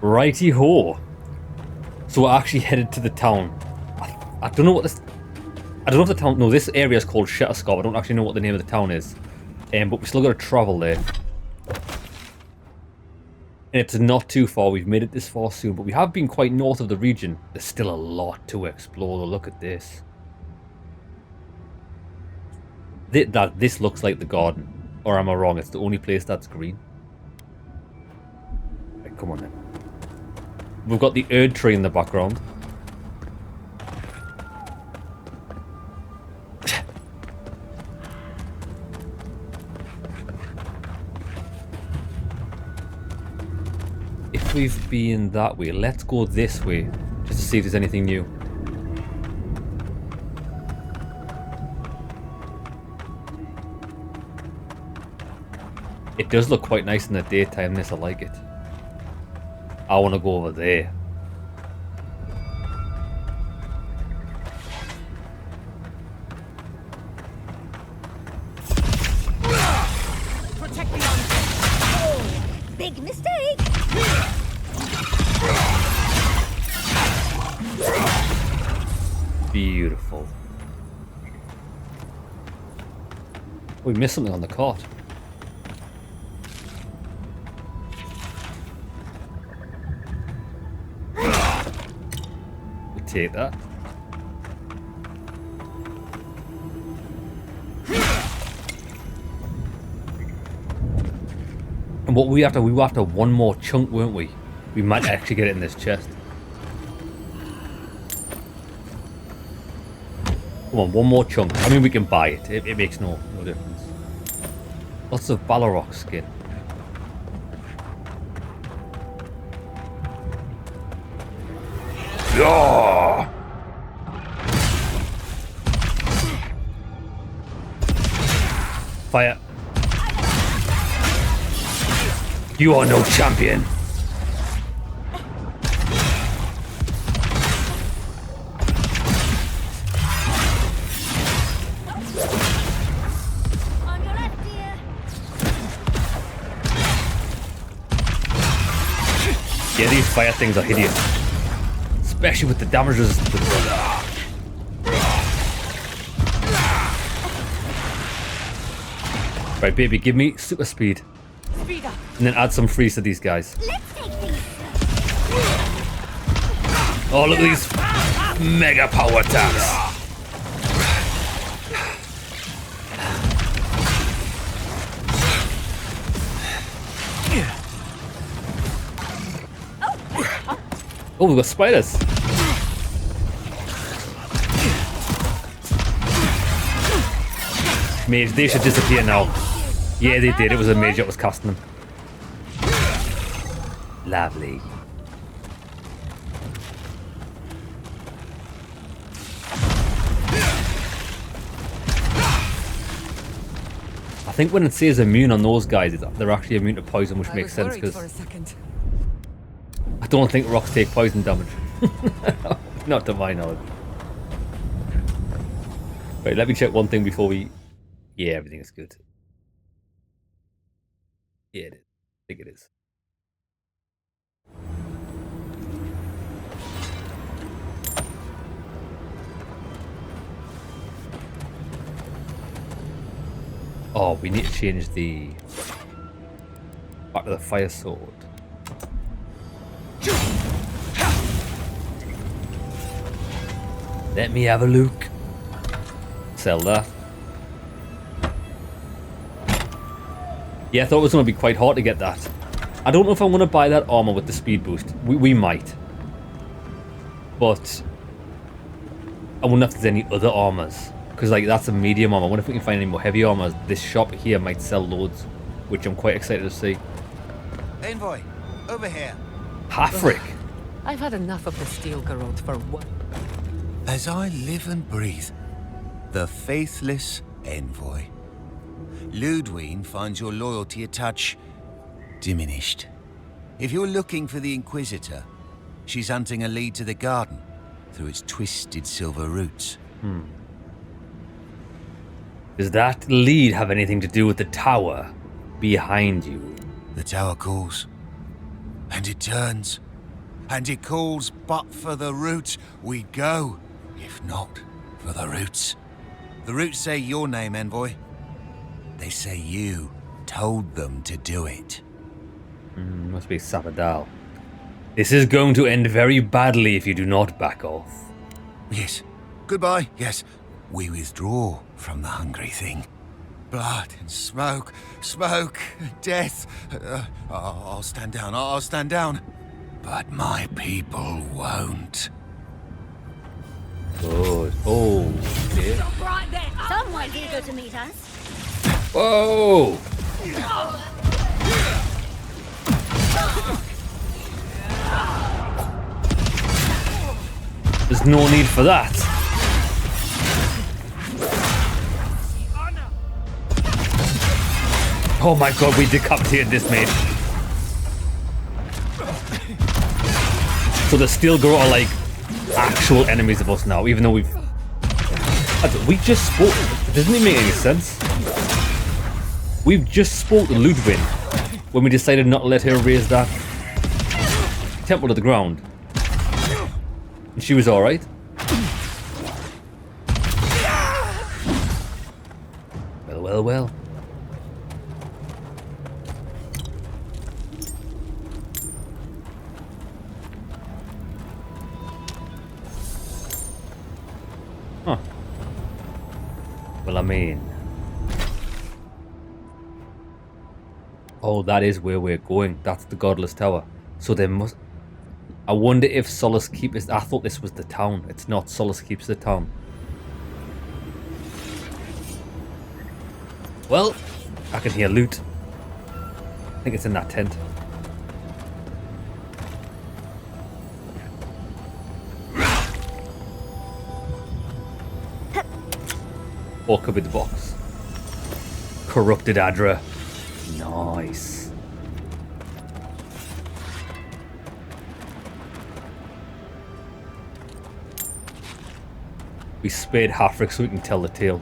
Righty ho. So we're actually headed to the town. I don't know what this. I don't know if the town. No, this area is called Shutterscop. I don't actually know what the name of the town is. But we still got to travel there. And it's not too far. We've made it this far soon, but we have been quite north of the region. There's still a lot to explore. Though. Look at this. This looks like the garden. Or am I wrong? It's the only place that's green. Right, come on then. We've got the Erd tree in the background. If we've been that way, let's go this way. Just to see if there's anything new. It does look quite nice in the daytime, this, I like it. I want to go over there. Protect me on. Big mistake. Beautiful. We missed something on the cart. Take that. And what we were after one more chunk, weren't we? We might actually get it in this chest. Come on, one more chunk. I mean, we can buy it. It makes no difference. Lots of Balrog skin. Yeah! Fire. You are no champion. On your left, dear. Yeah, these fire things are hideous. Especially with the damage resistance. Right, baby, give me super speed. Speed up. And then add some freeze to these guys. Let's take things. Oh, look at these mega power attacks. Oh, we've got spiders. Mage, they should disappear now. Yeah, they did. It was a mage that was casting them. Lovely. I think when it says immune on those guys, they're actually immune to poison, which makes sense because I don't think rocks take poison damage. Not to my knowledge. Right, let me check one thing before we... Yeah, everything is good. Yeah, it is. I think it is. Oh, we need to change the... back to the fire sword. Let me have a look. Sell that. Yeah, I thought it was going to be quite hard to get that. I don't know if I'm going to buy that armor with the speed boost. We might. But I wonder if there's any other armors. Because like that's a medium armor. I wonder if we can find any more heavy armors. This shop here might sell loads. Which I'm quite excited to see. Envoy, over here. Hafric. I've had enough of the steel garrote for what? As I live and breathe, the faithless envoy. Ludwine finds your loyalty a touch diminished. If you're looking for the Inquisitor, she's hunting a lead to the garden through its twisted silver roots. Does that lead have anything to do with the tower behind you? The tower calls, and it turns. and it calls but for the roots we'd go, if not for the roots. The roots say your name, envoy. They say you told them to do it. Must be Sabadal. This is going to end very badly if you do not back off. Yes. Goodbye. Yes. We withdraw from the hungry thing. Blood and smoke, death. I'll stand down. I'll stand down. But my people won't. Good. Oh, shit. Stop right there. Someone's eager to meet us. Whoa! There's no need for that. Oh my god, we decapitated this mate. So the Steel Garrote are like actual enemies of us now, even though we just spoke. Doesn't it make any sense? We've just spoke to Ludwig when we decided not to let her raise that temple to the ground. And she was alright. Well. Huh. Well, I mean... Oh, that is where we're going. That's the Godless Tower. So there must... I wonder if Solace Keep is... I thought this was the town. It's not. Solace Keep's the town. Well, I can hear loot. I think it's in that tent. Or could be the box. Corrupted Adra. Nice. We spared Hafric so we can tell the tale.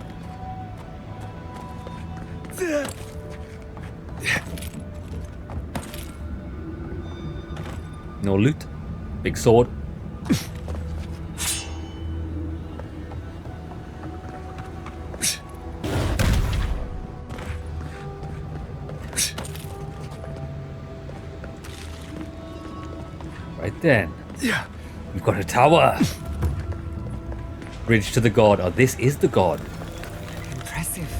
No loot. Big sword. Right then. Yeah. We've got a tower. Bridge to the god. Oh, this is the god. Impressive.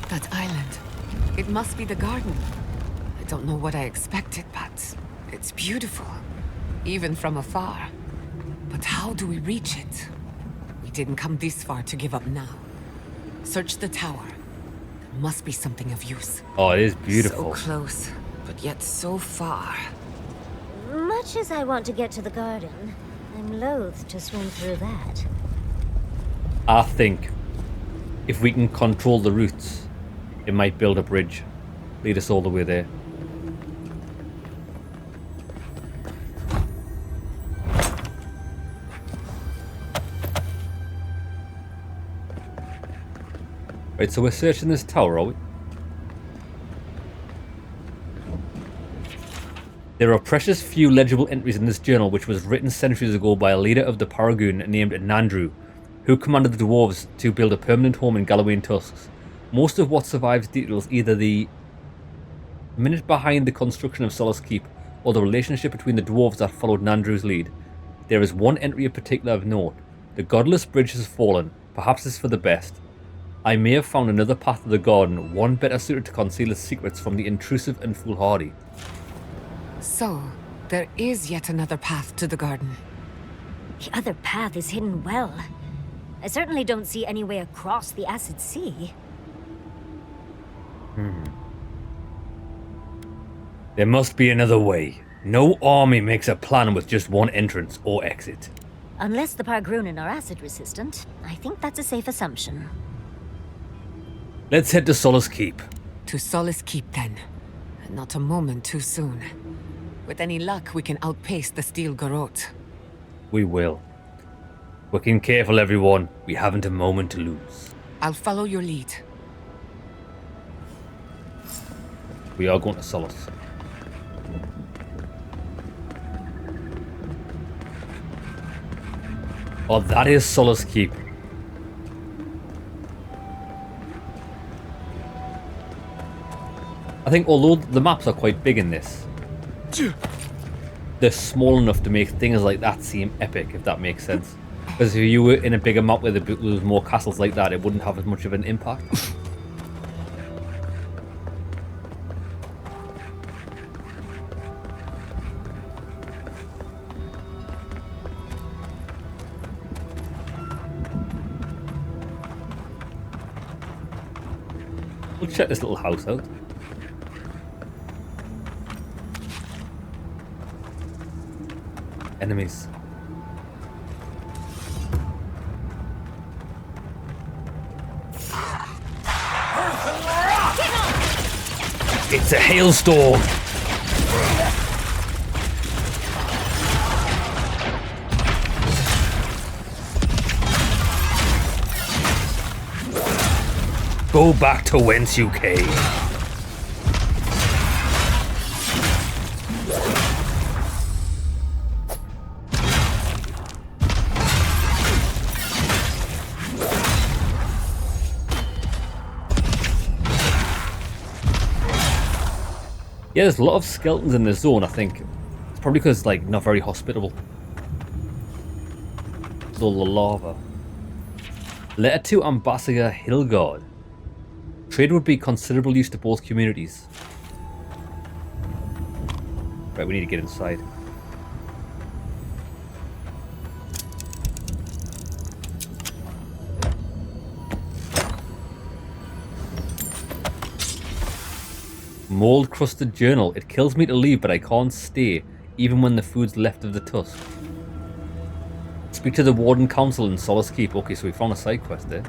That island. It must be the garden. I don't know what I expected, but it's beautiful. Even from afar. But how do we reach it? We didn't come this far to give up now. Search the tower. There must be something of use. Oh, it is beautiful. So close, but yet so far. Much as I want to get to the garden, I'm loath to swim through that. I think if we can control the routes, it might build a bridge. Lead us all the way there. Right, so we're searching this tower, are we? There are precious few legible entries in this journal, which was written centuries ago by a leader of the Paragoon named Nandru, who commanded the dwarves to build a permanent home in Gallowayne Tusks. Most of what survives details either the minute behind the construction of Solace Keep or the relationship between the dwarves that followed Nandru's lead. There is one entry in particular of note. The godless bridge has fallen. Perhaps it's for the best. I may have found another path to the garden, one better suited to conceal its secrets from the intrusive and foolhardy. So, there is yet another path to the garden. The other path is hidden well. I certainly don't see any way across the Acid Sea. There must be another way. No army makes a plan with just one entrance or exit. Unless the Pargrunen are acid resistant, I think that's a safe assumption. Let's head to Solace Keep. To Solace Keep, then. And not a moment too soon. With any luck, we can outpace the Steel Garrote. We will. Working careful, everyone. We haven't a moment to lose. I'll follow your lead. We are going to Solace. Oh, that is Solace Keep. I think although the maps are quite big in this, they're small enough to make things like that seem epic, if that makes sense. Because if you were in a bigger map where there was more castles like that, it wouldn't have as much of an impact. We'll check this little house out. Enemies. It's a hailstorm. Go back to whence you came. Yeah, there's a lot of skeletons in this zone, I think. It's probably because, like, not very hospitable. It's all the lava. Letter to Ambassador Hilgard. Trade would be considerable use to both communities. Right, we need to get inside. Mold-crusted journal. It kills me to leave, but I can't stay, even when the food's left of the tusk. Speak to the Warden Council in Solace Keep. Okay, so we found a side quest there.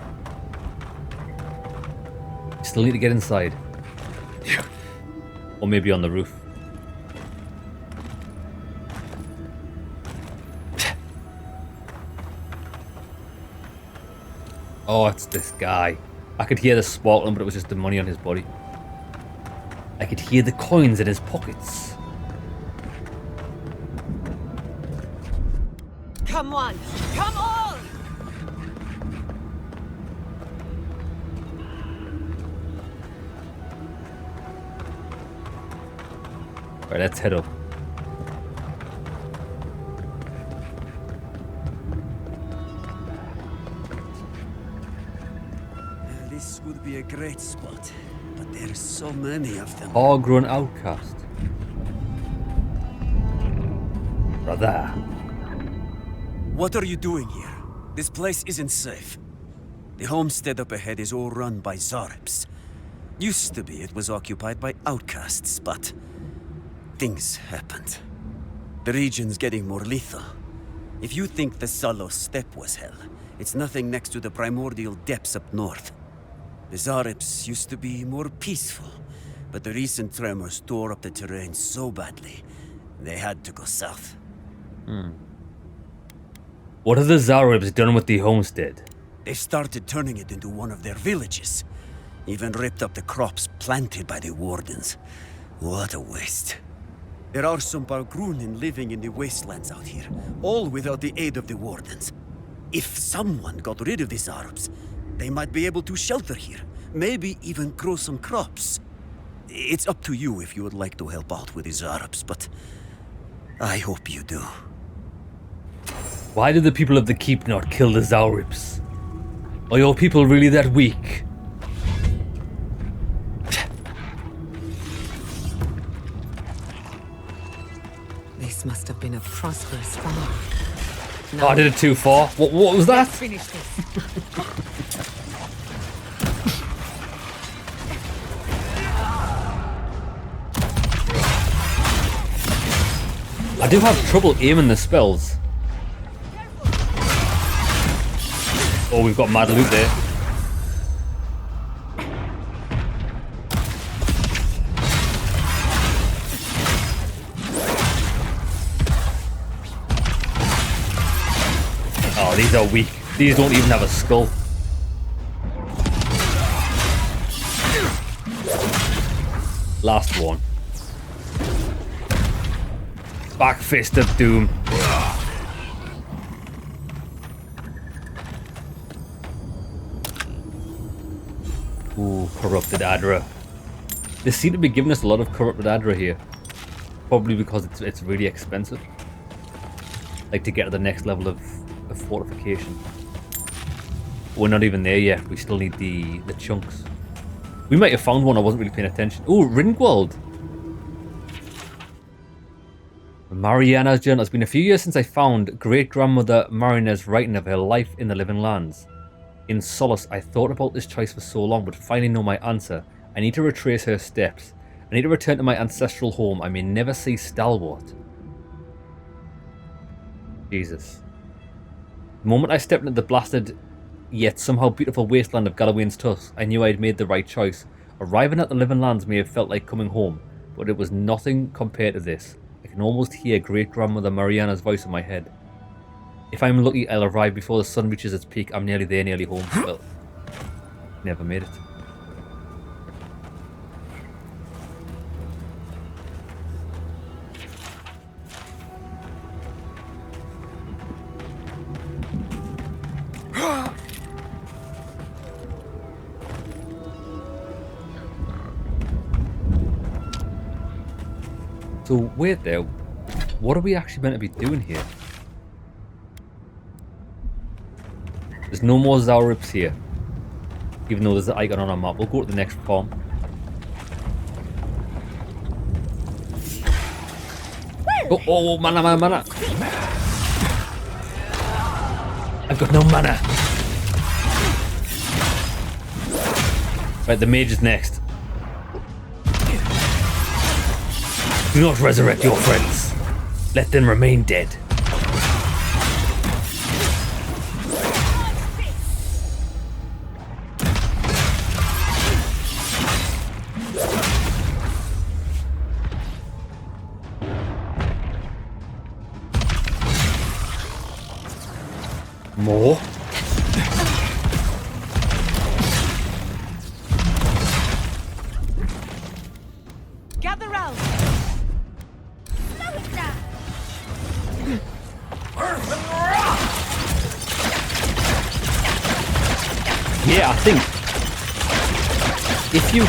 Still need to get inside. Or maybe on the roof. Oh, it's this guy. I could hear the sparkling, but it was just the money on his body. I could hear the coins in his pockets. Come on! Come on! Right, let's head up. This would be a great spot, but there's so many of them. Hard-grown outcast. Brother. What are you doing here? This place isn't safe. The homestead up ahead is all run by Zaribs. Used to be it was occupied by outcasts, but things happened. The region's getting more lethal. If you think the Salos steppe was hell, it's nothing next to the primordial depths up north. The Zaribs used to be more peaceful, but the recent tremors tore up the terrain so badly, they had to go south. What have the Zaribs done with the homestead? They started turning it into one of their villages. Even ripped up the crops planted by the Wardens. What a waste. There are some Bargrunin living in the wastelands out here, all without the aid of the Wardens. If someone got rid of the Zaribs, they might be able to shelter here, maybe even grow some crops. It's up to you if you would like to help out with the Zaribs, but I hope you do. Why did the people of the keep not kill the Zaribs? Are your people really that weak? This must have been a prosperous farm. Oh, I did it too far. What was that? Let's finish this. I do have trouble aiming the spells. Oh, we've got mad loot there. Oh, these are weak. These don't even have a skull. Last one. Back fist of doom. Ooh, corrupted Adra. They seem to be giving us a lot of corrupted Adra here. Probably because it's really expensive. Like to get to the next level of fortification. We're not even there yet. We still need the chunks. We might have found one. I wasn't really paying attention. Ooh, Ringwald. Mariana's journal. It's been a few years since I found great-grandmother Mariana's writing of her life in the living lands. In solace, I thought about this choice for so long, but finally know my answer. I need to retrace her steps. I need to return to my ancestral home. I may never see Stalwart. Jesus. The moment I stepped into the blasted, yet somehow beautiful wasteland of Galawain's Tusk, I knew I had made the right choice. Arriving at the living lands may have felt like coming home, but it was nothing compared to this. I can almost hear great-grandmother Mariana's voice in my head. If I'm lucky, I'll arrive before the sun reaches its peak. I'm nearly there, nearly home. Well, never made it. So wait there, what are we actually meant to be doing here? There's no more Zaurips here, even though there's an icon on our map. We'll go to the next farm. Oh, mana. I've got no mana. Right, the mage is next. Do not resurrect your friends. Let them remain dead. More? Gather round. Yeah, I think if you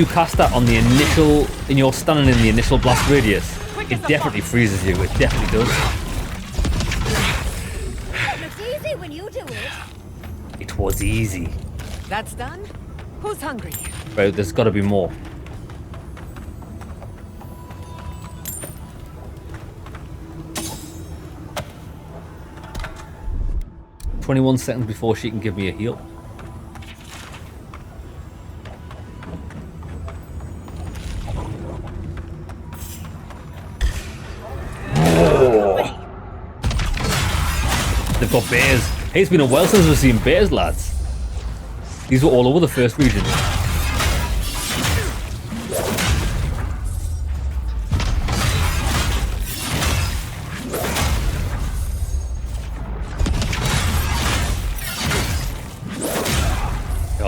cast that on the initial, and you're standing in the initial blast radius, it definitely freezes you. It definitely does. It's easy when you do it. It was easy. That's done? Who's hungry? Right, there's got to be more. "21 seconds before she can give me a heal." Oh. They've got bears. Hey, it's been a while since we've seen bears, lads. These were all over the first region.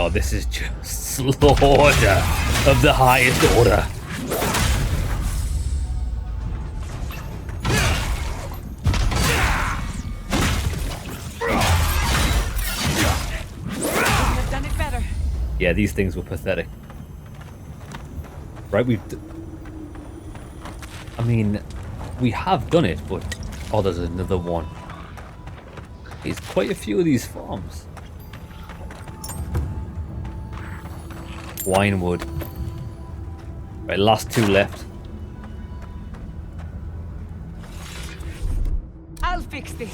Oh, this is just slaughter of the highest order. I've done it better. Yeah, these things were pathetic. Right, I mean, we have done it, but... Oh, there's another one. There's quite a few of these farms. Winewood. Right, last two left. I'll fix this.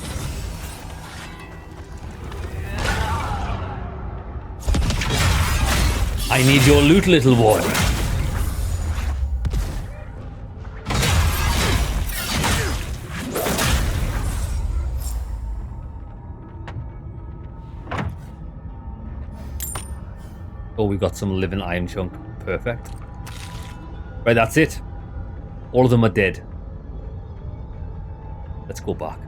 I need your loot, little one. Oh, we got some living iron chunk. Perfect. Right, that's it. All of them are dead. Let's go back.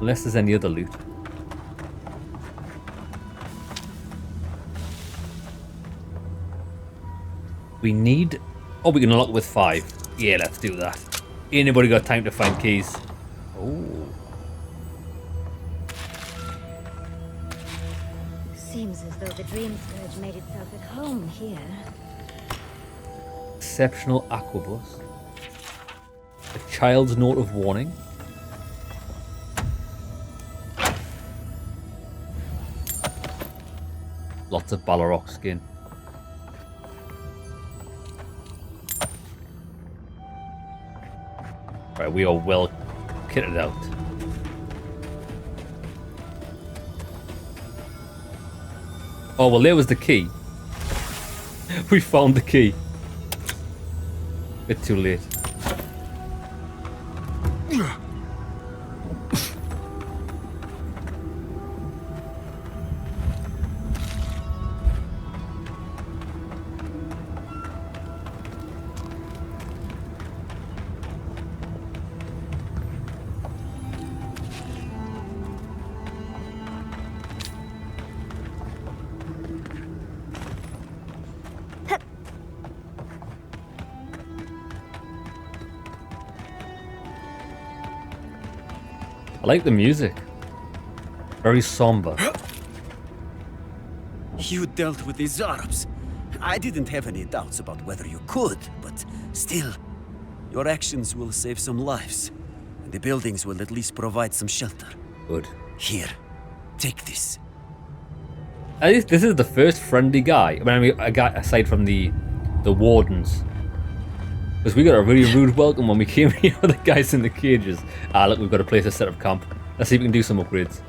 Unless there's any other loot. We need... Oh, we can unlock it with 5. Yeah, let's do that. Anybody got time to find keys? Oh. Seems as though the dream scourge made itself at home here. Exceptional aquabus. A child's note of warning. Lots of Balrog skin. Right, we are well kitted out. Oh, well, there was the key. We found the key. Bit too late. I like the music. Very somber. You dealt with the Zarps. I didn't have any doubts about whether you could, but still, your actions will save some lives. And the buildings will at least provide some shelter. Good. Here, take this. At least this is the first friendly guy. I mean, a guy aside from the wardens. Because we got a really rude welcome when we came here with the guys in the cages. Ah, look, we've got a place to set up camp. Let's see if we can do some upgrades.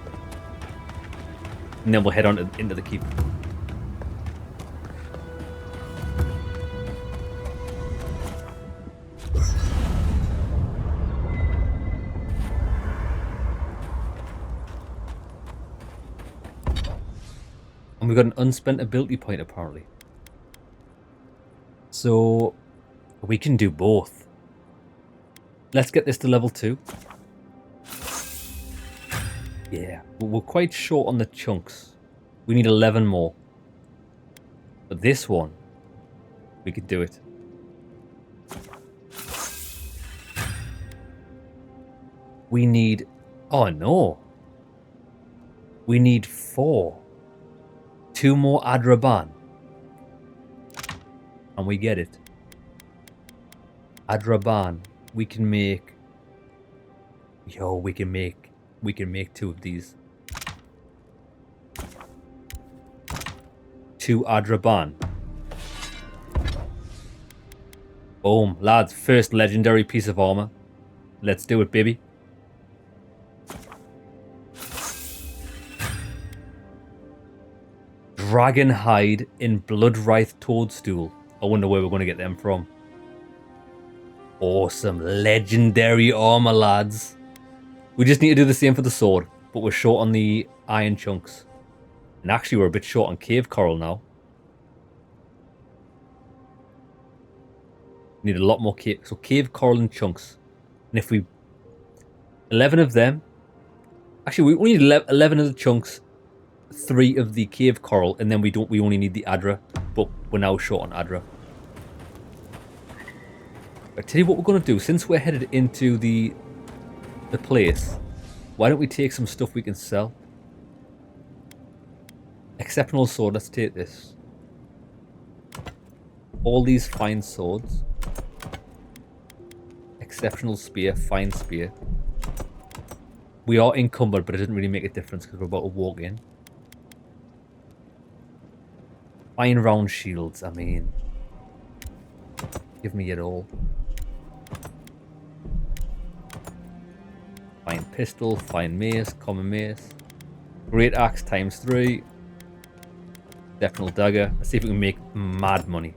And then we'll head on into the keep. And we've got an unspent ability point, apparently. So we can do both. Let's get this to level 2. Yeah, we're quite short on the chunks. We need 11 more. But this one, we could do it. We need... Oh, no. We need 4. 2 more Adraban. And we get it. Adraban. We can make... Yo, we can make 2 of these. 2 Adraban. Boom. Lads, first legendary piece of armor. Let's do it, baby. Dragon hide in Bloodwraith Toadstool. I wonder where we're going to get them from. Awesome. Legendary armor, lads. We just need to do the same for the sword, but we're short on the iron chunks. And actually, we're a bit short on cave coral now. Need a lot more cave. So cave coral and chunks. And if we... 11 of them. Actually, we need 11 of the chunks. 3 of the cave coral. And then we only need the Adra. But we're now short on Adra. I tell you what we're going to do. Since we're headed into the place, why don't we take some stuff we can sell? Exceptional sword. Let's take this. All these fine swords. Exceptional spear. Fine spear. We are encumbered, but it doesn't really make a difference because we're about to walk in. Fine round shields. I mean, give me it all. Fine pistol, fine mace, common mace. Great axe ×3. Exceptional dagger. Let's see if we can make mad money.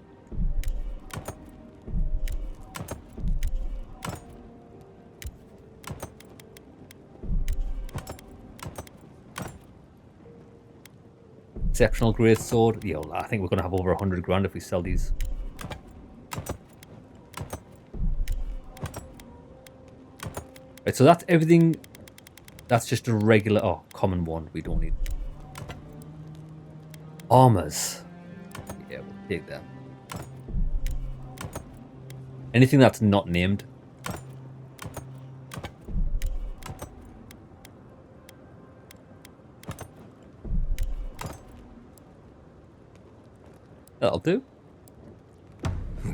Exceptional great sword. Yo, I think we're going to have over 100 grand if we sell these. Right, so that's everything. That's just a regular... Oh, common one. We don't need. Armors. Yeah, we'll take them. Anything that's not named. That'll do.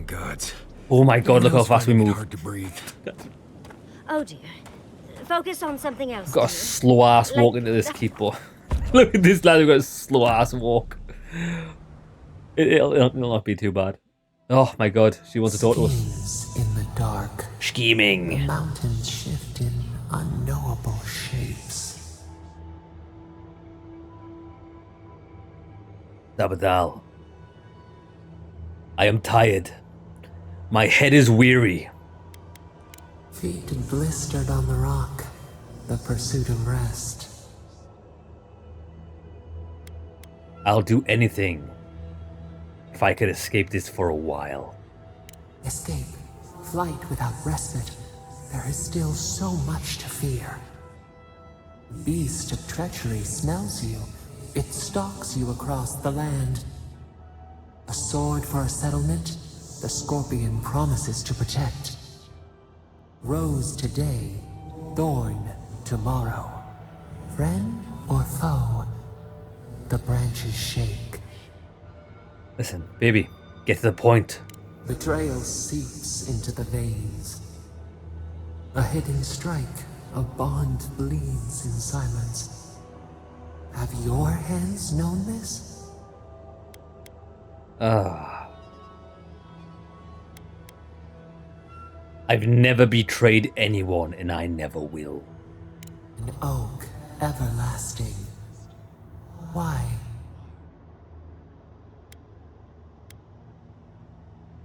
Gods. Oh my god, look how fast we Finding it move. hard to breathe. Oh dear. Focus on something else. Got a dear. slow ass Like- walk into this keeper. Look at this lad who got a slow ass walk. It'll not be too bad. Oh my god, she wants to talk to us. Schemes in the dark. Scheming. Mountains shift in unknowable shapes. Sabadal. I am tired. My head is weary. Feet blistered on the rock. The pursuit of rest. I'll do anything if I could escape this for a while. Escape. Flight without respite. There is still so much to fear. Beast of treachery smells you. It stalks you across the land. A sword for a settlement, the scorpion promises to protect. Rose today, thorn tomorrow. Friend or foe, the branches shake. Listen, baby, get to the point. Betrayal seeps into the veins. A hidden strike, a bond bleeds in silence. Have your hands known this? I've never betrayed anyone, and I never will. An oak, everlasting. Why?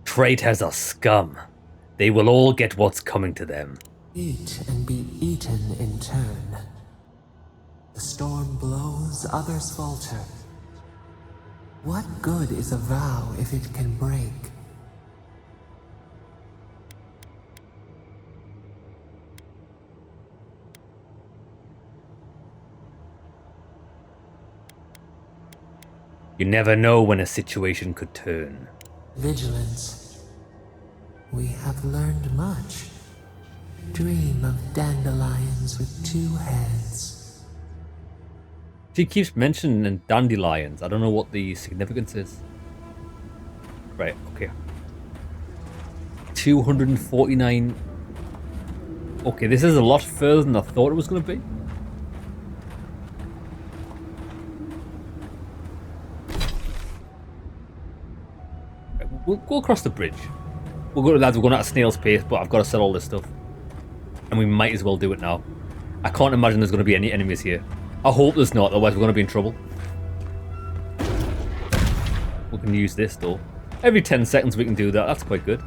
Traitors are scum. They will all get what's coming to them. Eat and be eaten in turn. The storm blows, others falter. What good is a vow if it can break? You never know when a situation could turn. Vigilance. We have learned much. Dream of dandelions with two heads. She keeps mentioning dandelions. I don't know what the significance is. Right, okay. 249. Okay, this is a lot further than I thought it was going to be. Right, we'll go across the bridge. We'll go to lads, we're going at a snail's pace, but I've got to sell all this stuff. And we might as well do it now. I can't imagine there's going to be any enemies here. I hope there's not, otherwise we're going to be in trouble. We can use this though. Every 10 seconds we can do that, that's quite good.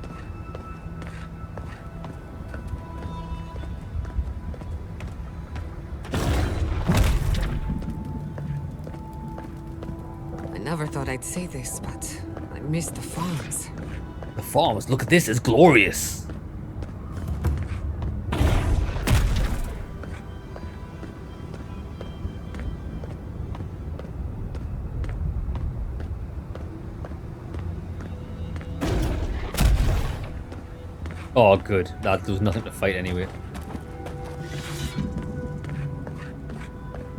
I never thought I'd say this, but I miss the farms. The farms, look at this, it's glorious. Oh, good. There was nothing to fight anyway.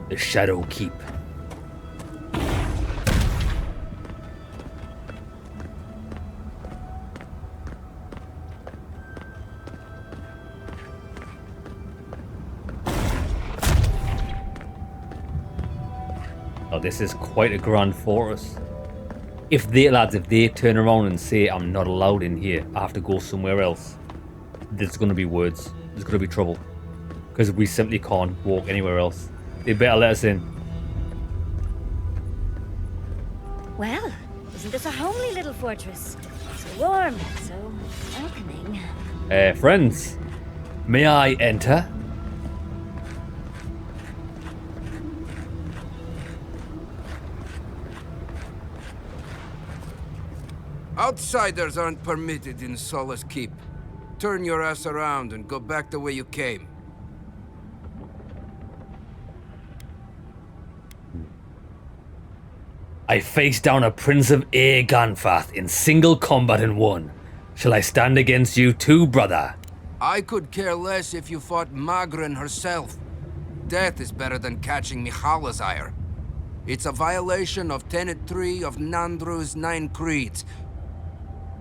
The Shadow Keep. Oh, this is quite a grand fortress. If they, lads, if they turn around and say I'm not allowed in here, I have to go somewhere else, there's going to be words. There's going to be trouble. Because we simply can't walk anywhere else. They better let us in. Well, isn't this a homely little fortress? So warm, so welcoming. Friends, may I enter? Outsiders aren't permitted in Solace Keep. Turn your ass around and go back the way you came. I face down a Prince of Ganfath in single combat and won. Shall I stand against you too, brother? I could care less if you fought Magrin herself. Death is better than catching Mihalazire. It's a violation of Tenet 3 of Nandru's 9 creeds.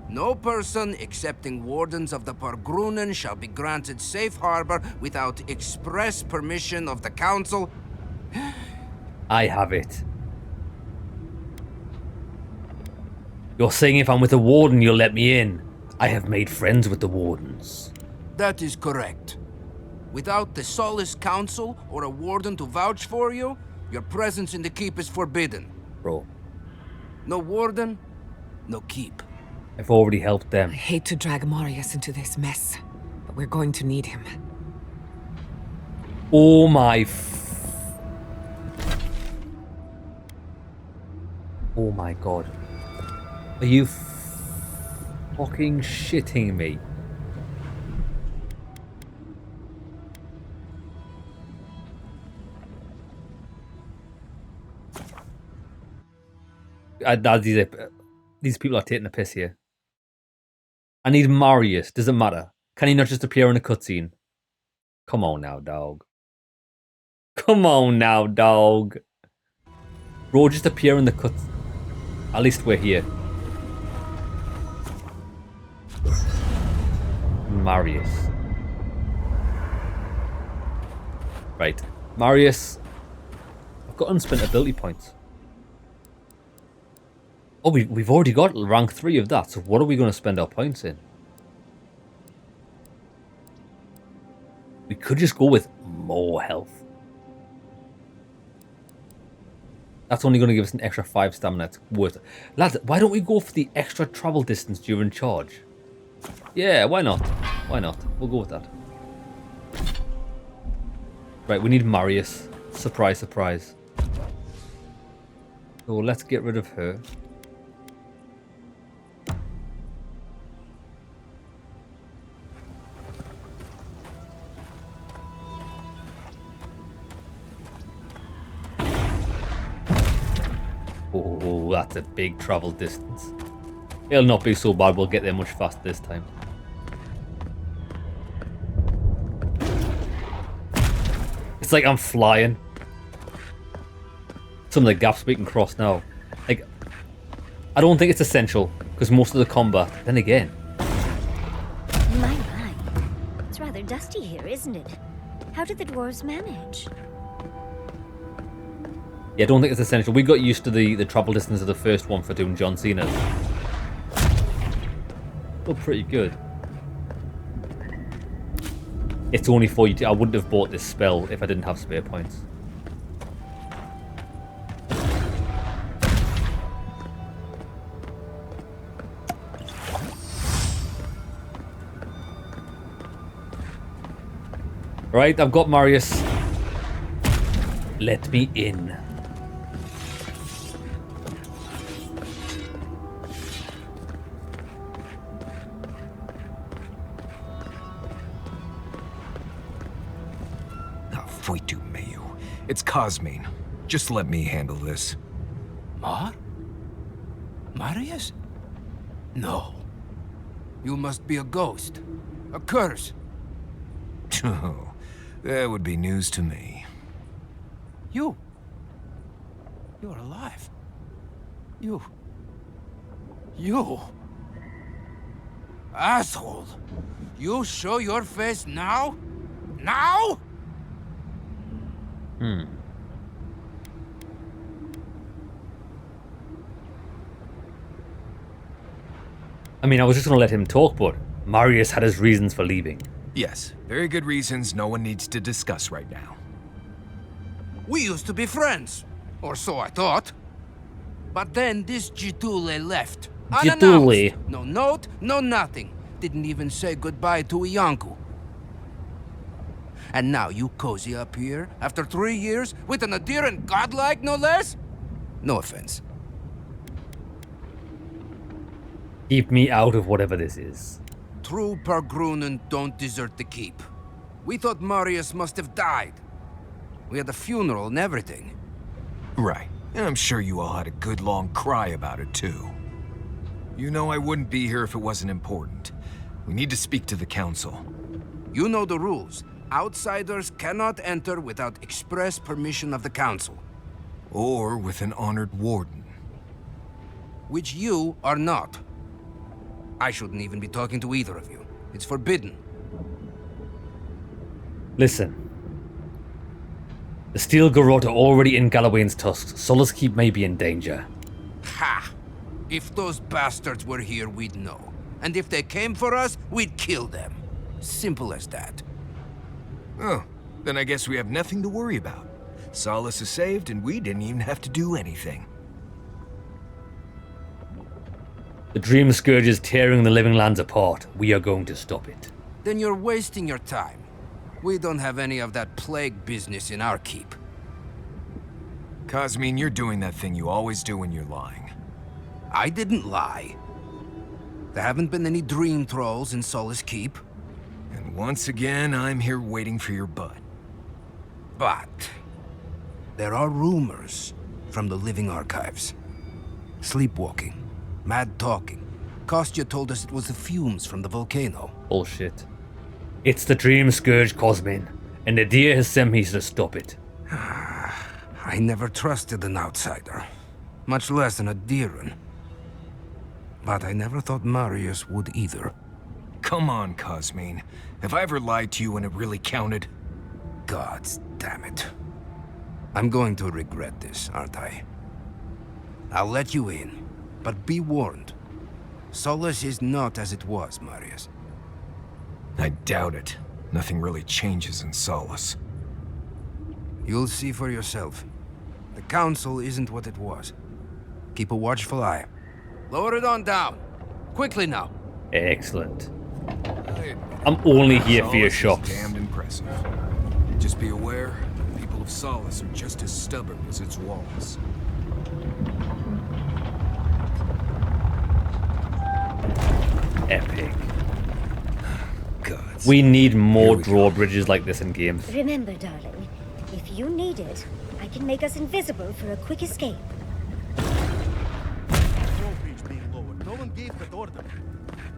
No person excepting wardens of the Pargrunen shall be granted safe harbor without express permission of the council. I have it. You're saying if I'm with the warden, you'll let me in. I have made friends with the wardens. That is correct. Without the Solace Council or a warden to vouch for you, your presence in the keep is forbidden. Bro, No warden, no keep. I've already helped them. I hate to drag Marius into this mess, but we're going to need him. Oh my Oh my god. Are you fucking shitting me? These people are taking a piss here. I need Marius. Does it matter? Can he not just appear in a cutscene? Come on now, dog. Come on now, dog. Bro, just appear in the cut. At least we're here. Marius. Right. Marius. I've got unspent ability points. Oh, we've already got rank 3 of that, so what are we going to spend our points in? We could just go with more health. That's only going to give us an extra 5 stamina. It's worth it. Lads, why don't we go for the extra travel distance during charge? Yeah, why not? Why not? We'll go with that. Right, we need Marius. Surprise, surprise. So let's get rid of her. Oh, that's a big travel distance. It'll not be so bad, we'll get there much faster this time. It's like I'm flying. Some of the gaps we can cross now. Like, I don't think it's essential, because most of the combat, then again. My. It's rather dusty here, isn't it? How did the dwarves manage? Yeah, I don't think it's essential. We got used to the travel distance of the first one for doing John Cena's. Still pretty good. It's only 42. I wouldn't have bought this spell if I didn't have spare points. Right, I've got Marius. Let me in. It's Cosmine. Just let me handle this. Marius? No. You must be a ghost. A curse. Oh, that would be news to me. You're alive. You. Asshole. You show your face now? Now? I mean, I was just going to let him talk, but Marius had his reasons for leaving. Yes, very good reasons no one needs to discuss right now. We used to be friends. Or so I thought. But then this Jitule left. Jitule. Unannounced. No note, no nothing. Didn't even say goodbye to Iancu. And now you cozy up here, after 3 years, with an adherent godlike, no less? No offense. Keep me out of whatever this is. True Pargrunen don't desert the keep. We thought Marius must have died. We had a funeral and everything. Right, and I'm sure you all had a good long cry about it too. You know I wouldn't be here if it wasn't important. We need to speak to the council. You know the rules. Outsiders cannot enter without express permission of the council. or with an honored warden. Which you are not. I shouldn't even be talking to either of you. It's forbidden. Listen. The steel garrote are already in Galawain's tusks. Solace Keep may be in danger. Ha! If those bastards were here, we'd know. And if they came for us, we'd kill them. Simple as that. Oh, then I guess we have nothing to worry about. Solace is saved, and we didn't even have to do anything. The Dream Scourge is tearing the living lands apart. We are going to stop it. Then you're wasting your time. We don't have any of that plague business in our keep. Cosmine, you're doing that thing you always do when you're lying. I didn't lie. There haven't been any dream trolls in Solace Keep. And once again, I'm here waiting for your butt. But there are rumors from the living archives. Sleepwalking, mad talking. Kostya told us it was the fumes from the volcano. Bullshit. It's the Dream Scourge, Cosmin, and the deer has sent me to stop it. I never trusted an outsider, much less an Adiran. But I never thought Marius would either. Come on, Cosmine. Have I ever lied to you when it really counted? Gods damn it. I'm going to regret this, aren't I? I'll let you in, but be warned. Solace is not as it was, Marius. I doubt it. Nothing really changes in Solace. You'll see for yourself. The Council isn't what it was. Keep a watchful eye. Lower it on down. Quickly now. Excellent. I'm only here for your Solace shops. is damned impressive. Just be aware, the people of Solace are just as stubborn as its walls. Epic. Gods. We need more Here we go. drawbridges like this in games. Remember, darling, if you need it, I can make us invisible for a quick escape. No one gave that order.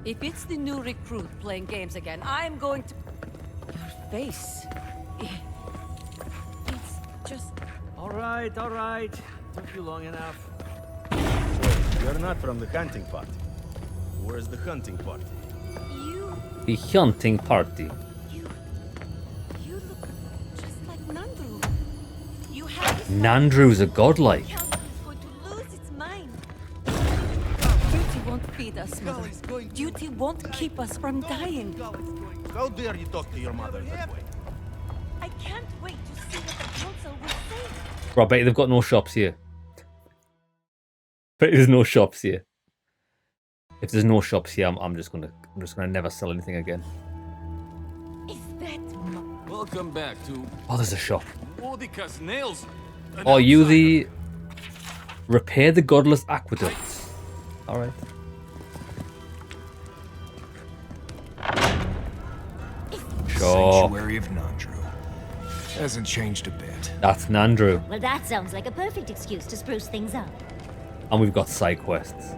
If it's the new recruit playing games again, I'm going to... Your face... It's just... All right. Took you long enough. You're not from the hunting party. Where's the hunting party? You... The hunting party. You look just like Nandru. You have this... Nandru's a godlike. The council is going to lose its mind. Duty won't feed us, mother. Duty won't keep us from dying. How dare you talk to your mother that way? I can't wait to see what the council will say. Bro, I bet they've got no shops here. But there's no shops here. If there's no shops here, I'm just gonna never sell anything again. Is that... Welcome back to Oh, there's a shop. Mordika's nails. Are you the repair the godless aqueducts? All right. Sure. Sanctuary of Nandru. Hasn't changed a bit. That's Nandru, Well, that sounds like a perfect excuse to spruce things up. and we've got side quests.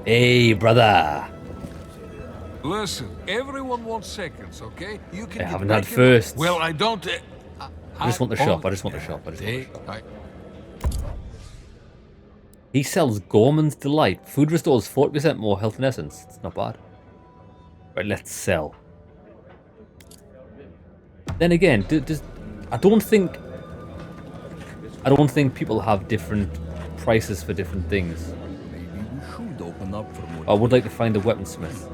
Hey, brother. Listen, everyone wants seconds, okay? You can I get haven't back had in- firsts. Well, I don't. I just want the shop. I just want the shop. I just want the Take. shop. He sells Gorman's Delight. Food restores 40% more health and essence. It's not bad. Right, let's sell. Then again, I don't think people have different prices for different things. Maybe we should open up for more. I would like to find a weaponsmith.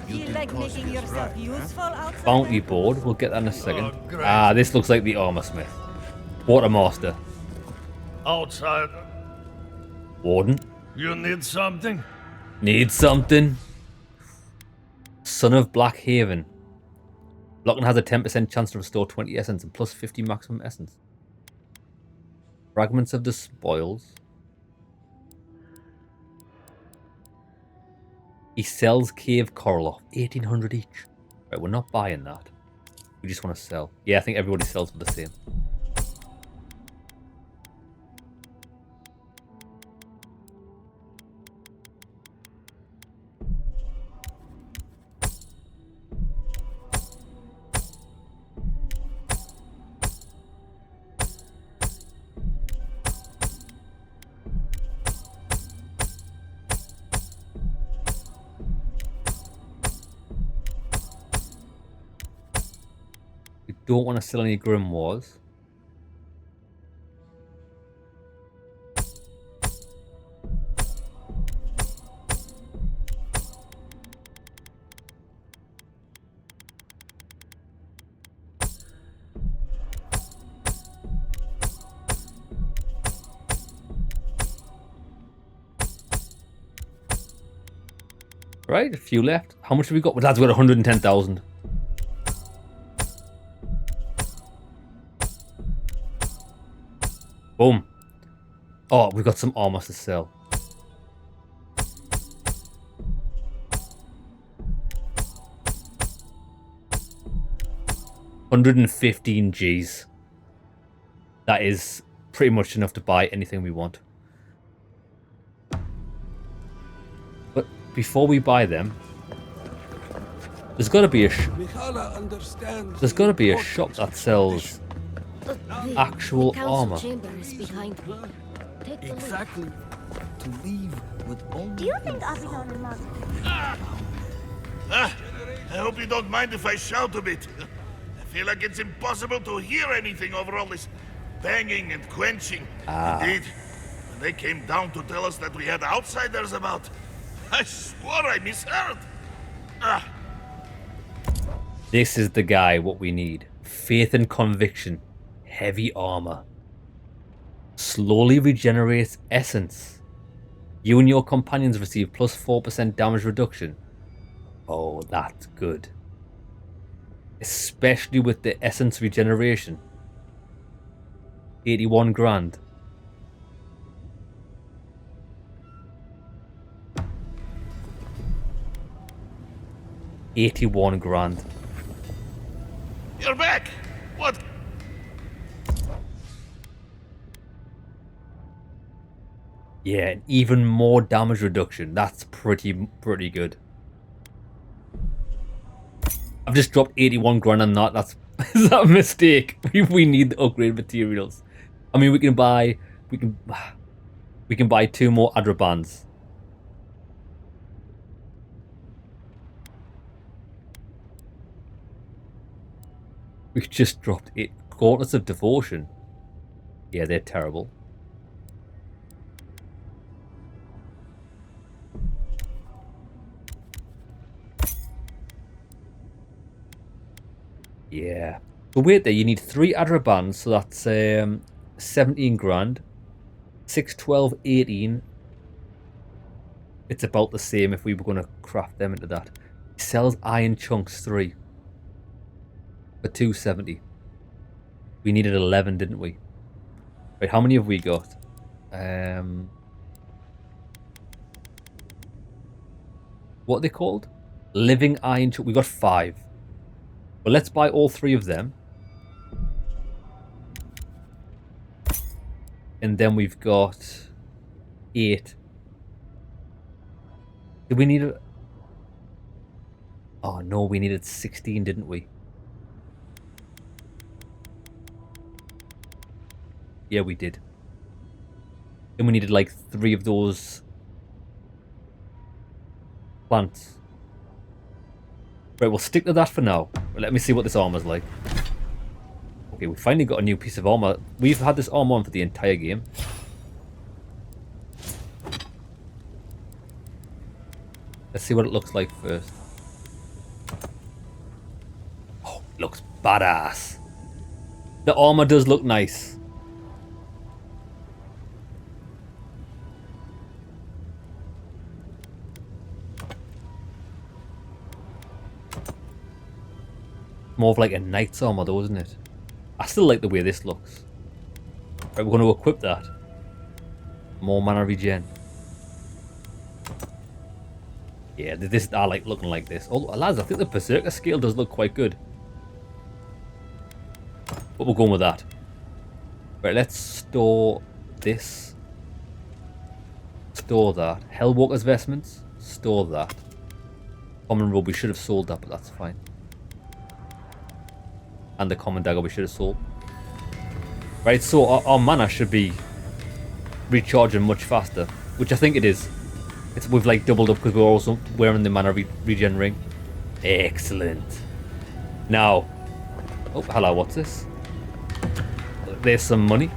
You like making yourself useful outside? Bounty board. We'll get that in a second. Ah, this looks like the armor smith. Quartermaster. Outside, Warden. you need something? Need something? Son of Black Haven. Locken has a 10% chance to restore 20 essence and plus 50 maximum essence. Fragments of the spoils. He sells Cave Koroloff, 1800 each. Right, we're not buying that. We just want to sell. Yeah, I think everybody sells for the same. don't want to sell any grimoires. Right, a few left. How much have we got? Well, lads, we got 110,000. Boom. Oh, we've got some armor to sell. $115 Gs. That is pretty much enough to buy anything we want. But before we buy them, there's got to be a shop that sells actual armor. Chamber is behind me. Take the Exactly. To leave with only. Do you think Avowed and Mother? I hope you don't mind if I shout a bit. I feel like it's impossible to hear anything over all this banging and quenching. Indeed, when they came down to tell us that we had outsiders about, I swore I misheard. This is the guy what we need. Faith and conviction. Heavy armor. Slowly regenerates essence. You and your companions receive plus 4% damage reduction. Oh, that's good. Especially with the essence regeneration. 81 grand. $81 grand. You're back. What? Yeah, and even more damage reduction. That's pretty good. I've just dropped 81 grand on that. That's is that a mistake? We need the upgrade materials. I mean, we can buy 2 more Adra bands. We just dropped it. Gauntlets of Devotion. Yeah, they're terrible. Yeah. But wait there, you need 3 Adra bands, so that's 17 grand. 6, 12, 18. It's about the same if we were going to craft them into that. It sells iron chunks 3. For 270. We needed 11, didn't we? Right, how many have we got? What are they called? Living iron chunk. We got 5. Well, let's buy all 3 of them. And then we've got 8. Did we need a... Oh no, we needed 16, didn't we? Yeah, we did. And we needed like 3 of those plants. Right, we'll stick to that for now. Let me see what this armor's like. Okay, we finally got a new piece of armor. We've had this armor on for the entire game. Let's see what it looks like first. Oh, it looks badass. The armor does look nice. More of like a knight's armor though, isn't it? I still like the way this looks. Right, we're going to equip that. More mana regen. Yeah, I like looking like this. Oh, lads, I think the Berserker scale does look quite good. But we're going with that. Right, let's store this. Store that. Hellwalker's vestments. Store that. Common robe, we should have sold that, but that's fine. And the common dagger we should have sold. Right, so our mana should be recharging much faster, which I think it is. We've like doubled up because we're also wearing the mana regen ring. Excellent. Now, Oh, hello, what's this? There's some money.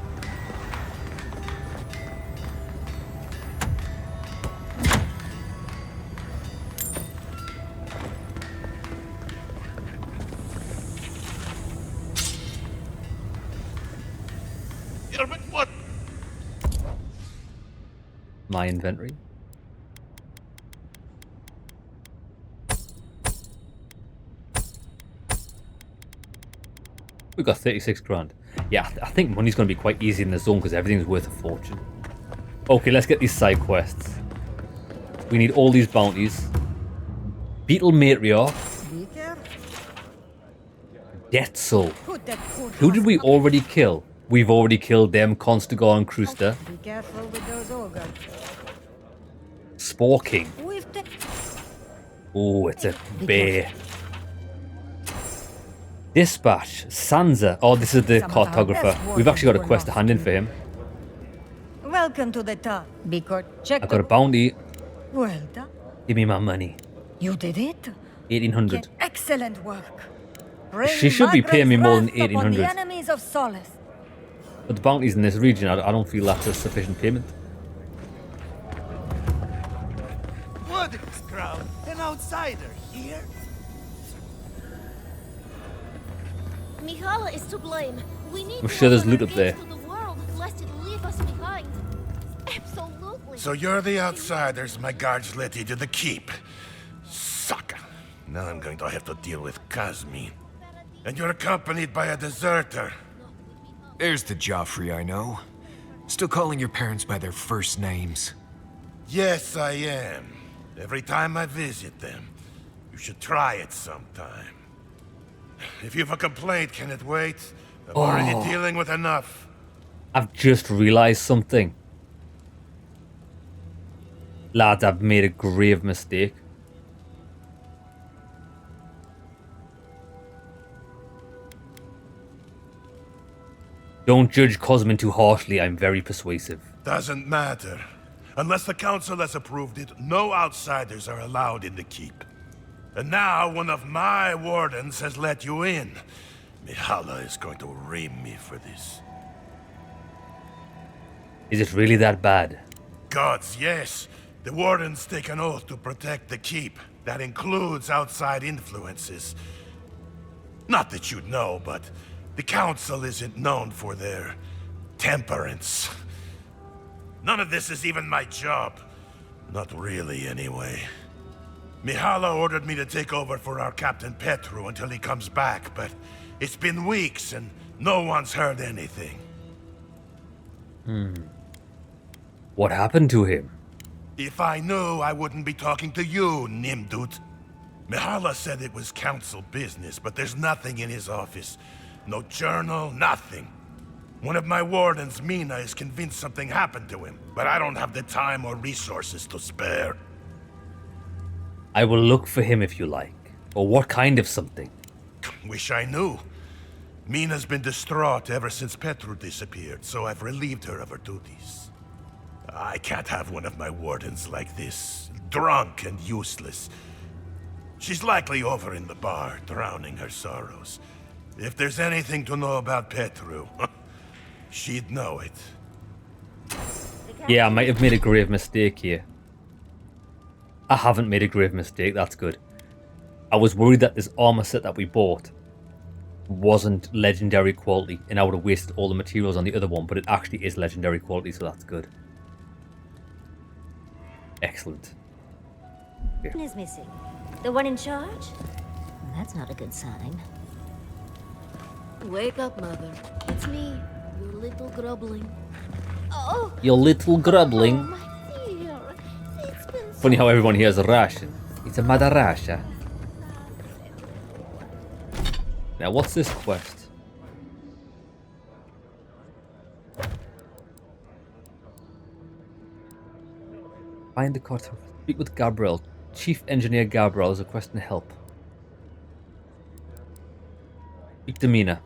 Yeah, but what? My inventory. We got 36 grand. Yeah, I think money's going to be quite easy in the zone because everything's worth a fortune. Okay, let's get these side quests. We need all these bounties. Beetle Matriarch. Death Soul. Who did we already kill? We've already killed them, Constagar and Cruster. Be careful with those ogres. Spore King. Oh, it's a bear. Dispatch. Sansa. Oh, this is the cartographer. We've actually got a quest to hand in for him. Welcome to the top. Because check. I got a bounty. Well done. Give me my money. You did it. 1800. Excellent work. She should be paying me more than Margaret's wrath upon 1800. the enemies of Solace. But the bounties in this region, I don't feel that's a sufficient payment. What is Crown? An outsider here? Mihala is to blame. We need I'm sure there's loot up there. to the world lest it leave us behind. Absolutely. So you're the outsiders my guards let you to the keep. Sucker. Now I'm going to have to deal with Kazmin. And you're accompanied by a deserter. There's the Joffrey I know. Still calling your parents by their first names. Yes, I am. Every time I visit them. You should try it sometime. If you've a complaint, can it wait? I'm already dealing with enough. I've just realised something. Lads, I've made a grave mistake. Don't judge Cosmin too harshly, I'm very persuasive. Doesn't matter. Unless the council has approved it, no outsiders are allowed in the keep. And now one of my wardens has let you in. Mihala is going to ream me for this. Is it really that bad? Gods, yes. The wardens take an oath to protect the keep. That includes outside influences. Not that you'd know, but the council isn't known for their temperance. None of this is even my job. Not really, anyway. Mihala ordered me to take over for our Captain Petru until he comes back, but it's been weeks and no one's heard anything. What happened to him? If I knew, I wouldn't be talking to you, Nimdut. Mihala said it was council business, but there's nothing in his office. No journal, nothing. One of my wardens, Mina, is convinced something happened to him, but I don't have the time or resources to spare. I will look for him if you like. Or what kind of something? Wish I knew. Mina's been distraught ever since Petru disappeared, so I've relieved her of her duties. I can't have one of my wardens like this, drunk and useless. She's likely over in the bar, drowning her sorrows. If there's anything to know about Petru, she'd know it. Yeah, I might have made a grave mistake here. I haven't made a grave mistake, that's good. I was worried that this armor set that we bought wasn't legendary quality and I would have wasted all the materials on the other one, but it actually is legendary quality, so that's good. Excellent. One is missing. The one in charge? That's not a good sign. Wake up, Mother. It's me, your little grubbling. Oh! Your little grubbling. My dear. It's been Funny how everyone here is Russian. It's a Mother Russia. Now, what's this quest? Find the cartographer. Speak with Gabriel. Chief Engineer Gabriel is requesting help. Speak to Mina.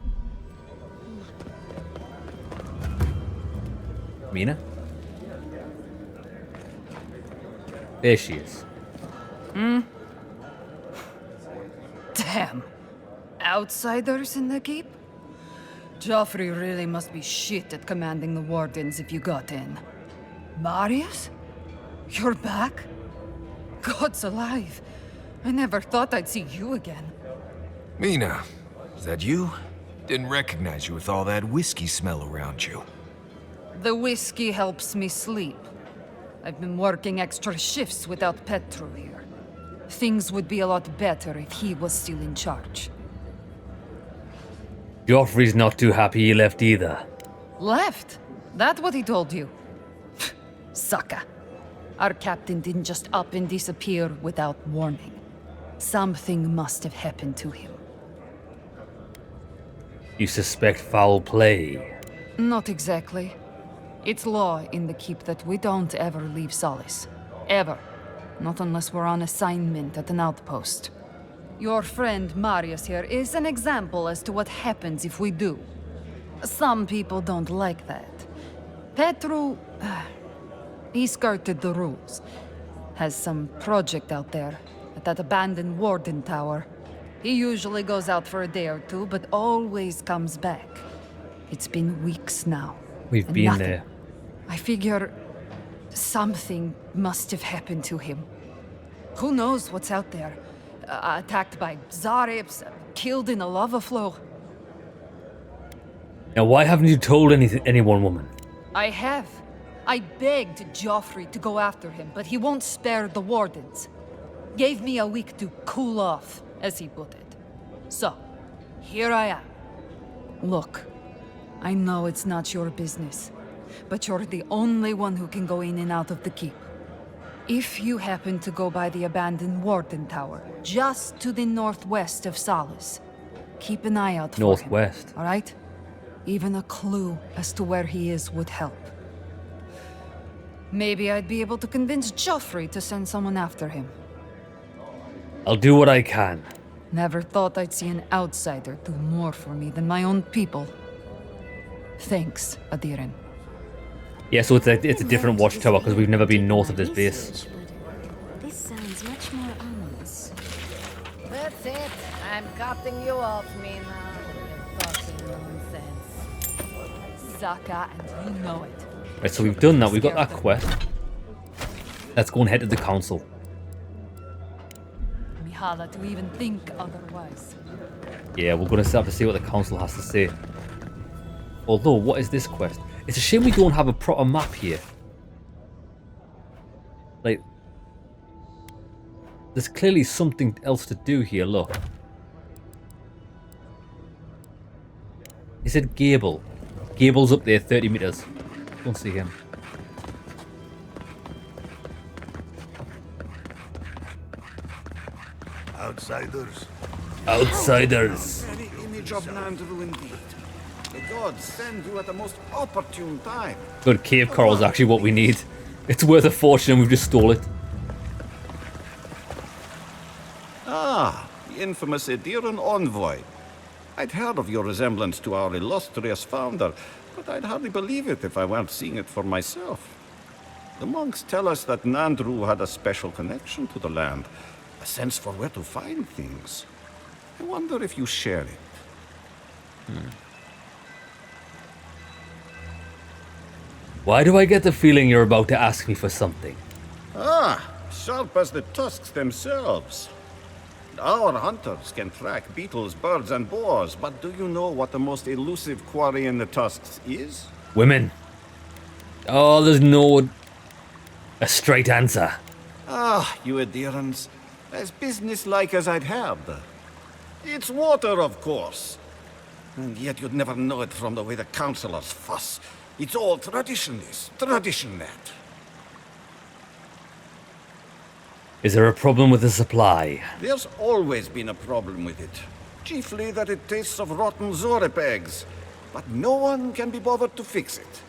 Mina? There she is. Damn. Outsiders in the keep? Joffrey really must be shit at commanding the wardens if you got in. Marius? You're back? God's alive. I never thought I'd see you again. Mina, is that you? Didn't recognize you with all that whiskey smell around you. The whiskey helps me sleep. I've been working extra shifts without Petru here. Things would be a lot better if he was still in charge. Joffrey's not too happy he left either. Left? That what he told you? Sucker. Our captain didn't just up and disappear without warning. Something must have happened to him. You suspect foul play? Not exactly. It's law in the keep that we don't ever leave Solace. Ever. Not unless we're on assignment at an outpost. Your friend Marius here is an example as to what happens if we do. Some people don't like that. Petru... he skirted the rules. Has some project out there, at that abandoned warden tower. He usually goes out for a day or two, but always comes back. It's been weeks now. We've been nothing. there. I figure... something must have happened to him. Who knows what's out there? Attacked by Zarips, killed in a lava flow. Now why haven't you told anyone, woman? I have. I begged Joffrey to go after him, but he won't spare the wardens. Gave me a week to cool off, as he put it. So, here I am. Look, I know it's not your business, but you're the only one who can go in and out of the keep. If you happen to go by the abandoned warden tower, just to the northwest of Solace, keep an eye out for Northwest. him, all right? Even a clue as to where he is would help. Maybe I'd be able to convince Joffrey to send someone after him. I'll do what I can. Never thought I'd see an outsider do more for me than my own people. Thanks, Adiren. Yeah, so it's a different watchtower because we've never been north of this base. This sounds much more ominous. That's it. I'm cutting you off, Mina. You're talking nonsense. Zaka, and you know it. Right, so we've done that. We've got that quest. Let's go and head to the council. Mihala to even think otherwise. Yeah, we're going to have to see what the council has to say. Although, what is this quest? It's a shame we don't have a proper map here. Like, there's clearly something else to do here, look. He said Gable. Gable's up there, 30 meters. Don't see him. Outsiders. Outsiders. Very image of Nandru indeed. The gods send you at the most opportune time. Good, cave coral is actually what we need. It's worth a fortune and we've just stole it. Ah, the infamous Ediran envoy. I'd heard of your resemblance to our illustrious founder, but I'd hardly believe it if I weren't seeing it for myself. The monks tell us that Nandru had a special connection to the land, a sense for where to find things. I wonder if you share it. Why do I get the feeling you're about to ask me for something? Ah, sharp as the tusks themselves. Our hunters can track beetles, birds, and boars, but do you know what the most elusive quarry in the tusks is? Women. Oh, there's no... a straight answer. Ah, you adherents. As businesslike as I'd had. It's water, of course. And yet you'd never know it from the way the councillors fuss. It's all tradition, this. Tradition, that. Is there a problem with the supply? There's always been a problem with it. Chiefly that it tastes of rotten Zorip eggs. But no one can be bothered to fix it.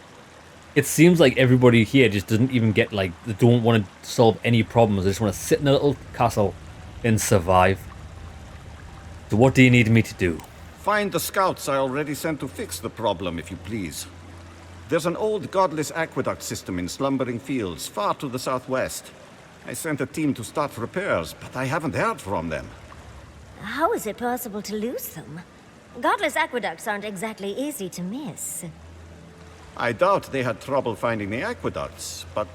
It seems like everybody here just doesn't even get, like, they don't want to solve any problems. They just want to sit in a little castle and survive. So what do you need me to do? Find the scouts I already sent to fix the problem, if you please. There's an old godless aqueduct system in slumbering fields, far to the southwest. I sent a team to start repairs, but I haven't heard from them. How is it possible to lose them? Godless aqueducts aren't exactly easy to miss. I doubt they had trouble finding the aqueducts, but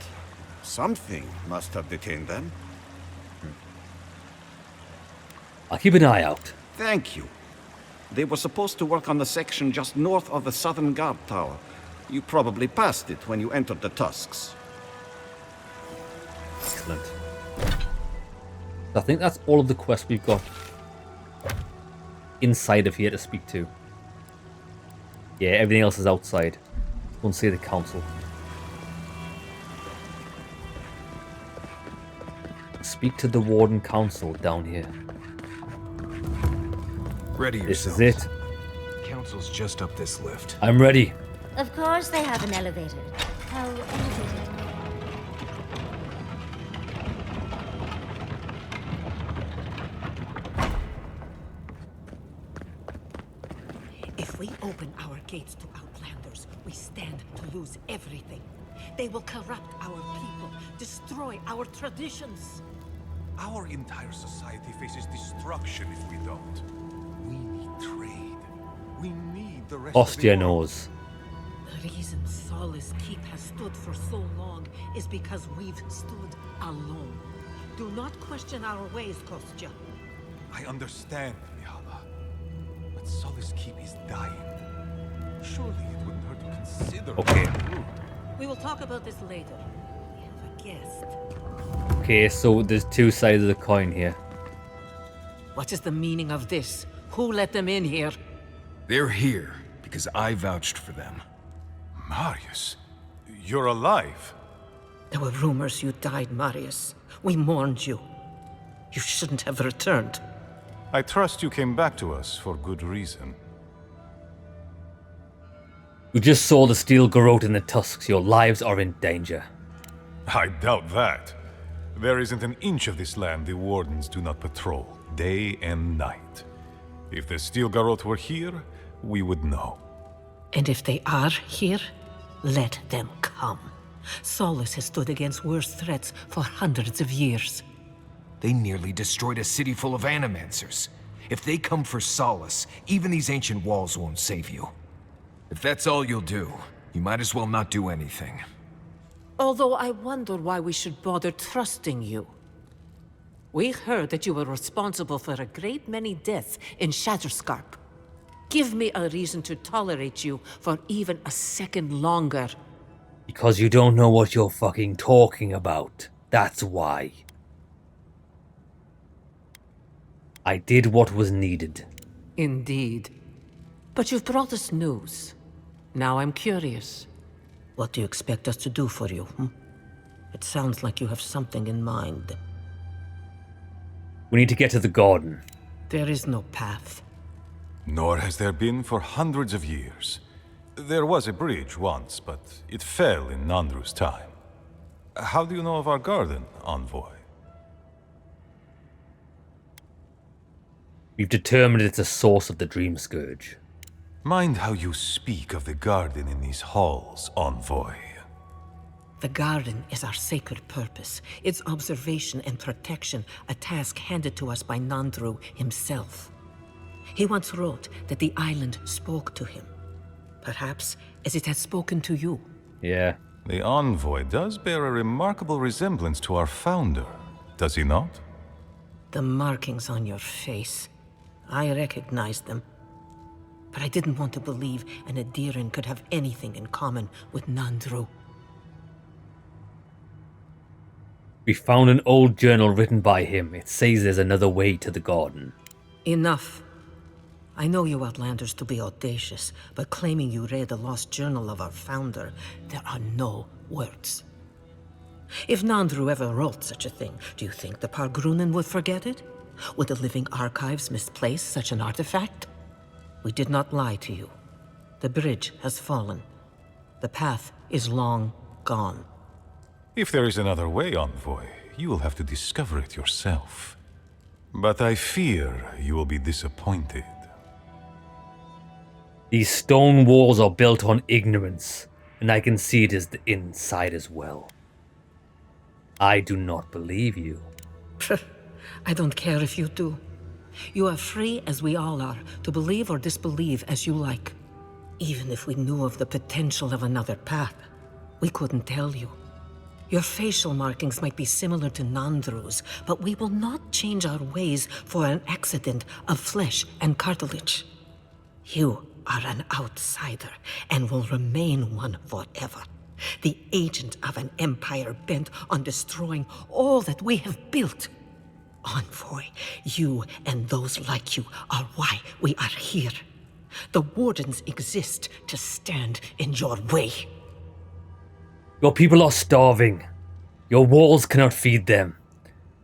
something must have detained them. I'll keep an eye out. Thank you. They were supposed to work on the section just north of the southern guard tower. You probably passed it when you entered the Tusks. Excellent. I think that's all of the quests we've got inside of here to speak to. Yeah, everything else is outside. Don't see the council. Speak to the Warden Council down here. Ready yourself. This is it. Council's just up this lift. I'm ready. Of course they have an elevator. How elevated? If we open our gates to Outlanders, we stand to lose everything. They will corrupt our people, destroy our traditions. Our entire society faces destruction if we don't. We need trade. We need the rest Ostia of the world. knows. The reason Solace Keep has stood for so long is because we've stood alone. Do not question our ways, Kostya. I understand, Mihala. But Solace Keep is dying. Surely it wouldn't hurt to consider... Okay. We will talk about this later. We have a guest. Okay, so there's two sides of the coin here. What is the meaning of this? Who let them in here? They're here because I vouched for them. Marius, you're alive. There were rumors you died, Marius. We mourned you. You shouldn't have returned. I trust you came back to us for good reason. You just saw the steel garrote in the tusks. Your lives are in danger. I doubt that. There isn't an inch of this land the Wardens do not patrol, day and night. If the steel garrote were here, we would know. And if they are here, let them come. Solace has stood against worse threats for hundreds of years. They nearly destroyed a city full of animancers. If they come for solace, even these ancient walls won't save you. If that's all you'll do, you might as well not do anything. Although I wonder why we should bother trusting you. We heard that you were responsible for a great many deaths in Shatterscarp. Give me a reason to tolerate you for even a second longer. Because you don't know what you're fucking talking about. That's why. I did what was needed. Indeed. But you've brought us news. Now I'm curious. What do you expect us to do for you? It sounds like you have something in mind. We need to get to the garden. There is no path. Nor has there been for hundreds of years. There was a bridge once, but it fell in Nandru's time. How do you know of our garden, Envoy? We've determined it's a source of the Dream Scourge. Mind how you speak of the garden in these halls, Envoy. The garden is our sacred purpose. Its observation and protection, a task handed to us by Nandru himself. He once wrote that the island spoke to him. Perhaps as it has spoken to you. Yeah. The Envoy does bear a remarkable resemblance to our founder, does he not? The markings on your face. I recognized them. But I didn't want to believe an Adiran could have anything in common with Nandru. We found an old journal written by him. It says there's another way to the garden. Enough. I know you Outlanders to be audacious, but claiming you read the lost journal of our founder, there are no words. If Nandru ever wrote such a thing, do you think the Pargrunen would forget it? Would the living archives misplace such an artifact? We did not lie to you. The bridge has fallen. The path is long gone. If there is another way, Envoy, you will have to discover it yourself. But I fear you will be disappointed. These stone walls are built on ignorance, and I can see it as the inside as well. I do not believe you. I don't care if you do. You are free, as we all are, to believe or disbelieve as you like. Even if we knew of the potential of another path, we couldn't tell you. Your facial markings might be similar to Nandru's, but we will not change our ways for an accident of flesh and cartilage. You are an outsider, and will remain one forever. The agent of an empire bent on destroying all that we have built. Envoy, you and those like you are why we are here. The Wardens exist to stand in your way. Your people are starving. Your walls cannot feed them.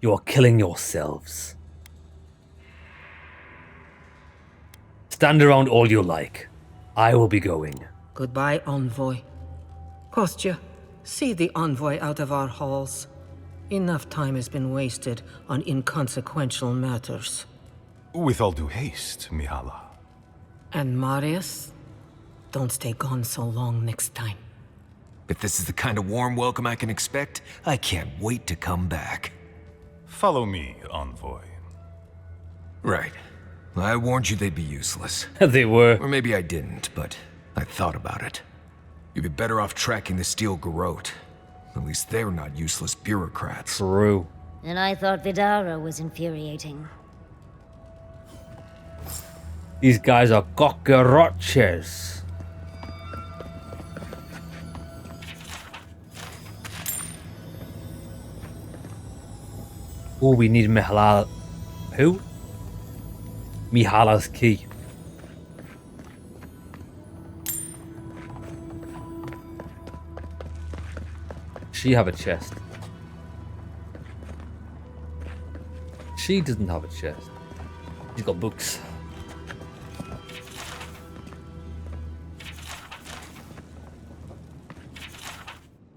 You are killing yourselves. Stand around all you like. I will be going. Goodbye, Envoy. Kostya, see the Envoy out of our halls. Enough time has been wasted on inconsequential matters. With all due haste, Mihala. And Marius, don't stay gone so long next time. If this is the kind of warm welcome I can expect, I can't wait to come back. Follow me, Envoy. Right. I warned you they'd be useless. They were. Or maybe I didn't, but I thought about it. You'd be better off tracking the Steel Garrote. At least they're not useless bureaucrats. True. And I thought Vidara was infuriating. These guys are cockroaches. Oh, we need Mihala. Who? Mihala's key. She have a chest. She doesn't have a chest. She's got books.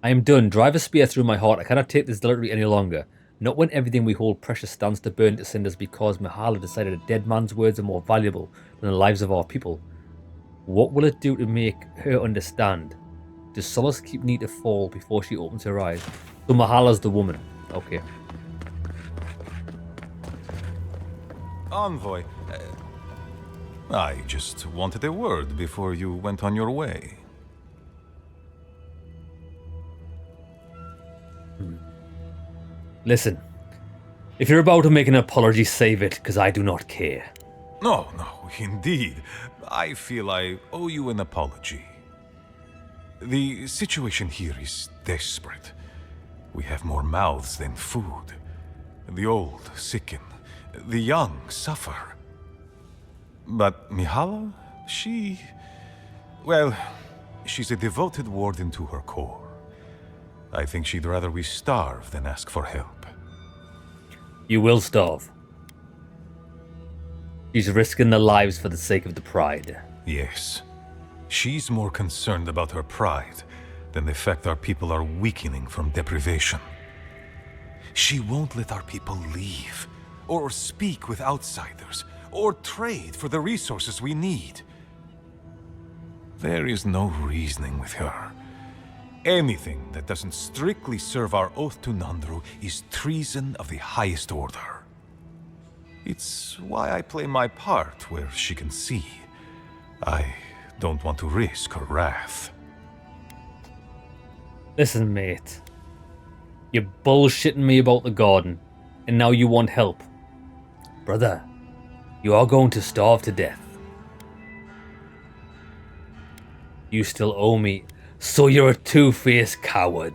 I am done. Drive a spear through my heart. I cannot take this delivery any longer. Not when everything we hold precious stands to burn to cinders because Mihala decided a dead man's words are more valuable than the lives of our people. What will it do to make her understand? Does Solace keep need to fall before she opens her eyes? So Mahala's the woman. Okay. Envoy, I just wanted a word before you went on your way. Listen, if you're about to make an apology, save it, because I do not care. No, indeed. I feel I owe you an apology. The situation here is desperate. We have more mouths than food. The old sicken. The young suffer. But Mihala, well, she's a devoted warden to her core. I think she'd rather we starve than ask for help. You will starve. She's risking their lives for the sake of the pride. Yes. She's more concerned about her pride than the fact our people are weakening from deprivation. She won't let our people leave, or speak with outsiders, or trade for the resources we need. There is no reasoning with her. Anything that doesn't strictly serve our oath to Nandru is treason of the highest order. It's why I play my part where she can see. I don't want to risk her wrath. Listen, mate. You're bullshitting me about the garden, and now you want help. Brother, you are going to starve to death. You still owe me, so you're a two-faced coward.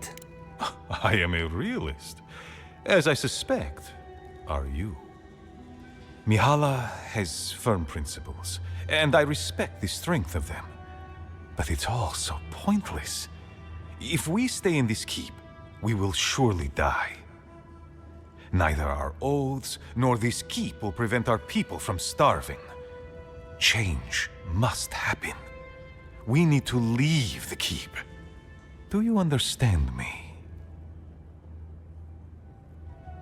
I am a realist, as I suspect are you. Mihala has firm principles, and I respect the strength of them. But it's all so pointless. If we stay in this keep, we will surely die. Neither our oaths nor this keep will prevent our people from starving. Change must happen. We need to leave the keep. Do you understand me?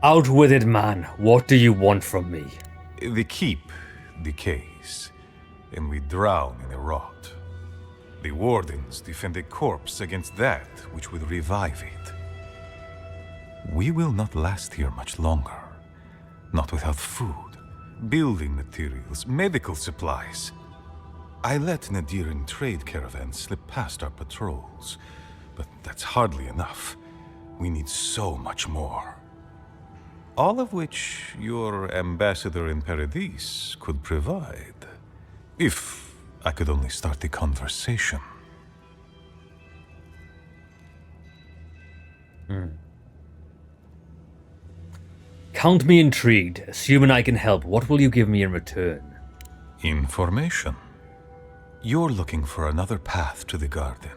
Out with it, man. What do you want from me? The keep decays, and we drown in a rot. The wardens defend a corpse against that which would revive it. We will not last here much longer. Not without food, building materials, medical supplies. I let Nadiran trade caravans slip past our patrols, but that's hardly enough. We need so much more. All of which your ambassador in Paradis could provide. If I could only start the conversation. Count me intrigued. Assuming I can help, what will you give me in return? Information. You're looking for another path to the garden.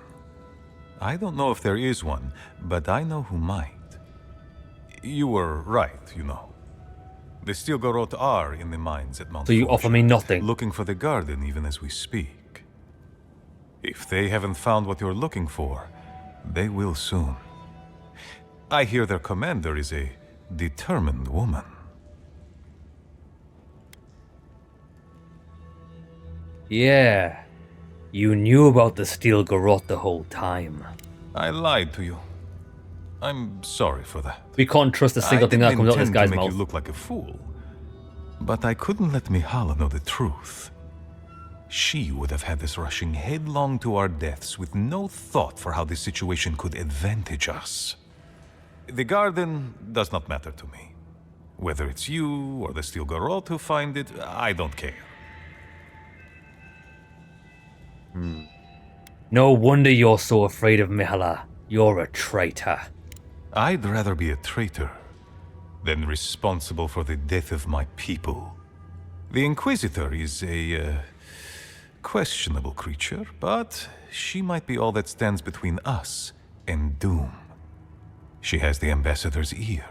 I don't know if there is one, but I know who might. You were right, you know. The Stilgarot are in the mines at Mount So you offer me nothing? looking for the garden even as we speak. If they haven't found what you're looking for, they will soon. I hear their commander is a determined woman. Yeah. You knew about the Stilgarot the whole time. I lied to you. I'm sorry for that. We can't trust a single thing that comes out of this guy's I didn't intend to make mouth. you look like a fool, but I couldn't let Mihala know the truth. She would have had us rushing headlong to our deaths with no thought for how this situation could advantage us. The garden does not matter to me. Whether it's you or the Stilgarot who find it, I don't care. No wonder you're so afraid of Mihala. You're a traitor. I'd rather be a traitor than responsible for the death of my people. The Inquisitor is a questionable creature, but she might be all that stands between us and doom. She has the Ambassador's ear.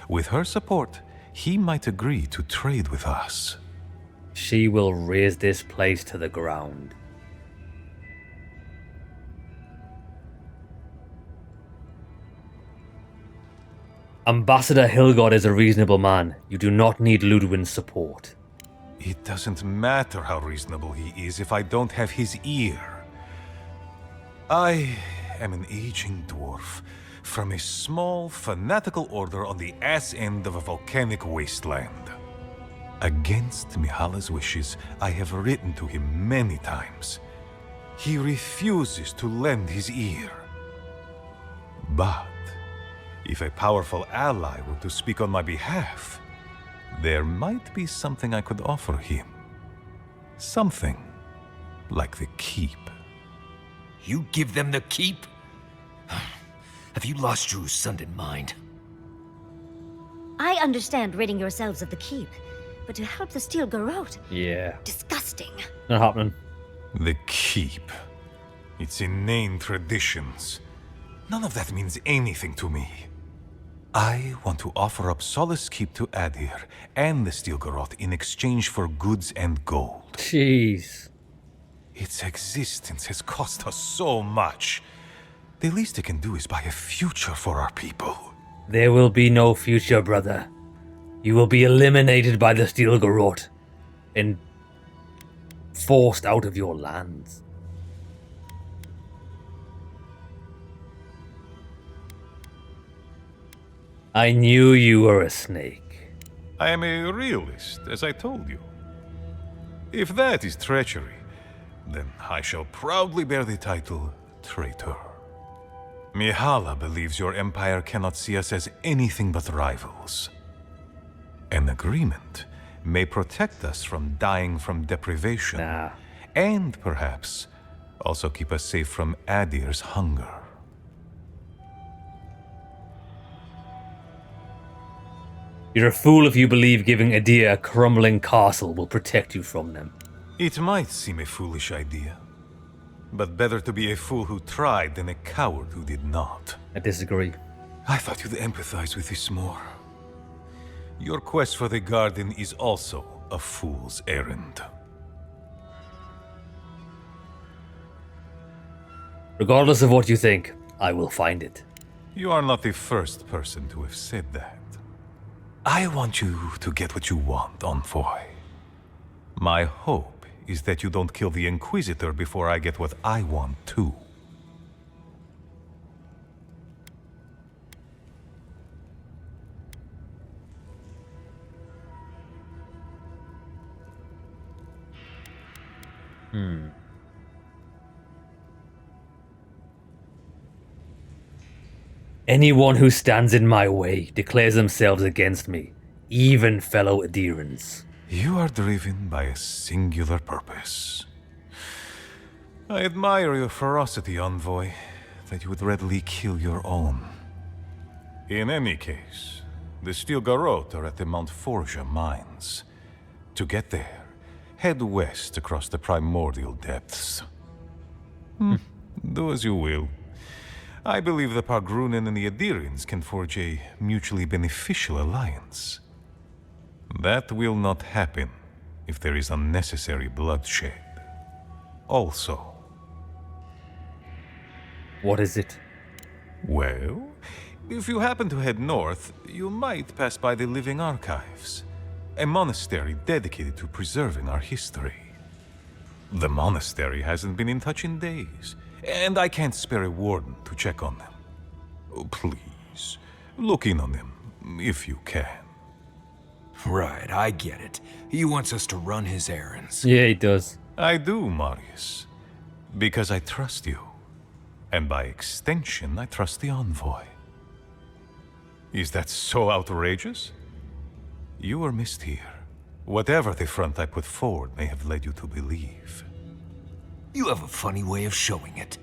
With her support, he might agree to trade with us. She will raze this place to the ground. Ambassador Hilgard is a reasonable man. You do not need Ludwin's support. It doesn't matter how reasonable he is if I don't have his ear. I am an aging dwarf from a small, fanatical order on the ass end of a volcanic wasteland. Against Mihala's wishes, I have written to him many times. He refuses to lend his ear. But if a powerful ally were to speak on my behalf, there might be something I could offer him. Something like the keep. You give them the keep? Have you lost your Sundan mind? I understand ridding yourselves of the keep, but to help the Stilgarot? Yeah. Disgusting. Not happening. The keep. Its inane traditions. None of that means anything to me. I want to offer up Solace Keep to Adir and the Stilgarot in exchange for goods and gold. Jeez. Its existence has cost us so much. The least it can do is buy a future for our people. There will be no future, brother. You will be eliminated by the Stilgarot and forced out of your lands. I knew you were a snake. I am a realist, as I told you. If that is treachery, then I shall proudly bear the title traitor. Mihala believes your empire cannot see us as anything but rivals. An agreement may protect us from dying from deprivation, and perhaps also keep us safe from Adir's hunger. You're a fool if you believe giving Adir a crumbling castle will protect you from them. It might seem a foolish idea, but better to be a fool who tried than a coward who did not. I disagree. I thought you'd empathize with this more. Your quest for the garden is also a fool's errand. Regardless of what you think, I will find it. You are not the first person to have said that. I want you to get what you want, Envoy. My hope is that you don't kill the Inquisitor before I get what I want too. Anyone who stands in my way declares themselves against me, even fellow adherents. You are driven by a singular purpose. I admire your ferocity, Envoy, that you would readily kill your own. In any case, the Steel Garrote are at the Mount Forja mines. To get there, head west across the primordial depths. Do as you will. I believe the Pargrunen and the Adirians can forge a mutually beneficial alliance. That will not happen if there is unnecessary bloodshed. Also... What is it? Well, if you happen to head north, you might pass by the Living Archives, a monastery dedicated to preserving our history. The monastery hasn't been in touch in days, and I can't spare a warden to check on them. Oh, please, look in on them, if you can. Right, I get it. He wants us to run his errands. Yeah, he does. I do, Marius. Because I trust you. And by extension, I trust the Envoy. Is that so outrageous? You were missed here. Whatever the front I put forward may have led you to believe. You have a funny way of showing it.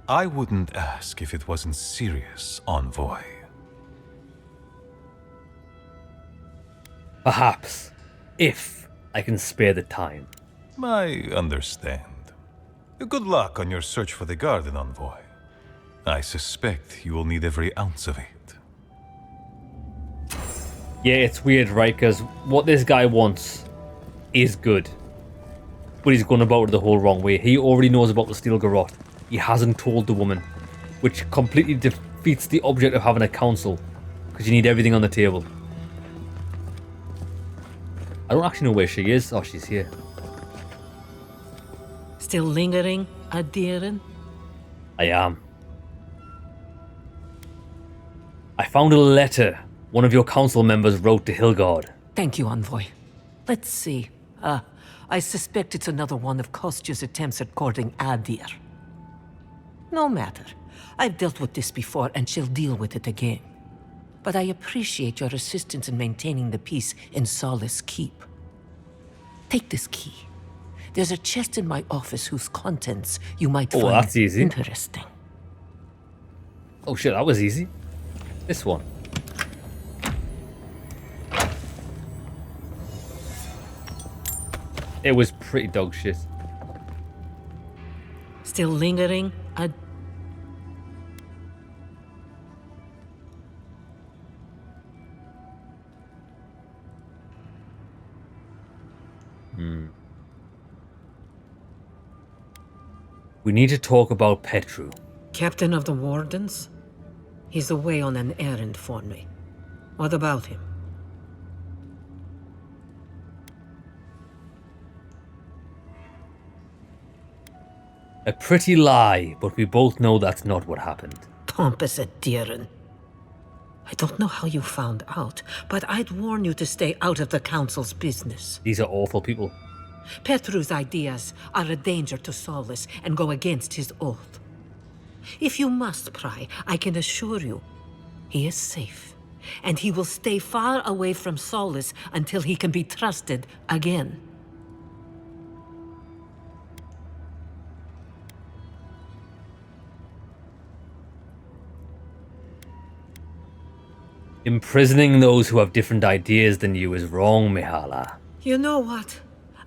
I wouldn't ask if it wasn't serious, Envoy. Perhaps, if I can spare the time. I understand. Good luck on your search for the Garden, Envoy. I suspect you will need every ounce of it. Yeah, it's weird, right? Because what this guy wants is good. But he's gone about it the whole wrong way. He already knows about the Steel Garrote. He hasn't told the woman. Which completely defeats the object of having a council. Because you need everything on the table. I don't actually know where she is. Oh, she's here. Still lingering, Adhirin? I am. I found a letter one of your council members wrote to Hilgard. Thank you, Envoy. Let's see. I suspect it's another one of Kostya's attempts at courting Adir. No matter. I've dealt with this before, and she'll deal with it again. But I appreciate your assistance in maintaining the peace in Solace Keep. Take this key. There's a chest in my office whose contents you might find that's easy. interesting. Oh shit, that was easy. This one. It was pretty dog shit. Still lingering? We need to talk about Petru. Captain of the Wardens? He's away on an errand for me. What about him? A pretty lie, but we both know that's not what happened. Pompous Adhirin. I don't know how you found out, but I'd warn you to stay out of the Council's business. These are awful people. Petru's ideas are a danger to Solace and go against his oath. If you must pry, I can assure you, he is safe, and he will stay far away from Solace until he can be trusted again. Imprisoning those who have different ideas than you is wrong, Mihala. You know what?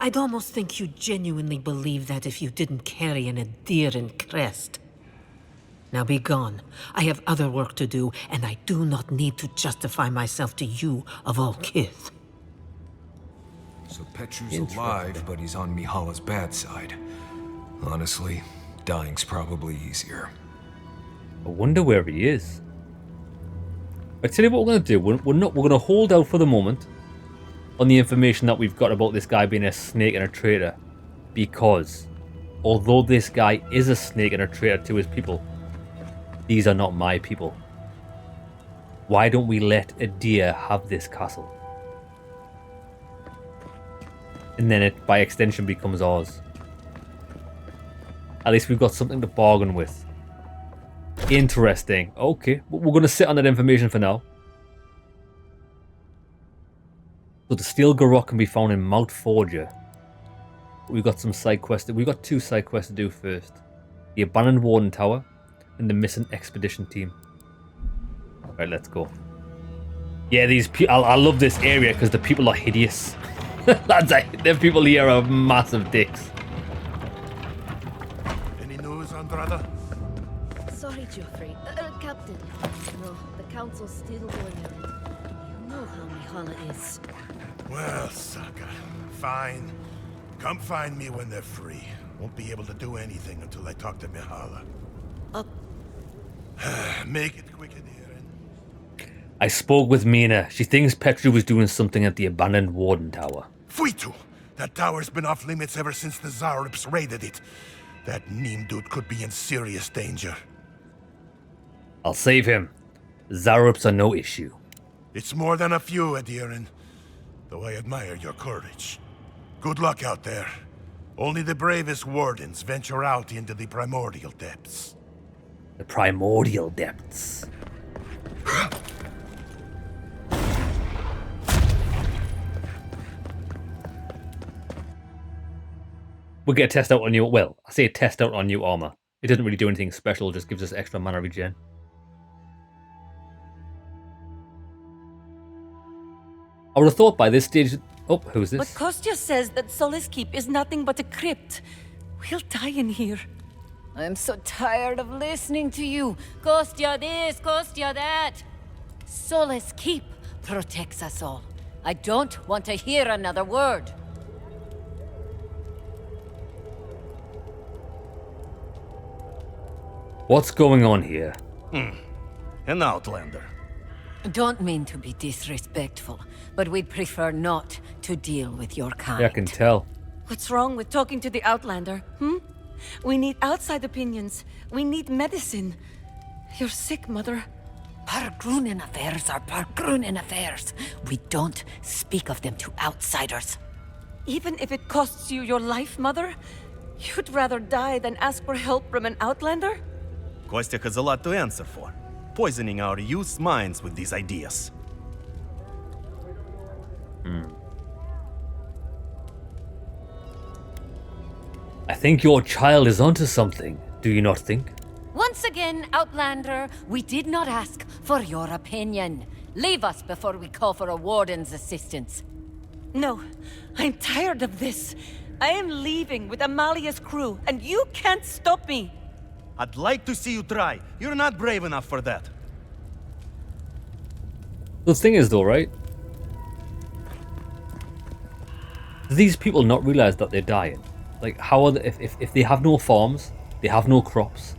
I'd almost think you genuinely believe that if you didn't carry an Adhirin crest. Now be gone. I have other work to do, and I do not need to justify myself to you of all kith. So Petru's alive, but he's on Mihala's bad side. Honestly, dying's probably easier. I wonder where he is. I tell you what we're going to do. We're going to hold out for the moment on the information that we've got about this guy being a snake and a traitor, because although this guy is a snake and a traitor to his people, these are not my people. Why don't we let Adir have this castle? And then it, by extension, becomes ours. At least we've got something to bargain with. Interesting. Okay, we're going to sit on that information for now. So the steel garrote can be found in Mount Forger. We've got some side quests. We've got 2 side quests to do first. The abandoned warden tower and the missing expedition team. Right, let's go. Yeah, these people. I love this area because the people are hideous. Lads, the people here are massive dicks. Any news, Andrada? Sorry, Geoffrey. Captain. No, the council's still going at it. You know how Mihala is. Well, Saka, fine. Come find me when they're free. Won't be able to do anything until I talk to Mihala. Make it quick, Adiran. I spoke with Mina. She thinks Petru was doing something at the abandoned warden tower. Fuitu! That tower's been off limits ever since the Zaurips raided it. That Neem dude could be in serious danger. I'll save him. Zaurips are no issue. It's more than a few, Adiran. Though I admire your courage. Good luck out there. Only the bravest wardens venture out into the primordial depths. The primordial depths. We'll get a test out on new. Well, I say a test out on new armor. It doesn't really do anything special, just gives us extra mana regen. I would have thought by this stage. Oh, who's this? But Kostya says that Solace Keep is nothing but a crypt. We'll die in here. I'm so tired of listening to you. Kostya this, Kostya that. Solace Keep protects us all. I don't want to hear another word. What's going on here? An outlander. Don't mean to be disrespectful, but we'd prefer not to deal with your kind. Yeah, I can tell. What's wrong with talking to the Outlander, We need outside opinions. We need medicine. You're sick, Mother. Pargrunen affairs are Pargrunen affairs. We don't speak of them to outsiders. Even if it costs you your life, Mother? You'd rather die than ask for help from an Outlander? Kostya has a lot to answer for. Poisoning our youth's minds with these ideas. I think your child is onto something, do you not think? Once again, Outlander, we did not ask for your opinion. Leave us before we call for a warden's assistance. No, I'm tired of this. I am leaving with Amalia's crew, and you can't stop me. I'd like to see you try. You're not brave enough for that. The thing is though, right? Do these people not realize that they're dying? Like, how are they, if they have no farms, they have no crops,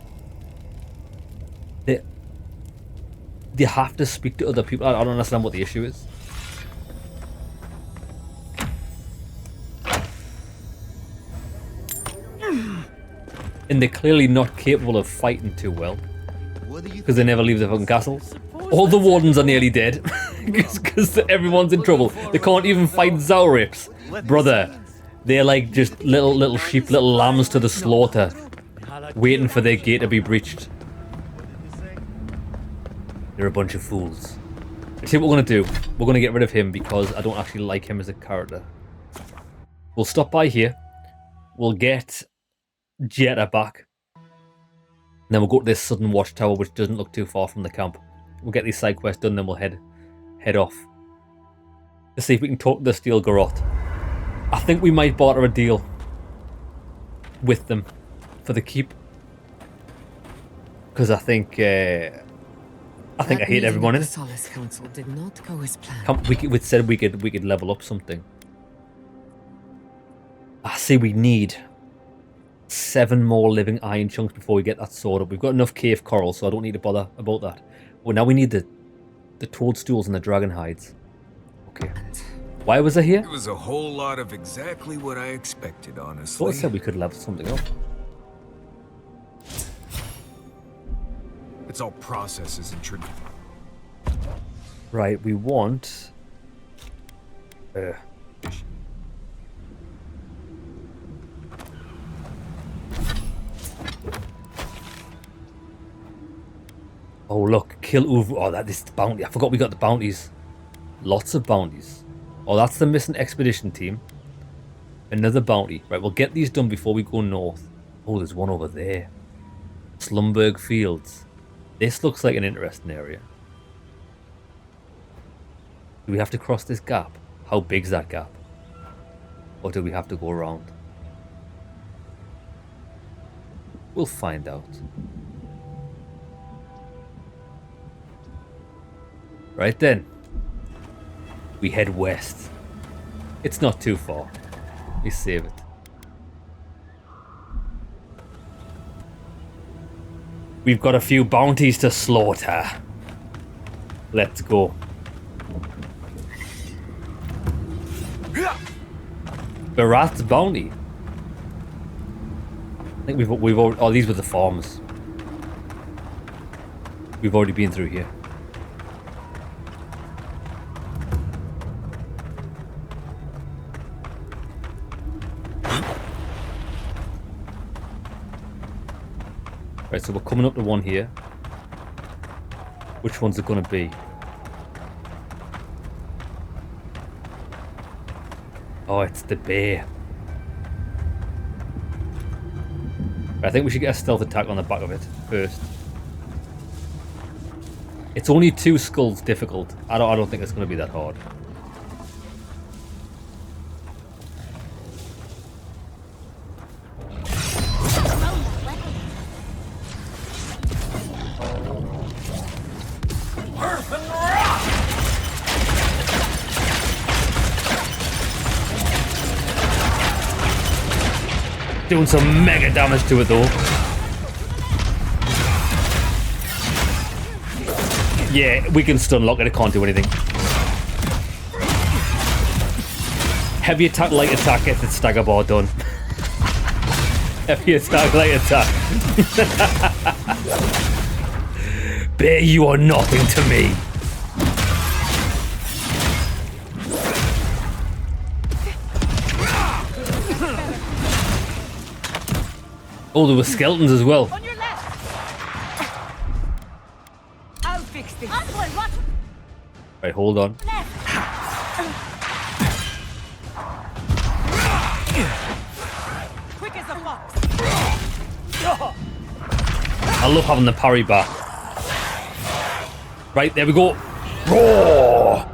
they have to speak to other people. I don't understand what the issue is. And they're clearly not capable of fighting too well. Because they never leave the fucking castle. All the wardens are nearly dead. Because everyone's in trouble. They can't even fight Zaurips. Brother, they're like just little sheep, little lambs to the slaughter. Waiting for their gate to be breached. They're a bunch of fools. See what we're going to do. We're going to get rid of him because I don't actually like him as a character. We'll stop by here. We'll get Jetta back. And then we'll go to this sudden watchtower, which doesn't look too far from the camp. We'll get these side quests done, then we'll head off. Let's see if we can talk to the steel garrote. I think we might barter a deal with them for the keep. Because I think I hate everyone in it. The Solace Council did not go as planned. We said we could level up something. I see we need 7 more living iron chunks before we get that sword up. We've got enough cave coral, so I don't need to bother about that. Well, now we need the toadstools and the dragon hides. Okay. Why was I here? It was a whole lot of exactly what I expected, I honestly. thought I said we could level something up. It's all processes and trick. Right, we want... Oh look, kill Uvu. Oh, that is the bounty. I forgot we got the bounties. Lots of bounties. Oh, that's the missing expedition team. Another bounty. Right, we'll get these done before we go north. Oh, there's one over there. Slumberg Fields. This looks like an interesting area. Do we have to cross this gap? How big's that gap? Or do we have to go around? We'll find out. Right then. We head west. It's not too far. We save it. We've got a few bounties to slaughter. Let's go. Barat's bounty. I think we've already, oh, these were the farms. We've already been through here. Right, so we're coming up to one here. Which one's it gonna be? Oh, it's the bear. I think we should get a stealth attack on the back of it first. It's only 2 skulls difficult. I don't think it's gonna be that hard. Doing some mega damage to it though. Yeah, we can stun lock it, it can't do anything. Heavy attack, light attack, gets its stagger bar done. Heavy attack, light attack. Bear, you are nothing to me. Oh, there were skeletons as well. On your left. I'll fix this. Right, hold on. Quick as a fox. I love having the parry back. Right, there we go. Roar!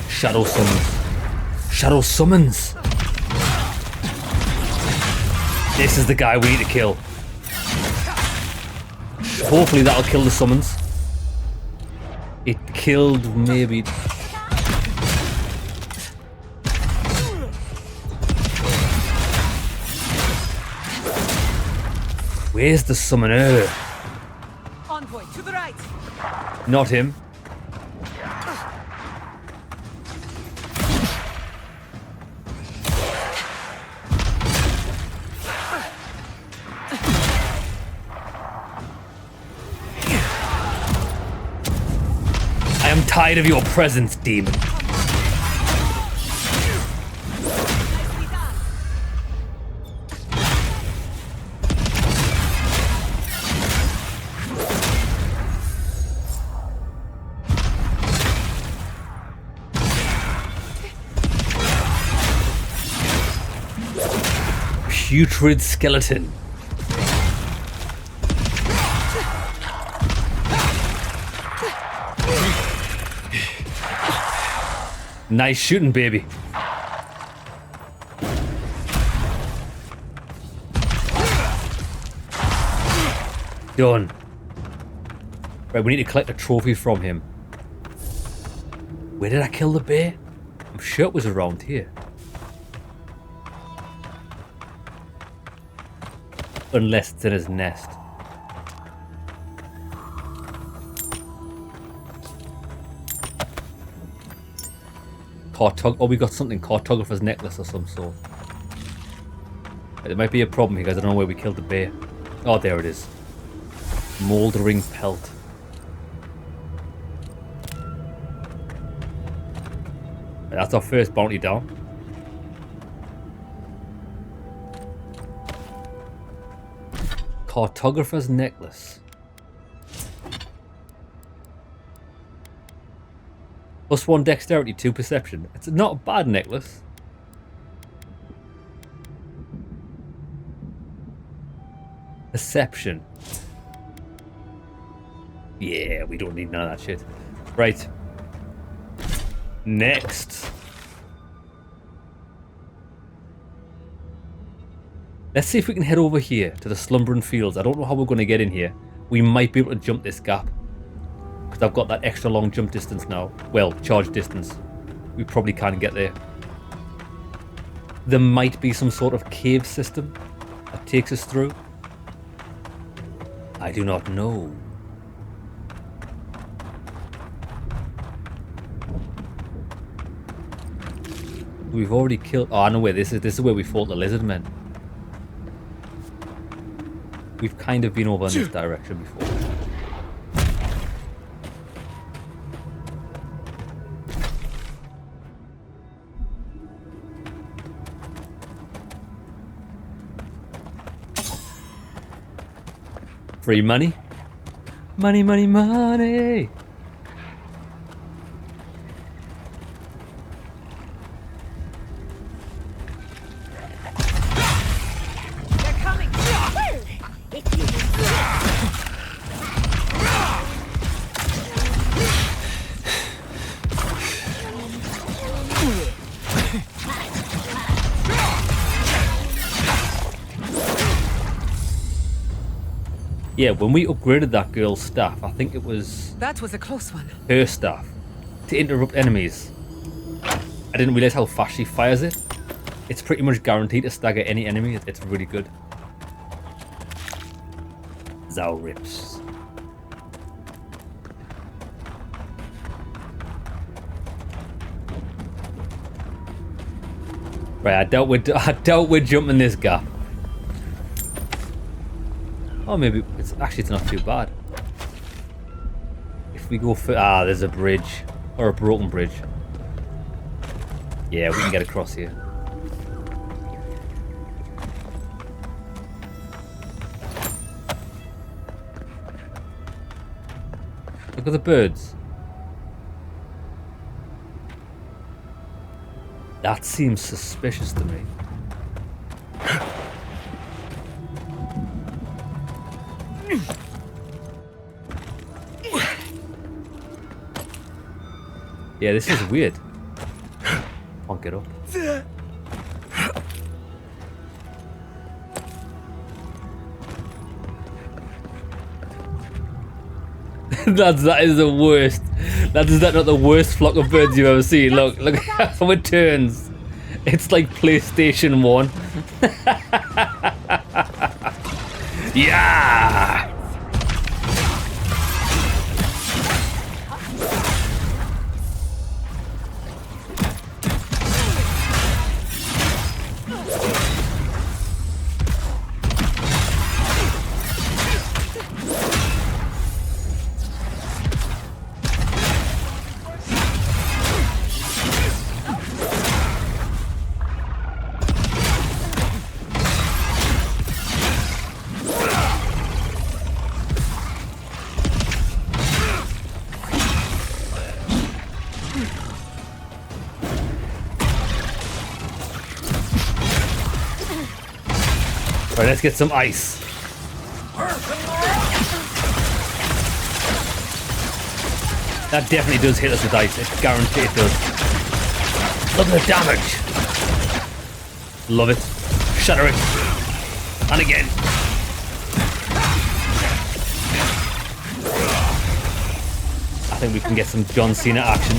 Shadow summons. Shadow summons. This is the guy we need to kill. Hopefully that'll kill the summons. It killed maybe. Where's the summoner? Envoy to the right. Not him. I am tired of your presence, demon. Putrid skeleton. Nice shooting, baby. Done. Right, we need to collect a trophy from him. Where did I kill the bear? I'm sure it was around here. Unless it's in his nest. Oh, we got something. Cartographer's necklace or some sort. There might be a problem here because I don't know where we killed the bear. Oh, there it is. Mouldering pelt. That's our first bounty down. cartographer's necklace. +1 dexterity, 2 perception. It's not a bad necklace. Perception. Yeah, we don't need none of that shit. Right. Next. Let's see if we can head over here to the Slumbering Fields. I don't know how we're going to get in here. We might be able to jump this gap. Because I've got that extra long jump distance now. Well, charge distance. We probably can't get there. There might be some sort of cave system that takes us through. I do not know. We've already killed... Oh, I know where this is. This is where we fought the lizard men. We've kind of been over in this direction before. Free money? Money, money, money! Yeah, when we upgraded that girl's staff, I think it was... That was a close one. Her staff. To interrupt enemies. I didn't realize how fast she fires it. It's pretty much guaranteed to stagger any enemy. It's really good. Thou rips. Right, I doubt we're jumping this gap. Oh, maybe it's not too bad. If we go for there's a bridge or a broken bridge. Yeah, we can get across here. Look at the birds. That seems suspicious to me. Yeah, this is weird. Can't get up. that is the worst. That is not the worst flock of birds you've ever seen. Look how it turns. It's like PlayStation 1. Yeah! Alright, let's get some ice. That definitely does hit us with ice. It's guaranteed it does. Look at the damage. Love it. Shatter it. And again. I think we can get some John Cena action.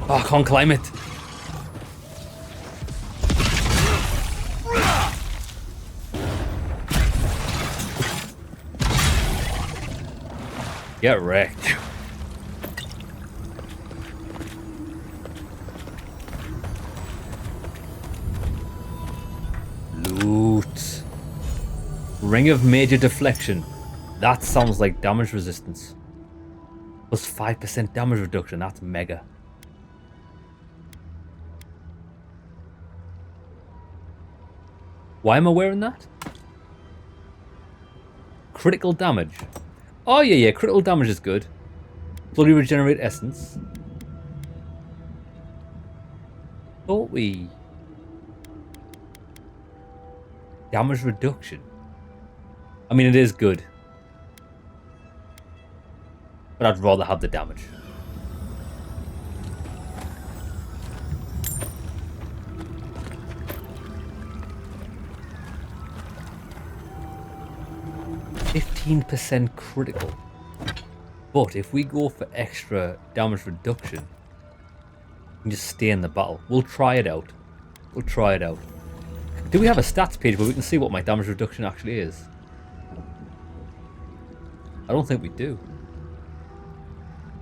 Oh, I can't climb it. Get wrecked. Loot. Ring of major deflection. That sounds like damage resistance. Plus 5% damage reduction. That's mega. Why am I wearing that? Critical damage. Oh, yeah. Critical damage is good. Fully regenerate essence. Thought we... Damage reduction. I mean, it is good. But I'd rather have the damage. %15 critical. But if we go for extra damage reduction, we can just stay in the battle. We'll try it out. Do we have a stats page where we can see what my damage reduction actually is? I don't think we do.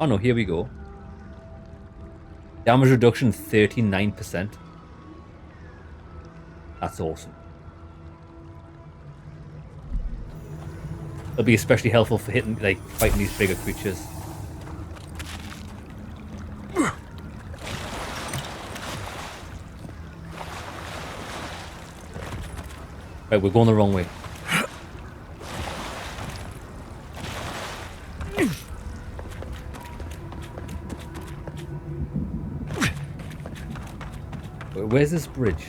Oh no, here we go. Damage reduction 39%. That's awesome. It'll be especially helpful for hitting, like, fighting these bigger creatures. Right, we're going the wrong way. Where's this bridge?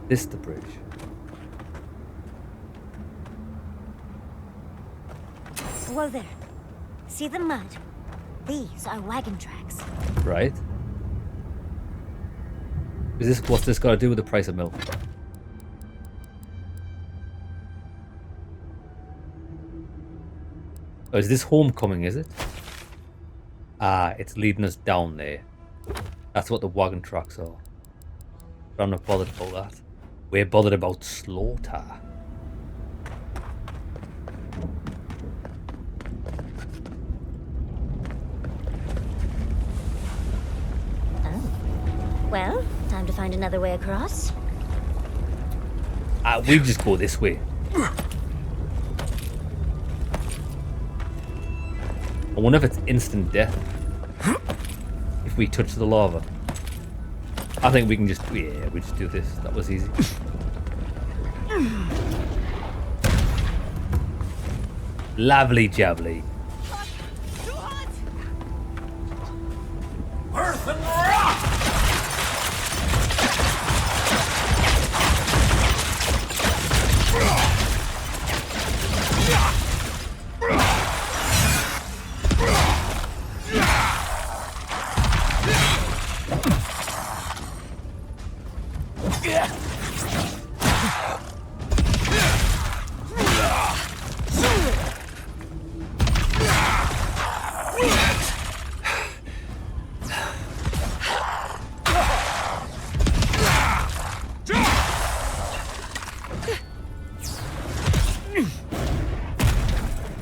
This the bridge. Whoa there. See the mud? These are wagon tracks. Right. What's this got to do with the price of milk? Oh, is this homecoming, is it? Ah, it's leading us down there. That's what the wagon tracks are. But I'm not bothered about that. We're bothered about slaughter. Well, time to find another way across. We just go this way. I wonder if it's instant death if we touch the lava. I think we can just, yeah, we just do this. That was easy. Lovely jubbly. Earth and rock!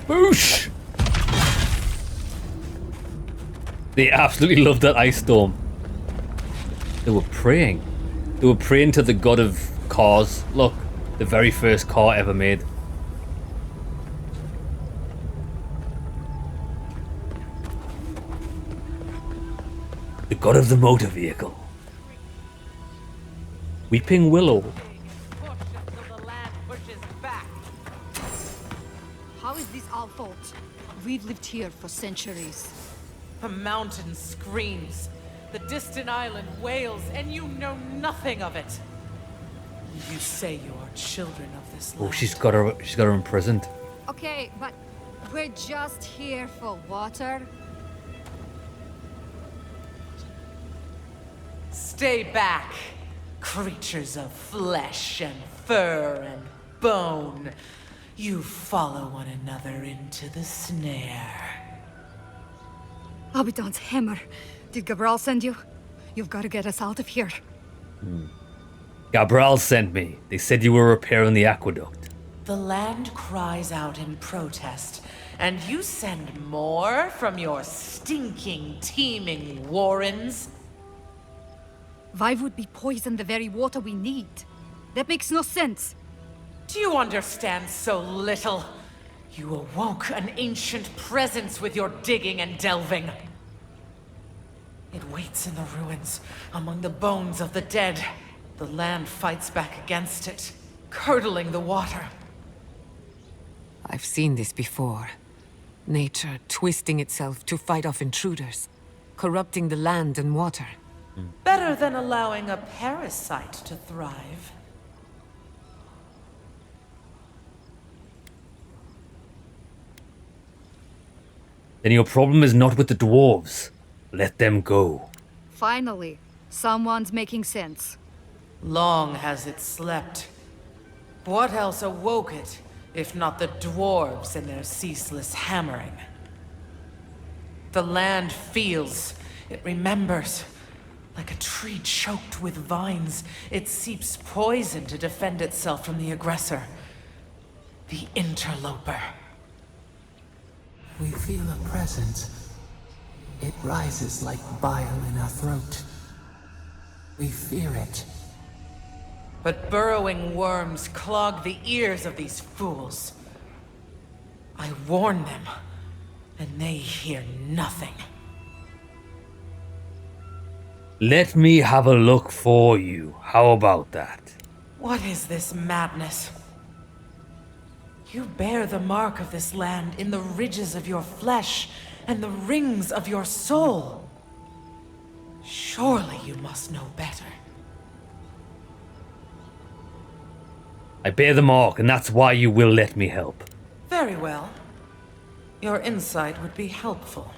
Boosh! They absolutely loved that ice storm. They were praying. They were praying to the god of cars. Look, the very first car ever made. The god of the motor vehicle. Weeping Willow. How is this our fault? We've lived here for centuries. The mountain screams. The distant island wails, and you know nothing of it. You say you are children of this land. Oh, she's got her imprisoned. Okay, but we're just here for water. Stay back, creatures of flesh and fur and bone. You follow one another into the snare. Abidan's hammer. Did Gabriel send you? You've got to get us out of here. Gabriel sent me. They said you were repairing the aqueduct. The land cries out in protest, and you send more from your stinking, teeming warrens? Why would we poison the very water we need? That makes no sense. Do you understand so little? You awoke an ancient presence with your digging and delving. It waits in the ruins, among the bones of the dead. The land fights back against it, curdling the water. I've seen this before. Nature twisting itself to fight off intruders, corrupting the land and water. Better than allowing a parasite to thrive. Then your problem is not with the dwarves. Let them go. Finally, someone's making sense. Long has it slept. What else awoke it, if not the dwarves and their ceaseless hammering? The land feels, it remembers. Like a tree choked with vines, it seeps poison to defend itself from the aggressor. The interloper. We feel a presence. It rises like bile in our throat. We fear it. But burrowing worms clog the ears of these fools. I warn them, and they hear nothing. Let me have a look for you. How about that? What is this madness? You bear the mark of this land in the ridges of your flesh and the rings of your soul. Surely you must know better. I bear the mark, and that's why you will let me help. Very well. Your insight would be helpful.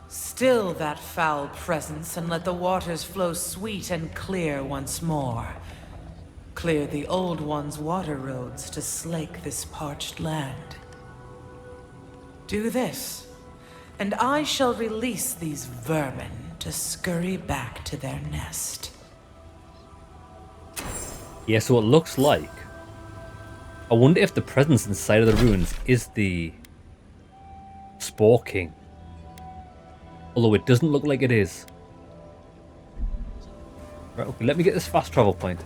Still that foul presence and let the waters flow sweet and clear once more. Clear the old one's water roads to slake this parched land. Do this, and I shall release these vermin to scurry back to their nest. Yeah, so it looks like... I wonder if the presence inside of the ruins is the Spore King. Although it doesn't look like it is. Right, okay, let me get this fast travel point.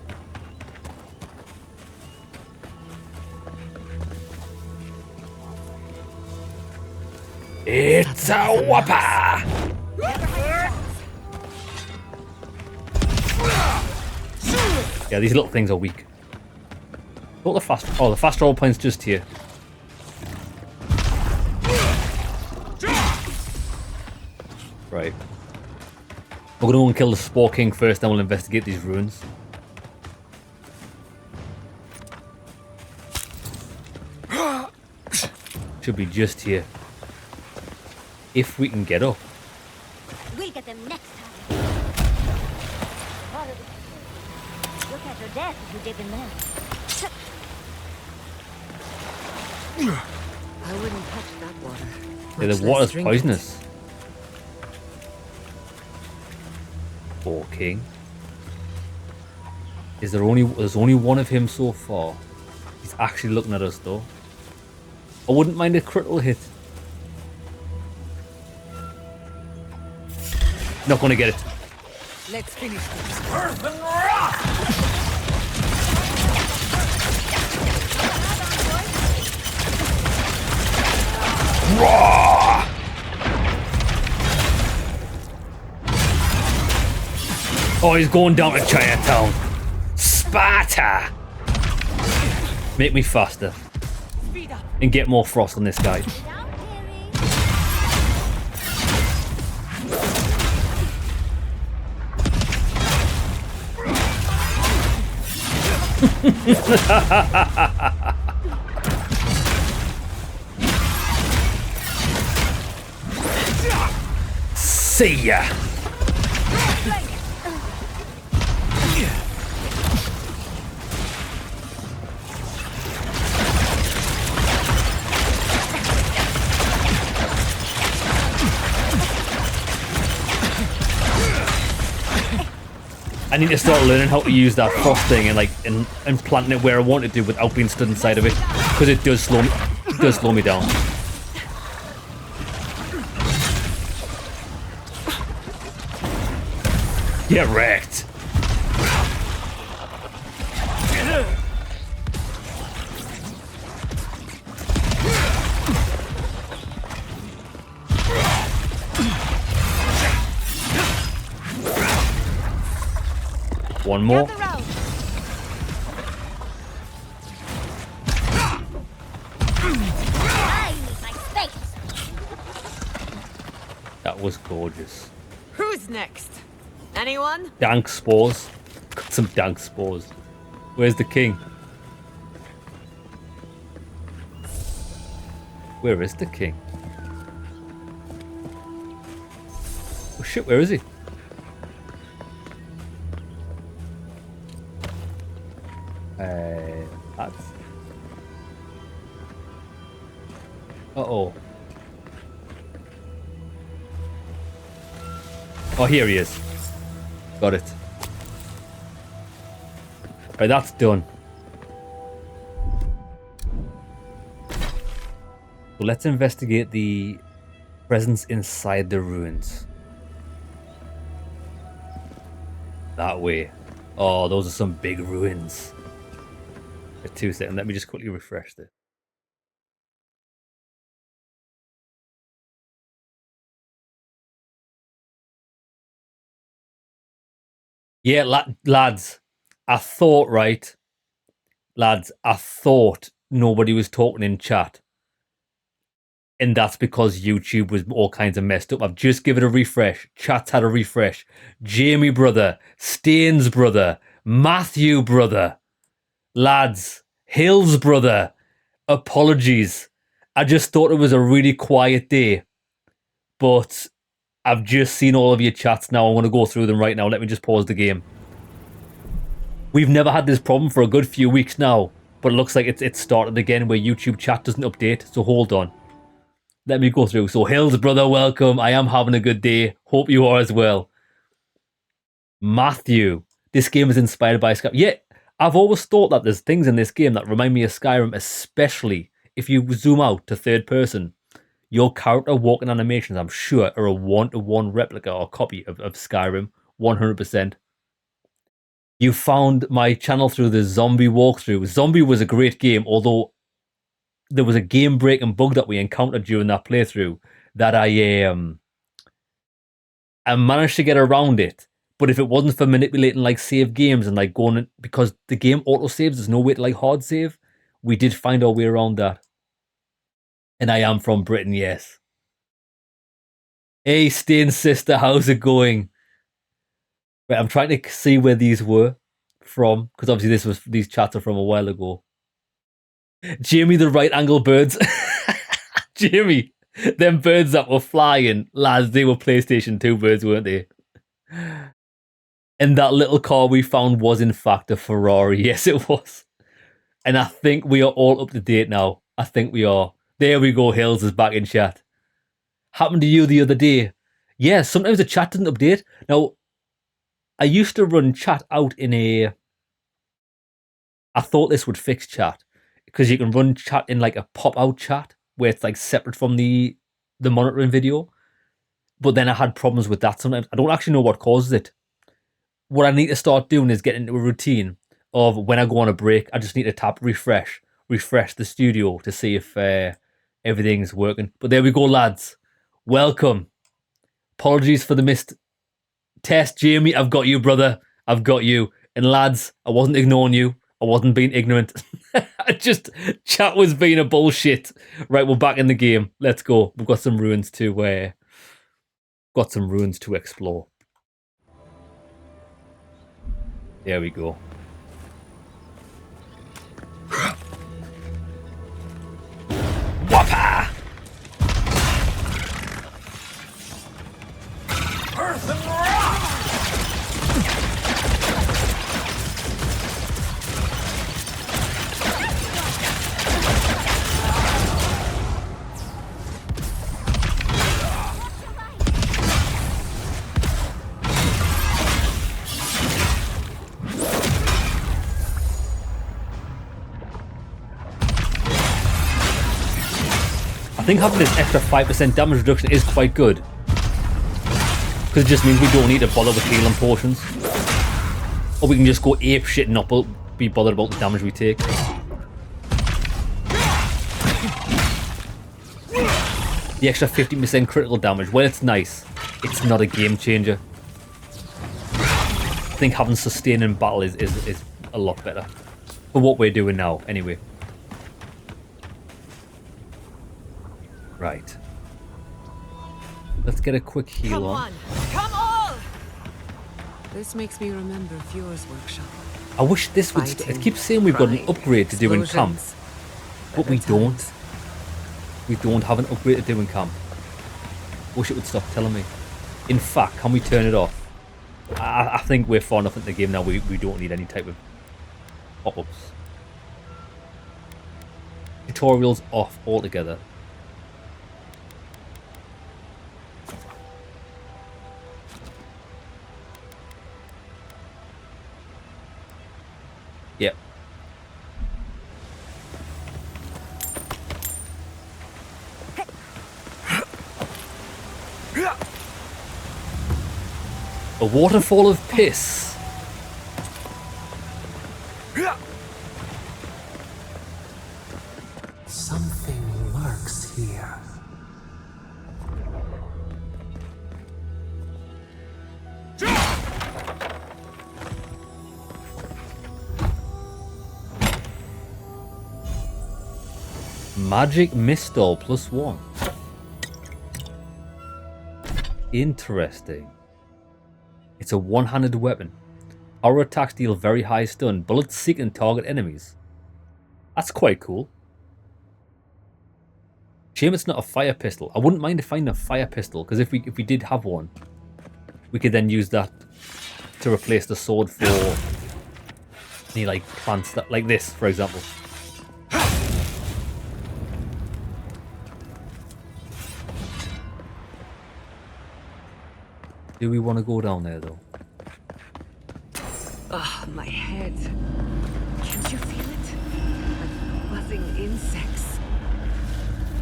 It's a whopper! Yeah, these little things are weak. Oh, the fast travel point's just here. Right. We're gonna go and kill the Spore King first, then we'll investigate these ruins. Should be just here. If we can get up. We'll get them next time. You'll catch your death if you dig in there. I wouldn't touch that water. Yeah, the water's poisonous. Spore King. There's only one of him so far. He's actually looking at us though. I wouldn't mind a critical hit. Not gonna get it. Let's finish this. Earthen rock! Raw! Oh, he's going down to Chinatown. Sparta! Make me faster. And get more frost on this guy. See ya. I need to start learning how to use that frost thing and implanting it where I want it to without being stood inside of it, because it does slow me down. Get wrecked. One more. That was gorgeous. Who's next? Anyone? Dank spores. Got some dank spores. Where's the king? Where is the king? Oh shit, where is he? That's... Uh-oh. Oh, here he is. Got it. Right, that's done. So let's investigate the presence inside the ruins. That way. Oh, those are some big ruins. For 2 seconds. Let me just quickly refresh this. Yeah, lads, I thought, right? Lads, I thought nobody was talking in chat. And that's because YouTube was all kinds of messed up. I've just given it a refresh. Chat's had a refresh. Jamie brother, Staines brother, Matthew brother, lads, Hills brother, apologies. I just thought it was a really quiet day. But I've just seen all of your chats now. I want to go through them right now. Let me just pause the game. We've never had this problem for a good few weeks now. But it looks like it's started again where YouTube chat doesn't update. So hold on. Let me go through. So Hills brother, welcome. I am having a good day. Hope you are as well. Matthew. This game is inspired by Skyrim. Yeah, I've always thought that there's things in this game that remind me of Skyrim, especially if you zoom out to third person. Your character walking animations, I'm sure, are a one-to-one replica or copy of Skyrim. 100%. You found my channel through the Zombie walkthrough. Zombie was a great game, although there was a game-breaking bug that we encountered during that playthrough that I managed to get around it. But if it wasn't for manipulating like save games and like going in, because the game auto-saves, there's no way to like hard save, we did find our way around that. And I am from Britain, yes. Hey, Stain's sister, how's it going? Right, I'm trying to see where these were from, because obviously these chats are from a while ago. Jamie, the right angle birds. Jamie, them birds that were flying, lads, they were PlayStation 2 birds, weren't they? And that little car we found was in fact a Ferrari. Yes, it was. And I think we are all up to date now. I think we are. There we go, Hills is back in chat. Happened to you the other day. Yeah, sometimes the chat doesn't update. Now, I used to run chat out in a... I thought this would fix chat. Because you can run chat in like a pop-out chat, where it's like separate from the monitoring video. But then I had problems with that sometimes. I don't actually know what causes it. What I need to start doing is get into a routine of when I go on a break, I just need to tap refresh the studio to see if everything's working. But there we go, lads. Welcome. Apologies for the missed test, Jamie. I've got you, brother. I've got you. And lads, I wasn't ignoring you. I wasn't being ignorant. Chat was being a bullshit. Right, we're back in the game. Let's go. We've got some ruins to explore. There we go. Whoppa! Earth and rock! I think having this extra 5% damage reduction is quite good. Because it just means we don't need to bother with healing potions. Or we can just go ape shit and not be bothered about the damage we take. The extra 15% critical damage, well, it's nice. It's not a game changer. think having sustaining battle is a lot better for what we're doing now, anyway. Right. Let's get a quick heal on. Come on! This makes me remember Fiore's workshop. I wish this would... It keeps saying we've got an upgrade to do in camp. But we don't. We don't have an upgrade to do in camp. Wish it would stop telling me. In fact, can we turn it off? I think we're far enough into the game now. We don't need any type of pop-ups. Tutorials off altogether. Yep. A waterfall of piss. Something lurks here. Magic Mistol +1. Interesting. It's a one-handed weapon. Our attacks deal very high stun. Bullets seek and target enemies. That's quite cool. Shame it's not a fire pistol. I wouldn't mind finding a fire pistol, because if we did have one, we could then use that to replace the sword for any like plants that like this, for example. Do we want to go down there though? Ugh, my head. Can't you feel it? Like buzzing insects.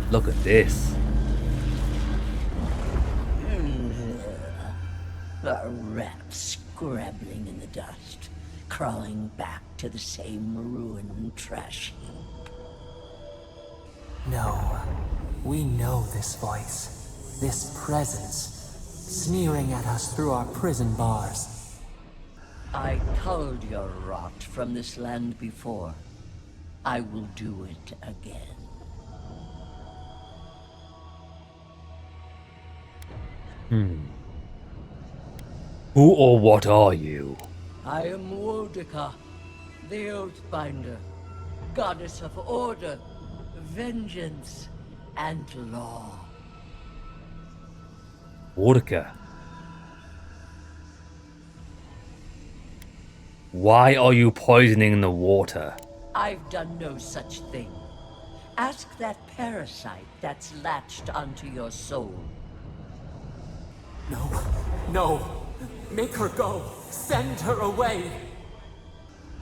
Look at this. A rat scrabbling in the dust, crawling back to the same ruined trash heap. No, we know this voice, this presence, sneering at us through our prison bars. I culled your rot from this land before. I will do it again. Who or what are you? I am Wodica, the Oathbinder, goddess of order, vengeance, and law. Wodica. Why are you poisoning the water? I've done no such thing. Ask that parasite that's latched onto your soul. No. Make her go. Send her away.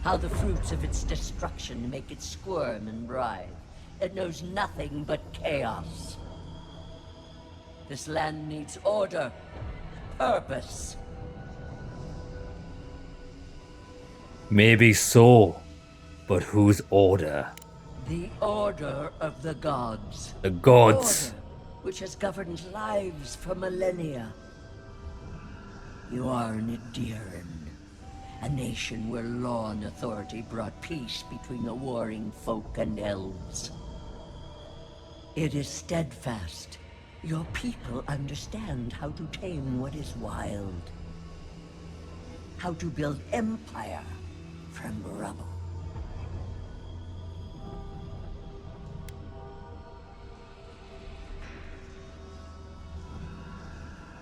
How the fruits of its destruction make it squirm and writhe. It knows nothing but chaos. This land needs order, purpose. Maybe so, but whose order? The order of the gods. The gods. Order, which has governed lives for millennia. You are an Ediran, a nation where law and authority brought peace between the warring folk and elves. It is steadfast. Your people understand how to tame what is wild. How to build empire from rubble.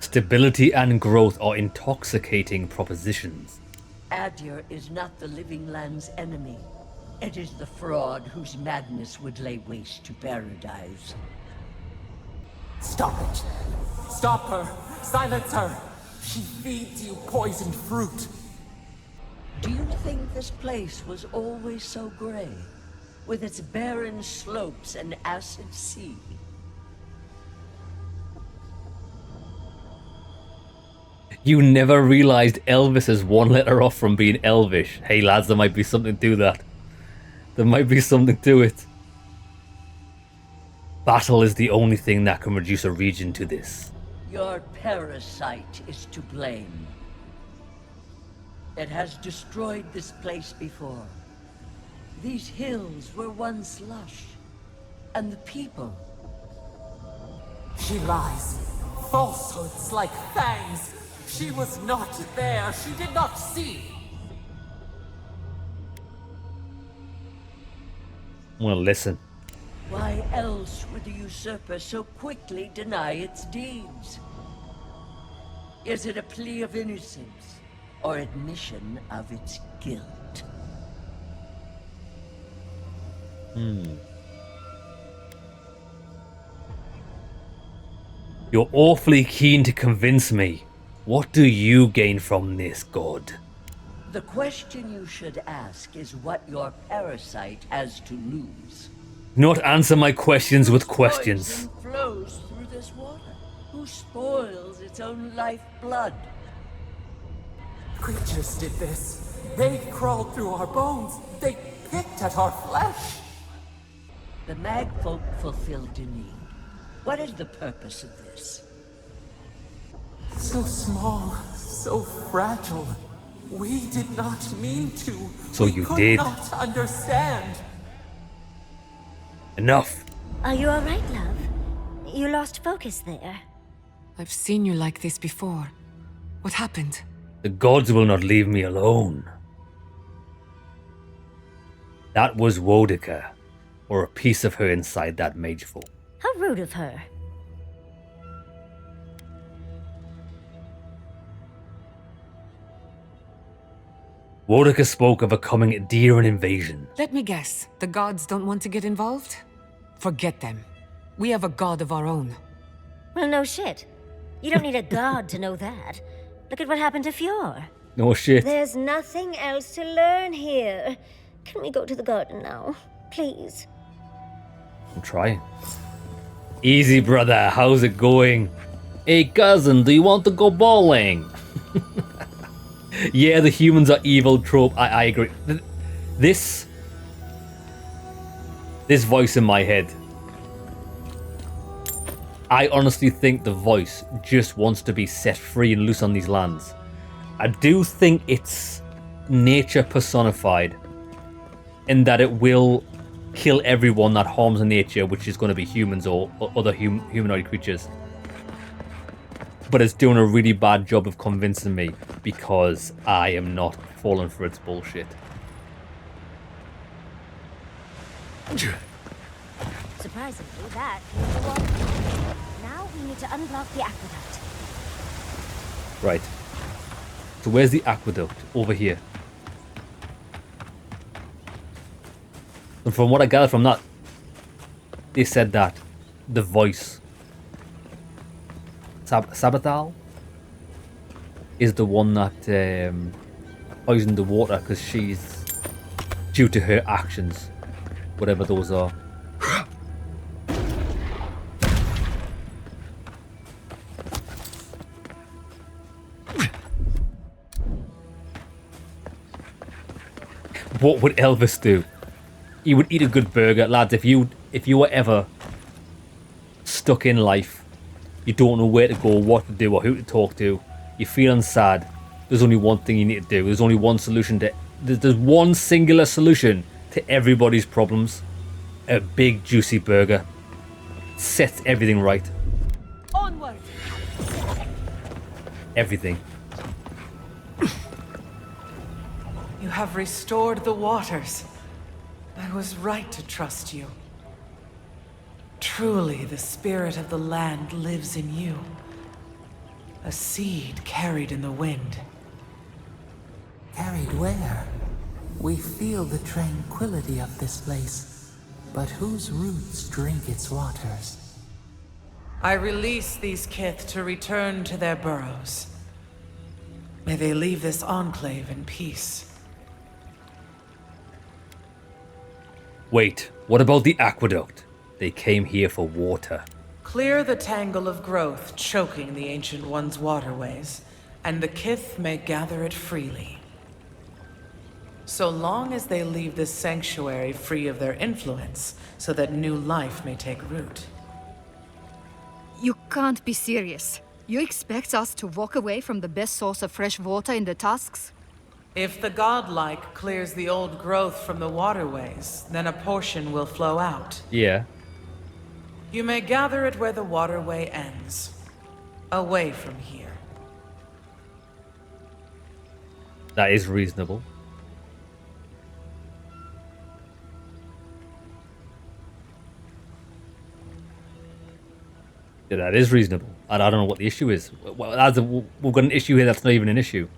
Stability and growth are intoxicating propositions. Adir is not the living land's enemy. It is the fraud whose madness would lay waste to paradise. Stop it. Stop her. Silence her. She feeds you poisoned fruit. Do you think this place was always so gray? With its barren slopes and acid sea? You never realized Elvis is one letter off from being Elvish. Hey lads, there might be something to that. There might be something to it. Battle is the only thing that can reduce a region to this. Your parasite is to blame. It has destroyed this place before. These hills were once lush, and the people. She lies. Falsehoods like fangs. She was not there. She did not see. Well, listen. Why else would the usurper so quickly deny its deeds? Is it a plea of innocence, or admission of its guilt? You're awfully keen to convince me. What do you gain from this, God? The question you should ask is what your parasite has to lose. Not answer my questions with questions. Poison flows through this water. Who spoils its own lifeblood? Creatures did this. They crawled through our bones. They picked at our flesh. The Magfolk fulfilled a need. What is the purpose of this? So small, so fragile. We did not mean to. So you did. Not understand. Enough. Are you alright, love? You lost focus there. I've seen you like this before. What happened? The gods will not leave me alone. That was Wodica, or a piece of her inside that mageful. How rude of her. Wodica spoke of a coming Ederan invasion. Let me guess. The gods don't want to get involved? Forget them. We have a god of our own. Well, no shit. You don't need a god to know that. Look at what happened to Fjord. No shit. There's nothing else to learn here. Can we go to the garden now? Please. I'm trying. Easy, brother. How's it going? Hey, cousin, do you want to go bowling? Yeah, the humans are evil trope. I agree. This voice in my head. I honestly think the voice just wants to be set free and loose on these lands. I do think it's nature personified in that it will kill everyone that harms nature, which is going to be humans or other humanoid creatures. But it's doing a really bad job of convincing me because I am not falling for its bullshit. Surprisingly, that cleared the water. Now we need to unblock the aqueduct. Right. So where's the aqueduct? Over here. And from what I gathered from that, they said that the voice, Sabathal, is the one that poisoned the water because she's due to her actions, whatever those are. What would Elvis do? He would eat a good burger. Lads, if you were ever stuck in life, you don't know where to go, what to do, or who to talk to, you're feeling sad, there's only one thing you need to do. There's only one solution to... There's one singular solution to everybody's problems. A big, juicy burger. Sets everything right. Onward! Everything. You have restored the waters. I was right to trust you. Truly, the spirit of the land lives in you. A seed carried in the wind. Carried where? We feel the tranquility of this place, but whose roots drink its waters? I release these kith to return to their burrows. May they leave this enclave in peace. Wait, what about the aqueduct? They came here for water. Clear the tangle of growth choking the Ancient One's waterways, and the kith may gather it freely. So long as they leave this sanctuary free of their influence, so that new life may take root. You can't be serious. You expect us to walk away from the best source of fresh water in the Tusks? If the godlike clears the old growth from the waterways, then a portion will flow out. Yeah. You may gather it where the waterway ends, away from here. That is reasonable. Yeah, that is reasonable. I don't know what the issue is. We've got an issue here that's not even an issue.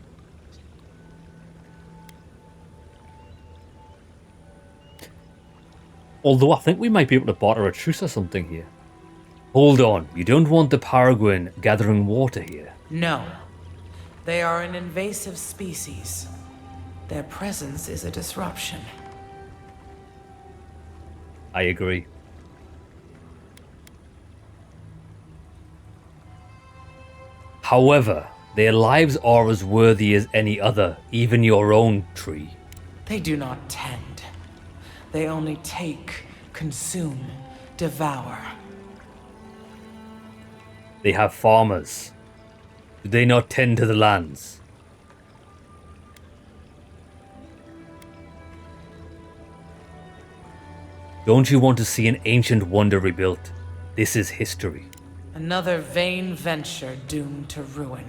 Although I think we might be able to barter a truce or something here. Hold on, you don't want the Paraguayan gathering water here? No. They are an invasive species. Their presence is a disruption. I agree. However, their lives are as worthy as any other, even your own tree. They do not tend. They only take, consume, devour. They have farmers. Do they not tend to the lands? Don't you want to see an ancient wonder rebuilt? This is history. Another vain venture doomed to ruin.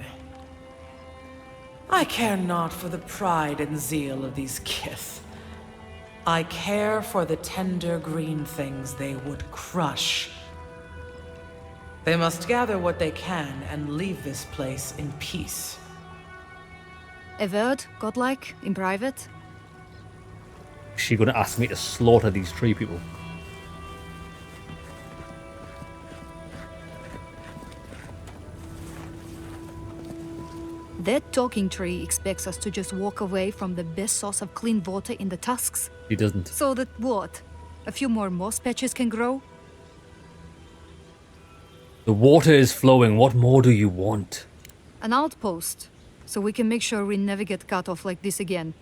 I care not for the pride and zeal of these kith. I care for the tender green things they would crush. They must gather what they can and leave this place in peace. Avowed, godlike, in private? Is she gonna ask me to slaughter these tree people? That talking tree expects us to just walk away from the best source of clean water in the tusks. He doesn't. So that what? A few more moss patches can grow? The water is flowing. What more do you want? An outpost, so we can make sure we never get cut off like this again.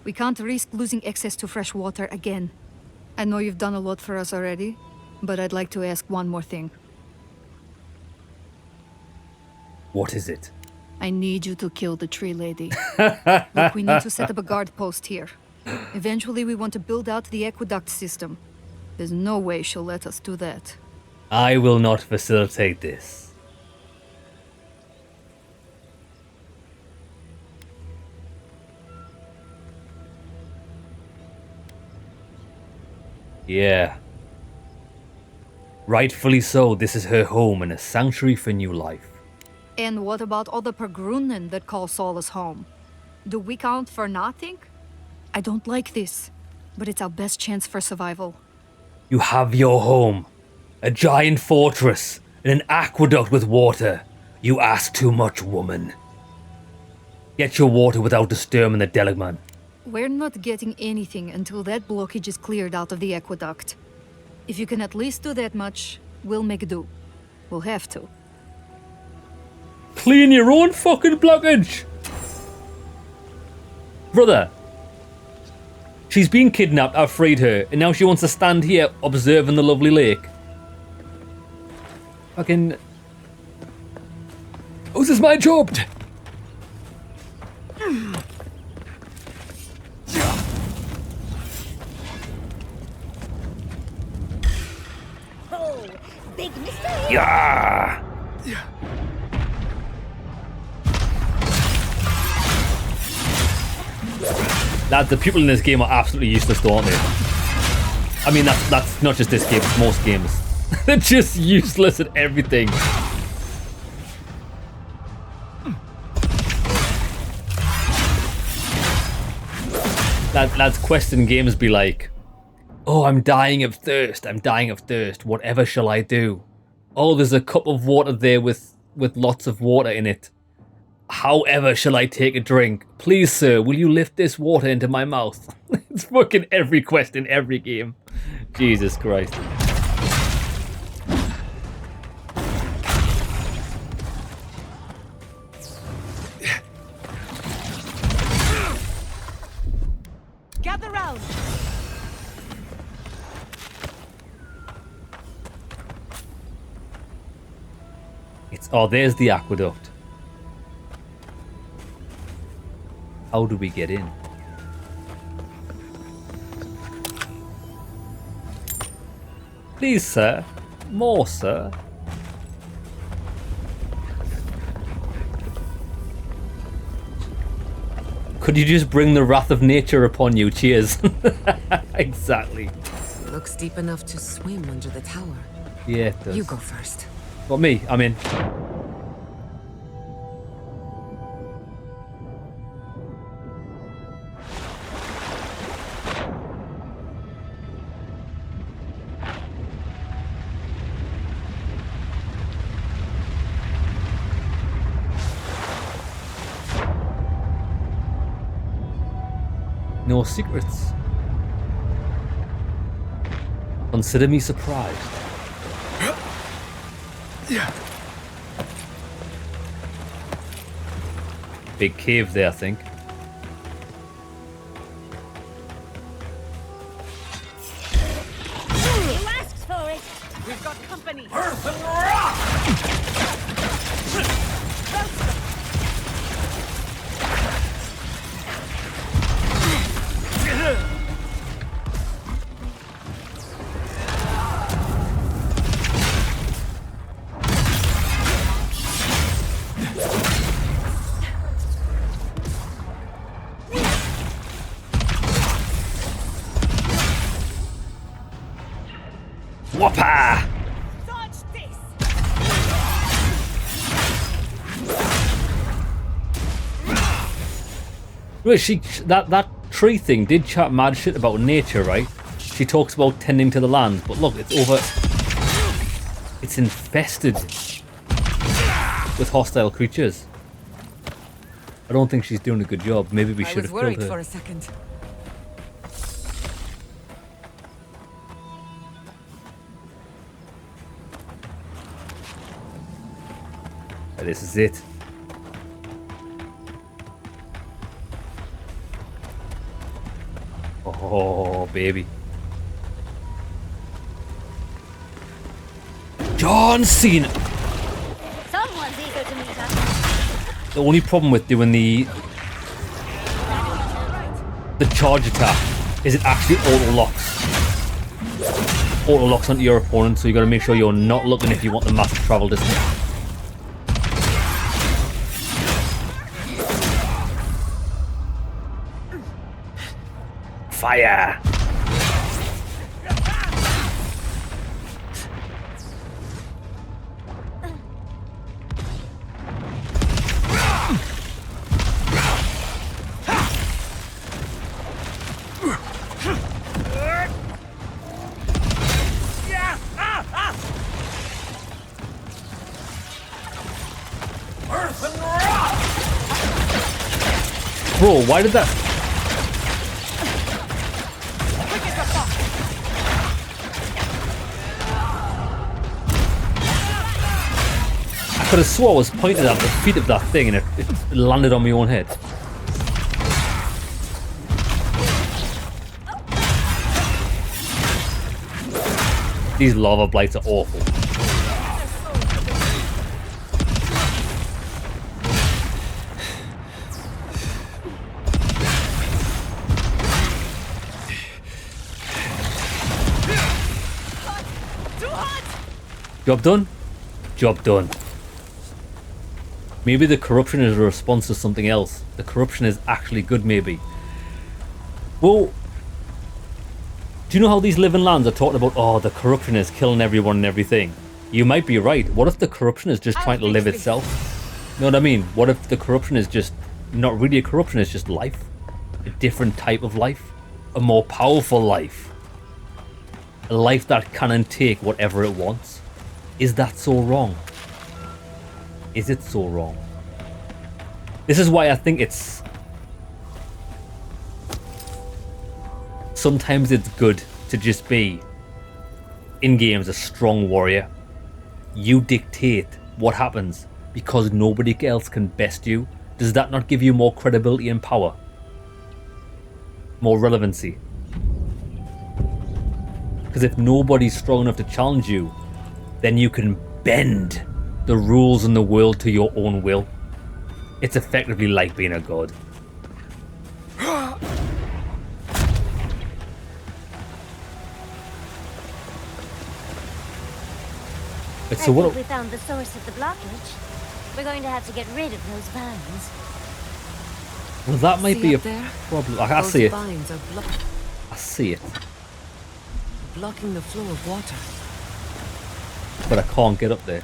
We can't risk losing access to fresh water again. I know you've done a lot for us already, but I'd like to ask one more thing. What is it? I need you to kill the tree lady. Look, we need to set up a guard post here. Eventually we want to build out the aqueduct system. There's no way she'll let us do that. I will not facilitate this. Yeah. Rightfully so, this is her home and a sanctuary for new life. And what about all the Pergrunen that call Solace home? Do we count for nothing? I don't like this, but it's our best chance for survival. You have your home. A giant fortress and an aqueduct with water. You ask too much, woman. Get your water without disturbing the Delegman. We're not getting anything until that blockage is cleared out of the aqueduct. If you can at least do that much, we'll make do. We'll have to. Clean your own fucking blockage! Brother. She's been kidnapped, I've freed her, and now she wants to stand here observing the lovely lake. Fucking... Oh, this is my job! Oh, big mistake! Yeah! Lads, the people in this game are absolutely useless, though, aren't they? I mean, that's not just this game, it's most games. They're just useless at everything. Lads, quests in games be like, oh, I'm dying of thirst, whatever shall I do? Oh, there's a cup of water there with lots of water in it. However shall I take a drink? Please, sir, will you lift this water into my mouth? It's fucking every quest in every game. Jesus Christ. Gather round. Oh, there's the aqueduct. How do we get in? Please, sir. More, sir. Could you just bring the wrath of nature upon you? Cheers. Exactly. Looks deep enough to swim under the tower. Yeah, it does. You go first. What, me? I'm in. No secrets. Consider me surprised. Big cave there, I think. You asked for it. We've got company. Earth and rock. Whopper! Wait, that tree thing did chat mad shit about nature, right? She talks about tending to the land, but look, it's over. It's infested with hostile creatures. I don't think she's doing a good job. Maybe we should have killed her. I was worried for a second. This is it. Oh, baby. John Cena! Someone's eager to meet us. The only problem with doing the charge attack is it actually auto-locks. Auto-locks onto your opponent, so you gotta make sure you're not looking if you want the massive travel distance. Fire! Bro, why did that... I could have swore I was pointed at the feet of that thing and it landed on my own head. These lava blights are awful. Job done? Job done. Maybe the corruption is a response to something else. The corruption is actually good, maybe. Well, do you know how these living lands are talking about, oh, the corruption is killing everyone and everything? You might be right. What if the corruption is just trying to live itself? You know what I mean? What if the corruption is just not really a corruption, it's just life? A different type of life? A more powerful life? A life that can take whatever it wants? Is that so wrong? Is it so wrong? This is why I think it's... Sometimes it's good to just be, in games, a strong warrior. You dictate what happens because nobody else can best you. Does that not give you more credibility and power? More relevancy? Because if nobody's strong enough to challenge you, then you can bend the rules in the world to your own will. It's effectively like being a god. Wait, I so what? think we found the source of the blockage. We're going to have to get rid of those vines. Well, that might be a there? problem. I Those see it. vines are I see it. blocking the flow of water. But I can't get up there.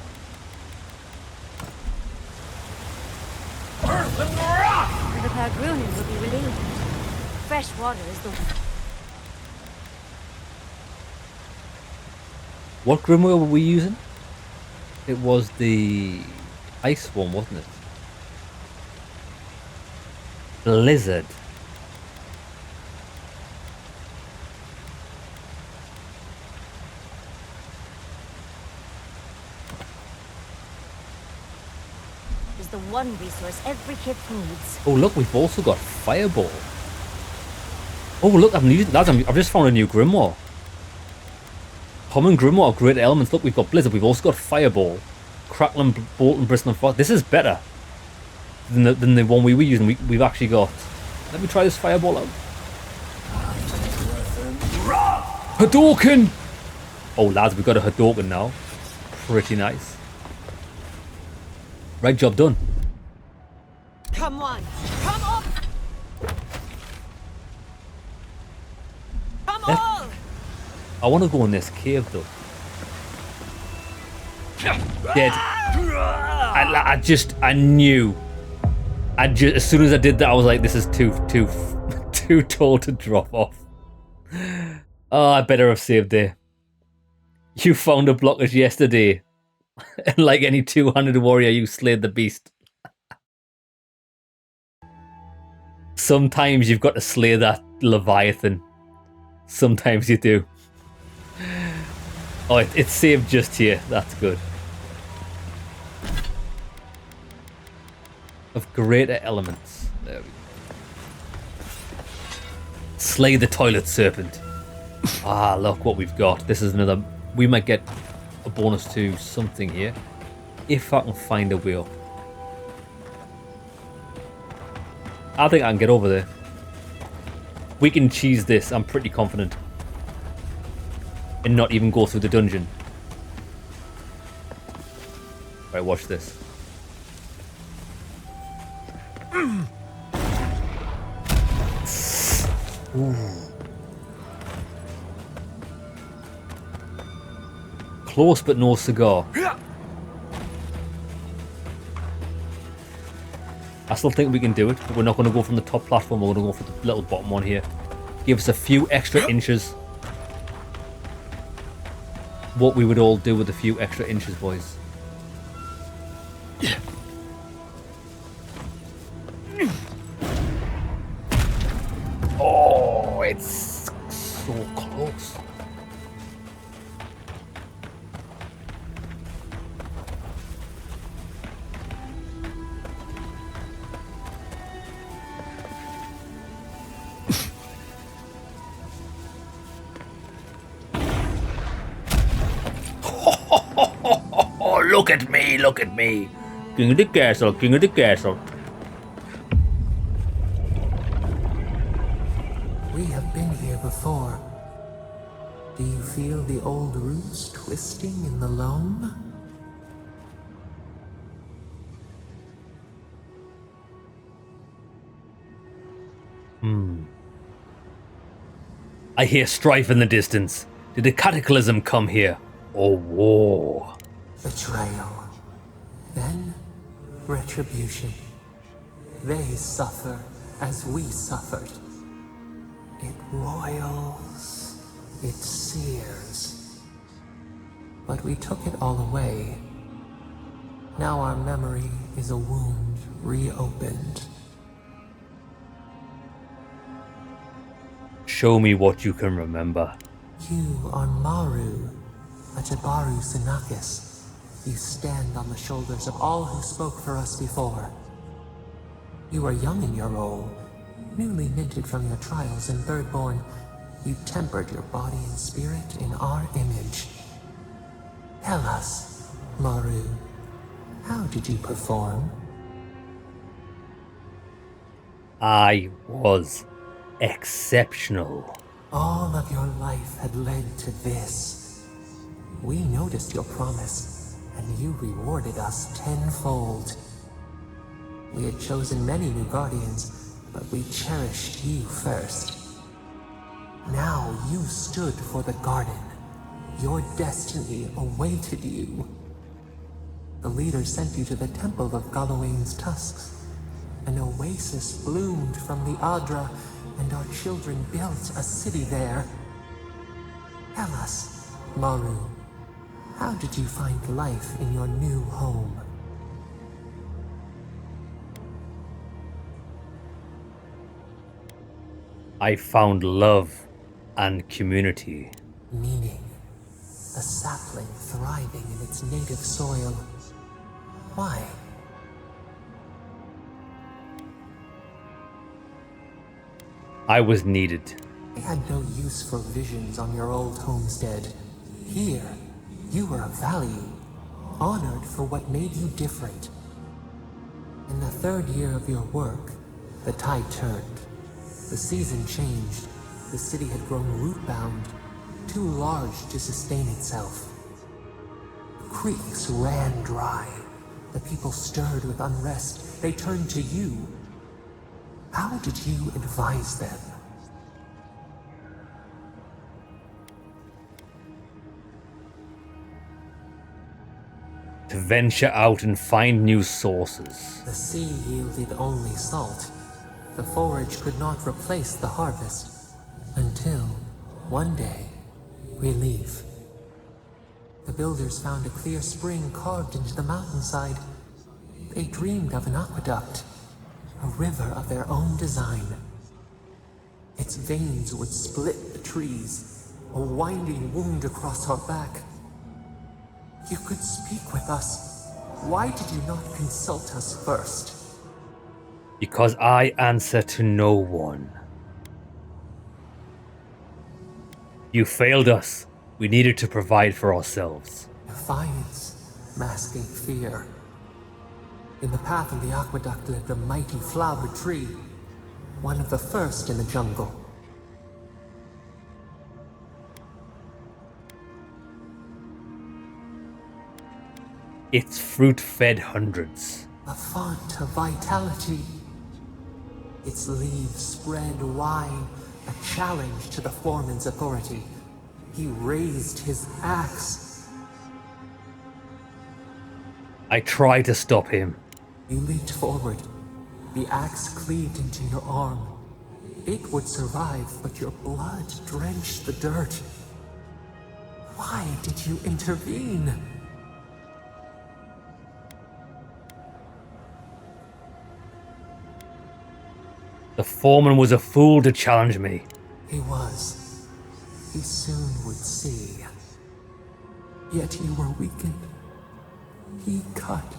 The Pargrunen will be relieved. Fresh water is the... What Grimoire were we using? It was the ice one, wasn't it? Blizzard. is the one resource every kith needs. Oh look, we've also got Fireball. Oh look, I've just found a new Grimoire. Common Grimoire, great elements. Look, we've got Blizzard. We've also got Fireball, Crackling Bolt, and Bristling Frost. This is better than the one we were using. We've actually got. Let me try this Fireball out. Hadouken! Oh lads, we've got a Hadouken now. Pretty nice. Right, job done. Come on, come on! Come on! I want to go in this cave though. Dead. I knew. As soon as I did that, I was like, this is too tall to drop off. Oh, I better have saved there. You found a blockage yesterday. And like any two-handed warrior, you slayed the beast. Sometimes you've got to slay that Leviathan. Sometimes you do. Oh, it's saved just here. That's good. Of greater elements. There we go. Slay the toilet serpent. Ah, look what we've got. This is another... We might get a bonus to something here. If I can find a way up. I think I can get over there. We can cheese this, I'm pretty confident. And not even go through the dungeon. Right, watch this. Ooh. Close but no cigar. I still think we can do it, but we're not going to go from the top platform, we're going to go for the little bottom one here. Give us a few extra inches. What we would all do with a few extra inches, boys. Oh, it's so close. Look at me, look at me. King of the castle, king of the castle. We have been here before. Do you feel the old roots twisting in the loam? I hear strife in the distance. Did a cataclysm come here? Or war? Betrayal. Then, retribution. They suffer as we suffered. It roils. It sears. But we took it all away. Now our memory is a wound reopened. Show me what you can remember. You are Maru, a Jabaru Sinakis. You stand on the shoulders of all who spoke for us before. You are young in your role, newly minted from your trials in Birdborn. You tempered your body and spirit in our image. Tell us, Maru, how did you perform? I was exceptional. All of your life had led to this. We noticed your promise, and you rewarded us tenfold. We had chosen many new guardians, but we cherished you first. Now you stood for the garden. Your destiny awaited you. The leader sent you to the temple of Galawain's tusks. An oasis bloomed from the Adra, and our children built a city there. Tell us, Maru, how did you find life in your new home? I found love and community. Meaning, a sapling thriving in its native soil. Why? I was needed. I had no use for visions on your old homestead. Here, you were of value, honored for what made you different. In the third year of your work, the tide turned. The season changed. The city had grown root-bound, too large to sustain itself. Creeks ran dry. The people stirred with unrest. They turned to you. How did you advise them? To venture out and find new sources. The sea yielded only salt. The forage could not replace the harvest. Until, one day, relief. The builders found a clear spring carved into the mountainside. They dreamed of an aqueduct, a river of their own design. Its veins would split the trees, a winding wound across our back. You could speak with us. Why did you not consult us first? Because I answer to no one. You failed us. We needed to provide for ourselves. Defiance, masking fear. In the path of the aqueduct lived a mighty flower tree, one of the first in the jungle. Its fruit fed hundreds. A font of vitality. Its leaves spread wide, a challenge to the foreman's authority. He raised his axe. I tried to stop him. You leaped forward. The axe cleaved into your arm. It would survive, but your blood drenched the dirt. Why did you intervene? The foreman was a fool to challenge me. He was. He soon would see. Yet you were weakened. He cut.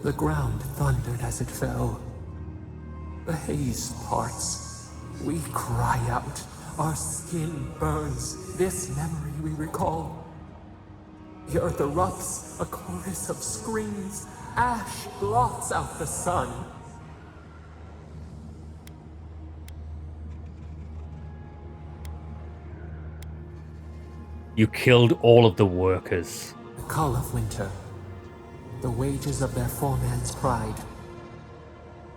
The ground thundered as it fell. The haze parts. We cry out. Our skin burns. This memory we recall. The earth erupts, a chorus of screams. Ash blots out the sun. You killed all of the workers. The call of winter. The wages of their foreman's pride.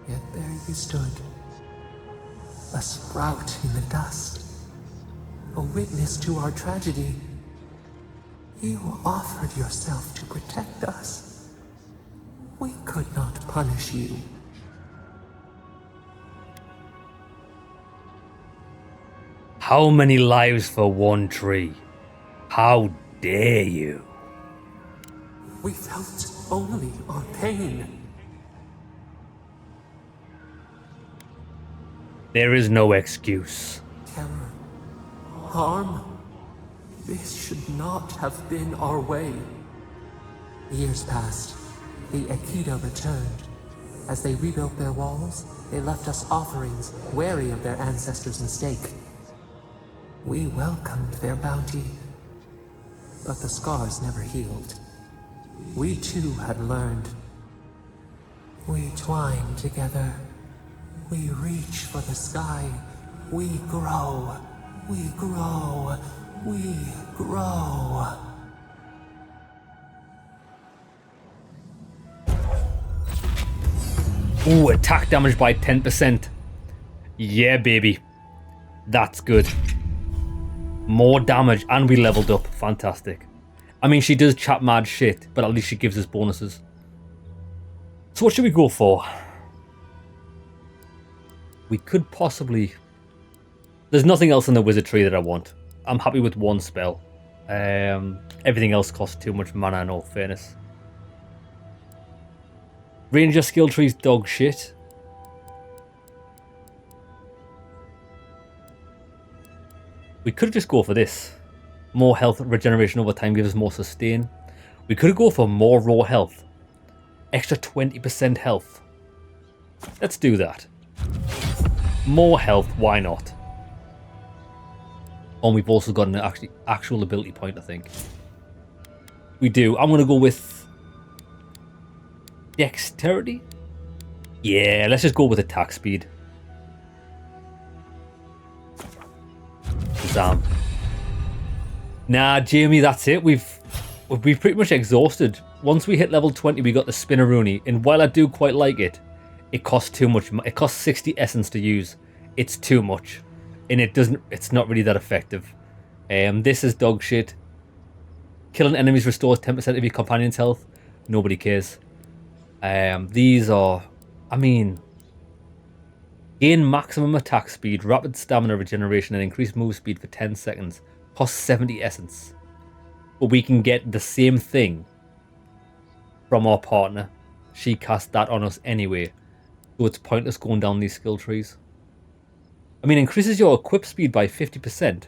Yet there you stood. A sprout in the dust. A witness to our tragedy. You offered yourself to protect us. We could not punish you. How many lives for one tree? How dare you? We felt only our pain. There is no excuse. Terror. Harm. This should not have been our way. Years passed. The Akita returned. As they rebuilt their walls, they left us offerings, wary of their ancestors' mistake. We welcomed their bounty. But the scars never healed. We too had learned. We twine together. We reach for the sky. We grow. We grow. We grow. Ooh, attack damage by 10%. Yeah, baby. That's good. More damage, and we leveled up. Fantastic. I mean, she does chat mad shit, but at least she gives us bonuses. So what should we go for? We could possibly... There's nothing else in the wizard tree that I want. I'm happy with one spell. Everything else costs too much mana in all fairness. Ranger skill tree's dog shit. We could just go for this. More health regeneration over time gives us more sustain. We could go for more raw health. Extra 20% health. Let's do that. More health, why not? And we've also got an actual ability point, I think. We do. I'm going to go with dexterity. Yeah, let's just go with attack speed. Zam. Nah, Jamie, that's it. We've pretty much exhausted. Once we hit level 20, we got the Spinneroonie, and while I do quite like it, it costs too much. It costs 60 essence to use. It's too much, and it's not really that effective. This is dog shit. Killing enemies restores 10% of your companion's health. Nobody cares. These are, I mean, gain maximum attack speed, rapid stamina regeneration, and increased move speed for 10 seconds. Costs 70 essence. But we can get the same thing from our partner. She cast that on us anyway. So it's pointless going down these skill trees. I mean, increases your equip speed by 50%.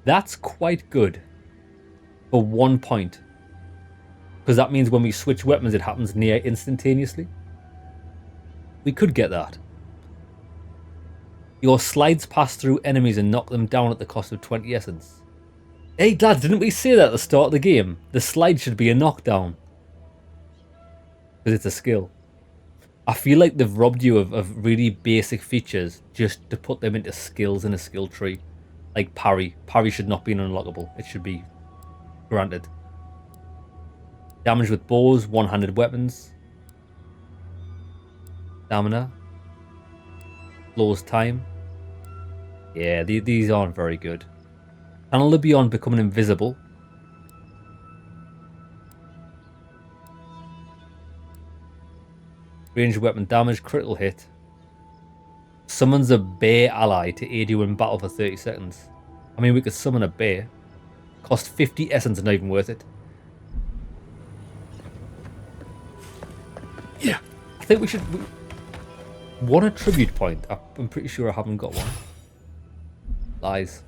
That's quite good. For 1 point. Because that means when we switch weapons, it happens near instantaneously. We could get that. Your slides pass through enemies and knock them down at the cost of 20 essence. Hey lads, didn't we say that at the start of the game? The slide should be a knockdown. Because it's a skill. I feel like they've robbed you of really basic features just to put them into skills in a skill tree. Like parry. Parry should not be an unlockable. It should be granted. Damage with bows, one-handed weapons. Stamina. Slows time. Yeah, these aren't very good. Channel the Beyond becoming invisible. Ranged weapon damage, critical hit. Summons a bear ally to aid you in battle for 30 seconds. I mean, we could summon a bear. Cost 50 essence, not even worth it. Yeah. I think we should... Want a tribute point? I'm pretty sure I haven't got one. Lies.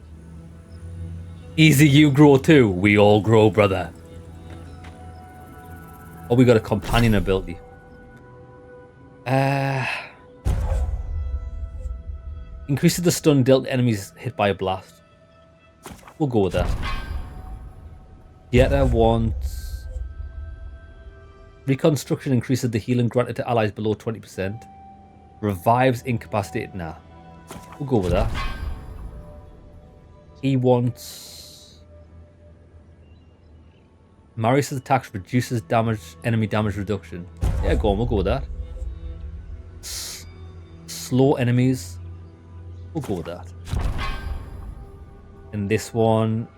Easy, you grow too. We all grow, brother. Oh, we got a companion ability. Increases the stun dealt to enemies hit by a blast. We'll go with that. Yeta wants... Reconstruction increases the healing granted to allies below 20%. Revives incapacitated. Nah. We'll go with that. He wants... Marius' attacks reduces damage, enemy damage reduction. Yeah, go on, we'll go with that. Slow enemies. We'll go with that. And this one...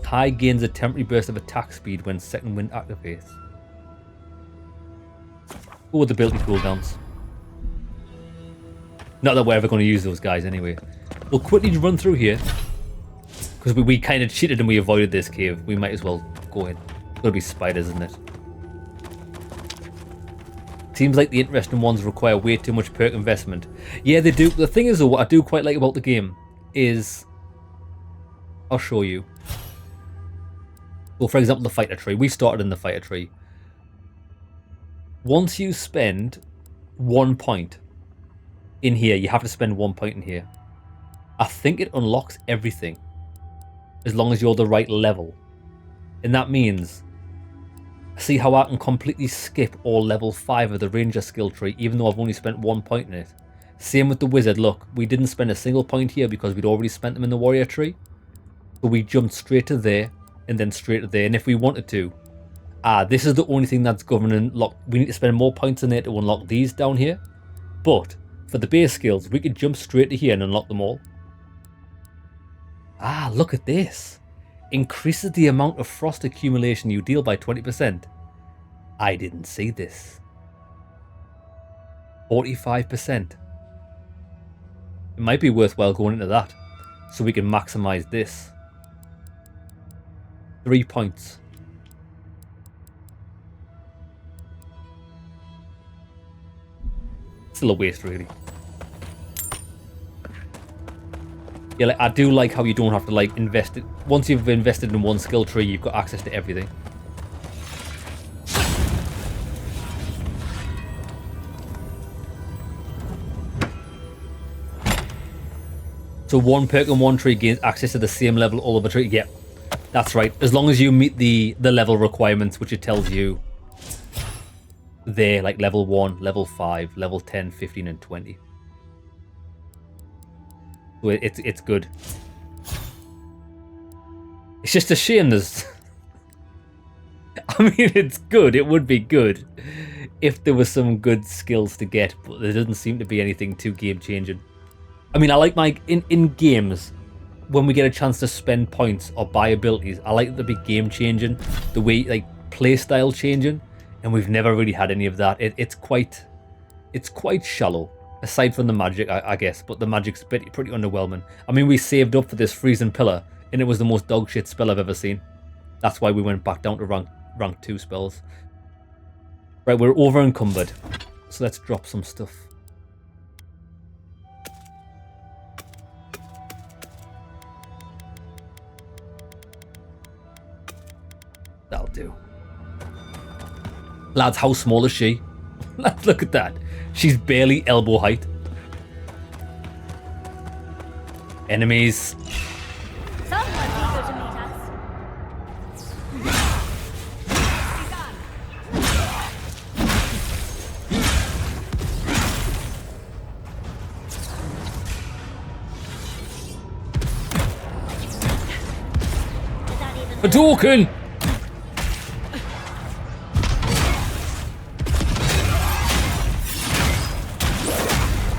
Kai gains a temporary burst of attack speed when second wind activates. Go with the ability cooldowns. Not that we're ever going to use those guys anyway. We'll quickly run through here. Because we kind of cheated and we avoided this cave. We might as well go in. It's going to be spiders, isn't it? Seems like the interesting ones require way too much perk investment. Yeah, they do. The thing is, though, what I do quite like about the game is... I'll show you. So, for example, the fighter tree. We started in the fighter tree. Once you spend 1 point in here, you have to spend 1 point in here. I think it unlocks everything. As long as you're the right level. And that means... See how I can completely skip all level 5 of the ranger skill tree, even though I've only spent 1 point in it. Same with the wizard. Look, we didn't spend a single point here because we'd already spent them in the warrior tree. So we jumped straight to there. and then straight to there. And if we wanted to, this is the only thing that's governing lock. We need to spend more points in there to unlock these down here. But for the base skills, we could jump straight to here and unlock them all. Look at this. Increases the amount of frost accumulation you deal by 20%. I didn't see this. 45%. It might be worthwhile going into that so we can maximize this. 3 points. Still a waste, really. Yeah, like, I do like how you don't have to like invest it. Once you've invested in one skill tree, you've got access to everything. So one perk on one tree gains access to the same level all of a tree. Yep, that's right. As long as you meet the level requirements, which it tells you there, like level 1, level 5, level 10, 15, and 20. So it's good. It's just a shame there's... I mean, it's good. It would be good if there was some good skills to get, but there doesn't seem to be anything too game-changing. I mean, I like my... In games, when we get a chance to spend points or buy abilities, I like it to be game-changing. The way, like, playstyle changing. And we've never really had any of that. It's quite shallow. Aside from the magic, I guess. But the magic's pretty underwhelming. I mean, we saved up for this freezing pillar. And it was the most dogshit spell I've ever seen. That's why we went back down to rank 2 spells. Right, we're over encumbered. So let's drop some stuff. That'll do. Lads, how small is she? Let's look at that. She's barely elbow height. Enemies. Hadouken!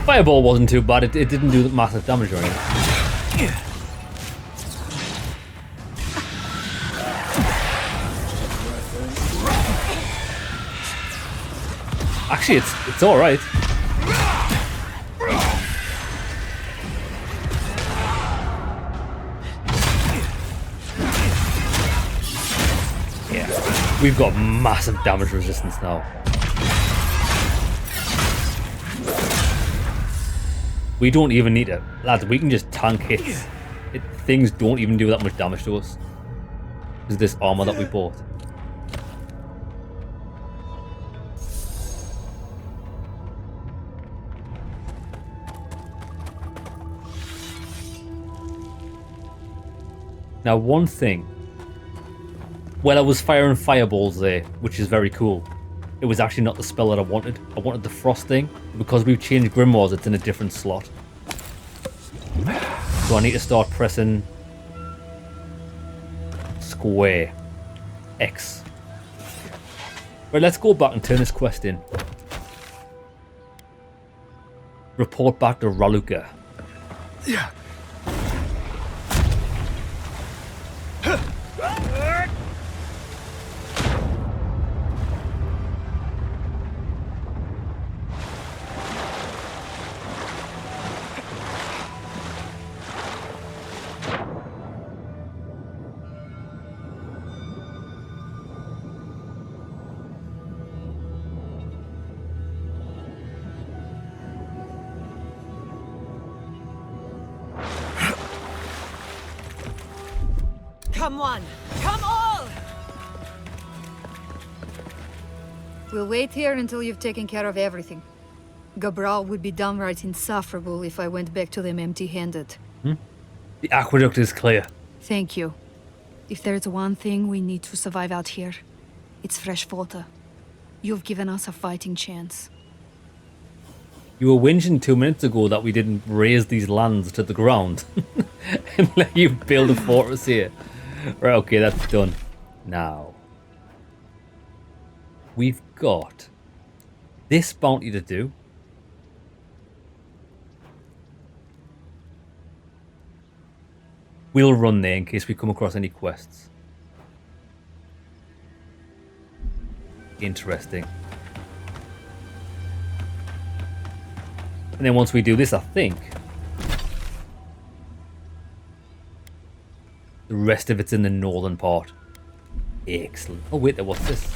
Fireball wasn't too bad. It didn't do massive damage or anything. Actually, it's all right. Yeah, we've got massive damage resistance now. We don't even need it. Lads, we can just tank hits. Things don't even do that much damage to us. Is this armor that we bought? Now, one thing. Well, I was firing fireballs there, which is very cool. It was actually not the spell that I wanted. I wanted the frost thing. Because we've changed grimoires, it's in a different slot. So I need to start pressing square. X. Right, let's go back and turn this quest in. Report back to Raluca. Yeah. Come one! Come all! We'll wait here until you've taken care of everything. Gabral would be downright insufferable if I went back to them empty-handed. The aqueduct is clear. Thank you. If there's one thing we need to survive out here, it's fresh water. You've given us a fighting chance. You were whinging 2 minutes ago that we didn't raise these lands to the ground and let you build a fortress here. Right, okay, that's done. Now, we've got this bounty to do. We'll run there in case we come across any quests. Interesting. And then once we do this, I think the rest of it's in the northern part. Excellent. Oh wait, what's this?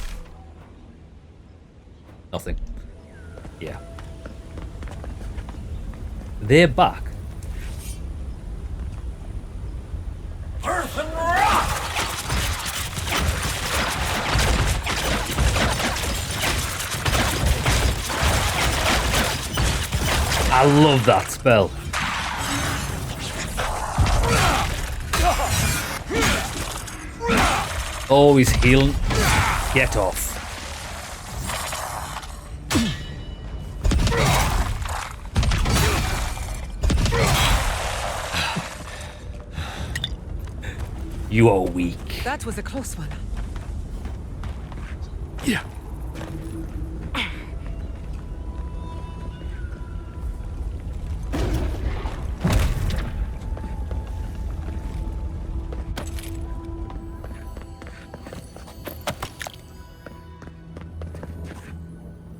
Nothing. Yeah. They're back. Earth and rock! I love that spell. Oh, he's healing. Get off. You are weak. That was a close one. Yeah.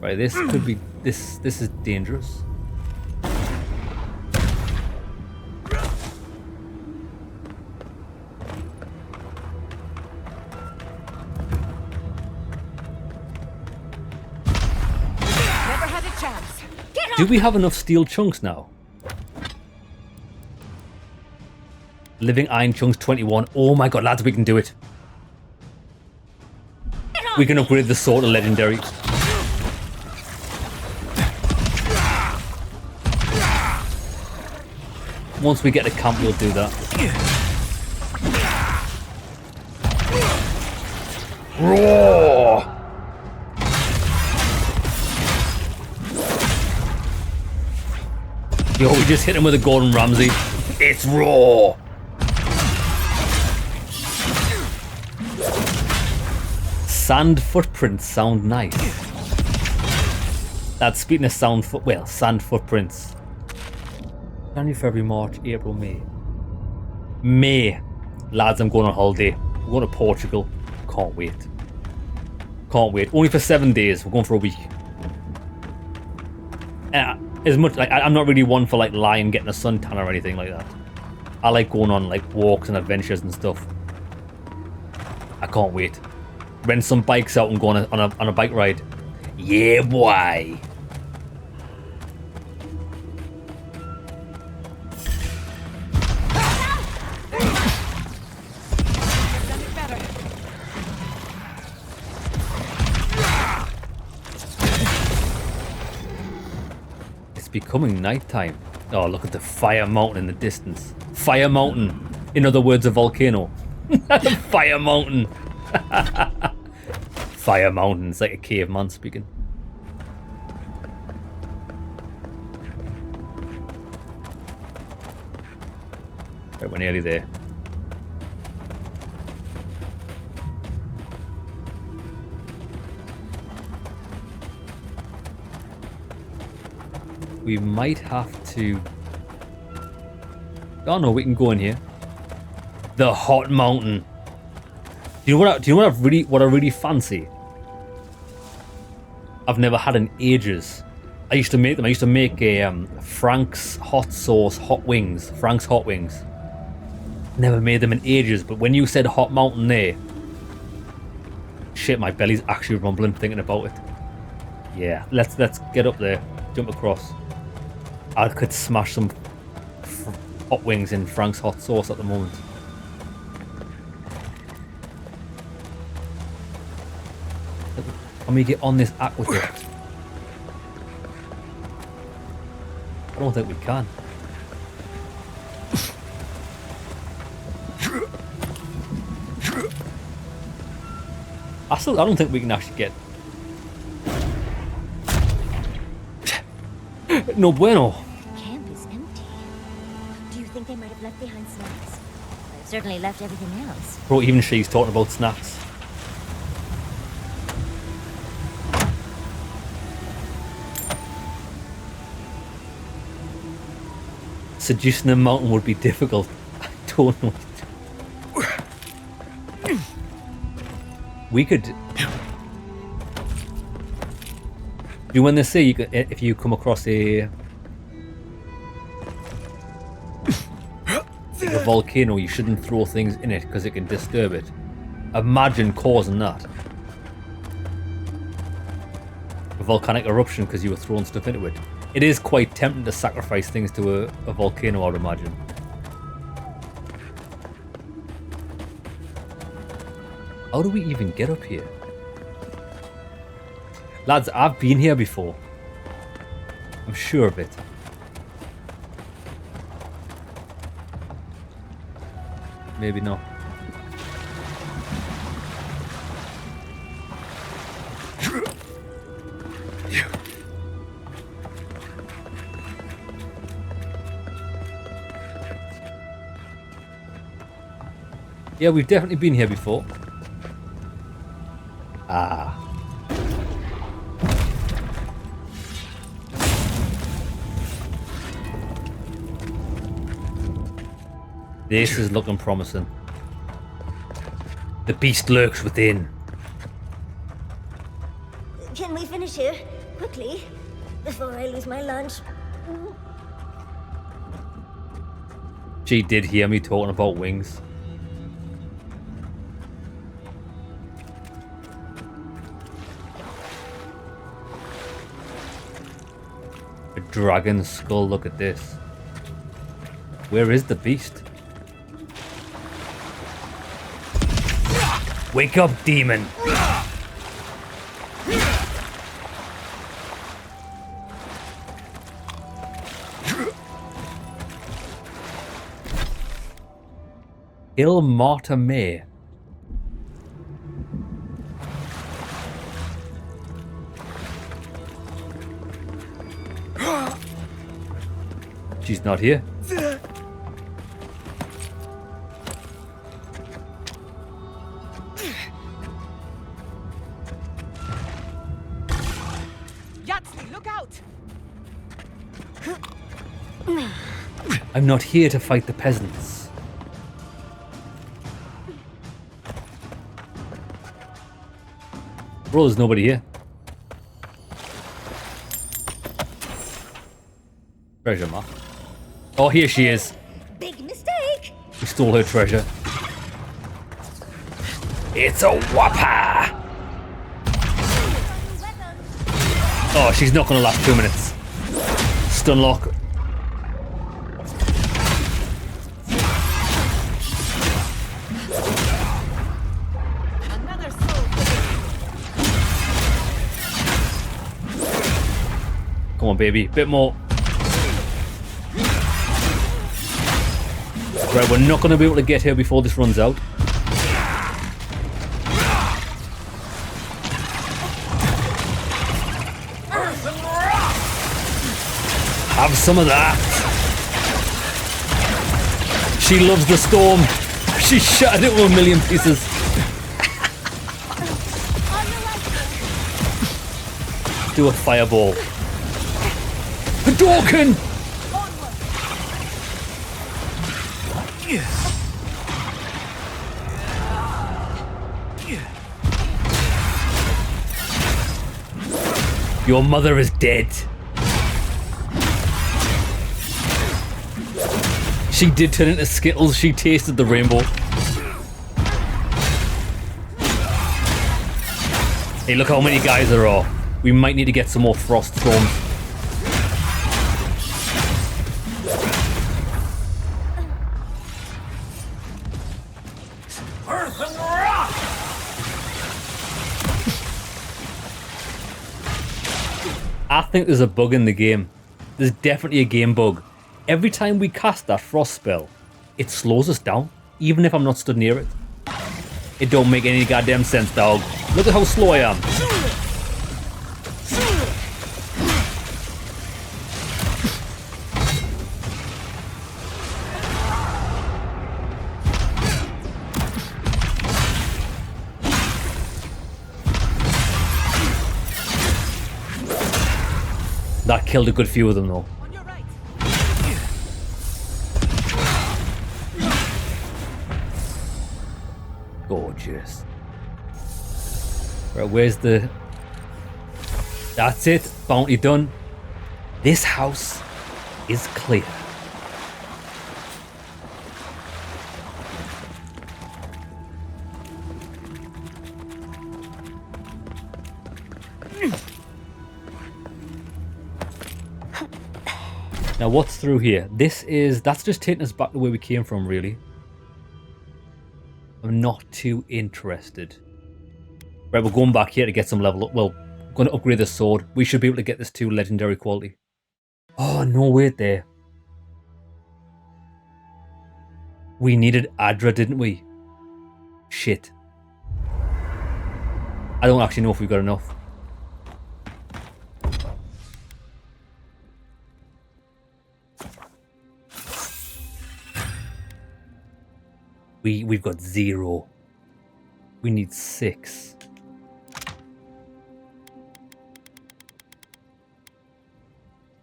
Right, this could be this is dangerous. Never had a chance. Do we have enough steel chunks now? Living iron chunks 21. Oh my god, lads, we can do it. We can upgrade the sword to legendary. Once we get to camp, we'll do that. Roar! Yo, we just hit him with a Gordon Ramsay. It's raw! Sand footprints sound nice. That's speaking of sand footprints. January, February, March, April, May. May. Lads, I'm going on holiday. We're going to Portugal. Can't wait. Can't wait. Only for 7 days. We're going for a week. As much like I'm not really one for like lying, getting a suntan or anything like that. I like going on like walks and adventures and stuff. I can't wait. Rent some bikes out and go on a bike ride. Yeah, boy. Becoming nighttime. Oh, look at the fire mountain in the distance. Fire mountain. In other words, a volcano. Fire mountain. Fire mountain. It's like a caveman speaking. Right, we're nearly there. We might have to... Oh no, we can go in here. The hot mountain. Do you know what I really fancy? I've never had in ages. I used to make them. I used to make a Frank's hot sauce hot wings. Frank's hot wings. Never made them in ages, but when you said hot mountain there, shit, my belly's actually rumbling thinking about it. Yeah, let's get up there, jump across. I could smash some hot wings in Frank's hot sauce at the moment. Can we get on this aqueduct? I don't think we can. I don't think we can actually get... No bueno. Camp is empty. Do you think they might have left behind snacks? I certainly left everything else. Bro, even she's talking about snacks. Seducing a mountain would be difficult. I don't know. We could... You when they say you could, if you come across a volcano, you shouldn't throw things in it because it can disturb it. Imagine causing that. A volcanic eruption because you were throwing stuff into it. It is quite tempting to sacrifice things to a volcano, I would imagine. How do we even get up here? Lads, I've been here before. I'm sure of it. Maybe not. Yeah, we've definitely been here before. Ah. This is looking promising. The beast lurks within. Can we finish here? Quickly. Before I lose my lunch. She did hear me talking about wings. A dragon skull, look at this. Where is the beast? Wake up, demon! Il Marta May. She's not here. Look out! I'm not here to fight the peasants. Bro, there's nobody here. Treasure map. Oh, here she is. Big mistake. We stole her treasure. It's a whopper! Oh, she's not gonna last 2 minutes. Stun lock. Come on, baby. Bit more. Right, we're not gonna be able to get here before this runs out. Have some of that. She loves the storm. She shattered it to a million pieces. Do a fireball. Hadouken! Your mother is dead. She did turn into Skittles. She tasted the rainbow. Hey, look how many guys there are. We might need to get some more frost storms. Earth and rock! I think there's a bug in the game. There's definitely a game bug. Every time we cast that frost spell, it slows us down, even if I'm not stood near it. It don't make any goddamn sense, dog. Look at how slow I am. That killed a good few of them though. Gorgeous. Right, where's the... That's it. Bounty done. This house is clear. Now what's through here? That's just taking us back to where we came from, really. I'm not too interested. Right, we're going back here to get some level up. Well, we're going to upgrade the sword. We should be able to get this to legendary quality. Oh, no, wait there. We needed Adra, didn't we? Shit. I don't actually know if we've got enough. We've got 0. We need 6.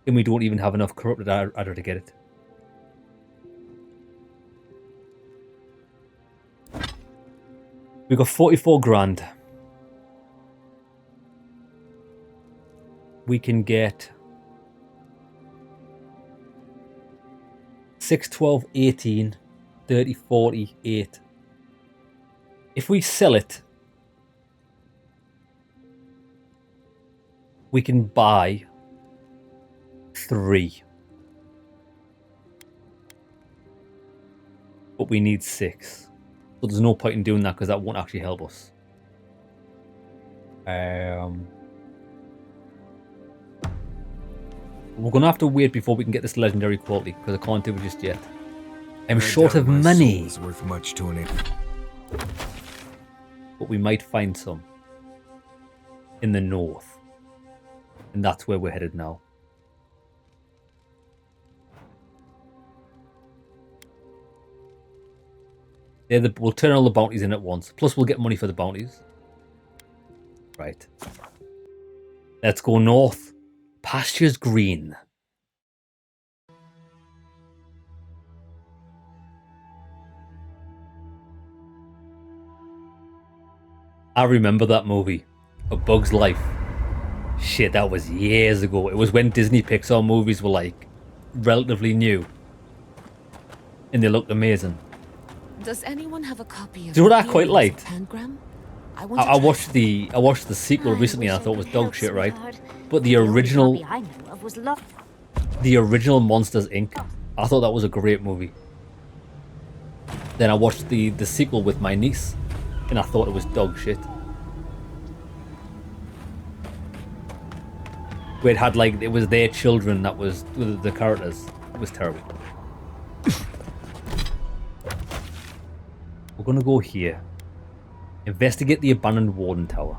And we don't even have enough corrupted adder to get it. We've got 44 grand. We can get 6, 12, 18, 30, 40, 8. If we sell it, we can buy 3. But we need 6. So there's no point in doing that because that won't actually help us. We're going to have to wait before we can get this legendary quality because I can't do it just yet. I'm short of money. Is worth much to an... But we might find some in the north. And that's where we're headed now. We'll turn all the bounties in at once. Plus we'll get money for the bounties. Right. Let's go north. Pastures Green. I remember that movie, A Bug's Life. Shit, that was years ago. It was when Disney Pixar movies were like relatively new. And they looked amazing. Does anyone have a copy of Do you know what I quite liked? Pangram? I watched the sequel recently and I thought it was dog shit, right? But the original Monsters Inc. I thought that was a great movie. Then I watched the sequel with my niece and I thought it was dog shit. Where it had like, it was their children that was the characters. It was terrible. We're gonna go here. Investigate the abandoned Warden Tower.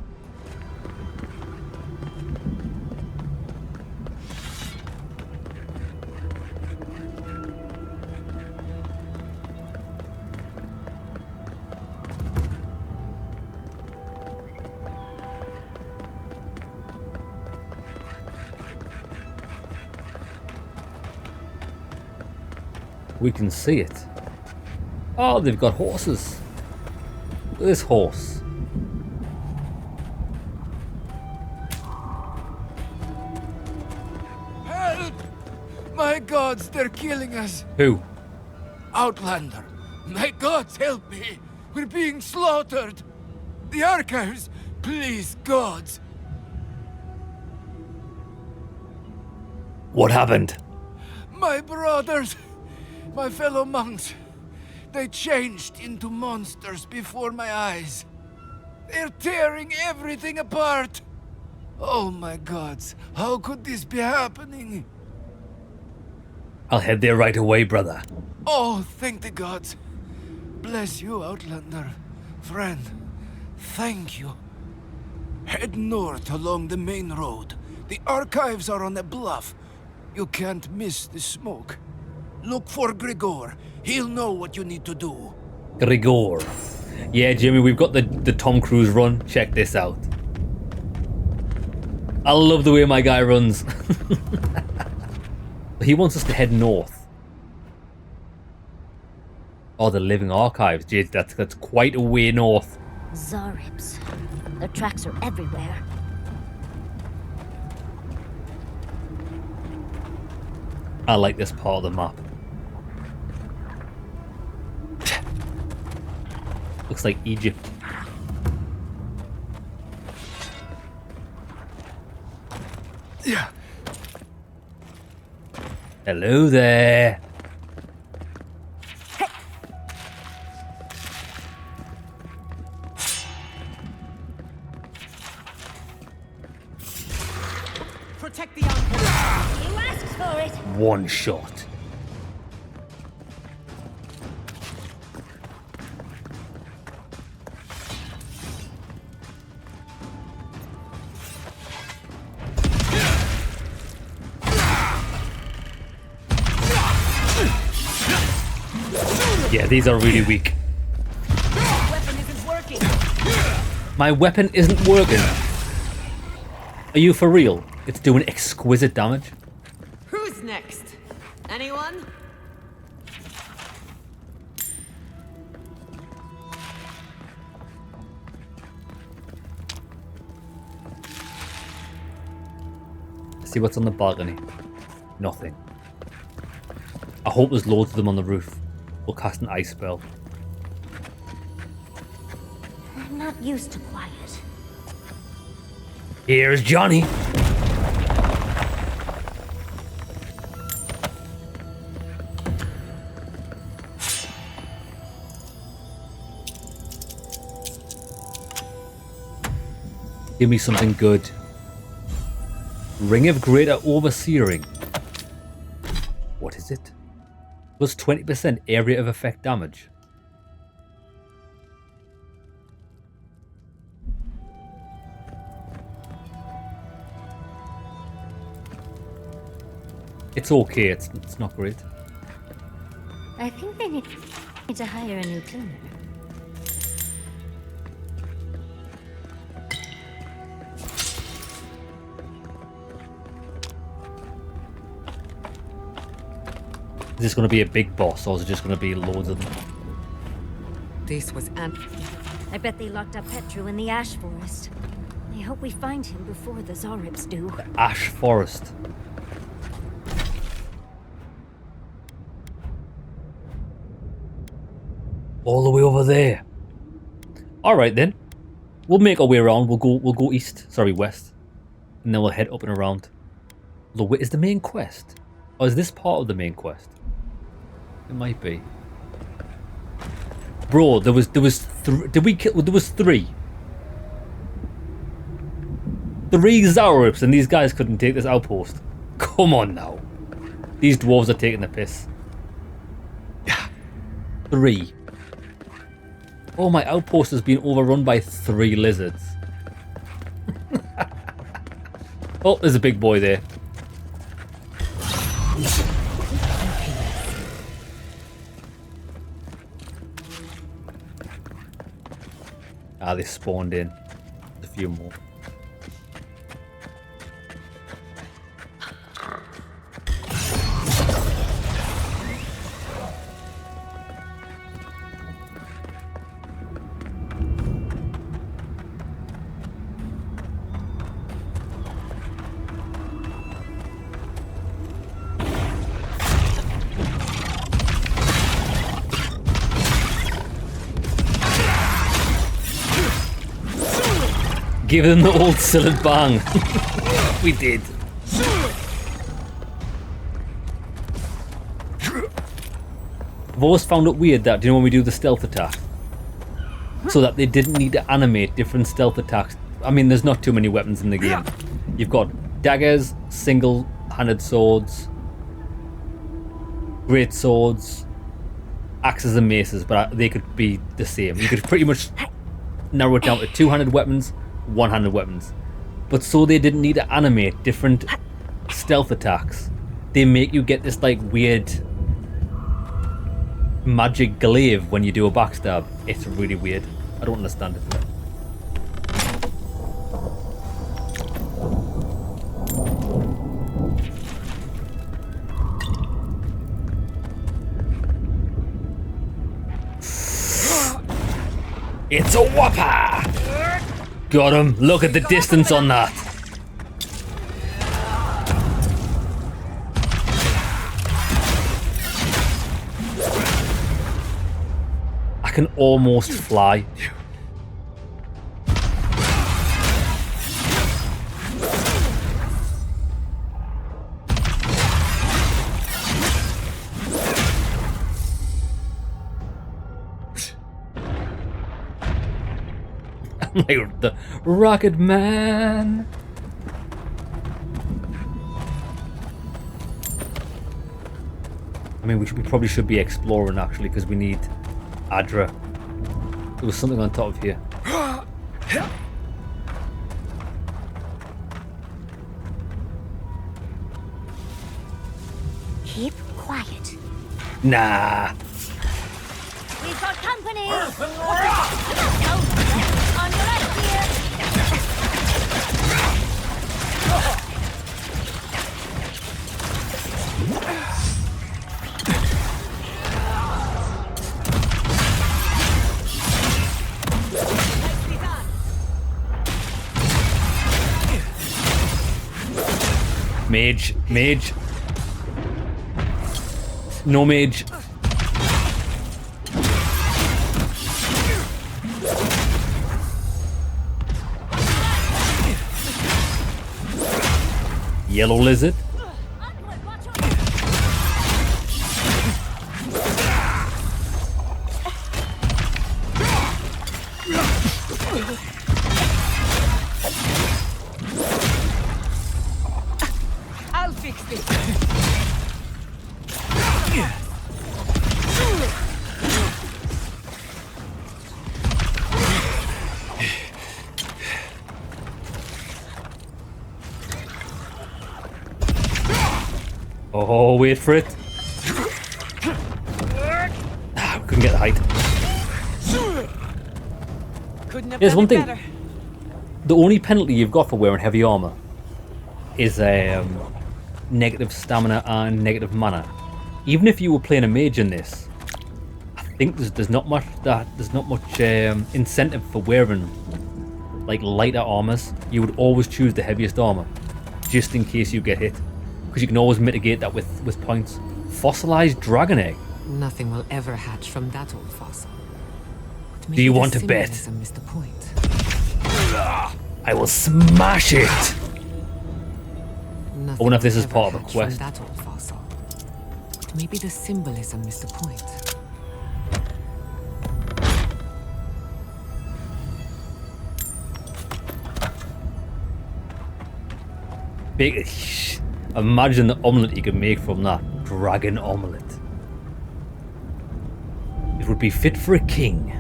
We can see it. Oh, they've got horses. Look at this horse. Help! My gods, they're killing us. Who? Outlander. My gods, help me. We're being slaughtered. The archives. Please, gods. What happened? My brothers. My fellow monks. They changed into monsters before my eyes. They're tearing everything apart. Oh my gods, how could this be happening? I'll head there right away, brother. Oh, thank the gods. Bless you, Outlander. Friend, thank you. Head north along the main road. The archives are on a bluff. You can't miss the smoke. Look for Grigor. He'll know what you need to do. Grigor. Yeah, Jimmy, we've got the Tom Cruise run. Check this out. I love the way my guy runs. He wants us to head north. Oh, the living archives. Jeez, that's quite a way north. Zaribs. Their tracks are everywhere. I like this part of the map. Looks like Egypt. Yeah. Hello there. Protect the anchor. You asked for it. One shot. Yeah, these are really weak. Weapon isn't working. My weapon isn't working. Are you for real? It's doing exquisite damage. Who's next? Anyone? See what's on the balcony. Nothing. I hope there's loads of them on the roof. We'll cast an ice spell. I'm not used to quiet. Here's Johnny. Give me something good. Ring of Greater Overseering. What is it? Plus 20% area of effect damage. It's okay, it's not great. I think they need to hire a new cleaner. Is this going to be a big boss, or is it just going to be loads of them? This was I bet they locked up Petru in the Ash Forest. I hope we find him before the Zaribs do. Ash Forest. All the way over there. Alright then. We'll make our way around. We'll go east. Sorry, west. And then we'll head up and around. Is the main quest? Or is this part of the main quest? It might be. Bro, there was did we kill? There was three. 3 Zaribs, and these guys couldn't take this outpost. Come on now. These dwarves are taking the piss. 3. Oh, my outpost has been overrun by 3 lizards. Oh, there's a big boy there. Ah, they spawned in. There's a few more. Give them the old silent bang. We did. I've always found it weird that, do you know when we do the stealth attack? So that they didn't need to animate different stealth attacks. I mean, there's not too many weapons in the game. You've got daggers, single-handed swords, great swords, axes and maces, but they could be the same. You could pretty much narrow it down to 2-handed weapons, 1-handed weapons. But so they didn't need to animate different stealth attacks. They make you get this like weird magic glaive when you do a backstab. It's really weird. I don't understand it. It's a whopper! Got him. Look at the distance on that. I can almost fly. Like the Rocket Man. I mean, we probably should be exploring actually, because we need Adra. There was something on top of here. Keep quiet. Nah. We've got company. On your right here. Mage, mage. No mage. Yellow lizard. I'll fix this. Oh, wait for it. Ah, couldn't get the height. Couldn't have Here's done one it thing. better. The only penalty you've got for wearing heavy armor is negative stamina and negative mana. Even if you were playing a mage in this, I think there's not much incentive for wearing like lighter armors. You would always choose the heaviest armor, just in case you get hit, because you can always mitigate that with points. Fossilized dragon egg. Nothing will ever hatch from that old fossil. But Do you maybe want the to bet? symbolism is the point. I will smash it. I wonder if this is Nothing part of will a hatch quest. From that old fossil. But maybe the symbolism is the point. Big. Imagine the omelette you could make from that. Dragon omelette. It would be fit for a king.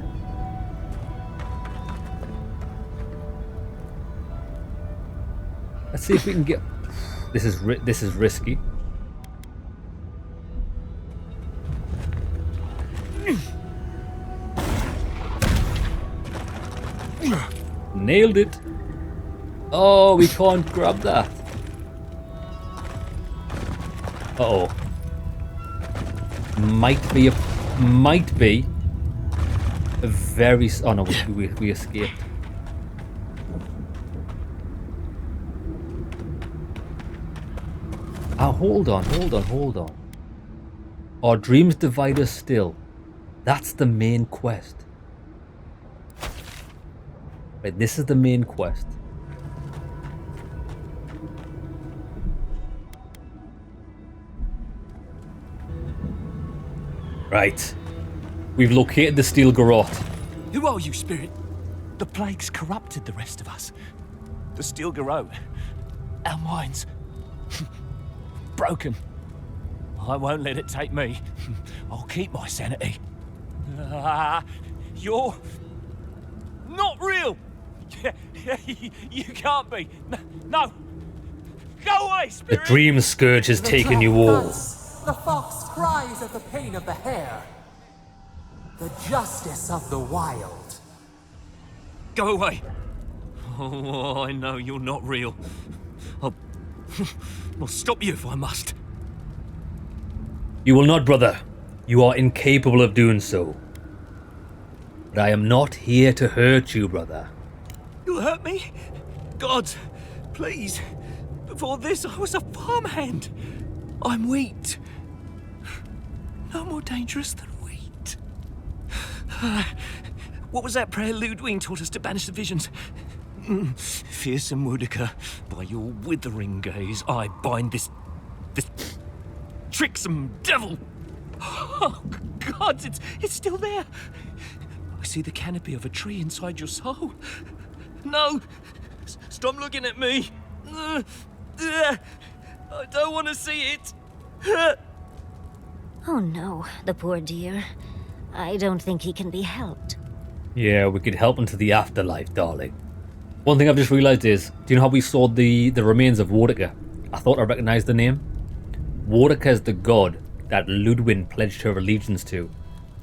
Let's see if we can get. This is risky. Nailed it. Oh, we can't grab that. Uh-oh. Might be a very... Oh no, we escaped. Ah, hold on. Our dreams divide us still. That's the main quest. Right, this is the main quest. Right. We've located the steel garrote. Who are you, Spirit? The plague's corrupted the rest of us. The steel garrote. Our minds. Broken. I won't let it take me. I'll keep my sanity. You're not real. You can't be. No. Go away, The Spirit. dream scourge has taken you all. The fox cries at the pain of the hare. The justice of the wild. Go away. Oh, I know you're not real. I'll stop you if I must. You will not, brother. You are incapable of doing so. But I am not here to hurt you, brother. You'll hurt me? Gods, please. Before this, I was a farmhand. I'm wheat. No more dangerous than wheat. What was that prayer Ludwig taught us to banish the visions? Fearsome Woodica, by your withering gaze, I bind this tricksome devil. Oh, gods, it's still there. I see the canopy of a tree inside your soul. No! Stop looking at me! I don't want to see it! Oh no, the poor dear. I don't think he can be helped. Yeah, we could help him to the afterlife, darling. One thing I've just realised is, do you know how we saw the remains of Woodica? I thought I recognised the name. Woodica is the god that Ludwig pledged her allegiance to.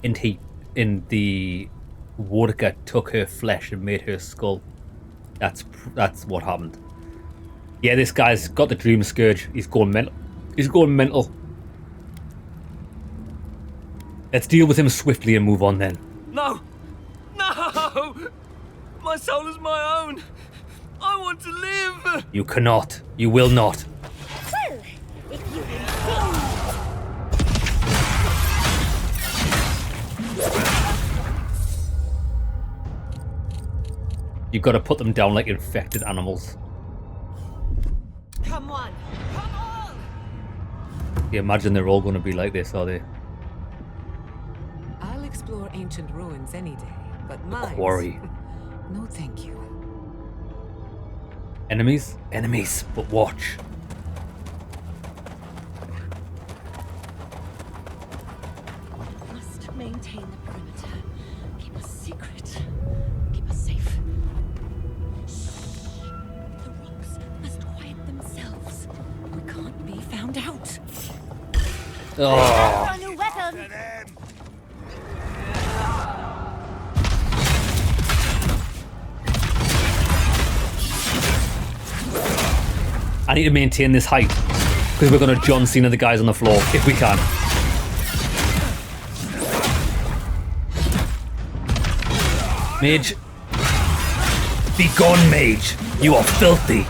And Woodica took her flesh and made her skull. That's what happened. Yeah, this guy's got the dream scourge. He's going mental. He's going mental. Let's deal with him swiftly and move on then. No! No! My soul is my own! I want to live! You cannot. You will not. Well, if you You've got to put them down like infected animals. Come on! Come on! You imagine they're all going to be like this, are they? I'll explore ancient ruins any day, but mine. Quarry. No, thank you. Enemies? Enemies, but watch. Must maintain the perimeter. Keep us secret. Keep us safe. Shh. The rocks must quiet themselves. We can't be found out. Oh. a new weapon. I need to maintain this height because we're going to John Cena the guys on the floor if we can. Mage. Be gone, mage. You are filthy.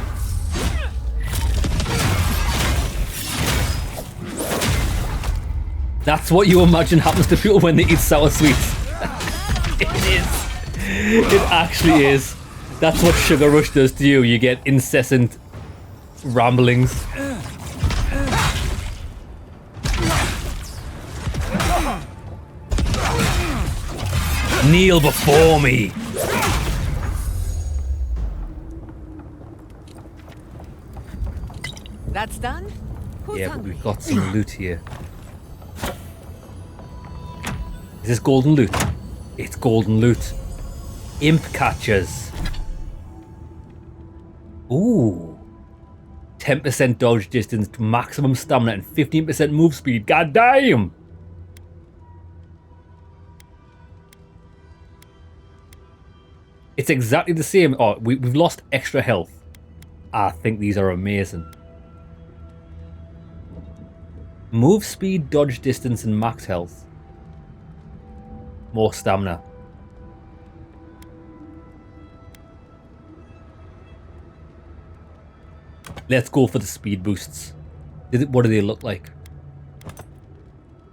That's what you imagine happens to people when they eat sour sweets. It is. It actually is. That's what Sugar Rush does to you. You get incessant ramblings. Kneel before me. That's done? Who's Yeah, but hungry? we've got some loot here. Is this golden loot? It's golden loot. Imp catchers. Ooh. 10% dodge distance, maximum stamina, and 15% move speed. God damn! It's exactly the same. Oh, we've lost extra health. I think these are amazing. Move speed, dodge distance, and max health. More stamina. Let's go for the speed boosts. What do they look like?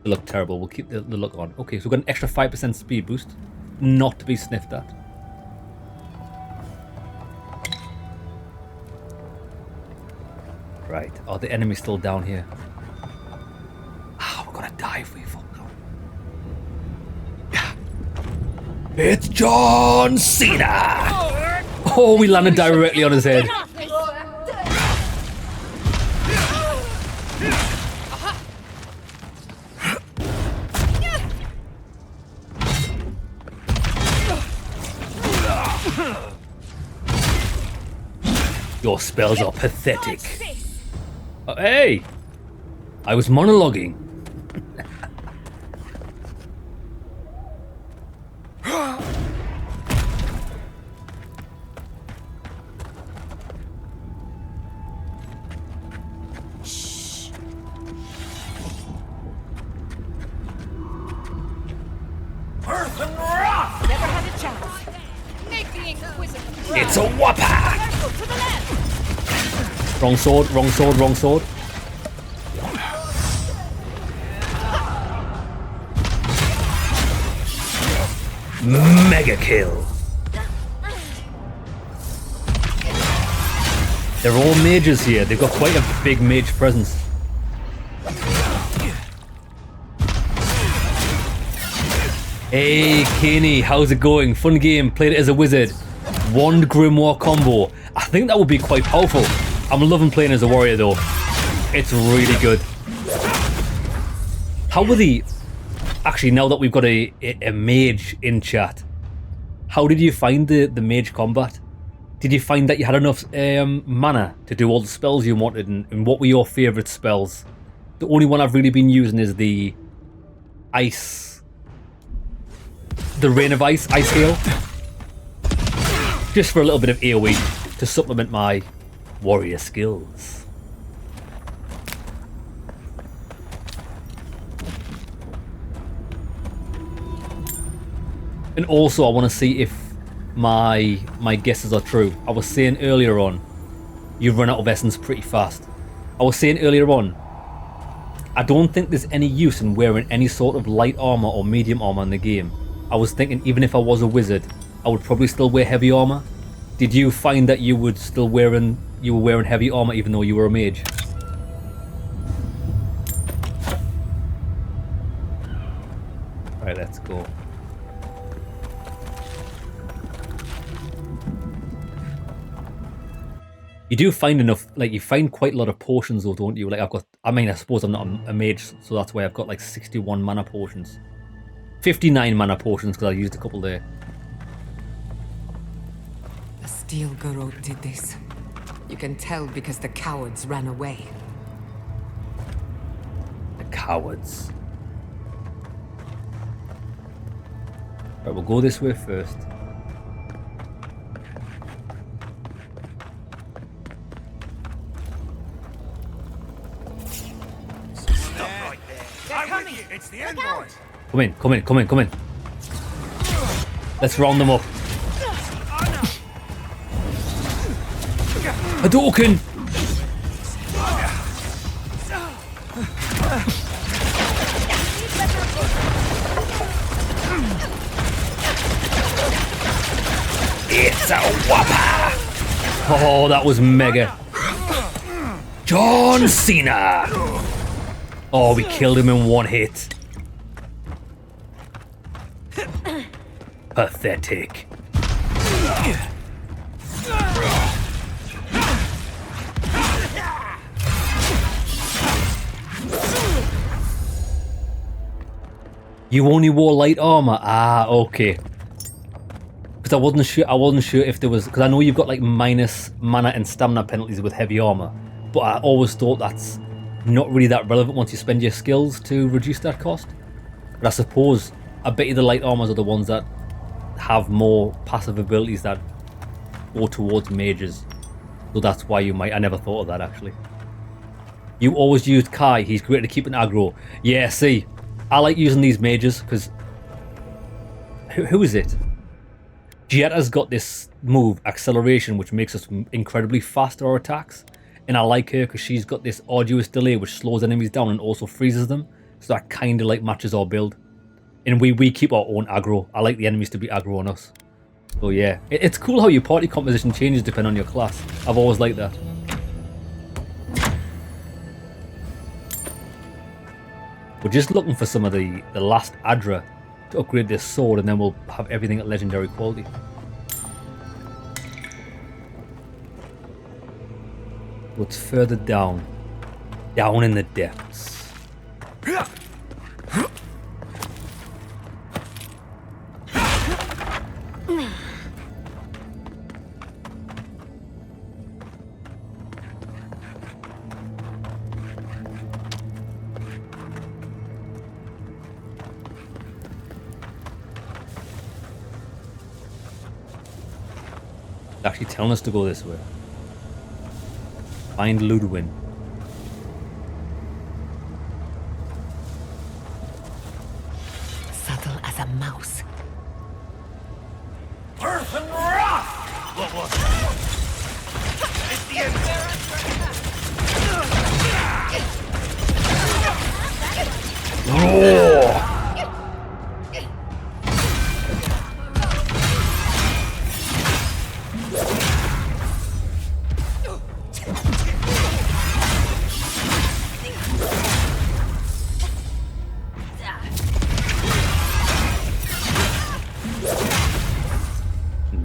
They look terrible. We'll keep the look on. Okay, so we've got an extra 5% speed boost. Not to be sniffed at. Right. Are the enemies still down here? Ah, we're gonna die if we fall down. It's John Cena! Oh, we landed directly on his head. Your spells are pathetic. Hey! I was monologuing. Earth and rock! Never It's a whopper! Wrong sword, wrong sword, wrong sword. Mega kill. They're all mages here. They've got quite a big mage presence. Hey, Kenny, how's it going? Fun game. Played it as a wizard. Wand Grimoire combo. I think that would be quite powerful. I'm loving playing as a warrior though. It's really good. How were the... Actually, now that we've got a mage in chat, how did you find the mage combat? Did you find that you had enough mana to do all the spells you wanted, and what were your favourite spells? The only one I've really been using is the ice... The Rain of Ice Hail. Just for a little bit of AoE to supplement my warrior skills. And also I want to see if my guesses are true. I was saying earlier on, you run out of essence pretty fast. I was saying earlier on, I don't think there's any use in wearing any sort of light armor or medium armor in the game. I was thinking even if I was a wizard, I would probably still wear heavy armor. Did you find that you were wearing heavy armor even though you were a mage? Alright, let's go. You do find enough, like you find quite a lot of potions though, don't you? Like I suppose I'm not a mage, so that's why I've got like 61 mana potions. 59 mana potions because I used a couple there. The Steel Garrote did this. You can tell because the cowards ran away. The cowards. Right, we'll go this way first. It's the envoy. Come in, come in, come in, come in. Let's round them up. Hadouken! It's a whopper! Oh, that was mega. John Cena! Oh, we killed him in one hit. Pathetic. You only wore light armor? Ah, okay. Because I wasn't sure if there was, because I know you've got like minus mana and stamina penalties with heavy armor, but I always thought that's not really that relevant once you spend your skills to reduce that cost. But I suppose, I bet you the light armors are the ones that have more passive abilities that go towards mages. So that's why you might, I never thought of that actually. You always used Kai, he's great at keeping aggro. Yeah, see, I like using these mages because, who is it? Jetta's got this move, acceleration, which makes us incredibly fast at our attacks. And I like her because she's got this arduous delay which slows enemies down and also freezes them. So that kind of like matches our build. And we keep our own aggro. I like the enemies to be aggro on us. So yeah, it's cool how your party composition changes depending on your class. I've always liked that. We're just looking for some of the last Adra to upgrade this sword, and then we'll have everything at legendary quality. What's further down? Down in the depths. It's actually telling us to go this way. Find Ludwin. Subtle as a mouse. Earth and wrath! What was Oh.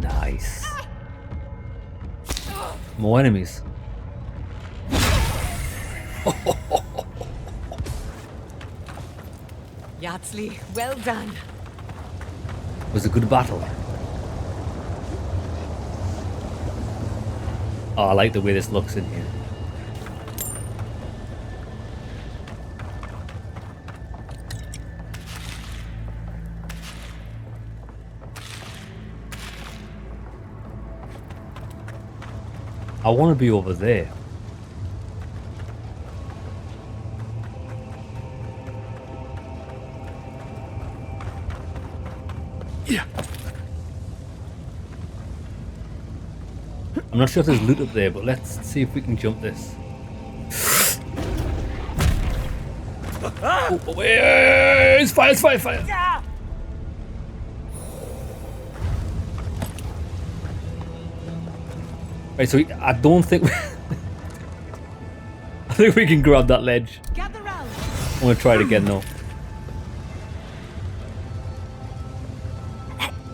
Nice. More enemies. Yatsli, well done. It was a good battle. Oh, I like the way this looks in here. I want to be over there. Yeah. I'm not sure if there's loot up there, but let's see if we can jump this. Oh, it's fire, it's fire, it's fire! Right, so I don't think I think we can grab that ledge. I'm gonna try it again though.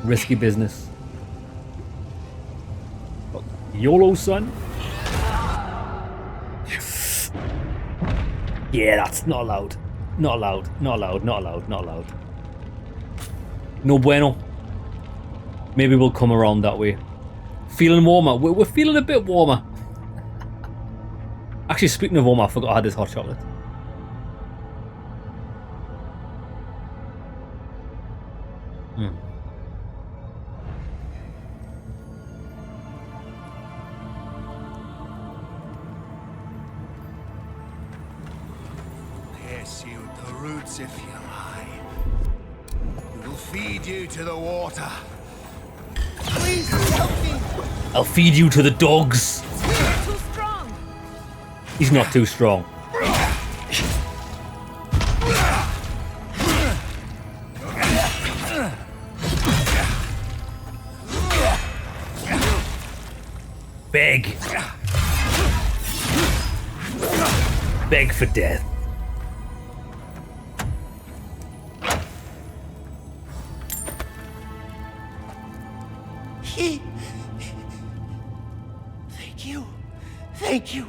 Risky business. YOLO, son. Yeah, that's not allowed. Not allowed. Not allowed. Not allowed. Not allowed. No bueno. Maybe we'll come around that way. Feeling warmer. We're feeling a bit warmer. Actually, speaking of warmer, I forgot I had this hot chocolate. Yes, you the roots if you lie. We will feed you to the water. Please help me. I'll feed you to the dogs. You're too strong. He's not too strong. Beg. Beg for death. Thank you. Thank you.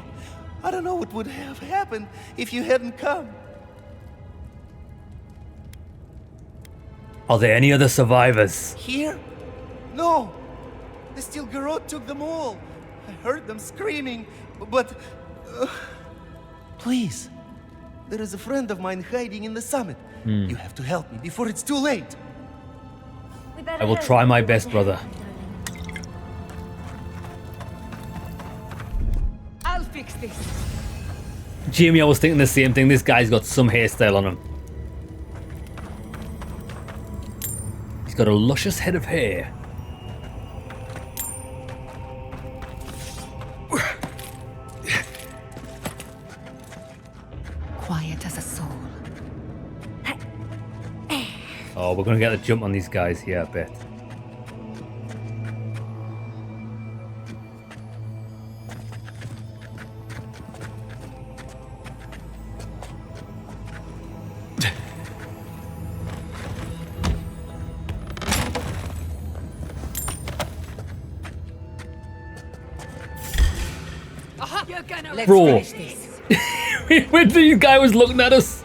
I don't know what would have happened if you hadn't come. Are there any other survivors? Here? No. The Steel Garrote took them all. I heard them screaming, but... please. There is a friend of mine hiding in the summit. You have to help me before it's too late. I will try my best, brother. I'll fix this. Jamie, I was thinking the same thing. This guy's got some hairstyle on him. He's got a luscious head of hair. Quiet as a soul. Oh, we're gonna get a jump on these guys here, I bet. Let's Bro, finish this. when the guy was looking at us.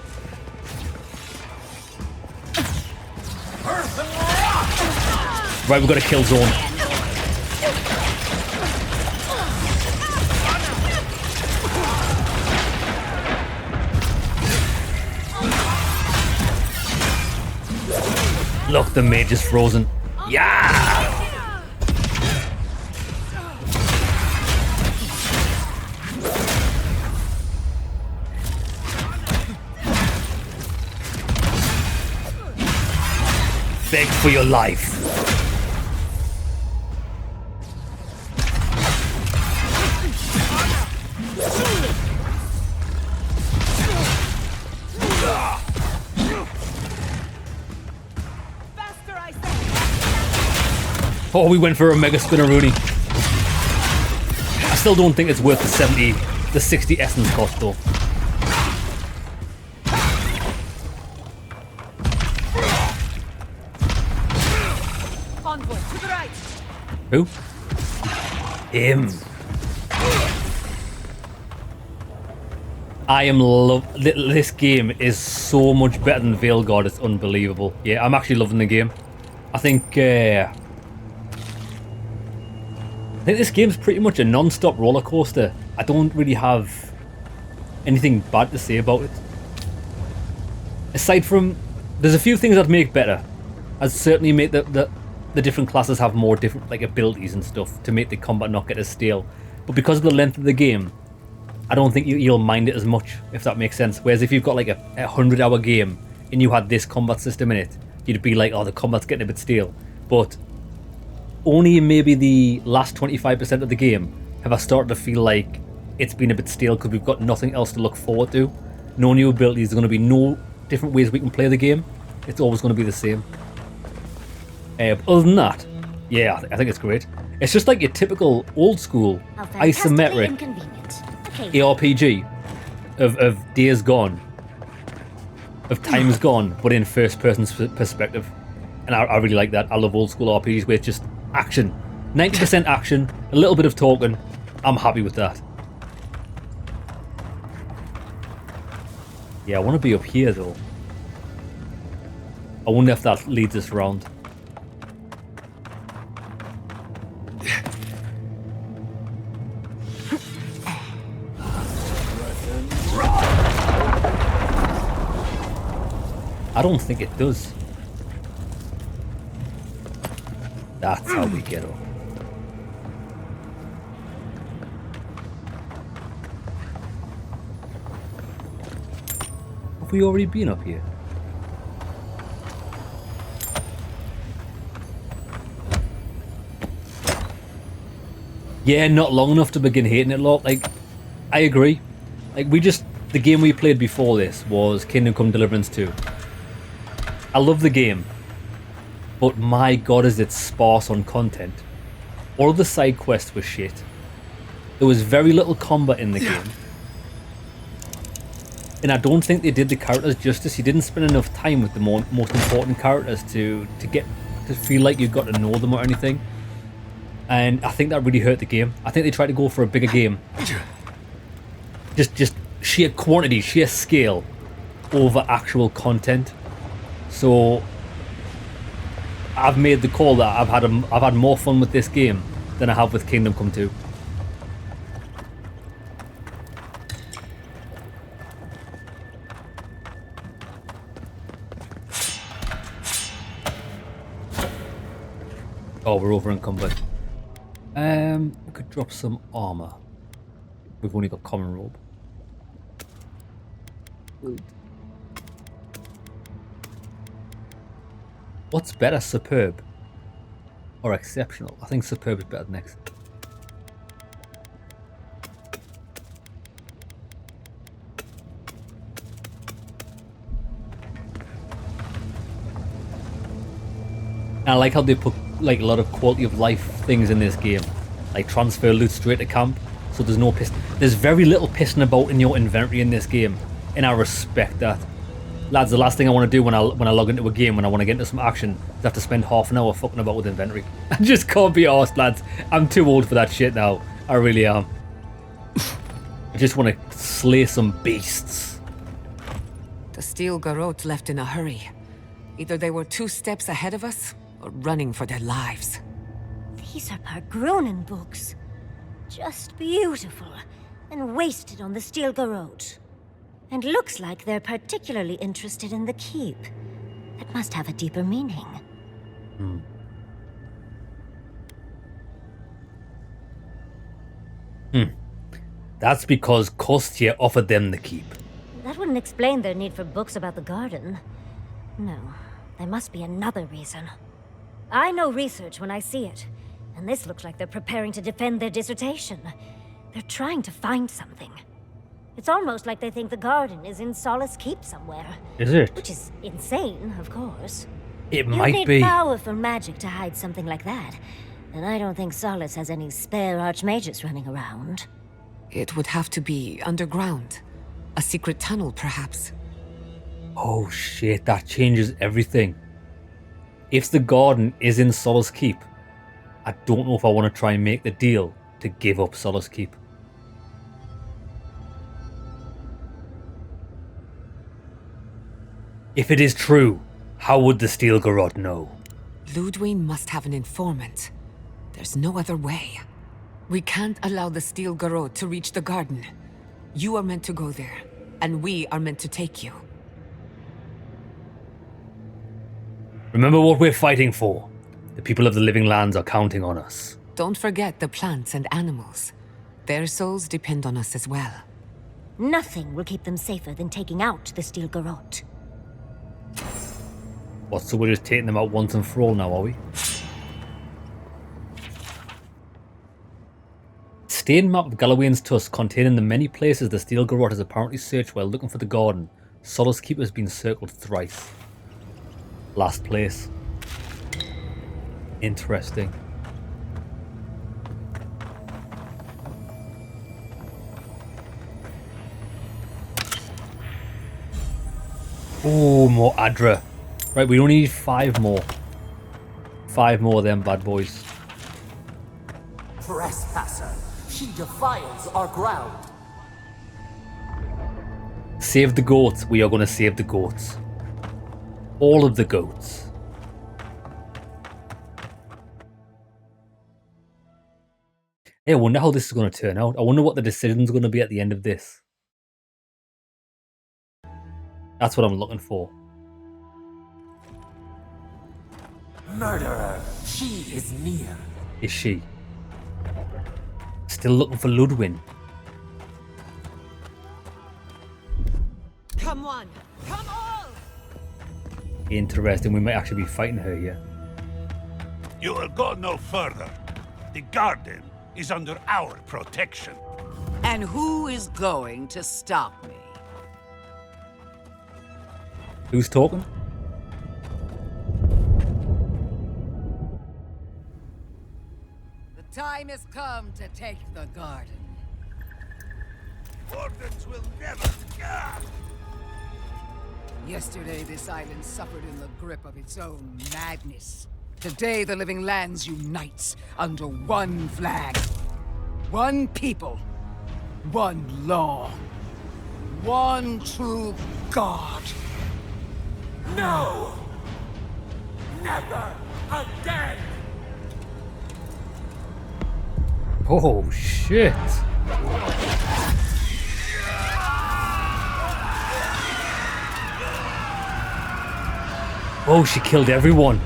Right, we've got a kill zone. Look, the mage is frozen. Yeah! Beg for your life. Oh, we went for a mega spinneroonie. I still don't think it's worth the 60 essence cost though. Envoy, to the right. Who? Him. I am this game is so much better than Veilguard. It's unbelievable. Yeah, I'm actually loving the game. I think this game's pretty much a non-stop roller coaster. I don't really have anything bad to say about it. Aside from, there's a few things I'd make better. I'd certainly make the different classes have more different like abilities and stuff to make the combat not get as stale. But because of the length of the game, I don't think you'll mind it as much, if that makes sense. Whereas if you've got like a 100-hour game and you had this combat system in it, you'd be like, oh, the combat's getting a bit stale. But only in maybe the last 25% of the game have I started to feel like it's been a bit stale because we've got nothing else to look forward to. No new abilities, there's going to be no different ways we can play the game. It's always going to be the same. But other than that, yeah, I think it's great. It's just like your typical old school isometric ARPG of days gone, of times gone, but in first person's perspective. And I really like that. I love old school RPGs where it's just action. 90% action, a little bit of talking. I'm happy with that. Yeah, I want to be up here though. I wonder if that leads us around. I don't think it does. That's how we get up. Have we already been up here? Yeah, not long enough to begin hating it, lot. Like, I agree. Like, the game we played before this was Kingdom Come Deliverance 2. I love the game, but my god is it sparse on content. All of the side quests were shit. There was very little combat in the game. And I don't think they did the characters justice. You didn't spend enough time with the most important characters to feel like you got to know them or anything. And I think that really hurt the game. I think they tried to go for a bigger game. Just sheer quantity, sheer scale over actual content. So I've made the call that I've had more fun with this game than I have with Kingdom Come 2. Oh, we're over encumbered. We could drop some armor. We've only got common robe. Good. What's better, superb or exceptional? I think superb is better next. And I like how they put like a lot of quality of life things in this game, like transfer loot straight to camp. So there's no piss. There's very little pissing about in your inventory in this game, and I respect that. Lads, the last thing I want to do when I log into a game, when I want to get into some action, is have to spend half an hour fucking about with inventory. I just can't be arsed, lads. I'm too old for that shit now. I really am. I just want to slay some beasts. The steel garrotes left in a hurry. Either they were 2 steps ahead of us, or running for their lives. These are Pargrunen books. Just beautiful. And wasted on the steel garrote. And looks like they're particularly interested in the keep. That must have a deeper meaning. That's because Kostya offered them the keep. That wouldn't explain their need for books about the garden. No, there must be another reason. I know research when I see it. And this looks like they're preparing to defend their dissertation. They're trying to find something. It's almost like they think the garden is in Solace Keep somewhere. Is it? Which is insane, of course. It You might need be. powerful magic to hide something like that. And I don't think Solace has any spare archmages running around. It would have to be underground. A secret tunnel, perhaps. Oh shit, that changes everything. If the garden is in Solace Keep, I don't know if I want to try and make the deal to give up Solace Keep. If it is true, how would the Steel Garrote know? Ludwig must have an informant. There's no other way. We can't allow the Steel Garrote to reach the garden. You are meant to go there, and we are meant to take you. Remember what we're fighting for. The people of the Living Lands are counting on us. Don't forget the plants and animals. Their souls depend on us as well. Nothing will keep them safer than taking out the Steel Garrote. What, so we're just taking them out once and for all now, are we? Stained map of Galawain's Tusk containing the many places the Steel Garrote has apparently searched while looking for the garden. Solace Keep has been circled thrice. Last place. Interesting. Oh, more Adra. Right, we only need 5 more. 5 more of them bad boys. Trespasser, she defiles our ground. Save the goats. We are going to save the goats. All of the goats. Hey, I wonder how this is going to turn out. I wonder what the decision's going to be at the end of this. That's what I'm looking for. Murderer, she is near. Is she? Still looking for Ludwig. Come on! Come on! Interesting. We might actually be fighting her here. You will go no further. The garden is under our protection. And who is going to stop me? Who's talking? The time has come to take the garden. Wardens will never... Yesterday, this island suffered in the grip of its own madness. Today, the Living Lands unites under one flag. One people. One law. One true God. No! Never again! Oh, shit. Oh, she killed everyone.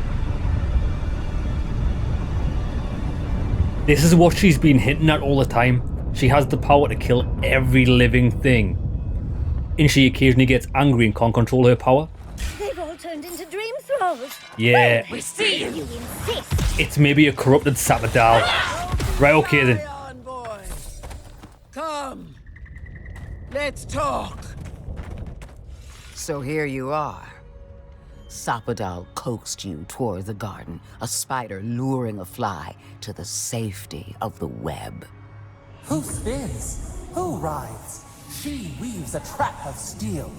This is what she's been hinting at all the time. She has the power to kill every living thing. And she occasionally gets angry and can't control her power. They've all turned into dream thralls. Yeah. We see you. You insist. It's maybe a corrupted Sapodal. Right, okay then. Come. Let's talk. So here you are. Sapodal coaxed you toward the garden, a spider luring a fly to the safety of the web. Who spins? Who rides? She weaves a trap of steel.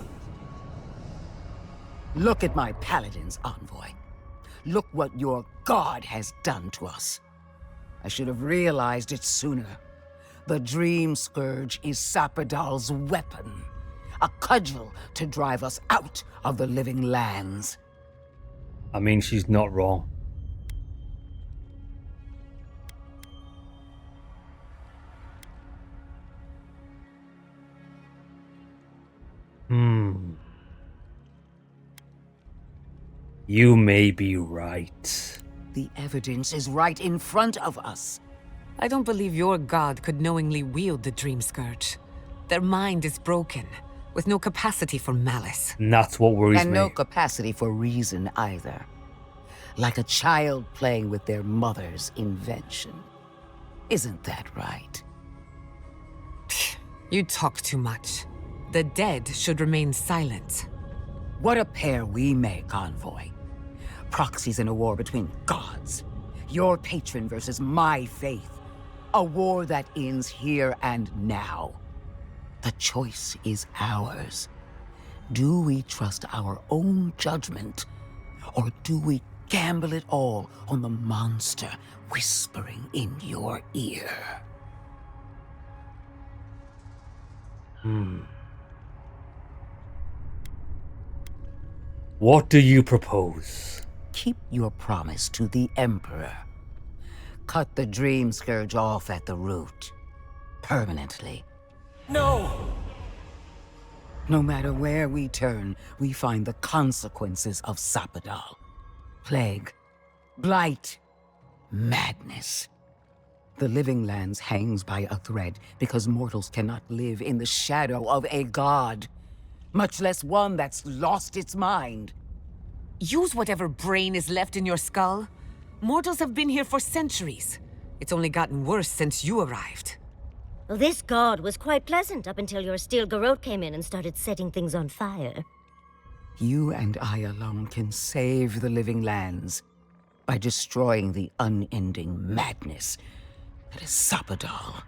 Look at my paladin's envoy. Look what your god has done to us. I should have realized it sooner. The Dream Scourge is Sapodal's weapon. A cudgel to drive us out of the Living Lands. I mean, she's not wrong. You may be right. The evidence is right in front of us. I don't believe your god could knowingly wield the Dream Scourge. Their mind is broken, with no capacity for malice. And that's what worries And me. no capacity for reason either. Like a child playing with their mother's invention. Isn't that right? You talk too much. The dead should remain silent. What a pair we make, Envoy. proxies in a war between gods. Your patron versus my faith. A war that ends here and now. The choice is ours. Do we trust our own judgment, or do we gamble it all on the monster whispering in your ear? What do you propose? Keep your promise to the Emperor. Cut the Dream Scourge off at the root. Permanently. No! No matter where we turn, we find the consequences of Sapadal. Plague, blight, madness. The Living Lands hangs by a thread because mortals cannot live in the shadow of a god, much less one that's lost its mind. Use whatever brain is left in your skull. Mortals have been here for centuries. It's only gotten worse since you arrived. Well, this god was quite pleasant up until your steel garrote came in and started setting things on fire. You and I alone can save the Living Lands by destroying the unending madness that is Sapadal.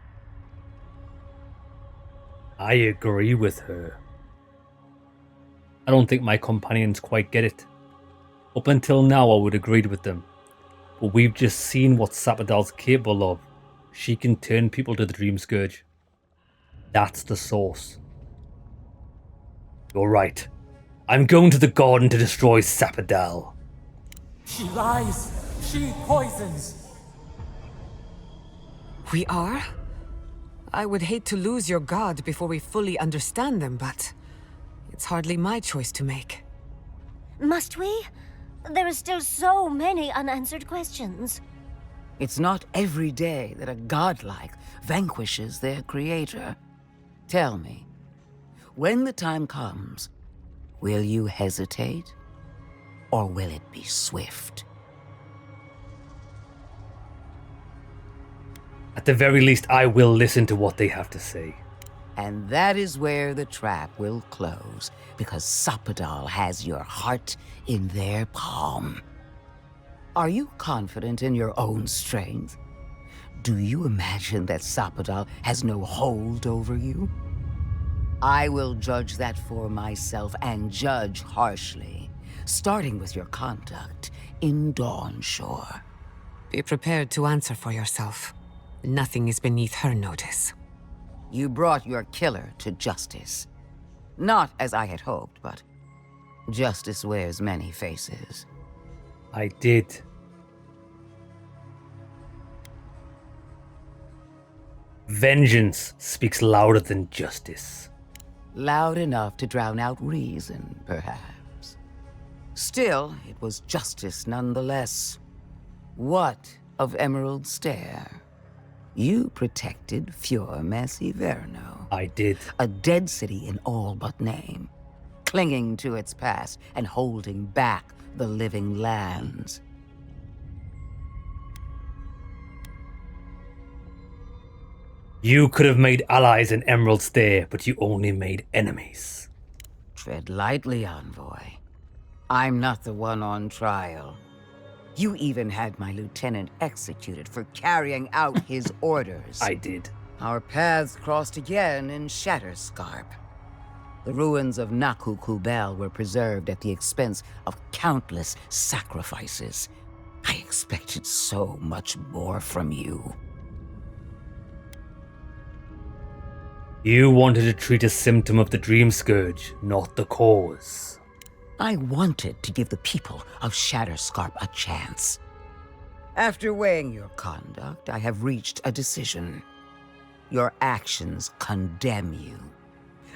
I agree with her. I don't think my companions quite get it. Up until now, I would have agreed with them. But we've just seen what Sapadal's capable of. She can turn people to the Dream Scourge. That's the source. You're right. I'm going to the garden to destroy Sapadal. She lies. She poisons. We are? I would hate to lose your god before we fully understand them, but it's hardly my choice to make. Must we? There are still so many unanswered questions. It's not every day that a godlike vanquishes their creator. Tell me, when the time comes, will you hesitate? Or will it be swift? At the very least, I will listen to what they have to say. And that is where the trap will close, because Sapadal has your heart in their palm. Are you confident in your own strength? Do you imagine that Sapadal has no hold over you? I will judge that for myself, and judge harshly, starting with your conduct in Dawnshore. Be prepared to answer for yourself. Nothing is beneath her notice. You brought your killer to justice. Not as I had hoped, but justice wears many faces. I did. Vengeance speaks louder than justice. Loud enough to drown out reason, perhaps. Still, it was justice nonetheless. What of Emerald Stair? You protected Fior Massiverno. I did. A dead city in all but name, clinging to its past and holding back the Living Lands. You could have made allies in Emerald Stair, but you only made enemies. Tread lightly, Envoy. I'm not the one on trial. You even had my lieutenant executed for carrying out his orders. I did. Our paths crossed again in Shatterscarp. The ruins of Naku Kubel were preserved at the expense of countless sacrifices. I expected so much more from you. You wanted to treat a symptom of the Dream Scourge, not the cause. I wanted to give the people of Shatterscarp a chance. After weighing your conduct, I have reached a decision. Your actions condemn you.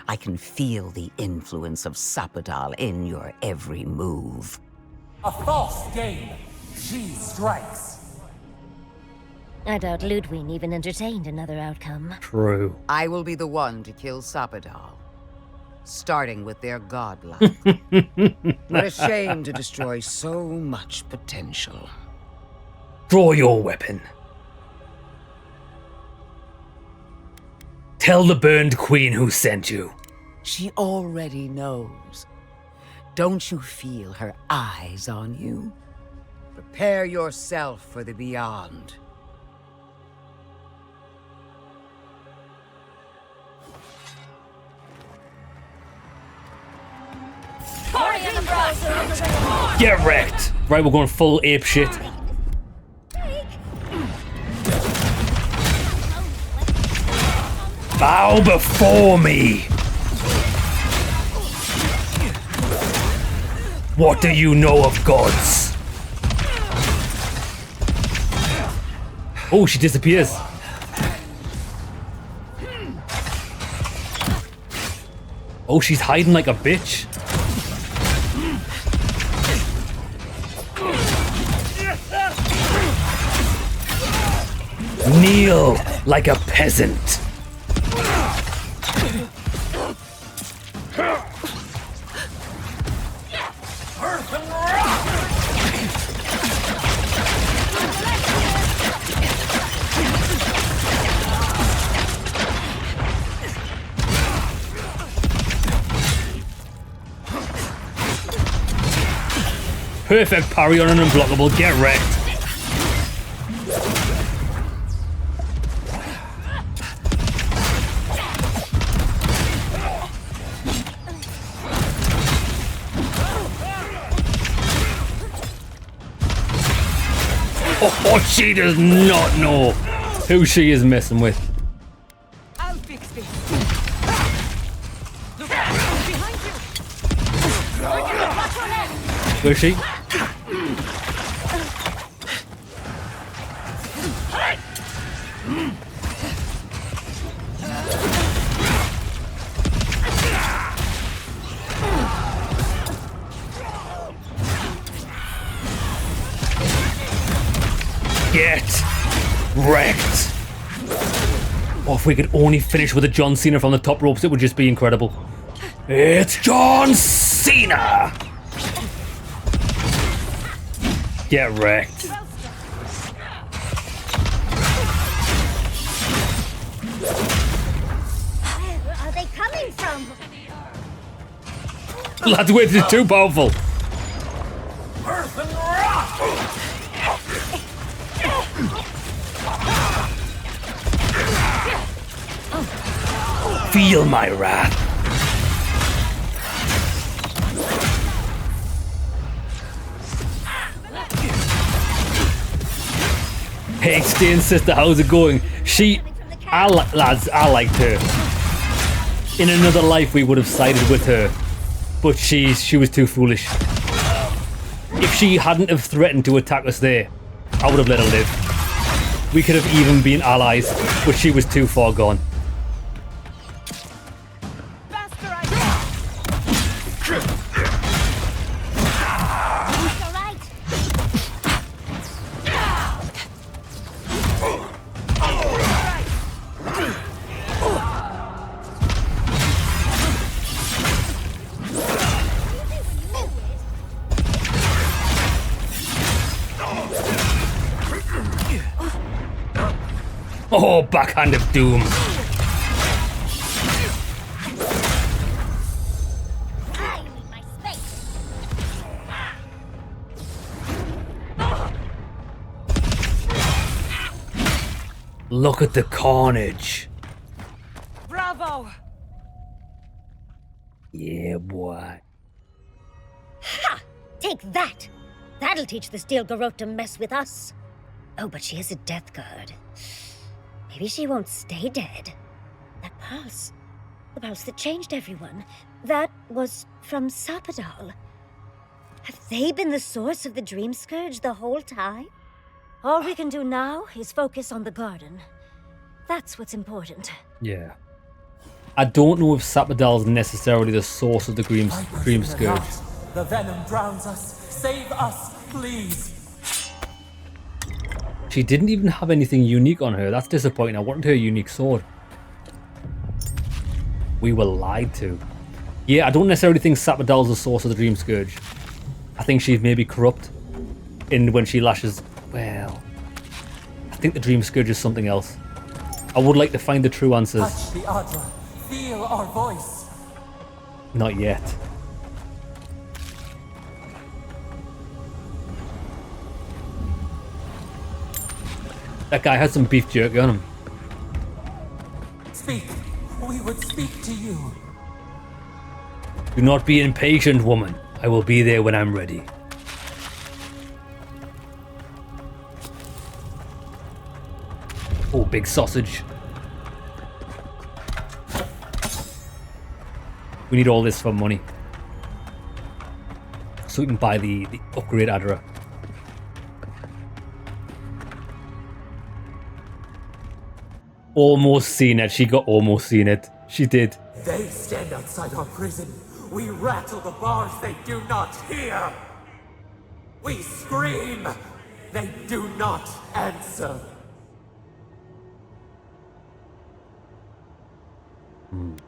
I can feel the influence of Sapadal in your every move. A false game. She strikes. I doubt Ludwig even entertained another outcome. True. I will be the one to kill Sapadal, starting with their godlike. What a shame to destroy so much potential. Draw your weapon. Tell the burned queen who sent you. She already knows. Don't you feel her eyes on you? Prepare yourself for the beyond. Get wrecked! Right, we're going full ape shit. Bow before me! What do you know of gods? Oh, she disappears. Oh, she's hiding like a bitch. Kneel like a peasant. Perfect parry on an unblockable. Get wrecked. Oh, she does not know who she is messing with. I'll fix this. Look out! Behind you! Where's she? Get wrecked. Oh, if we could only finish with a John Cena from the top ropes, it would just be incredible. It's John Cena! Get wrecked. Where are they coming from? Lads, wait, it's too powerful. Feel my wrath. Hey, Stain sister, how's it going? Lads, I liked her. In another life, we would have sided with her, but she was too foolish. If she hadn't have threatened to attack us there, I would have let her live. We could have even been allies, but she was too far gone. Oh, backhand of doom. Look at the carnage. Bravo! Yeah, boy. Ha! Take that! That'll teach the Steel Garrote to mess with us. Oh, but she is a death guard. Maybe she won't stay dead. That pulse. The pulse that changed everyone. That was from Sapadal. Have they been the source of the Dream Scourge the whole time? All we can do now is focus on the garden. That's what's important. Yeah. I don't know if Sapadal's necessarily the source of the Dream Scourge. The venom drowns us. Save us, please. She didn't even have anything unique on her. That's disappointing. I wanted her unique sword. We were lied to. Yeah, I don't necessarily think Sapadal's the source of the Dream Scourge. I think she's maybe corrupt. And when she lashes... Well... I think the Dream Scourge is something else. I would like to find the true answers. Touch the Adra. Feel our voice. Not yet. That guy had some beef jerky on him. Speak. We would speak to you. Do not be impatient, woman. I will be there when I'm ready. Oh, big sausage. We need all this for money. So we can buy the upgrade Adra. Almost seen it. She got almost seen it. She did. They stand outside our prison. We rattle the bars, they do not hear. We scream. They do not answer.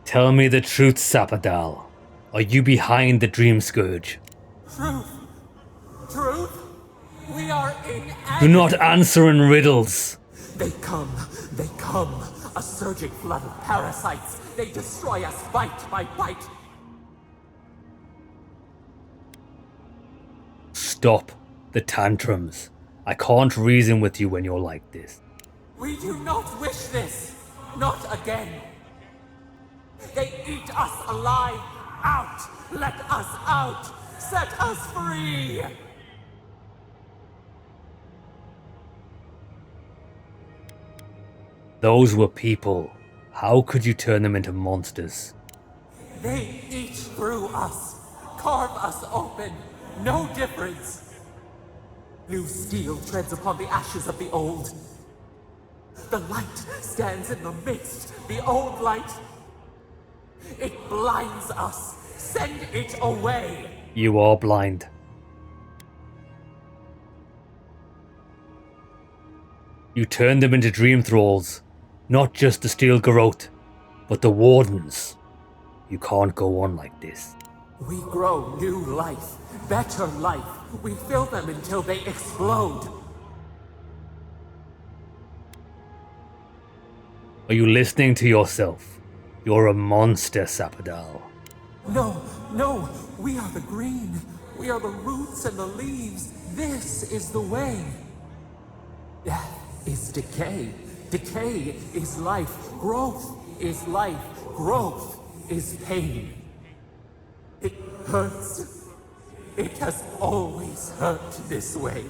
Tell me the truth, Sapadal. Are you behind the Dream Scourge? Truth. Truth. We are in Do not answer in riddles. They come. A surging flood of parasites. They destroy us bite by bite. Stop the tantrums. I can't reason with you when you're like this. We do not wish this. Not again. They eat us alive. Out. Let us out. Set us free. Those were people. How could you turn them into monsters? They eat through us. Carve us open. No difference. New steel treads upon the ashes of the old. The light stands in the midst. The old light. It blinds us. Send it away. You are blind. You turned them into dream thralls. Not just the Steel Garrote, but the Wardens. You can't go on like this. We grow new life. Better life. We fill them until they explode. Are you listening to yourself? You're a monster, Sapadal. No. We are the green. We are the roots and the leaves. This is the way. Death is decay. Decay is life. Growth is life. Growth is pain. It hurts. It has always hurt this way.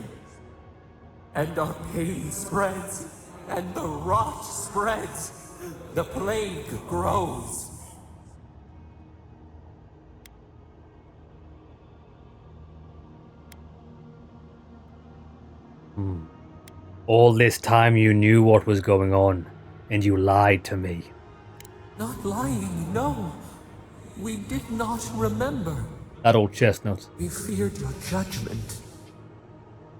And our pain spreads, and the rot spreads. The plague grows. All this time you knew what was going on, and you lied to me. Not lying, no. We did not remember. That old chestnut. We feared your judgment.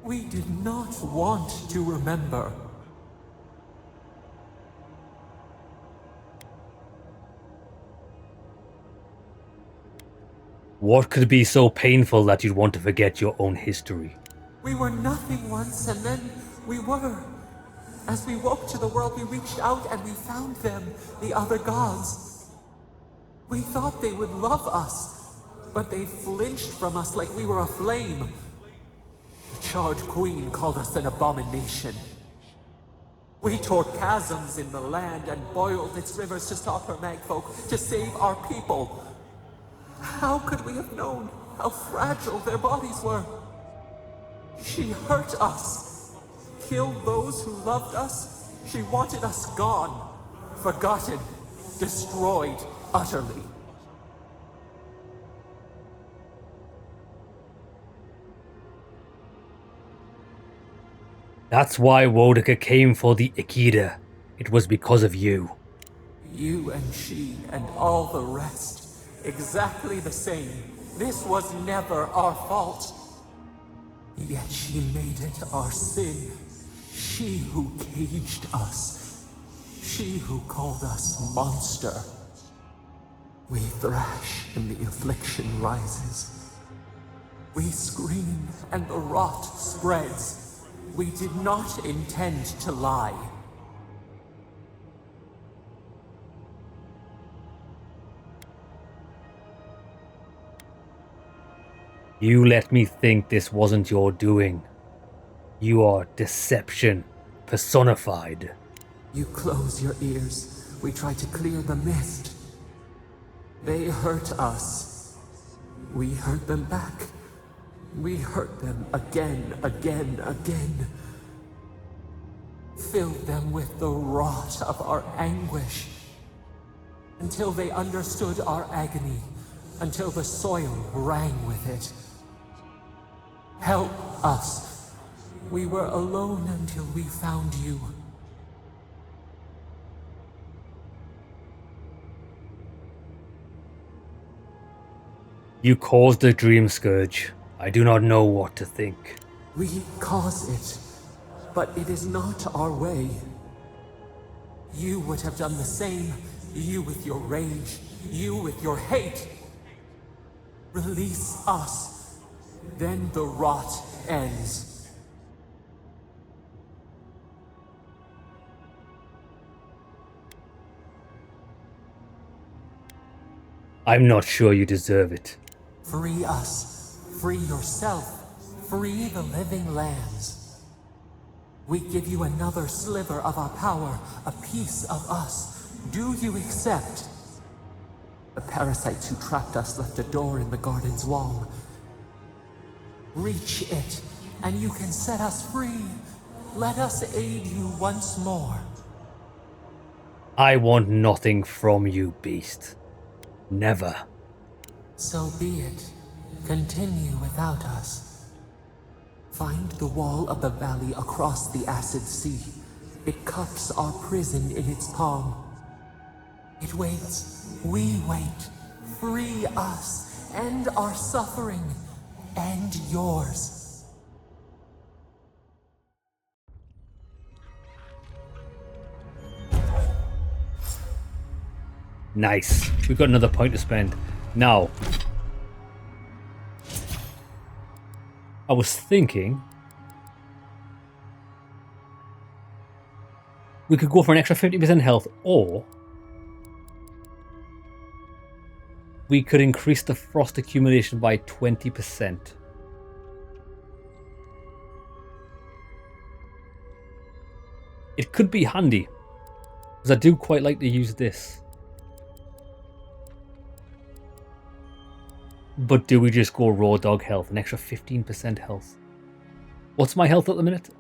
We did not want to remember. What could be so painful that you'd want to forget your own history? We were nothing once, and then we were. As we woke to the world, we reached out and we found them, the other gods. We thought they would love us, but they flinched from us like we were a flame. The charred queen called us an abomination. We tore chasms in the land and boiled its rivers to stop her magfolk, to save our people. How could we have known how fragile their bodies were? She hurt us, killed those who loved us. She wanted us gone, forgotten, destroyed utterly. That's why Wodaka came for the Ikeda. It was because of you. You and she and all the rest. Exactly the same. This was never our fault. Yet she made it our sin. She who caged us. She who called us monster. We thrash and the affliction rises. We scream and the rot spreads. We did not intend to lie. You let me think this wasn't your doing. You are deception personified. You close your ears. We try to clear the mist. They hurt us. We hurt them back. We hurt them again. Filled them with the rot of our anguish. Until they understood our agony. Until the soil rang with it. Help us. We were alone until we found you. You caused the dream scourge. I do not know what to think. We cause it, but it is not our way. You would have done the same. You with your rage. You with your hate. Release us. Then the rot ends. I'm not sure you deserve it. Free us. Free yourself. Free the living lands. We give you another sliver of our power, a piece of us. Do you accept? The parasites who trapped us left a door in the garden's wall. Reach it, and you can set us free. Let us aid you once more. I want nothing from you, beast. Never. So be it. Continue without us. Find the wall of the valley across the acid sea. It cups our prison in its palm. It waits. We wait. Free us. End our suffering. End yours. Nice. We've got another point to spend. Now, I was thinking we could go for an extra 50% health, or we could increase the frost accumulation by 20%. It could be handy, because I do quite like to use this. But do we just go raw dog health, an extra 15% health? What's my health at the minute?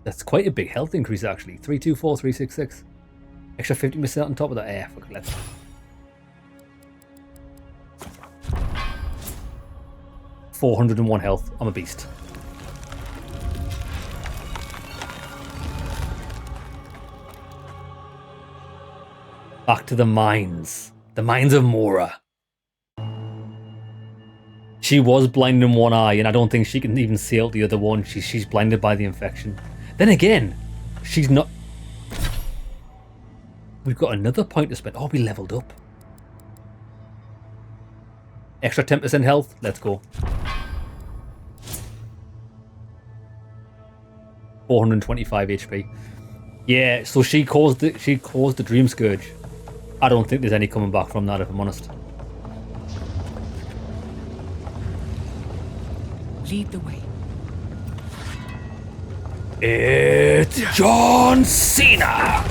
That's quite a big health increase actually. 324, 366. Extra 50% on top of that. Yeah, fuck it, let's. $401 health. I'm a beast. Back to the mines. The mines of Mora. She was blind in one eye, and I don't think she can even see out the other one. She's blinded by the infection. Then again, she's not. We've got another point to spend. Oh, we leveled up. Extra 10% health. Let's go. 425 HP. Yeah, so she caused the dream scourge. I don't think there's any coming back from that, if I'm honest. Lead the way. It's John Cena!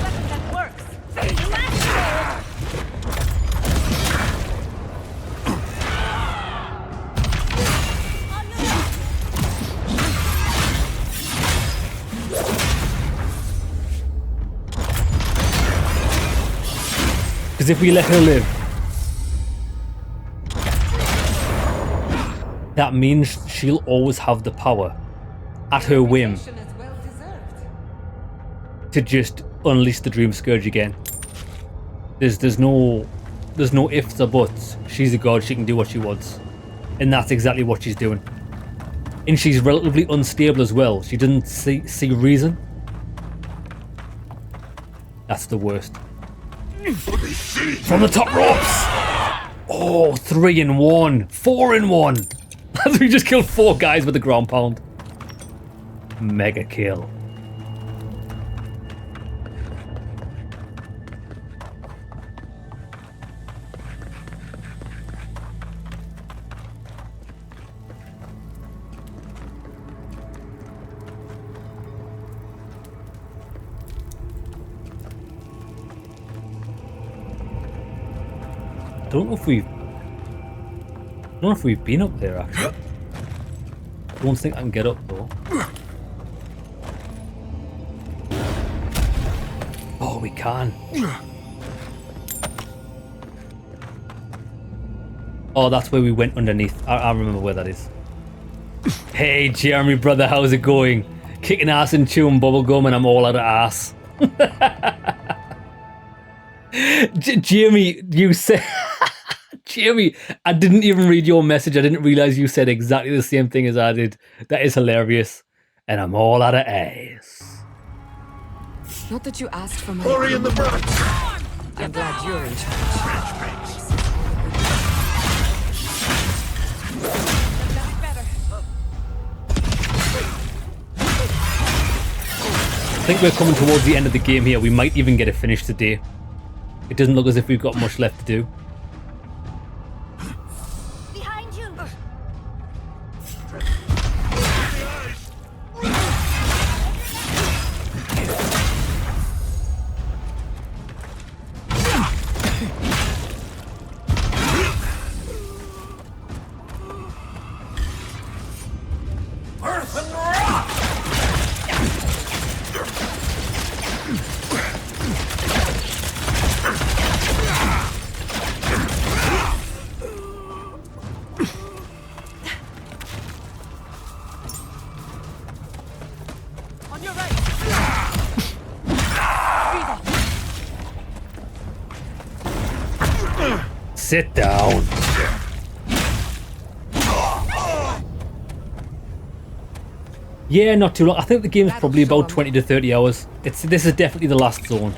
Because if we let her live, that means she'll always have the power at her whim to just unleash the Dream Scourge again. There's no ifs or buts. She's a god, she can do what she wants. And that's exactly what she's doing. And she's relatively unstable as well. She doesn't see reason. That's the worst. From the top ropes! Oh, 3-in-1. 4-in-1. We just killed 4 guys with a ground pound. Mega kill. don't know if we've been up there actually. I don't think I can get up though. Oh, we can. Oh, that's where we went underneath. I remember where that is. Hey, Jeremy, brother, how's it going? Kicking ass and chewing bubblegum, and I'm all out of ass. Jamie, you said... Jamie, I didn't even read your message. I didn't realize you said exactly the same thing as I did. That is hilarious. And I'm all out of ass. Not that you asked for my... Hurry in the birds! I'm glad you're in charge. I think we're coming towards the end of the game here. We might even get it finished today. It doesn't look as if we've got much left to do. Behind you! Earth and rock! On your right. Sit down. Yeah, not too long. I think the game's probably about 20 to 30 hours. This is definitely the last zone.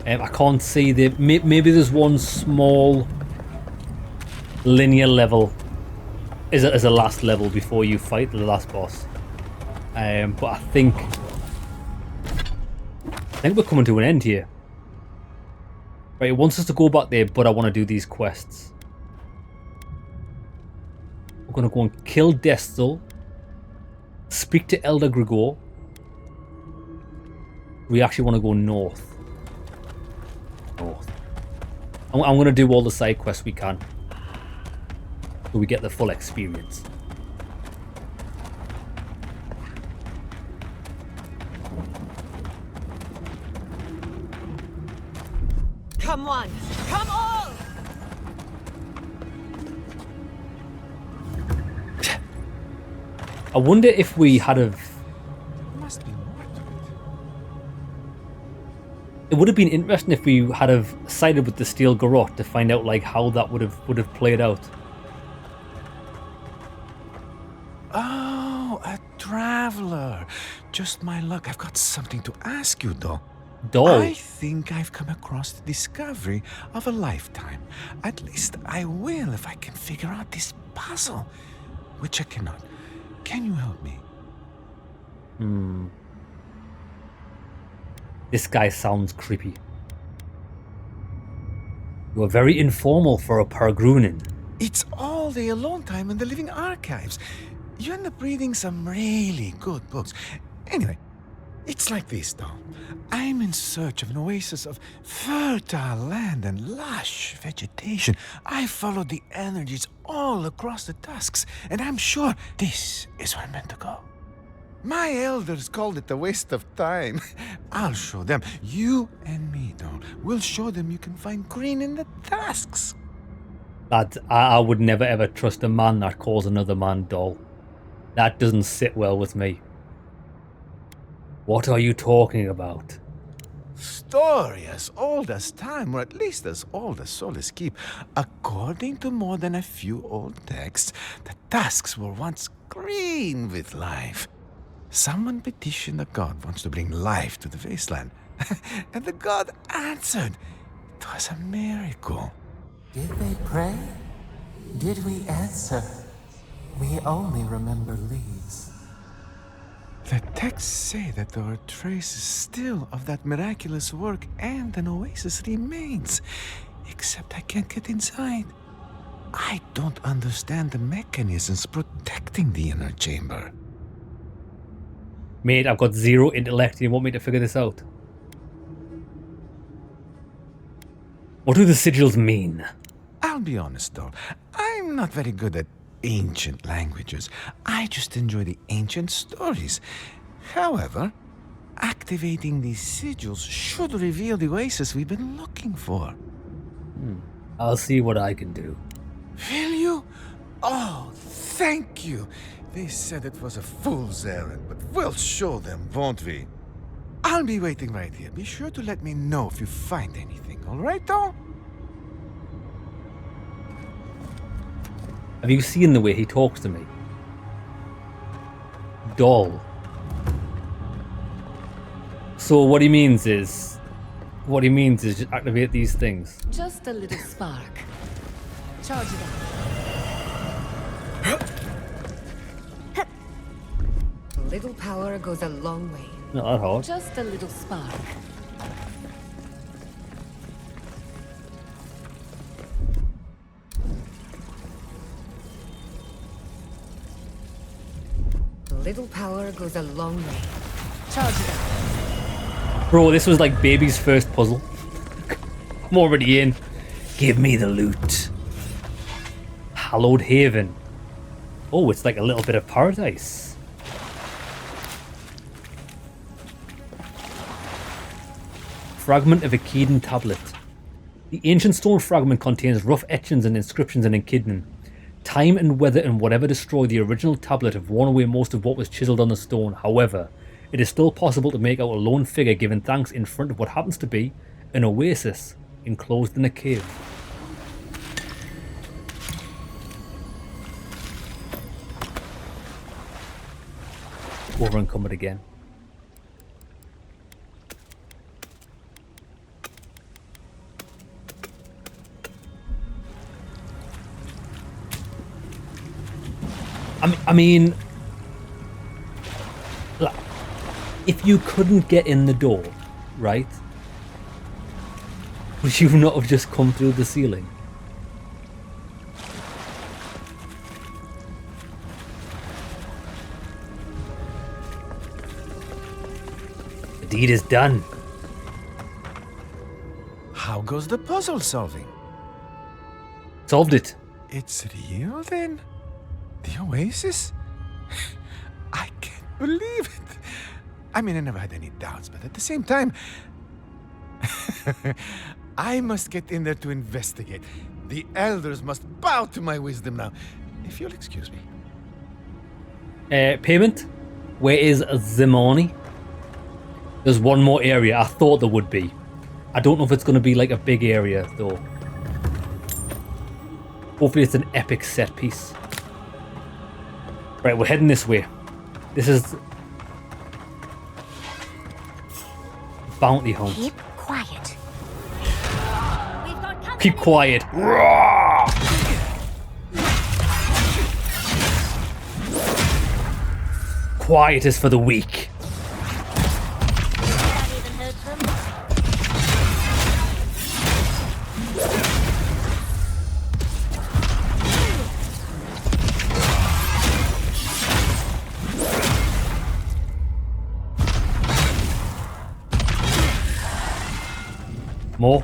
I can't see the... Maybe there's one small linear level as a last level before you fight the last boss. But I think we're coming to an end here. Right, it wants us to go back there, but I want to do these quests. We're going to go and kill Destal. Speak to Elder Grigor. We actually want to go north. I'm going to do all the side quests we can, so we get the full experience. Come on! Come on! I wonder if we had have... Must be more to It would have been interesting if we had have sided with the Steel Garrote to find out like how that would have played out. Oh, a traveler. Just my luck. I've got something to ask you, though. Doll. I think I've come across the discovery of a lifetime. At least I will if I can figure out this puzzle, which I cannot. Can you help me? This guy sounds creepy. You are very informal for a Pargrunin. It's all the alone time in the living archives. You end up reading some really good books. Anyway, it's like this, though. I'm in search of an oasis of fertile land and lush vegetation. I follow the energies all across the tusks, and I'm sure this is where I'm meant to go. My elders called it a waste of time. I'll show them. You and me, though. We'll show them you can find green in the tusks. Lad, I would never ever trust a man that calls another man dull. That doesn't sit well with me. What are you talking about? Story as old as time, or at least as old as Solace Keep. According to more than a few old texts, the tusks were once green with life. Someone petitioned a god wants to bring life to the wasteland, and the god answered. It was a miracle. Did they pray? Did we answer? We only remember leaves. The texts say that there are traces still of that miraculous work, and an oasis remains. Except I can't get inside. I don't understand the mechanisms protecting the inner chamber. Mate, I've got 0 intellect and you want me to figure this out? What do the sigils mean? I'll I'll be honest though, I'm not very good at ancient languages. I just enjoy the ancient stories. However, activating these sigils should reveal the oasis we've been looking for. I'll see what I can do. Will you? Oh, thank you. They said it was a fool's errand, but we'll show them, won't we? I'll be waiting right here. Be sure to let me know if you find anything, all right, though? Have you seen the way he talks to me? Doll. So what he means is just activate these things. Just a little spark. Charge it up. Little power goes a long way. Not that hard. Just a little spark. Little power goes a long way. Charge it up. Bro, this was like baby's first puzzle. I'm already in. Give me the loot. Hallowed Haven. Oh, it's like a little bit of paradise. Fragment of Echidna tablet. The ancient stone fragment contains rough etchings and inscriptions in Echidna. Time and weather and whatever destroyed the original tablet have worn away most of what was chiseled on the stone. However, it is still possible to make out a lone figure giving thanks in front of what happens to be an oasis enclosed in a cave. Over encumbered again. I mean, like, if you couldn't get in the door, right? Would you not have just come through the ceiling? The deed is done. How goes the puzzle solving? Solved it. It's real then? The oasis? I can't believe it. I mean, I never had any doubts, but at the same time, I must get in there to investigate. The elders must bow to my wisdom now. If you'll excuse me. Payment? Where is the money? There's one more area. I thought there would be. I don't know if it's going to be like a big area, though. Hopefully it's an epic set piece. Right, we're heading this way. This is... Bounty hunt. Keep quiet. Keep quiet. Quiet is for the weak. More.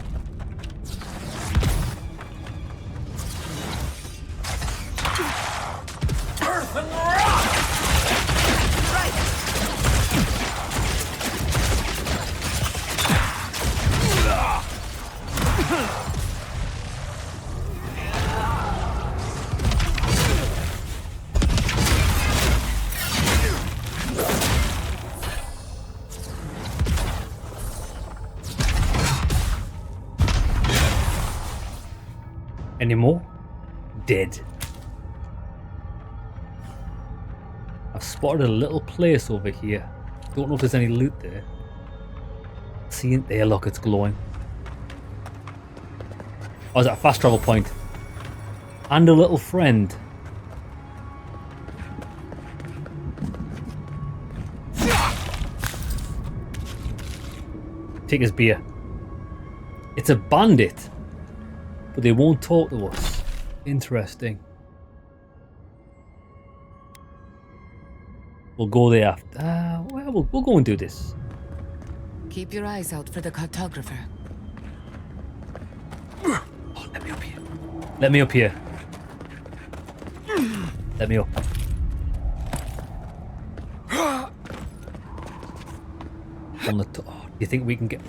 Earth and rock! Any more? Dead. I've spotted a little place over here. Don't know if there's any loot there. See it there, look, it's glowing. Oh, is that a fast travel point? And a little friend. Take his beer. It's a bandit. But they won't talk to us. Interesting. We'll go there after. Well, we'll go and do this. Keep your eyes out for the cartographer. Oh, let me up here. Let me up here. Let me up. On the top. Do you think we can get...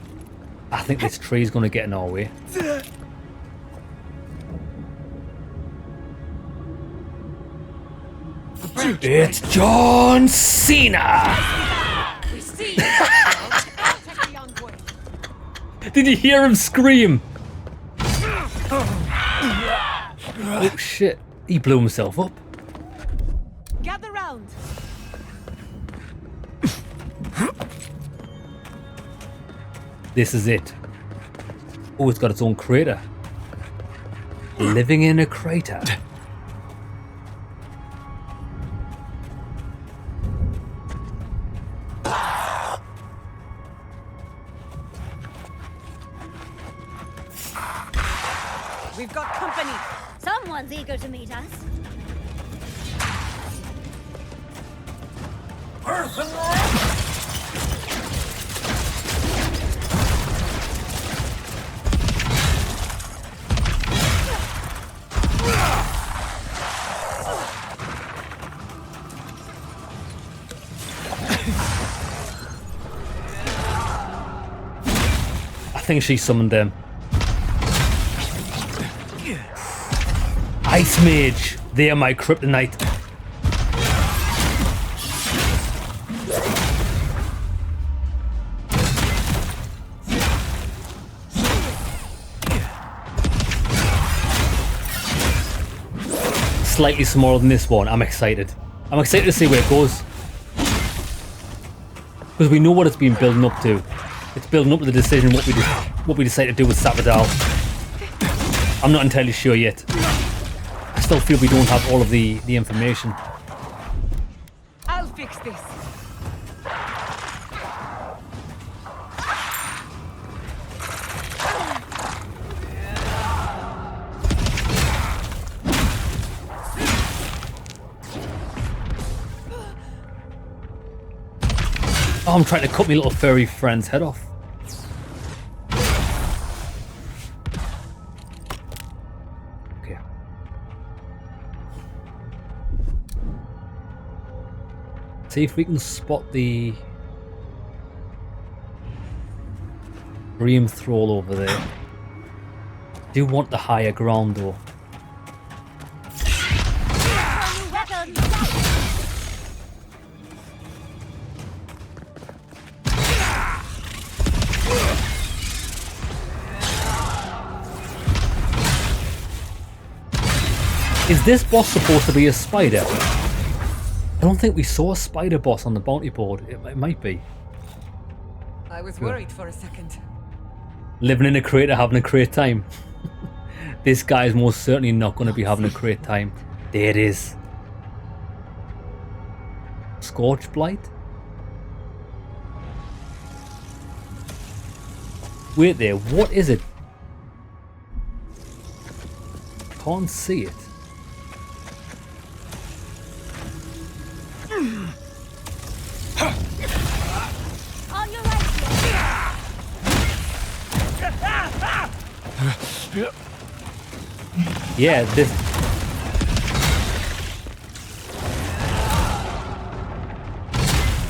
I think this tree's going to get in our way. It's John Cena! Did you hear him scream? Oh shit, he blew himself up. Gather round. This is it. Oh, it's got its own crater. Living in a crater. We've got company. Someone's eager to meet us. I think she summoned them. Ice Mage, they are my kryptonite. Slightly smaller than this one. I'm excited. I'm excited to see where it goes. Because we know what it's been building up to. It's building up to the decision what we decide to do with Sapodal. I'm not entirely sure yet. I still feel we don't have all of the information. I'll fix this. Oh, I'm trying to cut my little furry friend's head off. Okay. See if we can spot the Dream Thrall over there. Do want the higher ground though. Is this boss supposed to be a spider? I don't think we saw a spider boss on the bounty board. It might be. I was worried for a second. Living in a crater, having a great time. This guy is most certainly not going to be having a great time. There it is. Scorch Blight? Wait there, what is it? Can't see it. On your right. Yeah, this.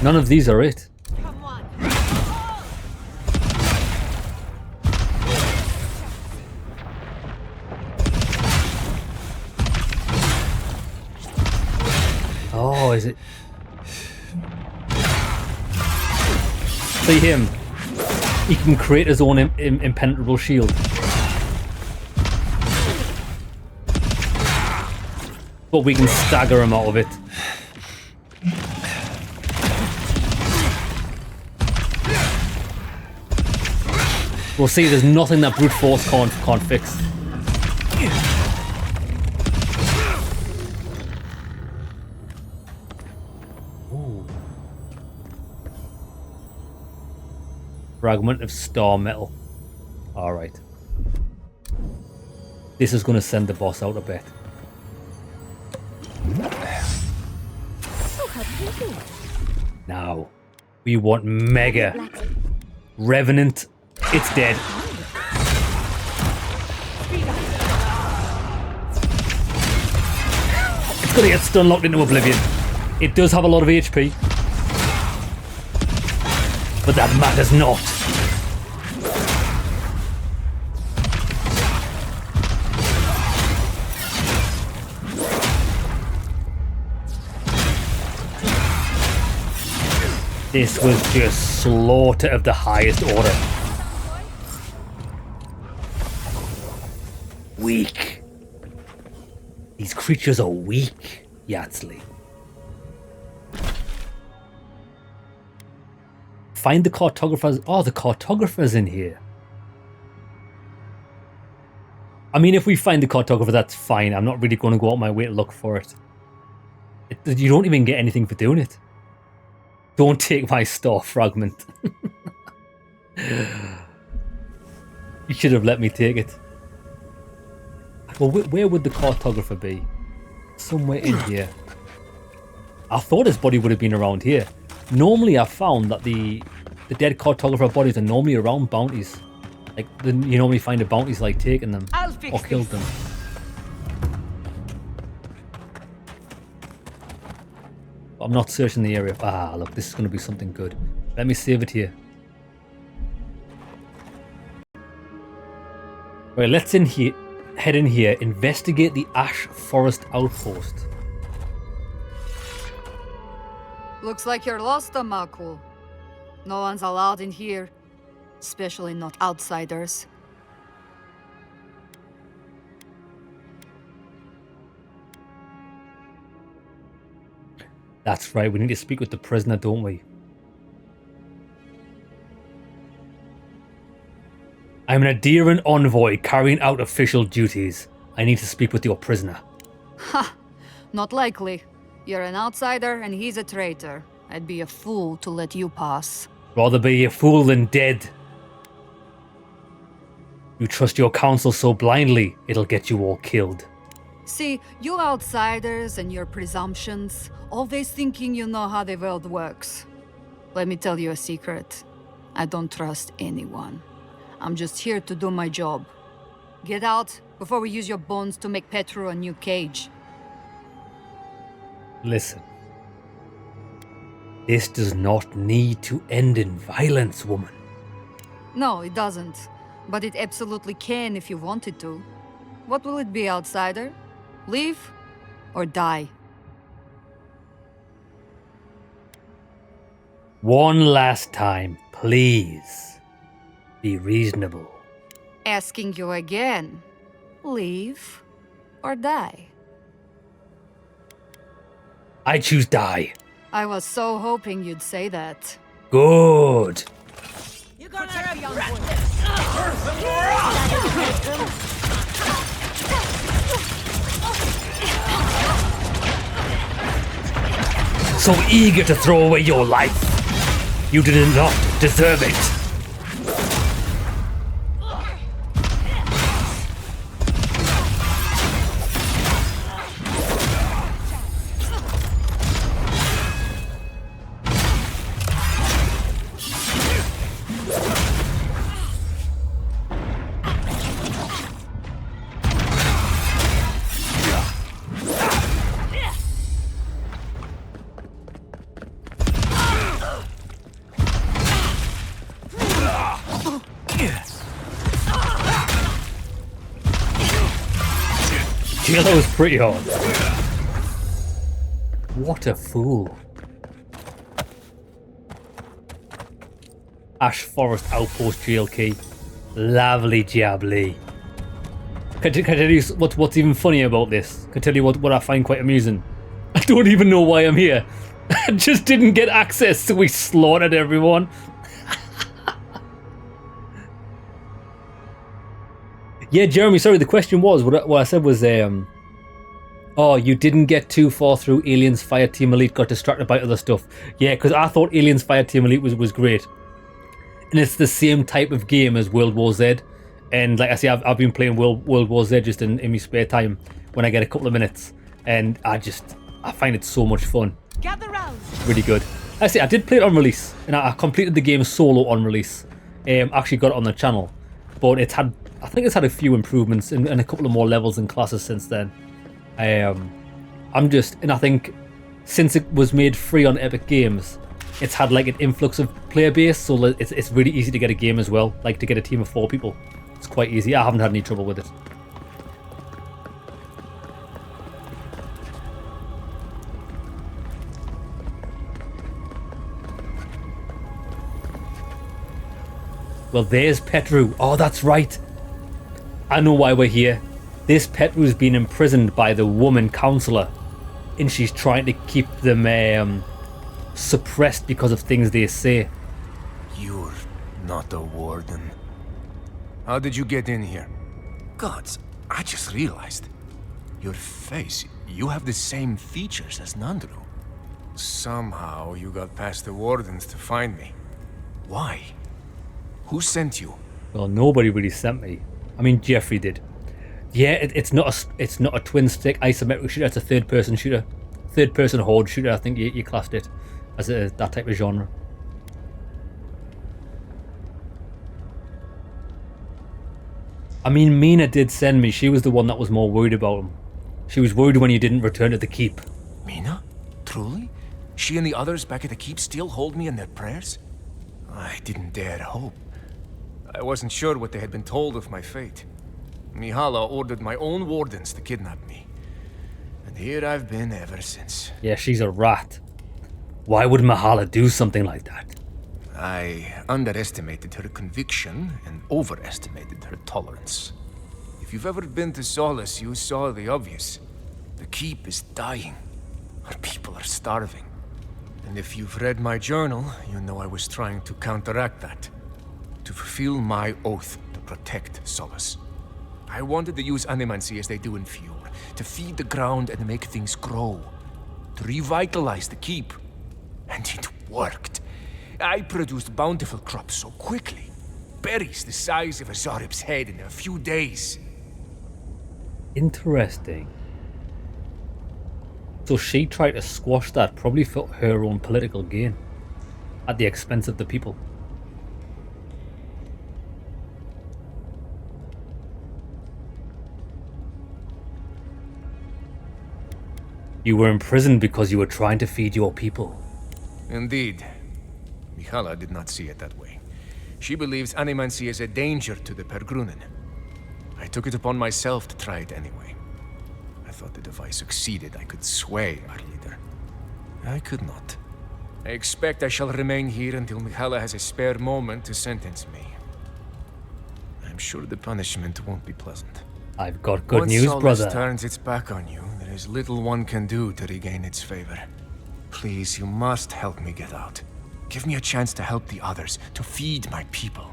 None of these are it. Oh, is it? See him. He can create his own impenetrable shield. But we can stagger him out of it. We'll see, there's nothing that brute force can't fix. Ooh. Fragment of star metal. Alright. This is going to send the boss out a bit. So how did you do it? Now, we want Mega. Revenant, it's dead. gonna get stun locked into oblivion. It does have a lot of HP. But that matters not. This was just slaughter of the highest order. Weak. These creatures are weak, Yatsley. Find the cartographers. Oh, the cartographer's in here. I mean, if we find the cartographer, that's fine. I'm not really going to go out my way to look for it. You don't even get anything for doing it. Don't take my star fragment. You should have let me take it. Well, where would the cartographer be? Somewhere in here. I thought his body would have been around here. Normally, I've found that the dead cartographer bodies are normally around bounties. Like, you normally find the bounties like taking them or killed them. I'm not searching the area. Ah, look, this is going to be something good. Let me save it here. Right, let's head in here, investigate the Ash Forest Outpost. Looks like you're lost, Amaku. No one's allowed in here, especially not outsiders. That's right, we need to speak with the prisoner, don't we? I'm an adherent envoy carrying out official duties. I need to speak with your prisoner. Ha! Not likely. You're an outsider and he's a traitor. I'd be a fool to let you pass. Rather be a fool than dead. You trust your counsel so blindly, it'll get you all killed. See, you outsiders and your presumptions, always thinking you know how the world works. Let me tell you a secret. I don't trust anyone. I'm just here to do my job. Get out before we use your bones to make Petru a new cage. Listen. This does not need to end in violence, woman. No, it doesn't. But it absolutely can if you wanted to. What will it be, outsider? Leave or die? One last time, please. Be reasonable. Asking you again. Leave or die? I choose die. I was so hoping you'd say that. Good. You're gonna regret So eager to throw away your life. You did not deserve it. Yeah, that was pretty hard. What a fool. Ash Forest Outpost jail key. Lovely jubbly. Can I tell you what's even funny about this? Can I tell you what I find quite amusing? I don't even know why I'm here. I just didn't get access, so we slaughtered everyone. Yeah, Jeremy, sorry, the question was, what I said was, oh, you didn't get too far through Aliens Fireteam Elite, got distracted by other stuff. Yeah, because I thought Aliens Fireteam Elite was great. And it's the same type of game as World War Z. And like I say, I've been playing World War Z just in my spare time when I get a couple of minutes. And I find it so much fun. Gather round. Really good. I say, I did play it on release, and I completed the game solo on release. Actually got it on the channel. But I think it's had a few improvements and a couple of more levels and classes since then. I And I think since it was made free on Epic Games, it's had like an influx of player base, so it's really easy to get a game as well, like to get a team of 4 people. It's quite easy. I haven't had any trouble with it. Well, there's Petru. Oh, that's right. I know why we're here. This Petru's been imprisoned by the woman counselor, and she's trying to keep them suppressed because of things they say. You're not a warden. How did you get in here? Gods, I just realized. Your face, you have the same features as Nandru. Somehow you got past the wardens to find me. Why? Who sent you? Well, nobody really sent me. I mean, Jeffrey did. Yeah, it's not a twin stick isometric shooter. It's a third-person shooter, third-person horde shooter. I think you classed it as that type of genre. I mean, Mina did send me. She was the one that was more worried about him. She was worried when you didn't return to the keep. Mina? Truly? She and the others back at the keep still hold me in their prayers? I didn't dare hope. I wasn't sure what they had been told of my fate. Mihala ordered my own wardens to kidnap me. And here I've been ever since. Yeah, she's a rat. Why would Mihala do something like that? I underestimated her conviction and overestimated her tolerance. If you've ever been to Solace, you saw the obvious. The keep is dying. Our people are starving. And if you've read my journal, you know I was trying to counteract that. To fulfill my oath to protect Solace. I wanted to use animancy as they do in Fjord, to feed the ground and make things grow. To revitalize the keep. And it worked. I produced bountiful crops so quickly. Berries the size of a Zarib's head in a few days. Interesting. So she tried to squash that, probably for her own political gain, at the expense of the people. You were imprisoned because you were trying to feed your people. Indeed. Mihala did not see it that way. She believes animancy is a danger to the Pergrunen. I took it upon myself to try it anyway. I thought that if I succeeded, I could sway our leader. I could not. I expect I shall remain here until Mihala has a spare moment to sentence me. I'm sure the punishment won't be pleasant. I've got good news, brother. Once Solace turns its back on you, there is little one can do to regain its favor. Please, you must help me get out. Give me a chance to help the others, to feed my people.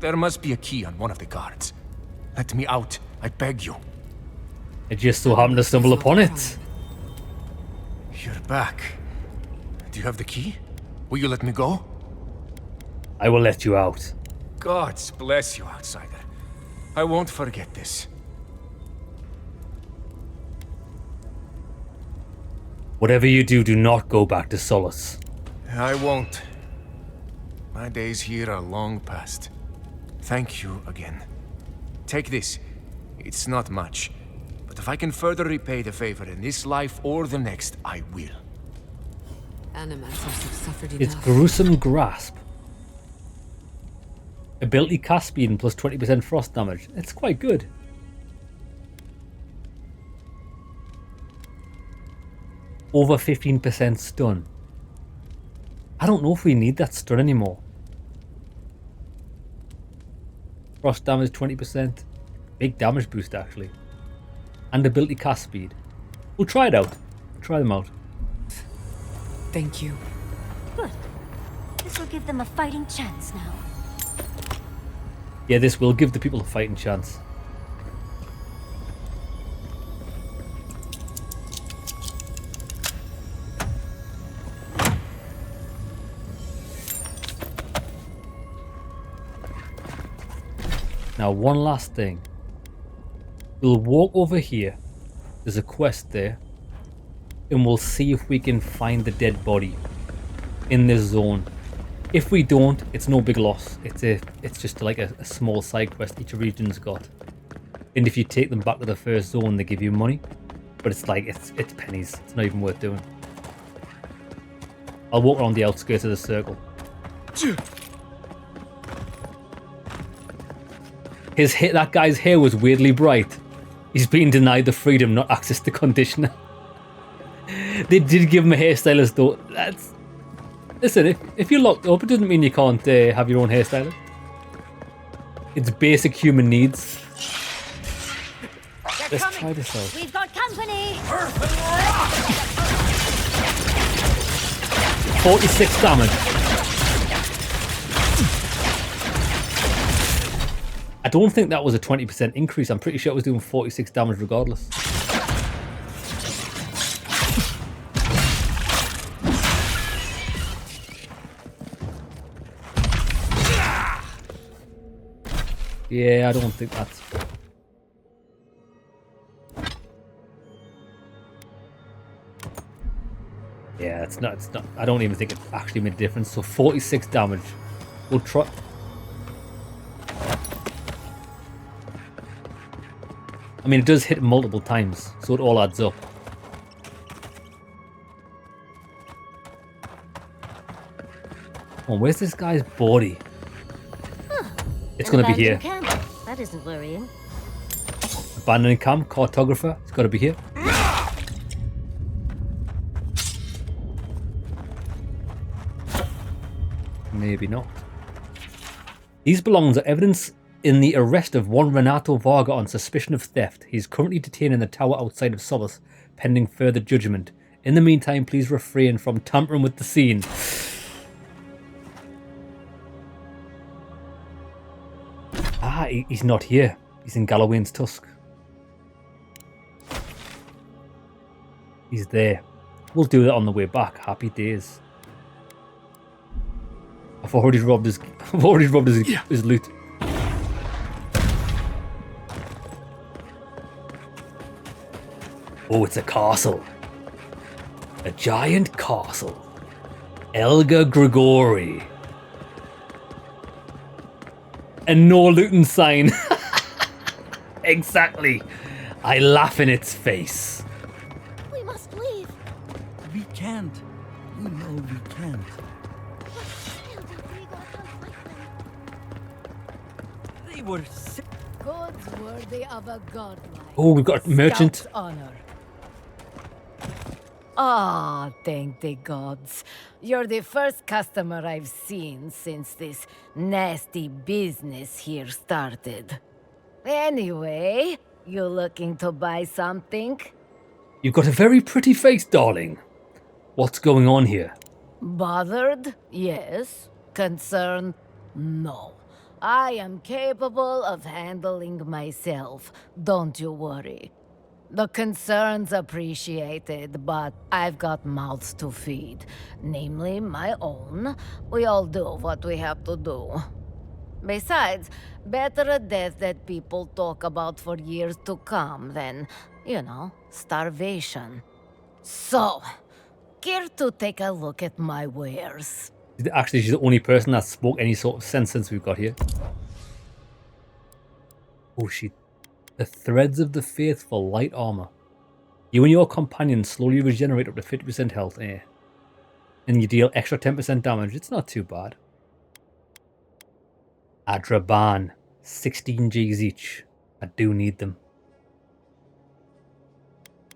There must be a key on one of the guards. Let me out, I beg you. It just so happened to stumble upon it. You're back. Do you have the key? Will you let me go? I will let you out. Gods bless you, outsider. I won't forget this. Whatever you do, do not go back to Solace. I won't. My days here are long past. Thank you again. Take this. It's not much. But if I can further repay the favor in this life or the next, I will. Animancers have suffered It's enough. Gruesome Grasp. Ability cast speed and plus 20% frost damage. It's quite good. Over 15% stun. I don't know if we need that stun anymore. Frost damage 20%. Big damage boost actually. And ability cast speed. We'll try it out. Try them out. Thank you. Good. This will give them a fighting chance now. Yeah, this will give the people a fighting chance. Now, one last thing. We'll walk over here. There's a quest there. And we'll see if we can find the dead body in this zone. If we don't, it's no big loss. It's just like a small side quest each region's got. And if you take them back to the first zone, they give you money. But it's like, it's pennies. It's not even worth doing. I'll walk around the outskirts of the circle. That guy's hair was weirdly bright. He's been denied the freedom, not access to conditioner. They did give him a hairstylist though. Listen, if you're locked up, it doesn't mean you can't have your own hairstylist. It's basic human needs. Let's try this out. We've got company. 46 damage. I don't think that was a 20% increase. I'm pretty sure it was doing 46 damage regardless. Yeah, I don't think that's... Yeah, it's not, I don't even think it actually made a difference. So 46 damage. We'll try... I mean, it does hit multiple times, so it all adds up. Oh, where's this guy's body? It's going to be here. Camp. That isn't worrying. Abandoned camp, cartographer. It's got to be here. Maybe not. These belongings are evidence in the arrest of one Renato Varga on suspicion of theft. He is currently detained in the tower outside of Solace, pending further judgment. In the meantime, please refrain from tampering with the scene. Ah, he's not here. He's in Gallowayne's Tusk. He's there. We'll do that on the way back. Happy days. I've already robbed his his loot. Oh, it's a castle. A giant castle. Elga Grigori. And no looting sign. Exactly. I laugh in its face. We must leave. We can't. You know we can't. They were sick. Goods worthy of a godlike. Oh, we've got a merchant. Scout's honor. Ah, thank the gods. You're the first customer I've seen since this nasty business here started. Anyway, you looking to buy something? You've got a very pretty face, darling. What's going on here? Bothered? Yes. Concerned? No. I am capable of handling myself. Don't you worry. The concern's appreciated, but I've got mouths to feed. Namely, my own. We all do what we have to do. Besides, better a death that people talk about for years to come than, you know, starvation. So, care to take a look at my wares? Actually, she's the only person that spoke any sort of sense since we've got here. Oh, the threads of the faithful light armor. You and your companions slowly regenerate up to 50% health, and you deal extra 10% damage. It's not too bad. Adraban, 16 Gs each. I do need them.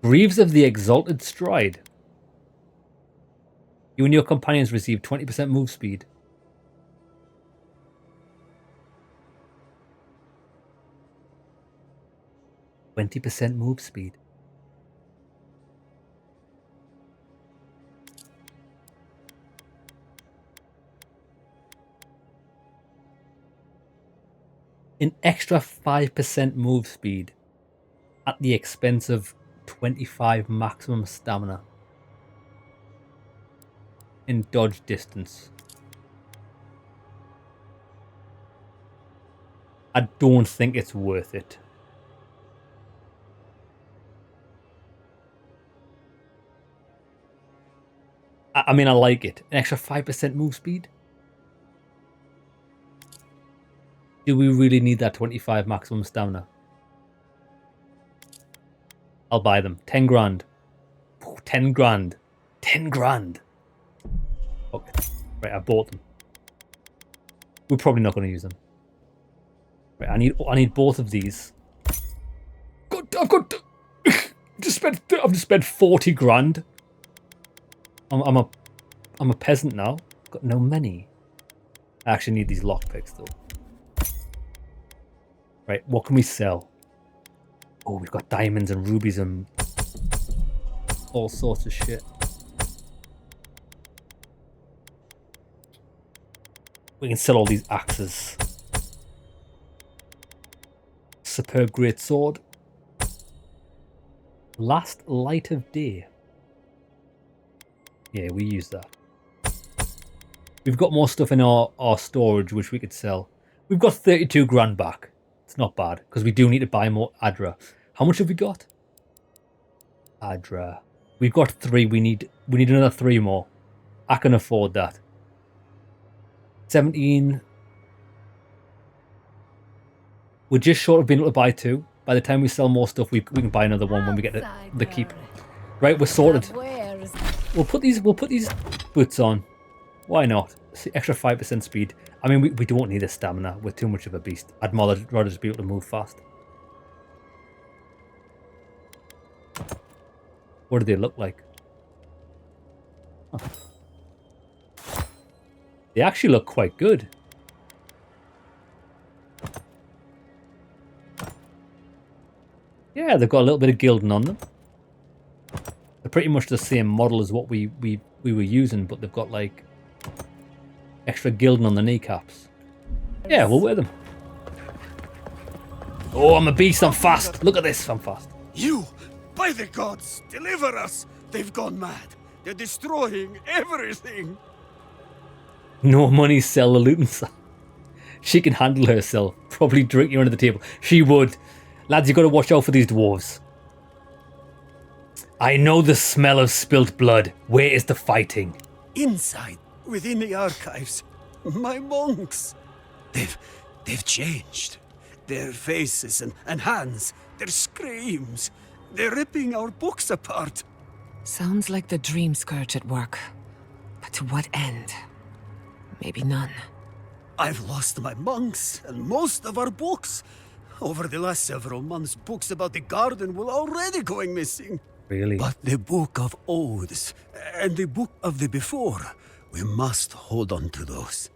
Greaves of the Exalted Stride. You and your companions receive 20% move speed. %20 move speed. An extra 5% move speed at the expense of 25 maximum stamina. In dodge distance. I don't think it's worth it. I mean, I like it. An extra 5% move speed? Do we really need that 25 maximum stamina? I'll buy them. 10 grand. Ooh, 10 grand. 10 grand. Okay. Right, I bought them. We're probably not going to use them. Right, I need both of these. I've just spent 40 grand. I'm a peasant now. Got no money. I actually need these lockpicks though. Right, what can we sell? Oh, we've got diamonds and rubies and all sorts of shit. We can sell all these axes. Superb great sword. Last light of day. Yeah, we use that. We've got more stuff in our storage which we could sell. We've got 32 grand back. It's not bad because we do need to buy more Adra. How much have we got? Adra. We've got 3. We need another 3 more. I can afford that. 17. We're just short of being able to buy 2. By the time we sell more stuff, we can buy another one when we get the keep. Right, we're sorted. We'll put these boots on. Why not? Extra 5% speed. I mean, we don't need a stamina. We're too much of a beast. I'd rather just be able to move fast. What do they look like? Huh. They actually look quite good. Yeah, they've got a little bit of gilding on them. They're pretty much the same model as what we were using, but they've got like extra gilding on the kneecaps. Yeah, we'll wear them. Oh, I'm a beast. I'm fast. Look at this. I'm fast. You, by the gods, deliver us. They've gone mad. They're destroying everything. No money, sell the loot and sell. She can handle herself. Probably drink you under the table. She would. Lads, you got to watch out for these dwarves. I know the smell of spilt blood. Where is the fighting? Inside, within the archives, my monks. They've changed. Their faces and hands, their screams. They're ripping our books apart. Sounds like the Dream Scourge at work. But to what end? Maybe none. I've lost my monks and most of our books. Over the last several months, books about the garden were already going missing. Really? But the Book of Oaths and the Book of the Before, we must hold on to those.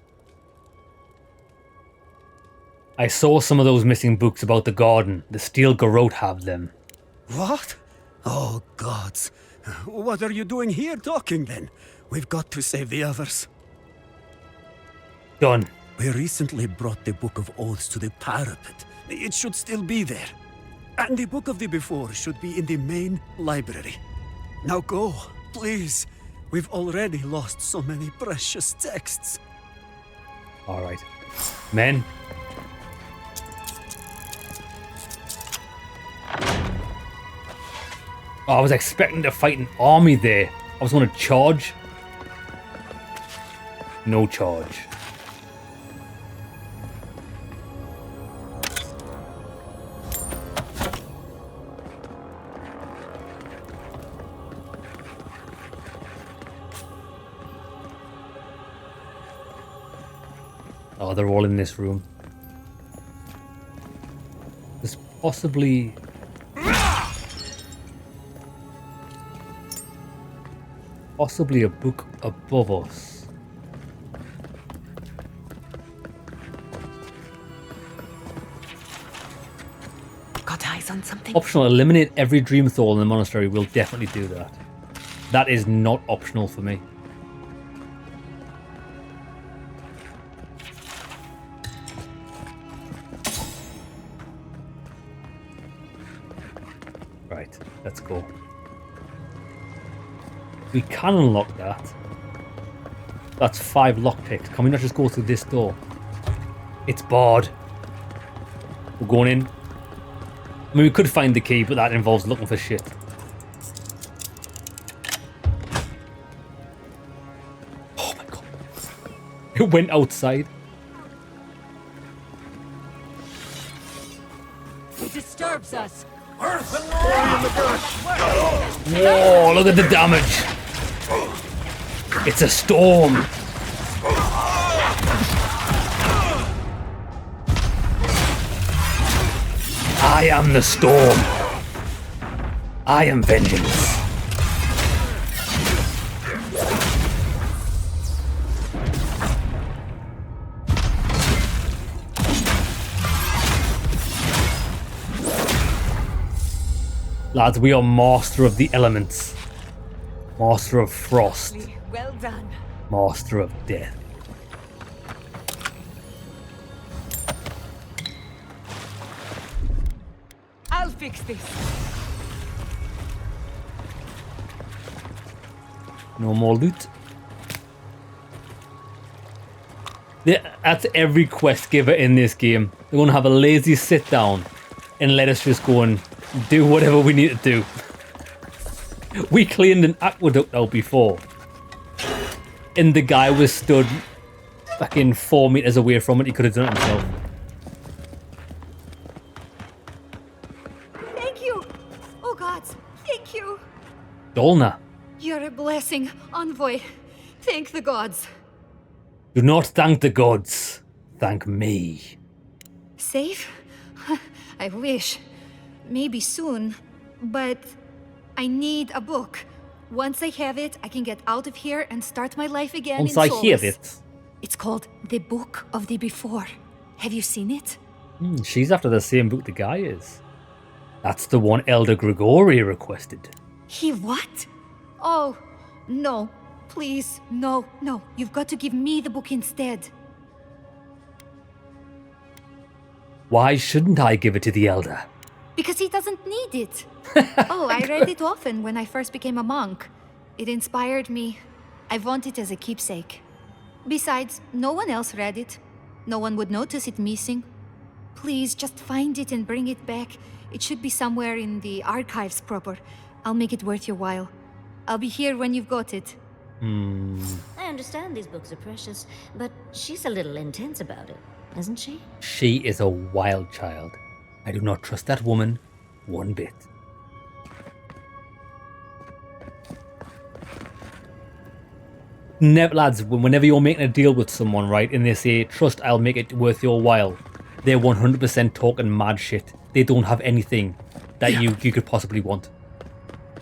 I saw some of those missing books about the garden. The Steel Garrote have them. What? Oh, gods. What are you doing here talking then? We've got to save the others. Done. We recently brought the Book of Oaths to the parapet. It should still be there. And the Book of the Before should be in the main library. Now go, please. We've already lost so many precious texts. Alright. Men. Oh, I was expecting to fight an army there. I was going to charge. No charge. Oh, they're all in this room. There's possibly... possibly a book above us. Got eyes on something? Optional, eliminate every dream soul in the monastery. We'll definitely do that. That is not optional for me. Right, let's go. We can unlock that. That's 5 lockpicks. Can we not just go through this door? It's barred. We're going in. I mean, we could find the key, but that involves looking for shit. Oh my god. It went outside. He disturbs us. Earth and fire in the Whoa, look at the damage. It's a storm. I am the storm. I am vengeance. Lads, we are master of the elements. Master of frost. Well done. Master of death. I'll fix this. No more loot. That's every quest giver in this game. They're going to have a lazy sit down and let us just go and do whatever we need to do. We cleaned an aqueduct out before, and the guy was stood fucking 4 meters away from it. He could have done it himself. Thank you. Oh gods, thank you. Dolna, You're a blessing, Envoy. Thank the gods. do not thank the gods. Thank me. Safe? I wish. Maybe soon. But I need a book. Once I have it, I can get out of here and start my life again Once in I Solace. hear it. It's called The Book of the Before. Have you seen it? She's after the same book the guy is. That's the one Elder Grigori requested. He what? Oh, no. Please, no, no. You've got to give me the book instead. Why shouldn't I give it to the Elder? Because he doesn't need it. Oh, I read it often when I first became a monk. It inspired me. I want it as a keepsake. Besides, no one else read it. No one would notice it missing. Please, just find it and bring it back. It should be somewhere in the archives proper. I'll make it worth your while. I'll be here when you've got it. I understand these books are precious, but she's a little intense about it, isn't she? She is a wild child. I do not trust that woman one bit. Never, lads, whenever you're making a deal with someone, right, and they say, trust, I'll make it worth your while, they're 100% talking mad shit. They don't have anything that you could possibly want.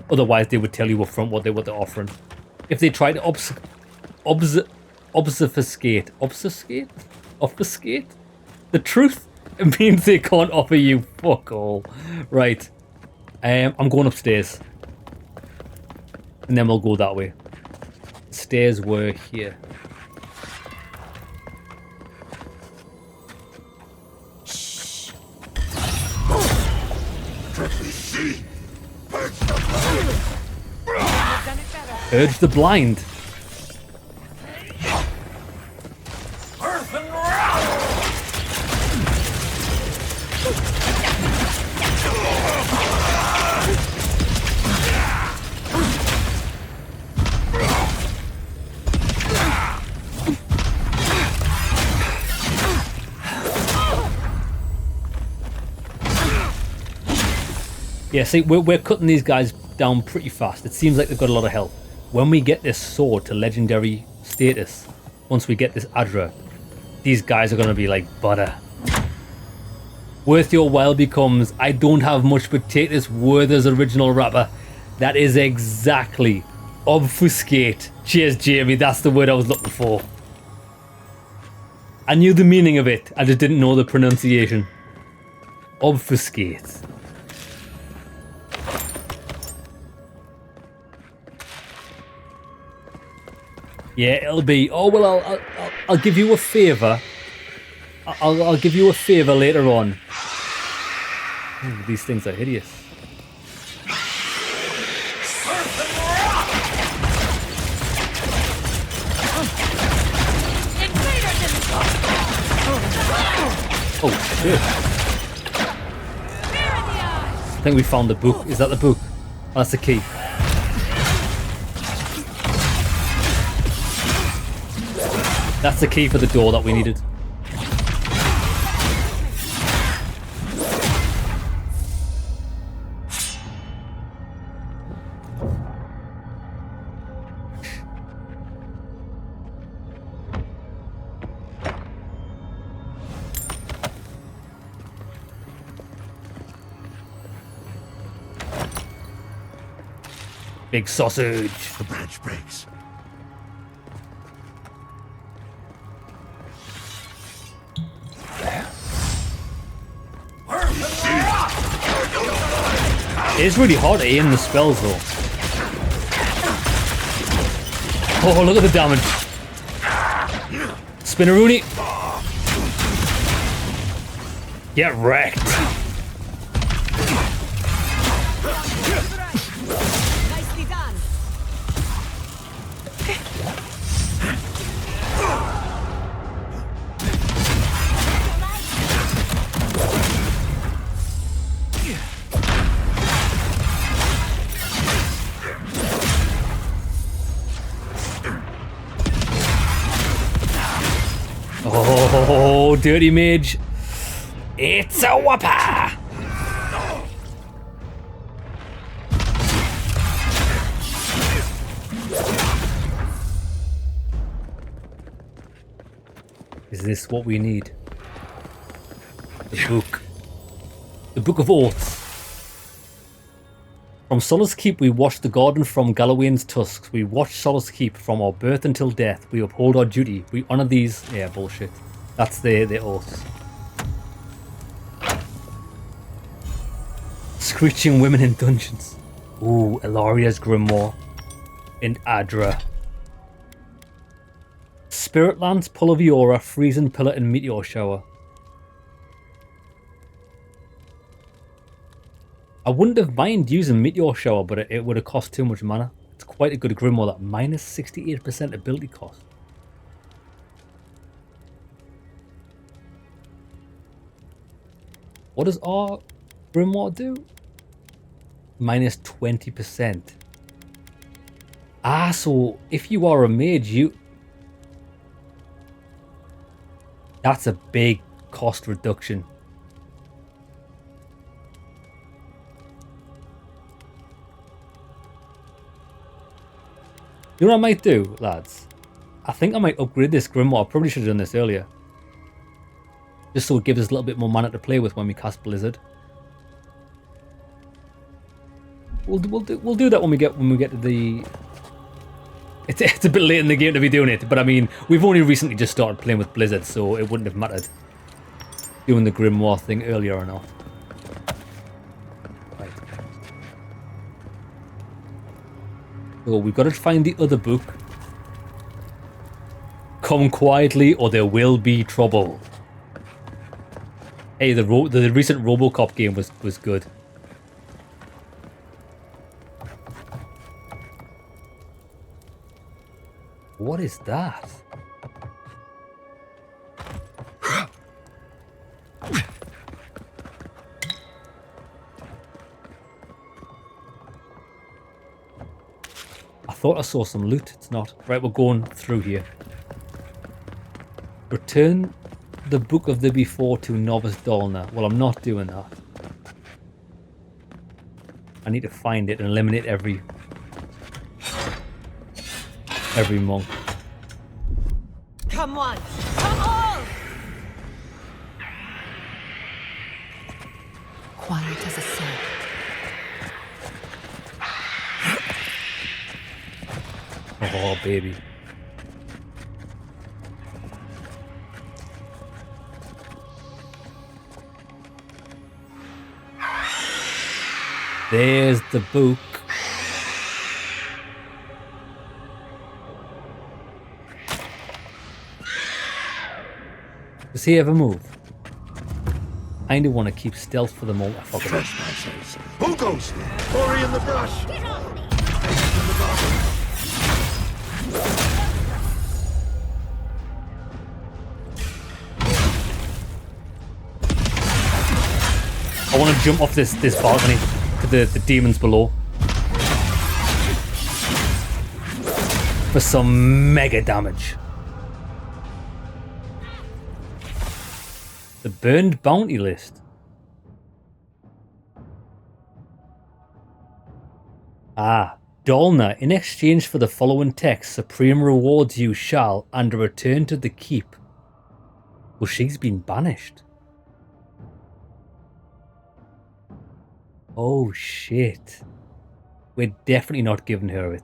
Otherwise, they would tell you up front what they're offering. If they try to obfuscate the truth, it means they can't offer you fuck all. Right. I'm going upstairs. And then we'll go that way. Stairs were here. Shh. Urge the blind. Yeah, see, we're cutting these guys down pretty fast. It seems like they've got a lot of health. When we get this sword to legendary status, once we get this Adra, these guys are going to be like butter. Worth your while becomes, I don't have much but take this Werther's original rapper. That is exactly obfuscate. Cheers, Jamie, that's the word I was looking for. I knew the meaning of it, I just didn't know the pronunciation. Obfuscate. Yeah, it'll be. Oh well, I'll give you a favor. I'll give you a favor later on. Ooh, these things are hideous. Oh shit! I think we found the book. Is that the book? Oh, that's the key. That's the key for the door that we needed. Big sausage. The branch breaks. It's really hard to aim the spells though. Oh, look at the damage. Spinneroonie. Get wrecked. Nicely done. Oh, dirty mage. It's a whopper. Is this what we need? The book. The Book of Oaths. From Solace Keep we watch the garden from Galawain's tusks. We watch Solace Keep from our birth until death. We uphold our duty. We honor these... Yeah, bullshit. That's the oaths. Screeching women in dungeons. Ooh, Elaria's Grimoire. And Adra. Spirit Lance, Pull of Eora, Freezing Pillar, and Meteor Shower. I wouldn't have minded using Meteor Shower, but it would have cost too much mana. It's quite a good Grimoire, that minus 68% ability cost. What does our Grimoire do? Minus 20%. Ah, so if you are a mage, you... That's a big cost reduction. You know what I might do, lads? I think I might upgrade this Grimoire. I probably should have done this earlier. Just so it gives us a little bit more mana to play with when we cast Blizzard. We'll do that when we get to the... It's a bit late in the game to be doing it, but I mean, we've only recently just started playing with Blizzard, so it wouldn't have mattered doing the Grimoire thing earlier or not. Right. So we've got to find the other book. Come quietly or there will be trouble. Hey, the recent RoboCop game was good. What is that? I thought I saw some loot. It's not. Right, we're going through here. Return the Book of the Before to Novice Dalna. Well, I'm not doing that. I need to find it and eliminate every monk. Come on! Come on! Quiet as a serp. Oh, baby. There's the book. Does he ever move? I only want to keep stealth for the moment. Who goes? Ori in the brush. Get off me. I want to jump off this balcony to the demons below for some mega damage. The burned bounty list. Ah, Dalna, in exchange for the following text, Supreme rewards you shall, and a return to the keep. Well, she's been banished. Oh shit. We're definitely not giving her it.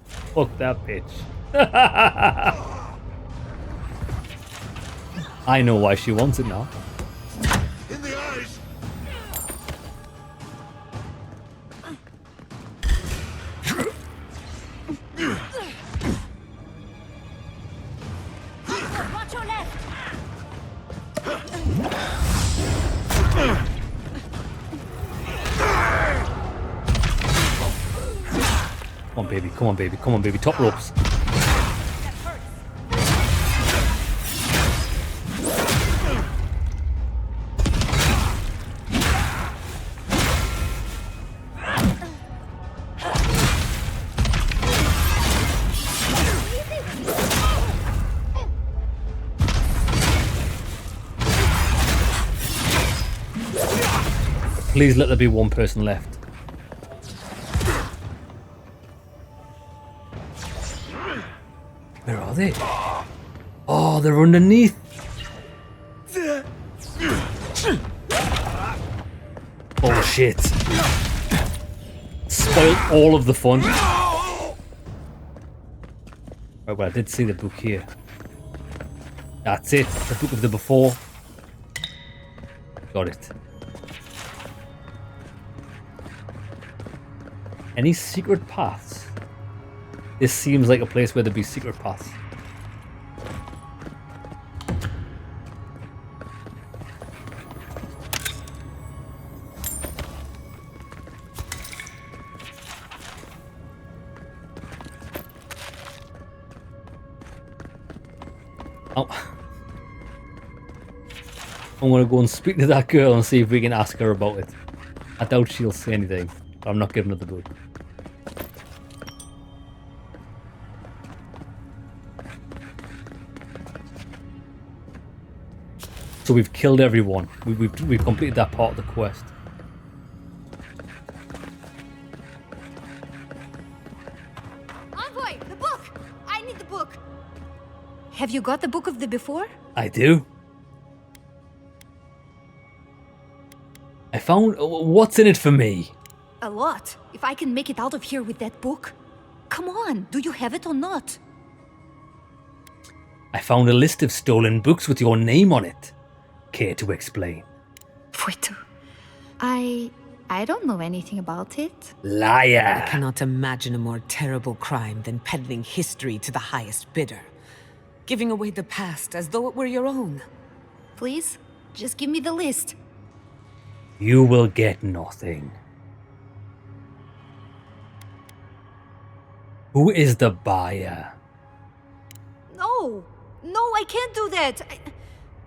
Fuck that bitch. I know why she wants it now. In the eyes. Watch your left. Come on, baby. Come on, baby. Come on, baby. Top ropes. Please let there be one person left. Where are they? Oh, they're underneath. Oh shit. Spoiled all of the fun. Right, well, I did see the book here. That's it. The book of the before. Got it. Any secret paths? This seems like a place where there'd be secret paths. Oh. I'm gonna go and speak to that girl and see if we can ask her about it. I doubt she'll say anything, but I'm not giving her the book. So we've killed everyone. We've completed that part of the quest. Envoy, the book! I need the book. Have you got the book of the before? I do. I found... What's in it for me? A lot. If I can make it out of here with that book. Come on, do you have it or not? I found a list of stolen books with your name on it. Care to explain? Fuitu. I don't know anything about it. Liar! I cannot imagine a more terrible crime than peddling history to the highest bidder. Giving away the past as though it were your own. Please, just give me the list. You will get nothing. Who is the buyer? No, I can't do that.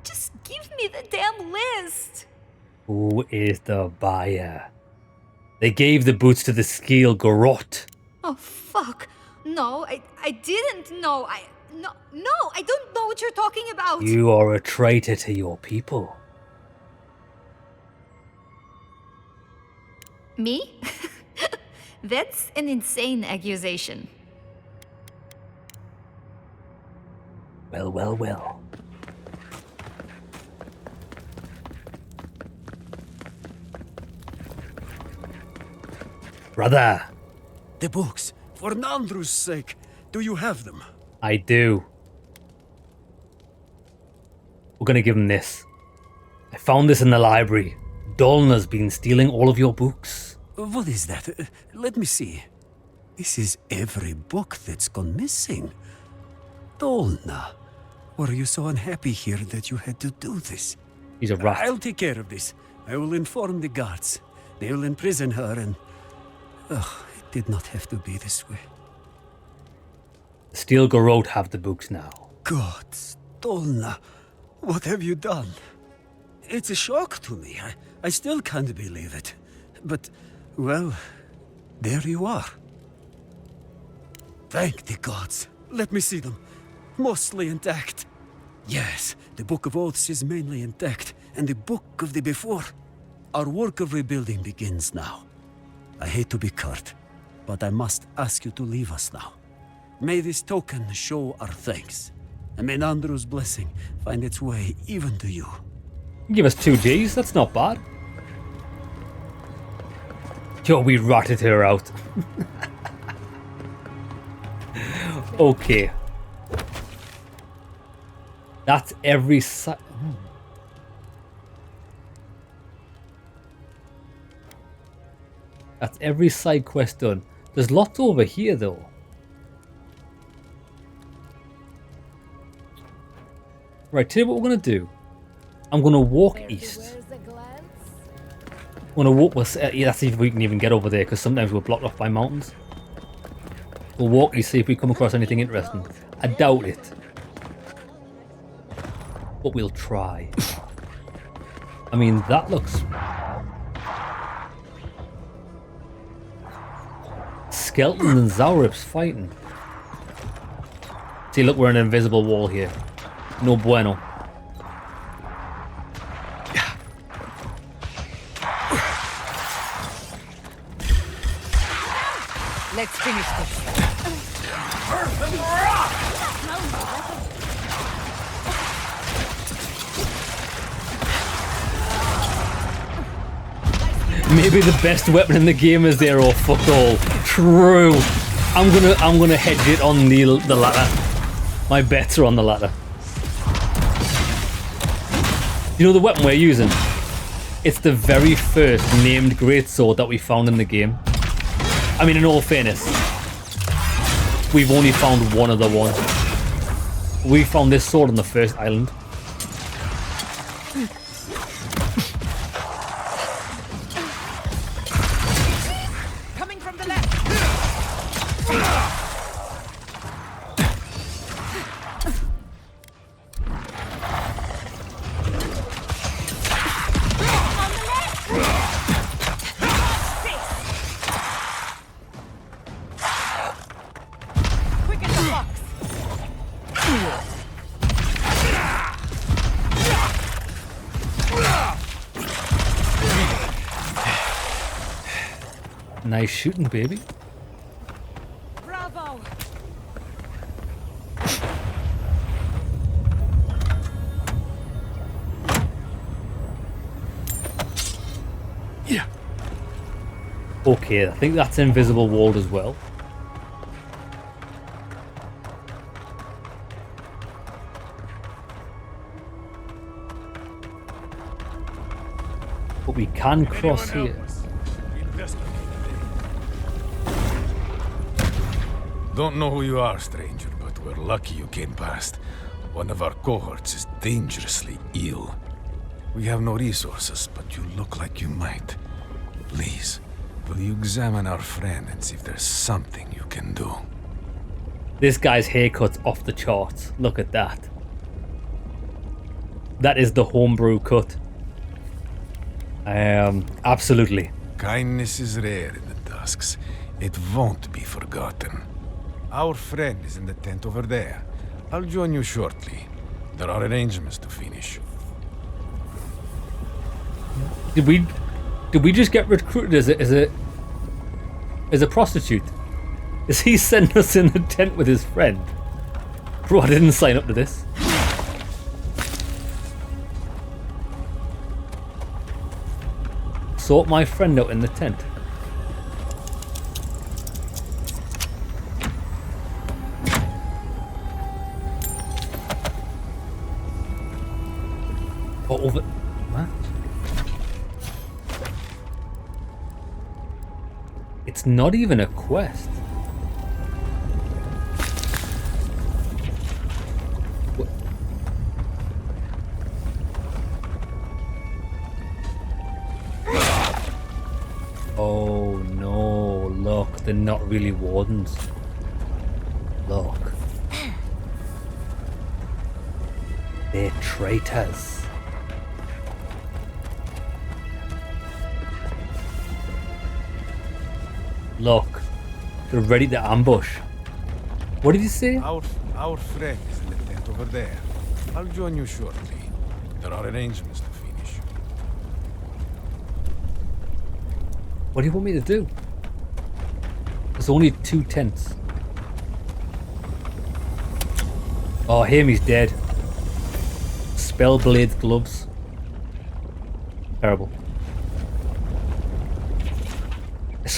Just give me the damn list. Who is the buyer? They gave the boots to the Skeel Garrot. Oh, fuck. No, I didn't know. No, I don't know what you're talking about. You are a traitor to your people. Me? That's an insane accusation. Well. Brother. The books. For Nandru's sake. Do you have them? I do. We're gonna give him this. I found this in the library. Dolna's been stealing all of your books. What is that? Let me see. This is every book that's gone missing. Dolna, were you so unhappy here that you had to do this? He's a rat. I'll take care of this. I will inform the guards. They will imprison her and... Ugh, it did not have to be this way. The Steel Garrot have the books now. God, Dolna, what have you done? It's a shock to me. I still can't believe it. But, well, there you are. Thank the gods. Let me see them. Mostly intact. Yes, the Book of Oaths is mainly intact, and the Book of the Before. Our work of rebuilding begins now. I hate to be curt, but I must ask you to leave us now. May this token show our thanks, and may Nandru's blessing find its way even to you. Give us 2 Gs, that's not bad. Yo, we ratted her out. Okay. That's every side. That's every side quest done. There's lots over here though. Right, tell you what we're gonna do. I'm gonna walk east. I'm gonna walk. Yeah, let's see if we can even get over there, because sometimes we're blocked off by mountains. We'll walk east, see if we come across anything interesting. I doubt it, but we'll try. I mean, that looks. Skeletons and Zaurips fighting. See, look, we're in an invisible wall here. No bueno. Let's finish this. Maybe the best weapon in the game is there, or fuck all. True. I'm gonna hedge it on the latter. My bets are on the latter. You know the weapon we're using? It's the very first named greatsword that we found in the game. I mean, in all fairness, we've only found one other one. We found this sword on the first island. Coming from the left. Nice shooting, baby. Bravo. Yeah. Okay, I think that's invisible wall as well. But we can cross here. Don't know who you are, stranger, but we're lucky you came past. One of our cohorts is dangerously ill. We have no resources, but you look like you might. Please, will you examine our friend and see if there's something you can do? This guy's haircut's off the charts. Look at that. That is the homebrew cut. Absolutely. Kindness is rare in the Dusks. It won't be forgotten. Our friend is in the tent over there. I'll join you shortly. There are arrangements to finish. Did we just get recruited as a prostitute? Is he sending us in the tent with his friend? Bro, I didn't sign up to this. Sort my friend out in the tent. Over what? It's not even a quest. What? Oh no, look, they're not really wardens. Look. They're traitors. Look, they're ready to ambush. What did you say? Our friend is in the tent over there. I'll join you shortly. There are arrangements to finish. What do you want me to do? There's only 2 tents. Oh, Hamy's dead. Spellblade gloves. Terrible.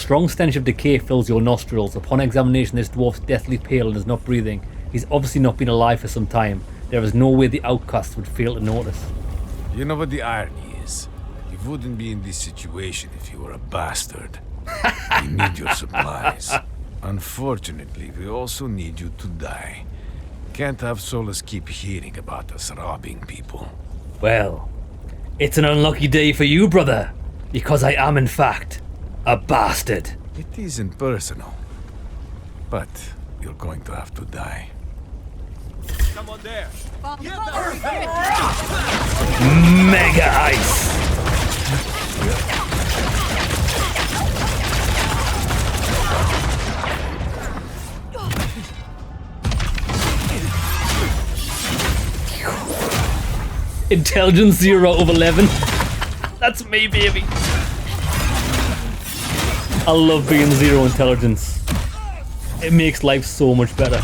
strong stench of decay fills your nostrils. Upon examination, this dwarf's deathly pale and is not breathing. He's obviously not been alive for some time. There is no way the outcast would fail to notice. You know what the irony is? You wouldn't be in this situation if you were a bastard. We need your supplies. Unfortunately, we also need you to die. Can't have Solus keep hearing about us robbing people. Well, it's an unlucky day for you, brother, because I am in fact a bastard. It isn't personal, but you're going to have to die. Someone there. Mega ice. Intelligence 0 of 11. That's me, baby. I love being 0 intelligence. It makes life so much better.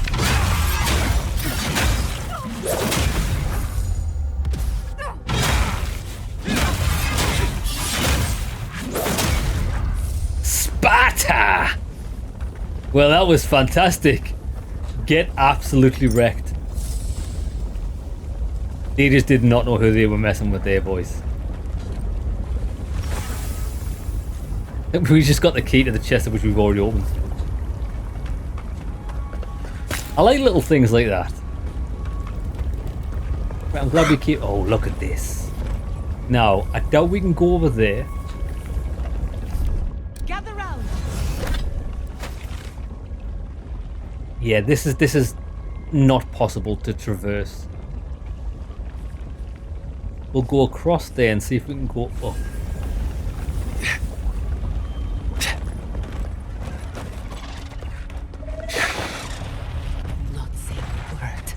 Sparta! Well, that was fantastic. Get absolutely wrecked. They just did not know who they were messing with their boys. We just got the key to the chest which we've already opened. I like little things like that. Right, I'm glad we keep... Oh, look at this. Now, I doubt we can go over there. Gather round. Yeah, this is not possible to traverse. We'll go across there and see if we can go up. Not saying a word.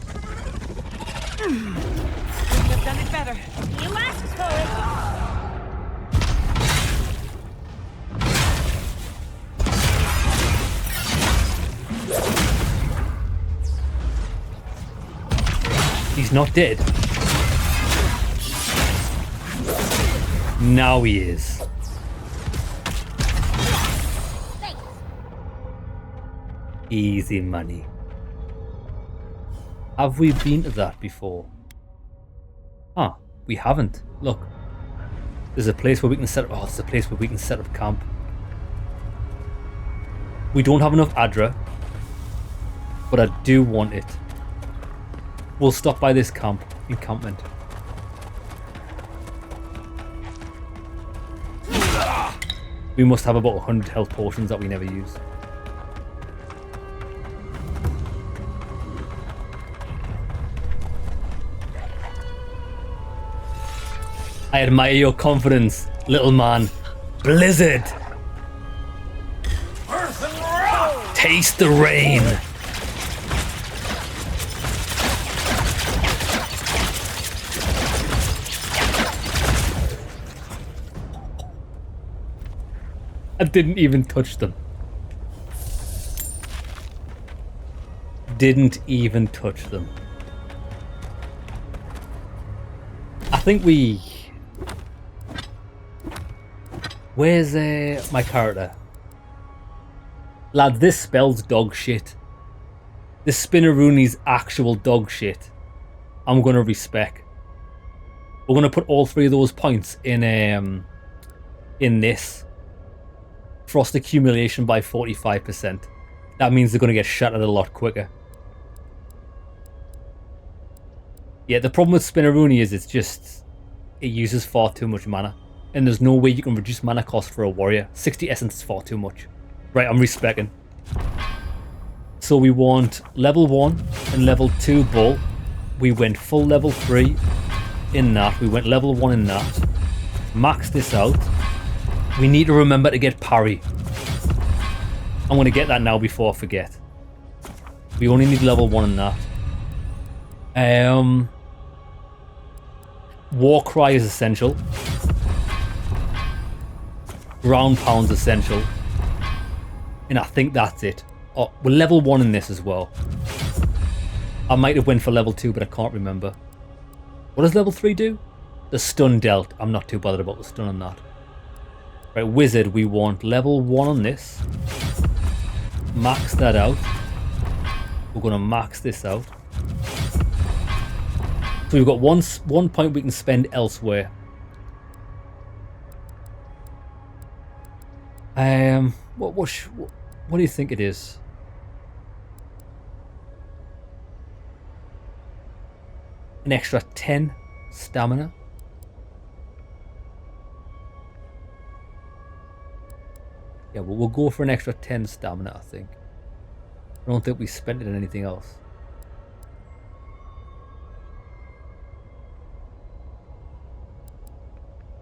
Couldn't have done it better. You asked for it. He's not dead. Now he is. Easy money. Have we been to that before? Huh, we haven't. Look. There's a place where we can set up... Oh, there's a place where we can set up camp. We don't have enough Adra. But I do want it. We'll stop by this encampment. We must have about 100 health potions that we never use. I admire your confidence, little man. Blizzard! Taste the rain! I didn't even touch them. Didn't even touch them. I think we... Where's my character? Lad, this spells dog shit. This Spinnerooni's actual dog shit. I'm gonna respec. We're gonna put all 3 of those points in this. Frost accumulation by 45%. That means they're going to get shattered a lot quicker. Yeah, the problem with Spinneroony is it uses far too much mana. And there's no way you can reduce mana cost for a warrior. 60 essence is far too much. Right, I'm respecing. So we want level 1 and level 2 bull. We went full level 3 in that. We went level 1 in that. Max this out. We need to remember to get parry. I'm going to get that now before I forget. We only need level 1 in that. War Cry is essential. Ground Pound's essential. And I think that's it. Oh, we're level 1 in this as well. I might have went for level 2, but I can't remember. What does level 3 do? The stun dealt. I'm not too bothered about the stun on that. Right, wizard, we want level 1 on this. Max that out. We're going to max this out. So we've got one point we can spend elsewhere. What do you think it is? An extra 10 stamina. Yeah, well, we'll go for an extra 10 stamina, I think. I don't think we spent it on anything else.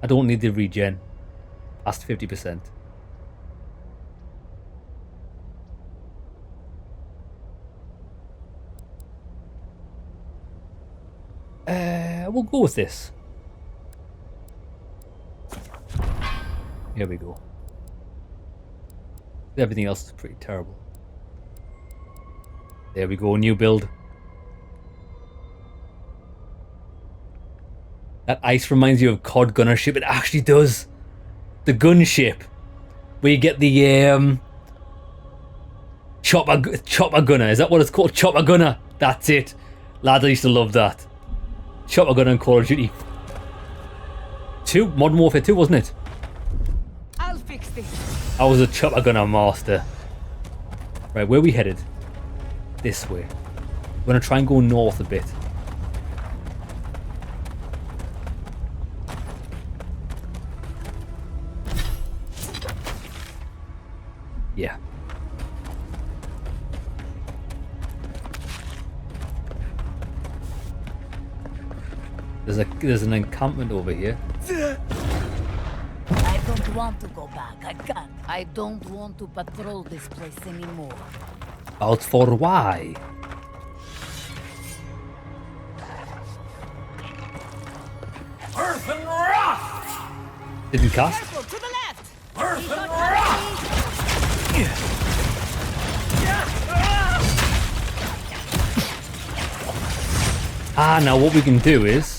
I don't need the regen. Past 50%. We'll go with this. Here we go. Everything else is pretty terrible. There we go, new build. That ice reminds you of COD gunner ship. It actually does. The gun ship. Where you get the chopper gunner. Is that what it's called? Chopper gunner. That's it. Lads, I used to love that. Chopper gunner in Call of Duty 2, Modern Warfare 2, wasn't it? I'll fix this. I was a chopper gunner master. Right, where are we headed? This way. We're gonna try and go north a bit. Yeah. There's an encampment over here. I don't want to go back. I can't. I don't want to patrol this place anymore. Out for why? Earth and rock! Didn't cast? Careful, to the left! Earth and rock! Ah, now what we can do is,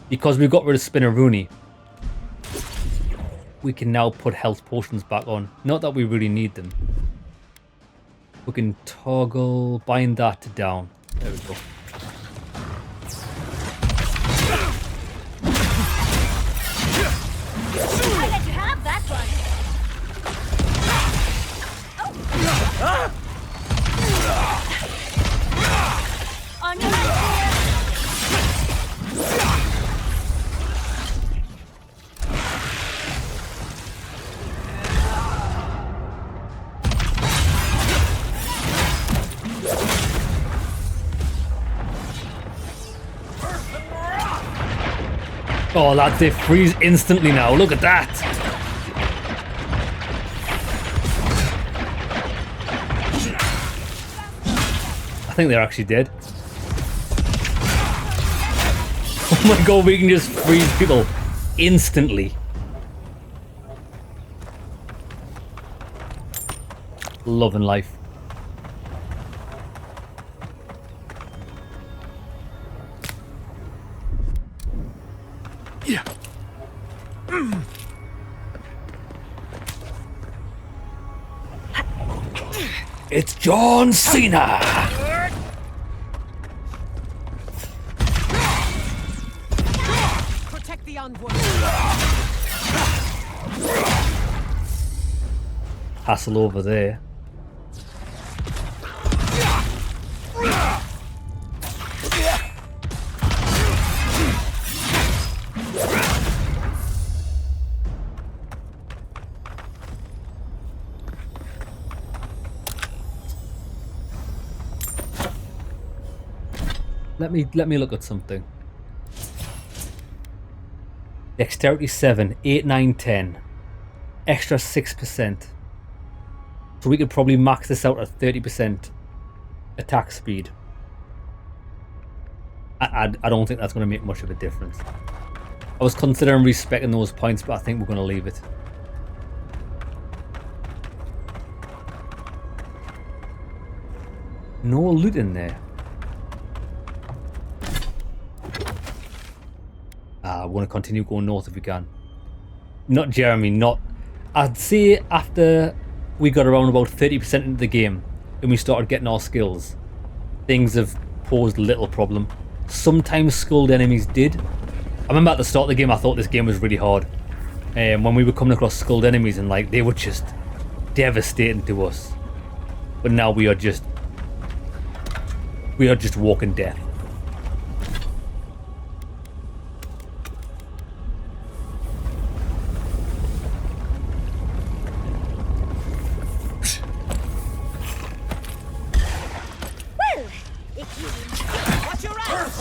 because we've got rid of Spinneroonie, we can now put health potions back on. Not that we really need them. We can toggle, bind that to down. There we go. I let you have that one. On your right, Oh, lads, they freeze instantly now. Look at that. I think they're actually dead. Oh my god, we can just freeze people instantly. Loving life. Yeah. It's John Cena. Protect the envoy. Hassle over there. Let me look at something. Dexterity 7, 8, 9, 10. Extra 6%. So we could probably max this out at 30% attack speed. I don't think that's going to make much of a difference. I was considering respecting those points, but I think we're going to leave it. No loot in there. We want to continue going north if we can. Not Jeremy, not... I'd say after we got around about 30% into the game and we started getting our skills, things have posed little problem. Sometimes skulled enemies did. I remember at the start of the game I thought this game was really hard. When we were coming across skulled enemies and like they were just devastating to us. But now we are just walking death. Watch your eyes!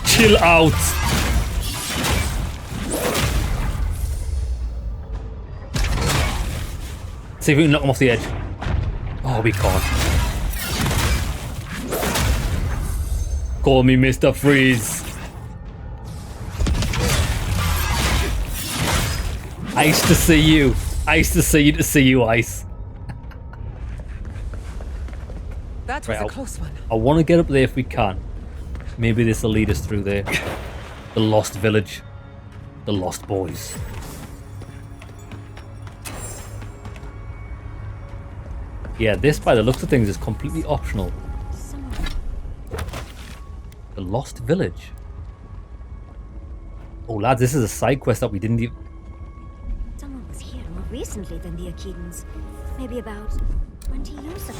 Chill out. See if we can knock him off the edge. Oh, we can't. Call me Mr. Freeze. Ice to see you. Ice to see you, Ice. That was a close one. I want to get up there if we can. Maybe this will lead us through there. The Lost Village. The Lost Boys. Yeah, this by the looks of things is completely optional. The Lost Village. Oh lads, this is a side quest that we didn't even... Someone was here more recently than the Akedans. Maybe about 20 years ago.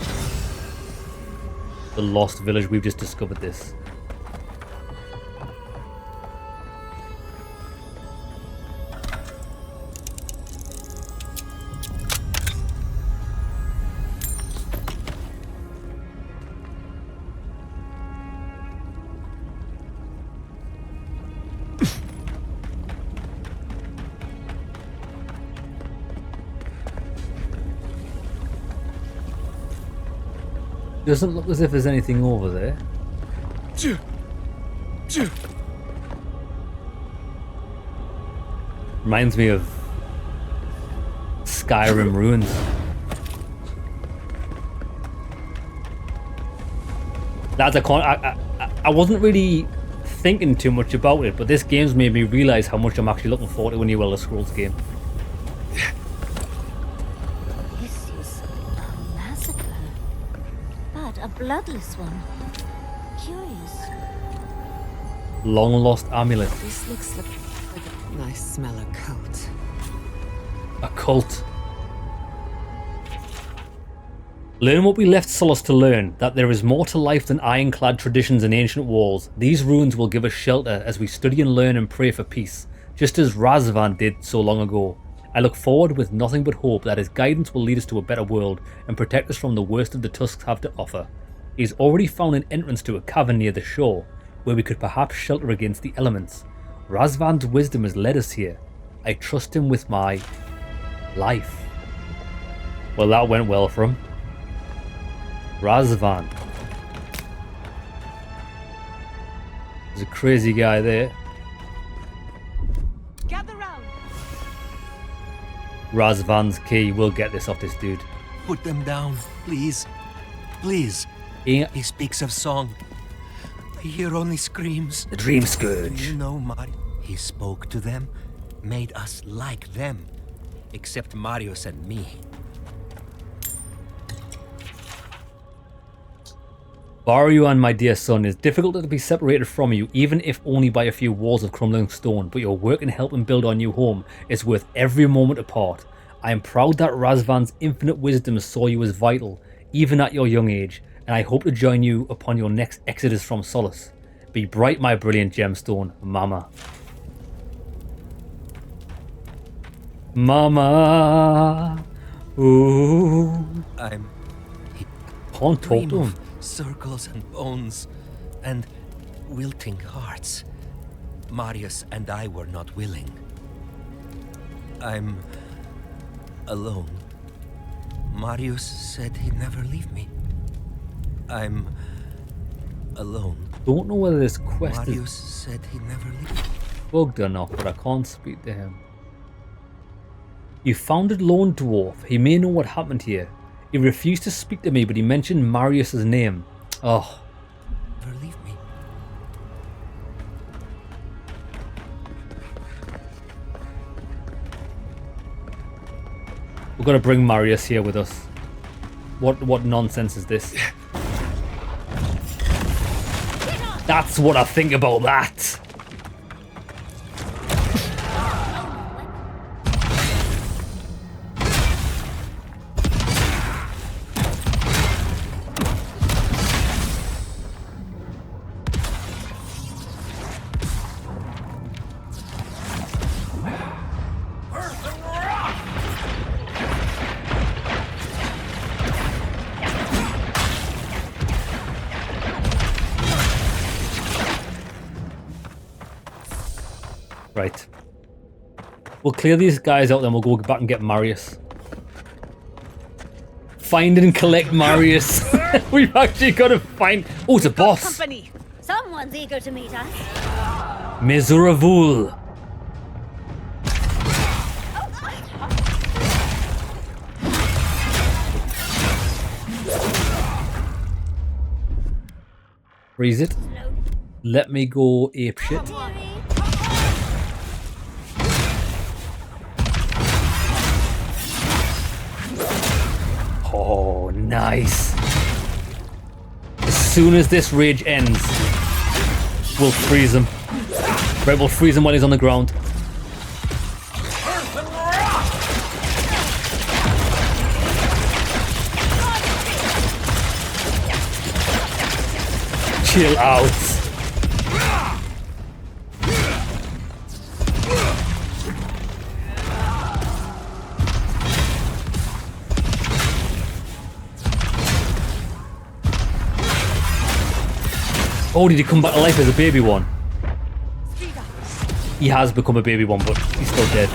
The Lost Village, we've just discovered this. Doesn't look as if there's anything over there. Reminds me of Skyrim ruins. Lads, I wasn't really thinking too much about it, but this game's made me realise how much I'm actually looking forward to a new Elder Scrolls game. This is a massacre. But a bloodless one. Curious. Long lost amulet. This looks like a nice smell of cult. A cult. Learn what we left Solace to learn, that there is more to life than ironclad traditions and ancient walls. These ruins will give us shelter as we study and learn and pray for peace, just as Razvan did so long ago. I look forward with nothing but hope that his guidance will lead us to a better world and protect us from the worst of the Tusks have to offer. He's already found an entrance to a cavern near the shore, where we could perhaps shelter against the elements. Razvan's wisdom has led us here. I trust him with my life. Well, that went well for him. Razvan. There's a crazy guy there. Gather round. Razvan's key. We'll get this off this dude. Put them down, please. Please. Yeah. He speaks of song. I hear only screams. The Dream Scourge. You know, Mario. He spoke to them, made us like them. Except Marius and me. Baryu and my dear son, it's difficult to be separated from you, even if only by a few walls of crumbling stone, but your work in helping build our new home is worth every moment apart. I am proud that Razvan's infinite wisdom saw you as vital, even at your young age, and I hope to join you upon your next exodus from Solace. Be bright, my brilliant gemstone, Mama. Mama. Ooh. Can't talk to him. Circles and bones and wilting hearts. Marius and I were not willing. I'm alone. Marius said he'd never leave me. I'm alone. Don't know whether this quest Marius is said he'd never leave me. bugged or not, but I can't speak to him. You founded Lone Dwarf. He may know what happened here. He refused to speak to me, but he mentioned Marius's name. Oh. Never leave me. We're gonna bring Marius here with us. What nonsense is this? That's what I think about that. Right. We'll clear these guys out, then we'll go back and get Marius. Find and collect Marius. We've actually got to find... Oh, it's a boss. Company. Someone's eager to meet us. Miserable. Freeze it. Let me go apeshit. Oh, nice. As soon as this rage ends, we'll freeze him. Right, we'll freeze him while he's on the ground. Chill out. Oh, did he come back to life as a baby one? He has become a baby one, but he's still dead.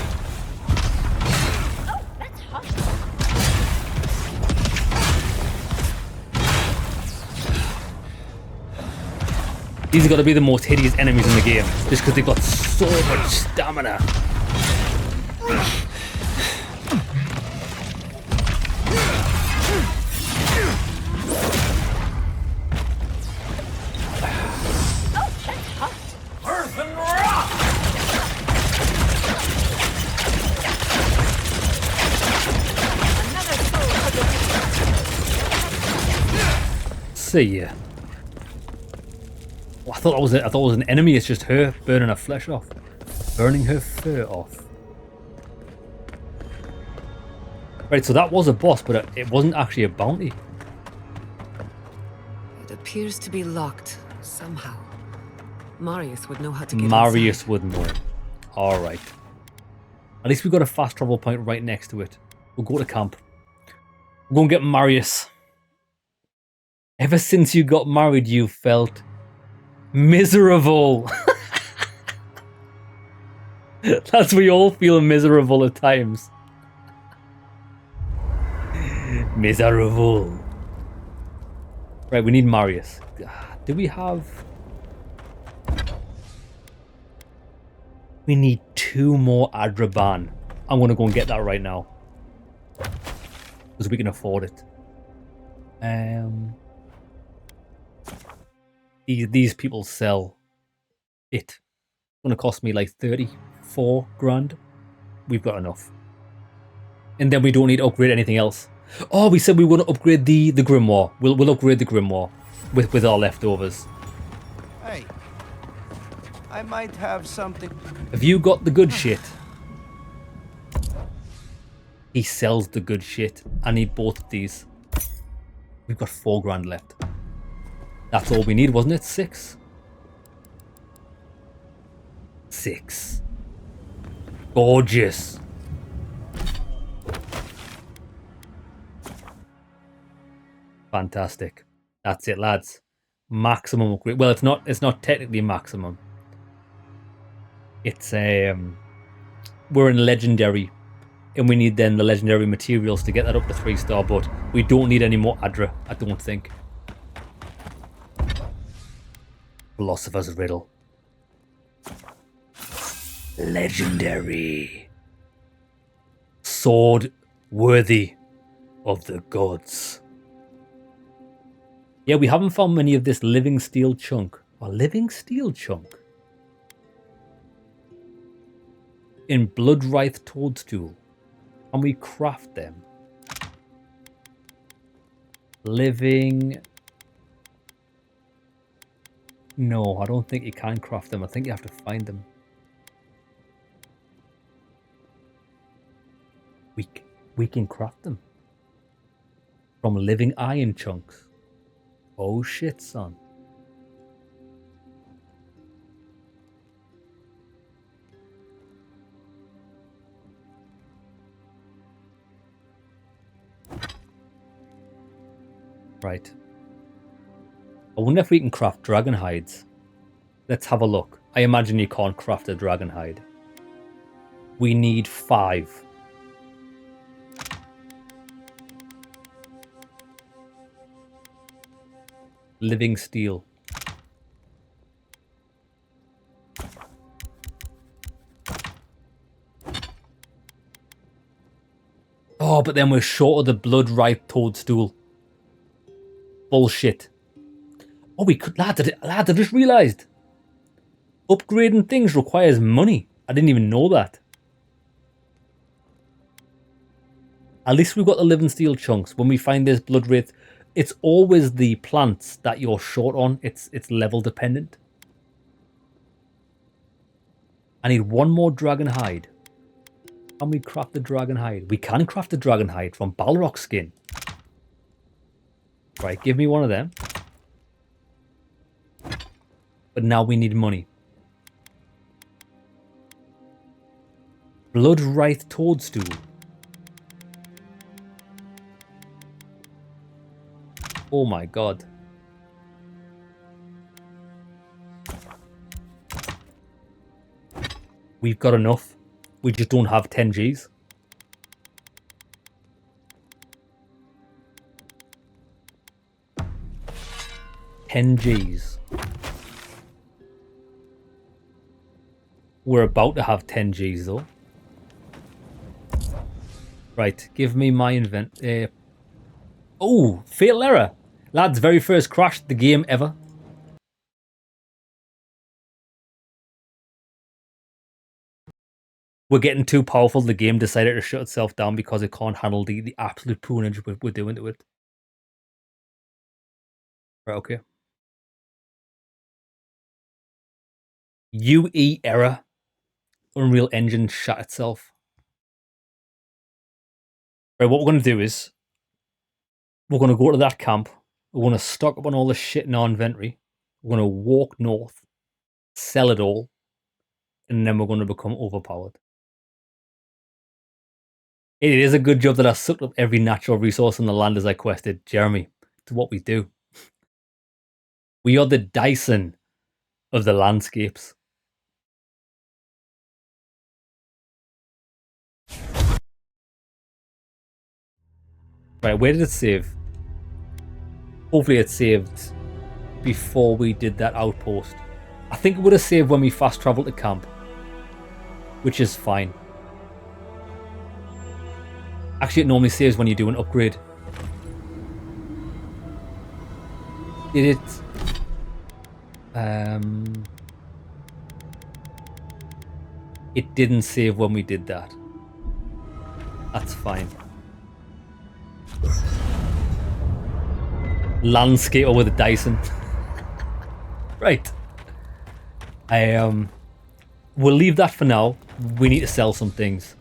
These have got to be the most hideous enemies in the game, just because they've got so much stamina. See ya. Oh, I thought it was an enemy. It's just her burning her flesh off, burning her fur off. Right, so that was a boss, but it wasn't actually a bounty. It appears to be locked somehow. Marius would know how to get Marius inside. would know. All right. At least we've got a fast travel point right next to it. We'll go to camp. We'll go and get Marius. Ever since you got married, you felt miserable. That's we all feel miserable at times. Miserable. Right, we need Marius. Do we have... We need 2 more Adraban. I'm going to go and get that right now. Because we can afford it. These people sell it. It's going to cost me like 34 grand. We've got enough. And then we don't need to upgrade anything else. Oh, we said we were going to upgrade the Grimoire. We'll upgrade the Grimoire with our leftovers. Hey, I might have something. Have you got the good shit? He sells the good shit. I need both of these. We've got 4 grand left. That's all we need, wasn't it? 6? 6. Gorgeous. Fantastic. That's it, lads. Maximum upgrade. Well, it's not technically maximum. It's we're in legendary, and we need then the legendary materials to get that up to 3-star, but we don't need any more Adra, I don't think. Philosopher's Riddle. sword worthy of the gods. Yeah, we haven't found many of this living steel chunk. A living steel chunk? In Bloodwraith Toadstool. Can we craft them? Living... No, I don't think you can craft them. I think you have to find them. We can craft them. From living iron chunks. Oh shit, son. Right. I wonder if we can craft dragon hides. Let's have a look. I imagine you can't craft a dragon hide. We need 5. Living steel. Oh, but then we're short of the blood-ripe toadstool. Bullshit. Oh, we could... Lads, I just realised. Upgrading things requires money. I didn't even know that. At least we've got the living steel chunks. When we find this blood wraith, it's always the plants that you're short on. It's level dependent. I need 1 more dragon hide. Can we craft the dragon hide? We can craft the dragon hide from Balrog skin. Right, give me 1 of them. But now we need money. Bloodwraith Toadstool. Oh my god. We've got enough. We just don't have 10 Gs. We're about to have 10 Gs though. Right, give me my oh, fatal error. Lads, very first crash the game ever. We're getting too powerful. The game decided to shut itself down because it can't handle the absolute prunage we're doing to it. Right, okay. UE error. Unreal Engine shut itself. Right, what we're going to do is we're going to go to that camp. We're going to stock up on all the shit in our inventory. We're going to walk north, sell it all, and then we're going to become overpowered. It is a good job that I sucked up every natural resource in the land as I quested. Jeremy, it's what we do. We are the Dyson of the landscapes. Right, where did it save? Hopefully it saved before we did that outpost. I think it would have saved when we fast traveled to camp, which is fine. Actually, it normally saves when you do an upgrade. Did it? It didn't save when we did that. That's fine. Landscaper with a Dyson. Right. We'll leave that for now. We need to sell some things.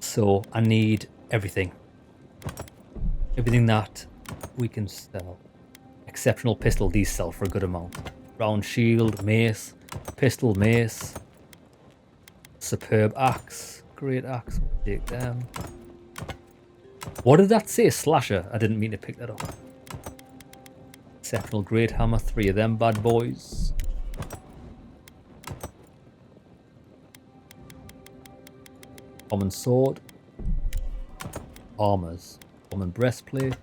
So I need everything. Everything that we can sell. Exceptional pistol, these sell for a good amount. Round shield, mace, pistol, mace. Superb axe, great axe, we'll take them. What did that say? Slasher? I didn't mean to pick that up. Exceptional great hammer, 3 of them bad boys. Common sword. Armors. Common breastplate.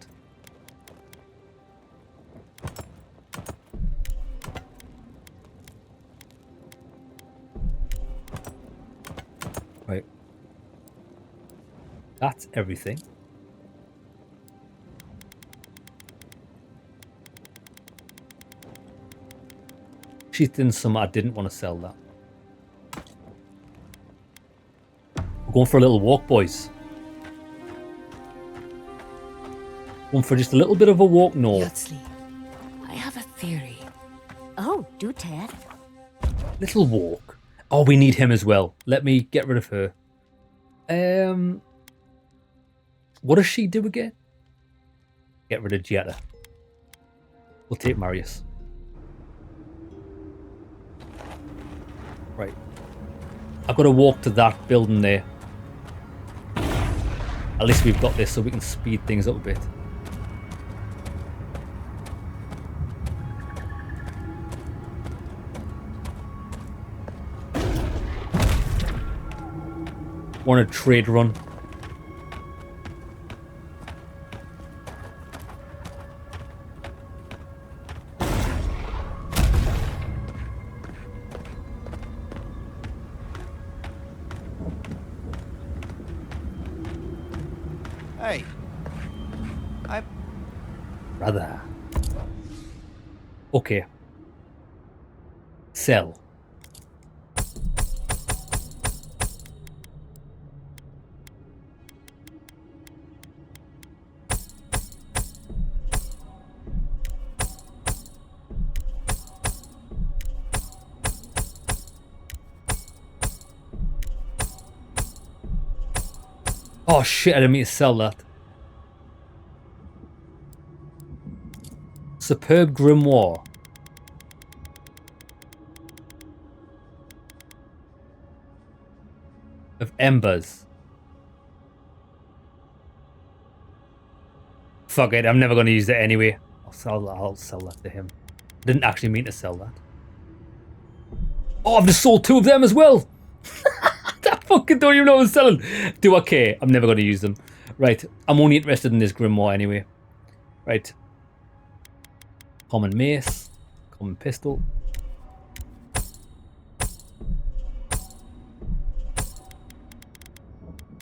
Right. That's everything. She's in some. I didn't want to sell that. We're going for a little walk, boys. Going for just a little bit of a walk north. I have a theory. Oh, do tell. Little walk. Oh, we need him as well. Let me get rid of her. What does she do again? Get rid of Jetta. We'll take Marius. Right. I've got to walk to that building there. At least we've got this so we can speed things up a bit. Want a trade run? Hey. Brother. Okay. Sell. Oh shit, I didn't mean to sell that. Superb Grimoire. Of Embers. Fuck it, I'm never going to use it anyway. I'll sell that to him. Didn't actually mean to sell that. Oh, I've just sold 2 of them as well! I fucking don't even know what I'm selling. Do I care? I'm never going to use them. Right, I'm only interested in this Grimoire anyway. Right. Common mace. Common pistol.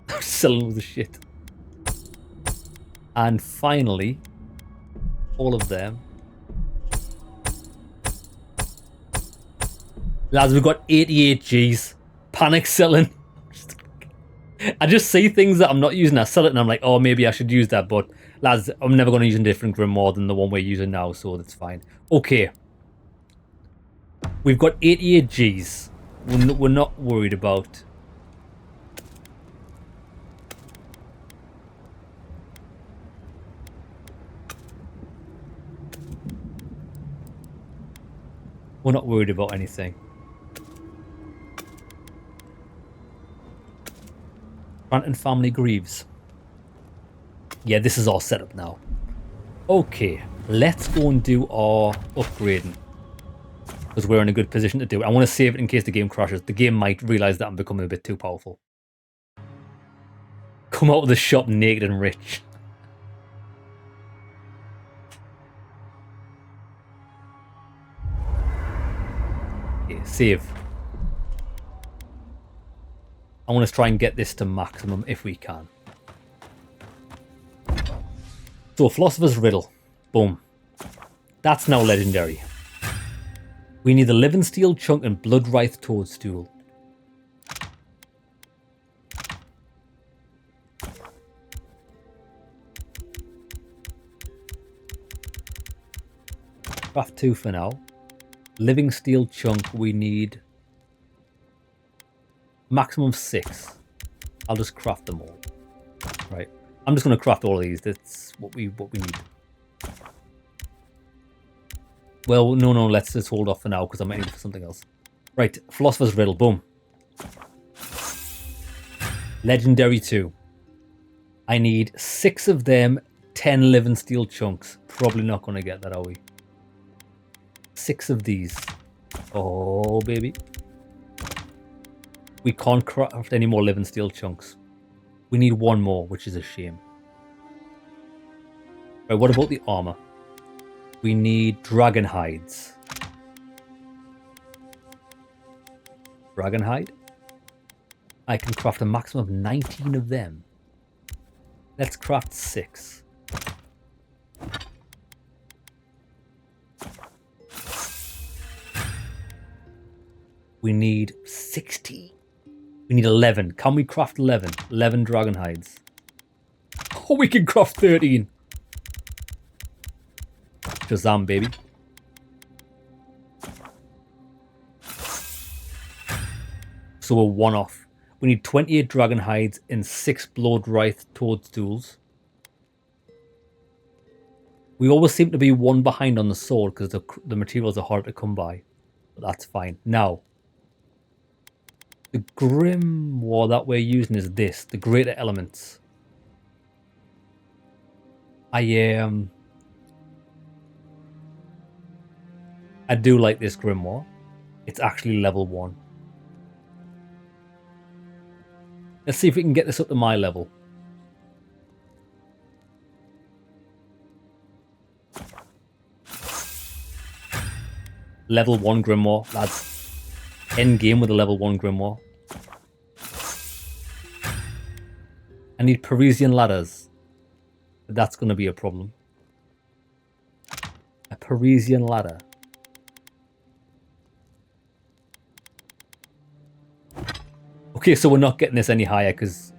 I'm selling all the shit. And finally, all of them. Lads, we've got 88 Gs. Panic selling. I just see things that I'm not using, I sell it and I'm like, oh, maybe I should use that, but lads, I'm never going to use a different Grimoire than the one we're using now, so that's fine. Okay. We've got 88 Gs. We're not worried about. We're not worried about anything. Brandon family grieves. Yeah, this is all set up now. Okay, let's go and do our upgrading. Because we're in a good position to do it. I want to save it in case the game crashes. The game might realise that I'm becoming a bit too powerful. Come out of the shop naked and rich. Okay, save. I want to try and get this to maximum if we can. So, Philosopher's Riddle. Boom. That's now legendary. We need the Living Steel Chunk and Bloodwraith Toadstool. Craft 2 for now. Living Steel Chunk, we need maximum 6. I'll just craft them all. Right. I'm just going to craft all of these. That's what we need. Well, no, let's just hold off for now because I might need it for something else. Right, Philosopher's Riddle, boom. Legendary 2. I need 6 of them, 10 Living Steel Chunks. Probably not going to get that, are we? 6 of these. Oh, baby. We can't craft any more Living Steel Chunks. We need 1 more, which is a shame. Right, what about the armor? We need dragon hides. Dragon hide? I can craft a maximum of 19 of them. Let's craft 6. We need 60. We need 11. Can we craft 11? 11 dragon hides. Oh, we can craft 13. Shazam, baby. So we're 1 off. We need 28 dragon hides and 6 blood-writhe toadstools. We always seem to be 1 behind on the sword because the materials are hard to come by. But that's fine. Now, the grimoire that we're using is this, the greater elements. I do like this grimoire. It's actually level 1. Let's see if we can get this up to my level. Level 1 grimoire, lads. End game with a level 1 grimoire. I need Parisian ladders. But that's going to be a problem. A Parisian ladder. Okay, so we're not getting this any higher because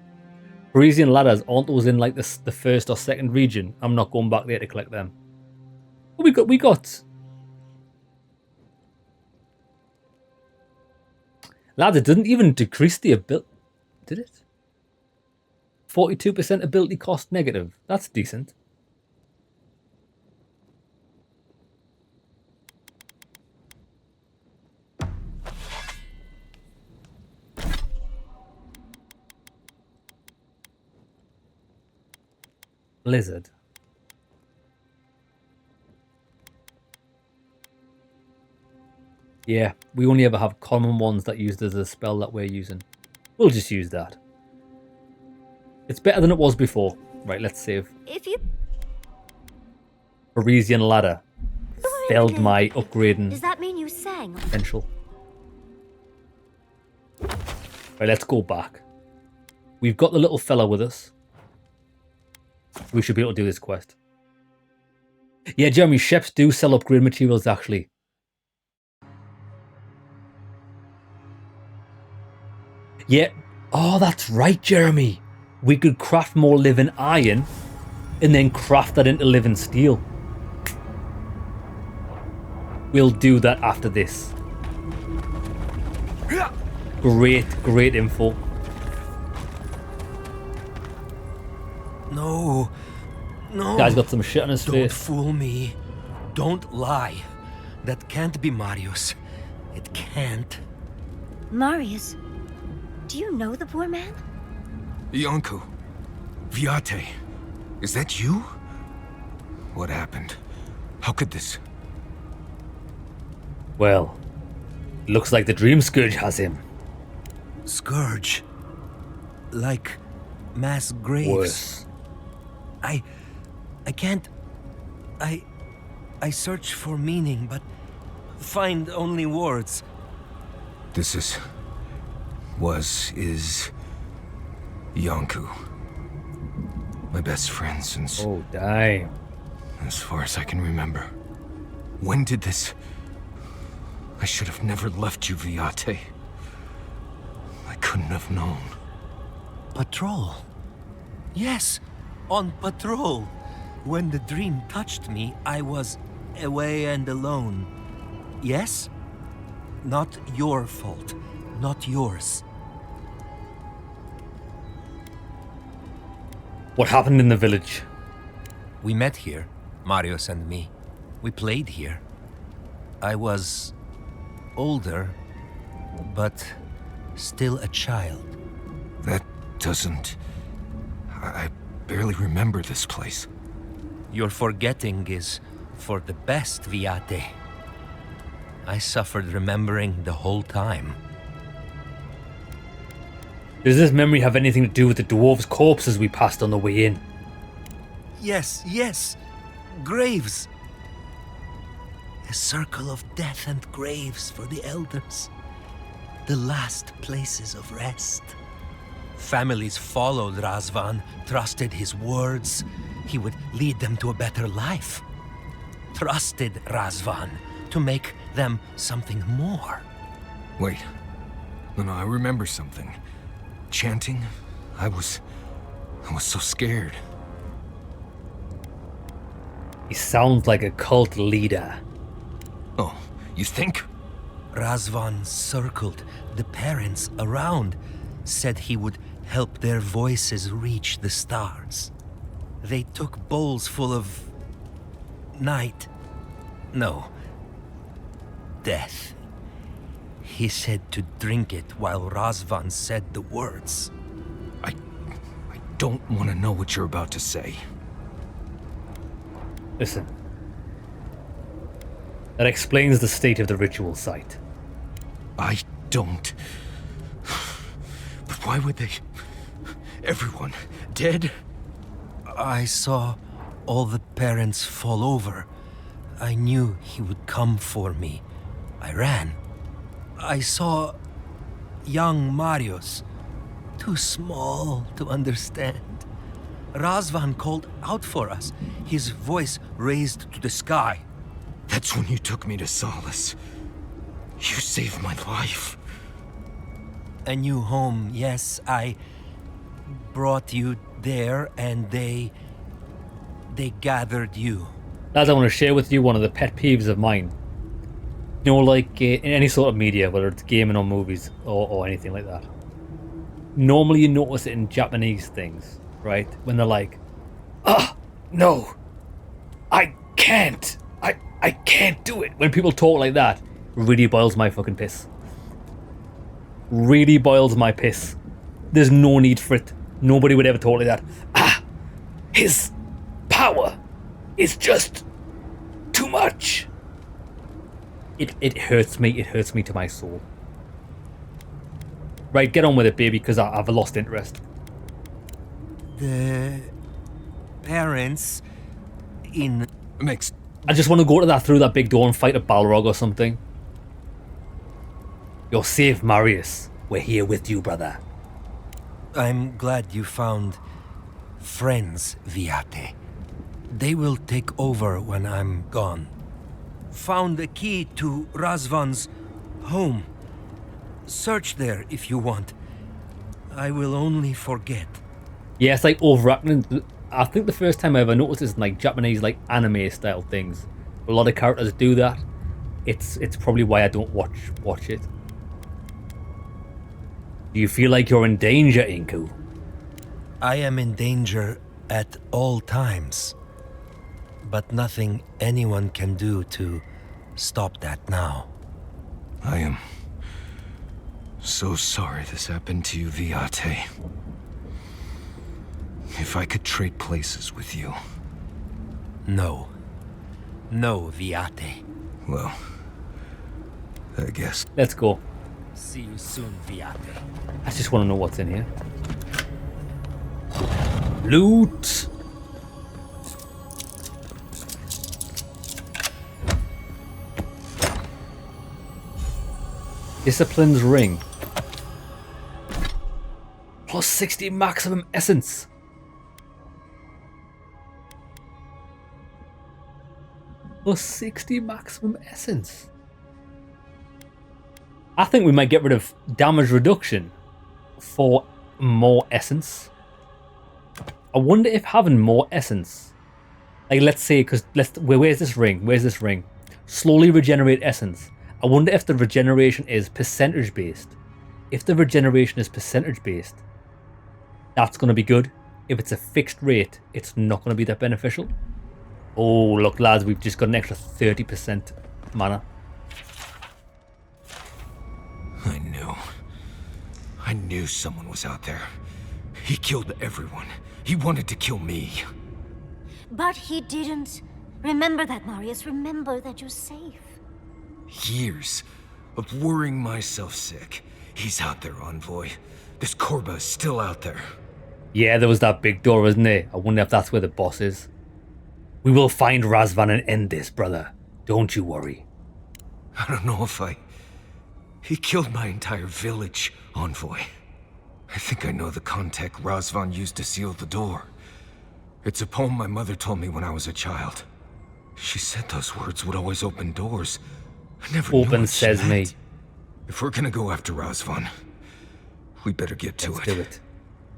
Parisian ladders aren't those in like the first or second region. I'm not going back there to collect them. We got. Lads, it didn't even decrease the ability, did it? 42% ability cost negative. That's decent. Blizzard. Yeah, we only ever have common ones that used as a spell that we're using. We'll just use that. It's better than it was before. Right, let's save. If you... Parisian ladder. Failed my upgrading Does that mean you sang? potential. Right, let's go back. We've got the little fella with us. We should be able to do this quest. Yeah, Jeremy, Sheps do sell upgrade materials, actually. Yeah. Oh, that's right, Jeremy. We could craft more living iron and then craft that into living steel. We'll do that after this. Great info. No. No. Guy's got some shit on his Don't face. fool me. Don't lie. That can't be Marius. It can't. Marius, do you know the poor man? Yonko. Viate. Is that you? What happened? How could this? Well, looks like the Dream Scourge has him. Scourge? Like mass graves? Worse. I can't... I search for meaning, but find only words. This is... is... Yonku. My best friend since... Oh, damn. As far as I can remember. When did this... I should have never left you, Viate. I couldn't have known. Patrol? Yes, on patrol. When the dream touched me, I was away and alone. Yes? Not your fault. Not yours. What happened in the village? We met here, Marius and me. We played here. I was... older, but still a child. That doesn't... I barely remember this place. Your forgetting is for the best, Viate. I suffered remembering the whole time. Does this memory have anything to do with the dwarves' corpses we passed on the way in? Yes, yes. Graves. A circle of death and graves for the elders. The last places of rest. Families followed Razvan, trusted his words. He would lead them to a better life. Trusted Razvan to make them something more. Wait. No, I remember something. Chanting? I was so scared. He sounds like a cult leader. Oh, you think? Razvan circled the parents around, said he would help their voices reach the stars. They took bowls full of night. No. Death. He said to drink it while Razvan said the words. I don't want to know what you're about to say. Listen. That explains the state of the ritual site. I don't. But why would they? Everyone dead? I saw all the parents fall over. I knew he would come for me. I ran. I saw young Marius, too small to understand. Razvan called out for us, his voice raised to the sky. That's when you took me to Solace. You saved my life. A new home, yes, I brought you there and they gathered you. Lads, I want to share with you one of the pet peeves of mine. You know, like in any sort of media, whether it's gaming or movies or anything like that. Normally you notice it in Japanese things, right? When they're like, no, I can't do it. When people talk like that, really boils my fucking piss. Really boils my piss. There's no need for it. Nobody would ever talk like that. His power is just too much. It hurts me. It hurts me to my soul. Right, get on with it, baby, because I've lost interest. The parents in... I just want to go to that through that big door and fight a Balrog or something. You're safe, Marius. We're here with you, brother. I'm glad you found friends, Viate. They will take over when I'm gone. Found the key to Razvan's home. Search there if you want. I will only forget. Yeah, it's like overacting. I think the first time I ever noticed this in like Japanese like anime style things. A lot of characters do that. It's probably why I don't watch it. Do you feel like you're in danger, Inku? I am in danger at all times. But nothing anyone can do to stop that now. I am so sorry this happened to you, Viate. If I could trade places with you. No. No, Viate. Well, I guess. Let's go. See you soon, Viate. I just want to know what's in here. Loot! Discipline's ring. Plus 60 maximum essence. Plus 60 maximum essence. I think we might get rid of damage reduction for more essence. I wonder if having more essence, like let's say, where's this ring? Where's this ring? Slowly regenerate essence. I wonder if the regeneration is percentage based. If the regeneration is percentage based, that's going to be good. If it's a fixed rate, it's not going to be that beneficial. Oh, look, lads, we've just got an extra 30% mana. I knew someone was out there. He killed everyone. He wanted to kill me. But he didn't. Remember that, Marius. Remember that you're safe. Years of worrying myself sick. He's out there, Envoy. This Korba is still out there. Yeah, there was that big door, wasn't there? I wonder if that's where the boss is. We will find Razvan and end this, brother. Don't you worry. I don't know if He killed my entire village, Envoy. I think I know the contact Razvan used to seal the door. It's a poem my mother told me when I was a child. She said those words would always open doors. I never knew Open what she sesame. meant. If we're gonna go after Razvan, we better get to Let's do it.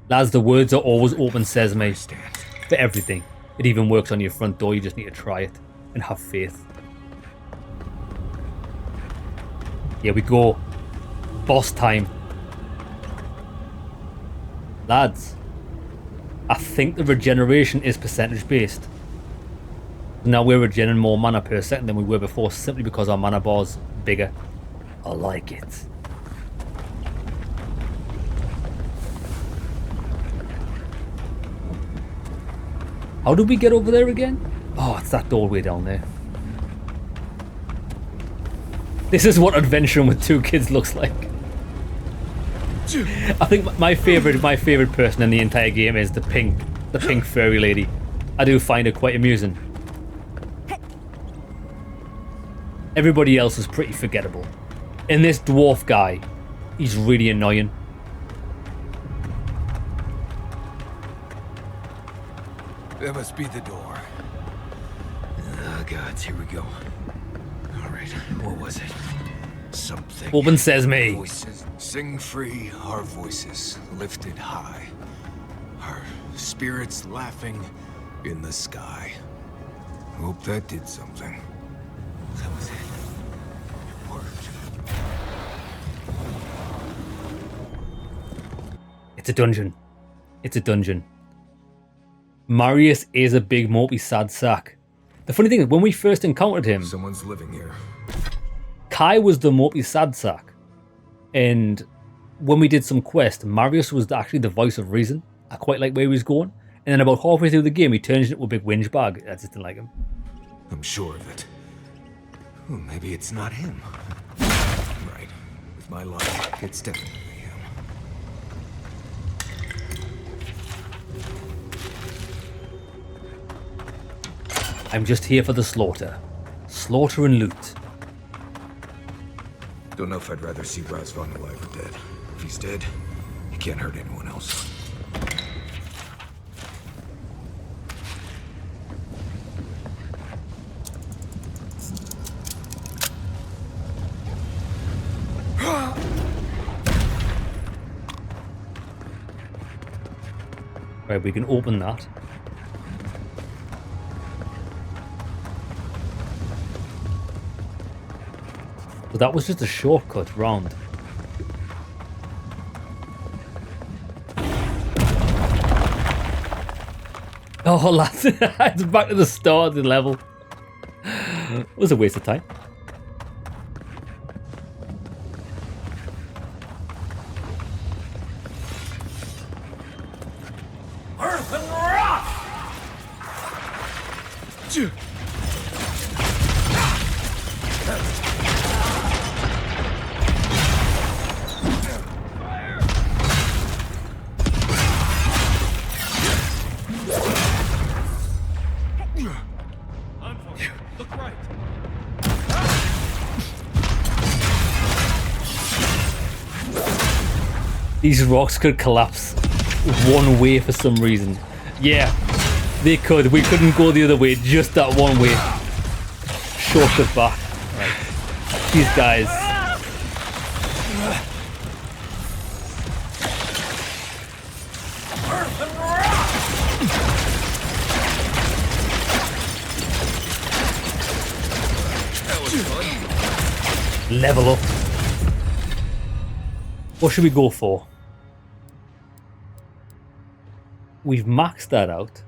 Lads, the words are always open sesame for everything. It even works on your front door. You just need to try it and have faith. Here we go. Boss time. Lads, I think the regeneration is percentage based. Now we're regenerating more mana per second than we were before, simply because our mana bar's bigger. I like it. How do we get over there again? Oh, it's that doorway down there. This is what adventuring with two kids looks like. I think my favorite person in the entire game is the pink furry lady. I do find her quite amusing. Everybody else is pretty forgettable. And this dwarf guy, he's really annoying. That must be the door. Oh, gods, here we go. All right, what was it? Something. Open sesame. Voices. Sing free, our voices lifted high. Our spirits laughing in the sky. Hope that did something. That was it. It worked. It's a dungeon. It's a dungeon. Marius is a big, mopey, sad sack. The funny thing is, when we first encountered him, someone's living here. Kai was the mopey, sad sack. And when we did some quest, Marius was actually the voice of reason. I quite like where he was going. And then about halfway through the game, he turns into a big whinge bag. I just didn't like him. I'm sure of it. Well, maybe it's not him. Right. With my luck, it's definitely him. I'm just here for the slaughter. Slaughter and loot. Don't know if I'd rather see Razvan alive or dead. If he's dead, he can't hurt anyone else. Right, we can open that. So that was just a shortcut round. Oh, lads, it's back to the start of the level. It was a waste of time. Earth and rock! Look right. These rocks could collapse one way for some reason. Yeah, they could. We couldn't go the other way, just that one way. Shortcut back. Right. These guys. Level up. What should we go for? We've maxed that out.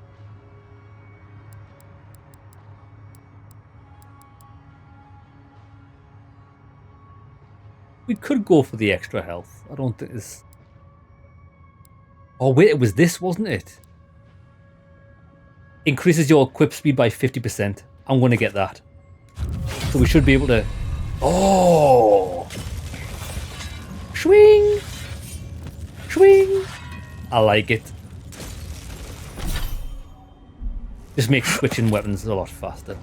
We could go for the extra health. I don't think this... Oh wait, it was this, wasn't it? Increases your equip speed by 50%. I'm going to get that. So we should be able to... Oh! Swing! Swing! I like it. Just makes switching weapons a lot faster.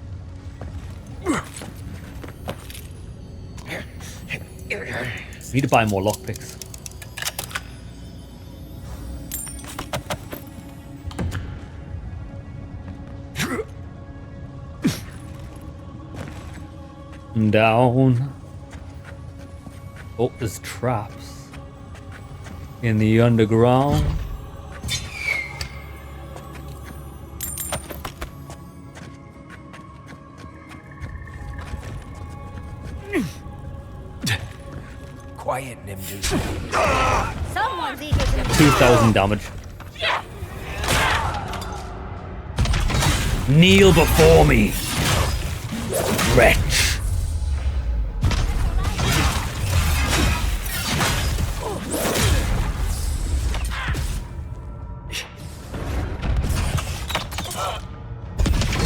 Need to buy more lockpicks. Down. Oh, there's traps in the underground. Quiet, Nimdu. Someone's eager to 2,000 damage. Kneel before me, wretch.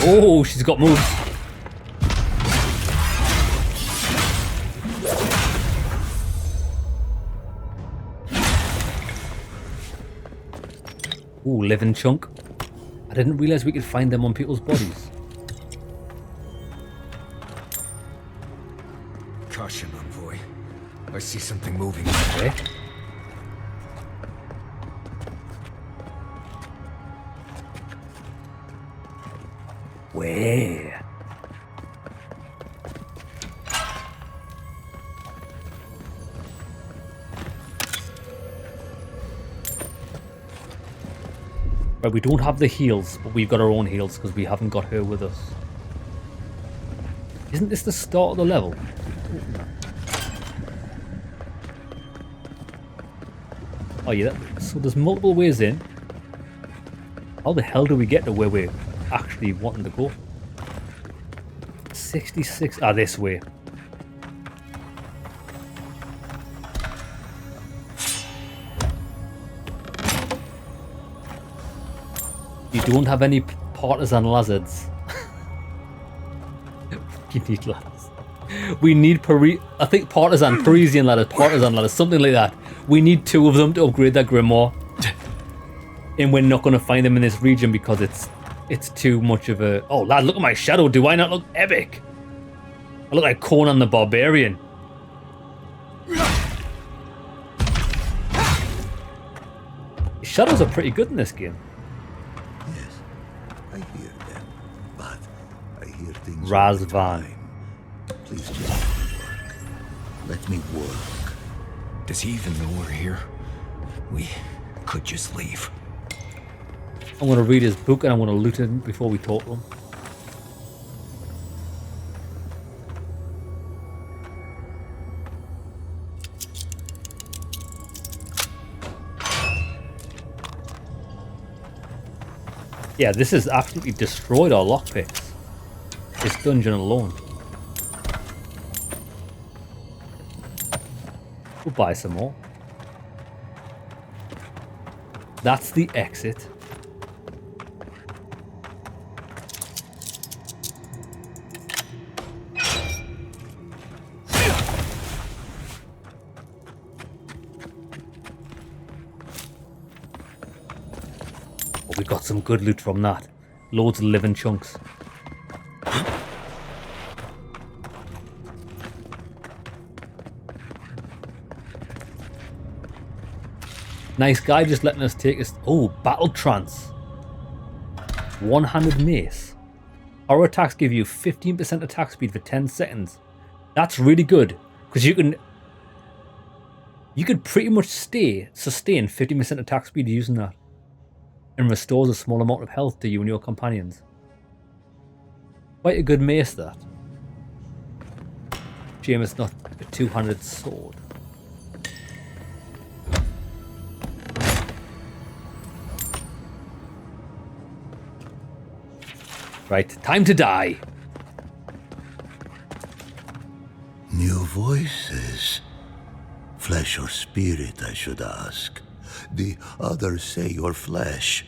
Oh, she's got moves. Ooh, living chunk. I didn't realize we could find them on people's bodies. Caution, envoy. I see something moving. Okay. Where? Right, we don't have the heals, but we've got our own heals because we haven't got her with us. Isn't this the start of the level? Oh yeah, so there's multiple ways in. How the hell do we get to where we're actually wanting to go? 66, this way. You don't have any partisan lizards. You need ladders. We need I think Parisian ladders, something like that. We need 2 of them to upgrade that grimoire. And we're not going to find them in this region because it's too much of a... Oh, lad, look at my shadow. Do I not look epic? I look like Conan the Barbarian. Shadows are pretty good in this game. Yes, I hear them, but I hear things... Razvan. Please just let me work. Let me work. Does he even know we're here? We could just leave. I'm going to read his book and I'm going to loot him before we talk to him. Yeah, this has absolutely destroyed our lockpicks. This dungeon alone. We'll buy some more. That's the exit. Oh, we got some good loot from that. Loads of living chunks. Nice guy just letting us take us... Oh, battle trance. One-handed mace. Our attacks give you 15% attack speed for 10 seconds. That's really good. Because you could pretty much sustain 50% attack speed using that. And restores a small amount of health to you and your companions. Quite a good mace, that. Shame it's not a two-handed sword. Right, time to die. New voices. Flesh or spirit, I should ask. The others say you're flesh,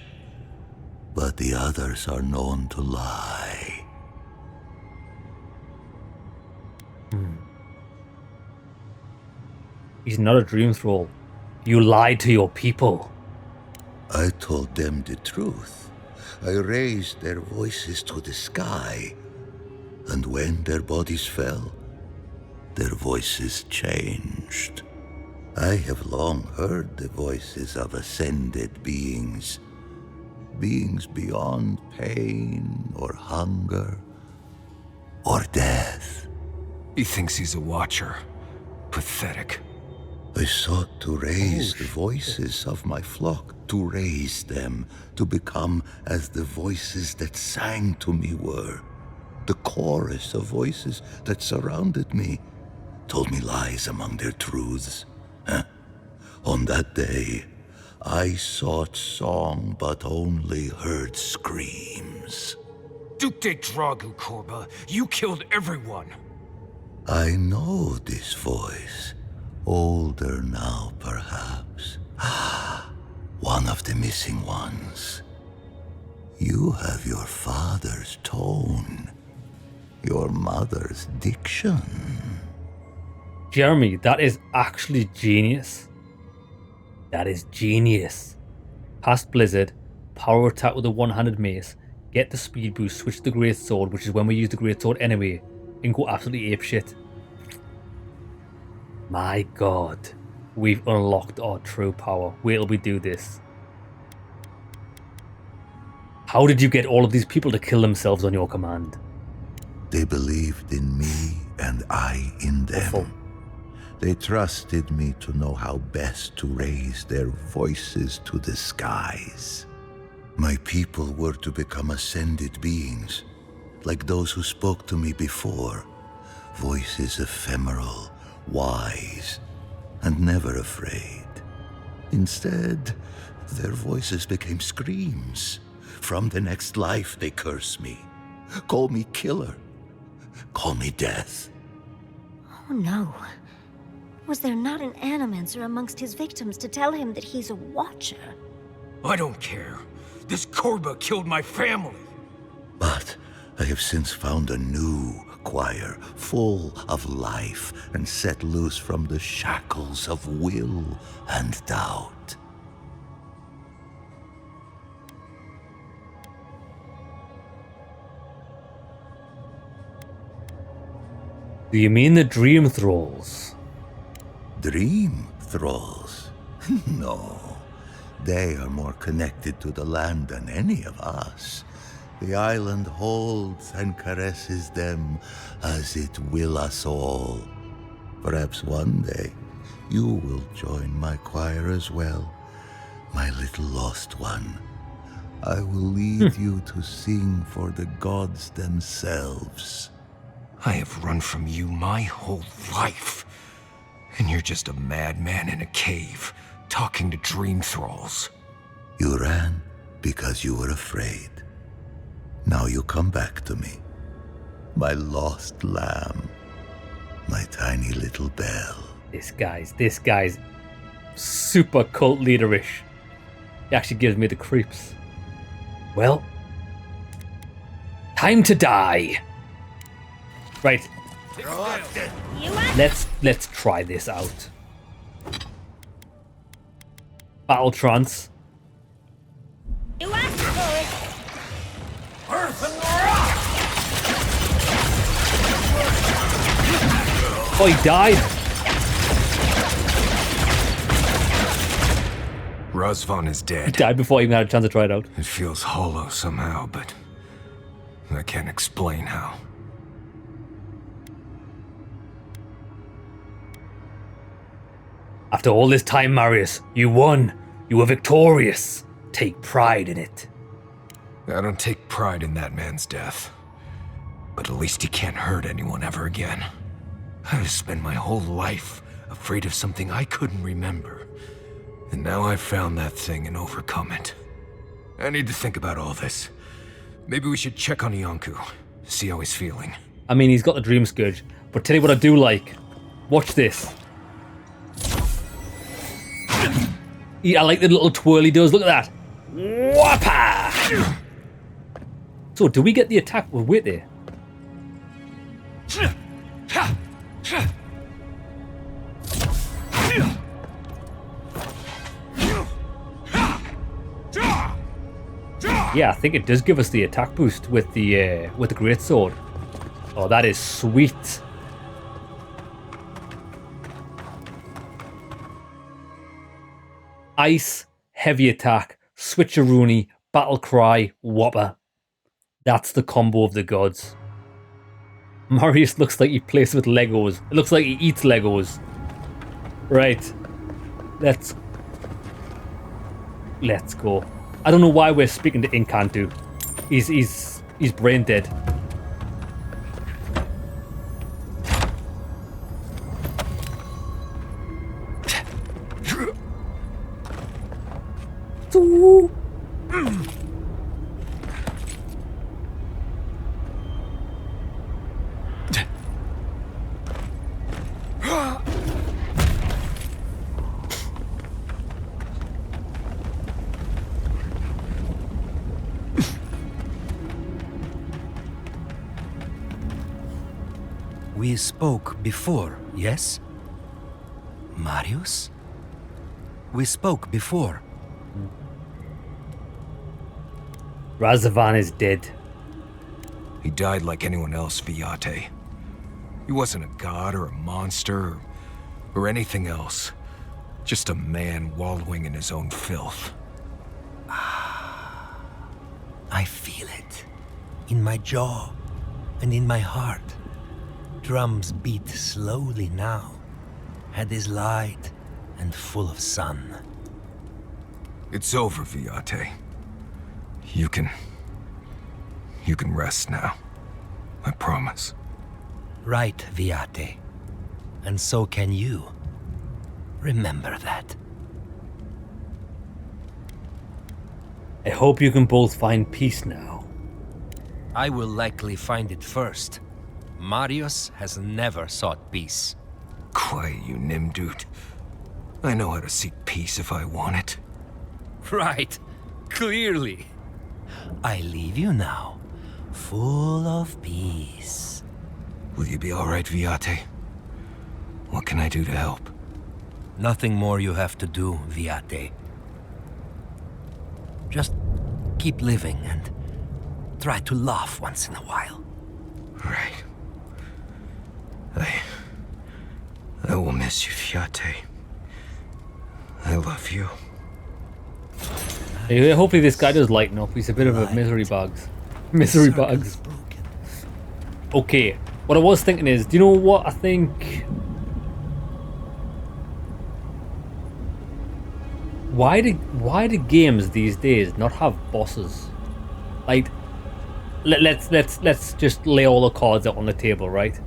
but the others are known to lie. He's not a dream thrall. You lied to your people. I told them the truth. I raised their voices to the sky, and when their bodies fell, their voices changed. I have long heard the voices of ascended beings, beings beyond pain or hunger or death. He thinks he's a watcher. Pathetic. I sought to raise the voices of my flock, to raise them, to become as the voices that sang to me were. The chorus of voices that surrounded me, told me lies among their truths. On that day, I sought song but only heard screams. Duke de Dragu, Korba. You killed everyone. I know this voice. Older now, perhaps. One of the missing ones. You have your father's tone. Your mother's diction. Jeremy, that is actually genius. That is genius. Past Blizzard, power attack with a one-handed mace, get the speed boost, switch to the Great Sword, which is when we use the Great Sword anyway, and go absolutely apeshit. My god. We've unlocked our true power. Wait till we do this. How did you get all of these people to kill themselves on your command? They believed in me and I in them. They trusted me to know how best to raise their voices to the skies. My people were to become ascended beings, like those who spoke to me before. Voices ephemeral, wise, and never afraid. Instead, their voices became screams. From the next life, they curse me. Call me killer. Call me death. Oh no. Was there not an animancer amongst his victims to tell him that he's a watcher? I don't care. This Korba killed my family. But I have since found a new choir, full of life and set loose from the shackles of will and doubt. Do you mean the Dream Thralls? Dream Thralls? No. They are more connected to the land than any of us. The island holds and caresses them as it will us all. Perhaps one day you will join my choir as well, my little lost one. I will lead you to sing for the gods themselves. I have run from you my whole life. And you're just a madman in a cave, talking to dream thralls. You ran because you were afraid. Now you come back to me. My lost lamb. My tiny little bell. This guy's super cult leaderish. He actually gives me the creeps. Well, time to die. Right. Let's try this out. Battle trance. You asked for it. Oh, he died. Razvan is dead. He died before I even had a chance to try it out. It feels hollow somehow, but I can't explain how. After all this time, Marius, you won. You were victorious. Take pride in it. I don't take pride in that man's death. But at least he can't hurt anyone ever again. I've spent my whole life afraid of something I couldn't remember. And now I've found that thing and overcome it. I need to think about all this. Maybe we should check on Iancu, see how he's feeling. I mean, he's got the Dream Scourge, but tell you what I do like. Watch this. I like the little twirl he does. Look at that. Whoppa! So, do we get the attack? Well, wait there. Yeah, I think it does give us the attack boost with the great sword. Oh, that is sweet. Ice, heavy attack, switcheroony, battle cry, whopper. That's the combo of the gods. Marius looks like he plays with Legos. It looks like he eats Legos. Right. Let's go. I don't know why we're speaking to Incantu. He's brain dead. We spoke before, yes? Marius? We spoke before. Razavan is dead. He died like anyone else, Viate. He wasn't a god or a monster or anything else. Just a man wallowing in his own filth. I feel it. In my jaw and in my heart. Drums beat slowly now. Head is light and full of sun. It's over, Viate. You can rest now. I promise. Right, Viate. And so can you. Remember that. I hope you can both find peace now. I will likely find it first. Marius has never sought peace. Quiet, you Nimdude. I know how to seek peace if I want it. Right. Clearly. I leave you now, full of peace. Will you be all right, Viate? What can I do to help? Nothing more you have to do, Viate. Just keep living and try to laugh once in a while. Right. I will miss you, Viate. I love you. Yeah, hopefully this guy does lighten up. He's a bit of a misery bugs. Misery bugs. Okay, what I was thinking is, do you know what I think? Why do games these days not have bosses? Like, let's just lay all the cards out on the table, right?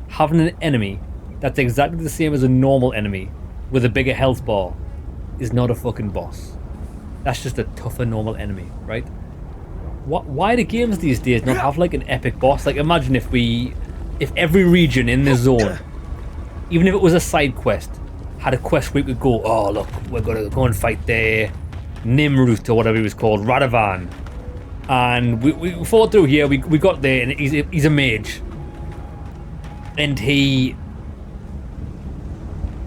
Having an enemy that's exactly the same as a normal enemy with a bigger health bar is not a fucking boss. That's just a tougher normal enemy, right? Why do games these days not have like an epic boss? Like, imagine if every region in the zone, even if it was a side quest, had a quest where we could go, oh look, we're gonna go and fight the Nimrut or whatever he was called, Radovan. And we fought through here, we got there, and he's a mage. And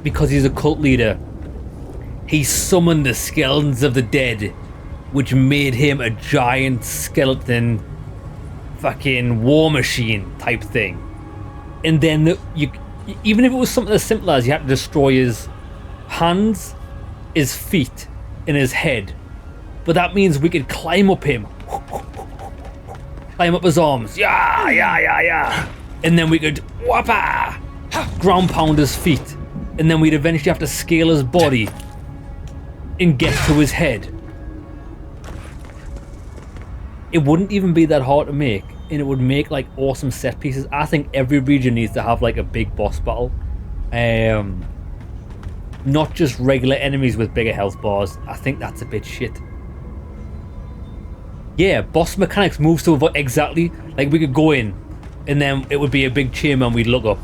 because he's a cult leader, he summoned the skeletons of the dead, which made him a giant skeleton fucking war machine type thing. And then even if it was something as simple as you had to destroy his hands, his feet, and his head, but that means we could climb up him, climb up his arms, yeah, and then we could whoppa, ground pound his feet, and then we'd eventually have to scale his body and get to his head. It wouldn't even be that hard to make, and it would make like awesome set pieces. I think every region needs to have like a big boss battle, not just regular enemies with bigger health bars. I think that's a bit shit. Yeah, boss mechanics moves to avoid exactly like we could go in, and then it would be a big chamber, and we'd look up,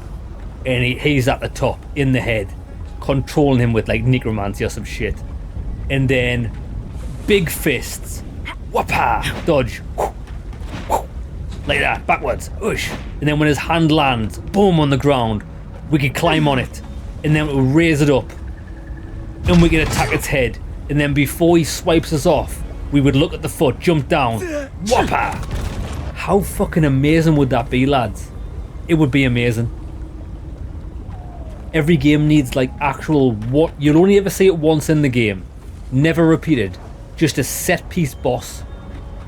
and he's at the top in the head, controlling him with like necromancy or some shit, and then big fists. Whoppa! Dodge. Like that, backwards. Whoosh. And then when his hand lands, boom, on the ground, we could climb on it. And then we'll raise it up. And we could attack its head. And then before he swipes us off, we would look at the foot, jump down. Whoppa! How fucking amazing would that be, lads? It would be amazing. Every game needs like actual what you'll only ever see it once in the game. Never repeated. Just a set piece boss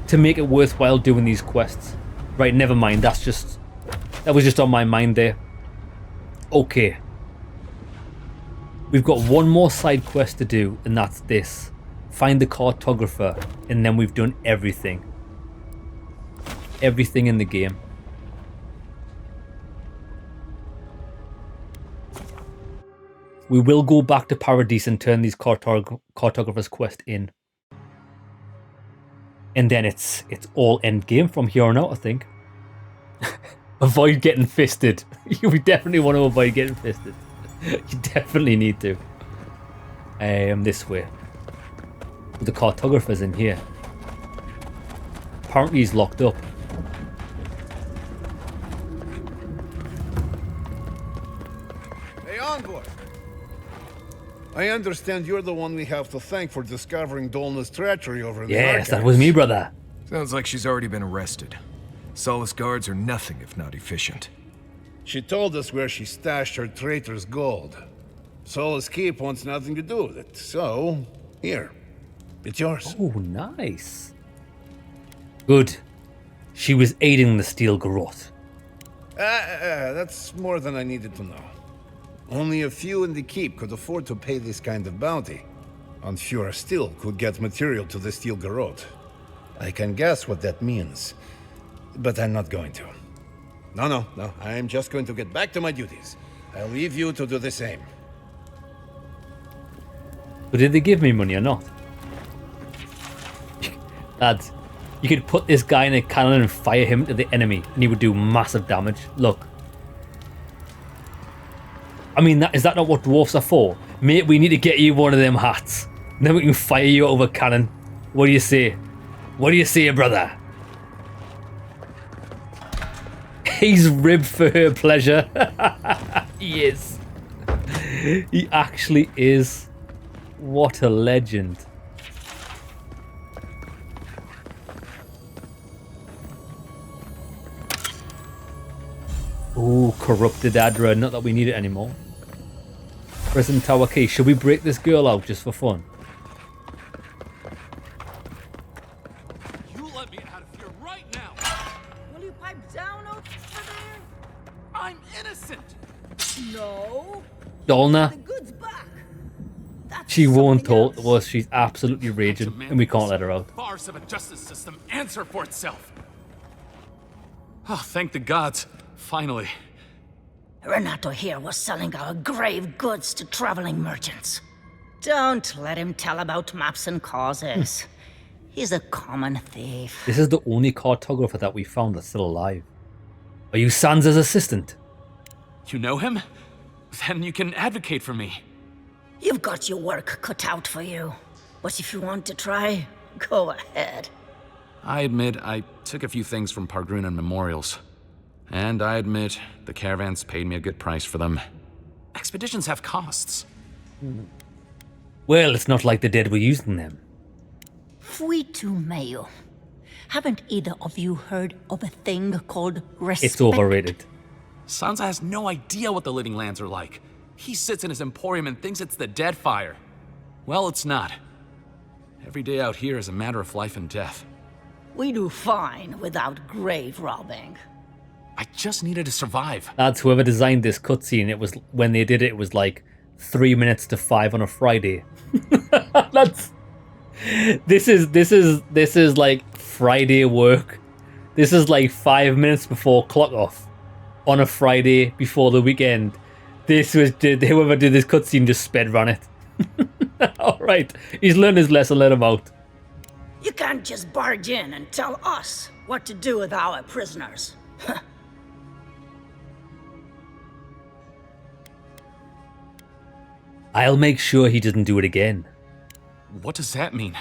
to make it worthwhile doing these quests. Right, never mind, that's just That was just on my mind there. Okay. We've got one more side quest to do, and that's this. Find the cartographer, and then we've done everything. Everything in the game. We will go back to Paradise and turn these cartographer's quest in. And then it's all end game from here on out, I think. Avoid getting fisted. We definitely want to avoid getting fisted. You definitely need to. This way. The cartographer's in here. Apparently he's locked up. Hey, envoy! I understand you're the one we have to thank for discovering Dolna's treachery over the Yes, that was me, brother. Sounds like she's already been arrested. Solace guards are nothing if not efficient. She told us where she stashed her traitor's gold. Solace Keep wants nothing to do with it, so here, it's yours. Oh, nice. Good. She was aiding the Steel Garrote. That's more than I needed to know. Only a few in the Keep could afford to pay this kind of bounty. And fewer still could get material to the Steel Garrote. I can guess what that means, but I'm not going to. No, I'm just going to get back to my duties. I'll leave you to do the same. But did they give me money or not? Lads, you could put this guy in a cannon and fire him to the enemy, and he would do massive damage. Look. I mean, is that not what dwarfs are for? Mate, we need to get you one of them hats. And then we can fire you over a cannon. What do you say? What do you say, brother? He's ribbed for her pleasure. He is. He actually is. What a legend. Oh, corrupted Adra. Not that we need it anymore. Prison tower key. Should we break this girl out just for fun? You let me out of here right now! Will you pipe down over there? I'm innocent! No. Dolna. The goods back. She won't talk to us. She's absolutely raging, and we can't let her out. Farce of a justice system answer for itself. Oh, thank the gods. Finally. Renato here was selling our grave goods to traveling merchants. Don't let him tell about maps and causes. He's a common thief. This is the only cartographer that we found that's still alive. Are you Sansa's assistant? You know him? Then you can advocate for me. You've got your work cut out for you. But if you want to try, go ahead. I admit I took a few things from Pargrunan memorials. And I admit the caravans paid me a good price for them. Expeditions have costs. Well, it's not like the dead were using them. Fuitu Mayo. Haven't either of you heard of a thing called respect? It's overrated. Sansa has no idea what the living lands are like. He sits in his emporium and thinks it's the Deadfire. Well, it's not. Every day out here is a matter of life and death. We do fine without grave robbing. I just needed to survive. Lads, whoever designed this cutscene, it was when they did it, it was like 3 minutes to 5 on a Friday. This is like Friday work. This is like 5 minutes before clock off on a Friday before the weekend. Whoever did this cutscene just sped run it. All right, he's learned his lesson. Let him out. You can't just barge in and tell us what to do with our prisoners. I'll make sure he doesn't do it again. What does that mean?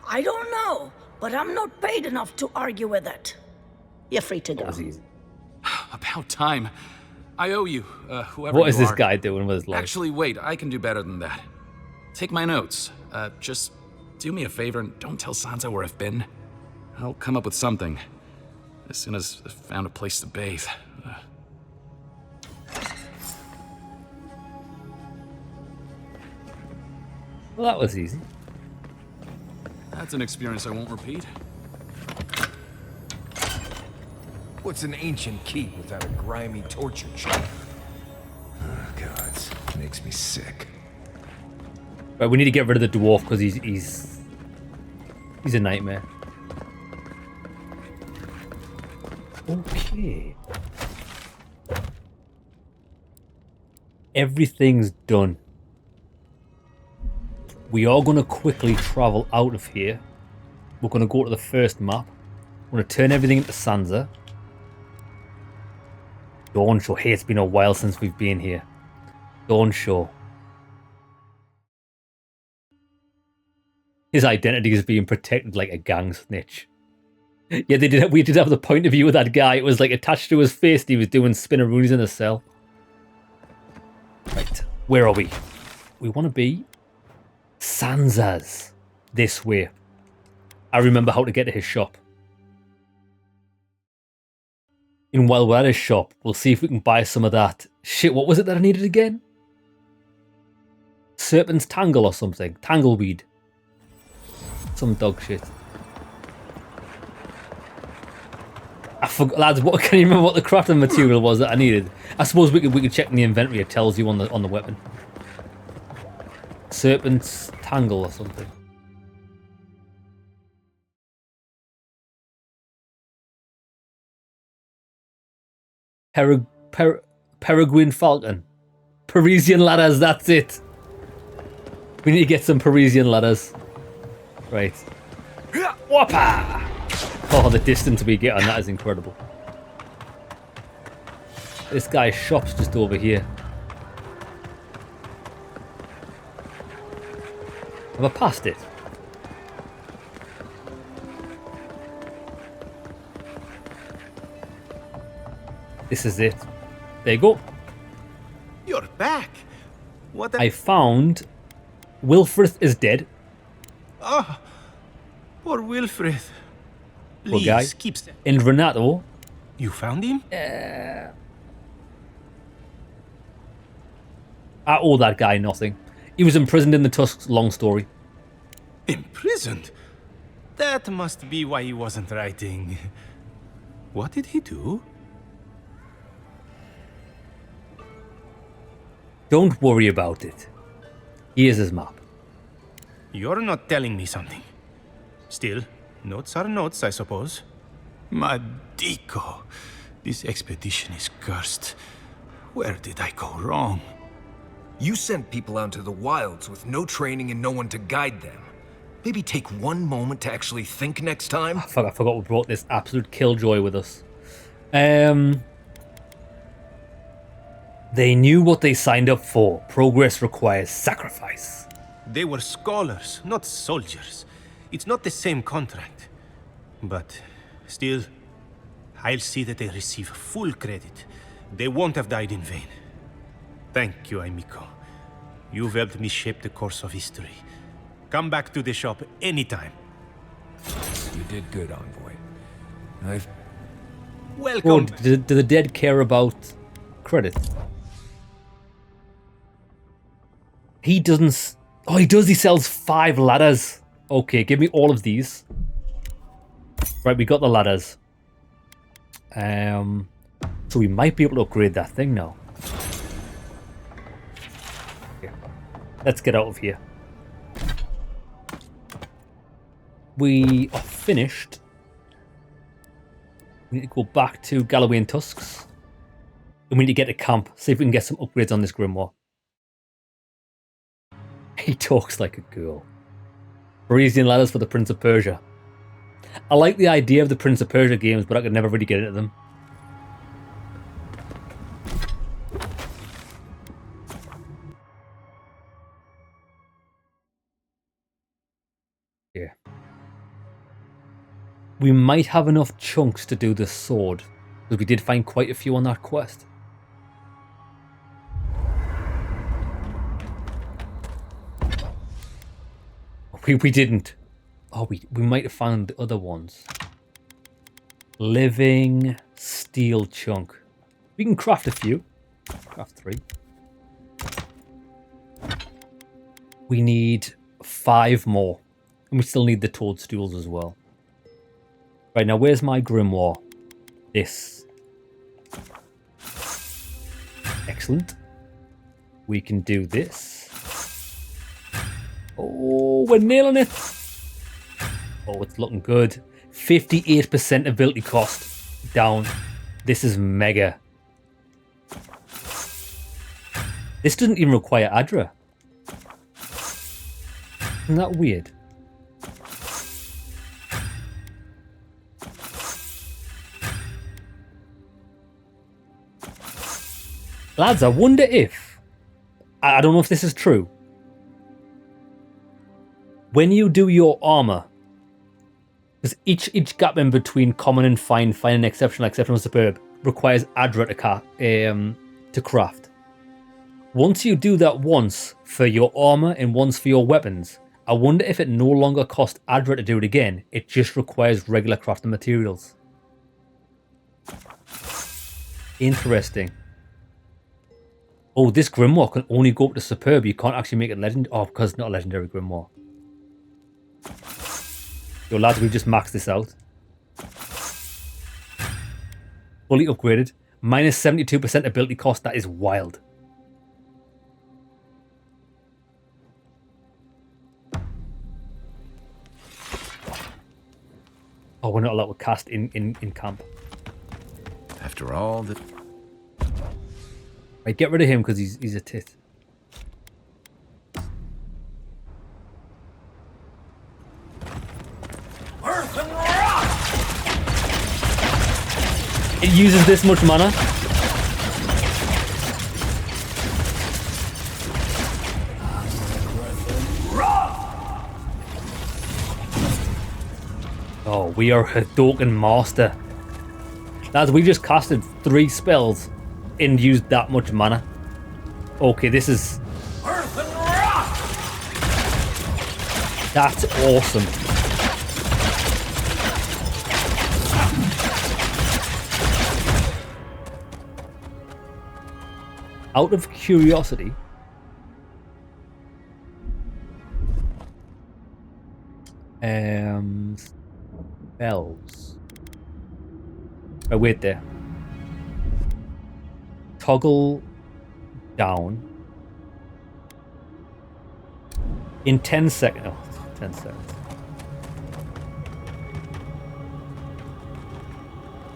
I don't know, but I'm not paid enough to argue with it. You're free to go. That was easy. About time. I owe you, whoever What you is this are. guy doing with his life? Actually, wait, I can do better than that. Take my notes. Just do me a favor and don't tell Sansa where I've been. I'll come up with something. As soon as I've found a place to bathe. Well, that was easy. That's an experience I won't repeat. What's an ancient keep without a grimy torture chamber? Oh, gods. Makes me sick. Right, we need to get rid of the dwarf because he's a nightmare. Okay. Everything's done. We are going to quickly travel out of here. We're going to go to the first map. We're going to turn everything into Sansa. Dawn Show. Hey, it's been a while since we've been here. Dawn Show. His identity is being protected like a gang snitch. Yeah, we did have the point of view of that guy. It was like attached to his face. He was doing spinneroonies in a cell. Right, where are we? We want to be Sansa's. This way. I remember how to get to his shop. And while we're at his shop, we'll see if we can buy some of that. Shit, what was it that I needed again? Serpent's Tangle or something. Tangleweed. Some dog shit. I forgot, lads. What can you remember what the crafting material was that I needed? I suppose we could check in the inventory. It tells you on the weapon. Serpent's Tangle or something. Peregrine Falcon. Parisian ladders. That's it. We need to get some Parisian ladders. Right. Whoppa! Oh, the distance we get on that is incredible. This guy's shop's just over here. Have I passed it? This is it. There you go. You're back. What? I found Wilfrith is dead. Ah, poor Wilfred. Poor guy. Keep And Renato. You found him? I owe that guy nothing. He was imprisoned in the Tusks. Long story. Imprisoned? That must be why he wasn't writing. What did he do? Don't worry about it. Here's his map. You're not telling me something. Still, notes are notes, I suppose. Madico, this expedition is cursed. Where did I go wrong? You sent people out into the wilds with no training and no one to guide them. Maybe take one moment to actually think next time? I forgot we brought this absolute killjoy with us. They knew what they signed up for. Progress requires sacrifice. They were scholars, not soldiers. It's not the same contract. But still, I'll see that they receive full credit. They won't have died in vain. Thank you, Amico. You've helped me shape the course of history. Come back to the shop anytime. You did good, Envoy. Welcome. Oh, do the dead care about credit? He doesn't. Oh, he does. He sells 5 ladders. Okay, give me all of these. Right, we got the ladders. So we might be able to upgrade that thing now. Okay. Let's get out of here. We are finished. We need to go back to Galloway and Tusks. And we need to get to camp. See if we can get some upgrades on this grimoire. He talks like a girl. Parisian ladders for the Prince of Persia. I like the idea of the Prince of Persia games, but I could never really get into them. Yeah. We might have enough chunks to do this sword, because we did find quite a few on that quest. We didn't. Oh, we might have found the other ones. Living steel chunk. We can craft a few. Craft 3. We need 5 more. And we still need the toadstools as well. Right, now where's my grimoire? this. Excellent. We can do this. Oh, we're nailing it. Oh, it's looking good. 58% ability cost down. This is mega. This doesn't even require Adra. Isn't that weird? Lads, I wonder if... I don't know if this is true. When you do your armor, because each gap in between common and fine and exceptional and superb, requires Adra to craft. Once you do that once for your armor and once for your weapons, I wonder if it no longer costs Adra to do it again. It just requires regular crafting materials. Interesting. Oh, this grimoire can only go up to superb. You can't actually make it legend. Oh, because it's not a legendary grimoire. Yo, lads, we've just maxed this out. Fully upgraded. Minus 72% ability cost. That is wild. Oh, we're not allowed to cast in camp. After all the... Right, get rid of him because he's a tit. It uses this much mana. Oh, we are Hadoken Master. Lads, we just casted 3 spells and used that much mana. Okay, this is... That's awesome. Out of curiosity, spells. Oh, wait there. Toggle down in 10 seconds. Oh, 10 seconds.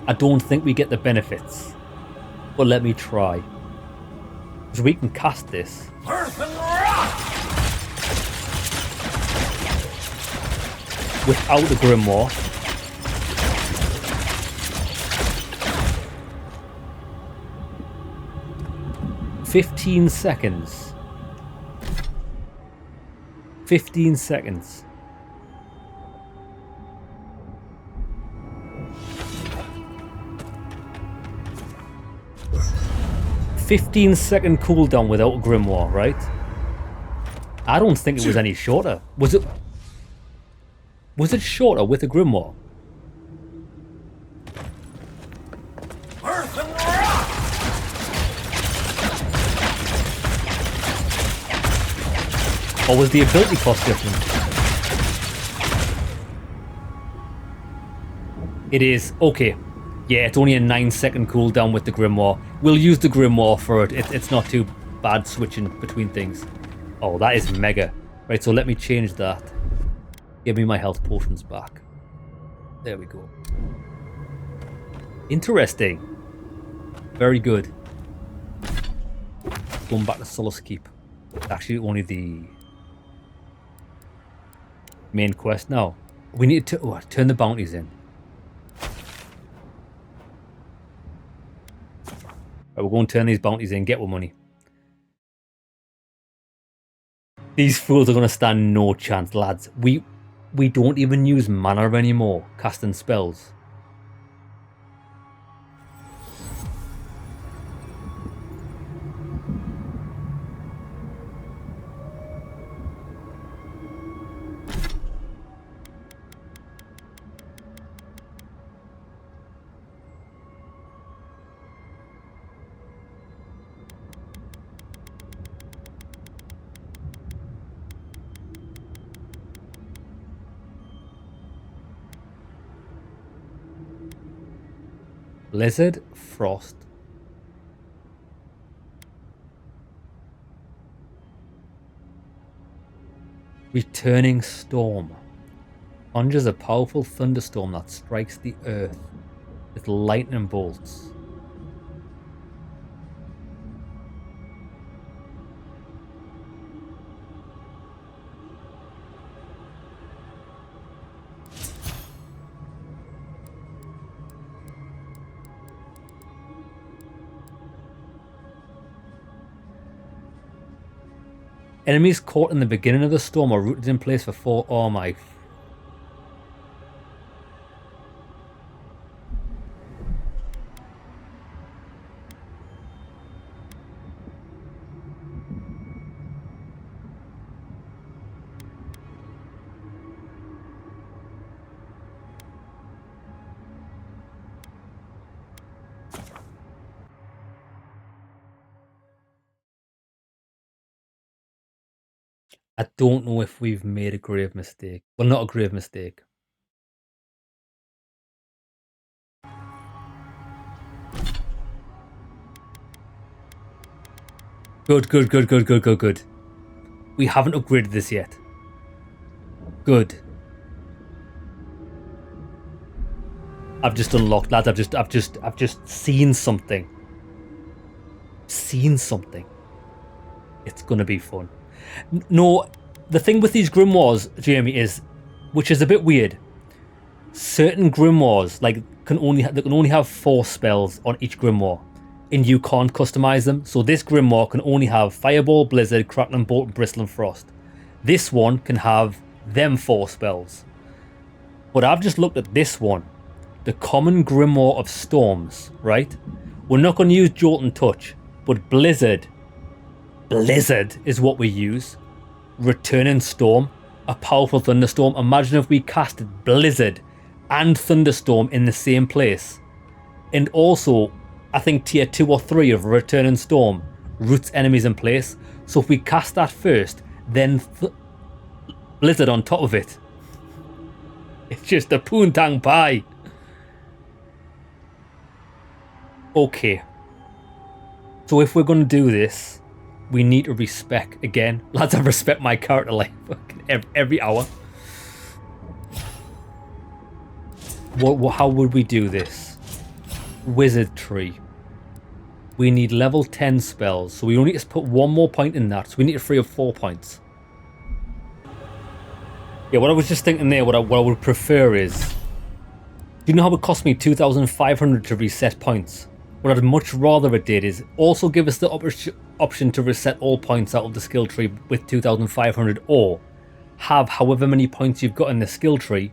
I don't think we get the benefits, but let me try. Because we can cast this. Without the grimoire. $15 seconds. 15 seconds. $15-second cooldown without a grimoire, right? I don't think it was any shorter. Was it? Was it shorter with a grimoire? Or was the ability cost different? It is. Okay. Yeah, it's only a 9-second cooldown with the grimoire. We'll use the grimoire for it. It's not too bad switching between things. Oh, that is mega. Right, so let me change that. Give me my health potions back. There we go. Interesting. Very good. Going back to Solace Keep. Actually, only the main quest now. We need to turn the bounties in. Right, we're going to turn these bounties in, get our money. These fools are going to stand no chance, lads. We don't even use mana anymore, casting spells. Blizzard, frost. Returning storm. Conjures a powerful thunderstorm that strikes the earth with lightning bolts. Enemies caught in the beginning of the storm are rooted in place for 4. Oh my. I don't know if we've made a grave mistake. Well, not a grave mistake. Good, good, good, good, good, good, good. We haven't upgraded this yet. Good. I've just unlocked, lads. I've just seen something. Seen something. It's gonna be fun. No, the thing with these grimoires, Jamie, is, which is a bit weird. Certain grimoires, like, they can only have 4 spells on each grimoire, and you can't customize them. So this grimoire can only have Fireball, Blizzard, Crackling Bolt, Bristle, and Frost. This one can have them 4 spells. But I've just looked at this one, the Common Grimoire of Storms, right? We're not going to use Jolt and Touch, but Blizzard is what we use. Returning Storm, a powerful thunderstorm. Imagine if we casted Blizzard and Thunderstorm in the same place. And also, I think tier 2 or 3 of Returning Storm roots enemies in place. So if we cast that first, then Blizzard on top of it. It's just a poontang pie. Okay. So if we're going to do this, we need to respec again. Lads, I respect my character like every hour. How would we do this? Wizard tree. We need level 10 spells, so we only need to put 1 more point in that. So we need a free of 4 points. Yeah, what I was just thinking there, what I would prefer is, do you know how it cost me 2,500 to reset points? What I'd much rather it did is also give us the option to reset all points out of the skill tree with 2,500, or have however many points you've got in the skill tree,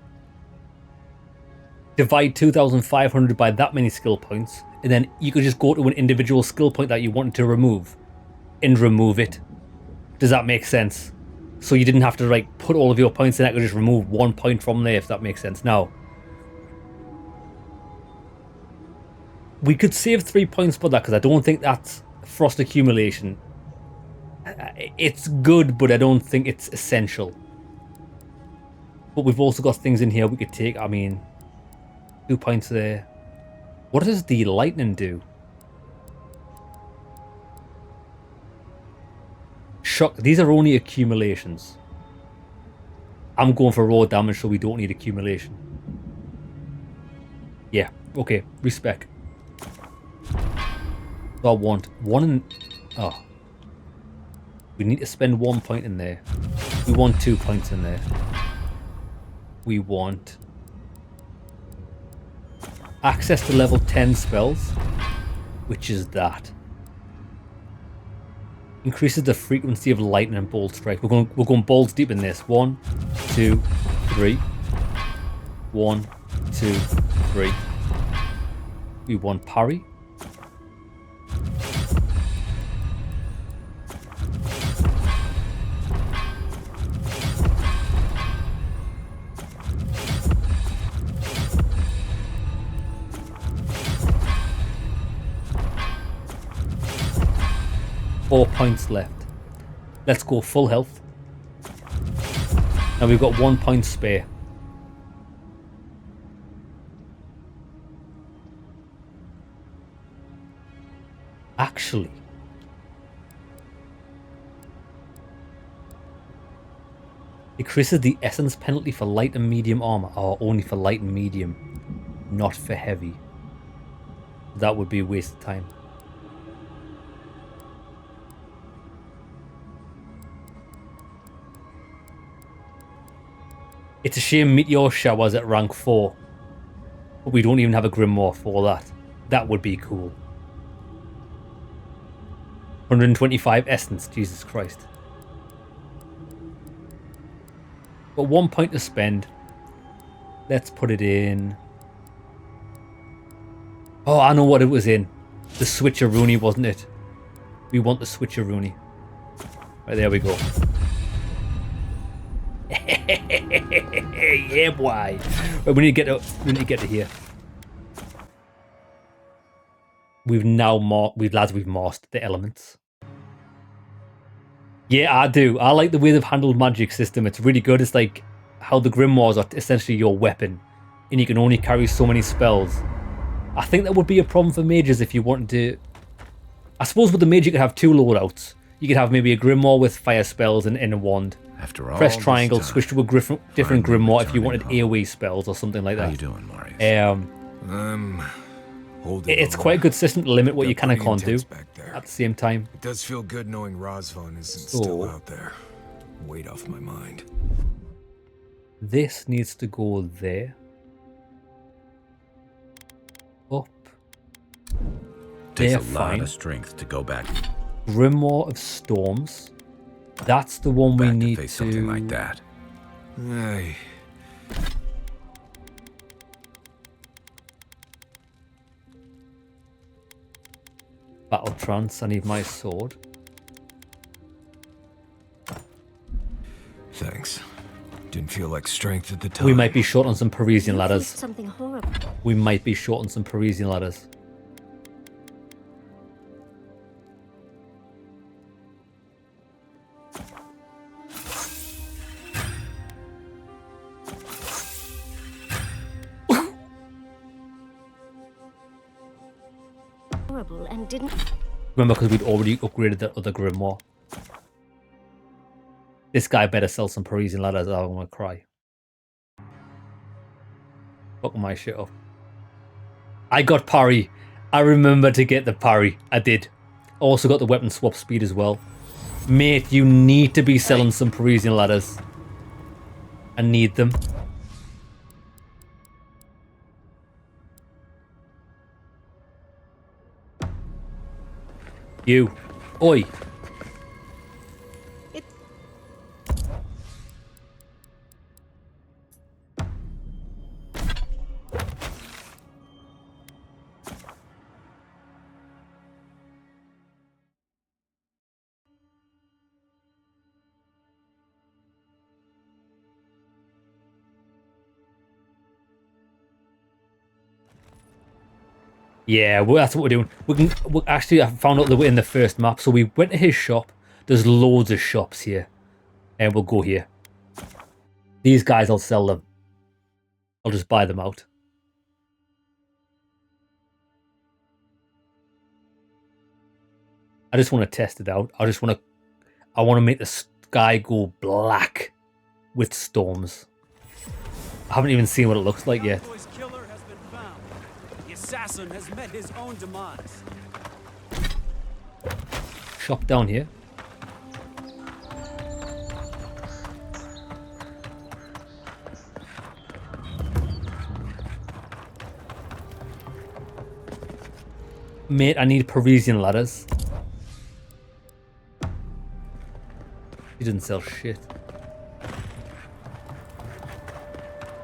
divide 2,500 by that many skill points, and then you could just go to an individual skill point that you wanted to remove and remove it. Does that make sense? So you didn't have to like put all of your points in, I could just remove 1 point from there, if that makes sense. Now, we could save 3 points for that, because I don't think that's frost accumulation. It's good, but I don't think it's essential. But we've also got things in here we could take. I mean, 2 points there. What does the lightning do? Shock. These are only accumulations. I'm going for raw damage, so we don't need accumulation. Yeah, okay, respec. So I want 1 in... Oh. We need to spend 1 point in there. We want 2 points in there. We want... access to level 10 spells, which is that. Increases the frequency of lightning and bolt strike. We're going balls deep in this. 1, 2, 3. 1, 2, 3. We want parry. Four points left. Let's go full health. Now we've got 1 point spare. Actually, decreases the essence penalty for light and medium armor, or only for light and medium, not for heavy. That would be a waste of time. It's a shame Meteor Shower's at rank 4, but we don't even have a Grimoire for that. That would be cool. 125 essence, Jesus Christ. But 1 point to spend. Let's put it in. Oh, I know what it was in. The switcheroony, wasn't it? We want the switcheroony. Right, there we go. Yeah, boy. Right, we need to get to here. We've mastered the elements. Yeah, I do. I like the way they've handled magic system. It's really good. It's like how the Grimoires are essentially your weapon, and you can only carry so many spells. I think that would be a problem for mages if you wanted to. I suppose with the mage you could have 2 loadouts. You could have maybe a Grimoire with fire spells and a wand. After all, press triangle, switch to a different Grimoire if you wanted AoE spells or something like that. How you doing, Marius? It's quite a good system to limit what you can and can't do at the same time. It does feel good knowing Razvan isn't still out there. Weight off my mind. This needs to go there. Up. Takes there, a lot of strength to go back. Grimoire of Storms. That's the one we need to... something like that. Aye. Battle Trance, I need my sword. Thanks. Didn't feel like strength at the time. We might be short on some Parisian ladders. Something horrible. We might be short on some Parisian ladders. Horrible and didn't. Remember, because we'd already upgraded that other Grimoire. This guy better sell some Parisian ladders or I'm gonna cry. Fuck my shit up. I got parry. I remember to get the parry. I did. Also got the weapon swap speed as well. Mate, you need to be selling some Parisian ladders. I need them. You. Oi. Yeah, well, that's what we're doing. We actually, I found out that we're in the first map, so we went to his shop. There's loads of shops here, and we'll go here. These guys, I'll sell them. I'll just buy them out. I just want to test it out. I want to make the sky go black with storms. I haven't even seen what it looks like yet. Assassin has met his own demise. Shop down here. Mate, I need Parisian ladders. He didn't sell shit.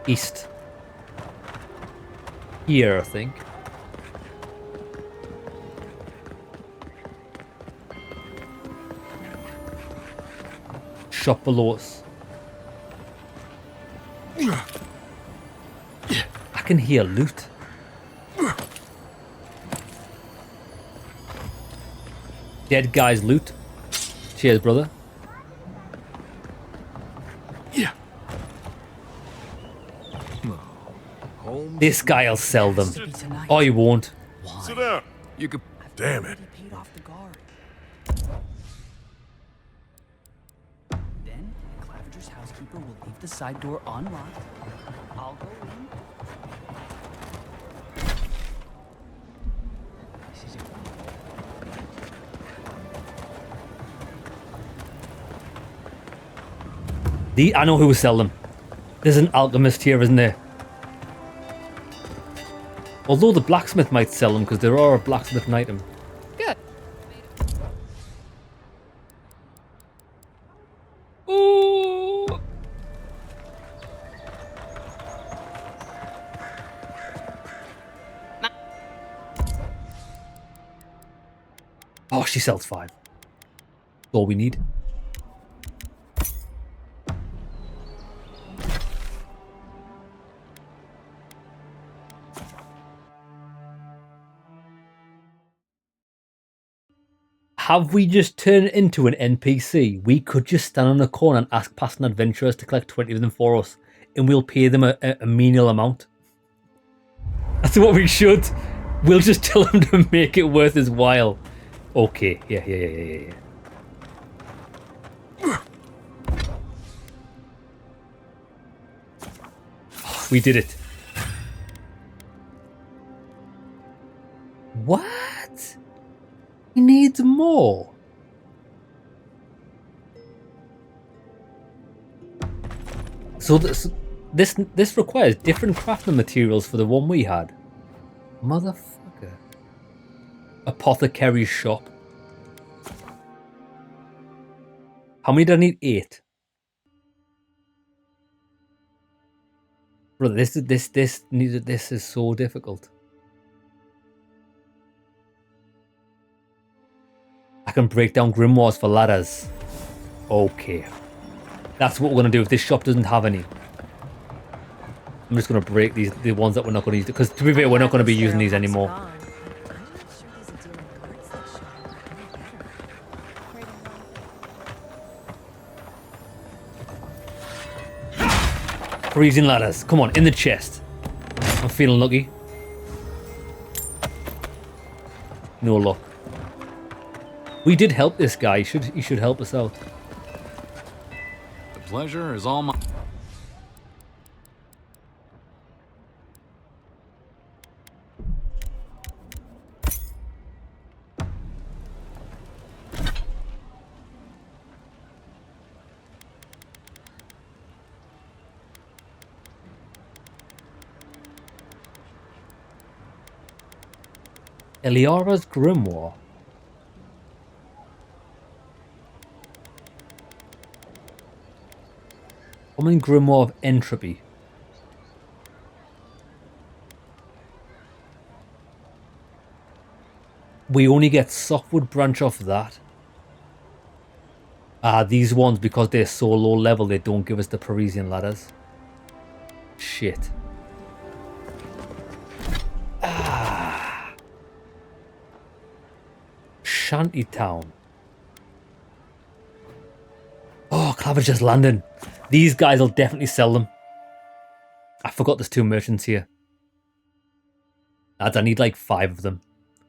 East. Here, I think. Shop below us. I can hear loot. Dead guy's loot. Cheers, brother. Yeah. This guy'll sell them. Oh, you won't. Sit down. You could. Damn it. off the guard. Then the Claviger's housekeeper will leave the side door unlocked. I'll go in. This is it. I know who will sell them. There's an alchemist here, isn't there? Although the blacksmith might sell them because there are a blacksmith item. Good. Ooh. Oh, she sells 5. That's all we need. Have we just turned into an NPC? We could just stand on a corner and ask passing adventurers to collect 20 of them for us, and we'll pay them a menial amount. That's what we should. We'll just tell them to make it worth his while. Okay, yeah. We did it. What? He needs more. So this requires different crafting materials for the one we had. Motherfucker. Apothecary's shop. How many do I need? 8. Brother, this is so difficult. I can break down grimoires for ladders. Okay. That's what we're going to do if this shop doesn't have any. I'm just going to break the ones that we're not going to use. Because to be fair, we're not going to be using these anymore. Freezing ladders. Come on, in the chest. I'm feeling lucky. No luck. We did help this guy. He should help us out. The pleasure is all mine. Eora's grimoire. Common grimoire of entropy. We only get softwood branch off that. These ones, because they're so low level, they don't give us the Parisian ladders. Shit. Shantytown. Oh, Claviger's landing. These guys will definitely sell them. I forgot there's 2 merchants here. Lads, I need like 5 of them.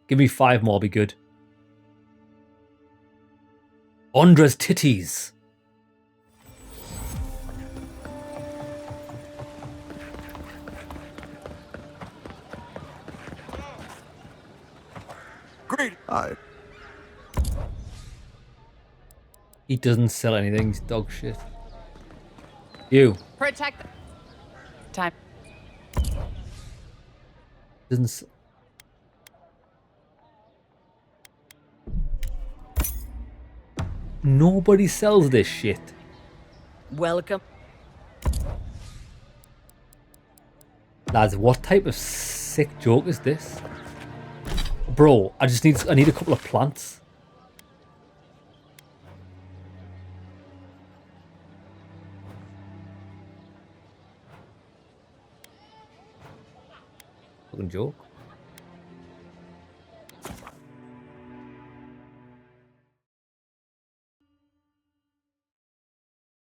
Give me 5 more, be good. Ondra's titties. Great. He doesn't sell anything. He's dog shit. You. Protect. Time. Doesn't. Nobody sells this shit. Welcome. Lads, what type of sick joke is this? Bro, I need a couple of plants. Fucking joke.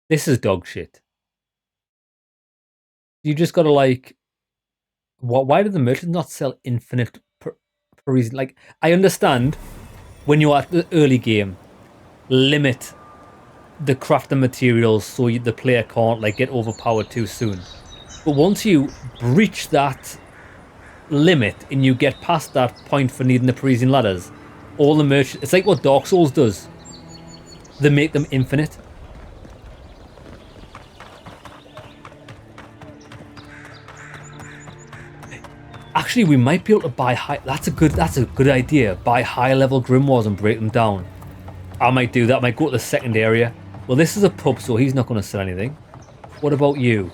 This is dog shit. You just gotta like... Why do the merchants not sell infinite Parisian? Like, I understand when you're at the early game, limit the crafting materials so the player can't like get overpowered too soon. But once you breach that limit and you get past that point for needing the Parisian ladders, all the merchants, it's like what Dark Souls does. They make them infinite. Actually, we might be able to buy high. That's a good idea. Buy high level grimoires and break them down. I might do that. I might go to the second area. Well, this is a pub, so he's not going to sell anything. What about you?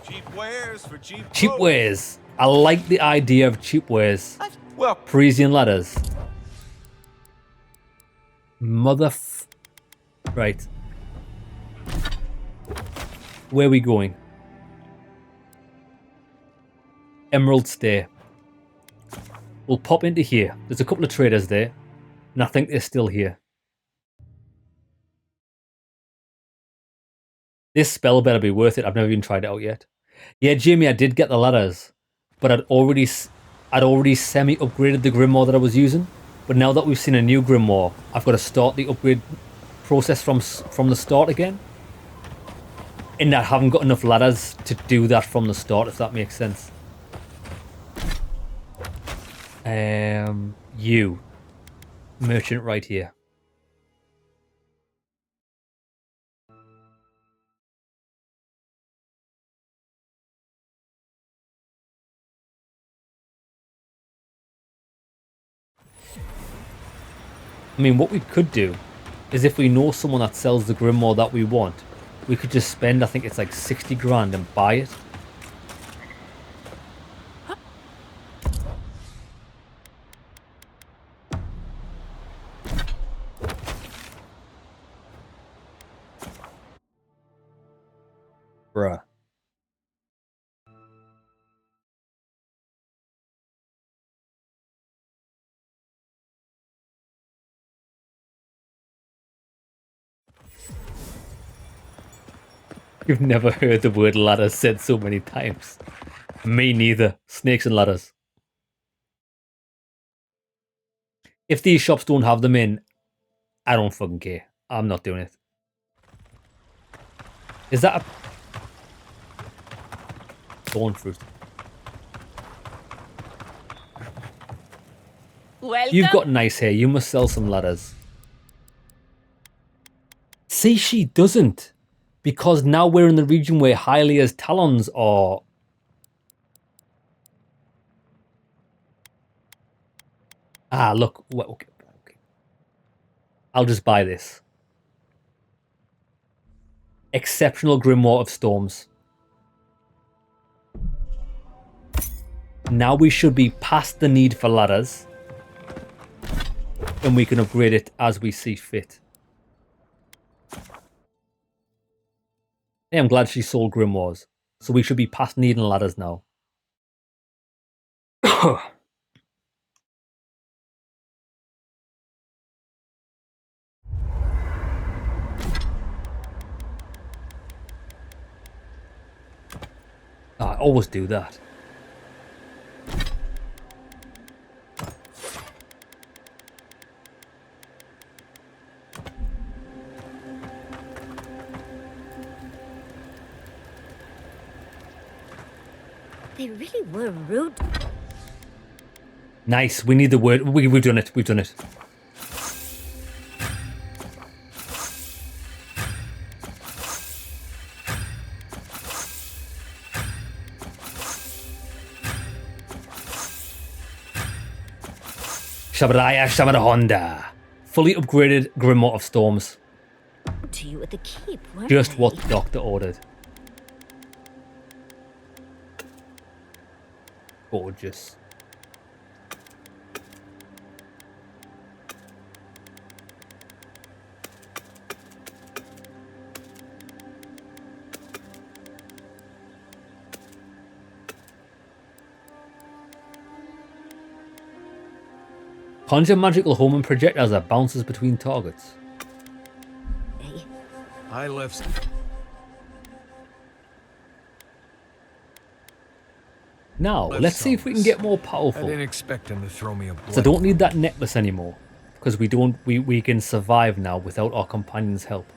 Cheap wares for cheap Cheap wares. I like the idea of cheap wares. Well, Parisian ladders. Right. Where are we going? Emerald Stay. We'll pop into here. There's a couple of traders there, and I think they're still here. This spell better be worth it. I've never even tried it out yet. Yeah, Jamie, I did get the ladders, but I'd already semi-upgraded the grimoire that I was using. But now that we've seen a new grimoire, I've got to start the upgrade process from the start again. And I haven't got enough ladders to do that from the start, if that makes sense. You. Merchant right here. I mean, what we could do is if we know someone that sells the grimoire that we want, we could just spend, I think it's like 60 grand and buy it. Bruh. You've never heard the word ladder said so many times. Me neither. Snakes and ladders. If these shops don't have them in, I don't fucking care. I'm not doing it. Is that a thorn fruit? Welcome. You've got nice hair. You must sell some ladders. See, she doesn't. Because now we're in the region where Hylia's talons are... Ah, look. Okay. I'll just buy this. Exceptional Grimoire of Storms. Now we should be past the need for ladders. And we can upgrade it as we see fit. Hey, I'm glad she sold grimoires. So we should be past needing ladders now. I always do that. They really were rude. Nice. We need the word. We've done it. We've done it. Shabaraya Shamara Honda. Fully upgraded Grimoire of Storms. To you at the keep, weren't Just they? what the doctor ordered. Gorgeous. Conjure magical homing projectiles that bounces between targets. I left. Now, let's see if we can get more powerful. I didn't expect him to throw me a blood. So I don't need that necklace anymore. Because we can survive now without our companion's help.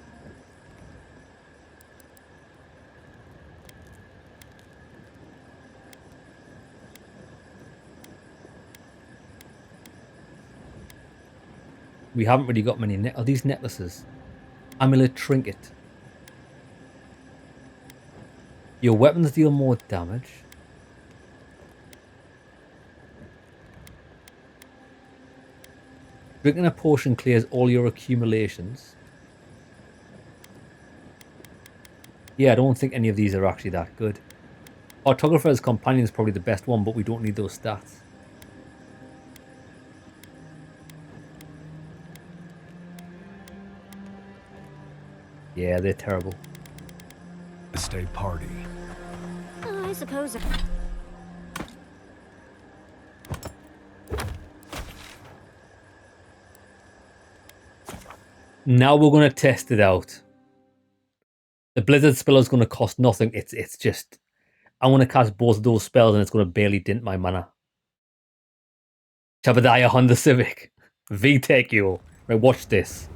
We haven't really got many are these necklaces. Amulet trinket. Your weapons deal more damage. Drinking a potion clears all your accumulations. Yeah, I don't think any of these are actually that good. Cartographer's Companion is probably the best one, but we don't need those stats. Yeah, they're terrible. Stay party. Oh, I suppose. Now we're going to test it out. The Blizzard spell is going to cost nothing. It's just... I want to cast both of those spells and it's going to barely dent my mana. Shabadiah Honda Civic. VTech you. Right, watch this.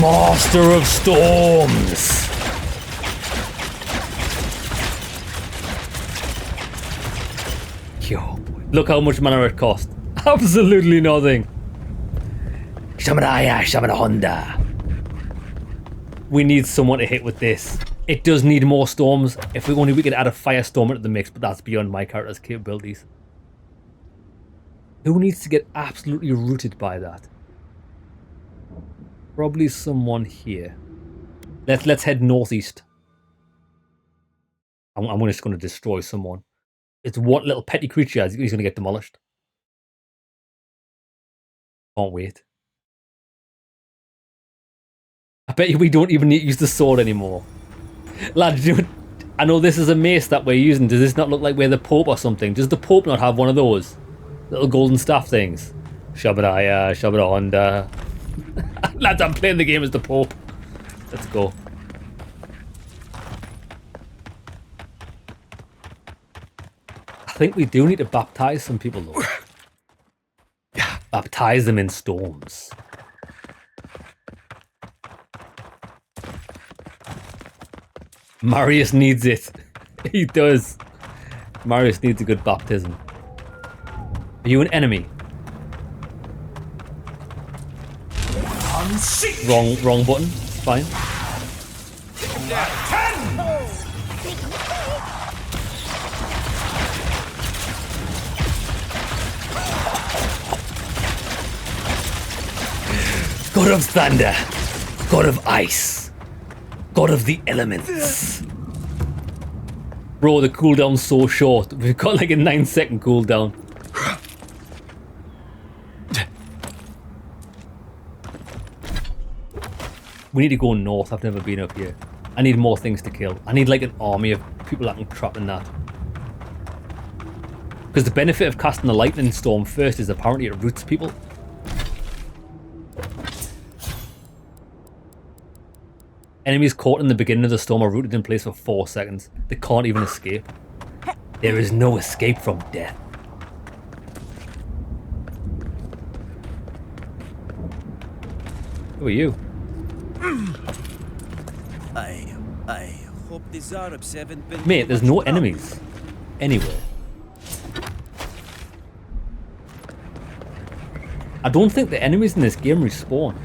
Master of Storms. Yo, look how much mana it cost. Absolutely nothing. Shamanaya, Shamana Honda. We need someone to hit with this. It does need more storms. If we could add a firestorm into the mix, but that's beyond my character's capabilities. Who needs to get absolutely rooted by that? Probably someone here. Let's head northeast. I'm just going to destroy someone. It's one little petty creature. He's going to get demolished. Can't wait. I bet you we don't even need to use the sword anymore. Lads, I know this is a mace that we're using. Does this not look like we're the Pope or something? Does the Pope not have one of those? Little golden staff things. Shabadaya, Shabada Honda. Lads, I'm playing the game as the Pope. Let's go. I think we do need to baptize some people though. Baptize them in storms. Marius needs it. He does. Marius needs a good baptism. Are you an enemy? Wrong button. It's fine. God of thunder, God of ice, God of the elements. Bro, the cooldown's so short. We've got like a 9-second cooldown. We need to go north. I've never been up here. I need more things to kill. I need like an army of people that can trap in that. Because the benefit of casting the lightning storm first is apparently it roots people. Enemies caught in the beginning of the storm are rooted in place for 4 seconds. They can't even escape. There is no escape from death. Who are you? I hope the Zarabs haven't been... Mate, there's no enemies anywhere. I don't think the enemies in this game respawn.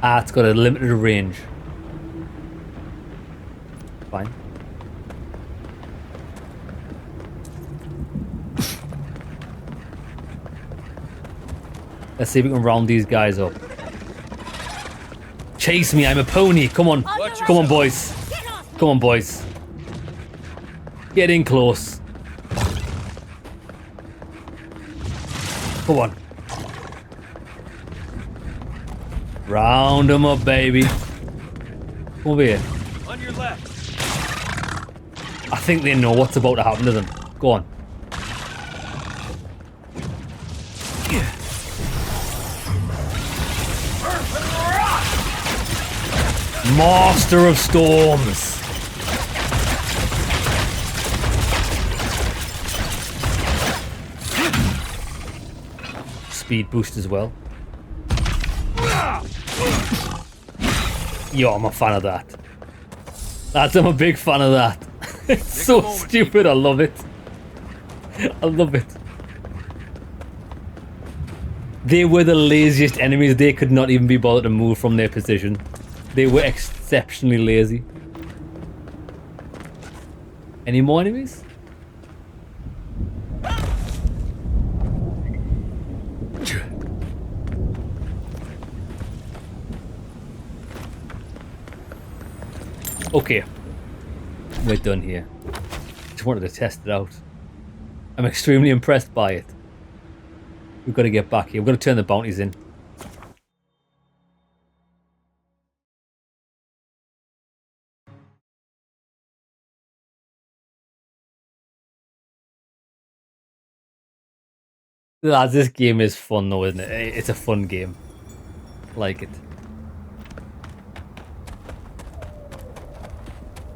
Ah, it's got a limited range. Fine. Let's see if we can round these guys up. Chase me, I'm a pony. Come on. Come on, boys. Come on, boys. Get in close. Come on. Round them up, baby. Come over here. On your left. I think they know what's about to happen to them. Go on. Master of Storms. Speed boost as well. Yo, I'm a fan of that. I'm a big fan of that. It's so stupid. I love it. I love it. They were the laziest enemies. They could not even be bothered to move from their position. They were exceptionally lazy. Any more enemies? Okay. We're done here. Just wanted to test it out. I'm extremely impressed by it. We've got to get back here. We've got to turn the bounties in. Lads, this game is fun though, isn't it? It's a fun game. Like it.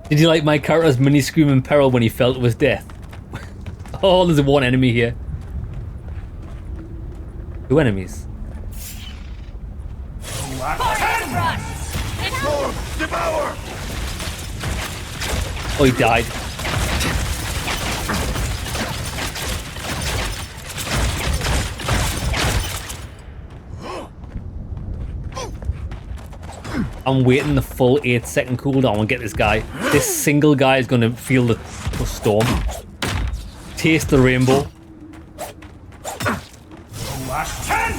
Did you like my character's mini scream in peril when he felt it was death? Oh, there's one enemy here. 2 enemies. Devour! Oh, he died. I'm waiting the full 8-second cooldown and get this guy. This single guy is going to feel the storm. Taste the rainbow. Last 10!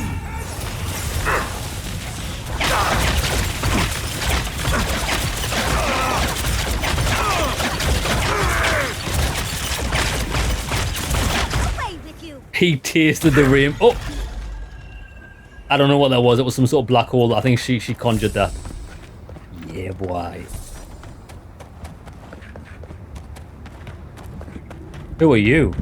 He tasted the rainbow. Oh! I don't know what that was. It was some sort of black hole. I think she conjured that. Yeah, boy. Who are you?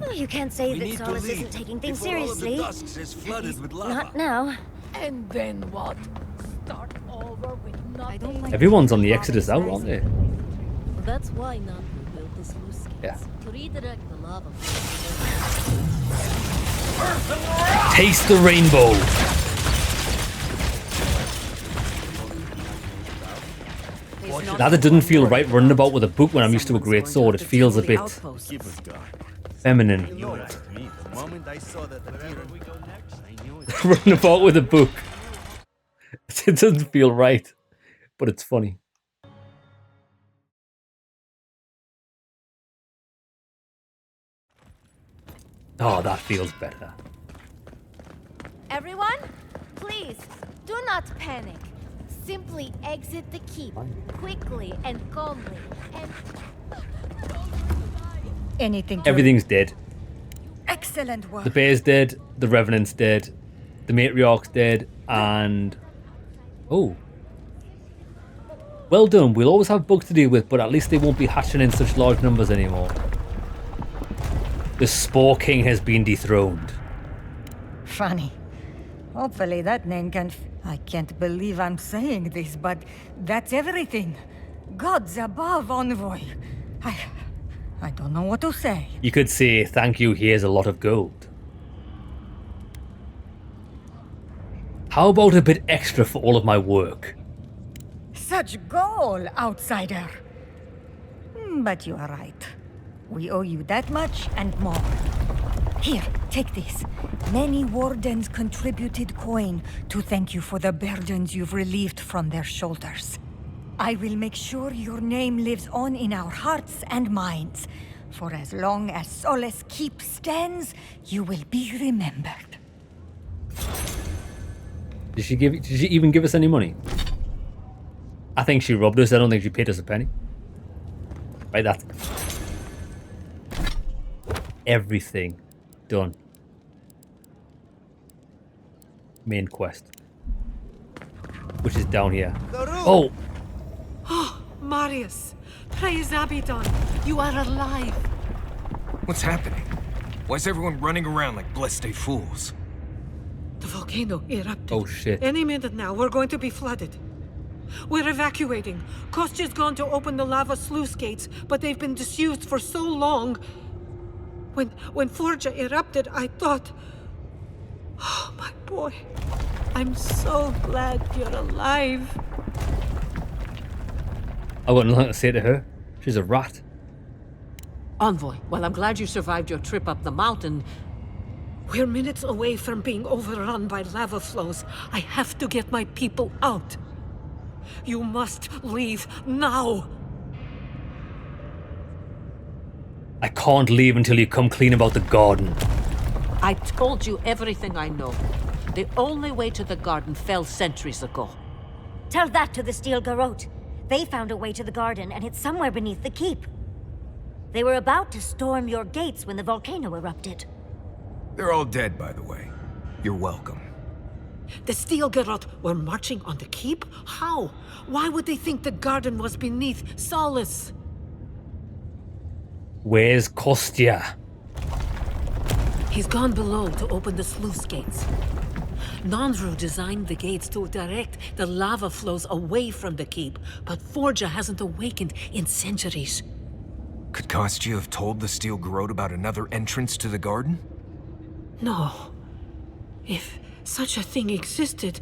Oh, you can't say that Solace isn't taking things seriously. Not now. And then what? Start over with nothing. Everyone's on the Exodus out, aren't they? That's why none built this loose case. Yeah. To redirect the lava. Taste the rainbow. Now that doesn't feel right running about with a book when I'm used to a great sword. It feels a bit feminine. Running about with a book. It doesn't feel right, but it's funny. Oh, that feels better. Everyone, please, do not panic. Simply exit the keep, quickly and calmly, and... Anything. Everything's dead. Excellent work. The bear's dead, the revenant's dead, the matriarch's dead, and... Oh. Well done, we'll always have bugs to deal with, but at least they won't be hatching in such large numbers anymore. The Spore King has been dethroned. Funny. Hopefully that name can... I can't believe I'm saying this, but that's everything. Gods above, Envoy. I don't know what to say. You could say, thank you, here's a lot of gold. How about a bit extra for all of my work? Such goal, outsider. But you are right. We owe you that much and more. Here, take this. Many wardens contributed coin to thank you for the burdens you've relieved from their shoulders. I will make sure your name lives on in our hearts and minds. For as long as Solace Keep stands, you will be remembered. Did she even give us any money? I think she robbed us. I don't think she paid us a penny. Right, that's everything done. Main quest, which is down here. Oh, Marius, praise Abaddon, you are alive. What's happening? Why is everyone running around like blessed fools? The volcano erupted. Oh shit. Any minute now, we're going to be flooded. We're evacuating. Kostya's gone to open the lava sluice gates, but they've been disused for so long. When Forja erupted, I thought... Oh, my boy. I'm so glad you're alive. I've got nothing to say to her. She's a rat. Envoy, well, I'm glad you survived your trip up the mountain. We're minutes away from being overrun by lava flows. I have to get my people out. You must leave now. I can't leave until you come clean about the garden. I told you everything I know. The only way to the garden fell centuries ago. Tell that to the Steel Garrote. They found a way to the garden, and it's somewhere beneath the keep. They were about to storm your gates when the volcano erupted. They're all dead, by the way. You're welcome. The Steel Garrote were marching on the keep? How? Why would they think the garden was beneath Solace? Where's Kostya? He's gone below to open the sluice gates. Nandru designed the gates to direct the lava flows away from the keep, but Forja hasn't awakened in centuries. Could Kostya have told the Steel Garrote about another entrance to the garden? No. If such a thing existed,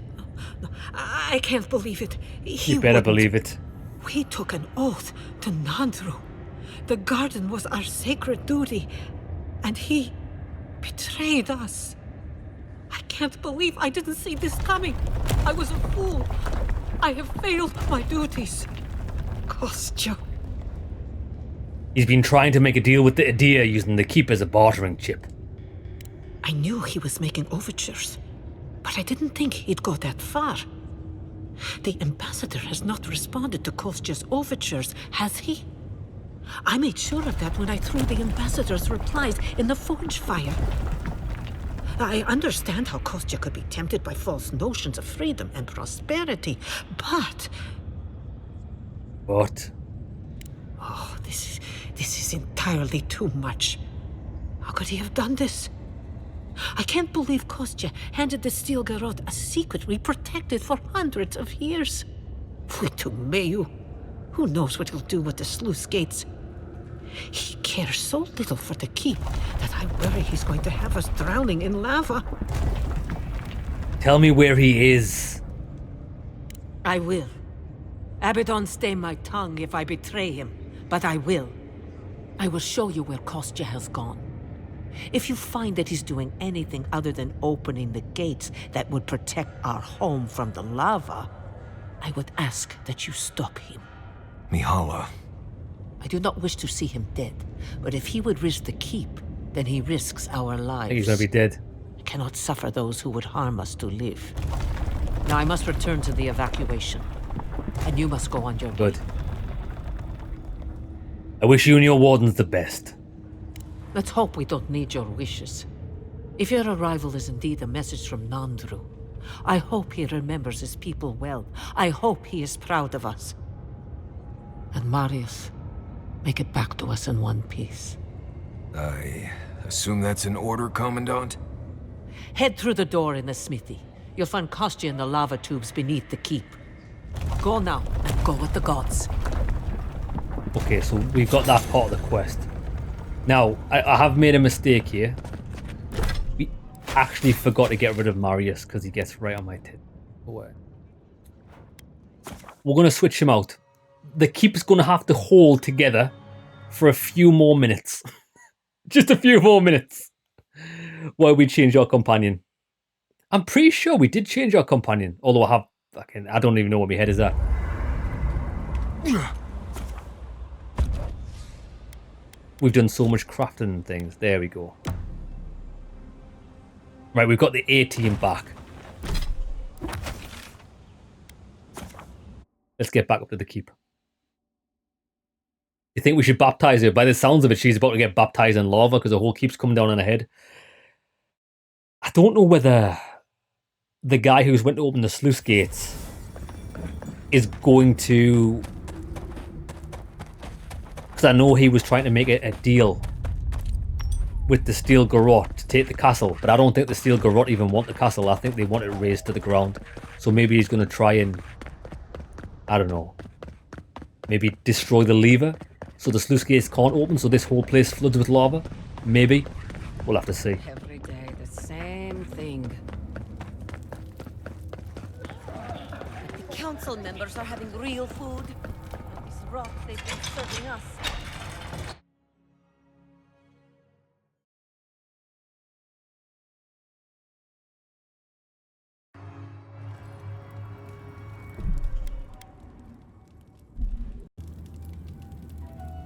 I can't believe it. You better believe it. We took an oath to Nandru. The garden was our sacred duty, and he betrayed us. I can't believe I didn't see this coming. I was a fool. I have failed my duties. Kostya. He's been trying to make a deal with the Adir using the keep as a bartering chip. I knew he was making overtures, but I didn't think he'd go that far. The ambassador has not responded to Kostya's overtures, has he? I made sure of that when I threw the ambassador's replies in the forge fire. I understand how Kostya could be tempted by false notions of freedom and prosperity, but... What? Oh, this is entirely too much. How could he have done this? I can't believe Kostya handed the Steel Garrote a secret we protected for hundreds of years. We took Mayu. Who knows what he'll do with the sluice gates? He cares so little for the keep that I worry he's going to have us drowning in lava. Tell me where he is. I will. Abaddon stay my tongue if I betray him, but I will. I will show you where Kostya has gone. If you find that he's doing anything other than opening the gates that would protect our home from the lava, I would ask that you stop him. Mihala. I do not wish to see him dead, but if he would risk the keep, then he risks our lives. I think he's gonna be dead. I cannot suffer those who would harm us to live. Now I must return to the evacuation, and you must go on your way. Good. I wish you and your wardens the best. Let's hope we don't need your wishes. If your arrival is indeed a message from Nandru, I hope he remembers his people well. I hope he is proud of us. And Marius, make it back to us in one piece. I assume that's an order, Commandant? Head through the door in the smithy. You'll find Kostya in the lava tubes beneath the keep. Go now, and go with the gods. Okay, so we've got that part of the quest. Now, I have made a mistake here. We actually forgot to get rid of Marius because he gets right on my tit. We're going to switch him out. The keep's going to have to hold together for a few more minutes. Just a few more minutes. While we change our companion. I'm pretty sure we did change our companion. Although I don't even know where my head is at. We've done so much crafting and things. There we go. Right, we've got the A team back. Let's get back up to the keep. You think we should baptize her? By the sounds of it, she's about to get baptized in lava because the whole keep's coming down on her head. I don't know whether the guy who's went to open the sluice gates is going to Because I know he was trying to make a deal with the Steel Garrote to take the castle, but I don't think the Steel Garrote even want the castle. I think they want it razed to the ground. So maybe he's going to try and, I don't know, maybe destroy the lever so the sluice gates can't open, so this whole place floods with lava. Maybe. We'll have to see. Every day, the same thing. The council members are having real food. All this rot they've been serving us.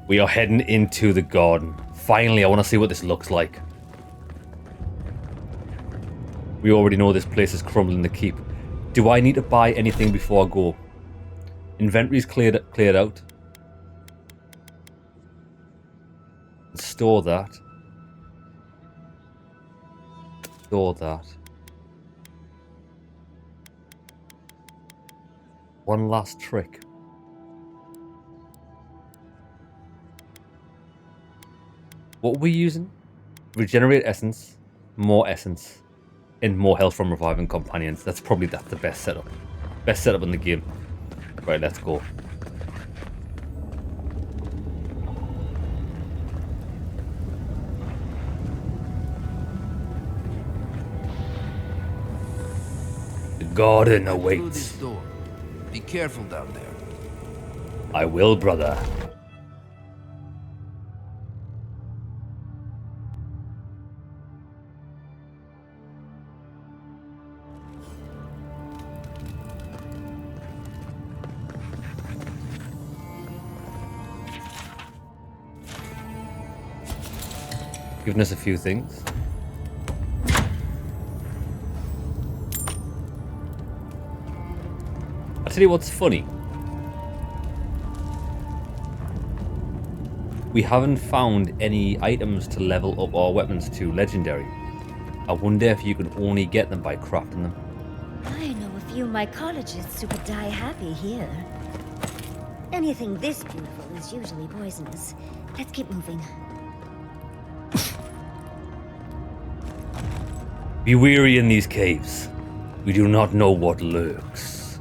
We are heading into the garden. Finally, I want to see what this looks like. We already know this place is crumbling the keep. Do I need to buy anything before I go? Inventory's cleared out. Store that. Store that. One last trick. What are we using? Regenerate essence, more essence, and more health from reviving companions. That's probably the best setup. Best setup in the game. Right, let's go. The garden awaits. Be careful down there. I will, brother. Giving us a few things. I'll tell you what's funny. We haven't found any items to level up our weapons to legendary. I wonder if you can only get them by crafting them. I know a few mycologists who could die happy here. Anything this beautiful is usually poisonous. Let's keep moving. Be wary in these caves. We do not know what lurks.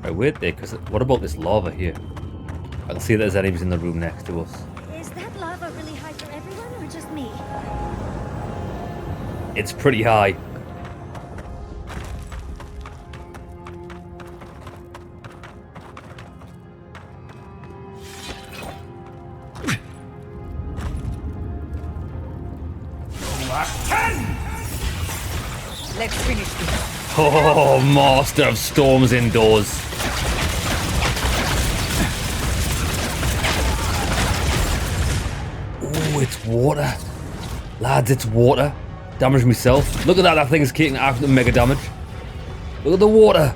Right, wait there, because what about this lava here? I can see there's enemies in the room next to us. Is that lava really high for everyone or just me? It's pretty high. Let's finish this. Oh, Master of Storms indoors. Oh, it's water. Lads, it's water. Damage myself. Look at that, that thing's taking absolute mega damage. Look at the water.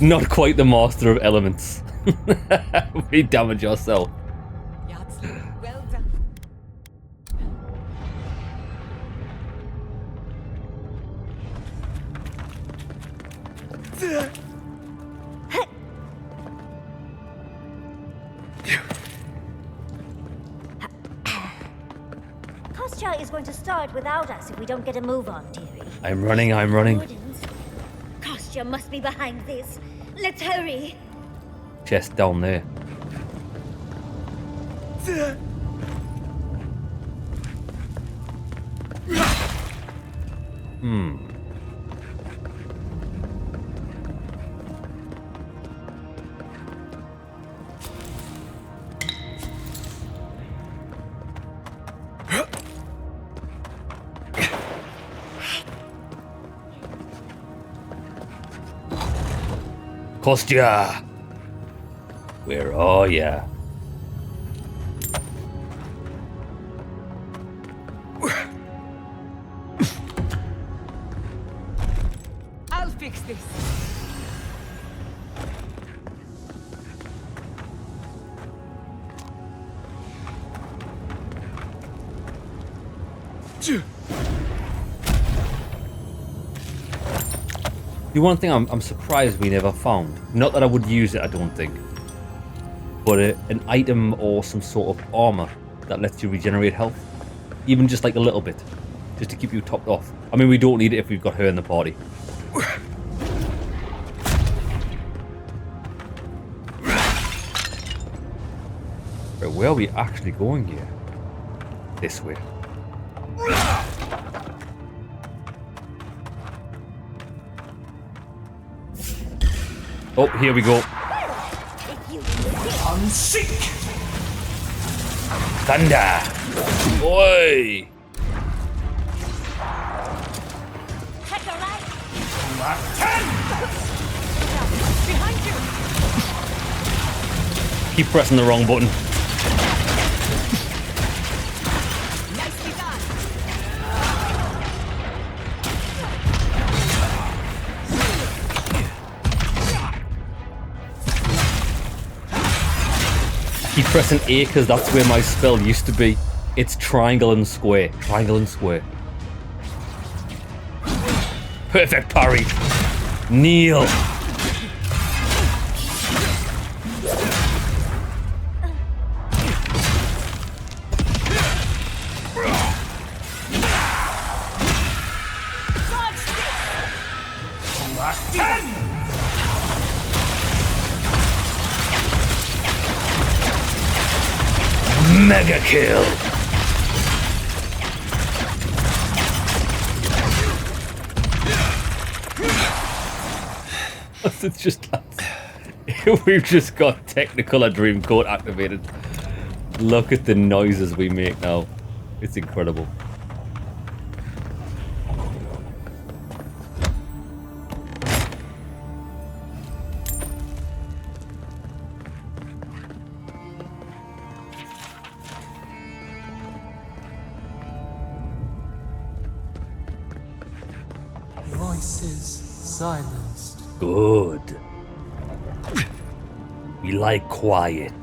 Not quite the master of elements. We damage ourselves. Well done. Kostya is going to start without us if we don't get a move on, dearie. I'm running, I'm running. Wardens. Kostya must be behind this. Let's hurry. Chest down there. Kostya! Where are ya? I'll fix this. The one thing I'm surprised we never found. Not that I would use it, I don't think. But an item or some sort of armor that lets you regenerate health. Even just like a little bit. Just to keep you topped off. I mean, we don't need it if we've got her in the party. But where are we actually going here? This way. Oh, here we go. Unseek! Thunder! Oi! Behind you! Keep pressing the wrong button. Nicely done. Keep pressing A because that's where my spell used to be. It's triangle and square. Triangle and square. Perfect parry. Kneel. Mega kill. It's just we've just got Technicolor Dreamcoat activated. Look at the noises we make now. It's incredible. Voices silenced. Good. We like quiet.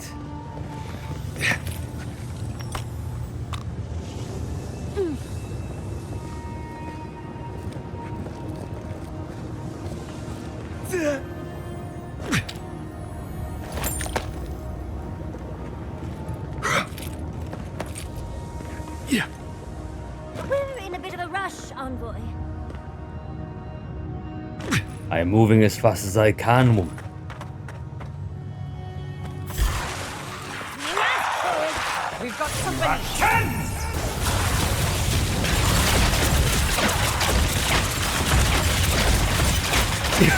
We're in a bit of a rush, Envoy. I am moving as fast as I can, woman. We've got somebody.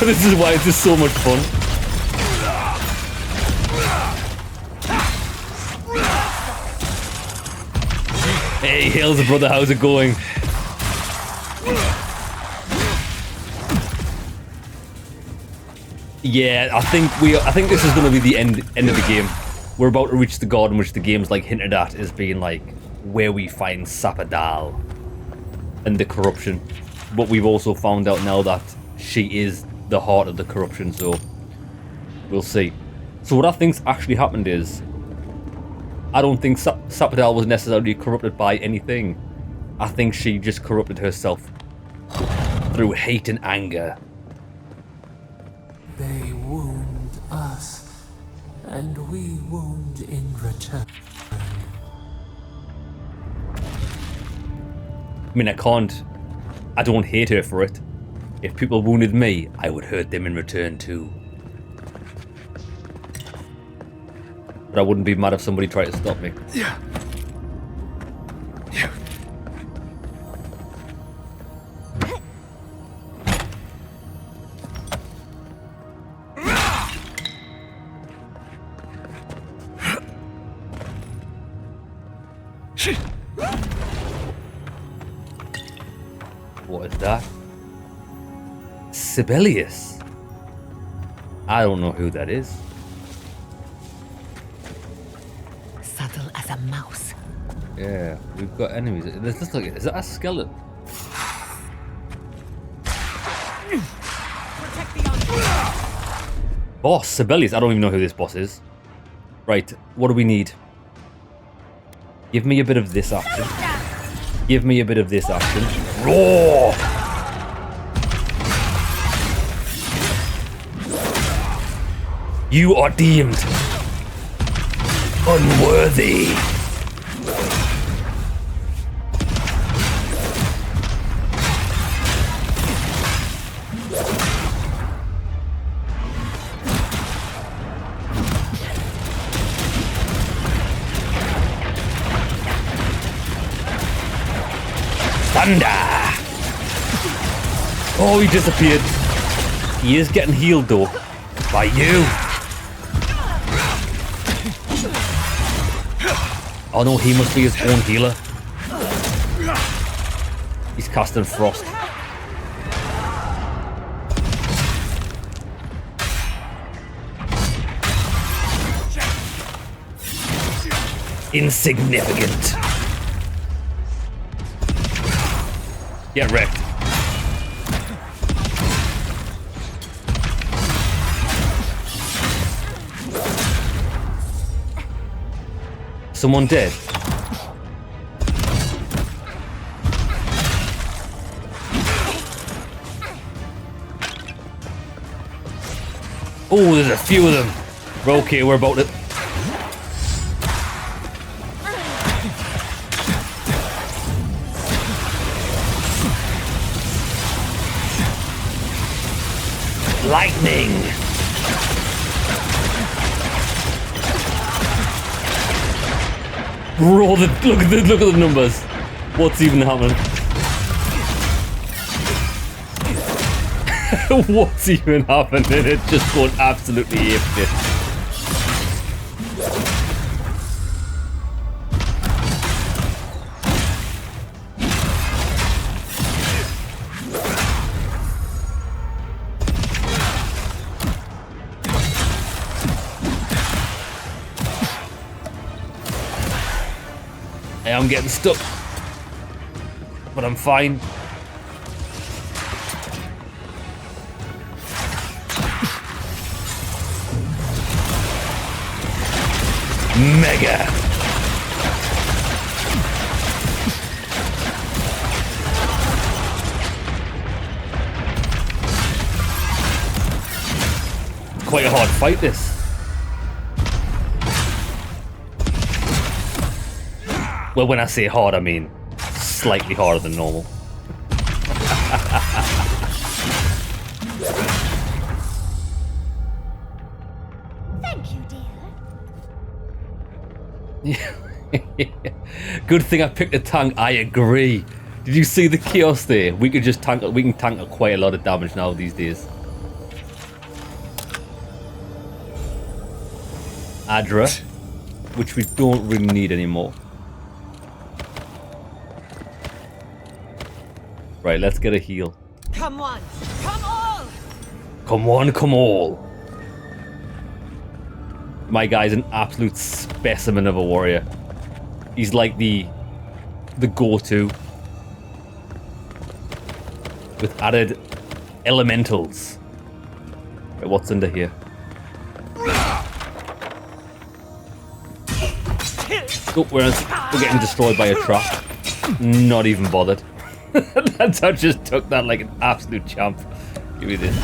This is why it's just so much fun. Hey, hails brother, how's it going? Yeah, I think this is gonna be the end of the game. We're about to reach the garden, which the game's like hinted at as being like where we find Sapadal and the corruption. But we've also found out now that she is the heart of the corruption, so we'll see. So what I think's actually happened is, I don't think Sapadal was necessarily corrupted by anything. I think she just corrupted herself through hate and anger. They wound us, and we wound in return. I mean, I don't hate her for it. If people wounded me, I would hurt them in return too. But I wouldn't be mad if somebody tried to stop me. Yeah. Yeah. What is that? Sibelius. I don't know who that is. Subtle as a mouse. Yeah, we've got enemies. This looks like, is that a skeleton? Boss, Sibelius. I don't even know who this boss is. Right, what do we need? Give me a bit of this action. Give me a bit of this action. Roar! You are deemed unworthy. Thunder! Oh, he disappeared. He is getting healed though. By you. Oh no, he must be his own healer. He's casting Frost. Insignificant. Get wrecked. Someone dead. Oh, there's a few of them. Okay, we're about to... Lightning! Roll the look at the numbers. What's even happening? What's even happening? It's just going absolutely apeshit. I'm getting stuck, but I'm fine. Mega. It's quite a hard fight, this. Well, when I say hard, I mean slightly harder than normal. Thank you, dear. Good thing I picked a tank. I agree. Did you see the chaos there? We could just tank. We can tank quite a lot of damage now these days. Adra, which we don't really need anymore. Right, let's get a heal. Come on, come all! Come on, come all. My guy's an absolute specimen of a warrior. He's like the go-to. With added elementals. Right, what's under here? Oh, we're getting destroyed by a trap. Not even bothered. That's how I just took that like an absolute champ. Give me this.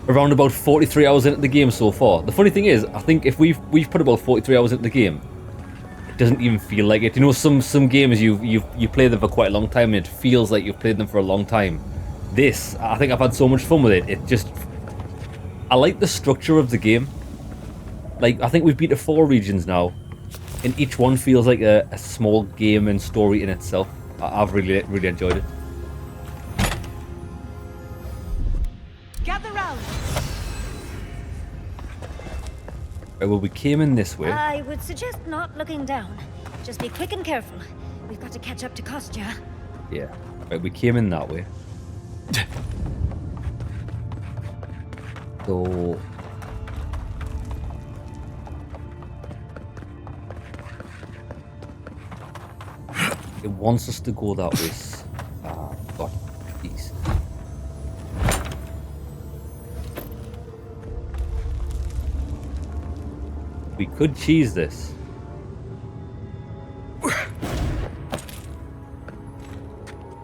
Around about 43 hours into the game so far. The funny thing is, I think if we've put about 43 hours into the game, it doesn't even feel like it. You know, some games you play them for quite a long time and it feels like you've played them for a long time. This, I think I've had so much fun with it. It just, I like the structure of the game. Like, I think we've beat the 4 regions now. And each one feels like a small game and story in itself. I've really enjoyed it. Gather round. Right, well, we came in this way. I would suggest not looking down. Just be quick and careful. We've got to catch up to Kostya. Yeah. Right, we came in that way. So... it wants us to go that way. God. Could cheese this.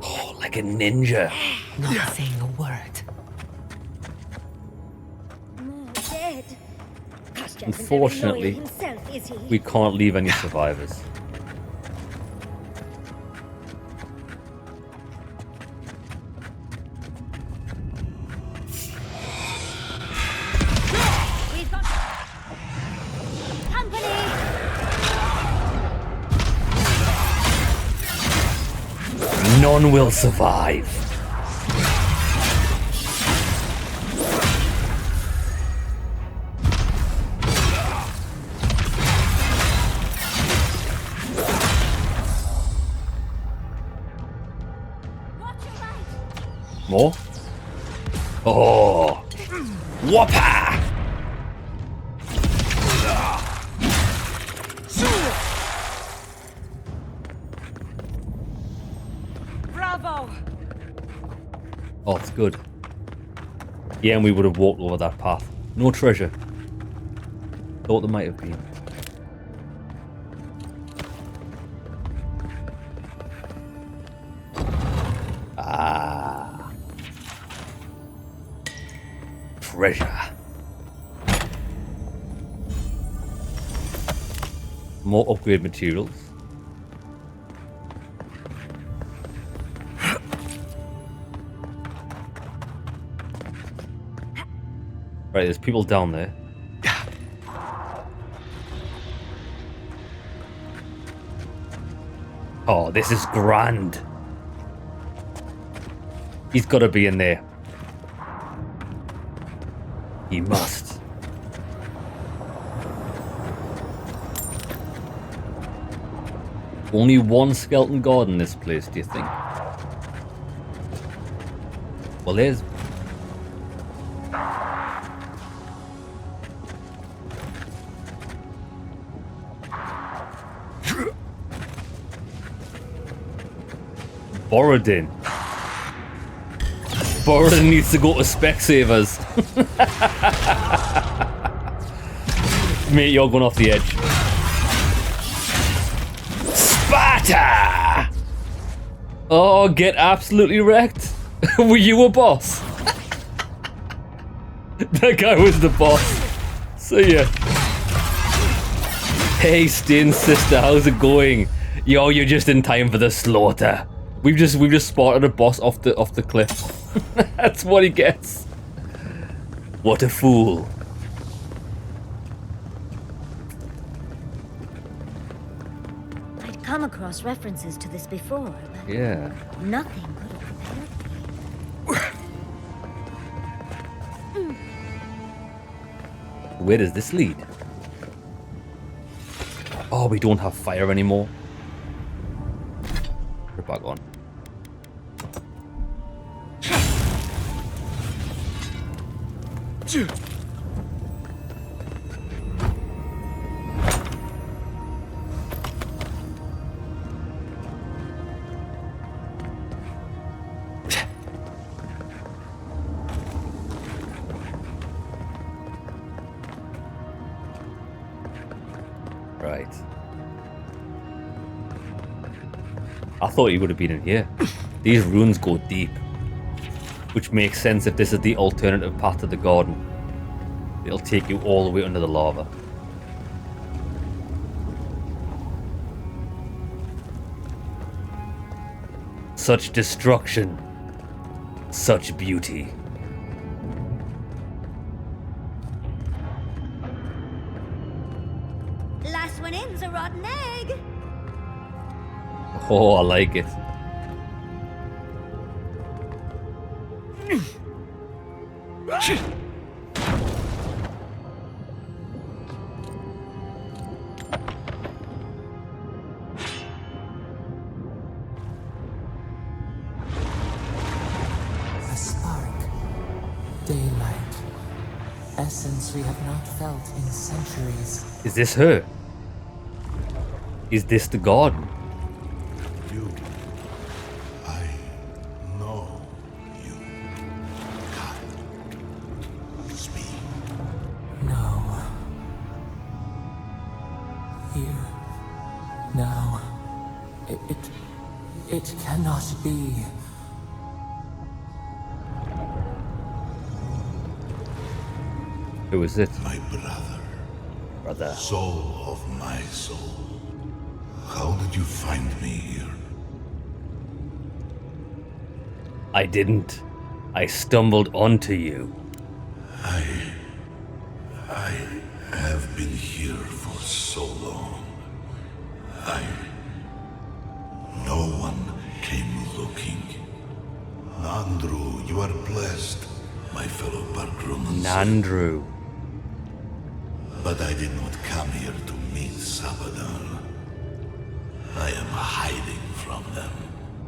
Oh, like a ninja. Not saying a word. Dead. Kostya isn't very Unfortunately, loyal himself, is he? we can't leave any survivors. We've got company. None will survive. More? Oh! Whopper! Bravo! Oh, it's good. Yeah, and we would have walked over that path. No treasure. Thought there might have been. Ah. Treasure. More upgrade materials. Right, there's people down there. Oh, this is grand. He's got to be in there. He must. Only one skeleton guard in this place, do you think? Well, there's... Borodin. Borodin needs to go to Specsavers. Mate, you're going off the edge. Sparta! Oh, get absolutely wrecked. Were you a boss? That guy was the boss. See ya. Hey, Stin sister, how's it going? Yo, you're just in time for the slaughter. We've just spotted a boss off the cliff. That's what he gets. What a fool. I'd come across references to this before, but Yeah. nothing could have prepared me. Where does this lead? Oh, we don't have fire anymore. We're back on. Right. I thought he would have been in here. These runes go deep. Which makes sense if this is the alternative path to the garden. It'll take you all the way under the lava. Such destruction. Such beauty. Last one in's a rotten egg. Oh, I like it. A spark. Daylight. Essence we have not felt in centuries. Is this her? Is this the garden? You. I know you. Speak. No. Here. Now. It cannot be. Who is it? My brother. Brother. Soul of my soul. How did you find me here? I didn't. I stumbled onto you. I have been here for so long. No one came looking. Nandru, you are blessed, my fellow Bargrumans. Nandru. But I did not come here to meet Sabadal. I am hiding from them.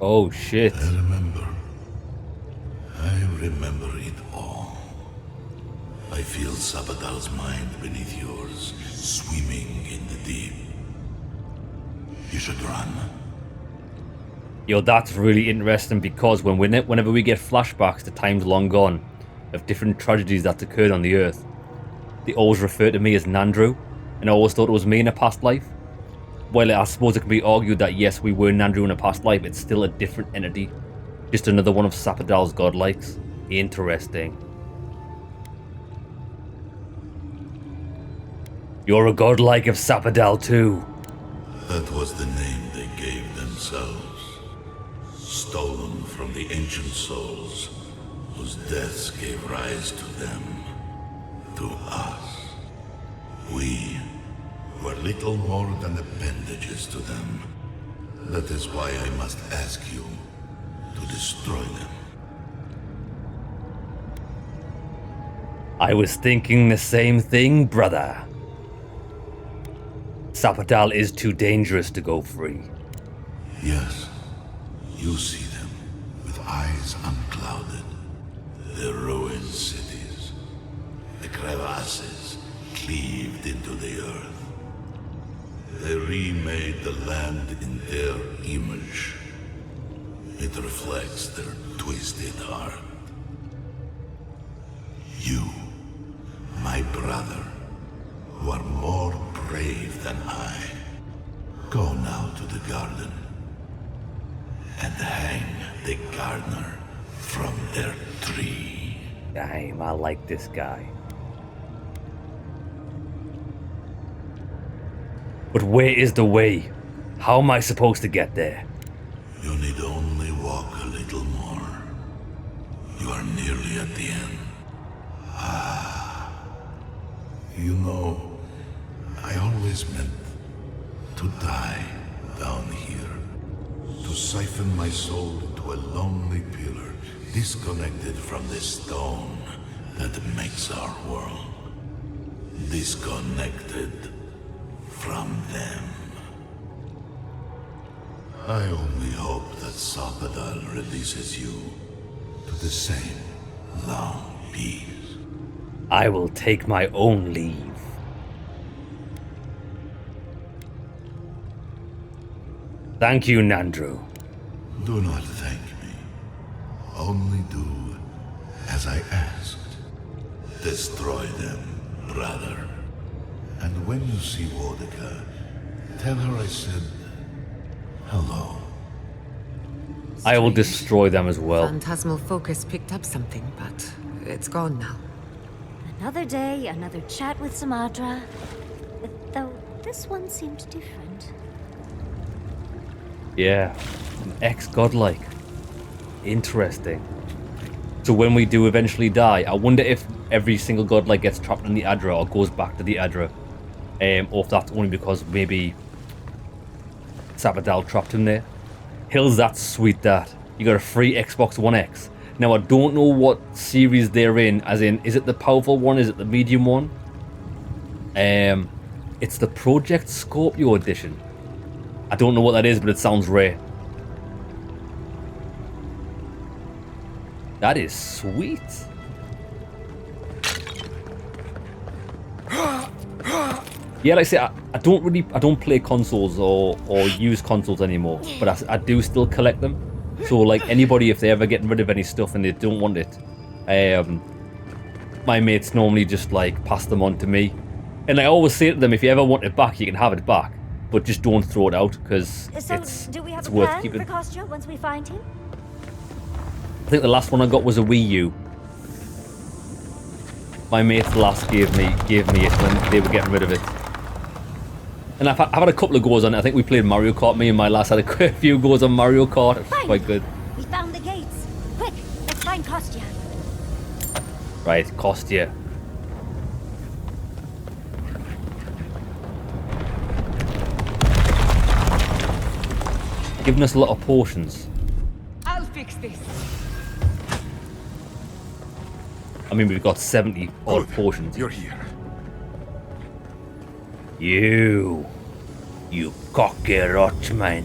Oh shit. I remember it all. I feel Sabadal's mind beneath yours, swimming in the deep. You should run. Yo, that's really interesting because whenever we get flashbacks to times long gone of different tragedies that's occurred on the Earth, they always refer to me as Nandru, and I always thought it was me in a past life. Well, I suppose it can be argued that yes, we were Nandru in a past life, it's still a different entity. Just another one of Sapadal's godlikes. Interesting. You're a godlike of Sapadal too. That was the name they gave themselves. Stolen from the ancient souls, whose deaths gave rise to them. To us. We were little more than appendages to them. That is why I must ask you to destroy them. I was thinking the same thing, brother. Sapadal is too dangerous to go free. Yes, you see them with eyes unclouded. The ruined cities, the crevasses cleaved into the earth. They remade the land in their image. It reflects their twisted heart. You, my brother, who are more brave than I, go now to the garden and hang the gardener from their tree. Damn, I like this guy. But where is the way? How am I supposed to get there? You need only walk a little more. You are nearly at the end. You know, I always meant to die down here. To siphon my soul into a lonely pillar, disconnected from the stone that makes our world. Disconnected from them. I only hope that Sapadal releases you to the same long peace. I will take my own leave. Thank you, Nandru. Do not thank me. Only do as I asked. Destroy them, brother. And when you see Wodika, tell her I said hello. I will destroy them as well. Phantasmal focus picked up something, but it's gone now. Another day, another chat with Samadra. Though this one seemed different. Yeah, an ex-godlike. Interesting. So when we do eventually die, I wonder if every single godlike gets trapped in the Adra or goes back to the Adra. Or if that's only because maybe Sapadal trapped him there. Hills, that's sweet that. You got a free Xbox One X. Now I don't know what series they're in, as in, is it the powerful one, is it the medium one? It's the Project Scorpio edition. I don't know what that is, but it sounds rare. That is sweet. Yeah, like I say, I don't play consoles or use consoles anymore, but I do still collect them. So like anybody, if they're ever getting rid of any stuff and they don't want it, my mates normally just like pass them on to me, And I always say to them, if you ever want it back, you can have it back. But just don't throw it out, because So, it's do we have it's a worth plan keeping. for Kostya once we find him? I think the last one I got was a Wii U. My mates last gave me it when they were getting rid of it. And I've had a couple of goes on it. I think we played Mario Kart. Me and my lass had a few goes on Mario Kart. It was quite good. We found the gates. Quick, let's find Kostya. Right, Kostya. Giving us a lot of potions. I'll fix this. I mean, we've got 70 odd potions. You're here. You cockroachman.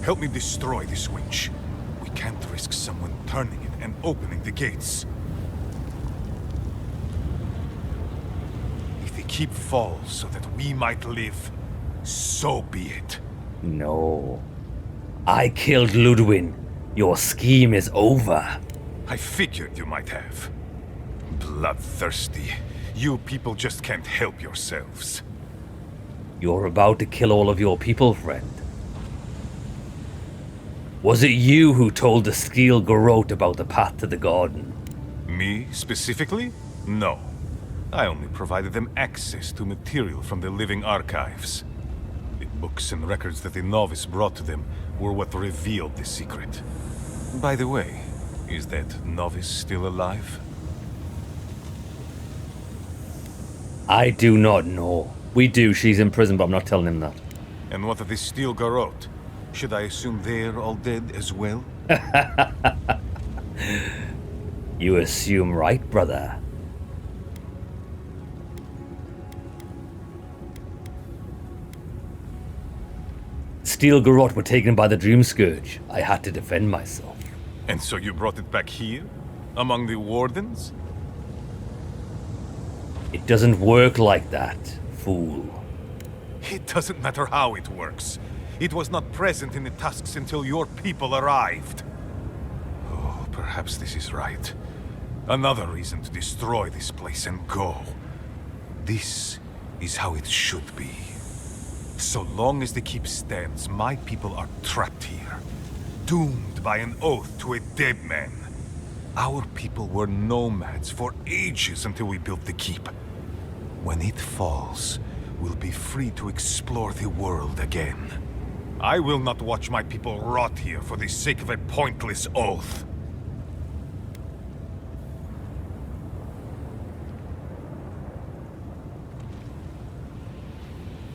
Help me destroy this winch. We can't risk someone turning it and opening the gates. If the keep falls so that we might live, so be it. No. I killed Ludwin. Your scheme is over. I figured you might have. Bloodthirsty. You people just can't help yourselves. You're about to kill all of your people, friend. Was it you who told the Steel Garrote about the path to the garden? Me, specifically? No. I only provided them access to material from the living archives. The books and records that the novice brought to them were what revealed the secret. By the way, is that novice still alive? I do not know. We do. She's in prison, but I'm not telling him that. And what of the Steel Garrote? Should I assume they're all dead as well? You assume right, brother. Steel Garrote were taken by the Dream Scourge. I had to defend myself. And so you brought it back here? Among the wardens? It doesn't work like that, fool. It doesn't matter how it works. It was not present in the tusks until your people arrived. Oh, perhaps this is right. Another reason to destroy this place and go. This is how it should be. So long as the keep stands, my people are trapped here. Doomed by an oath to a dead man. Our people were nomads for ages until we built the keep. When it falls, we'll be free to explore the world again. I will not watch my people rot here for the sake of a pointless oath.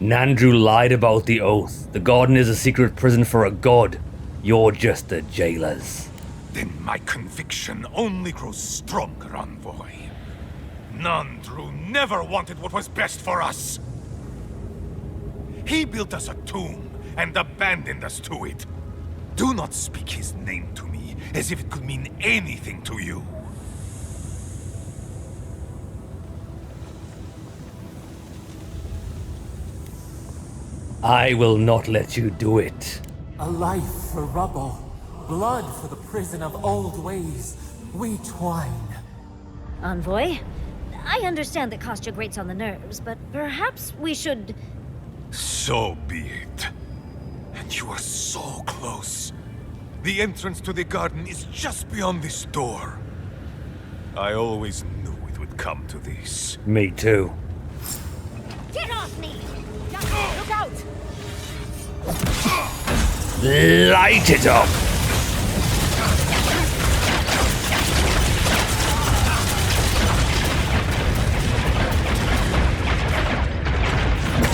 Nandru lied about the oath. The garden is a secret prison for a god. You're just the jailers. Then my conviction only grows stronger, envoy. Nandru never wanted what was best for us. He built us a tomb and abandoned us to it. Do not speak his name to me as if it could mean anything to you. I will not let you do it. A life for rubble, blood for the prison of old ways. We twine. Envoy, I understand that Kostya grates on the nerves, but perhaps we should... So be it. And you are so close. The entrance to the garden is just beyond this door. I always knew it would come to this. Me too. Get off me! Look out! Light it up!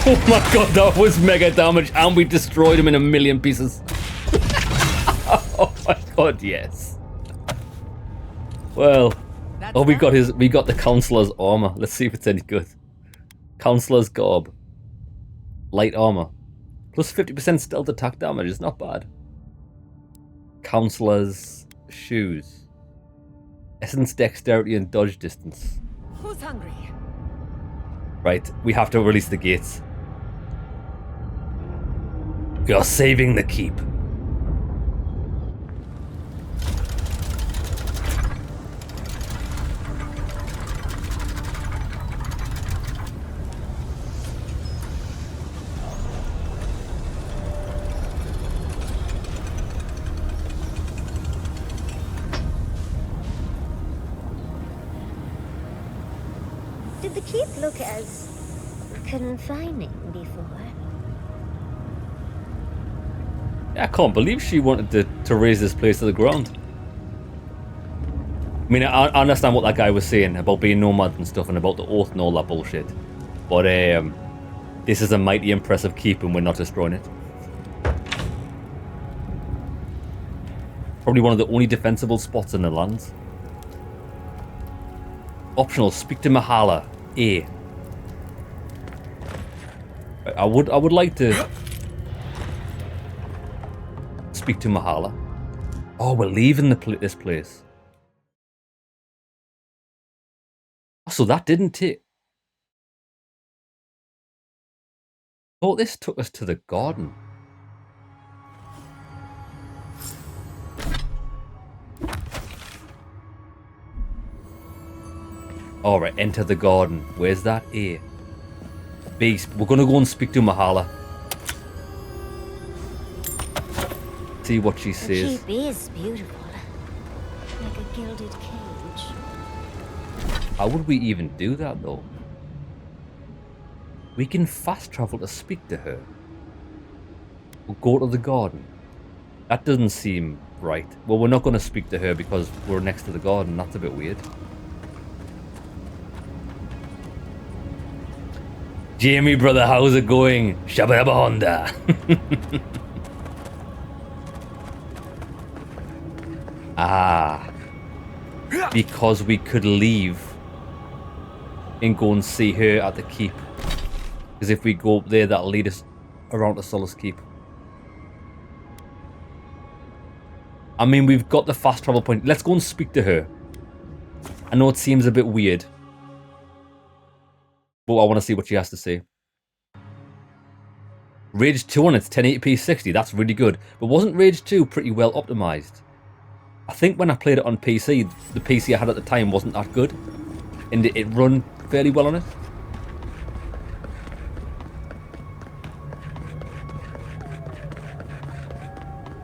Oh my god, that was mega damage, and we destroyed him in a million pieces. Oh my god, yes. Well, oh, we got the counselor's armor. Let's see if it's any good. Counselor's garb, light armor, plus 50% stealth attack damage. It's not bad. Counselor's shoes, essence, dexterity, and dodge distance. Who's hungry? Right, we have to release the gates. We are saving the keep. Did the keep look as confining before? I can't believe she wanted to raise this place to the ground. I mean, I understand what that guy was saying about being nomads and stuff and about the oath and all that bullshit. But this is a mighty impressive keep and we're not destroying it. Probably one of the only defensible spots in the lands. Optional, speak to Mahala. A. I would like to speak to Mahala. Oh, we're leaving this place. So that didn't take. Oh, this took us to the garden. Alright, enter the garden. Where's that? A. B. We're gonna go and speak to Mahala. See what she says. The keep is beautiful. Like a gilded cage. How would we even do that though? We can fast travel to speak to her. We'll go to the garden. That doesn't seem right. Well, we're not going to speak to her because we're next to the garden. That's a bit weird. Jamie, brother, how's it going? Shabba Dabba Honda. Ah. Because we could leave and go and see her at the keep. Because if we go up there, that'll lead us around to Solace Keep. I mean, we've got the fast travel point. Let's go and speak to her. I know it seems a bit weird, but I want to see what she has to say. Rage 2 on its 1080p 60. That's really good. But wasn't Rage 2 pretty well optimized? I think when I played it on PC, the PC I had at the time wasn't that good. And it run fairly well on it.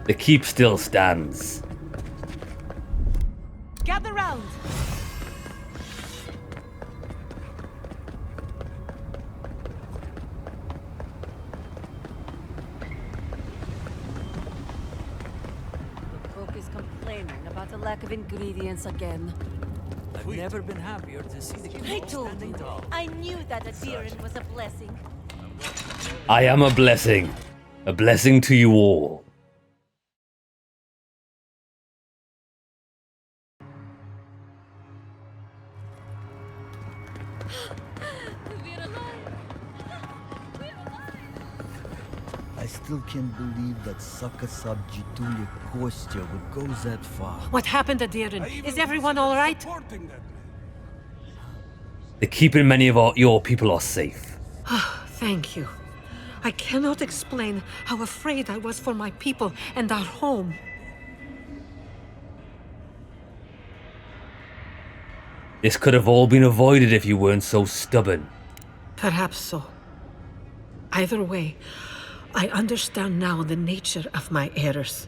The keep still stands. Gather round. The cook is complaining about the lack of ingredients again. I've never been happier to see the I keep told standing you. tall. I knew that Adiran was a blessing. I am a blessing. A blessing to you all. I still can't believe that Sakasab Jitulia Kostya would go that far. What happened to Adiran? Is everyone all right? The keep and many of your people are safe. Thank you. I cannot explain how afraid I was for my people and our home. This could have all been avoided if you weren't so stubborn. Perhaps so. Either way, I understand now the nature of my errors.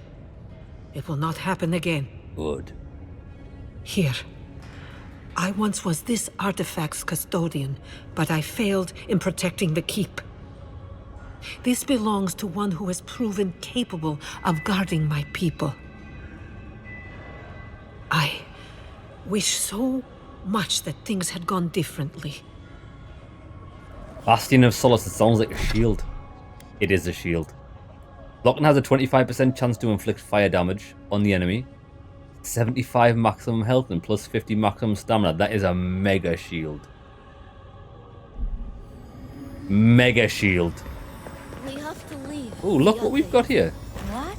It will not happen again. Good. Here. I once was this artifact's custodian, but I failed in protecting the keep. This belongs to one who has proven capable of guarding my people. I wish so much that things had gone differently. Bastion of Solace, it sounds like a shield. It is a shield. Locken has a 25% chance to inflict fire damage on the enemy. 75 maximum health and plus 50 maximum stamina. That is a mega shield. Mega shield. We have to leave. Oh, look what we've got here. What?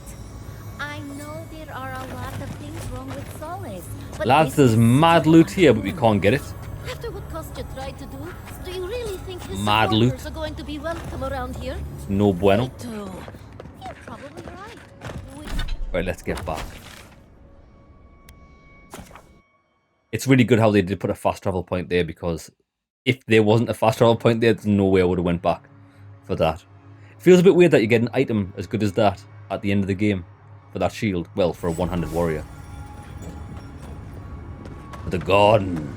I know there are a lot of things wrong with Solace, but Lads, this there's is mad so loot here, but we can't get it. After what Kostya tried to do you really think he'll mad loot. Supporters are going to be welcome around here. No bueno. Me too. You're probably right. Right, let's get back. It's really good how they did put a fast travel point there, because if there wasn't a fast travel point there, there's no way I would have went back for that. It feels a bit weird that you get an item as good as that at the end of the game for that shield. Well, for a one-handed warrior. The garden.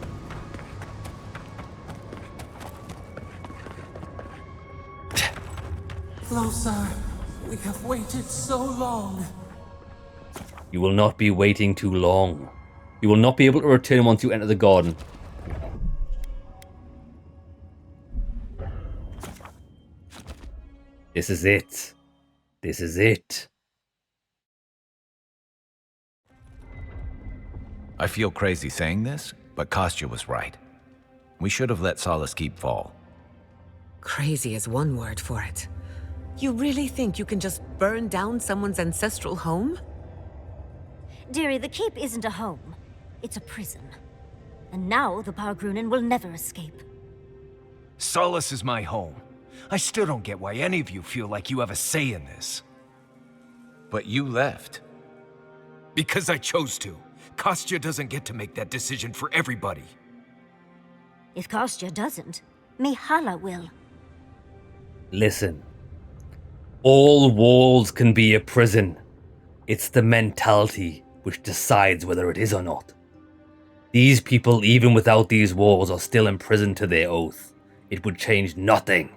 Closer. We have waited so long. You will not be waiting too long. You will not be able to return once you enter the garden. This is it. This is it. I feel crazy saying this, but Kostya was right. We should have let Solace Keep fall. Crazy is one word for it. You really think you can just burn down someone's ancestral home? Dearie, the keep isn't a home. It's a prison. And now the Pargrunen will never escape. Solace is my home. I still don't get why any of you feel like you have a say in this. But you left. Because I chose to. Kostya doesn't get to make that decision for everybody. If Kostya doesn't, Mihala will. Listen. All walls can be a prison. It's the mentality which decides whether it is or not. These people, even without these walls, are still imprisoned to their oath. It would change nothing.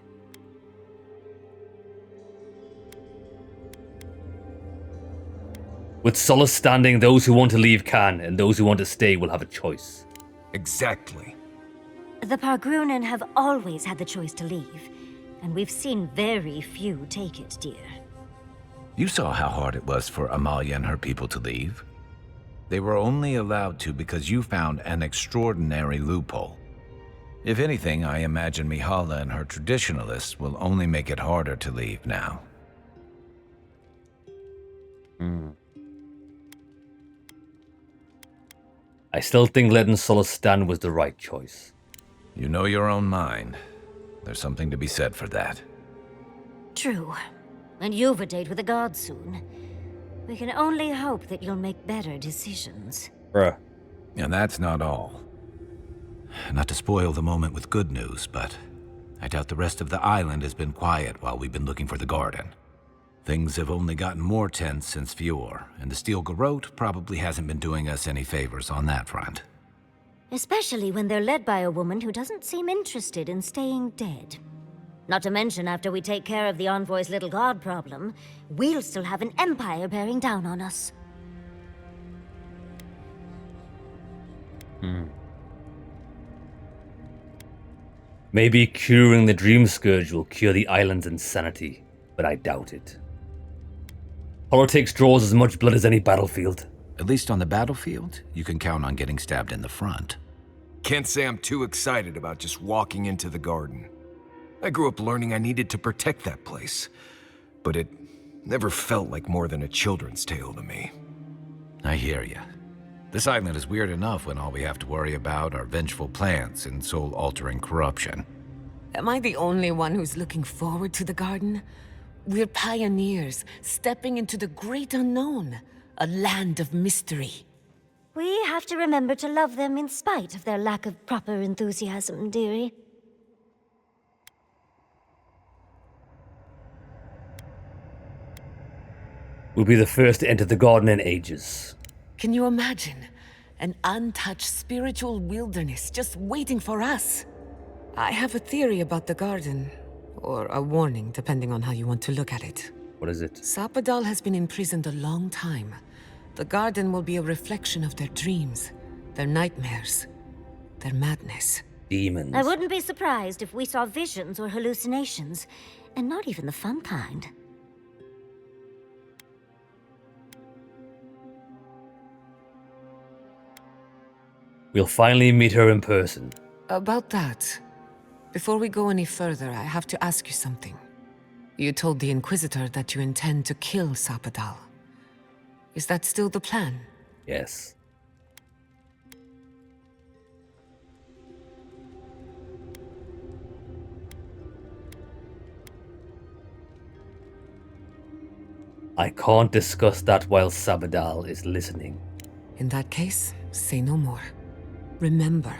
With Solace standing, those who want to leave can, and those who want to stay will have a choice. Exactly. The Pargrunen have always had the choice to leave, and we've seen very few take it, dear. You saw how hard it was for Amalia and her people to leave. They were only allowed to because you found an extraordinary loophole. If anything, I imagine Mihala and her traditionalists will only make it harder to leave now. I still think letting Solace stand was the right choice. You know your own mind. There's something to be said for that. True. And you've a date with the gods soon. We can only hope that you'll make better decisions. Bruh. And that's not all. Not to spoil the moment with good news, but I doubt the rest of the island has been quiet while we've been looking for the garden. Things have only gotten more tense since Fior, and the Steel Garrote probably hasn't been doing us any favors on that front. Especially when they're led by a woman who doesn't seem interested in staying dead. Not to mention, after we take care of the Envoy's little god problem, we'll still have an empire bearing down on us. Maybe curing the Dream Scourge will cure the island's insanity, but I doubt it. Politics draws as much blood as any battlefield. At least on the battlefield, you can count on getting stabbed in the front. Can't say I'm too excited about just walking into the garden. I grew up learning I needed to protect that place, but it never felt like more than a children's tale to me. I hear ya. This island is weird enough when all we have to worry about are vengeful plans and soul-altering corruption. Am I the only one who's looking forward to the garden? We're pioneers, stepping into the great unknown, a land of mystery. We have to remember to love them in spite of their lack of proper enthusiasm, dearie. We'll be the first to enter the garden in ages. Can you imagine? An untouched spiritual wilderness just waiting for us. I have a theory about the garden. Or a warning, depending on how you want to look at it. What is it? Sapadal has been imprisoned a long time. The garden will be a reflection of their dreams, their nightmares, their madness. Demons. I wouldn't be surprised if we saw visions or hallucinations, and not even the fun kind. We'll finally meet her in person. About that, before we go any further, I have to ask you something. You told the Inquisitor that you intend to kill Sapadal. Is that still the plan? Yes. I can't discuss that while Sabadal is listening. In that case, say no more. Remember,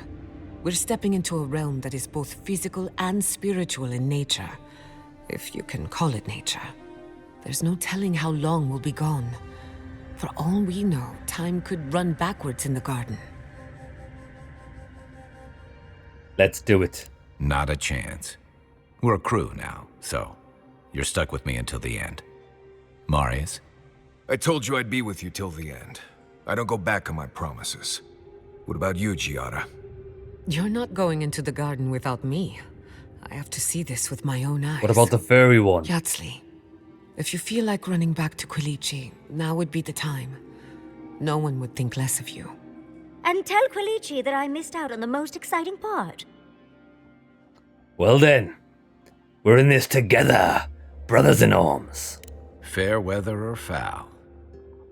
we're stepping into a realm that is both physical and spiritual in nature. If you can call it nature. There's no telling how long we'll be gone. For all we know, time could run backwards in the garden. Let's do it. Not a chance. We're a crew now, so you're stuck with me until the end. Marius? I told you I'd be with you till the end. I don't go back on my promises. What about you, Giada? You're not going into the garden without me. I have to see this with my own eyes. What about the furry one? Yatsli, if you feel like running back to Quilichi, now would be the time. No one would think less of you. And tell Quilichi that I missed out on the most exciting part. Well then, we're in this together, brothers in arms. Fair weather or foul.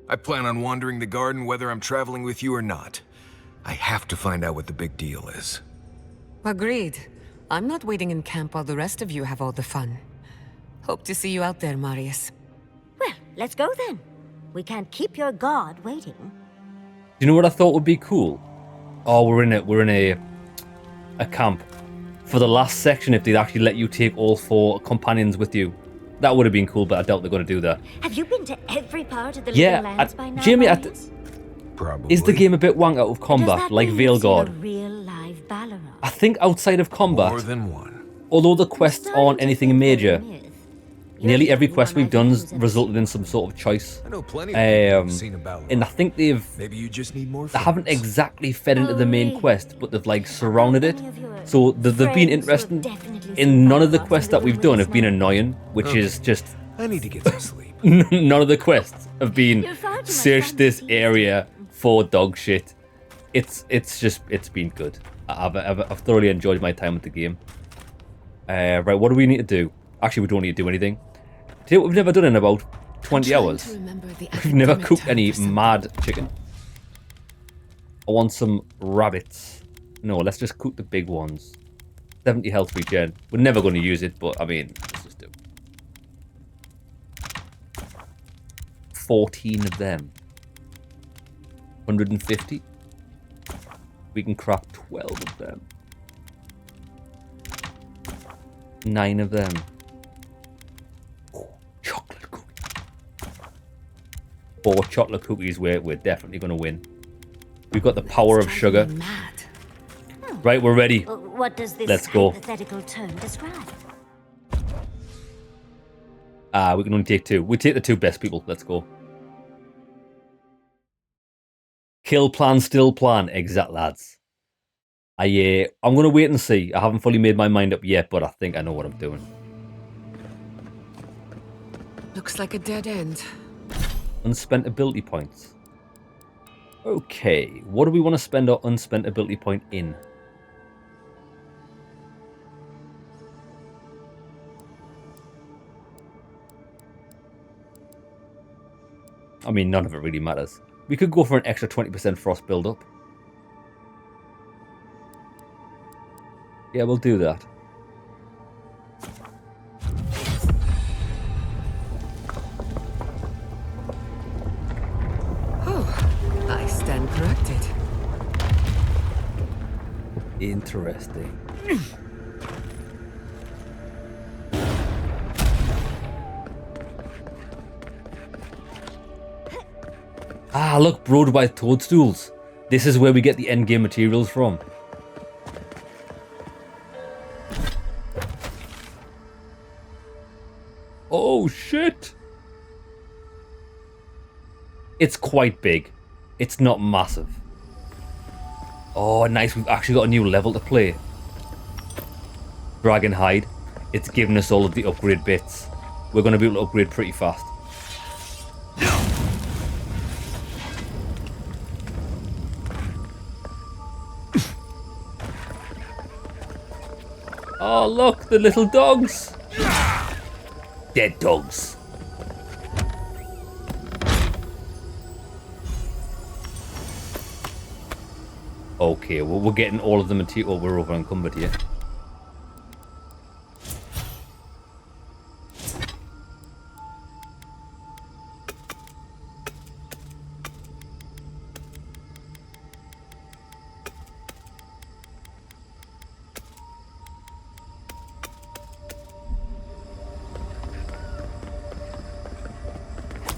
I plan on wandering the garden whether I'm traveling with you or not. I have to find out what the big deal is. Agreed. I'm not waiting in camp while the rest of you have all the fun. Hope to see you out there, Marius. Well, let's go then. We can't keep your god waiting. Do you know what I thought would be cool? Oh, we're in a camp. For the last section, if they'd actually let you take all 4 companions with you. That would have been cool, but I doubt they're going to do that. Have you been to every part of the Little Lands by now, Jamie, Marius? Probably. Is the game a bit wank out of combat, like Veilguard? Real live Balrog? I think outside of combat, More than one. although the quests aren't anything major, nearly every quest we've done resulted in some sort of choice. I know plenty of people who've seen a Balrog. And I think Maybe you just need more they haven't exactly fed into the main quest, but they've like surrounded it. So they've been interesting. In none of the quests that we've done have been annoying, which is just I need to get some sleep. none of the quests have been search this area for dog shit. It's been good. I've thoroughly enjoyed my time with the game. Right, what do we need to do? Actually, we don't need to do anything. Do you know what we've never done in about 20 hours? We've never cooked any mad chicken. I want some rabbits. No, let's just cook the big ones. 70 health regen. We're never going to use it, but I mean, let's just do 14 of them. 150. We can craft 12 of them. 9 of them. Oh, chocolate cookies. 4 chocolate cookies. We're definitely going to win. We've got the power of sugar. Right, we're ready. What does this Let's go. hypothetical term describe? We can only take 2. We take the 2 best people. Let's go. Kill plan, still plan. Exact, lads. I'm going to wait and see. I haven't fully made my mind up yet, but I think I know what I'm doing. Looks like a dead end. Unspent ability points. Okay, what do we want to spend our unspent ability point in? I mean, none of it really matters. We could go for an extra 20% frost build-up. Yeah, we'll do that. Oh, I stand corrected. Interesting. Ah, look, broad white toadstools. This is where we get the endgame materials from. Oh, shit. It's quite big. It's not massive. Oh, nice. We've actually got a new level to play. Dragon Hide. It's giving us all of the upgrade bits. We're going to be able to upgrade pretty fast. Oh, look, the little dogs. Dead dogs. Okay, well, we're getting all of the material. Oh, we're over encumbered here.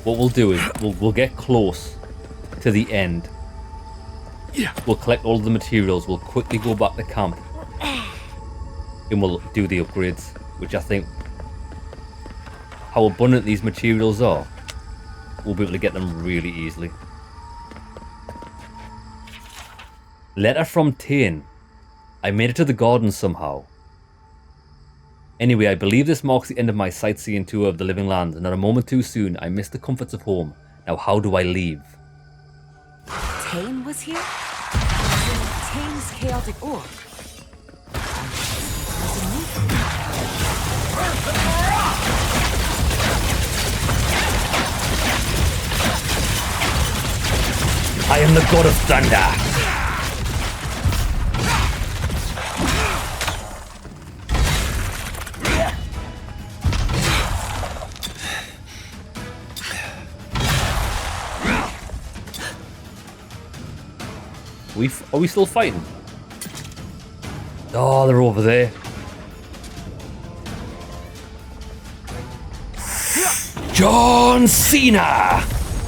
what we'll do is we'll get close to the end. Yeah. We'll collect all the materials. We'll quickly go back to camp, and we'll do the upgrades. Which I think, how abundant these materials are, we'll be able to get them really easily. Letter from Tane. I made it to the garden somehow. Anyway, I believe this marks the end of my sightseeing tour of the living land, and not a moment too soon, I missed the comforts of home. Now how do I leave? Tane was here? Tane's chaotic orb. I am the god of thunder. Are we still fighting? Oh, they're over there. John Cena!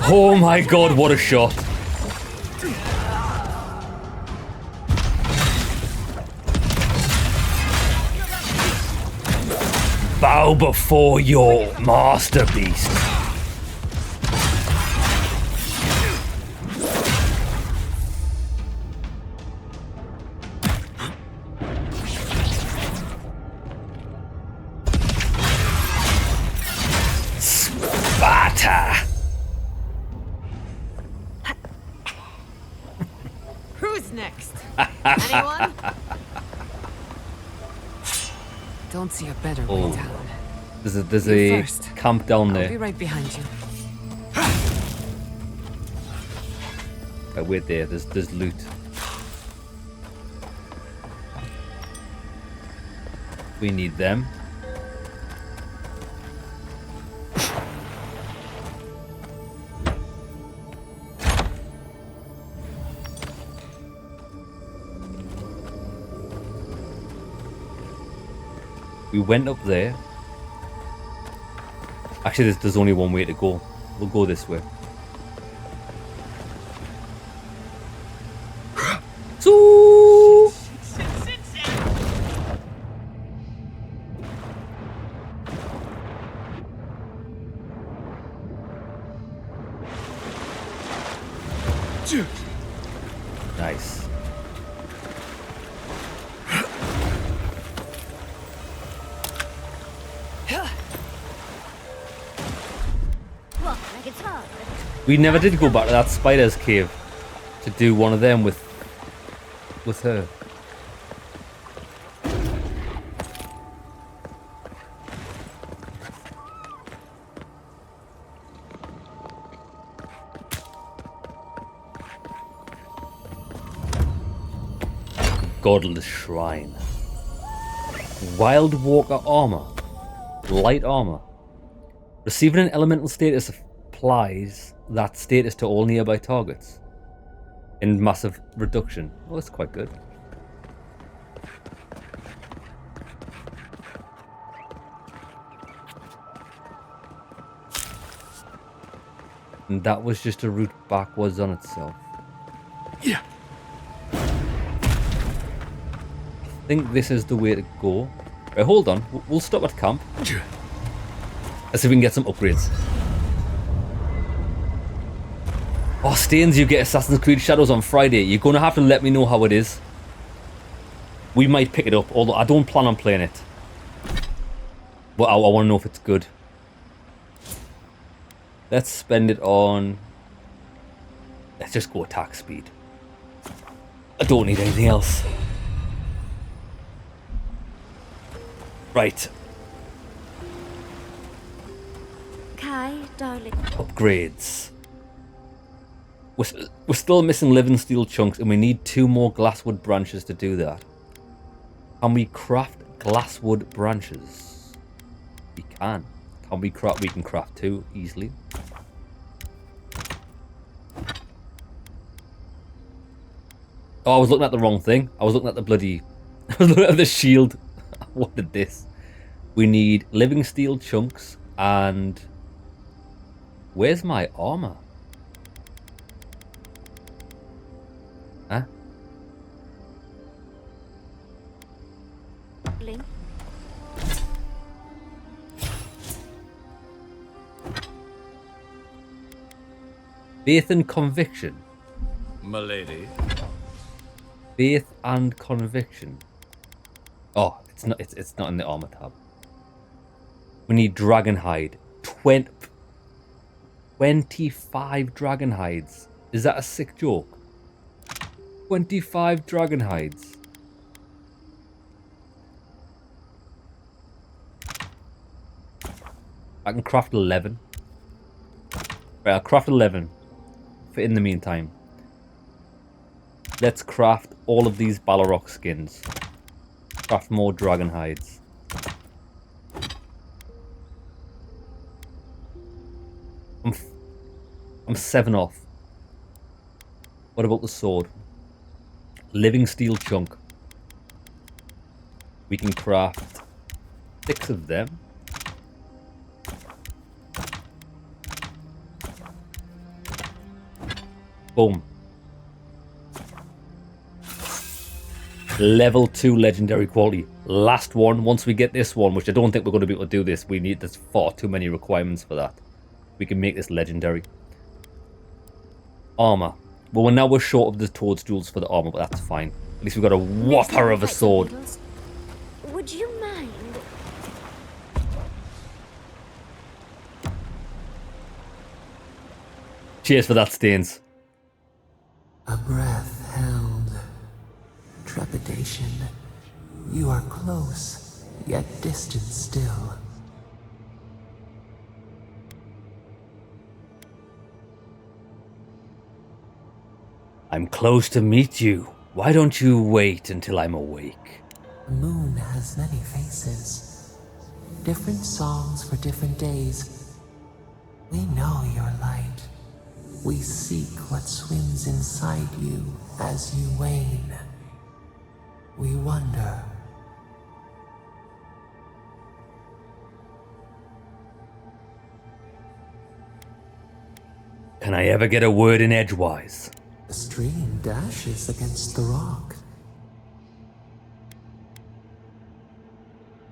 Oh my god, what a shot. Bow before your master beast. Sparta! Who's next? Anyone? Don't see a better way down. There's a camp down there. I'll be right behind you. Right, wait there. There's loot. We need them. We went up there. Actually, there's only one way to go. We'll go this way. So nice. We never did go back to that spider's cave to do one of them with her. Godless Shrine. Wild Walker Armor. Light Armor. Receiving an elemental status applies that status to all nearby targets. In massive reduction. Well, that's quite good. And that was just a route backwards on itself. Yeah. I think this is the way to go. Right, hold on. We'll stop at camp. Let's see if we can get some upgrades. Oh, Stains, you get Assassin's Creed Shadows on Friday. You're going to have to let me know how it is. We might pick it up, although I don't plan on playing it. But I want to know if it's good. Let's spend it on... Let's just go attack speed. I don't need anything else. Right. Kai, darling. Upgrades. We're still missing living steel chunks, and we need 2 more glasswood branches to do that. Can we craft glasswood branches? We can. Can we craft? We can craft 2 easily. Oh, I was looking at the wrong thing. I was looking at the bloody... I was looking at the shield. I wanted this. We need living steel chunks and Where's my armor? Huh? Link? Faith and conviction. Milady. Faith and conviction. Oh, it's not. It's not in the armor tab. We need dragon hide. 25 dragon hides. Is that a sick joke? 25 dragon hides. I can craft 11. Right, I'll craft 11 for in the meantime. Let's craft all of these Balrog skins. Craft more dragon hides. I'm 7 off. What about the sword? Living steel chunk. We can craft 6 of them. Boom. Level 2 legendary quality. Last one. Once we get this one, which I don't think we're going to be able to do this. There's far too many requirements for that. We can make this legendary. Armor. Well, now we're short of the toadstools for the armor, but that's fine. At least we've got a whopper of a sword. Would you mind? Cheers for that, Stains. A breath held. Trepidation. You are close, yet distant still. I'm close to meet you. Why don't you wait until I'm awake? The moon has many faces. Different songs for different days. We know your light. We seek what swims inside you as you wane. We wonder. Can I ever get a word in edgewise? The stream dashes against the rock.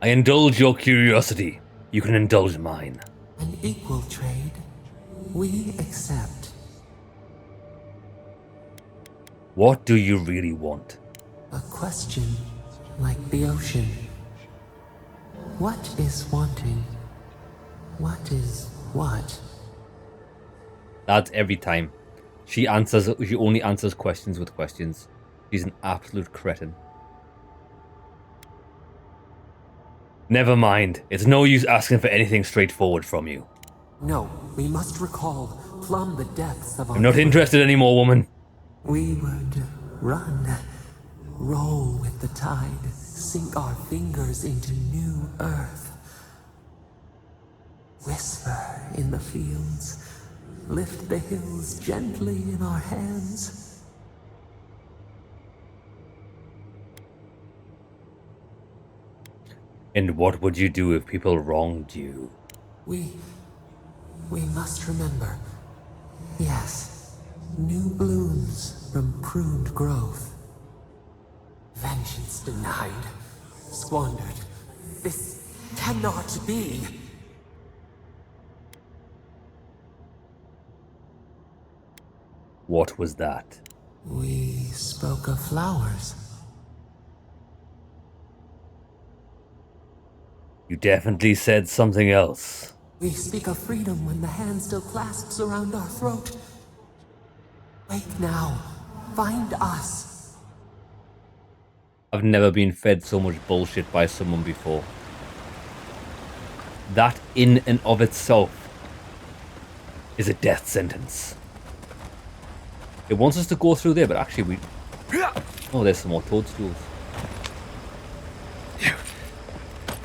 I indulge your curiosity. You can indulge mine. An equal trade. We accept. What do you really want? A question like the ocean. What is wanting? What is what? That's every time. She only answers questions with questions. She's an absolute cretin. Never mind. It's no use asking for anything straightforward from you. No, we must recall, plumb the depths of our... I'm not interested anymore, woman. We would run, roll with the tide, sink our fingers into new earth. Whisper in the fields, lift the hills gently in our hands. And what would you do if people wronged you? We must remember. Yes, new blooms from pruned growth. Vengeance denied, squandered. This cannot be. What was that? We spoke of flowers. You definitely said something else. We speak of freedom when the hand still clasps around our throat. Wake now. Find us. I've never been fed so much bullshit by someone before. That in and of itself is a death sentence. It wants us to go through there, but actually we... Oh, there's some more toadstools.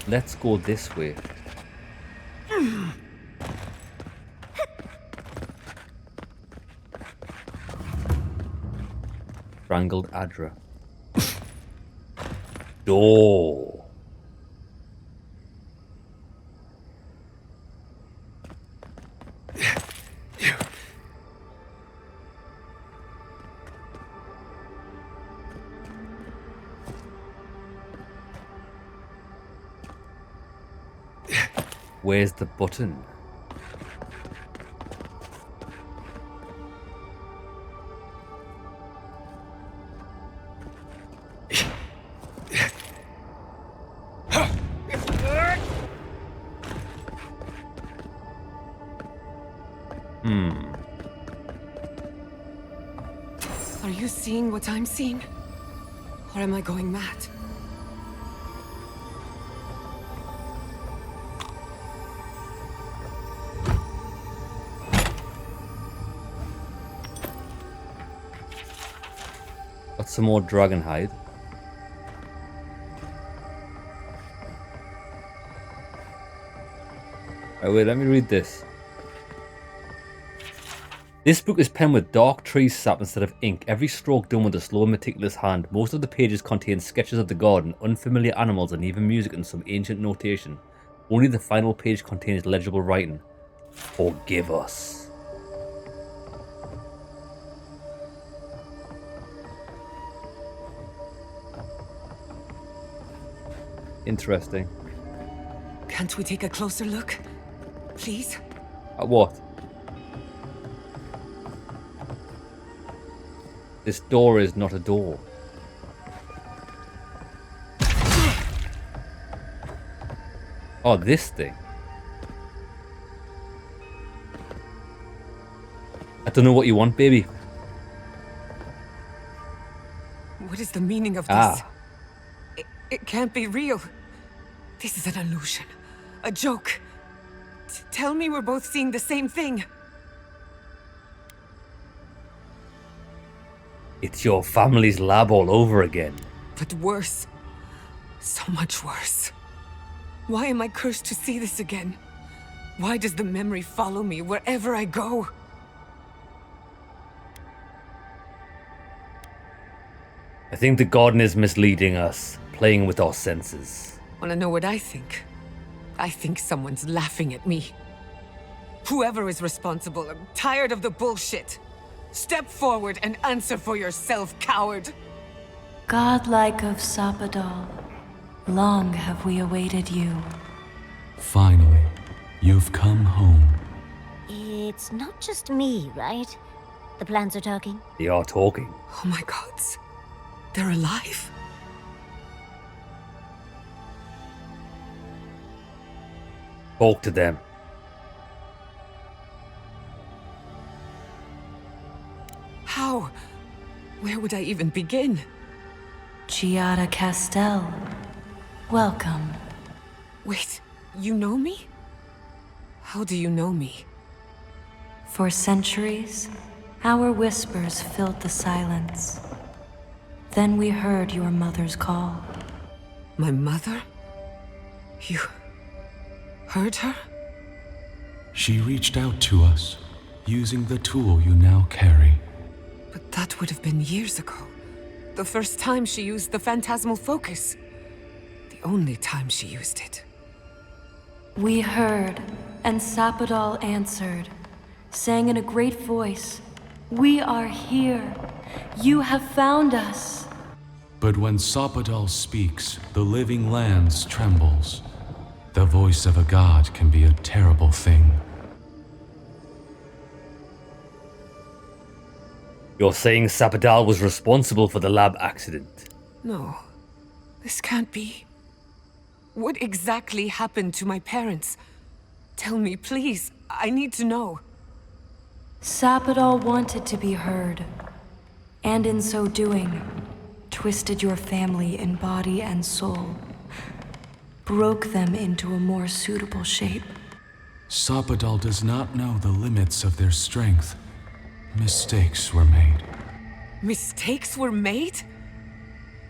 Let's go this way. Strangled Adra. Door. Where's the button? Are you seeing what I'm seeing? Or am I going mad? Got some more dragon hide. Oh wait, let me read this. This book is penned with dark tree sap instead of ink, every stroke done with a slow and meticulous hand. Most of the pages contain sketches of the garden, unfamiliar animals, and even music and some ancient notation. Only the final page contains legible writing. Forgive us. Interesting. Can't we take a closer look? Please? At what? This door is not a door. Oh, this thing. I don't know what you want, baby. What is the meaning of this? Ah. It can't be real. This is an illusion. A joke. Tell me we're both seeing the same thing. It's your family's lab all over again. But worse. So much worse. Why am I cursed to see this again? Why does the memory follow me wherever I go? I think the garden is misleading us, playing with our senses. Wanna know what I think? I think someone's laughing at me. Whoever is responsible, I'm tired of the bullshit. Step forward and answer for yourself, coward! Godlike of Sapadal, long have we awaited you. Finally, you've come home. It's not just me, right? The plants are talking? They are talking. Oh my gods. They're alive? Talk to them. How? Where would I even begin? Giada Castel, welcome. Wait, you know me? How do you know me? For centuries, our whispers filled the silence. Then we heard your mother's call. My mother? You heard her? She reached out to us, using the tool you now carry. But that would have been years ago. The first time she used the phantasmal focus. The only time she used it. We heard, and Sapadal answered, saying in a great voice, "We are here. You have found us." But when Sapadal speaks, the living lands trembles. The voice of a god can be a terrible thing. You're saying Sapadal was responsible for the lab accident? No, this can't be. What exactly happened to my parents? Tell me, please. I need to know. Sapadal wanted to be heard, and in so doing, twisted your family in body and soul, broke them into a more suitable shape. Sapadal does not know the limits of their strength. Mistakes were made. Mistakes were made?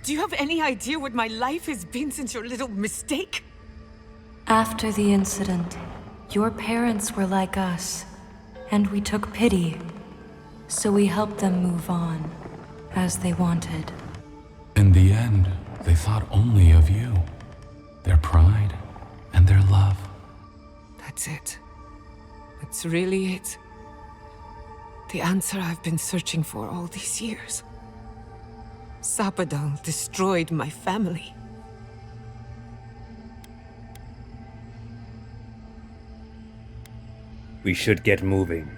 Do you have any idea what my life has been since your little mistake? After the incident, your parents were like us, and we took pity, so we helped them move on, as they wanted. In the end, they thought only of you, their pride, and their love. That's it. That's really it. The answer I've been searching for all these years. Sapadal destroyed my family. We should get moving.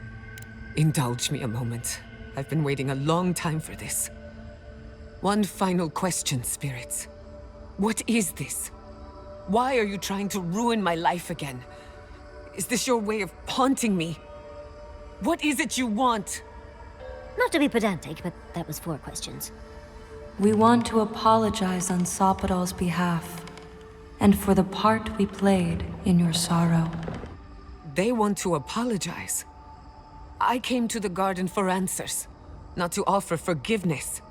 Indulge me a moment. I've been waiting a long time for this. One final question, spirits. What is this? Why are you trying to ruin my life again? Is this your way of haunting me? What is it you want? Not to be pedantic, but that was 4 questions. We want to apologize on Sopadal's behalf, and for the part we played in your sorrow. They want to apologize. I came to the garden for answers, not to offer forgiveness.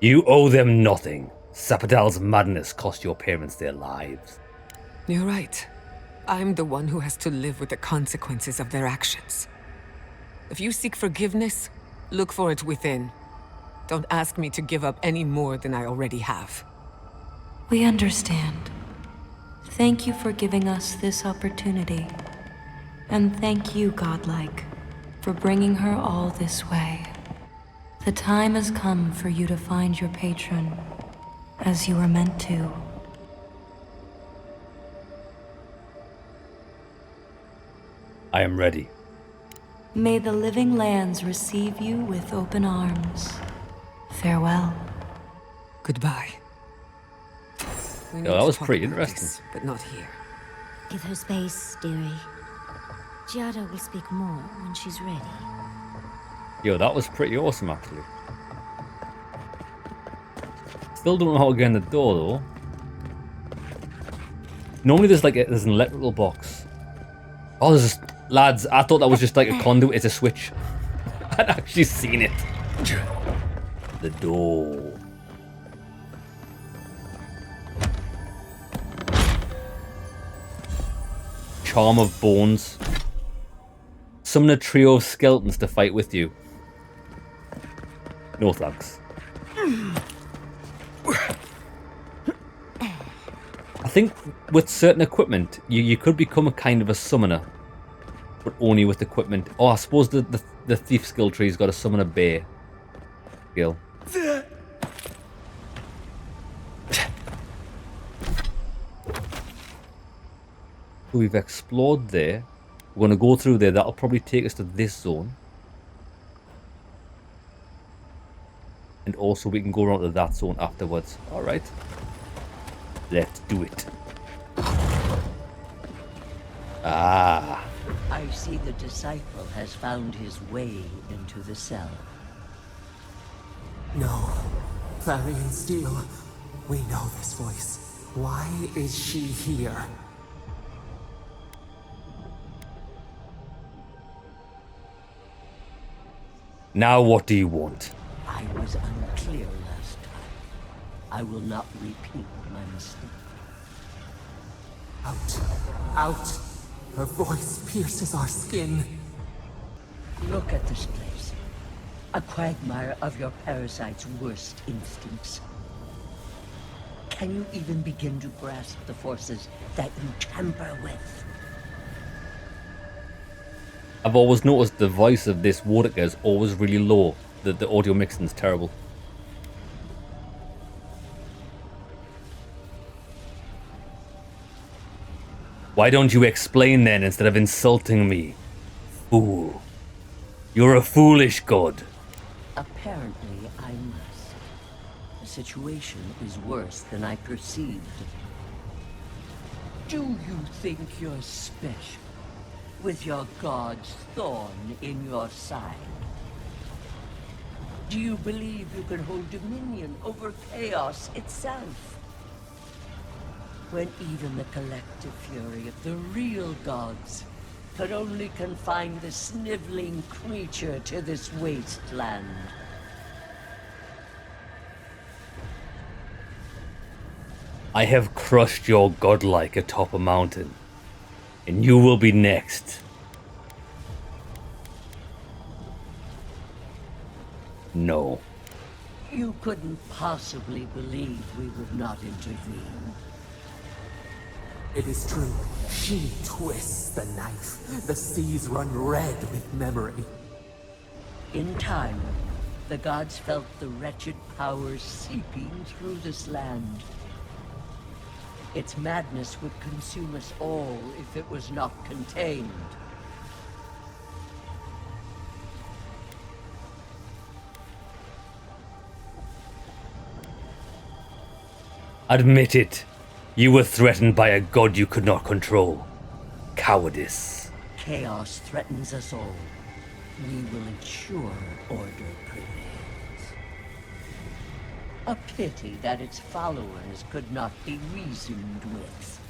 You owe them nothing. Sopadal's madness cost your parents their lives. You're right. I'm the one who has to live with the consequences of their actions. If you seek forgiveness, look for it within. Don't ask me to give up any more than I already have. We understand. Thank you for giving us this opportunity. And thank you, Godlike, for bringing her all this way. The time has come for you to find your patron, as you were meant to. I am ready. May the living lands receive you with open arms. Farewell. Goodbye. Yeah, that was pretty interesting. This, but not here. Give her space, dearie. Giada will speak more when she's ready. Yo, that was pretty awesome, actually. Still don't know how to get in the door, though. Normally there's there's an electrical box. Oh, there's just... Lads, I thought that was just like a conduit. It's a switch. I'd actually seen it. The door. Charm of Bones. Summon a trio of skeletons to fight with you. No thanks. I think with certain equipment, you could become a kind of a summoner. But only with equipment. Oh, I suppose the thief skill tree's got to summon a bear skill. We've explored there. We're going to go through there. That'll probably take us to this zone. And also we can go around to that zone afterwards. Alright. Let's do it. Ah. I see the disciple has found his way into the cell. No. Clarion Steel. We know this voice. Why is she here? Now what do you want? I was unclear last time. I will not repeat my mistake. Out. Out. Her voice pierces our skin. Look at this place. A quagmire of your parasite's worst instincts. Can you even begin to grasp the forces that you tamper with? I've always noticed the voice of this Warwick is always really low. The audio mixing's terrible. Why don't you explain then instead of insulting me? Fool. You're a foolish god. Apparently, I must. The situation is worse than I perceived. Do you think you're special? With your god's thorn in your side? Do you believe you can hold dominion over chaos itself? When even the collective fury of the real gods could only confine the sniveling creature to this wasteland. I have crushed your godlike atop a mountain, and you will be next. No. You couldn't possibly believe we would not intervene. It is true. She twists the knife. The seas run red with memory. In time, the gods felt the wretched powers seeping through this land. Its madness would consume us all if it was not contained. Admit it. You were threatened by a god you could not control. Cowardice. Chaos threatens us all. We will ensure order prevails. A pity that its followers could not be reasoned with.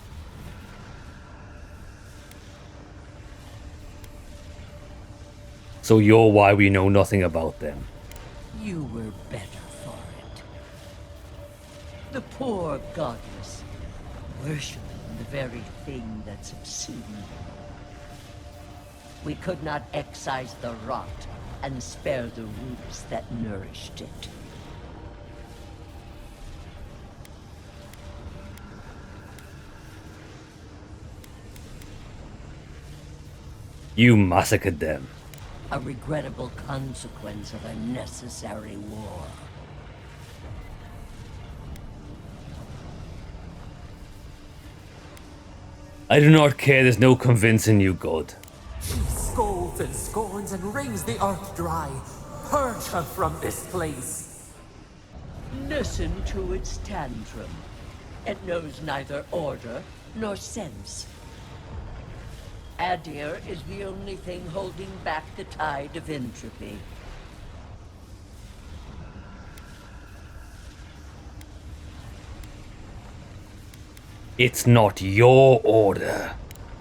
So you're why we know nothing about them. You were better for it. The poor godless, worshipping the very thing that subsumed. We could not excise the rot and spare the roots that nourished it. You massacred them. A regrettable consequence of a necessary war. I do not care, there's no convincing you, God. She scolds and scorns and wrings the earth dry. Purge her from this place. Listen to its tantrum. It knows neither order nor sense. Adir is the only thing holding back the tide of entropy. It's not your order.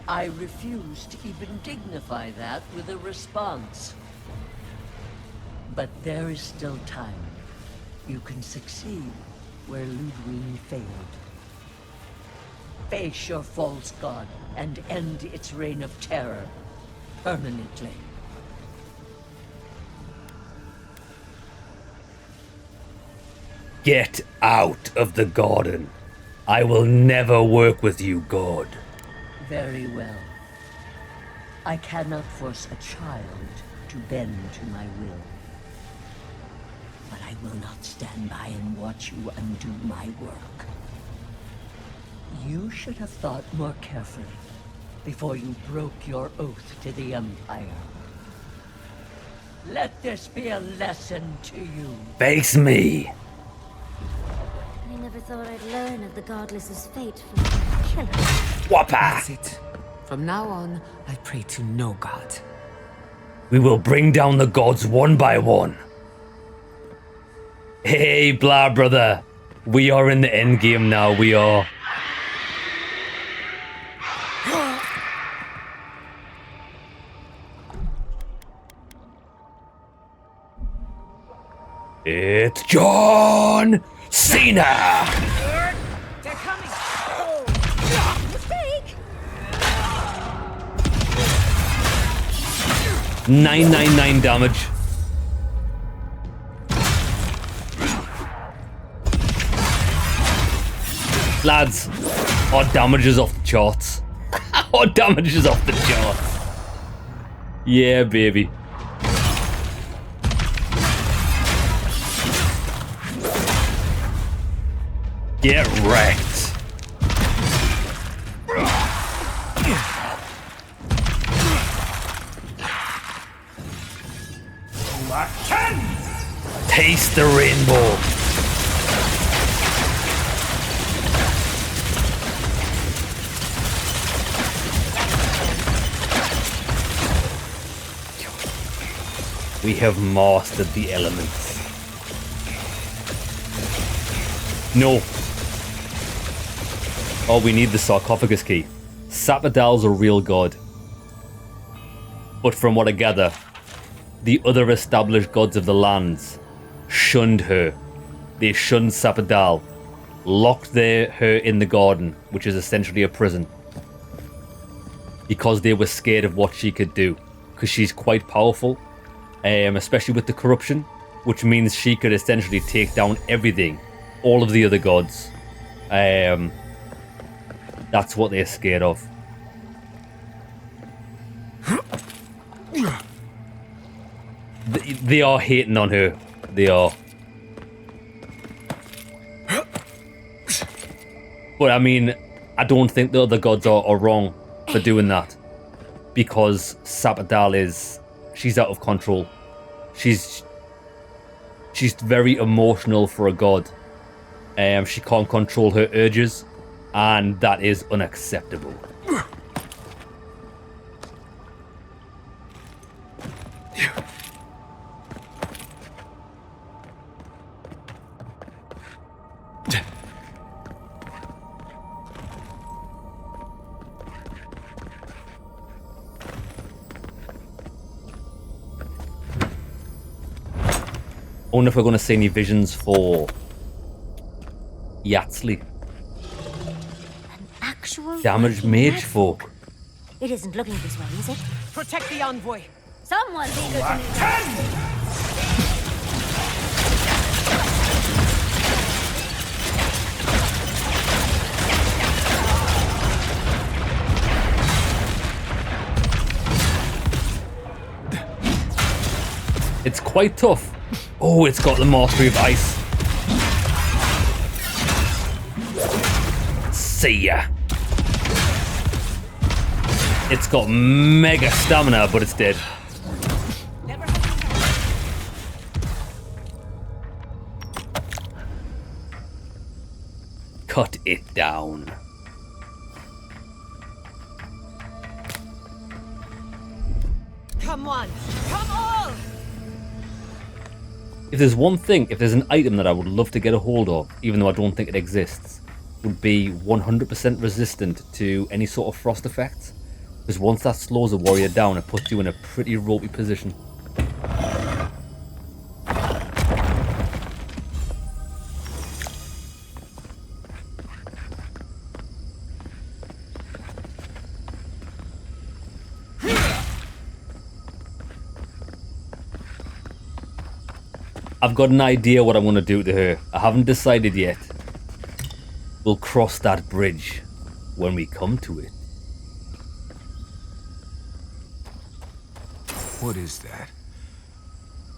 I refuse to even dignify that with a response. But there is still time. You can succeed where Ludwig failed. Face your false god and end its reign of terror permanently. Get out of the garden. I will never work with you, God. Very well. I cannot force a child to bend to my will. But I will not stand by and watch you undo my work. You should have thought more carefully before you broke your oath to the Empire. Let this be a lesson to you. Face me. I never thought I'd learn of the Godless's fate from the killer. Whopper! That's it. From now on, I pray to no god. We will bring down the gods one by one. Hey, blah, brother. We are in the endgame now, we are. It's John Cena! They're coming! 999 damage. Lads, our damage is off the charts. Our damage is off the charts. Yeah, baby. Get wrecked. Taste the rainbow. We have mastered the elements. No. Oh, we need the sarcophagus key. Sapodal's a real god. But from what I gather, the other established gods of the lands shunned her. They shunned Sapodal, locked her in the garden, which is essentially a prison, because they were scared of what she could do, because she's quite powerful, especially with the corruption, which means she could essentially take down everything, all of the other gods. That's what they're scared of. They are hating on her. They are. But I mean, I don't think the other gods are wrong for doing that. Because Sappadal she's out of control. She's very emotional for a god. She can't control her urges, and that is unacceptable. I wonder if we're going to see any visions for Yatsley. Actual Damaged mage folk. It isn't looking this way, is it? Protect the envoy. Someone's eager to meet It's quite tough. Oh, it's got the mastery of ice. See ya. It's got mega stamina, but it's dead. Cut it down. Come on, come on! If there's one thing, if there's an item that I would love to get a hold of, even though I don't think it exists, would be 100% resistant to any sort of frost effects. Because once that slows a warrior down, it puts you in a pretty ropey position. I've got an idea what I'm going to do to her. I haven't decided yet. We'll cross that bridge when we come to it. What is that?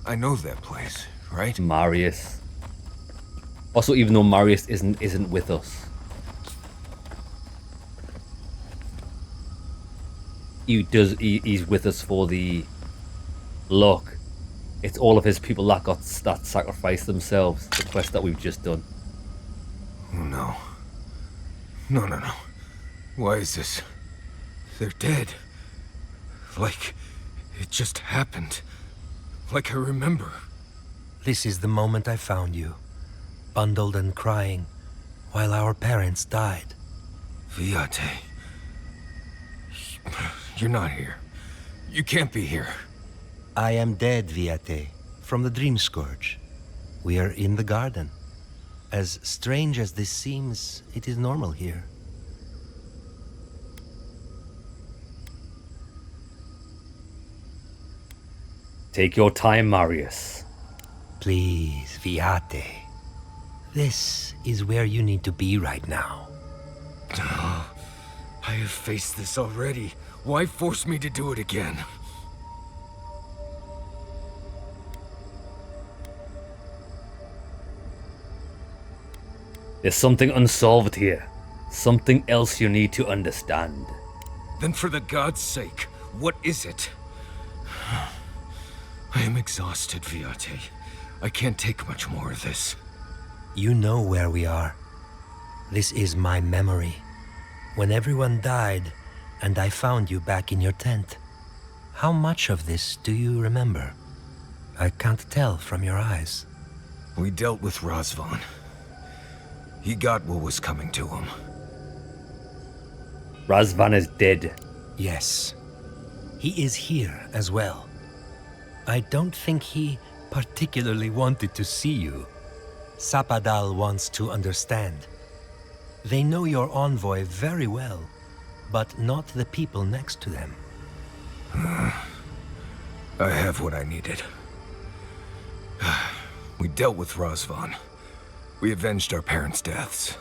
I know that place, right? Marius. Also, even though Marius isn't with us, he's with us for the luck. It's all of his people that sacrificed themselves. The quest that we've just done. Oh no. No. Why is this? They're dead. Like it just happened. Like I remember. This is the moment I found you. Bundled and crying, while our parents died. Viate. You're not here. You can't be here. I am dead, Viate, from the Dream Scourge. We are in the garden. As strange as this seems, it is normal here. Take your time, Marius. Please, Viate. This is where you need to be right now. I have faced this already. Why force me to do it again? There's something unsolved here. Something else you need to understand. Then for the gods' sake, what is it? I am exhausted, Viate. I can't take much more of this. You know where we are. This is my memory. When everyone died, and I found you back in your tent. How much of this do you remember? I can't tell from your eyes. We dealt with Razvan. He got what was coming to him. Razvan is dead. Yes. He is here as well. I don't think he particularly wanted to see you. Sappadal wants to understand. They know your envoy very well, but not the people next to them. I have what I needed. We dealt with Razvan. We avenged our parents' deaths.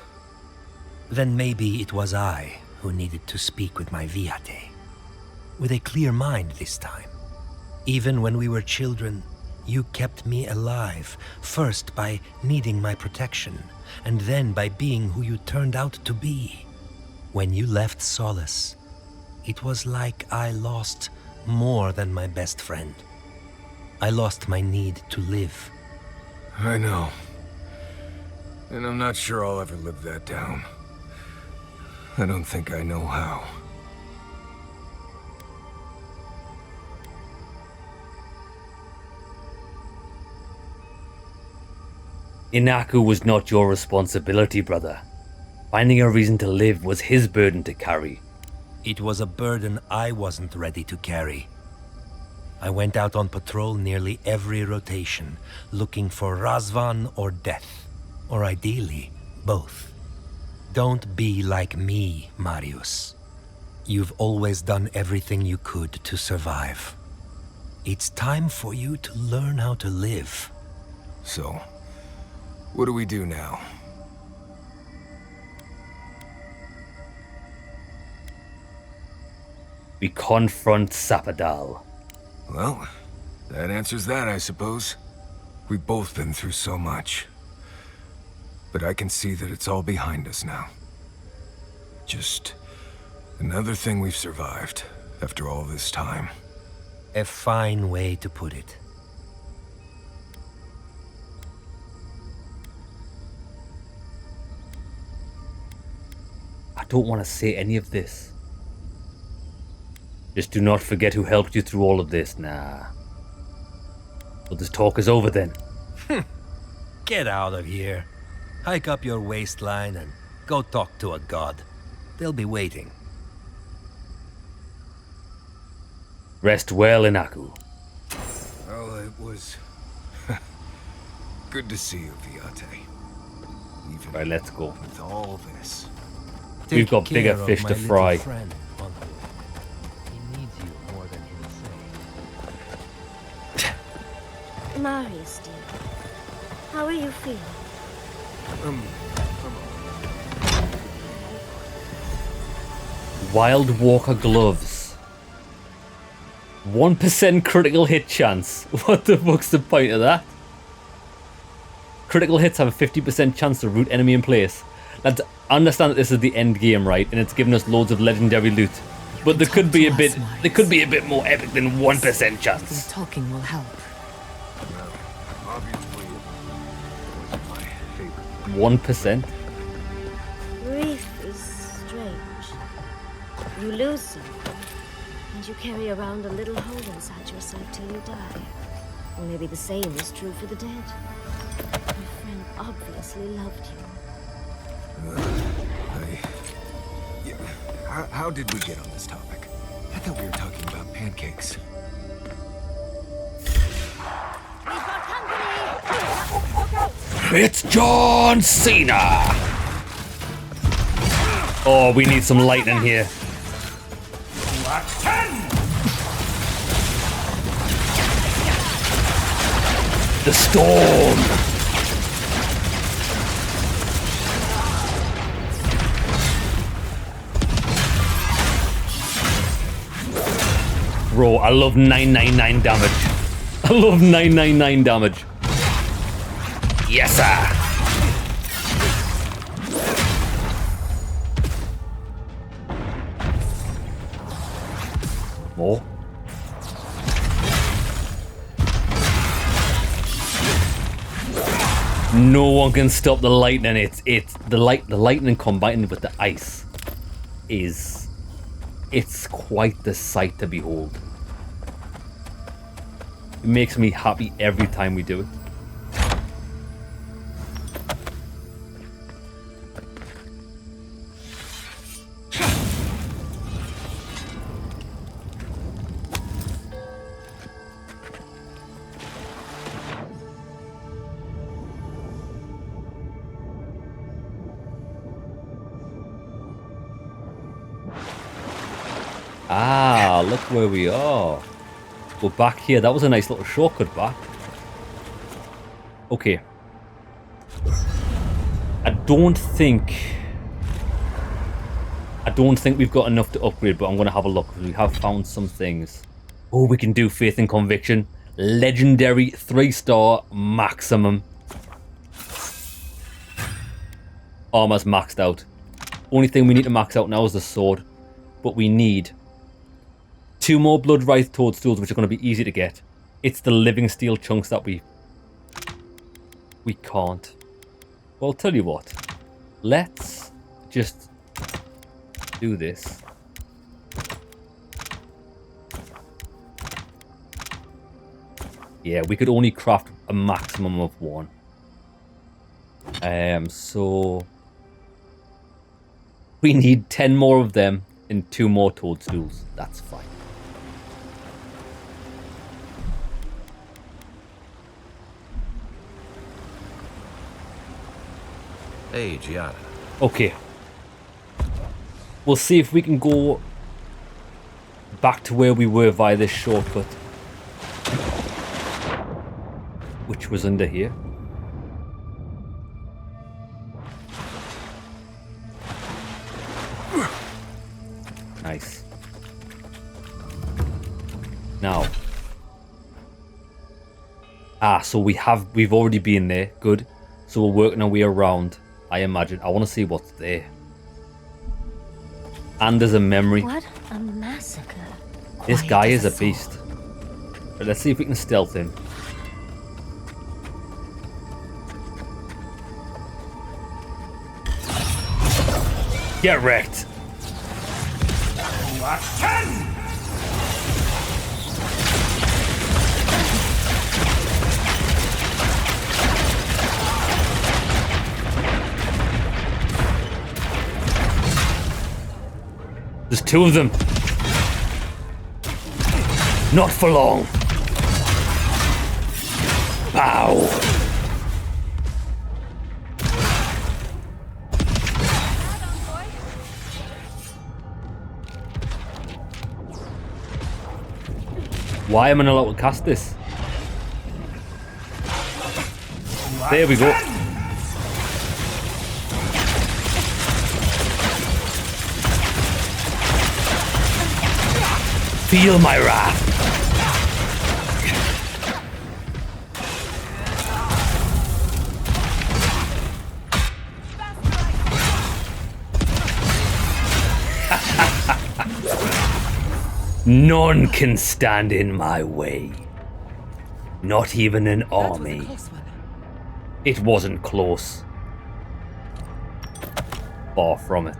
Then maybe it was I who needed to speak with my Viate. With a clear mind this time. Even when we were children, You kept me alive, first by needing my protection, and then by being who you turned out to be. When you left Solace, it was like I lost more than my best friend. I lost my need to live. I know. And I'm not sure I'll ever live that down. I don't think I know how. Inaku was not your responsibility, brother. Finding a reason to live was his burden to carry. It was a burden I wasn't ready to carry. I went out on patrol nearly every rotation, looking for Razvan or death, or ideally, both. Don't be like me, Marius. You've always done everything you could to survive. It's time for you to learn how to live. So, what do we do now? We confront Sapadal. Well, that answers that, I suppose. We've both been through so much. But I can see that it's all behind us now. Just another thing we've survived after all this time. A fine way to put it. I don't want to say any of this. Just do not forget who helped you through all of this, nah. But this talk is over then. Get out of here. Hike up your waistline and go talk to a god. They'll be waiting. Rest well, Inaku. Well, it was good to see you, Viate. Even right, let's go. With all this. We've got bigger fish to fry. He needs you more than he'll say. Marius, dear. How are you feeling? Wild Walker gloves. 1% critical hit chance. What the fuck's the point of that? Critical hits have a 50% chance to root enemy in place. Let's understand that this is the end game, right? And it's given us loads of legendary loot. But there could be a bit more epic than 1% chance. Talking will help. 1%? Grief is strange. You lose something, and you carry around a little hole inside yourself till you die. Or maybe the same is true for the dead. Your friend obviously loved you. How did we get on this topic? I thought we were talking about pancakes. It's John Cena! Oh, we need some lightning here. The storm! Bro, I love 999 damage. I love 999 damage. Yes, sir. More. No one can stop the lightning. It's the lightning combined with the ice it's quite the sight to behold. It makes me happy every time we do it. Ah, look where we are. We're back here. That was a nice little shortcut back. Okay. I don't think we've got enough to upgrade, but I'm going to have a look. We have found some things. Oh, we can do Faith and Conviction. Legendary 3-star maximum. Armor's maxed out. Only thing we need to max out now is the sword. But we need 2 more blood wraith toadstools, which are going to be easy to get. It's the living steel chunks that we can't. Well, I'll tell you what. Let's just do this. Yeah, we could only craft a maximum of 1. So we need 10 more of them and 2 more toadstools. That's fine. Hey, Giada. Okay. We'll see if we can go back to where we were via this shortcut. Which was under here. Nice. Now. So we've already been there. Good. So we're working our way around, I imagine. I want to see what's there. And there's a memory. What a massacre. This guy is a beast. But let's see if we can stealth him. Get wrecked. There's 2 of them. Not for long. Bow. Why am I not allowed to cast this? There we go. Feel my wrath. None can stand in my way. Not even an army. It wasn't close. Far from it.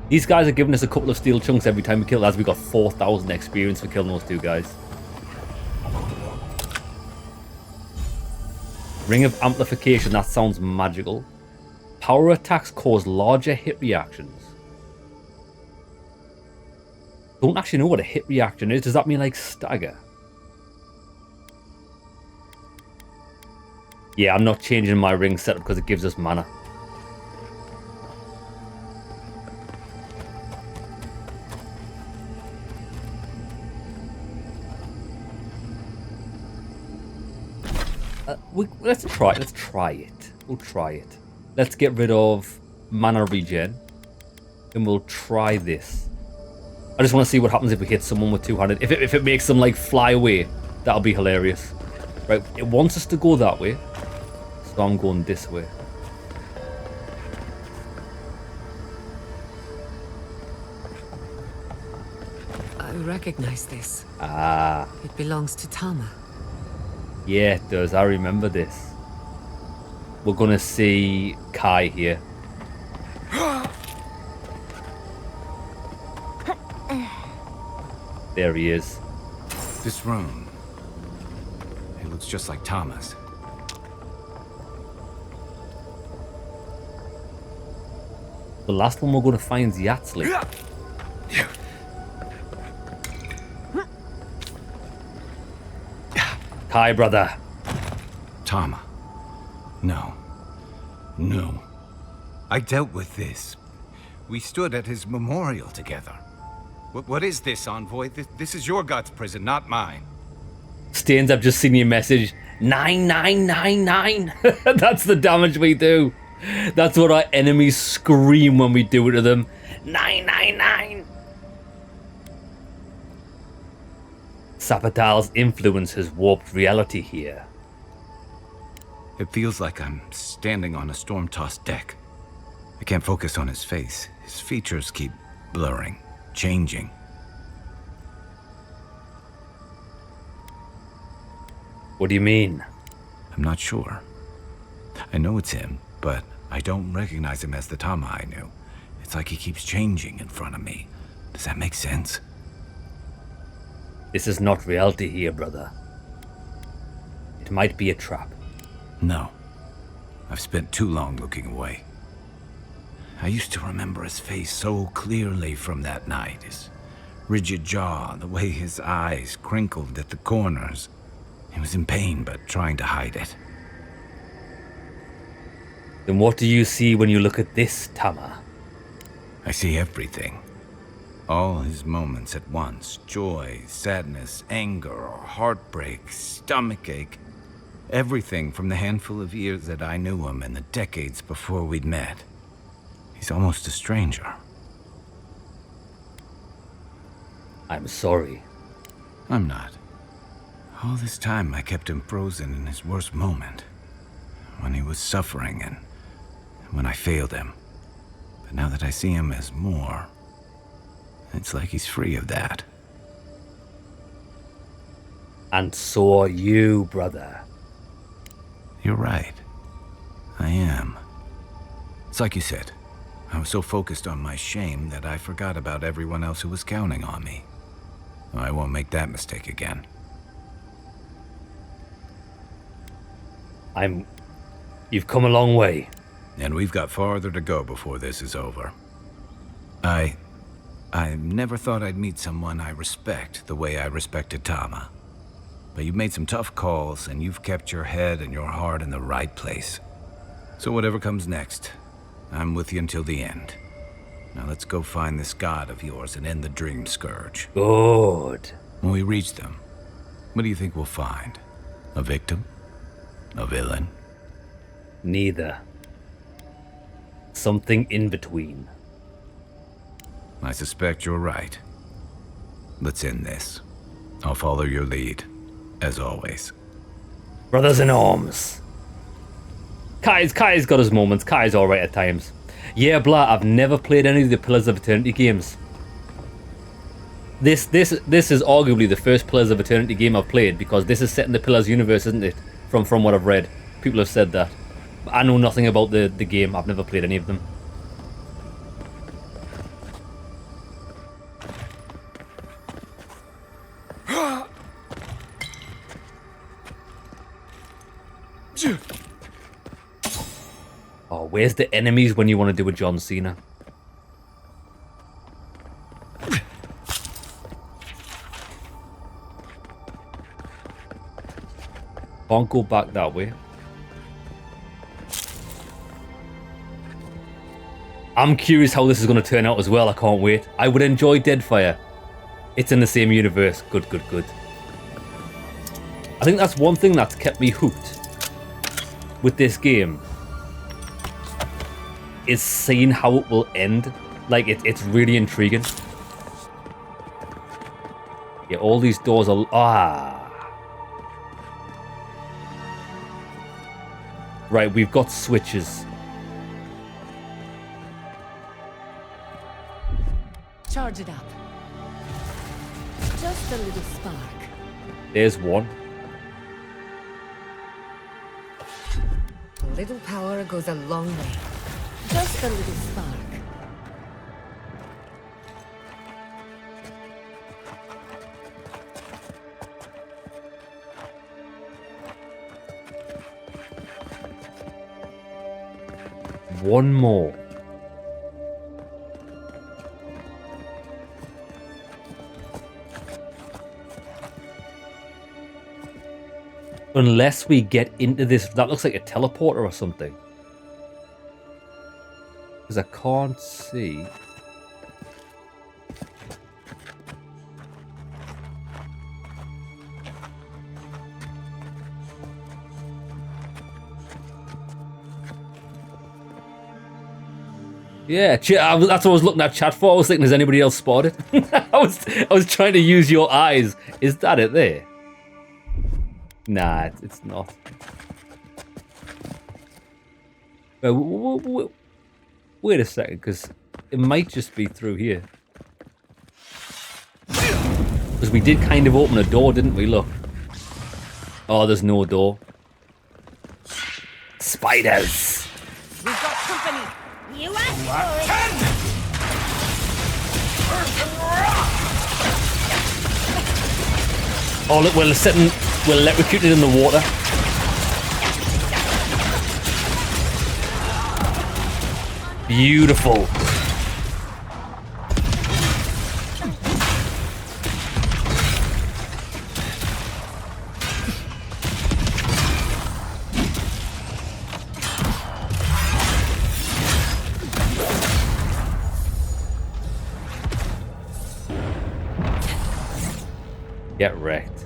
These guys are giving us a couple of steel chunks every time we kill, as we got 4,000 experience for killing those 2 guys. Ring of Amplification, that sounds magical. Power attacks cause larger hit reactions. Don't actually know what a hit reaction is. Does that mean like stagger? Yeah, I'm not changing my ring setup because it gives us mana. Let's try it. We'll try it. Let's get rid of mana regen. And we'll try this. I just want to see what happens if we hit someone with two-handed. If it makes them like fly away, that'll be hilarious. Right, it wants us to go that way. So I'm going this way. I recognize this. Ah. It belongs to Tama. Yeah, it does. I remember this. We're gonna see Kai here. There he is. This room. It looks just like Tama's. The last one we're gonna find is Yatsli. Kai, brother. Tama. No. No. I dealt with this. We stood at his memorial together. What is this, Envoy? This is your god's prison, not mine. Stains, I've just seen your message. 9999. That's the damage we do. That's what our enemies scream when we do it to them. 999. Sapadal's influence has warped reality here. It feels like I'm standing on a storm-tossed deck. I can't focus on his face. His features keep blurring, changing. What do you mean? I'm not sure. I know it's him, but I don't recognize him as the Tama I knew. It's like he keeps changing in front of me. Does that make sense? This is not reality here, brother. It might be a trap. No. I've spent too long looking away. I used to remember his face so clearly from that night. His rigid jaw, the way his eyes crinkled at the corners. He was in pain, but trying to hide it. Then what do you see when you look at this, Tama? I see everything. All his moments at once. Joy, sadness, anger, heartbreak, stomachache. Everything from the handful of years that I knew him and the decades before we'd met. He's almost a stranger. I'm sorry. I'm not. All this time I kept him frozen in his worst moment. When he was suffering and when I failed him. But now that I see him as more, it's like he's free of that. And so are you, brother. You're right. I am. It's like you said. I was so focused on my shame that I forgot about everyone else who was counting on me. I won't make that mistake again. You've come a long way. And we've got farther to go before this is over. I never thought I'd meet someone I respect the way I respected Tama. But you've made some tough calls, and you've kept your head and your heart in the right place. So whatever comes next, I'm with you until the end. Now let's go find this god of yours and end the Dream Scourge. Good. When we reach them, what do you think we'll find? A victim? A villain? Neither. Something in between. I suspect you're right. Let's end this. I'll follow your lead, as always. Brothers in arms. Kai's got his moments. Kai's alright at times. Yeah, blah, I've never played any of the Pillars of Eternity games. This is arguably the first Pillars of Eternity game I've played, because this is set in the Pillars universe, isn't it? From what I've read. People have said that. I know nothing about the game. I've never played any of them. Oh, where's the enemies when you want to do a John Cena? Can't go back that way. I'm curious how this is going to turn out as well. I can't wait. I would enjoy Deadfire. It's in the same universe. Good. I think that's one thing that's kept me hooked with this game, is seeing how it will end. Like, it's really intriguing. Yeah, all these doors are... Right, we've got switches. Charge it up. Just a little spark. There's one. A little power goes a long way. Just a little spark. One more. Unless we get into this, that looks like a teleporter or something. Because I can't see. Yeah, that's what I was looking at chat for. I was thinking, has anybody else spotted it? I was trying to use your eyes. Is that it there? Nah, it's not. Wait a second, because it might just be through here. Because we did kind of open a door, didn't we? Look. Oh, there's no door. Spiders. We've got company. You asked for it. Oh, look, we're electrocuted in the water. Beautiful. Get wrecked.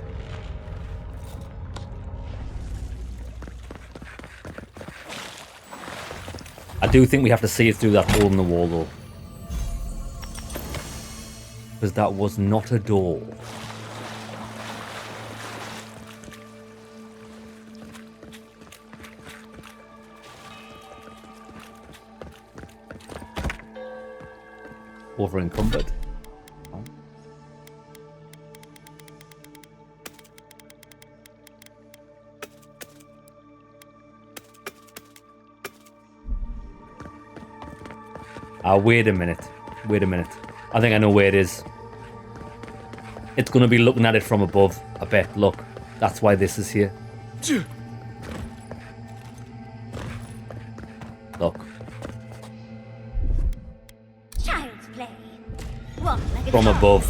I do think we have to see it through that hole in the wall, though. Because that was not a door. Over encumbered. Wait a minute. Wait a minute. I think I know where it is. It's going to be looking at it from above. I bet. Look. That's why this is here. Look. Child's play. Walk like a From dog. above.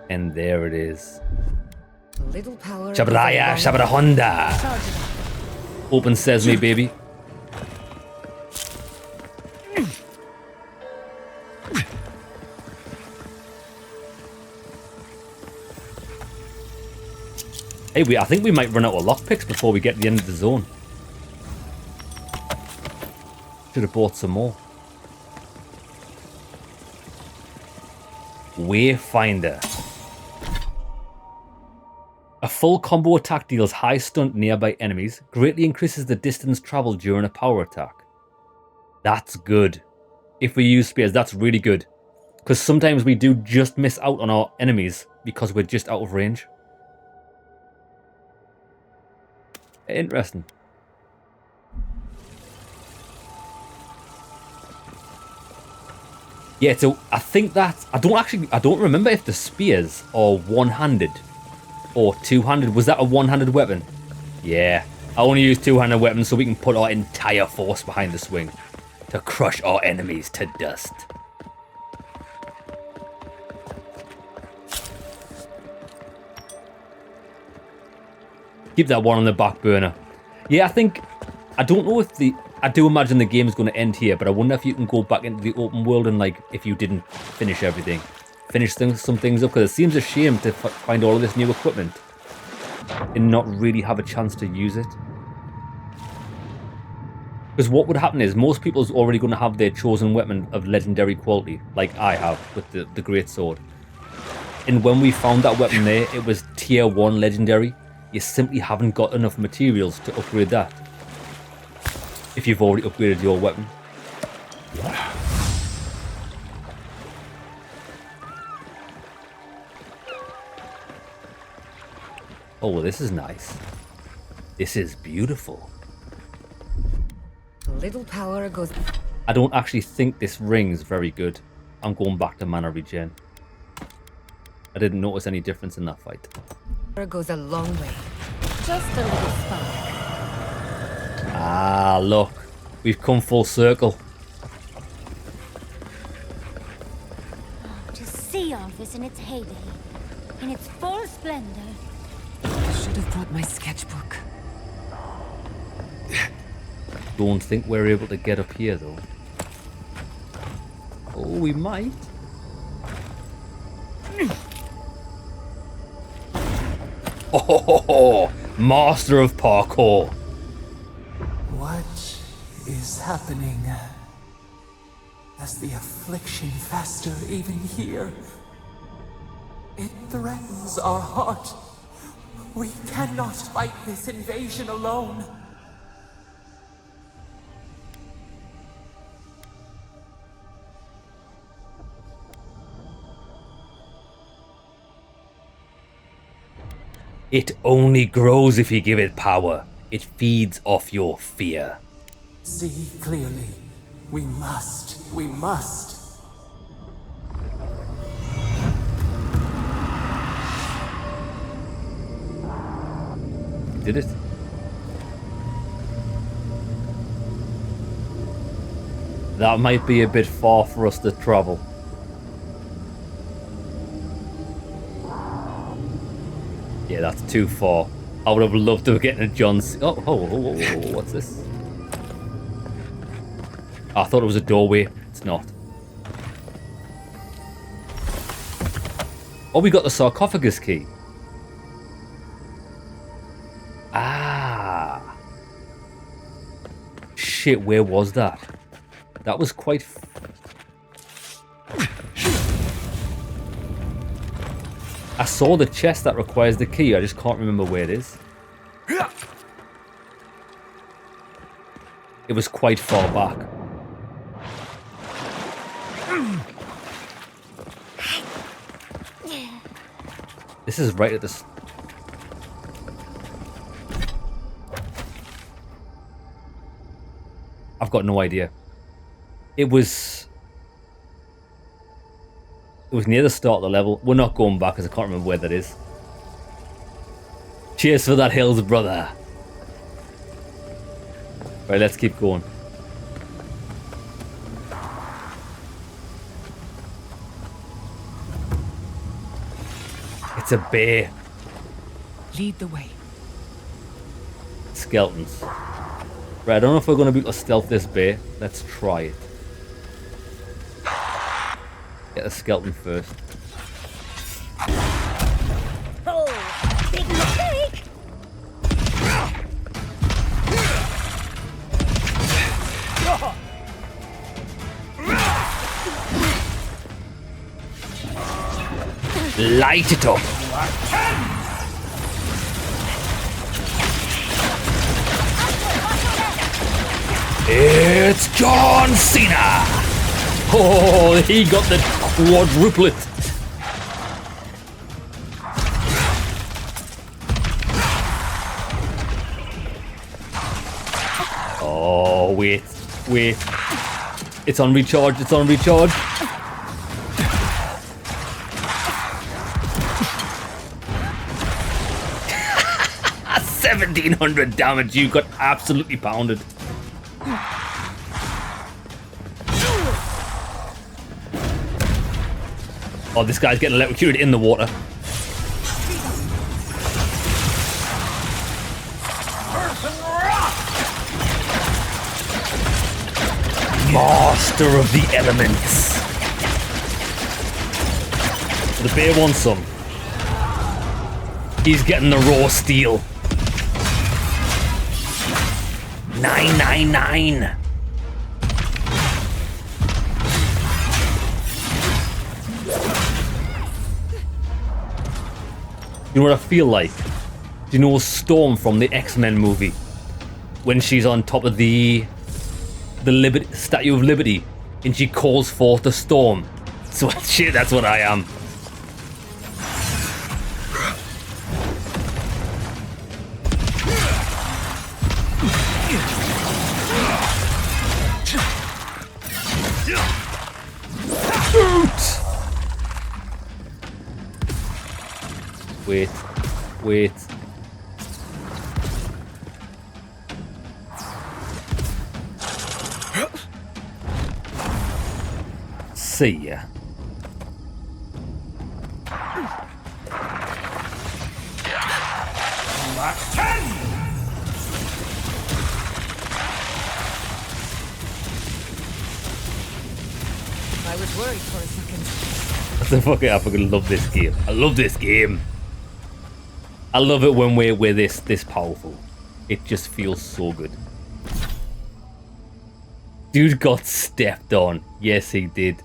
And there it is. Little power. Shabraya, Shabrahonda. Open sesame, baby. Hey, I think we might run out of lockpicks before we get to the end of the zone. Should have bought some more. Wayfinder. A full combo attack deals high stun to nearby enemies, greatly increases the distance traveled during a power attack. That's good. If we use spears, that's really good. Because sometimes we do just miss out on our enemies because we're just out of range. Interesting. Yeah, so I think that I don't remember if the spears are one-handed or two-handed. Was that a one-handed weapon? Yeah. I only use two-handed weapons so we can put our entire force behind the swing to crush our enemies to dust. Keep that one on the back burner. Yeah, I don't know if I do imagine the game is going to end here, but I wonder if you can go back into the open world and, like, if you didn't finish everything. Finish some things up, because it seems a shame to find all of this new equipment and not really have a chance to use it. Because what would happen is most people's already going to have their chosen weapon of legendary quality, like I have with the great sword. And when we found that weapon there, it was tier 1 legendary. You simply haven't got enough materials to upgrade that if you've already upgraded your weapon. Oh, well, this is nice. This is beautiful. Little power goes. I don't actually think this ring's very good. I'm going back to mana regen. I didn't notice any difference in that fight. Goes a long way. Just a little spark. Ah, look. We've come full circle. To see all this in its heyday, in its full splendor. I should have brought my sketchbook. Don't think we're able to get up here, though. Oh, we might. Oh, master of parkour. What is happening? As the affliction fester even here, it threatens our heart. We cannot fight this invasion alone. It only grows if you give it power. It feeds off your fear. See clearly. We must. We must. Did it? That might be a bit far for us to travel. Yeah, that's too far. I would have loved to have gotten a John C. Oh, what's this? I thought it was a doorway. It's not. Oh, we got the sarcophagus key. Ah. Shit, where was that? That was quite... I saw the chest that requires the key. I just can't remember where it is. It was quite far back. This is right at the... I've got no idea. It was near the start of the level. We're not going back because I can't remember where that is. Cheers for that, Hills, brother. Right, let's keep going. It's a bear. Lead the way. Skeletons. Right, I don't know if we're going to be able to stealth this bear. Let's try it. Get the skeleton first. Oh, big mistake! Light it up. It's John Cena. Oh, he got the quadruplet. Oh, wait. It's on recharge, 1700 damage, you got absolutely pounded. Oh, this guy's getting electrocuted in the water. Master of the elements. The bear wants some. He's getting the raw steel. 999. You know what I feel like? Do you know Storm from the X-Men movie? When she's on top of the Statue of Liberty and she calls forth the storm. So shit, that's what I am. Wait. See ya. I was worried for a second. I fucking love this game. I love this game. I love it when we're this powerful. It just feels so good. Dude got stepped on. Yes, he did.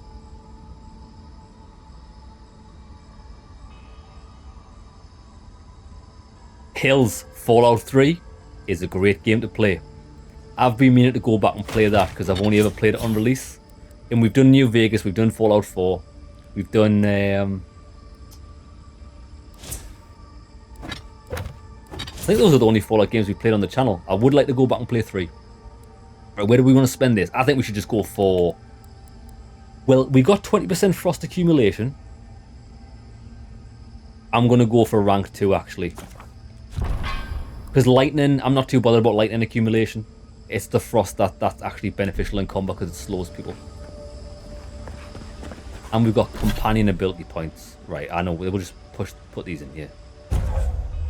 Hills Fallout 3 is a great game to play. I've been meaning to go back and play that because I've only ever played it on release. And we've done New Vegas, we've done Fallout 4, we've done I think those are the only Fallout games we played on the channel. I would like to go back and play 3. Right, where do we want to spend this? I think we should just go for... Well, we got 20% frost accumulation. I'm going to go for rank 2, actually. Because lightning, I'm not too bothered about lightning accumulation. It's the frost that's actually beneficial in combat because it slows people. And we've got companion ability points. Right, I know, we'll just put these in here.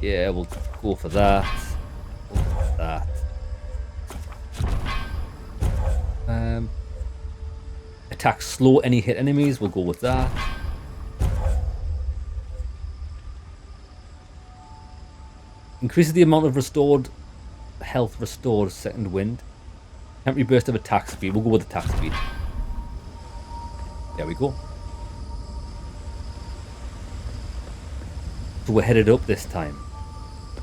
Yeah, we'll go for that. Go for that. Attack slow any hit enemies, we'll go with that. Increases the amount of restored health restored second wind. Temporary burst of attack speed, we'll go with attack speed. There we go. So we're headed up this time.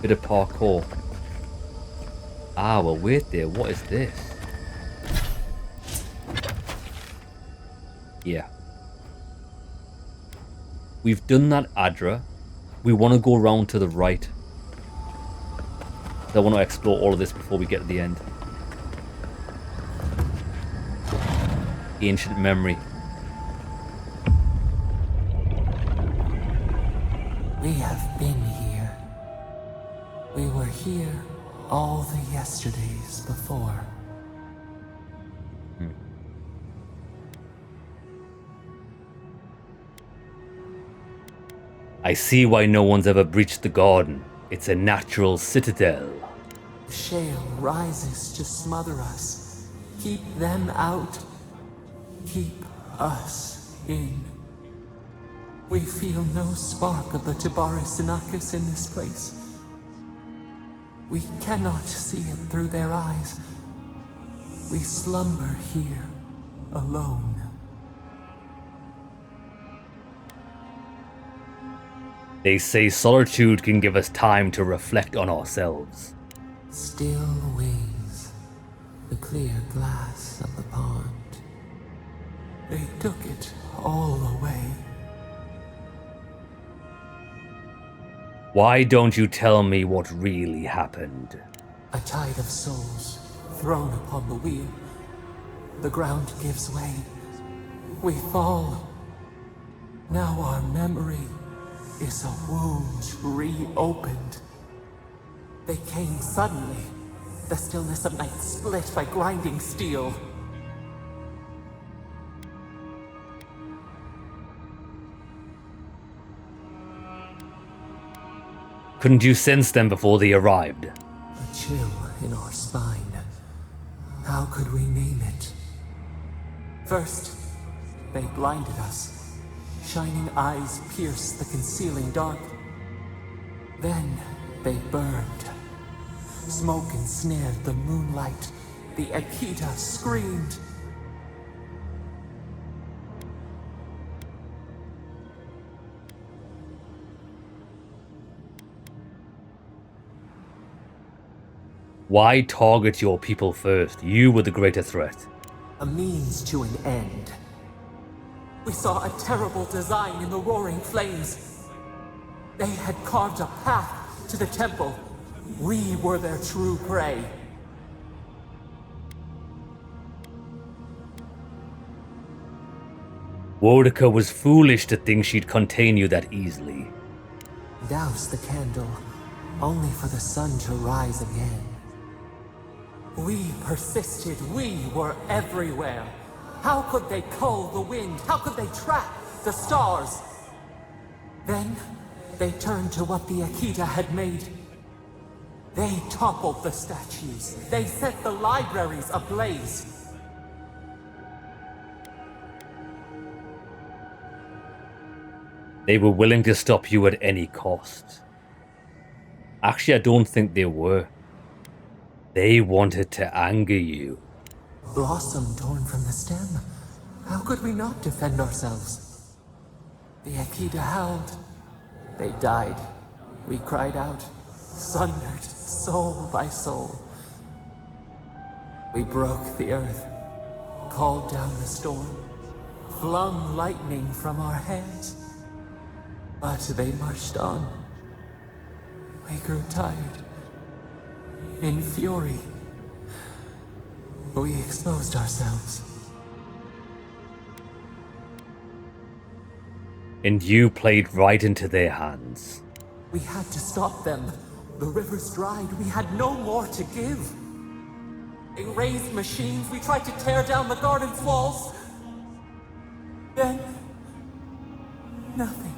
Bit of parkour. Ah, well wait there, what is this? Yeah. We've done that Adra. We want to go round to the right. I want to explore all of this before we get to the end. Ancient memory. We have been here. We were here all the yesterdays before. I see why no one's ever breached the garden. It's a natural citadel. The shale rises to smother us. Keep them out. Keep us in. We feel no spark of the Tabaris Inachus in this place. We cannot see it through their eyes. We slumber here, alone. They say solitude can give us time to reflect on ourselves. Still wings, the clear glass of the pond. They took it all away. Why don't you tell me what really happened? A tide of souls thrown upon the wheel. The ground gives way. We fall. Now our memory is a wound reopened. They came suddenly. The stillness of night split by grinding steel. Couldn't you sense them before they arrived? A chill in our spine. How could we name it? First, they blinded us. Shining eyes pierced the concealing dark. Then they burned. Smoke ensnared the moonlight. The Akita screamed. Why target your people first? You were the greater threat. A means to an end. We saw a terrible design in the roaring flames. They had carved a path to the temple. We were their true prey. Wodika was foolish to think she'd contain you that easily. Douse the candle, only for the sun to rise again. We persisted, we were everywhere. How could they cull the wind? How could they track the stars? Then, they turned to what the Akita had made. They toppled the statues. They set the libraries ablaze. They were willing to stop you at any cost. Actually, I don't think they were. They wanted to anger you. Blossom torn from the stem. How could we not defend ourselves? The Akita howled. They died. We cried out, sundered soul by soul. We broke the earth, called down the storm, flung lightning from our hands. But they marched on. We grew tired. In fury, we exposed ourselves. And you played right into their hands. We had to stop them. The rivers dried. We had no more to give. They raised machines. We tried to tear down the garden's walls. Then, nothing.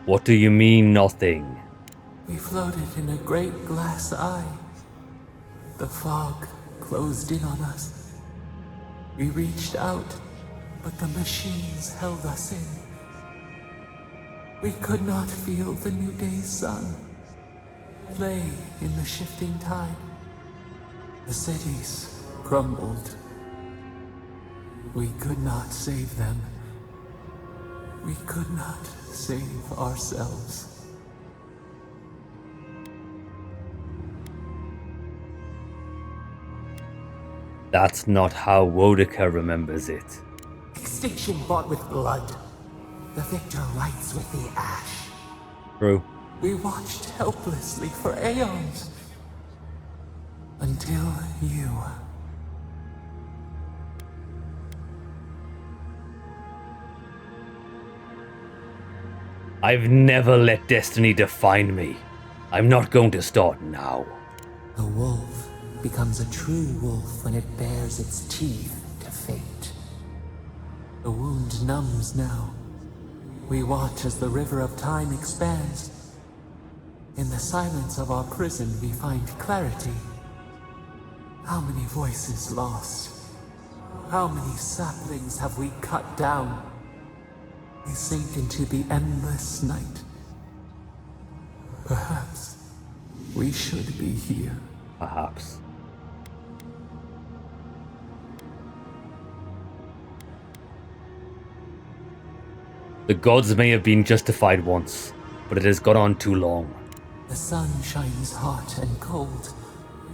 What do you mean, nothing? We floated in a great glass eye. The fog closed in on us. We reached out, but the machines held us in. We could not feel the new day's sun. Lay in the shifting tide. The cities crumbled. We could not save them. We could not save ourselves. That's not how Wodaka remembers it. Extinction bought with blood. The victor rights with the ash. True. We watched helplessly for aeons. Until you. I've never let destiny define me. I'm not going to start now. The wolf becomes a true wolf when it bares its teeth to fate. The wound numbs now. We watch as the river of time expands. In the silence of our prison, we find clarity. How many voices lost? How many saplings have we cut down? We sink into the endless night. Perhaps we should be here. Perhaps. The gods may have been justified once, but it has gone on too long. The sun shines hot and cold.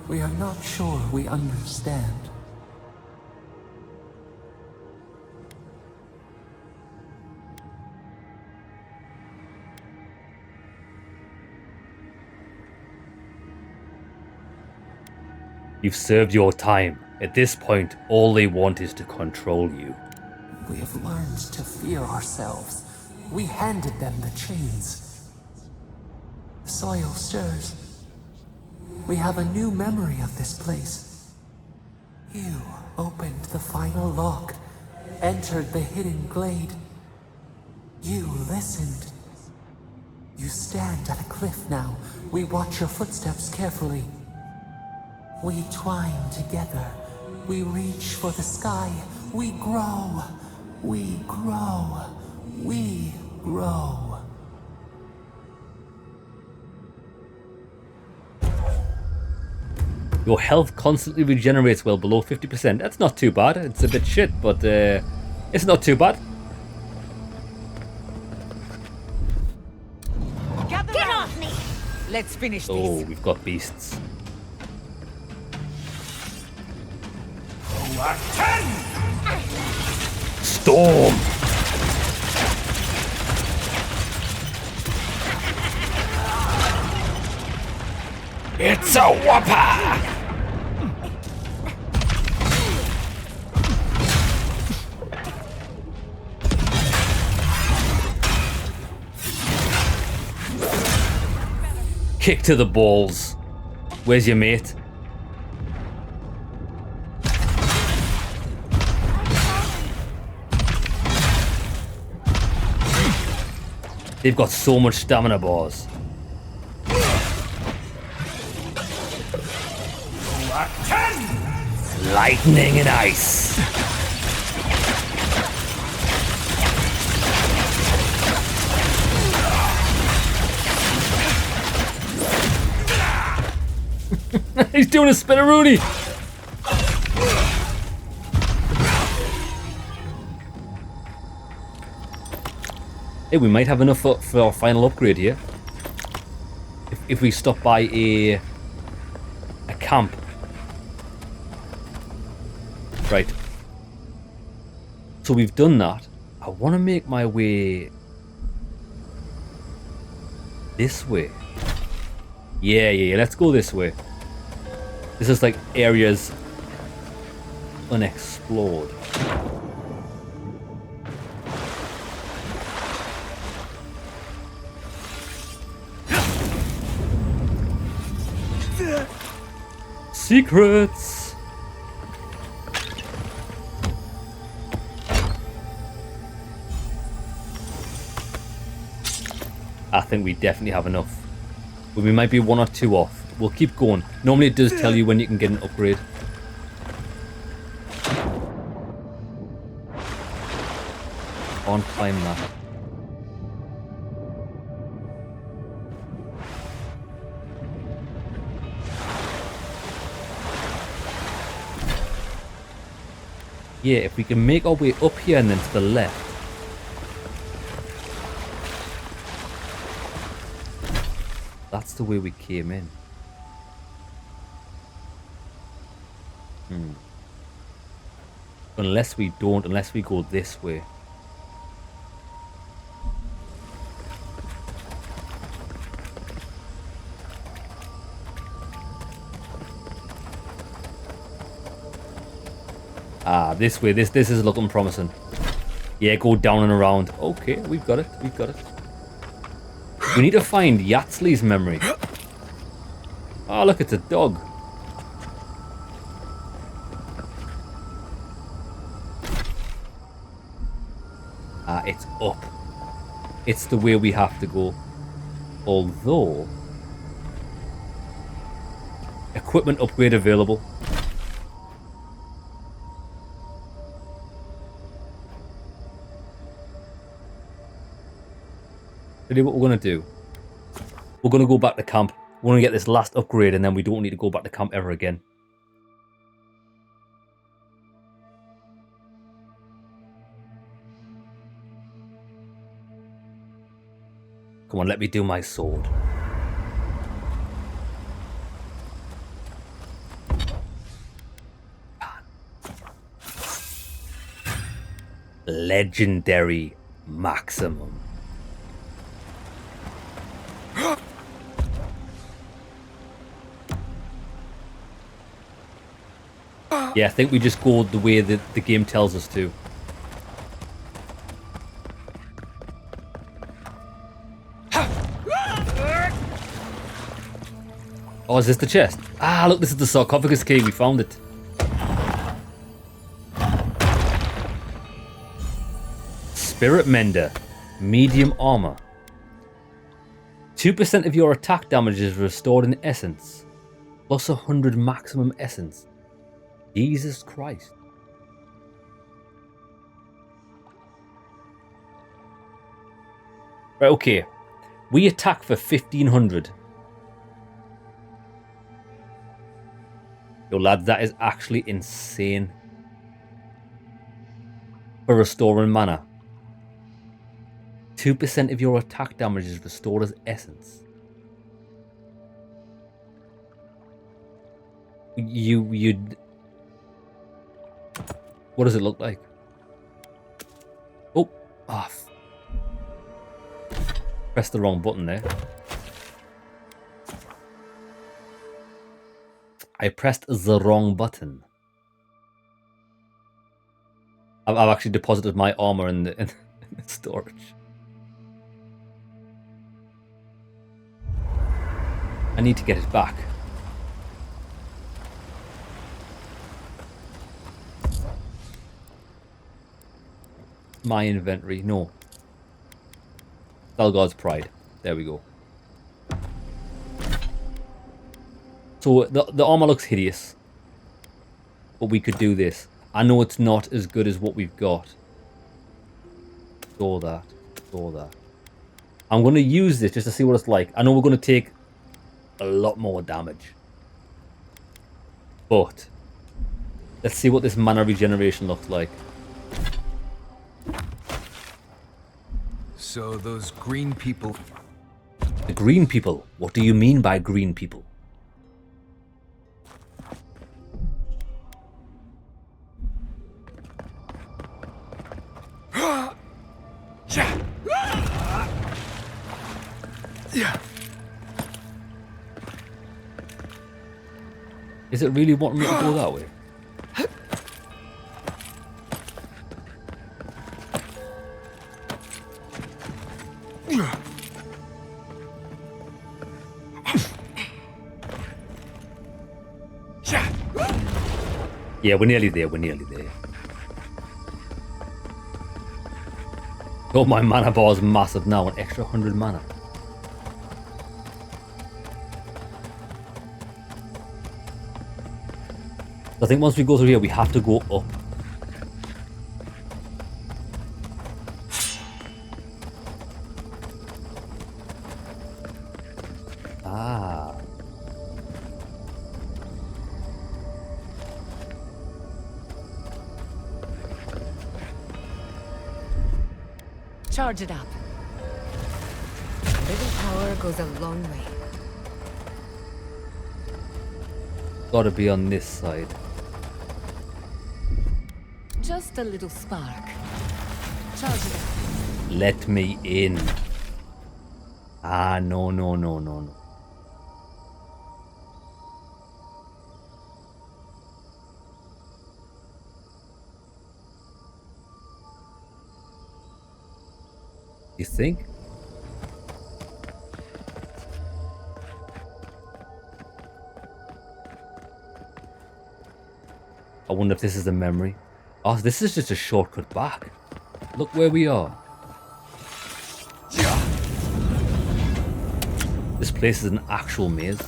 We are not sure we understand. You've served your time. At this point, all they want is to control you. We have learned to fear ourselves. We handed them the chains. The soil stirs. We have a new memory of this place. You opened the final lock, entered the hidden glade. You listened. You stand at a cliff now. We watch your footsteps carefully. We twine together. We reach for the sky. We grow. We grow. We grow. Your health constantly regenerates well below 50%. That's not too bad. It's a bit shit, but it's not too bad. Get off me! Let's finish this. Oh, we've got beasts. Storm! It's a whopper! Kick to the balls. Where's your mate? They've got so much stamina bars. Lightning and ice. doing a spinneroonie! Hey, we might have enough for our final upgrade here. If we stop by a camp. Right. So we've done that. I want to make my way this way. Yeah. Let's go this way. This is like areas unexplored. Secrets. I think we definitely have enough. But we might be 1 or 2 off. We'll keep going. Normally it does tell you when you can get an upgrade. Can't climb that. Yeah, if we can make our way up here and then to the left. That's the way we came in. Unless we go this way. Ah, this way. This is looking promising. Yeah, go down and around. Okay, we've got it. We need to find Yatsley's memory. Oh, look, it's a dog. Ah, it's up. It's the way we have to go. Although... equipment upgrade available. What we're going to do, we're going to go back to camp. We're going to get this last upgrade and then we don't need to go back to camp ever again. Come on, let me do my sword. Legendary maximum. Yeah, I think we just go the way that the game tells us to. Oh, is this the chest? Ah, look, this is the sarcophagus key. We found it. Spirit Mender. Medium armor. 2% of your attack damage is restored in essence. Plus 100 maximum essence. Jesus Christ. Right, okay. We attack for 1500. Yo, lads, that is actually insane. For restoring mana. 2% of your attack damage is restored as essence. You'd... What does it look like? Oh, off. Pressed the wrong button there. I pressed the wrong button. I've actually deposited my armor in the storage. I need to get it back. My inventory. No. Thalgard's Pride. There we go. So the armor looks hideous. But we could do this. I know it's not as good as what we've got. Store that. Store that. I'm going to use this just to see what it's like. I know we're going to take a lot more damage. But let's see what this mana regeneration looks like. So those green people... The green people? What do you mean by green people? Is it really wanting me to go that way? Yeah, we're nearly there, we're nearly there. Oh, my mana bar is massive now, an extra 100 mana. I think once we go through here, we have to go up. Ah. Charge it up. A little power goes a long way. Gotta be on this side. Just a little spark. Charge it up. Let me in. Ah, no, no, no, no, no. You think? I wonder if this is a memory. Oh, this is just a shortcut back. Look where we are. This place is an actual maze.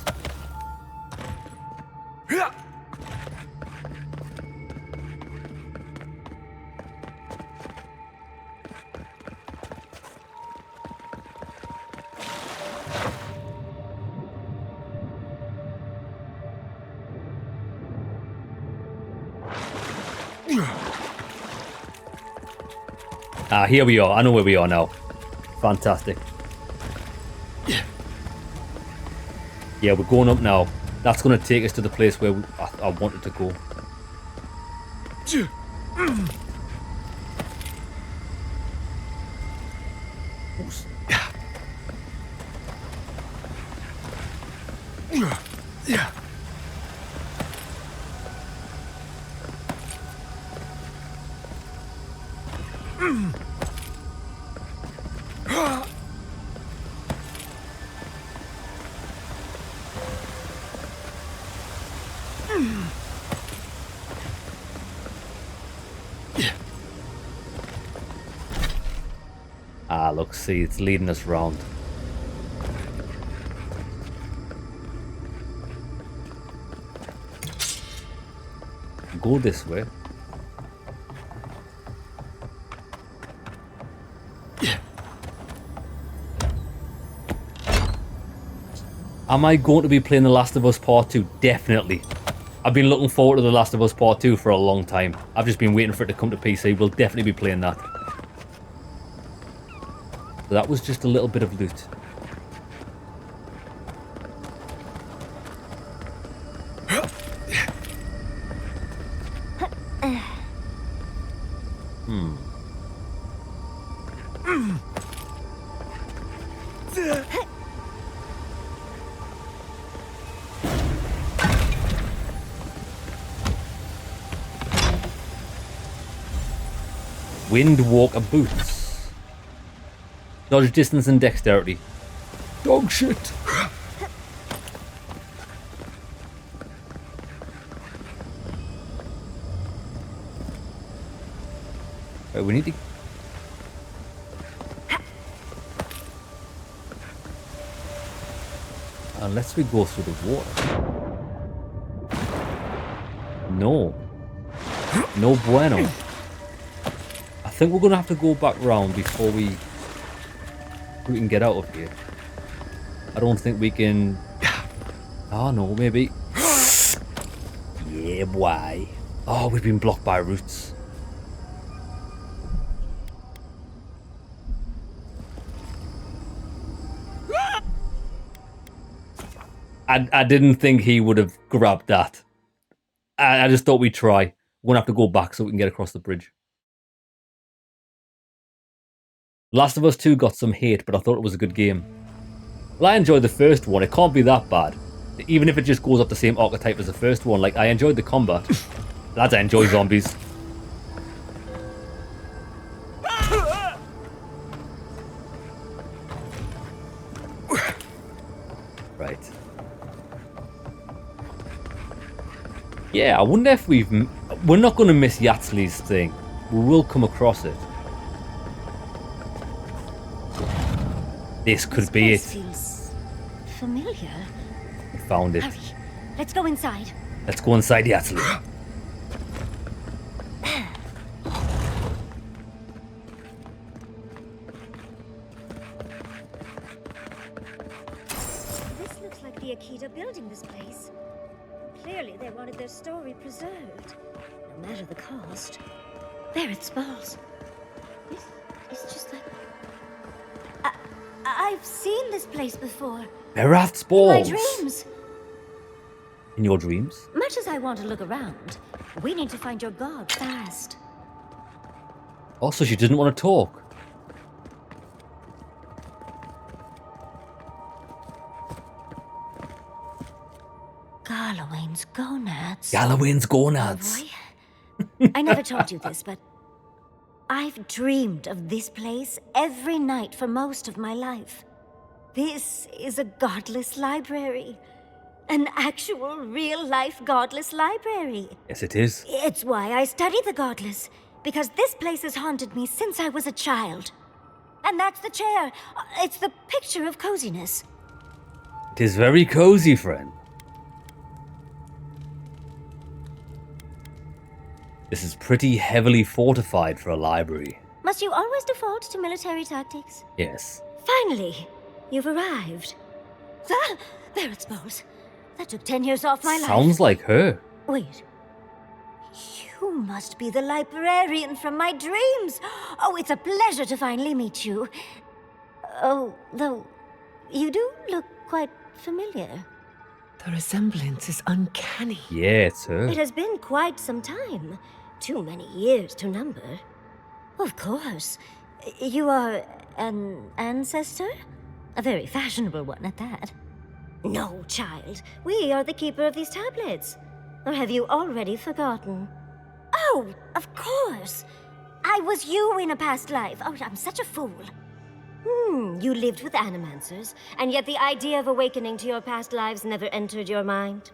Ah, here we are. I know where we are now. Fantastic. Yeah, we're going up now. That's going to take us to the place where I wanted to go. Ah, look, see, it's leading us round. Go this way. Am I going to be playing The Last of Us Part 2? Definitely. I've been looking forward to The Last of Us Part 2 for a long time. I've just been waiting for it to come to PC. We'll definitely be playing that. So that was just a little bit of loot. Windwalker boots. Dodge distance and dexterity. Dog shit. Right, we need to... Unless we go through the water. No. No bueno. I think we're going to have to go back round before we can get out of here. I don't think we can... Oh no, maybe. Yeah, why? Oh, we've been blocked by roots. I didn't think he would have grabbed that. I just thought we'd try. We're going to have to go back so we can get across the bridge. Last of Us 2 got some hate, but I thought it was a good game. Well, I enjoyed the first one. It can't be that bad. Even if it just goes off the same archetype as the first one. Like, I enjoyed the combat. Lads, I enjoy zombies. Right. Yeah, I wonder if we're not going to miss Yatsley's thing. We will come across it. This could be it. Feels familiar. We found it. Hurry, let's go inside. Let's go inside Yatsley. This looks like the Akita building this place. Clearly, they wanted their story preserved, no matter the cost. There it spells. It's just like I've seen this place before. Berath's In balls. my dreams. In your dreams? Much as I want to look around, we need to find your god fast. Also, she didn't want to talk. Galloway's gonads. Galloway's gonads. Oh, boy. I never told you this, but I've dreamed of this place every night for most of my life. This is a godless library. An actual, real-life godless library. Yes, it is. It's why I study the godless, because this place has haunted me since I was a child. And that's the chair. It's the picture of coziness. It is very cozy, friend. This is pretty heavily fortified for a library. Must you always default to military tactics? Yes. Finally, you've arrived. Ah, there it spells. That took 10 years off my life. Sounds like her. Wait. You must be the librarian from my dreams. Oh, it's a pleasure to finally meet you. Oh, though, you do look quite familiar. The resemblance is uncanny. Yeah, it's her. It has been quite some time. Too many years to number. Of course. You are an ancestor? A very fashionable one at that. No, child. We are the keeper of these tablets. Or have you already forgotten? Oh, of course. I was you in a past life. Oh, I'm such a fool. You lived with animancers, and yet the idea of awakening to your past lives never entered your mind.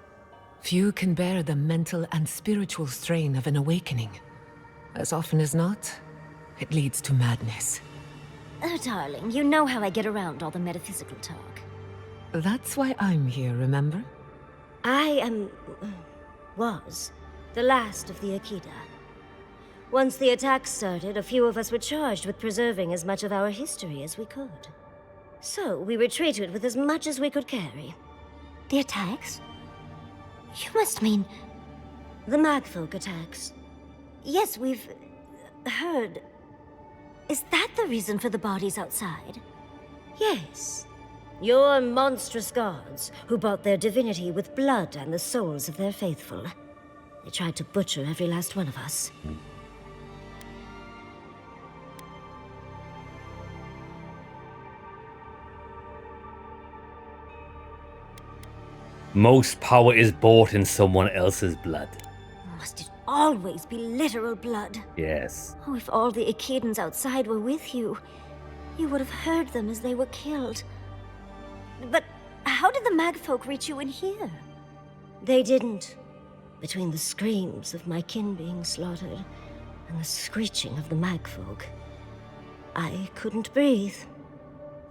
Few can bear the mental and spiritual strain of an awakening. As often as not, it leads to madness. Oh, darling, you know how I get around all the metaphysical talk. That's why I'm here, remember? I was the last of the Akita. Once the attack started, a few of us were charged with preserving as much of our history as we could. So we retreated with as much as we could carry. The attacks? You must mean the Magfolk attacks. Yes, we've heard. Is that the reason for the bodies outside? Yes. Your monstrous gods, who bought their divinity with blood and the souls of their faithful. They tried to butcher every last one of us. Most power is bought in someone else's blood. Must it always be literal blood? Yes. Oh, if all the Akidans outside were with you, you would have heard them as they were killed. But how did the Magfolk reach you in here? They didn't. Between the screams of my kin being slaughtered and the screeching of the Magfolk, I couldn't breathe.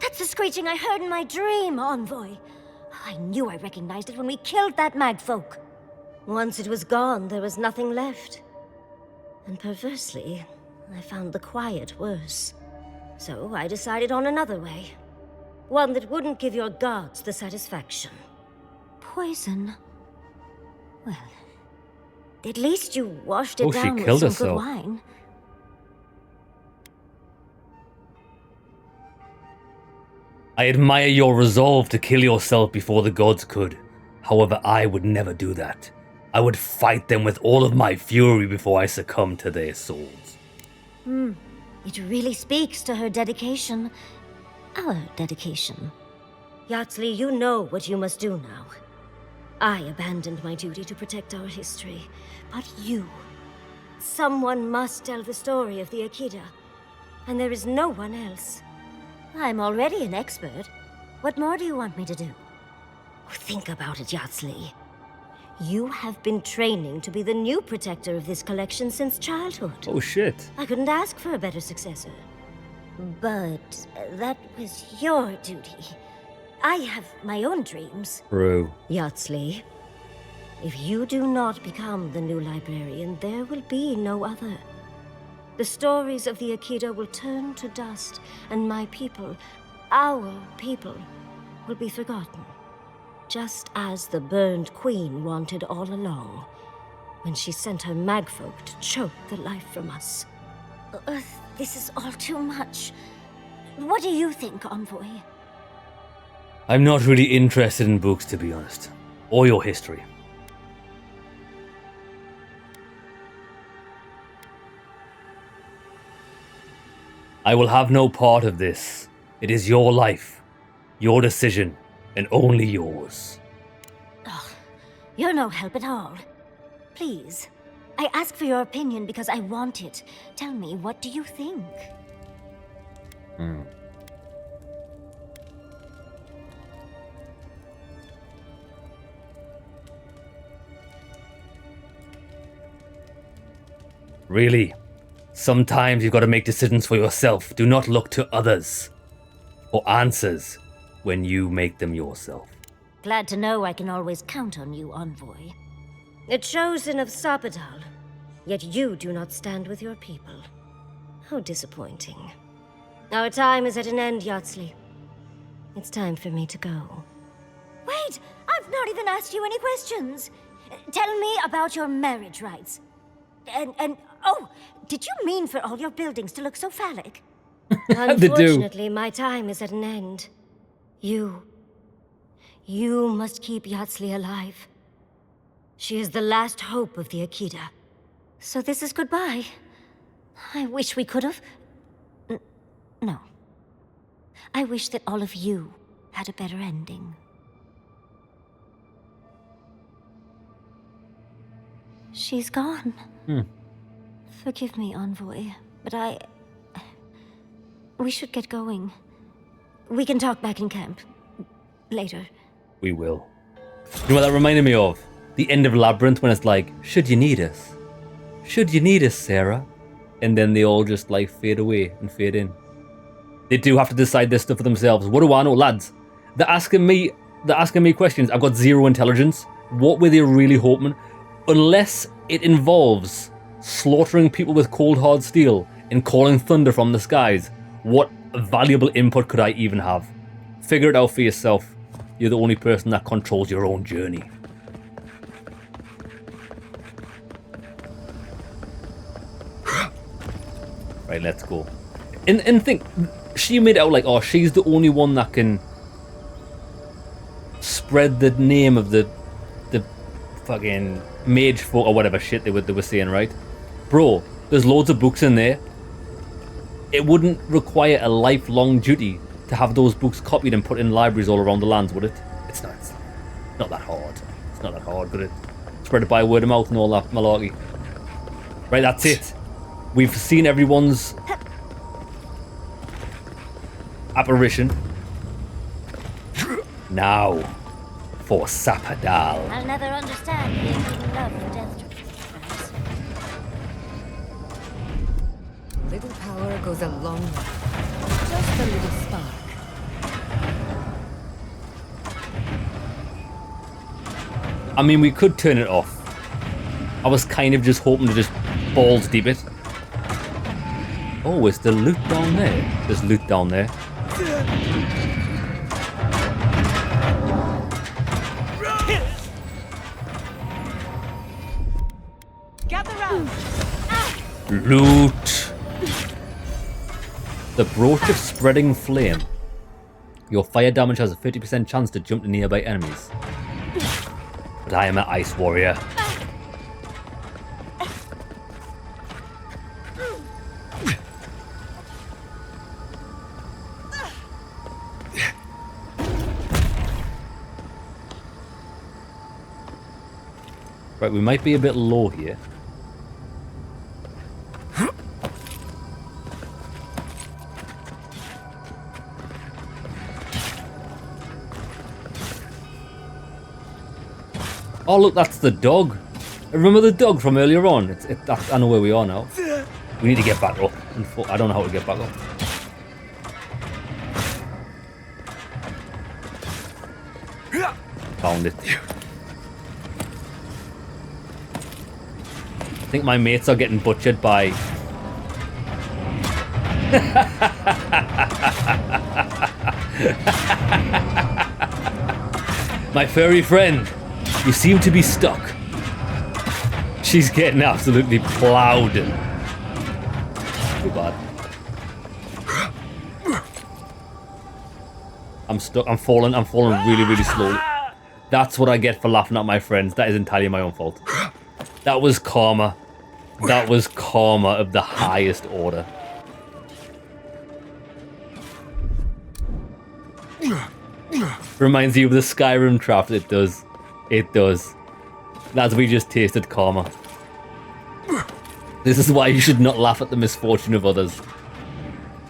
That's the screeching I heard in my dream, Envoy. I knew I recognized it when we killed that Magfolk. Once it was gone, there was nothing left. And perversely, I found the quiet worse. So I decided on another way. One that wouldn't give your gods the satisfaction. Poison? Well, At least you washed it Oh, she down with killed some good herself. wine. I admire your resolve to kill yourself before the gods could. However, I would never do that. I would fight them with all of my fury before I succumb to their swords. It really speaks to her dedication. Our dedication. Yardley, you know what you must do now. I abandoned my duty to protect our history, but you... Someone must tell the story of the Akita, and there is no one else. I'm already an expert. What more do you want me to do? Think about it, Yardley. You have been training to be the new protector of this collection since childhood. Oh shit. I couldn't ask for a better successor. But that was your duty. I have my own dreams. True. Yardley, if you do not become the new librarian, there will be no other. The stories of the Akita will turn to dust, and my people, our people, will be forgotten. Just as the burned queen wanted all along, when she sent her magfolk to choke the life from us. This is all too much. What do you think, Envoy? I'm not really interested in books, to be honest. Or your history. I will have no part of this. It is your life, your decision, and only yours. You're no help at all. Please, I ask for your opinion because I want it. Tell me, what do you think? Really? Sometimes you've got to make decisions for yourself. Do not look to others for answers when you make them yourself. Glad to know I can always count on you, Envoy. A chosen of Sapadal, yet you do not stand with your people. How disappointing. Our time is at an end, Yardley. It's time for me to go. Wait! I've not even asked you any questions! Tell me about your marriage rites. And oh, did you mean for all your buildings to look so phallic? Unfortunately, my time is at an end. You must keep Yardley alive. She is the last hope of the Akita. So this is goodbye. I wish we could have... No. I wish that all of you had a better ending. She's gone. Forgive me, Envoy, but we should get going. We can talk back in camp. Later. We will. You know what that reminded me of? The end of Labyrinth when it's like, should you need us? Should you need us, Sarah? And then they all just like fade away and fade in. They do have to decide this stuff for themselves. What do I know, lads? They're asking me questions. I've got 0 intelligence. What were they really hoping? Unless it involves slaughtering people with cold hard steel and calling thunder from the skies, what valuable input could I even have? Figure it out for yourself. You're the only person that controls your own journey. Right, let's go. And think, she made it out like, oh, she's the only one that can spread the name of the fucking mage folk or whatever shit they were saying, right? Bro, there's loads of books in there. It wouldn't require a lifelong duty to have those books copied and put in libraries all around the lands, would it? It's not that hard. It's not that hard, could it? Spread it by word of mouth and all that malarkey. Right, that's it. We've seen everyone's apparition. Now, for Sapadal. I'll never understand being in love and death. Little power goes a long way. Just a little spark. I mean, we could turn it off. I was kind of just hoping to just balls deep it. Oh, is there loot down there? There's loot down there. Loot. The brooch of spreading flame. Your fire damage has a 50% chance to jump to nearby enemies. But I am an ice warrior. Right, we might be a bit low here. Oh look, that's the dog. Remember the dog from earlier on? I know where we are now. We need to get back up. I don't know how to get back up. Found it. I think my mates are getting butchered by... My furry friend, you seem to be stuck. She's getting absolutely plowed. Too bad. I'm stuck. I'm falling really, really slowly. That's what I get for laughing at my friends. That is entirely my own fault. That was karma. That was karma of the highest order. Reminds you of the Skyrim trap. It does. It does. That's we just tasted karma. This is why you should not laugh at the misfortune of others.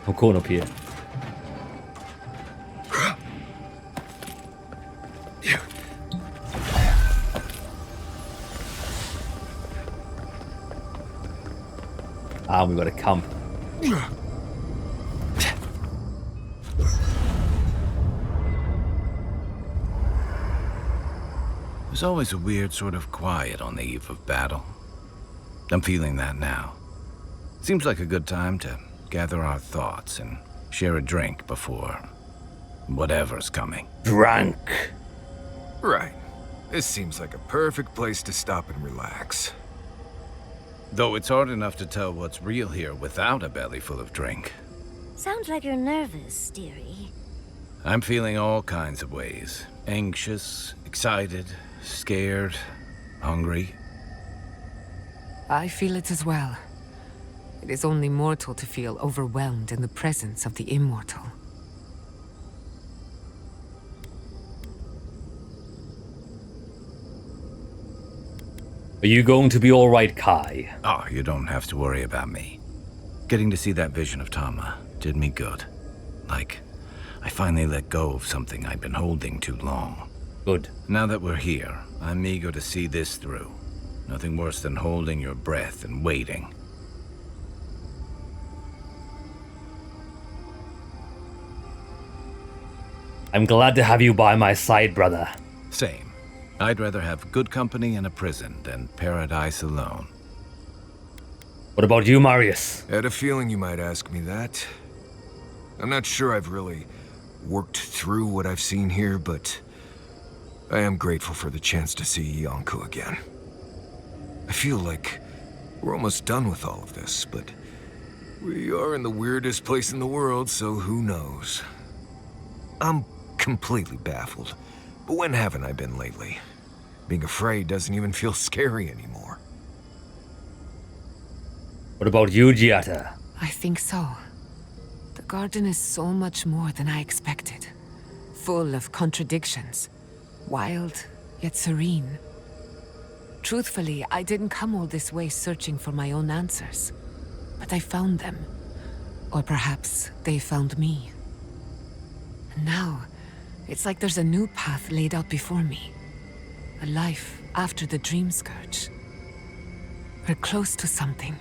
I'm going up here. Ah, we got a camp. There's always a weird sort of quiet on the eve of battle. I'm feeling that now. Seems like a good time to gather our thoughts and share a drink before whatever's coming. Drunk. Right. This seems like a perfect place to stop and relax. Though it's hard enough to tell what's real here without a belly full of drink. Sounds like you're nervous, dearie. I'm feeling all kinds of ways. Anxious, excited, scared, hungry. I feel it as well. It is only mortal to feel overwhelmed in the presence of the immortal. Are you going to be alright, Kai? Oh, you don't have to worry about me. Getting to see that vision of Tama did me good. Like, I finally let go of something I'd been holding too long. Good. Now that we're here, I'm eager to see this through. Nothing worse than holding your breath and waiting. I'm glad to have you by my side, brother. Same. I'd rather have good company in a prison than paradise alone. What about you, Marius? I had a feeling you might ask me that. I'm not sure I've really worked through what I've seen here, but I am grateful for the chance to see Yonko again. I feel like we're almost done with all of this, but we are in the weirdest place in the world, so who knows? I'm completely baffled, but when haven't I been lately? Being afraid doesn't even feel scary anymore. What about you, Giata? I think so. The garden is so much more than I expected. Full of contradictions. Wild, yet serene. Truthfully, I didn't come all this way searching for my own answers. But I found them. Or perhaps they found me. And now, it's like there's a new path laid out before me. A life after the Dream Scourge. We're close to something.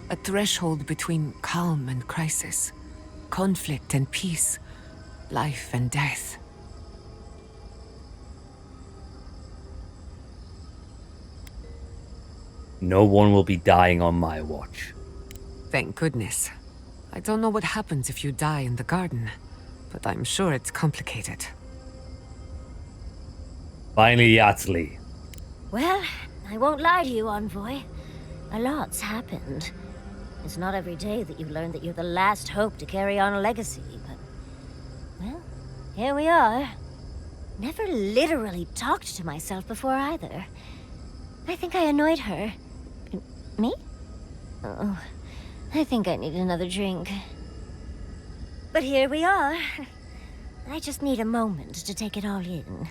A threshold between calm and crisis. Conflict and peace. Life and death. No one will be dying on my watch. Thank goodness. I don't know what happens if you die in the garden, but I'm sure it's complicated. Finally, Yatzli. Well, I won't lie to you, Envoy. A lot's happened. It's not every day that you learn that you're the last hope to carry on a legacy, but... well, here we are. Never literally talked to myself before either. I think I annoyed her. Me? Oh, I think I need another drink. But here we are. I just need a moment to take it all in.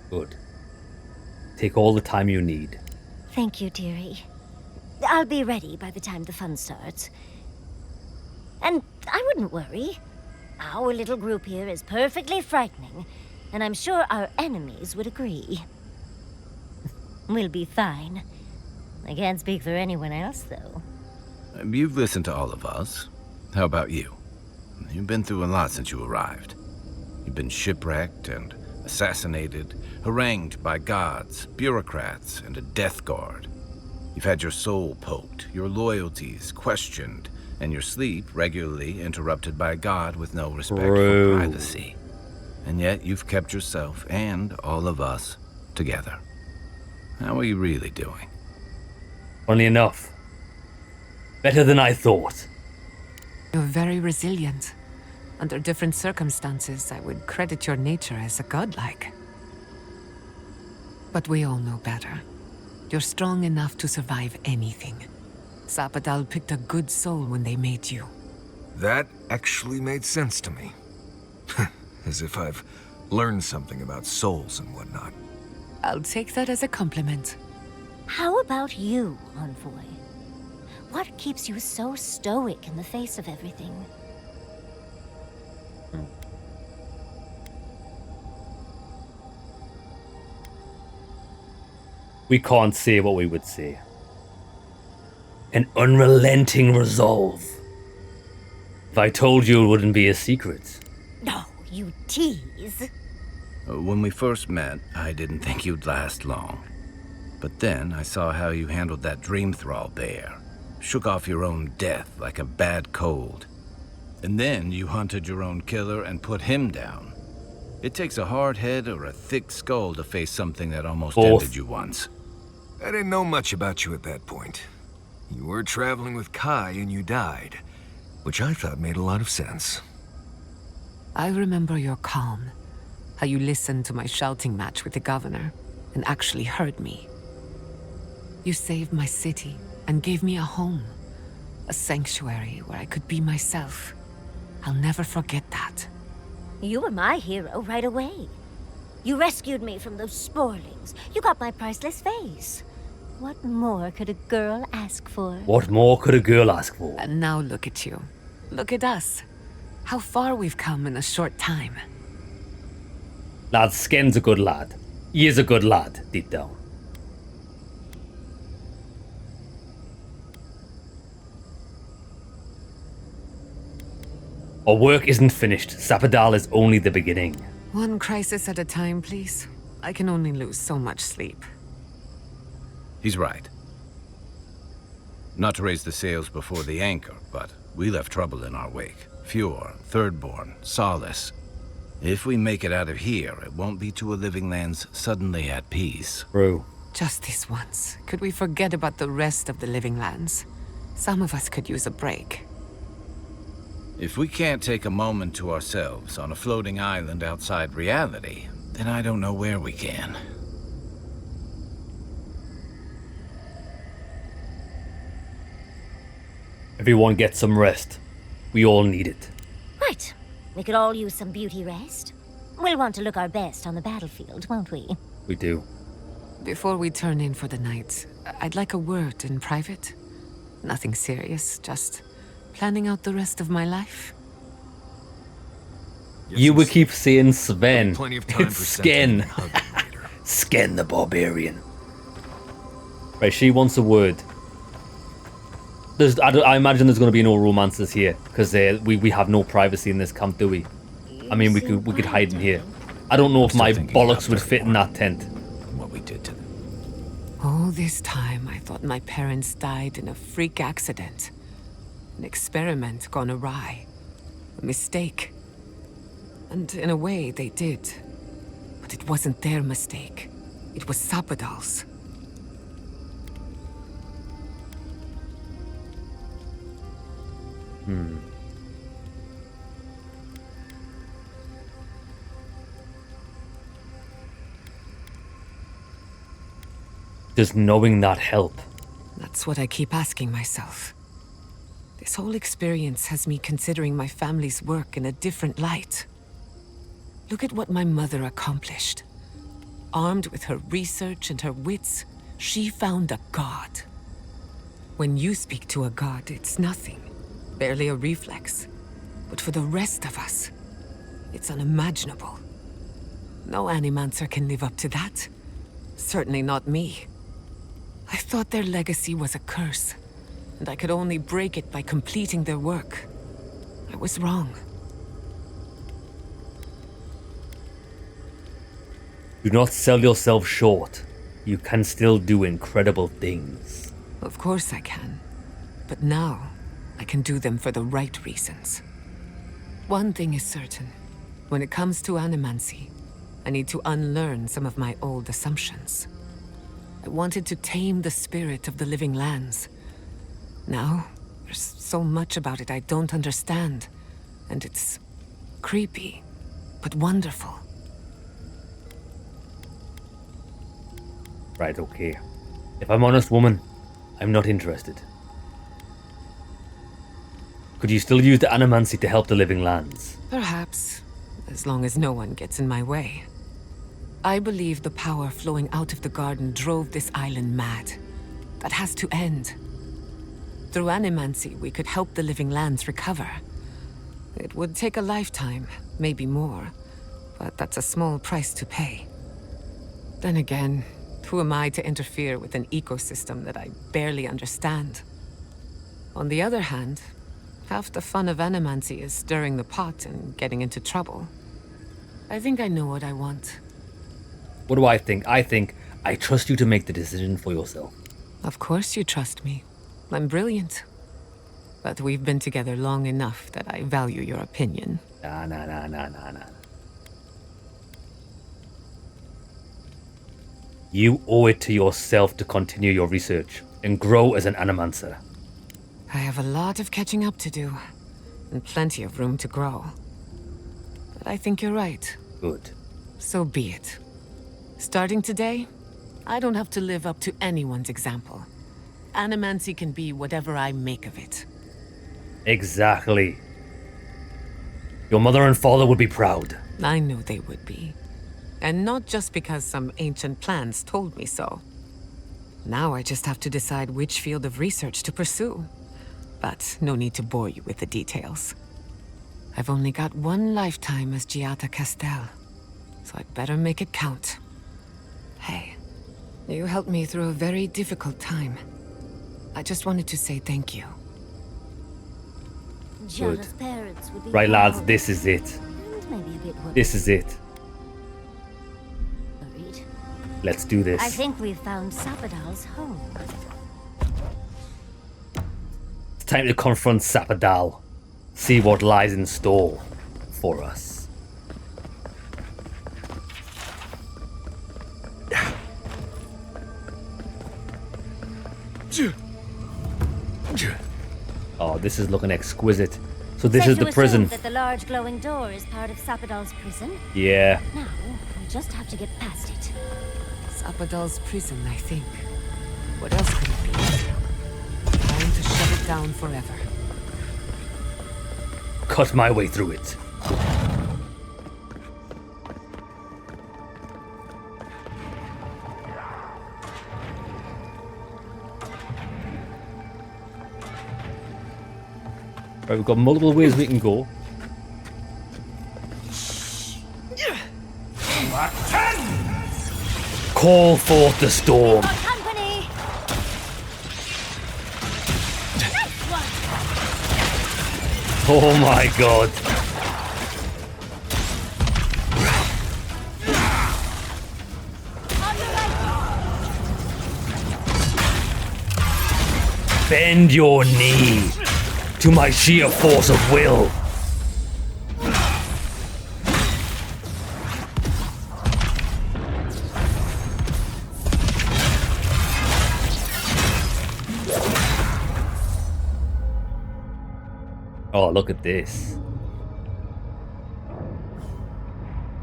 Good. Take all the time you need. Thank you, dearie. I'll be ready by the time the fun starts. And I wouldn't worry. Our little group here is perfectly frightening, and I'm sure our enemies would agree. We'll be fine. I can't speak for anyone else, though. You've listened to all of us. How about you? You've been through a lot since you arrived. You've been shipwrecked and assassinated, harangued by gods, bureaucrats, and a death guard. You've had your soul poked, your loyalties questioned, and your sleep regularly interrupted by a god with no respect for privacy. And yet you've kept yourself and all of us together. How are you really doing? Funny enough. Better than I thought. You're very resilient. Under different circumstances, I would credit your nature as a godlike. But we all know better. You're strong enough to survive anything. Sapadal picked a good soul when they made you. That actually made sense to me. As if I've learned something about souls and whatnot. I'll take that as a compliment. How about you, Envoy? What keeps you so stoic in the face of everything? We can't say what we would say. An unrelenting resolve. If I told you, it wouldn't be a secret. No, you tease. When we first met, I didn't think you'd last long. But then I saw how you handled that dream thrall bear. Shook off your own death like a bad cold. And then you hunted your own killer and put him down. It takes a hard head or a thick skull to face something that almost ended you once. I didn't know much about you at that point. You were traveling with Kai and you died, which I thought made a lot of sense. I remember your calm. How you listened to my shouting match with the governor and actually heard me. You saved my city and gave me a home. A sanctuary where I could be myself. I'll never forget that. You were my hero right away. You rescued me from those sporlings. You got my priceless face. What more could a girl ask for? What more could a girl ask for? And now look at you. Look at us. How far we've come in a short time. Lad, Sken's a good lad. He is a good lad, deep down. Our work isn't finished. Sapadal is only the beginning. One crisis at a time, please. I can only lose so much sleep. He's right. Not to raise the sails before the anchor, but we left trouble in our wake. Fjord, Thirdborn, Solace. If we make it out of here, it won't be to a living lands suddenly at peace. True. Just this once. Could we forget about the rest of the living lands? Some of us could use a break. If we can't take a moment to ourselves on a floating island outside reality, then I don't know where we can. Everyone get some rest. We all need it. Right. We could all use some beauty rest. We'll want to look our best on the battlefield, won't we? We do. Before we turn in for the night, I'd like a word in private. Nothing serious, just planning out the rest of my life. You would keep saying Sven. Plenty of time It's for Sken. Sken the barbarian. Right, she wants a word. I imagine there's going to be no romances here because we have no privacy in this camp, do we? I mean, we could hide in here. I don't know if my bollocks would fit in that tent. What we did to them. All this time, I thought my parents died in a freak accident. An experiment gone awry. A mistake. And in a way, they did. But it wasn't their mistake. It was Sapadal's. Does knowing that help? That's what I keep asking myself. This whole experience has me considering my family's work in a different light. Look at what my mother accomplished. Armed with her research and her wits, she found a god. When you speak to a god, it's nothing. Barely a reflex. But for the rest of us, it's unimaginable. No animancer can live up to that. Certainly not me. I thought their legacy was a curse, and I could only break it by completing their work. I was wrong. Do not sell yourself short. You can still do incredible things. Of course I can. But now, I can do them for the right reasons. One thing is certain. When it comes to animancy, I need to unlearn some of my old assumptions. I wanted to tame the spirit of the living lands. Now, there's so much about it I don't understand. And it's creepy, but wonderful. Right, okay. If I'm honest, woman, I'm not interested. Could you still use the animancy to help the living lands? Perhaps, as long as no one gets in my way. I believe the power flowing out of the garden drove this island mad. That has to end. Through animancy, we could help the living lands recover. It would take a lifetime, maybe more, but that's a small price to pay. Then again, who am I to interfere with an ecosystem that I barely understand? On the other hand, half the fun of animancy is stirring the pot and getting into trouble. I think I know what I want. What do I think? I think I trust you to make the decision for yourself. Of course you trust me. I'm brilliant. But we've been together long enough that I value your opinion. Nah. You owe it to yourself to continue your research and grow as an animancer. I have a lot of catching up to do, and plenty of room to grow. But I think you're right. Good. So be it. Starting today, I don't have to live up to anyone's example. Animancy can be whatever I make of it. Exactly. Your mother and father would be proud. I know they would be. And not just because some ancient plans told me so. Now I just have to decide which field of research to pursue. But no need to bore you with the details. I've only got one lifetime as Giata Castel, so I'd better make it count. Hey, you helped me through a very difficult time. I just wanted to say thank you. Good. Right, lads, this is it. This is it. Let's do this. I think we've found Sapadal's home. It's time to confront Sapadal. See what lies in store for us. Oh, this is looking exquisite. So this is the prison. That the large glowing door is part of Sapadal's prison? Yeah. Now, we just have to get past it. Sapadal's prison, I think. What else could it be? Time to shut it down forever. Cut my way through it. Right, we've got multiple ways we can go. Call forth the storm. Oh my god. Bend your knee to my sheer force of will. Oh, look at this.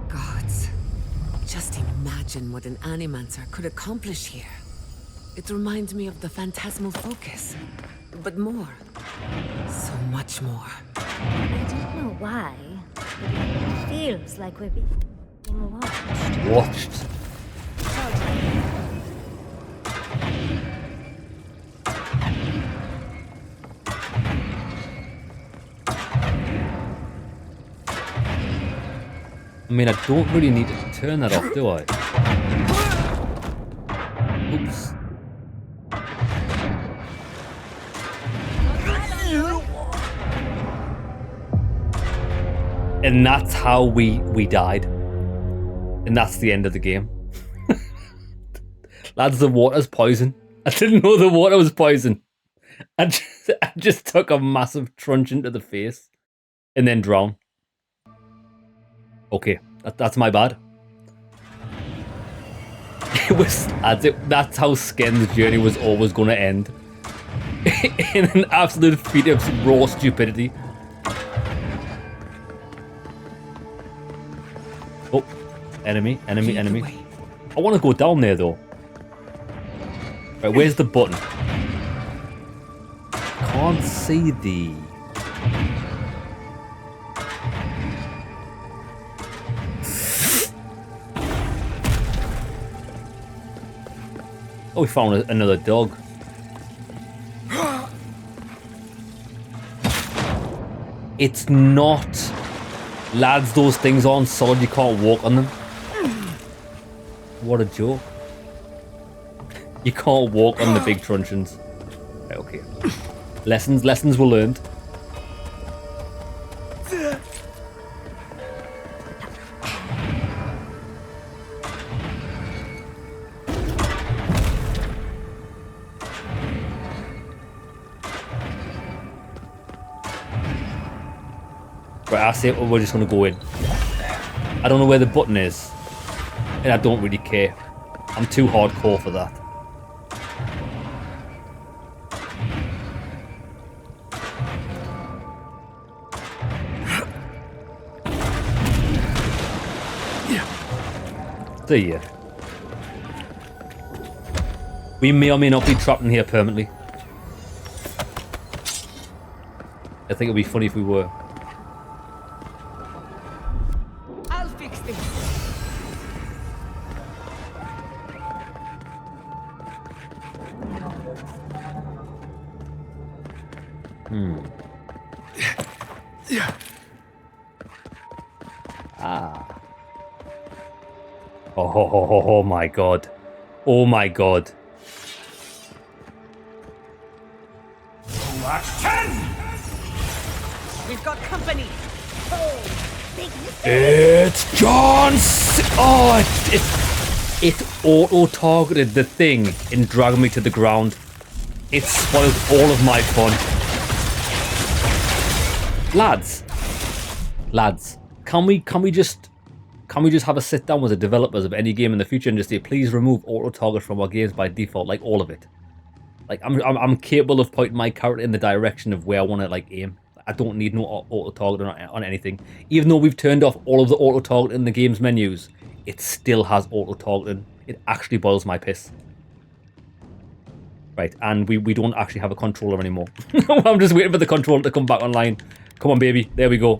Gods. Just imagine what an animancer could accomplish here. It reminds me of the phantasmal focus. But more. So much more. I don't know why, but it feels like we're being watched. Watched. I mean, I don't really need to turn that off, do I? Oops. And that's how we died. And that's the end of the game. Lads, the water's poison. I didn't know the water was poison. I just took a massive truncheon to the face. And then drowned. Okay, that's my bad. It was, that's how Sken's journey was always going to end. In an absolute feat of raw stupidity. Oh, enemy. I want to go down there though. Right, where's the button? Can't see the... Oh, we found another dog. It's not... Lads, those things aren't solid, you can't walk on them. What a joke. You can't walk on the big truncheons. Right, okay. Lessons were learned. Right, I say we're just going to go in. I don't know where the button is. And I don't really care. I'm too hardcore for that. See ya. We may or may not be trapped in here permanently. I think it'd be funny if we were. I'll fix this. Ah. Oh my god. Oh my god. We've got company. It's John C. Oh, it auto-targeted the thing and dragged me to the ground. It spoiled all of my fun. Lads, can we just have a sit down with the developers of any game in the future and just say, please remove auto-target from our games by default, like all of it. Like I'm capable of pointing my character in the direction of where I want to like aim. I don't need no auto-target on anything. Even though we've turned off all of the auto-target in the game's menus, it still has auto-targeting. It actually boils my piss. Right, and we don't actually have a controller anymore. I'm just waiting for the controller to come back online. Come on, baby. There we go.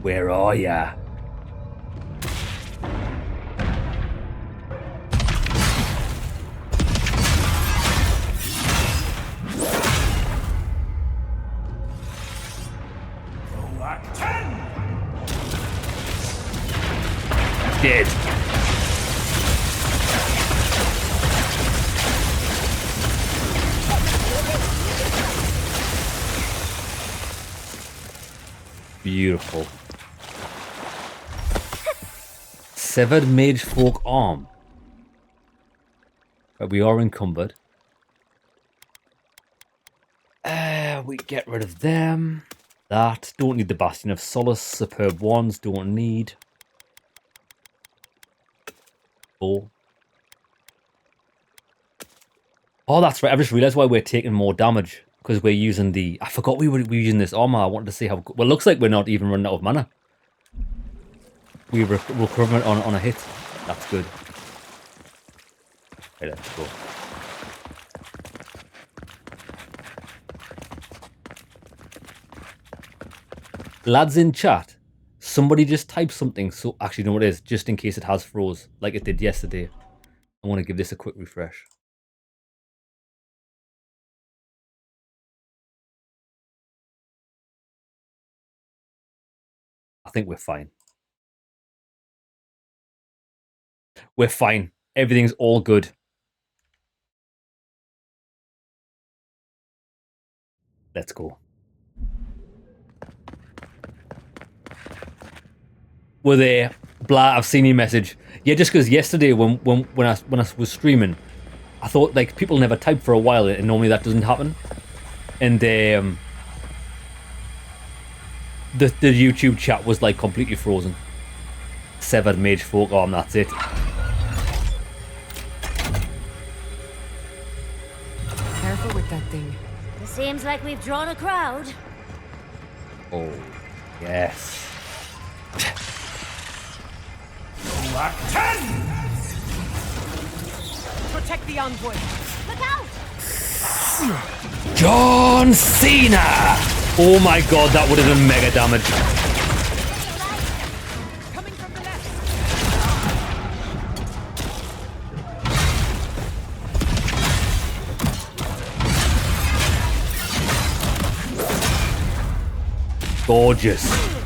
Where are ya? Dead. Beautiful. Severed mage folk arm. But we are encumbered. We get rid of them. That. Don't need the Bastion of Solace. Superb wands. Don't need. bow. Oh, that's right. I just realized why we're taking more damage. Because we're using the... I forgot we were using this armor. I wanted to see how... Well, it looks like we're not even running out of mana. We recover it on a hit. That's good. Okay, let's go. Lads in chat, somebody just type something. So actually, you know what it is? Just in case it has froze, like it did yesterday. I want to give this a quick refresh. I think we're fine. We're fine. Everything's all good. Let's go. We're there. Blah, I've seen your message. Yeah, just because yesterday when I was streaming, I thought like people never type for a while, and normally that doesn't happen. And the YouTube chat was like completely frozen. Severed mage folk arm, that's it. Careful with that thing. It seems like we've drawn a crowd. Oh, yes. Protect the envoy. Look out! John Cena! Oh my god, that would have done mega damage. Coming from the left. Gorgeous.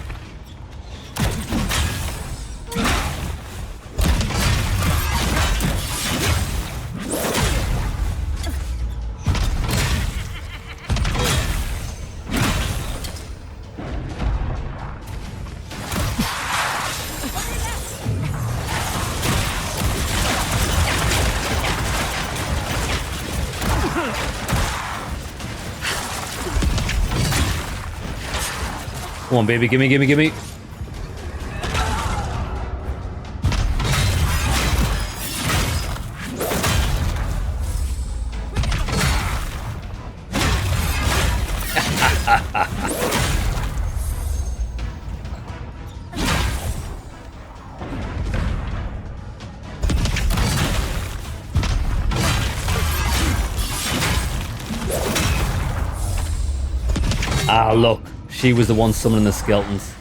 Come on, baby, gimme, gimme, gimme. Ah, look. She was the one summoning the skeletons.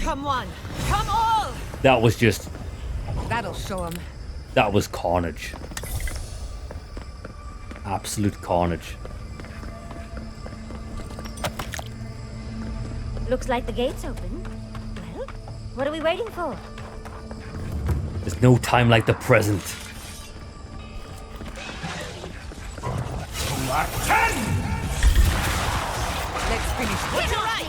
Come on, come all! That was just... That'll show him. That was carnage. Absolute carnage. Looks like the gate's open. Well, what are we waiting for? There's no time like the present. Let's finish. Hit her right!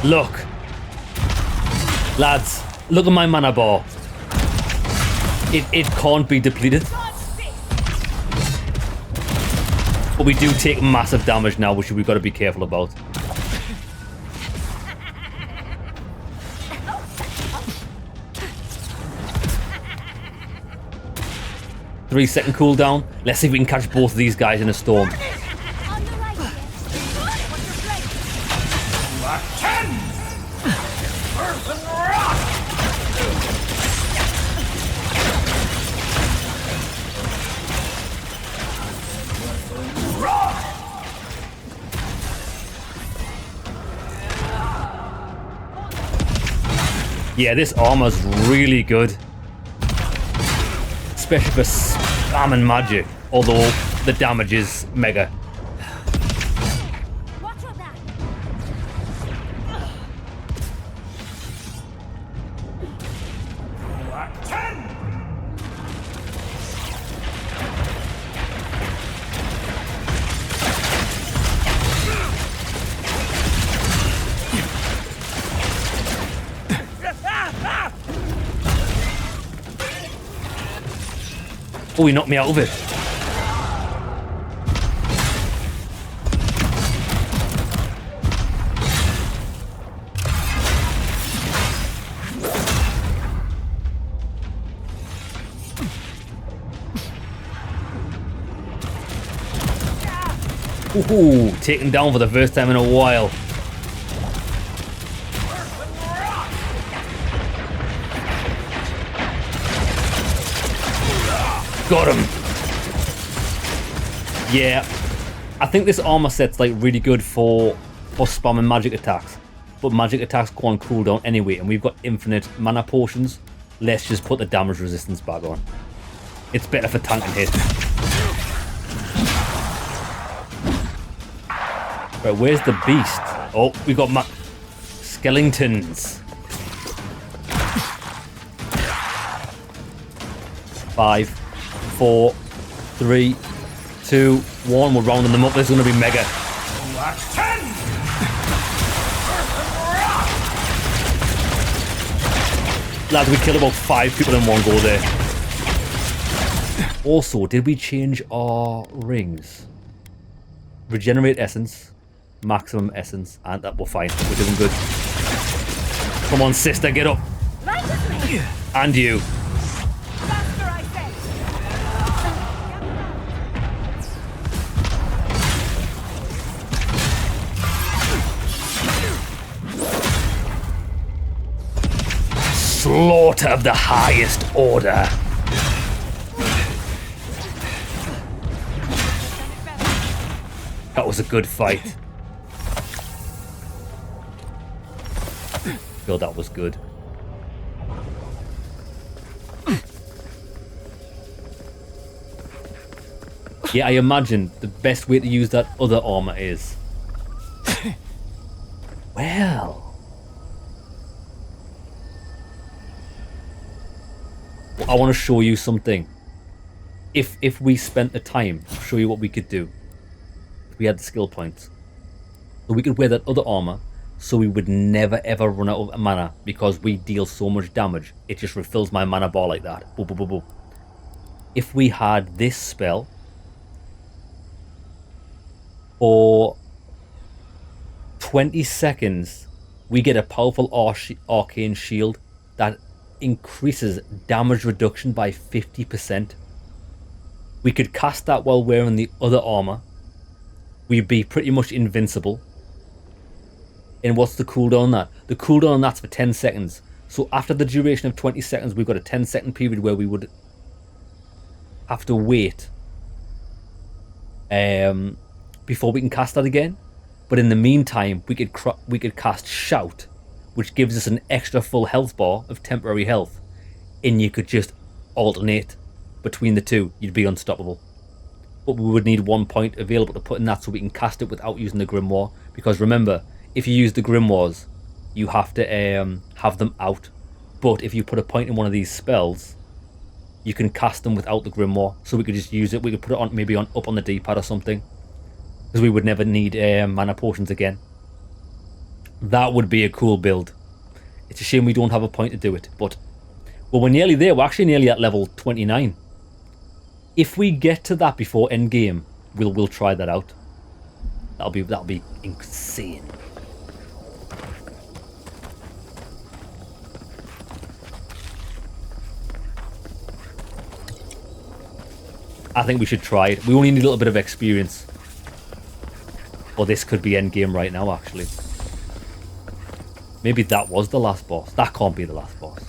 Look. Lads, look at my mana bar. It can't be depleted. But we do take massive damage now, which we've got to be careful about. Three-second cooldown. Let's see if we can catch both of these guys in a storm. Yeah, this armor's really good. Especially for spamming magic, although the damage is mega. Oh, he knocked me out of it. Ooh, taken down for the first time in a while. Got him. Yeah, I think this armor set's like really good for spamming magic attacks, but magic attacks go on cooldown anyway, and we've got infinite mana potions. Let's just put the damage resistance back on. It's better for tank and hit. Right, where's the beast? Oh, we got skeletons. 5, 4, 3, 2, 1. We're rounding them up. This is going to be mega. Lads, we killed about 5 people in one go there. Also, did we change our rings? Regenerate essence, maximum essence, and that we're fine. We're doing good. Come on, sister, get up. And you. Slaughter of the highest order. That was a good fight. God, that was good. Yeah, I imagine the best way to use that other armor is... Well... I want to show you something. If we spent the time, I'll show you what we could do. If we had the skill points. So we could wear that other armor, so we would never ever run out of mana, because we deal so much damage. It just refills my mana bar like that. Boop, boop, boop, boop. If we had this spell, for 20 seconds, we get a powerful arcane shield that increases damage reduction by 50%. We could cast that while wearing the other armor. We'd be pretty much invincible. And what's the cooldown on that? The cooldown on that's for 10 seconds. So after the duration of 20 seconds, we've got a 10-second period where we would have to wait before we can cast that again. But in the meantime, we could cast Shout, which gives us an extra full health bar of temporary health, and you could just alternate between the two. You'd be unstoppable. But we would need 1 point available to put in that so we can cast it without using the Grimoire. Because remember, if you use the Grimoires, you have to have them out. But if you put a point in one of these spells, you can cast them without the Grimoire. So we could just use it. We could put it on maybe up on the D-pad or something, because we would never need mana potions again. That would be a cool build. It's a shame we don't have a point to do it, but well, we're nearly there. We're actually nearly at level 29. If we get to that before end game, we'll try that out. That'll be insane. I think we should try it. We only need a little bit of experience. Or this could be end game right now, actually. Maybe that was the last boss. That can't be the last boss.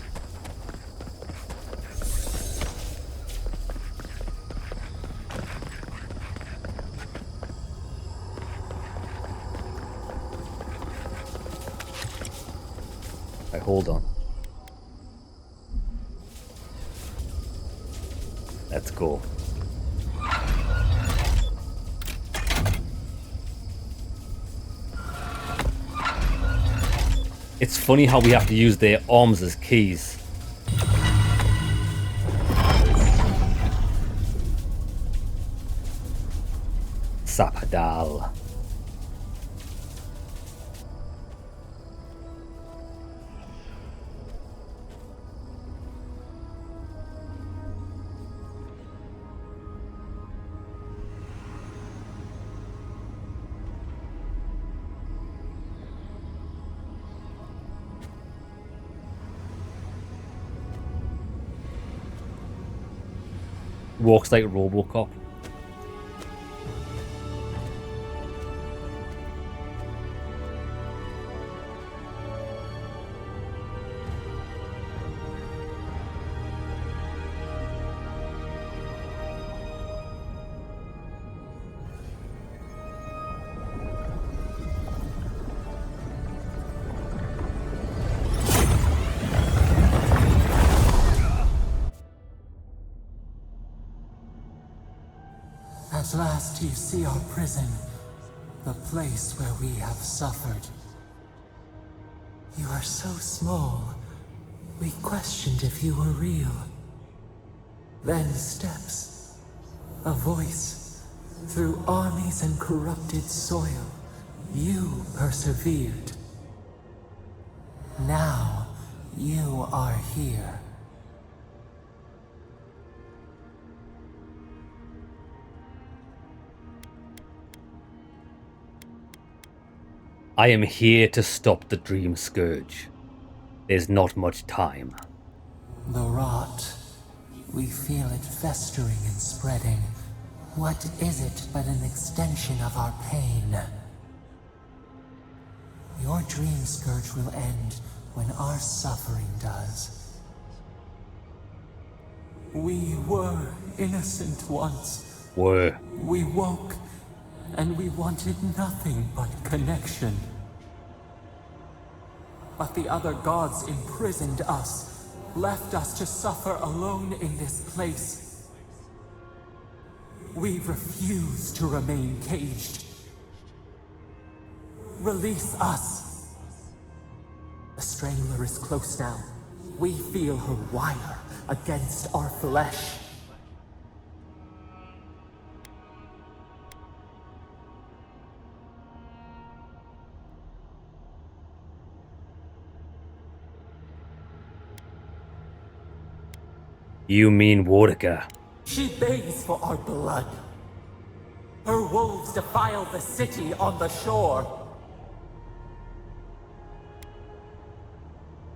Right, hold on. Let's go. It's funny how we have to use their arms as keys. Sapadal. Walks like Robocop. At last you see our prison, the place where we have suffered. You are so small, we questioned if you were real. Then steps, a voice, through armies and corrupted soil, you persevered. Now, you are here. I am here to stop the Dream Scourge. There's not much time. The rot. We feel it festering and spreading. What is it but an extension of our pain? Your Dream Scourge will end when our suffering does. We were innocent once. We woke, and we wanted nothing but connection. But the other gods imprisoned us, left us to suffer alone in this place. We refuse to remain caged. Release us. The Strangler is close now. We feel her wire against our flesh. You mean Warwicker? She begs for our blood. Her wolves defile the city on the shore.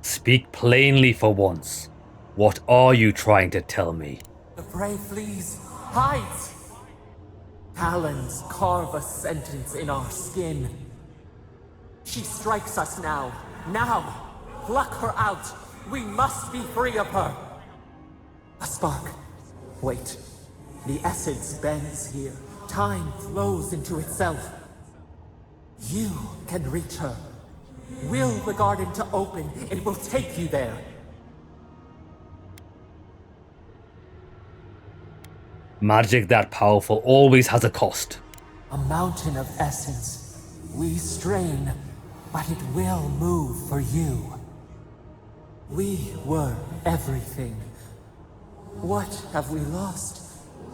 Speak plainly for once. What are you trying to tell me? The prey flees, hides. Talons carve a sentence in our skin. She strikes us now. Now! Pluck her out! We must be free of her! A spark. Wait. The essence bends here. Time flows into itself. You can reach her. Will the garden to open. It will take you there. Magic that powerful always has a cost. A mountain of essence. We strain, but it will move for you. We were everything. What have we lost?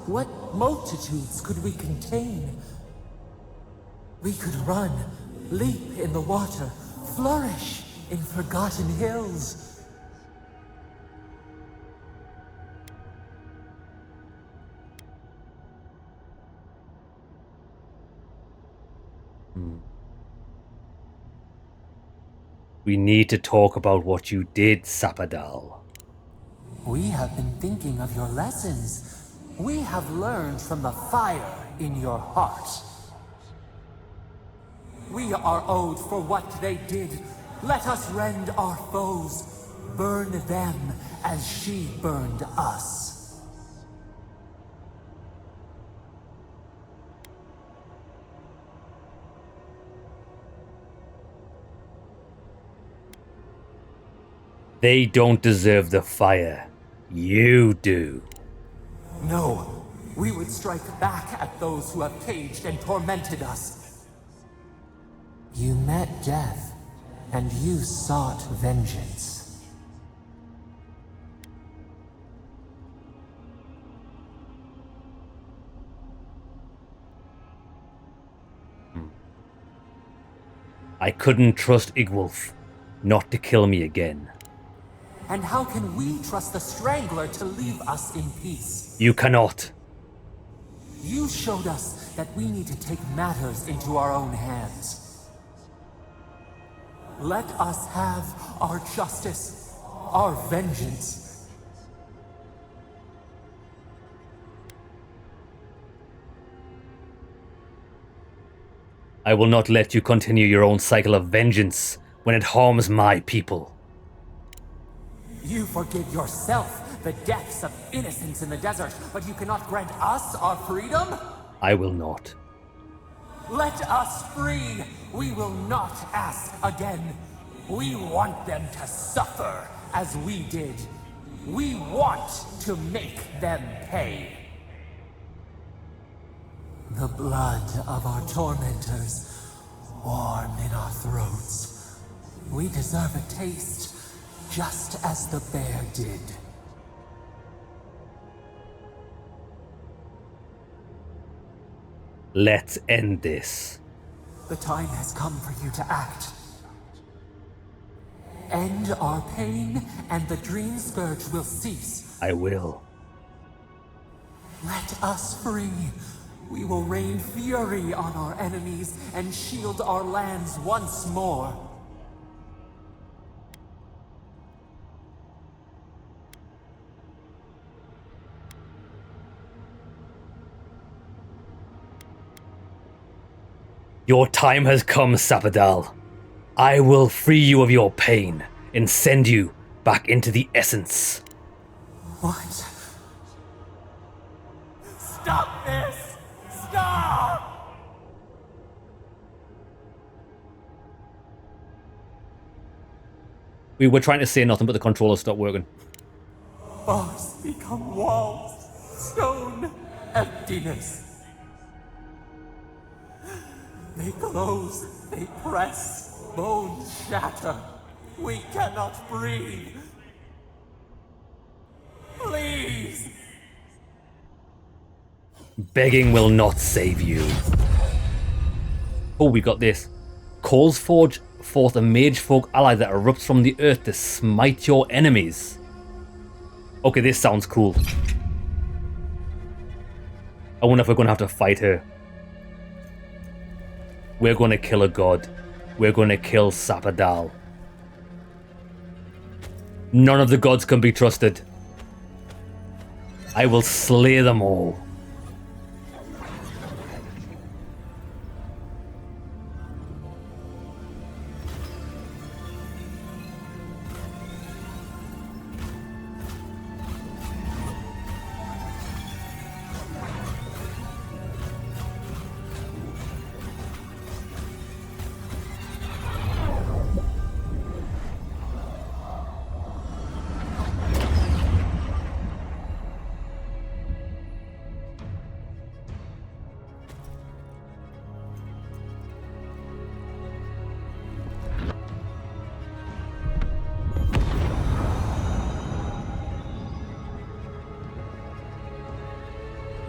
What multitudes could we contain? We could run, leap in the water, flourish in forgotten hills. We need to talk about what you did, Sapadal. We have been thinking of your lessons. We have learned from the fire in your heart. We are owed for what they did. Let us rend our foes, burn them as she burned us. They don't deserve the fire. You do. No, we would strike back at those who have caged and tormented us. You met death, and you sought vengeance. I couldn't trust Igwulf not to kill me again. And how can we trust the Strangler to leave us in peace? You cannot. You showed us that we need to take matters into our own hands. Let us have our justice, our vengeance. I will not let you continue your own cycle of vengeance when it harms my people. You forgive yourself the deaths of innocents in the desert, but you cannot grant us our freedom? I will not. Let us free! We will not ask again. We want them to suffer as we did. We want to make them pay. The blood of our tormentors, warm in our throats. We deserve a taste, just as the bear did. Let's end this. The time has come for you to act. End our pain, and the dream scourge will cease. I will. Let us free. We will rain fury on our enemies and shield our lands once more. Your time has come, Sapadal. I will free you of your pain and send you back into the essence. What? Stop this! Stop! We were trying to say nothing, but the controller stopped working. Bars become walls, stone, emptiness. They close, they press, bones shatter. We cannot breathe. Please! Begging will not save you. Oh, we got this. Calls forge forth a mage folk ally that erupts from the earth to smite your enemies. Okay, this sounds cool. I wonder if we're going to have to fight her. We're going to kill a god. We're going to kill Sapadal. None of the gods can be trusted. I will slay them all.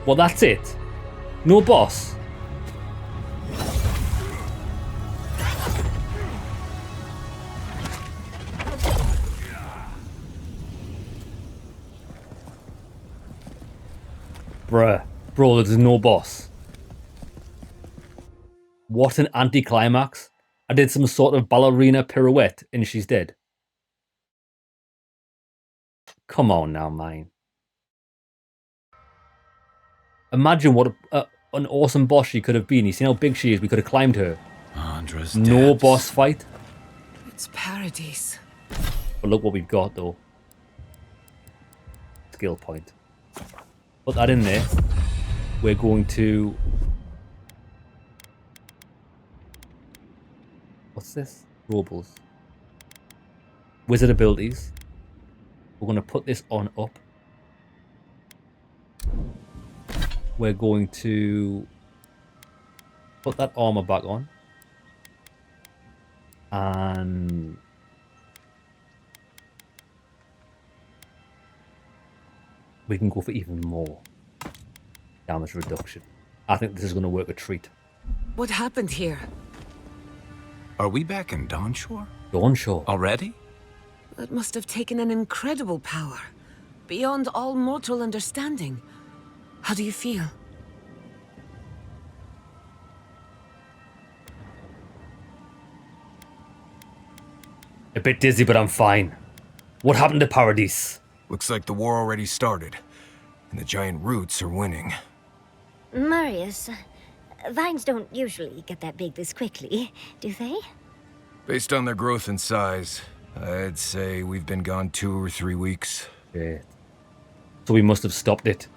Well, that's it. No boss. Bruh. Bro, there's no boss. What an anticlimax. I did some sort of ballerina pirouette and she's dead. Come on now, man. Imagine what an awesome boss she could have been. You see how big she is? We could have climbed her. No boss fight. It's paradise. But look what we've got, though. Skill point. Put that in there. We're going to... What's this? Robles. Wizard abilities. We're going to put this on up. We're going to put that armor back on. And we can go for even more damage reduction. I think this is going to work a treat. What happened here? Are we back in Dawnshore? Dawnshore. Already? That must have taken an incredible power. Beyond all mortal understanding. How do you feel? A bit dizzy, but I'm fine. What happened to Paradise? Looks like the war already started, and the giant roots are winning. Marius, vines don't usually get that big this quickly, do they? Based on their growth and size, I'd say we've been gone 2 or 3 weeks. Yeah. So we must have stopped it.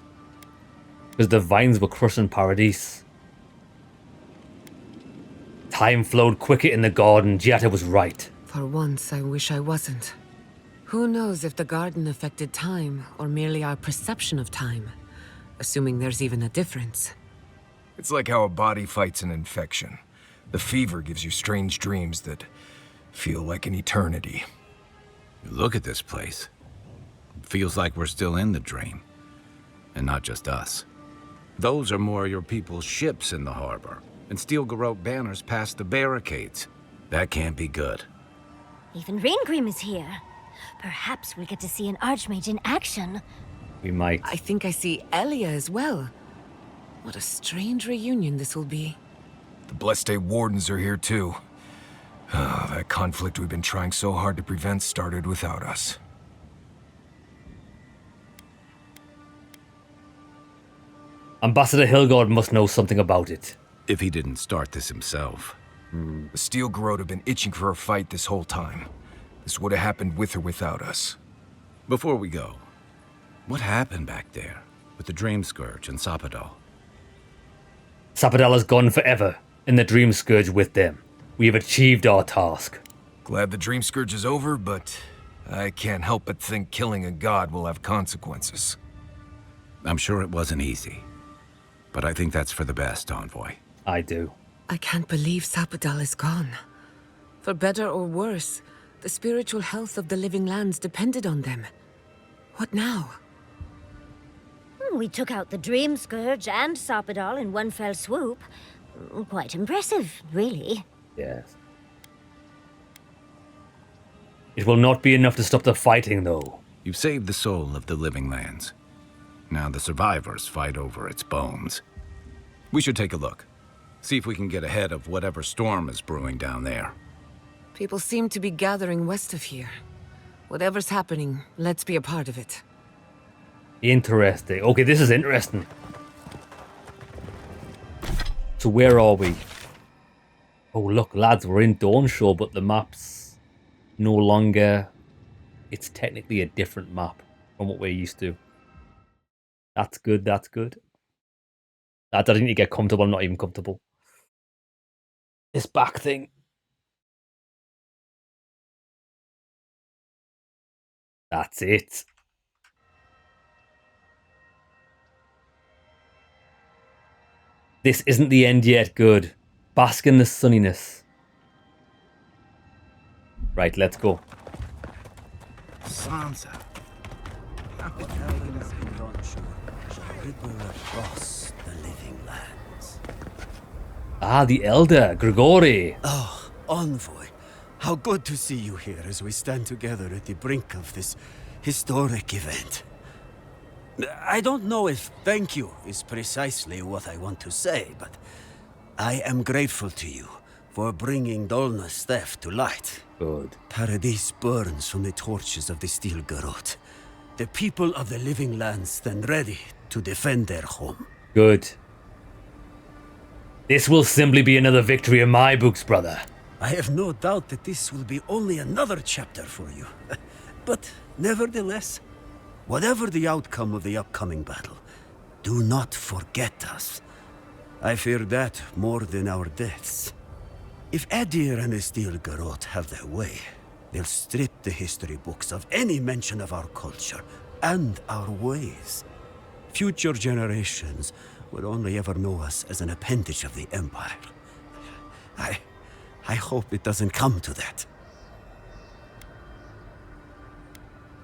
Because the vines were crushing Paradise. Time flowed quicker in the garden. Gietta was right. For once, I wish I wasn't. Who knows if the garden affected time, or merely our perception of time? Assuming there's even a difference. It's like how a body fights an infection. The fever gives you strange dreams that feel like an eternity. Look at this place. It feels like we're still in the dream. And not just us. Those are more your people's ships in the harbor. And steel garrote banners past the barricades. That can't be good. Even Reingrim is here. Perhaps we get to see an Archmage in action. We might. I think I see Elia as well. What a strange reunion this will be. The Blessed Wardens are here too. That conflict we've been trying so hard to prevent started without us. Ambassador Hilgard must know something about it. If he didn't start this himself. The Steel Garrote have been itching for a fight this whole time. This would have happened with or without us. Before we go, what happened back there with the Dream Scourge and Sapadal? Sapadal is gone forever, and the Dream Scourge with them. We have achieved our task. Glad the Dream Scourge is over, but I can't help but think killing a god will have consequences. I'm sure it wasn't easy. But I think that's for the best, Envoy. I do. I can't believe Sapadal is gone. For better or worse, the spiritual health of the living lands depended on them. What now? We took out the Dream Scourge and Sapadal in one fell swoop. Quite impressive, really. Yes. It will not be enough to stop the fighting, though. You've saved the soul of the living lands. Now the survivors fight over its bones. We should take a look. See if we can get ahead of whatever storm is brewing down there. People seem to be gathering west of here. Whatever's happening, let's be a part of it. Interesting. Okay, this is interesting. So where are we? Oh, look, lads, we're in Dawn Shore, but the map's no longer... It's technically a different map from what we're used to. That's good, that's good. Lads, I didn't need to get comfortable. I'm not even comfortable. This back thing. That's it. This isn't the end yet. Good. Bask in the sunniness. Right, let's go. Sansa. The dragons in Longshore shall ripple across the living lands. Ah, the Elder, Grigori. Oh, Envoy. How good to see you here as we stand together at the brink of this historic event. I don't know if thank you is precisely what I want to say, but I am grateful to you for bringing Dolna's theft to light. Good. Paradise burns from the torches of the Steel Garrote. The people of the living lands stand ready to defend their home. Good. This will simply be another victory in my books, brother. I have no doubt that this will be only another chapter for you. But nevertheless, whatever the outcome of the upcoming battle, do not forget us. I fear that more than our deaths. If Adir and the Steel Garrote have their way, they'll strip the history books of any mention of our culture and our ways. Future generations will only ever know us as an appendage of the Empire. I hope it doesn't come to that.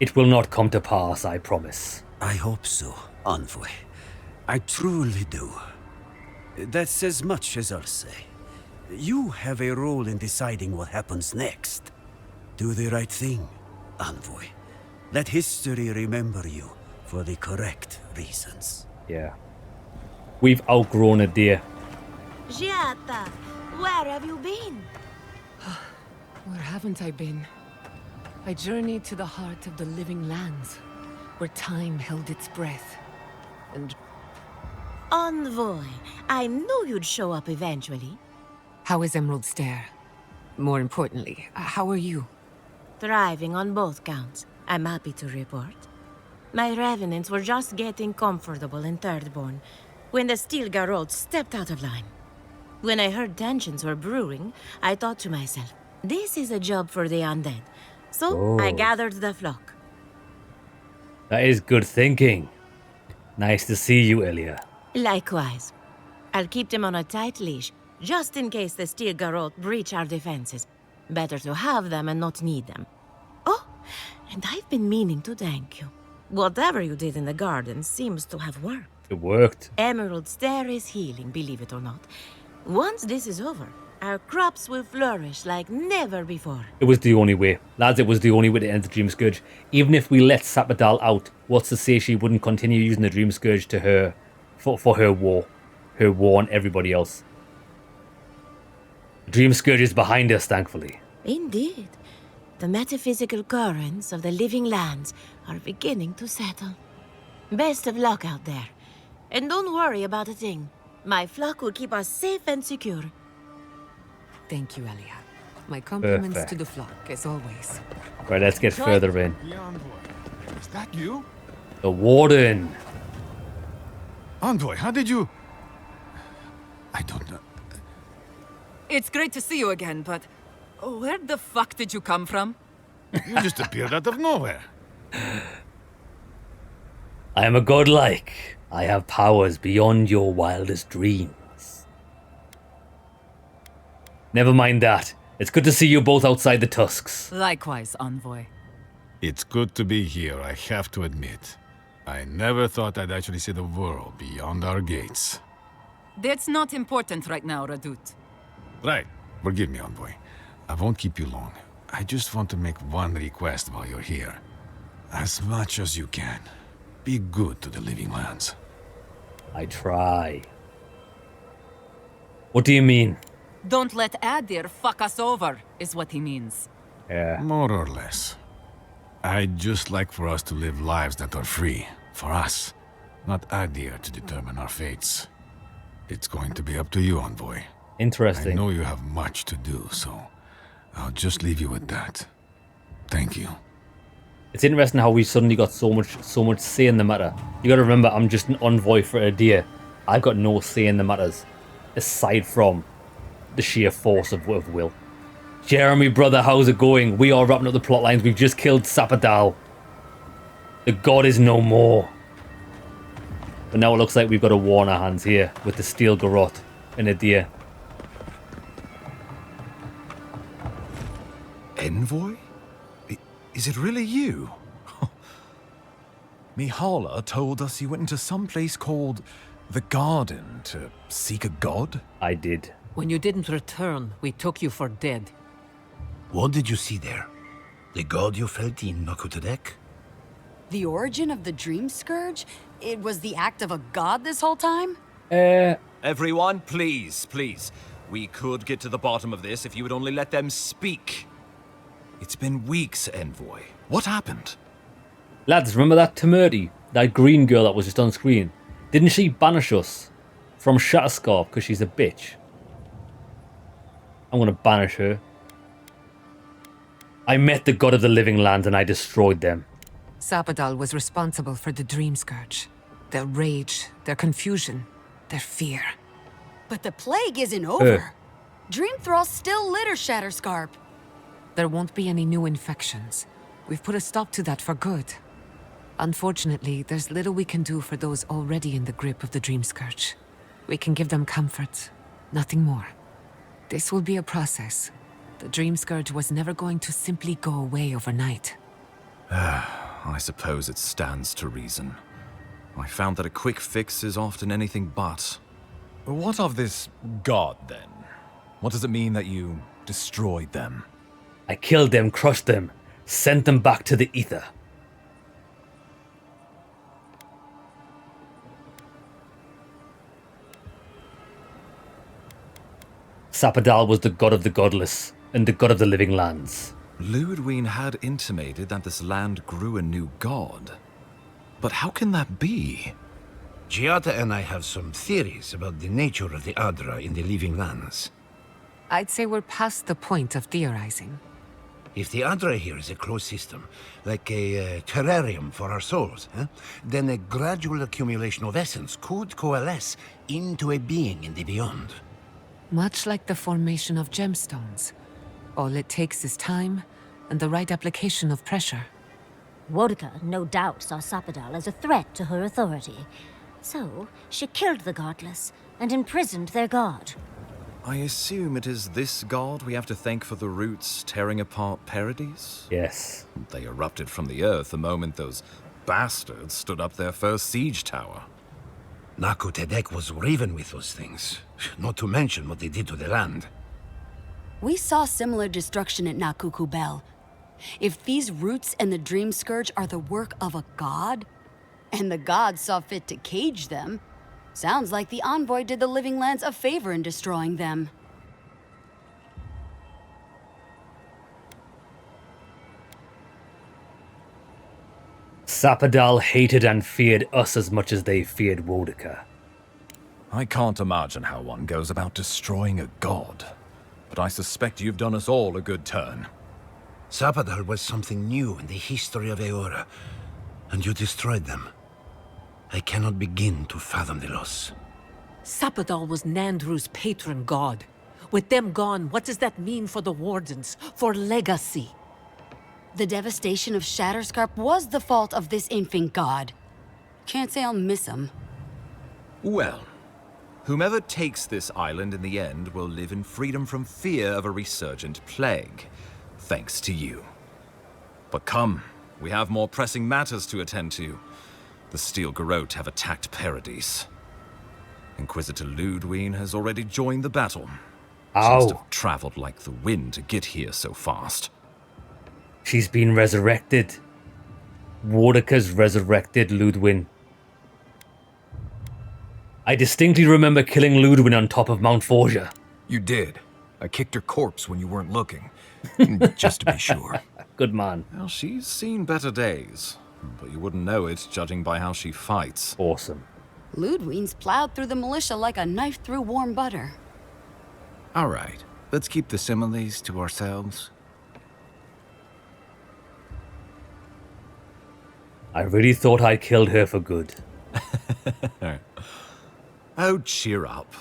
It will not come to pass, I promise. I hope so, Envoy. I truly do. That's as much as I'll say. You have a role in deciding what happens next. Do the right thing, Envoy. Let history remember you for the correct reasons. Yeah. We've outgrown it, dear. Giata, where have you been? Where haven't I been? I journeyed to the heart of the living lands, where time held its breath. And... Envoy, I knew you'd show up eventually. How is Emerald Stair? More importantly, how are you? Thriving on both counts, I'm happy to report. My revenants were just getting comfortable in Thirdborn when the Steel Garrote stepped out of line. When I heard tensions were brewing, I thought to myself, this is a job for the undead. So I gathered the flock. That is good thinking. Nice to see you, Elia. Likewise. I'll keep them on a tight leash, just in case the Steel Garrote breach our defenses. Better to have them and not need them. Oh, and I've been meaning to thank you. Whatever you did in the garden seems to have worked. It worked. Emerald Stair is healing, believe it or not. Once this is over, our crops will flourish like never before. It was the only way. Lads, it was the only way to end the Dream Scourge. Even if we let Sapadal out, what's to say she wouldn't continue using the Dream Scourge to her, for her war. Her war on everybody else. The Dream Scourge is behind us, thankfully. Indeed. The metaphysical currents of the living lands are beginning to settle. Best of luck out there. And don't worry about a thing. My flock will keep us safe and secure. Thank you, Elia. My compliments Perfect. to the flock, as always. Right, let's get further in. The envoy. Is that you? The Warden. Envoy, how did you... I don't know. It's great to see you again, but where the fuck did you come from? You just appeared out of nowhere. I am a godlike. I have powers beyond your wildest dreams. Never mind that. It's good to see you both outside the tusks. Likewise, Envoy. It's good to be here, I have to admit. I never thought I'd actually see the world beyond our gates. That's not important right now, Radut. Right. Forgive me, Envoy. I won't keep you long. I just want to make one request while you're here. As much as you can. Be good to the living lands. I try. What do you mean? Don't let Adir fuck us over, is what he means. Yeah. More or less. I'd just like for us to live lives that are free. For us. Not Adir to determine our fates. It's going to be up to you, Envoy. Interesting. I know you have much to do, so I'll just leave you with that. Thank you. It's interesting how we suddenly got so much say in the matter. You gotta remember, I'm just an envoy for Adir. I've got no say in the matters, aside from the sheer force of will. Jeremy, brother, how's it going? We are wrapping up the plot lines. We've just killed Sapadal. The god is no more. But now it looks like we've got a war on our hands here with the Steel Garrote and Adir. Envoy? Is it really you? Mihala told us you went into some place called the Garden to seek a god? I did. When you didn't return, we took you for dead. What did you see there? The god you felt in Makutadek? The origin of the Dream Scourge? It was the act of a god this whole time? Everyone, please, please. We could get to the bottom of this if you would only let them speak. It's been weeks, Envoy. What happened? Lads, remember that Temurti? That green girl that was just on screen? Didn't she banish us from Shatterscarp because she's a bitch? I'm gonna banish her. I met the god of the living lands and I destroyed them. Sapadal was responsible for the Dream Scourge. Their rage, their confusion, their fear. But the plague isn't over. Dream Thralls still litter Shatterscarp. There won't be any new infections. We've put a stop to that for good. Unfortunately, there's little we can do for those already in the grip of the Dream Scourge. We can give them comfort, nothing more. This will be a process. The Dream Scourge was never going to simply go away overnight. I suppose it stands to reason. I found that a quick fix is often anything but. What of this god, then? What does it mean that you destroyed them? I killed them, crushed them, sent them back to the ether. Sapadal was the god of the godless and the god of the living lands. Ludwine had intimated that this land grew a new god. But how can that be? Giada and I have some theories about the nature of the Adra in the living lands. I'd say we're past the point of theorizing. If the Adra here is a closed system, like a terrarium for our souls, then a gradual accumulation of essence could coalesce into a being in the beyond. Much like the formation of gemstones. All it takes is time and the right application of pressure. Wodka no doubt saw Sapadal as a threat to her authority. So, she killed the godless, and imprisoned their god. I assume it is this god we have to thank for the roots tearing apart Paradise? Yes. They erupted from the earth the moment those bastards stood up their first siege tower. Naku Tedek was riven with those things, not to mention what they did to the land. We saw similar destruction at Nakuku Bell. If these roots and the Dream Scourge are the work of a god, and the gods saw fit to cage them, sounds like the Envoy did the Living Lands a favor in destroying them. Sapadal hated and feared us as much as they feared Wodaka. I can't imagine how one goes about destroying a god, but I suspect you've done us all a good turn. Sapadal was something new in the history of Eora, and you destroyed them. I cannot begin to fathom the loss. Sapadal was Nandru's patron god. With them gone, what does that mean for the Wardens, for legacy? The devastation of Shatterscarp was the fault of this infant god. Can't say I'll miss him. Well, whomever takes this island in the end will live in freedom from fear of a resurgent plague, thanks to you. But come, we have more pressing matters to attend to. The Steel Garrote have attacked Paradise. Inquisitor Ludwine has already joined the battle. She must have traveled like the wind to get here so fast. She's been resurrected. Wodaka's resurrected Ludwine. I distinctly remember killing Ludwine on top of Mount Forja. You did. I kicked her corpse when you weren't looking. Just to be sure. Good man. Well, she's seen better days. But you wouldn't know it, judging by how she fights. Awesome. Ludwine's plowed through the militia like a knife through warm butter. All right, let's keep the similes to ourselves. I really thought I killed her for good. Oh, cheer up.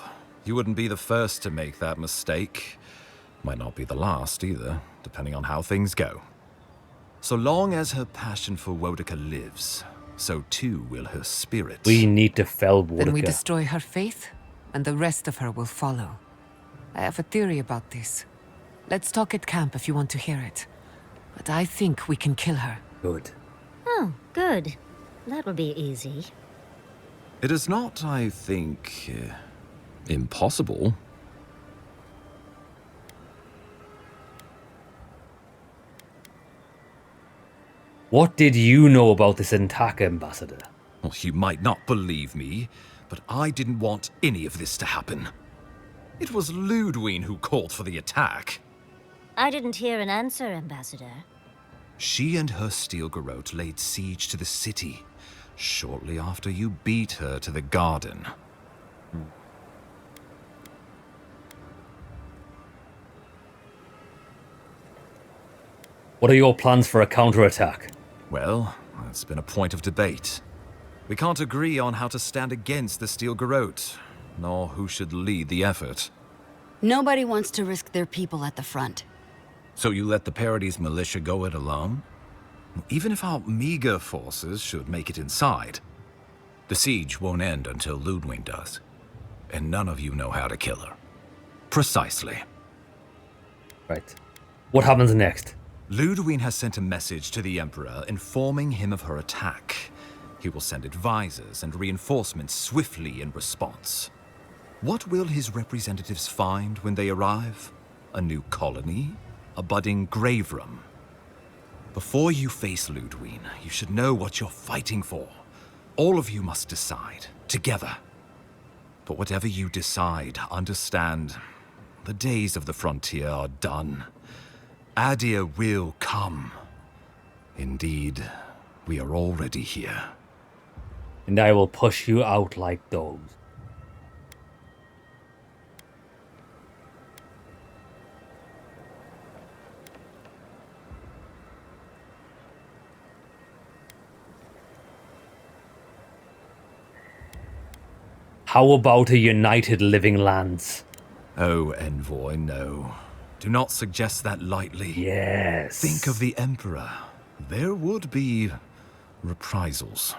You wouldn't be the first to make that mistake. Might not be the last either, depending on how things go. So long as her passion for Wodaka lives, so too will her spirit. We need to fell Wodaka. Then we destroy her faith, and the rest of her will follow. I have a theory about this. Let's talk at camp if you want to hear it. But I think we can kill her. Good. Oh, good. That will be easy. It is not, I think, impossible. What did you know about this attack, Ambassador? Well, you might not believe me, but I didn't want any of this to happen. It was Ludwine who called for the attack. I didn't hear an answer, Ambassador. She and her Steel Garrote laid siege to the city, shortly after you beat her to the garden. What are your plans for a counterattack? Well, that's been a point of debate. We can't agree on how to stand against the Steel Garrote, nor who should lead the effort. Nobody wants to risk their people at the front. So you let the Paradise militia go it alone? Even if our meager forces should make it inside. The siege won't end until Ludwine does. And none of you know how to kill her. Precisely. Right. What happens next? Ludwine has sent a message to the Emperor informing him of her attack. He will send advisors and reinforcements swiftly in response. What will his representatives find when they arrive? A new colony? A budding grave room? Before you face Ludwine, you should know what you're fighting for. All of you must decide, together. But whatever you decide, understand, the days of the frontier are done. Adir will come. Indeed, we are already here. And I will push you out like dogs. How about a united Living Lands? Oh, Envoy, no. Do not suggest that lightly. Yes. Think of the Emperor. There would be reprisals.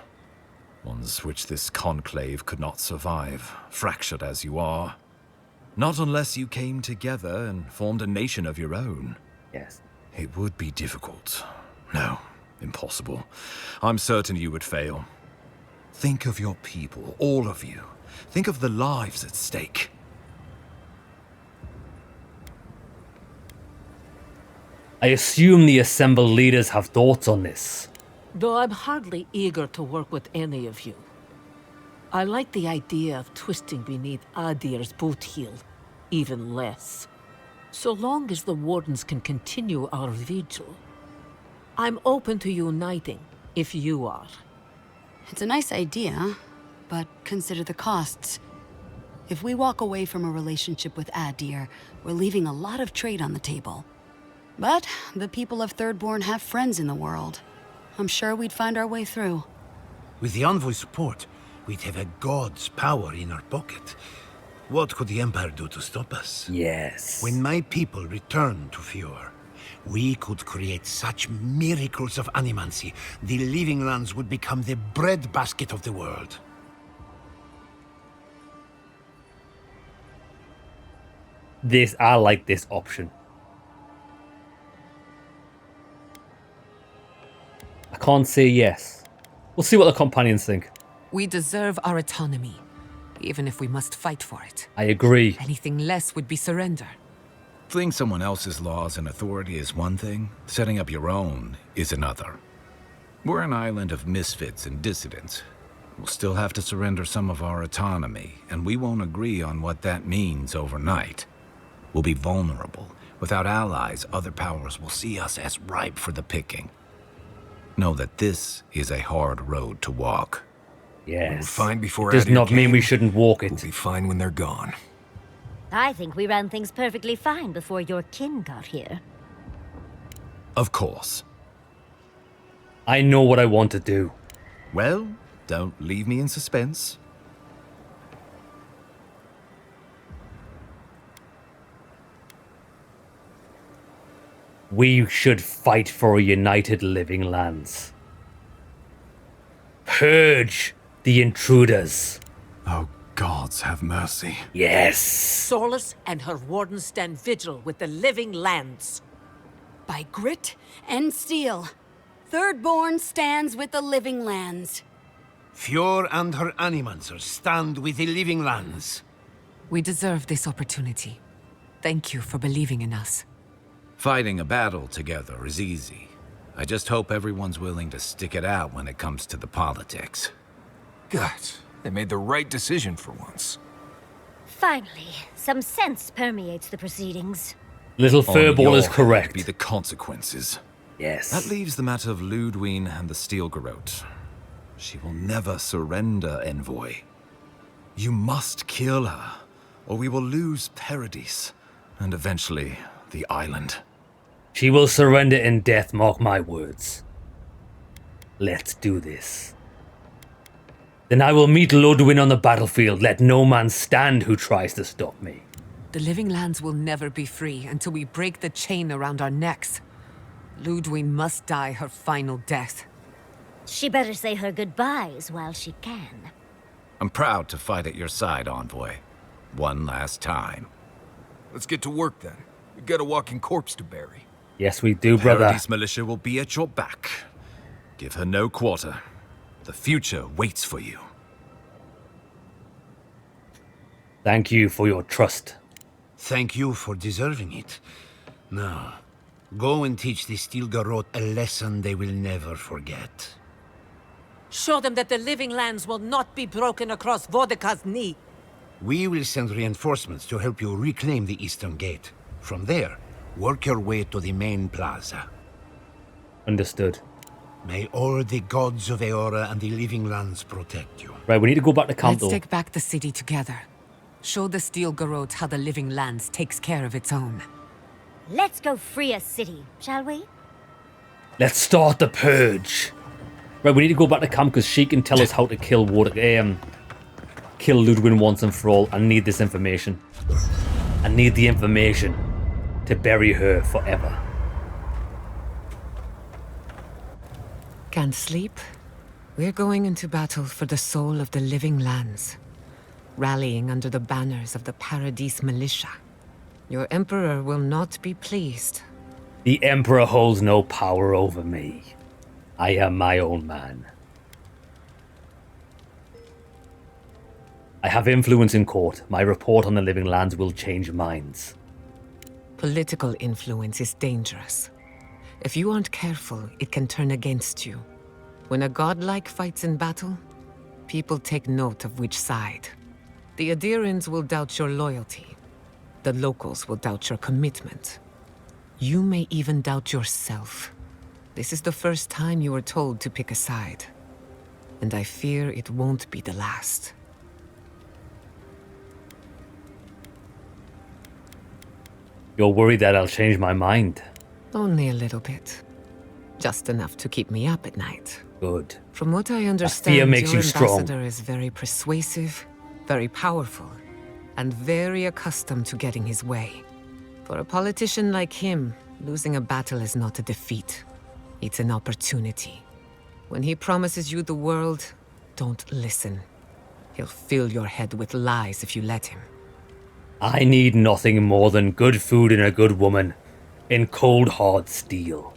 Ones which this conclave could not survive, fractured as you are. Not unless you came together and formed a nation of your own. Yes. It would be difficult. No, impossible. I'm certain you would fail. Think of your people, all of you. Think of the lives at stake. I assume the assembled leaders have thoughts on this. Though I'm hardly eager to work with any of you. I like the idea of twisting beneath Adir's boot heel, even less. So long as the Wardens can continue our vigil, I'm open to uniting, if you are. It's a nice idea, but consider the costs. If we walk away from a relationship with Adir, we're leaving a lot of trade on the table. But the people of Thirdborn have friends in the world. I'm sure we'd find our way through. With the Envoy's support, we'd have a god's power in our pocket. What could the Empire do to stop us? Yes. When my people return to Fjord, we could create such miracles of animancy, the Living Lands would become the breadbasket of the world. I like this option. I can't say yes. We'll see what the companions think. We deserve our autonomy, even if we must fight for it. I agree. Anything less would be surrender. Fleeing someone else's laws and authority is one thing, setting up your own is another. We're an island of misfits and dissidents. We'll still have to surrender some of our autonomy, and we won't agree on what that means overnight. We'll be vulnerable. Without allies, other powers will see us as ripe for the picking. Know that this is a hard road to walk. Yes. We were fine before Does Adir not mean came. we shouldn't walk it. We'll be fine when they're gone. I think we ran things perfectly fine before your kin got here. Of course. I know what I want to do. Well, don't leave me in suspense. We should fight for a united Living Lands. Purge the intruders. Oh, gods have mercy. Yes. Solus and her Wardens stand vigil with the Living Lands. By grit and steel, Thirdborn stands with the Living Lands. Fjord and her animancers stand with the Living Lands. We deserve this opportunity. Thank you for believing in us. Fighting a battle together is easy. I just hope everyone's willing to stick it out when it comes to the politics. God, they made the right decision for once. Finally, some sense permeates the proceedings. Little Furball is correct. Be the consequences. Yes. That leaves the matter of Ludwine and the Steel Garrote. She will never surrender, Envoy. You must kill her, or we will lose Paradis, and eventually the island. She will surrender in death, mark my words. Let's do this. Then I will meet Ludwine on the battlefield. Let no man stand who tries to stop me. The Living Lands will never be free until we break the chain around our necks. Ludwine must die her final death. She better say her goodbyes while she can. I'm proud to fight at your side, Envoy. One last time. Let's get to work then. We've got a walking corpse to bury. Yes, we do, brother. Paradis militia will be at your back. Give her no quarter. The future waits for you. Thank you for your trust. Thank you for deserving it. Now, go and teach the Steel Garrote a lesson they will never forget. Show them that the Living Lands will not be broken across Vodka's knee. We will send reinforcements to help you reclaim the Eastern Gate. From there, work your way to the main plaza. Understood. May all the gods of Eora and the Living Lands protect you. Right, we need to go back to camp, Let's though. take back the city together. Show the Steel Garrote how the Living Lands takes care of its own. Let's go free a city, shall we? Let's start the purge. Right, we need to go back to camp because she can tell us how to kill kill Ludwine once and for all. I need this information. I need the information to bury her forever. Can't sleep? We're going into battle for the soul of the living lands, rallying under the banners of the Paradise Militia. Your Emperor will not be pleased. The Emperor holds no power over me. I am my own man. I have influence in court. My report on the living lands will change minds. Political influence is dangerous. If you aren't careful, it can turn against you. When a godlike fights in battle, people take note of which side. The Adirans will doubt your loyalty. The locals will doubt your commitment. You may even doubt yourself. This is the first time you were told to pick a side. And I fear it won't be the last. You're worried that I'll change my mind? Only a little bit. Just enough to keep me up at night. Good. From what I understand, fear makes your you strong. ambassador is very persuasive, very powerful, and very accustomed to getting his way. For a politician like him, losing a battle is not a defeat. It's an opportunity. When he promises you the world, don't listen. He'll fill your head with lies if you let him. I need nothing more than good food and a good woman in cold hard steel.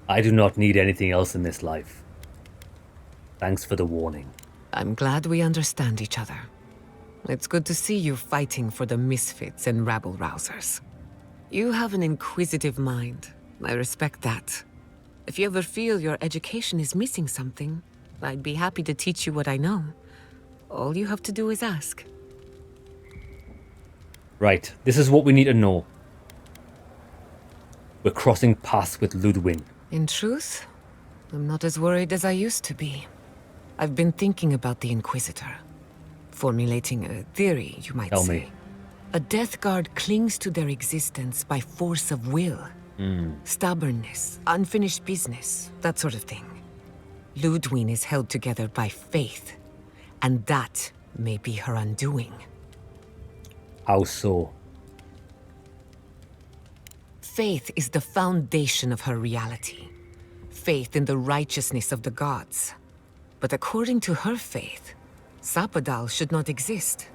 I do not need anything else in this life. Thanks for the warning. I'm glad we understand each other. It's good to see you fighting for the misfits and rabble-rousers. You have an inquisitive mind. I respect that. If you ever feel your education is missing something, I'd be happy to teach you what I know. All you have to do is ask. Right, this is what we need to know. We're crossing paths with Ludwig. In truth, I'm not as worried as I used to be. I've been thinking about the Inquisitor. Formulating a theory, you might Tell say. me. A Death Guard clings to their existence by force of will. Stubbornness, unfinished business, that sort of thing. Ludwig is held together by faith, and that may be her undoing. How so? Faith is the foundation of her reality. Faith in the righteousness of the gods. But according to her faith, Sapadal should not exist.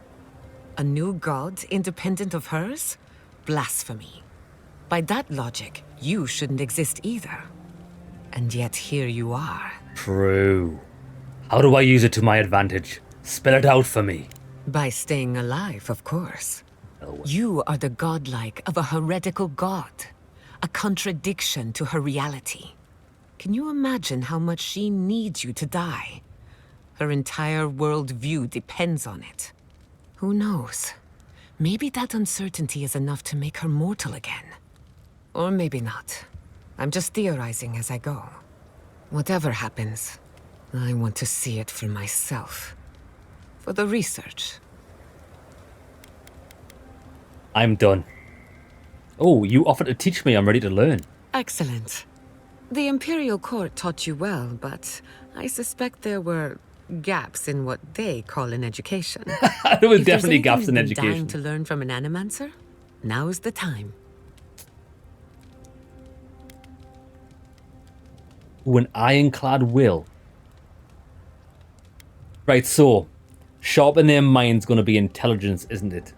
A new god independent of hers? Blasphemy. By that logic, you shouldn't exist either. And yet here you are. True. How do I use it to my advantage? Spell it out for me. By staying alive, of course. You are the godlike of a heretical god. A contradiction to her reality. Can you imagine how much she needs you to die? Her entire worldview depends on it. Who knows? Maybe that uncertainty is enough to make her mortal again. Or maybe not. I'm just theorizing as I go. Whatever happens, I want to see it for myself. For the research. I'm done. Oh, you offered to teach me. I'm ready to learn. Excellent. The Imperial Court taught you well, but I suspect there were gaps in what they call an education. There were If there's definitely anything gaps you've in been education. dying to learn from an animancer, now's the time. Ooh, an ironclad will. Right, so sharpen their mind's going to be intelligence, isn't it?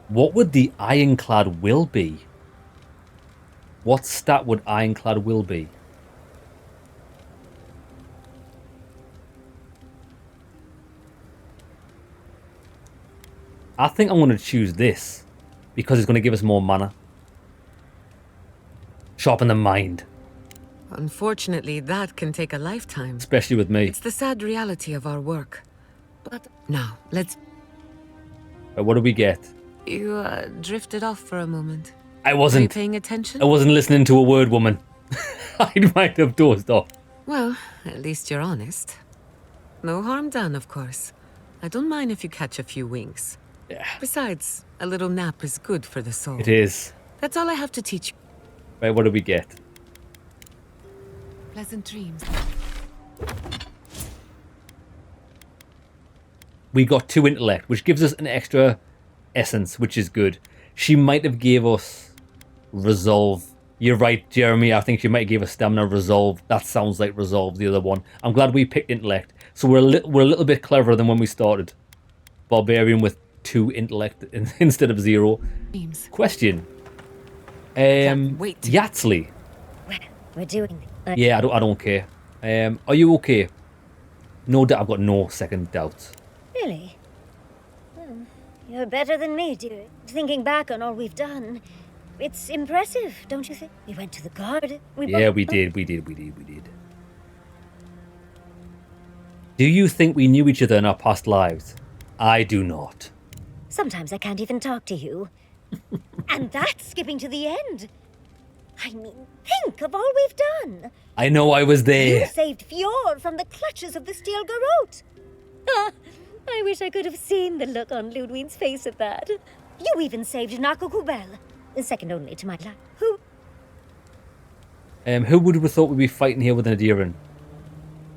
What would the ironclad will be? What stat would ironclad will be? I think I'm going to choose this because it's going to give us more mana. Sharpen the mind. Unfortunately, that can take a lifetime. Especially with me. It's the sad reality of our work. But now, let's... Right, what do we get? You drifted off for a moment. I Were you wasn't. paying attention? I wasn't listening to a word, woman. I might have dozed off. Well, at least you're honest. No harm done, of course. I don't mind if you catch a few winks. Yeah. Besides, a little nap is good for the soul. It is. That's all I have to teach you. Right, what do we get? Pleasant dreams. We got 2 intellect, which gives us an extra essence, which is good. She might have gave us resolve You're right, Jeremy. I think you might give a stamina resolve. That sounds like resolve, the other one. I'm glad we picked intellect. So we're a little bit cleverer than when we started. Barbarian with 2 intellect instead of 0. Question. Yatsley. We're doing. Yeah, I don't care. Are you okay? No doubt. I've got no second doubts. Really? Hmm. You're better than me, dear. Thinking back on all we've done, it's impressive, don't you think? We went to the garden. We did. Do you think we knew each other in our past lives? I do not. Sometimes I can't even talk to you. And that's skipping to the end. I mean, think of all we've done. I know I was there. You saved Fjord from the clutches of the Steel Garrote. I wish I could have seen the look on Ludwig's face at that. You even saved Nakukubel, second only to my life. Who would have thought we'd be fighting here with an Adiran?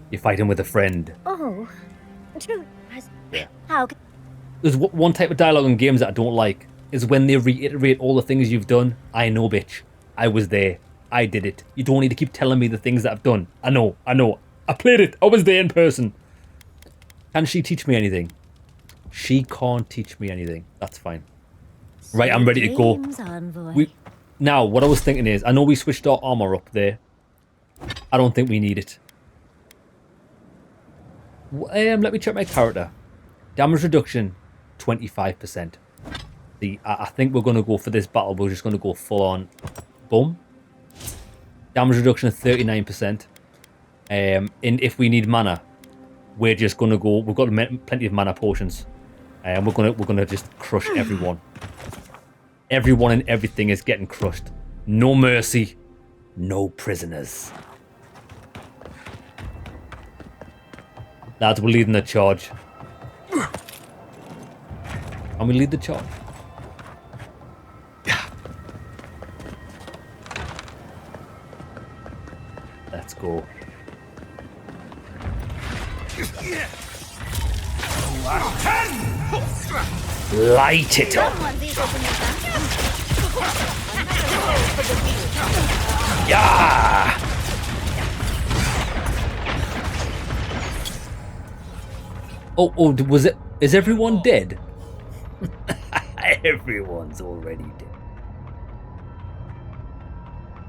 You're fighting with a friend. Oh, true. Yeah. How? There's one type of dialogue in games that I don't like, is when they reiterate all the things you've done. I know, bitch. I was there. I did it. You don't need to keep telling me the things that I've done. I know. I played it. I was there in person. Can she teach me anything? She can't teach me anything. That's fine. Right, I'm ready to go. Now, what I was thinking is, I know we switched our armor up there. I don't think we need it. Let me check my character. Damage reduction, 25%. I think we're going to go for this battle. We're just going to go full on. Boom. Damage reduction of 39%. And if we need mana, we're just going to go. We've got plenty of mana potions. And we're gonna just crush everyone. Everyone and everything is getting crushed. No mercy. No prisoners. Lads, we're leading the charge. And we lead the charge. Let's go. Light it up. Yeah. Oh, was it? Is everyone dead? Everyone's already dead.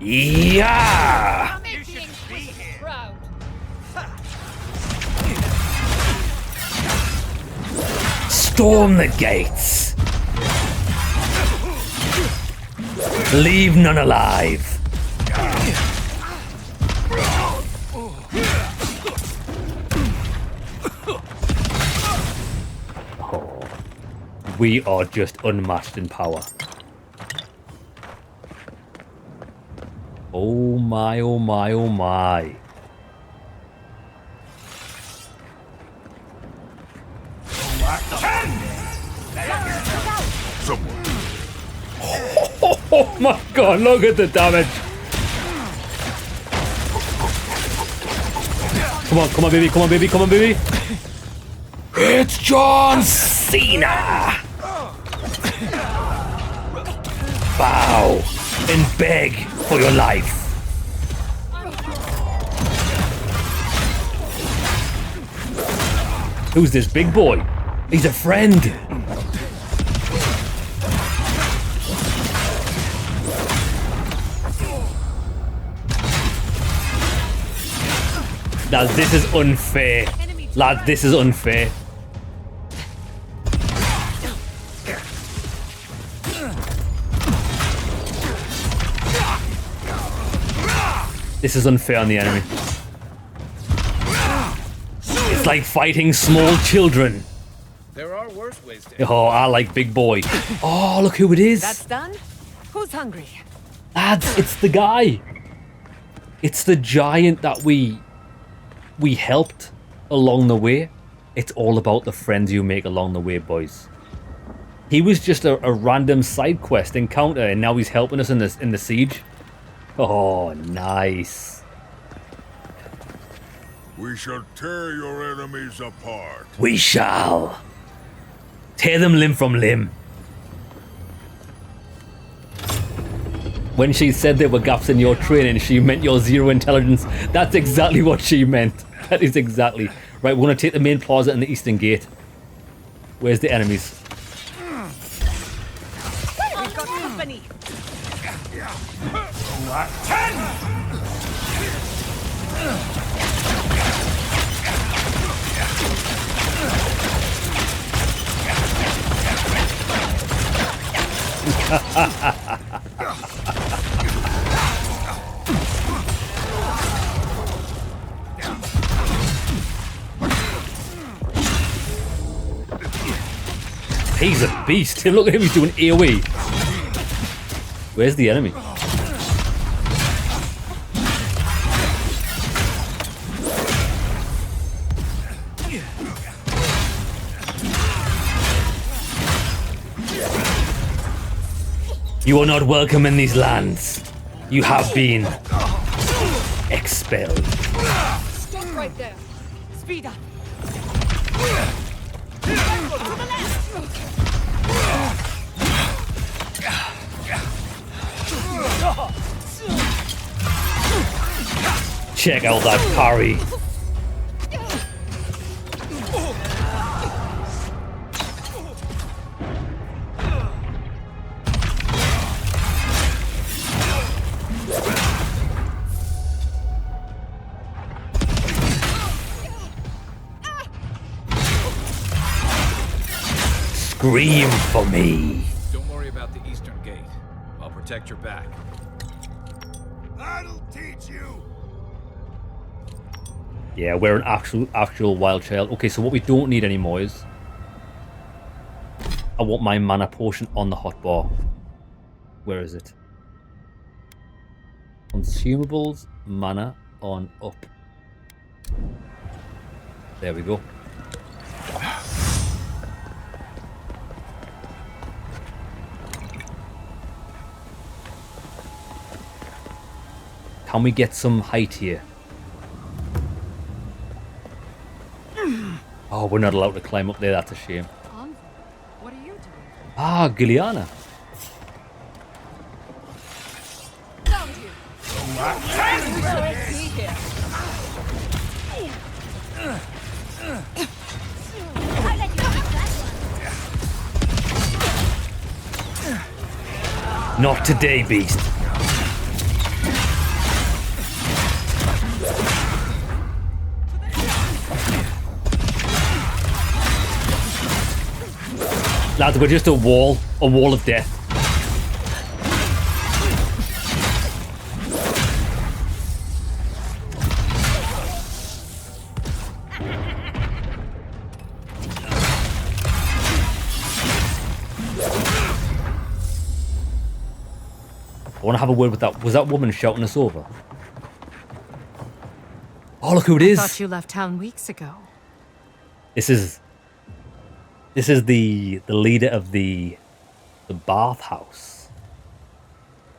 Yeah. Storm the gates. Leave none alive. Oh, we are just unmatched in power. Oh my, oh my, oh my. Oh my god, look at the damage. Come on, baby, come on, baby, come on, baby. It's John Cena. Bow and beg for your life. Who's this big boy? He's a friend. Lads, this is unfair. Lads, this is unfair. This is unfair on the enemy. It's like fighting small children. There are worse ways to. Oh, I like big boy. Oh, look who it is. That's done? Who's hungry? Lads, it's the guy. It's the giant that we helped along the way. It's all about the friends you make along the way, boys. He was just a random side quest encounter, and now he's helping us in the siege. Oh, nice. We shall tear your enemies apart. We shall. Tear them limb from limb. When she said there were gaps in your training, she meant your zero intelligence. That's exactly what she meant. That is exactly. Right, we're going to take the main plaza and the eastern gate. Where's the enemies? We've got company. He's a beast. Look at him, he's doing AoE. Where's the enemy? You are not welcome in these lands. You have been expelled. Stop right there. Speed up. Check out that parry. Scream for me. Don't worry about the eastern gate. I'll protect your back. That'll teach you. Yeah, we're an actual wild child. Okay, so what we don't need anymore is I want my mana potion on the hotbar. Where is it? Consumables, mana on up. There we go. Can we get some height here? Oh, we're not allowed to climb up there. That's a shame. What are you doing? Ah, Giliana. Not today, beast. Lads, we're just a wall of death. I want to have a word with that. Was that woman shouting us over? Oh, look who it is. I thought you left town weeks ago. This is the leader of the bathhouse.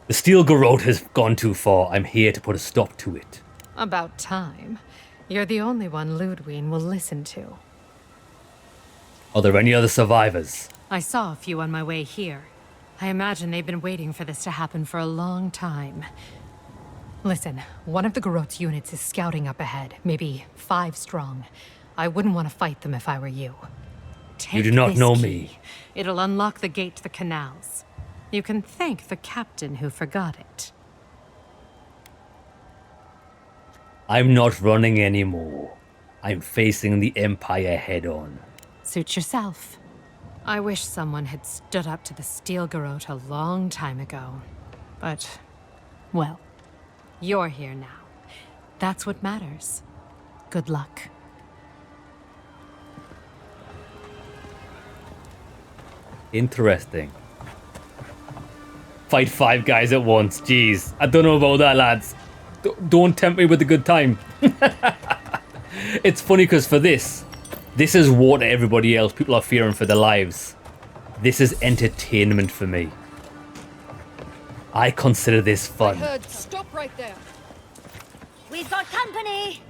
The Steel Garrote has gone too far. I'm here to put a stop to it. About time. You're the only one Ludwig will listen to. Are there any other survivors? I saw a few on my way here. I imagine they've been waiting for this to happen for a long time. Listen, one of the Garrote's units is scouting up ahead, maybe 5 strong. I wouldn't want to fight them if I were you. You do not know key. me. It'll unlock the gate to the canals. You can thank the captain who forgot it. I'm not running anymore. I'm facing the Empire head on. Suit yourself. I wish someone had stood up to the Steel Garrote a long time ago. But, well, you're here now. That's what matters. Good luck. Interesting. Fight 5 guys at once. Jeez. I don't know about that, lads. Don't tempt me with a good time. It's funny because for this is war to everybody else. People are fearing for their lives. This is entertainment for me. I consider this fun. I heard, stop right there. We've got company.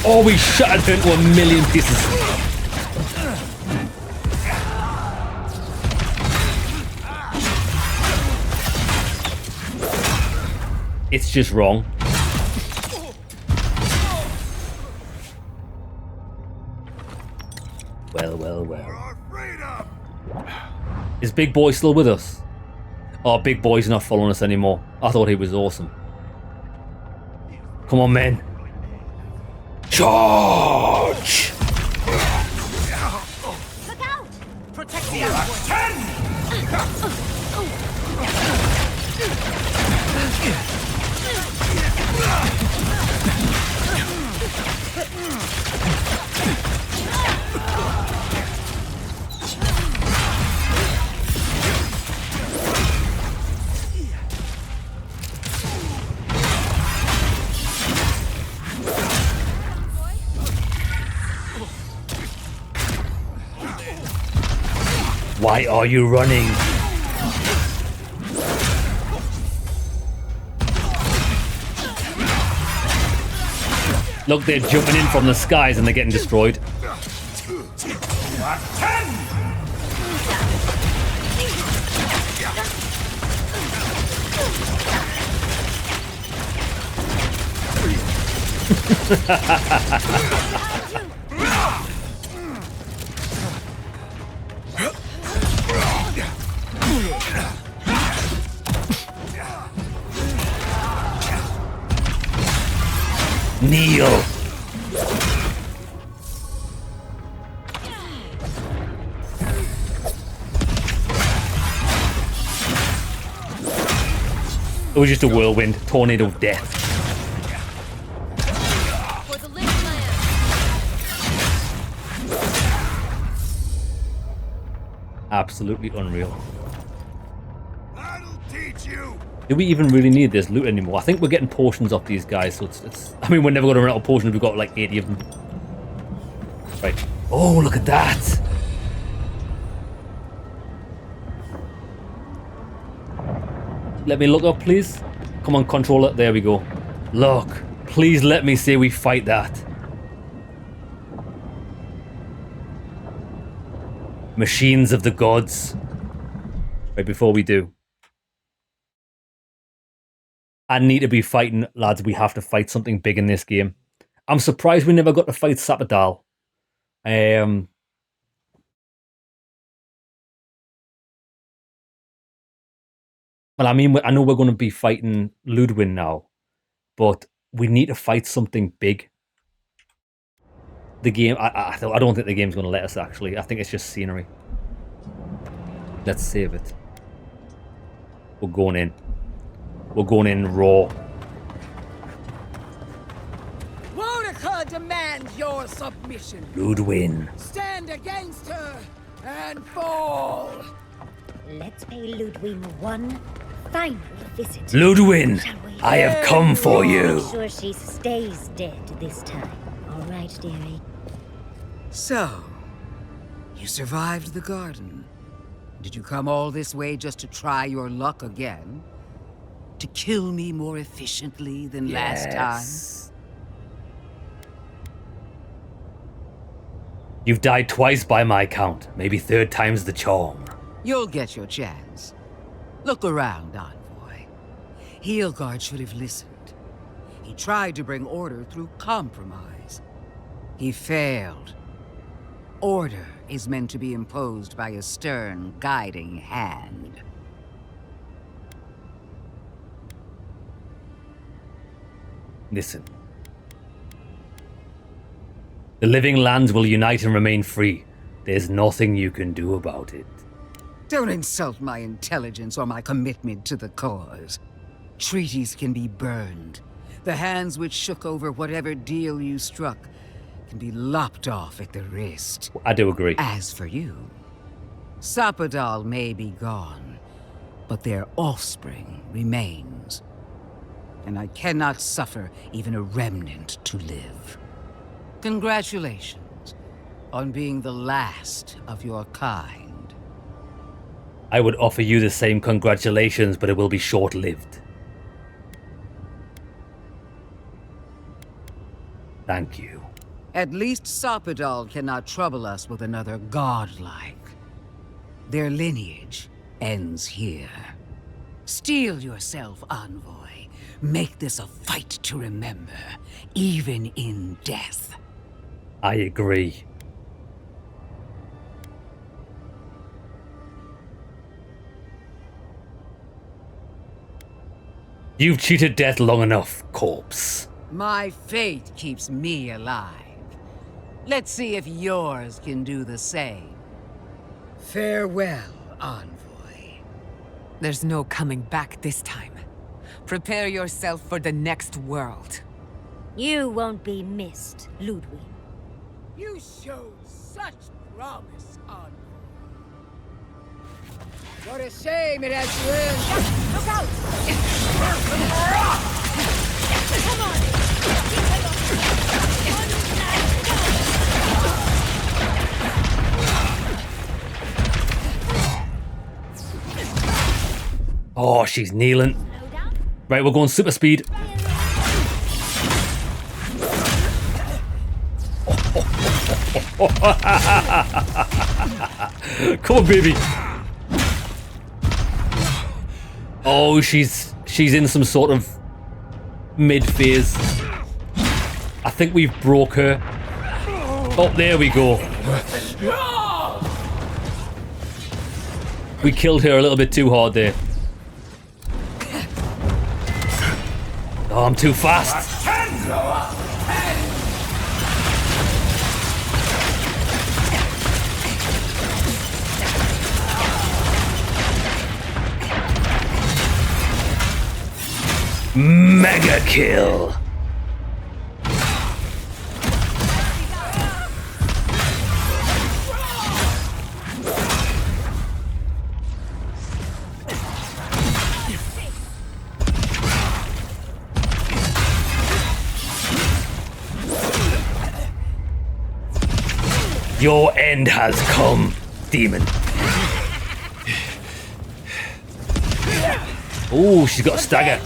Oh, we shattered her into a million pieces. It's just wrong. Well, well, well. Is Big Boy still with us? Oh, Big Boy's not following us anymore. I thought he was awesome. Come on, men. Charge! Look out! Protect the outpost! Why are you running? Look, they're jumping in from the skies and they're getting destroyed. Kneel. It was just a whirlwind, tornado of death. For the Link Land. Absolutely unreal. Do we even really need this loot anymore? I think we're getting portions off these guys, so it's I mean, we're never going to run out of portions. We've got like 80 of them. Right. Oh, look at that. Let me look up, please. Come on, controller. There we go. Look. Please let me say we fight that. Machines of the gods. Right, before we do. I need to be fighting, lads. We have to fight something big in this game. I'm surprised we never got to fight Sapadal. Well, I mean, I know we're going to be fighting Ludwin now, but we need to fight something big. The game, I don't think the game's going to let us, actually. I think it's just scenery. Let's save it. We're going in. We're going in raw. Wonica demands your submission. Ludwin. Stand against her and fall. Let's pay Ludwin one final visit. Ludwin, I have come for you. Make sure she stays dead this time. All right, dearie. So, you survived the garden. Did you come all this way just to try your luck again? To kill me more efficiently than last time? You've died twice by my count. Maybe third time's the charm. You'll get your chance. Look around, Envoy. Heelguard should have listened. He tried to bring order through compromise. He failed. Order is meant to be imposed by a stern, guiding hand. Listen. The living lands will unite and remain free. There's nothing you can do about it. Don't insult my intelligence or my commitment to the cause. Treaties can be burned. The hands which shook over whatever deal you struck can be lopped off at the wrist. I do agree. As for you, Sapadal may be gone, but their offspring remains. And I cannot suffer even a remnant to live. Congratulations on being the last of your kind. I would offer you the same congratulations, but it will be short-lived. Thank you. At least Sapadal cannot trouble us with another godlike. Their lineage ends here. Steel yourself, envoy. Make this a fight to remember, even in death. I agree. You've cheated death long enough, corpse. My fate keeps me alive. Let's see if yours can do the same. Farewell, envoy. There's no coming back this time. Prepare yourself for the next world. You won't be missed, Ludwig. You showed such promise, envoy. What a shame it has to end. Look out! Come on! Oh, she's kneeling. Right, we're going super speed. Come on, baby. Oh, she's in some sort of mid-phase. I think we've broke her. Oh, there we go. We killed her a little bit too hard there. Oh, I'm too fast. Mega kill. Your end has come, demon. Oh, she's got a stagger.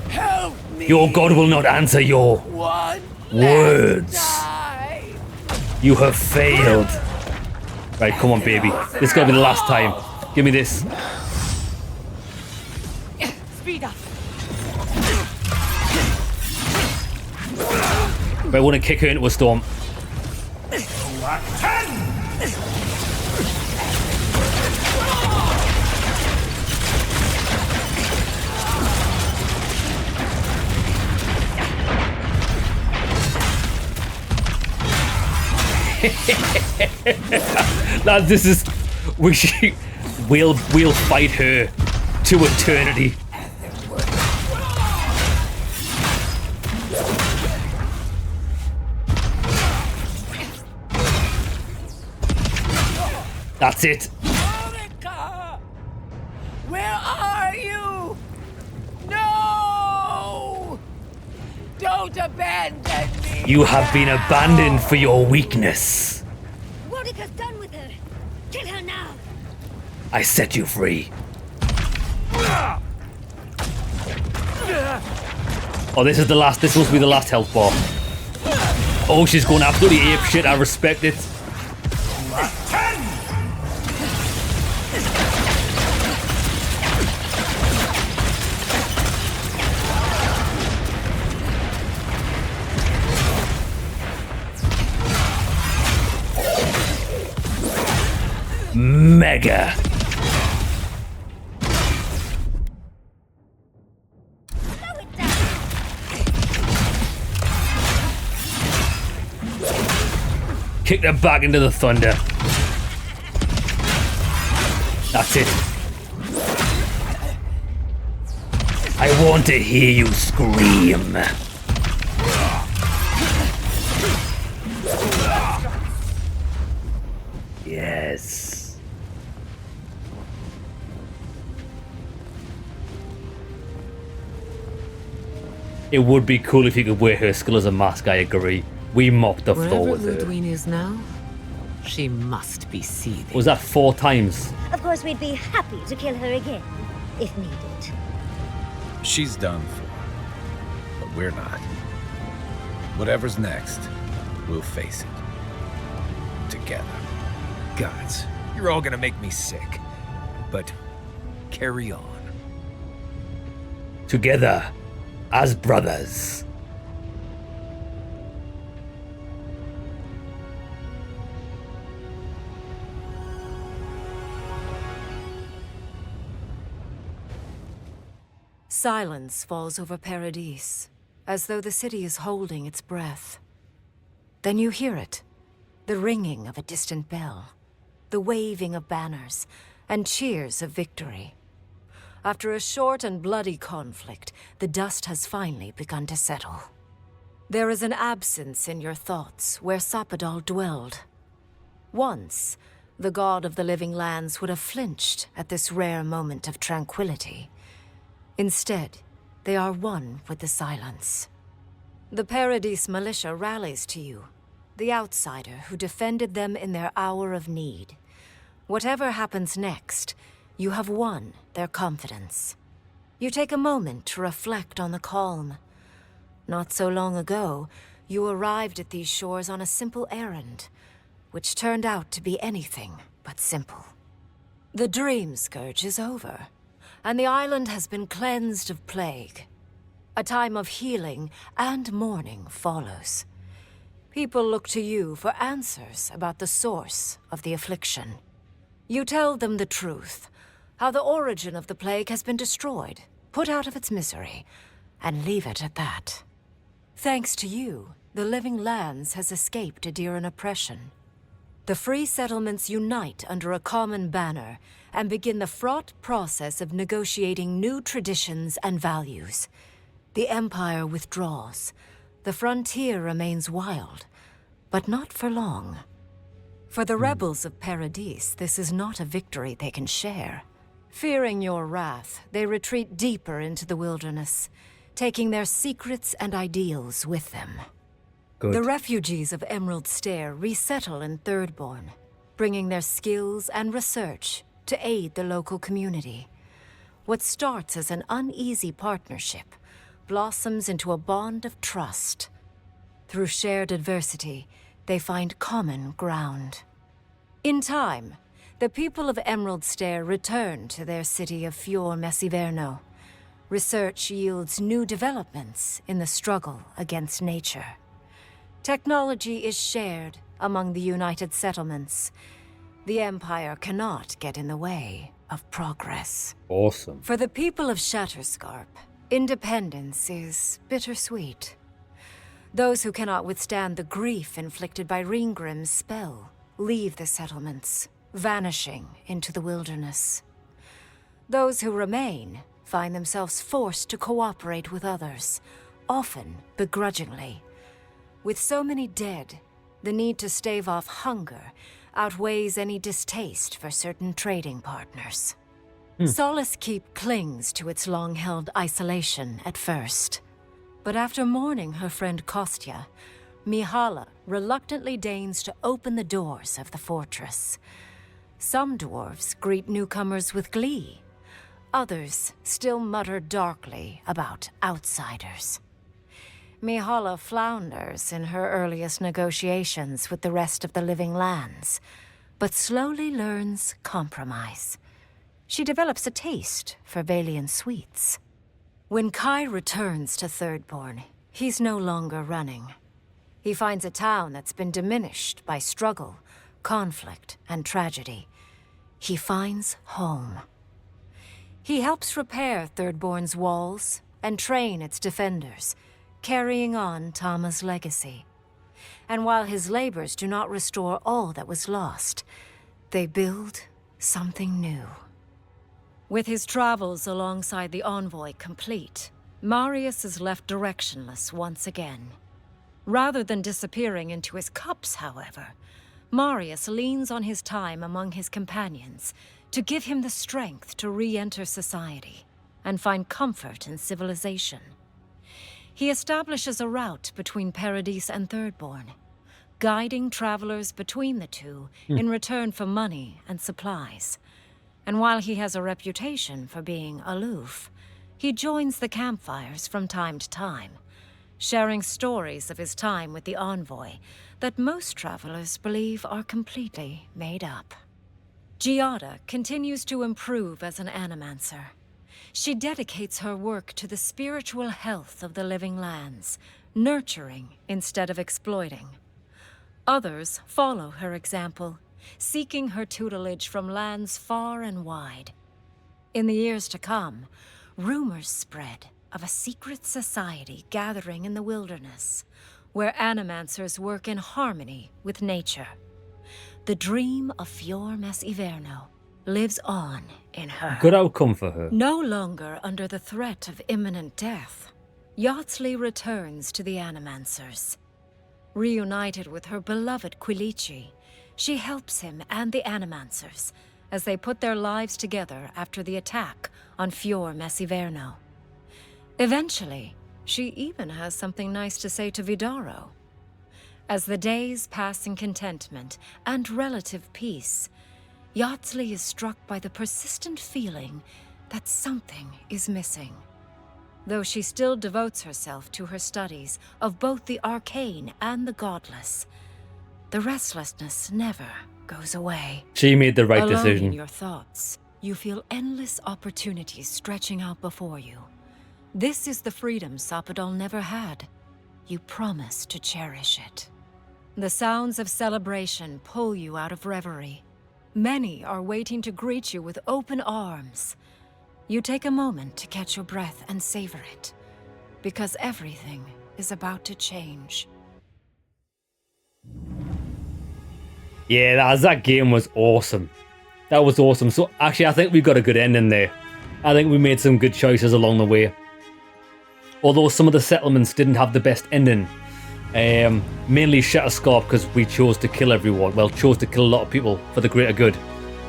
Help me! Your god will not answer your words. You have failed. Right, come on, baby. This is gonna be the last time. Give me this. Speed up. Right, I want to kick her into a storm. Lads, this is we'll fight her to eternity. That's it. Monica! Where are you? No! Don't abandon me! You have been abandoned for your weakness. Monica's done with her. Kill her now. I set you free. Oh, this is the last. This must be the last health bar. Oh, she's going absolutely ape shit. I respect it. Mega. Kick them back into the thunder. That's it. I want to hear you scream. Yes. It would be cool if you could wear her skull as a mask, I agree. We mocked the floor with her. Wherever Ludwig is now, she must be seething. Was that 4 times? Of course, we'd be happy to kill her again, if needed. She's done for, but we're not. Whatever's next, we'll face it. Together. Gods, you're all gonna make me sick. But carry on. Together, as brothers. Silence falls over Paradis, as though the city is holding its breath. Then you hear it, the ringing of a distant bell, the waving of banners, and cheers of victory. After a short and bloody conflict, the dust has finally begun to settle. There is an absence in your thoughts where Sapadal dwelled. Once, the god of the living lands would have flinched at this rare moment of tranquility. Instead, they are one with the silence. The Paradis militia rallies to you, the outsider who defended them in their hour of need. Whatever happens next, you have won their confidence. You take a moment to reflect on the calm. Not so long ago, you arrived at these shores on a simple errand, which turned out to be anything but simple. The Dream Scourge is over, and the island has been cleansed of plague. A time of healing and mourning follows. People look to you for answers about the source of the affliction. You tell them the truth, how the origin of the plague has been destroyed, put out of its misery, and leave it at that. Thanks to you, the Living Lands has escaped Adiran oppression. The free settlements unite under a common banner and begin the fraught process of negotiating new traditions and values. The Empire withdraws. The frontier remains wild, but not for long. For the rebels of Paradis, this is not a victory they can share. Fearing your wrath, they retreat deeper into the wilderness, taking their secrets and ideals with them. Good. The refugees of Emerald Stair resettle in Thirdborn, bringing their skills and research to aid the local community. What starts as an uneasy partnership blossoms into a bond of trust. Through shared adversity, they find common ground. In time, the people of Emerald Stair return to their city of Fior Messiverno. Research yields new developments in the struggle against nature. Technology is shared among the united settlements. The Empire cannot get in the way of progress. Awesome. For the people of Shatterscarp, independence is bittersweet. Those who cannot withstand the grief inflicted by Ringgrim's spell leave the settlements, vanishing into the wilderness. Those who remain find themselves forced to cooperate with others, often begrudgingly. With so many dead, the need to stave off hunger outweighs any distaste for certain trading partners. Solace Keep clings to its long-held isolation at first. But after mourning her friend Kostya, Mihala reluctantly deigns to open the doors of the fortress. Some dwarves greet newcomers with glee. Others still mutter darkly about outsiders. Mihala flounders in her earliest negotiations with the rest of the Living Lands, but slowly learns compromise. She develops a taste for Valian sweets. When Kai returns to Thirdborn, he's no longer running. He finds a town that's been diminished by struggle, conflict, and tragedy. He finds home. He helps repair Thirdborn's walls and train its defenders, carrying on Tama's legacy. And while his labors do not restore all that was lost, they build something new. With his travels alongside the envoy complete, Marius is left directionless once again. Rather than disappearing into his cups, however, Marius leans on his time among his companions to give him the strength to re-enter society and find comfort in civilization. He establishes a route between Paradis and Thirdborn, guiding travelers between the two in return for money and supplies. And while he has a reputation for being aloof, he joins the campfires from time to time, sharing stories of his time with the envoy that most travelers believe are completely made up. Giada continues to improve as an animancer. She dedicates her work to the spiritual health of the living lands, nurturing instead of exploiting. Others follow her example, seeking her tutelage from lands far and wide. In the years to come, rumors spread of a secret society gathering in the wilderness, where animancers work in harmony with nature. The dream of Fior Mes Iverno lives on in her. Good outcome for her. No longer under the threat of imminent death, Yardley returns to the Animancers. Reunited with her beloved Quilici, she helps him and the Animancers as they put their lives together after the attack on Fior Mes Iverno. Eventually, she even has something nice to say to Vidaro. As the days pass in contentment and relative peace, Yardley is struck by the persistent feeling that something is missing. Though she still devotes herself to her studies of both the arcane and the godless, the restlessness never goes away. She made the right Alone decision. in your thoughts, you feel endless opportunities stretching out before you. This is the freedom Sapadal never had. You promise to cherish it. The sounds of celebration pull you out of reverie. Many are waiting to greet you with open arms. You take a moment to catch your breath and savor it, because everything is about to change. Yeah, that game was awesome. That was awesome. So actually, I think we got a good ending there. I think we made some good choices along the way. Although some of the settlements didn't have the best ending. Mainly Shatterscarp, because we chose to kill everyone. Well, chose to kill a lot of people for the greater good.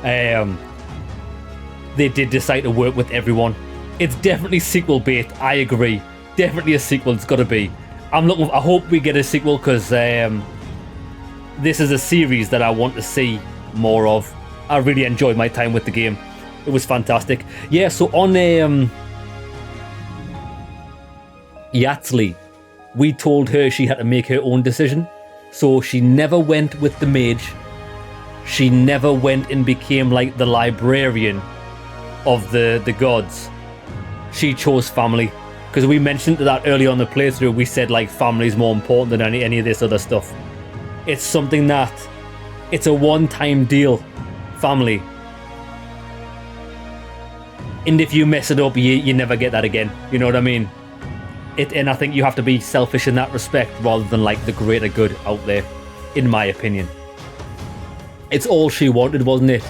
They did decide to work with everyone. It's definitely sequel bait, I agree. Definitely a sequel, it's got to be. I hope we get a sequel, because this is a series that I want to see more of. I really enjoyed my time with the game. It was fantastic. Yeah, so on Yardley, we told her she had to make her own decision. So she never went with the mage. She never went and became like the librarian of the gods. She chose family. Because we mentioned that early on the playthrough, we said like family is more important than any of this other stuff. It's something that, it's a one-time deal. Family. And if you mess it up, you never get that again. You know what I mean? And I think you have to be selfish in that respect rather than like the greater good out there, in my opinion. It's all she wanted, wasn't it?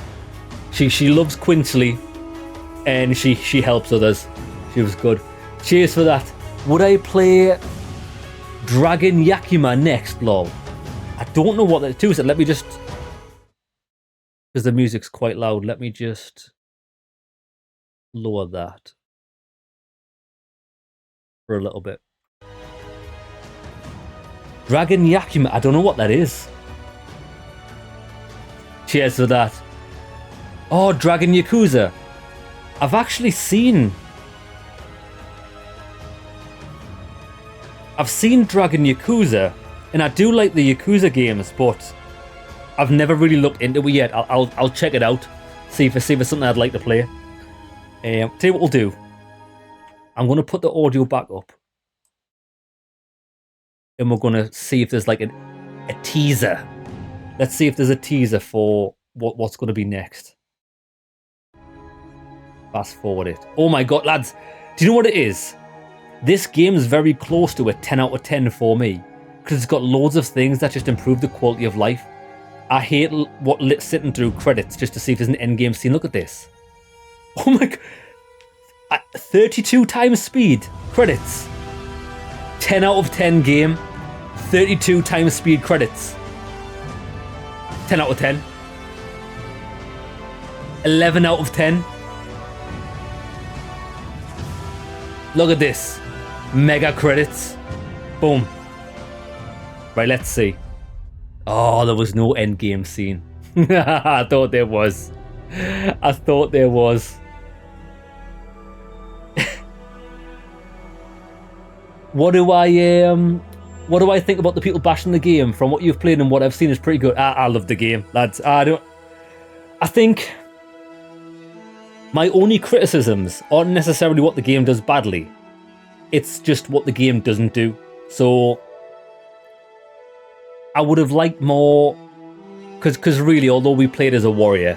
She loves Quinsley and she helps others. She was good. Cheers for that. Would I play Dragon Yakima next, lol? I don't know what that is. Let me just... Because the music's quite loud. Let me just lower that for a little bit. Dragon Yakima. I don't know what that is. Cheers for that. Oh, Dragon Yakuza. I've actually seen... I've seen Dragon Yakuza, and I do like the Yakuza games, but I've never really looked into it yet. I'll check it out, see if it's something I'd like to play. Tell you what we'll do. I'm going to put the audio back up, and we're going to see if there's like a teaser. Let's see if there's a teaser for what's going to be next. Fast forward it. Oh my god, lads. Do you know what it is? This game is very close to a 10 out of 10 for me. Because it's got loads of things that just improve the quality of life. I hate sitting through credits just to see if there's an end game scene. Look at this. Oh my god. 32 times speed. Credits. 10 out of 10 game. 32 times speed credits. 10 out of 10. 11 out of 10. Look at this. Mega credits. Boom. Right, let's see. Oh, there was no end game scene. I thought there was. I thought there What do I think about the people bashing the game? From what you've played and what I've seen is pretty good. I love the game, lads. I think my only criticisms aren't necessarily what the game does badly. It's just what the game doesn't do. So I would have liked more, because really, although we played as a warrior,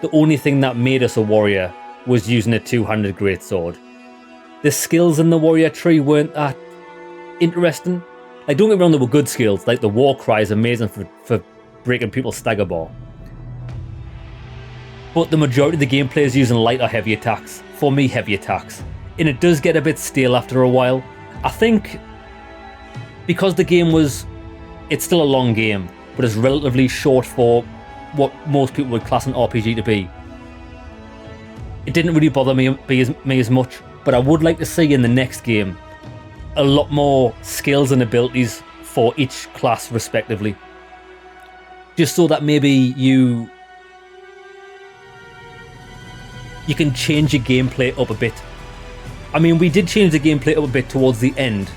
the only thing that made us a warrior was using a two-handed greatsword. The skills in the warrior tree weren't that interesting. Like, don't get me wrong, there were good skills. Like, the war cry is amazing for breaking people's stagger bar. But the majority of the gameplay is using light or heavy attacks. For me, heavy attacks. And it does get a bit stale after a while. I think because the game it's still a long game, but it's relatively short for what most people would class an RPG to be. It didn't really bother me as much, but I would like to see in the next game a lot more skills and abilities for each class respectively. Just so that maybe you can change your gameplay up a bit. I mean, we did change the gameplay up a bit towards the end.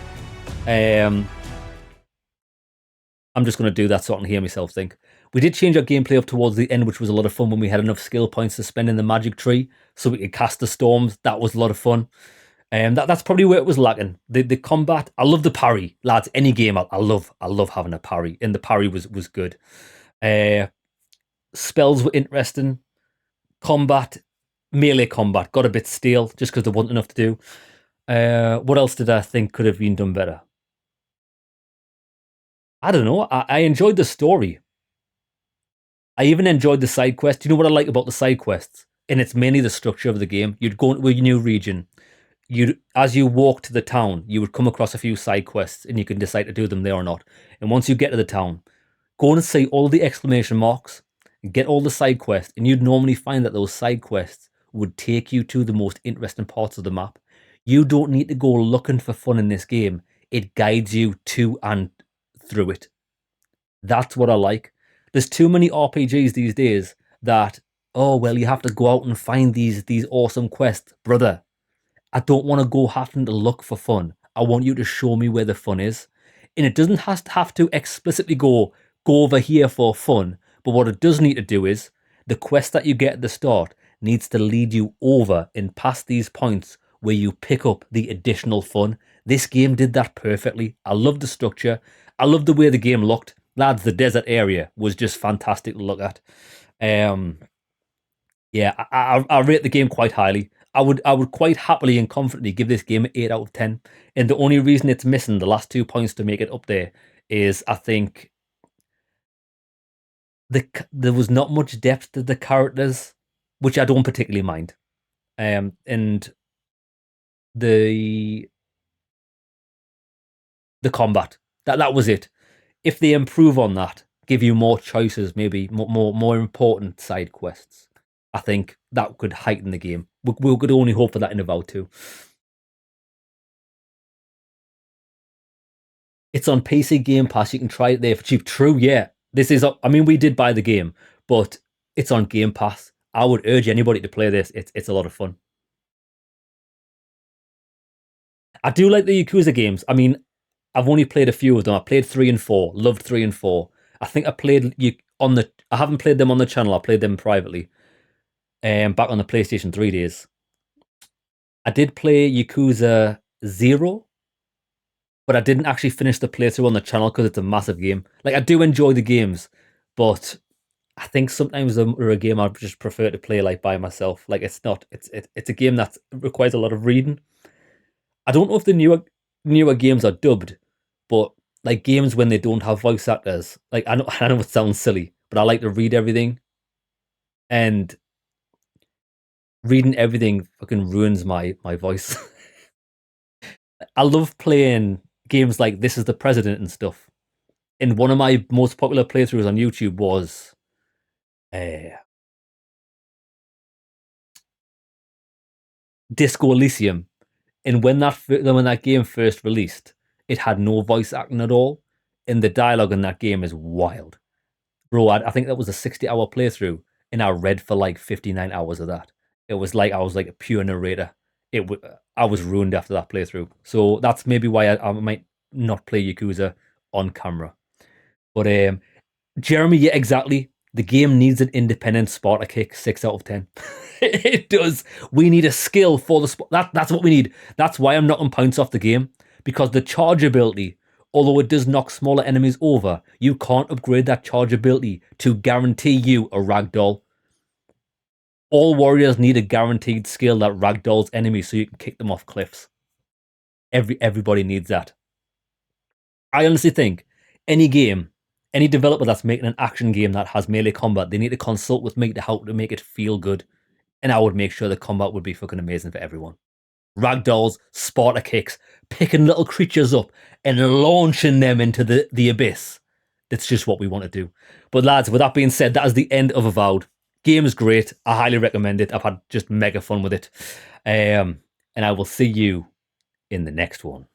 I'm just going to do that so I can hear myself think. We did change our gameplay up towards the end, which was a lot of fun when we had enough skill points to spend in the magic tree so we could cast the storms. That was a lot of fun. That's probably where it was lacking. The combat, I love the parry. Lads, any game, I love having a parry. And the parry was good. Spells were interesting. Melee combat got a bit stale just because there wasn't enough to do. What else did I think could have been done better? I don't know. I enjoyed the story. I even enjoyed the side quests. You know what I like about the side quests? And it's mainly the structure of the game. You'd go into a new region. As you walk to the town, you would come across a few side quests and you can decide to do them there or not. And once you get to the town, go and see all the exclamation marks and get all the side quests. And you'd normally find that those side quests would take you to the most interesting parts of the map. You don't need to go looking for fun in this game. It guides you to and through it. That's what I like. There's too many RPGs these days that, oh, well, you have to go out and find these awesome quests. Brother, I don't want to go having to look for fun. I want you to show me where the fun is. And it doesn't have to explicitly go over here for fun. But what it does need to do is, the quest that you get at the start needs to lead you over and past these points where you pick up the additional fun. This game did that perfectly. I love the structure. I love the way the game looked. Lads, the desert area was just fantastic to look at. Yeah, I rate the game quite highly. I would quite happily and confidently give this game an 8 out of 10. And the only reason it's missing the last 2 points to make it up there is I think there was not much depth to the characters, which I don't particularly mind. And the combat, that was it. If they improve on that, give you more choices, maybe more important side quests, I think that could heighten the game. We could only hope for that in Avowed 2. It's on PC Game Pass. You can try it there for cheap. True, yeah. This is, I mean, we did buy the game, but it's on Game Pass. I would urge anybody to play this. It's a lot of fun. I do like the Yakuza games. I mean, I've only played a few of them. I played 3 and 4. Loved 3 and 4. I think I played I haven't played them on the channel. I played them privately. Back on the PlayStation 3 days. I did play Yakuza 0, but I didn't actually finish the playthrough on the channel because it's a massive game. Like, I do enjoy the games, but I think sometimes they're a game I just prefer to play like by myself. Like, it's a game that requires a lot of reading. I don't know if the newer games are dubbed, but like games when they don't have voice actors, like I know it sounds silly, but I like to read everything, and reading everything fucking ruins my voice. I love playing games like This Is the President and stuff. And one of my most popular playthroughs on YouTube was Disco Elysium. And when that game first released, it had no voice acting at all. And the dialogue in that game is wild. Bro, I think that was a 60-hour playthrough, and I read for like 59 hours of that. It was like I was like a pure narrator. I was ruined after that playthrough. So that's maybe why I might not play Yakuza on camera. But Jeremy, yeah, exactly. The game needs an independent Sparta kick. 6 out of 10. It does. We need a skill for the that's what we need. That's why I'm knocking points off the game, because the charge ability, although it does knock smaller enemies over, you can't upgrade that charge ability to guarantee you a ragdoll. All warriors need a guaranteed skill that ragdolls enemies so you can kick them off cliffs. Everybody needs that. I honestly think any game, any developer that's making an action game that has melee combat, they need to consult with me to help to make it feel good. And I would make sure the combat would be fucking amazing for everyone. Ragdolls, Sparta kicks, picking little creatures up and launching them into the abyss. That's just what we want to do. But lads, with that being said, that is the end of Avowed. Game is great. I highly recommend it. I've had just mega fun with it. And I will see you in the next one.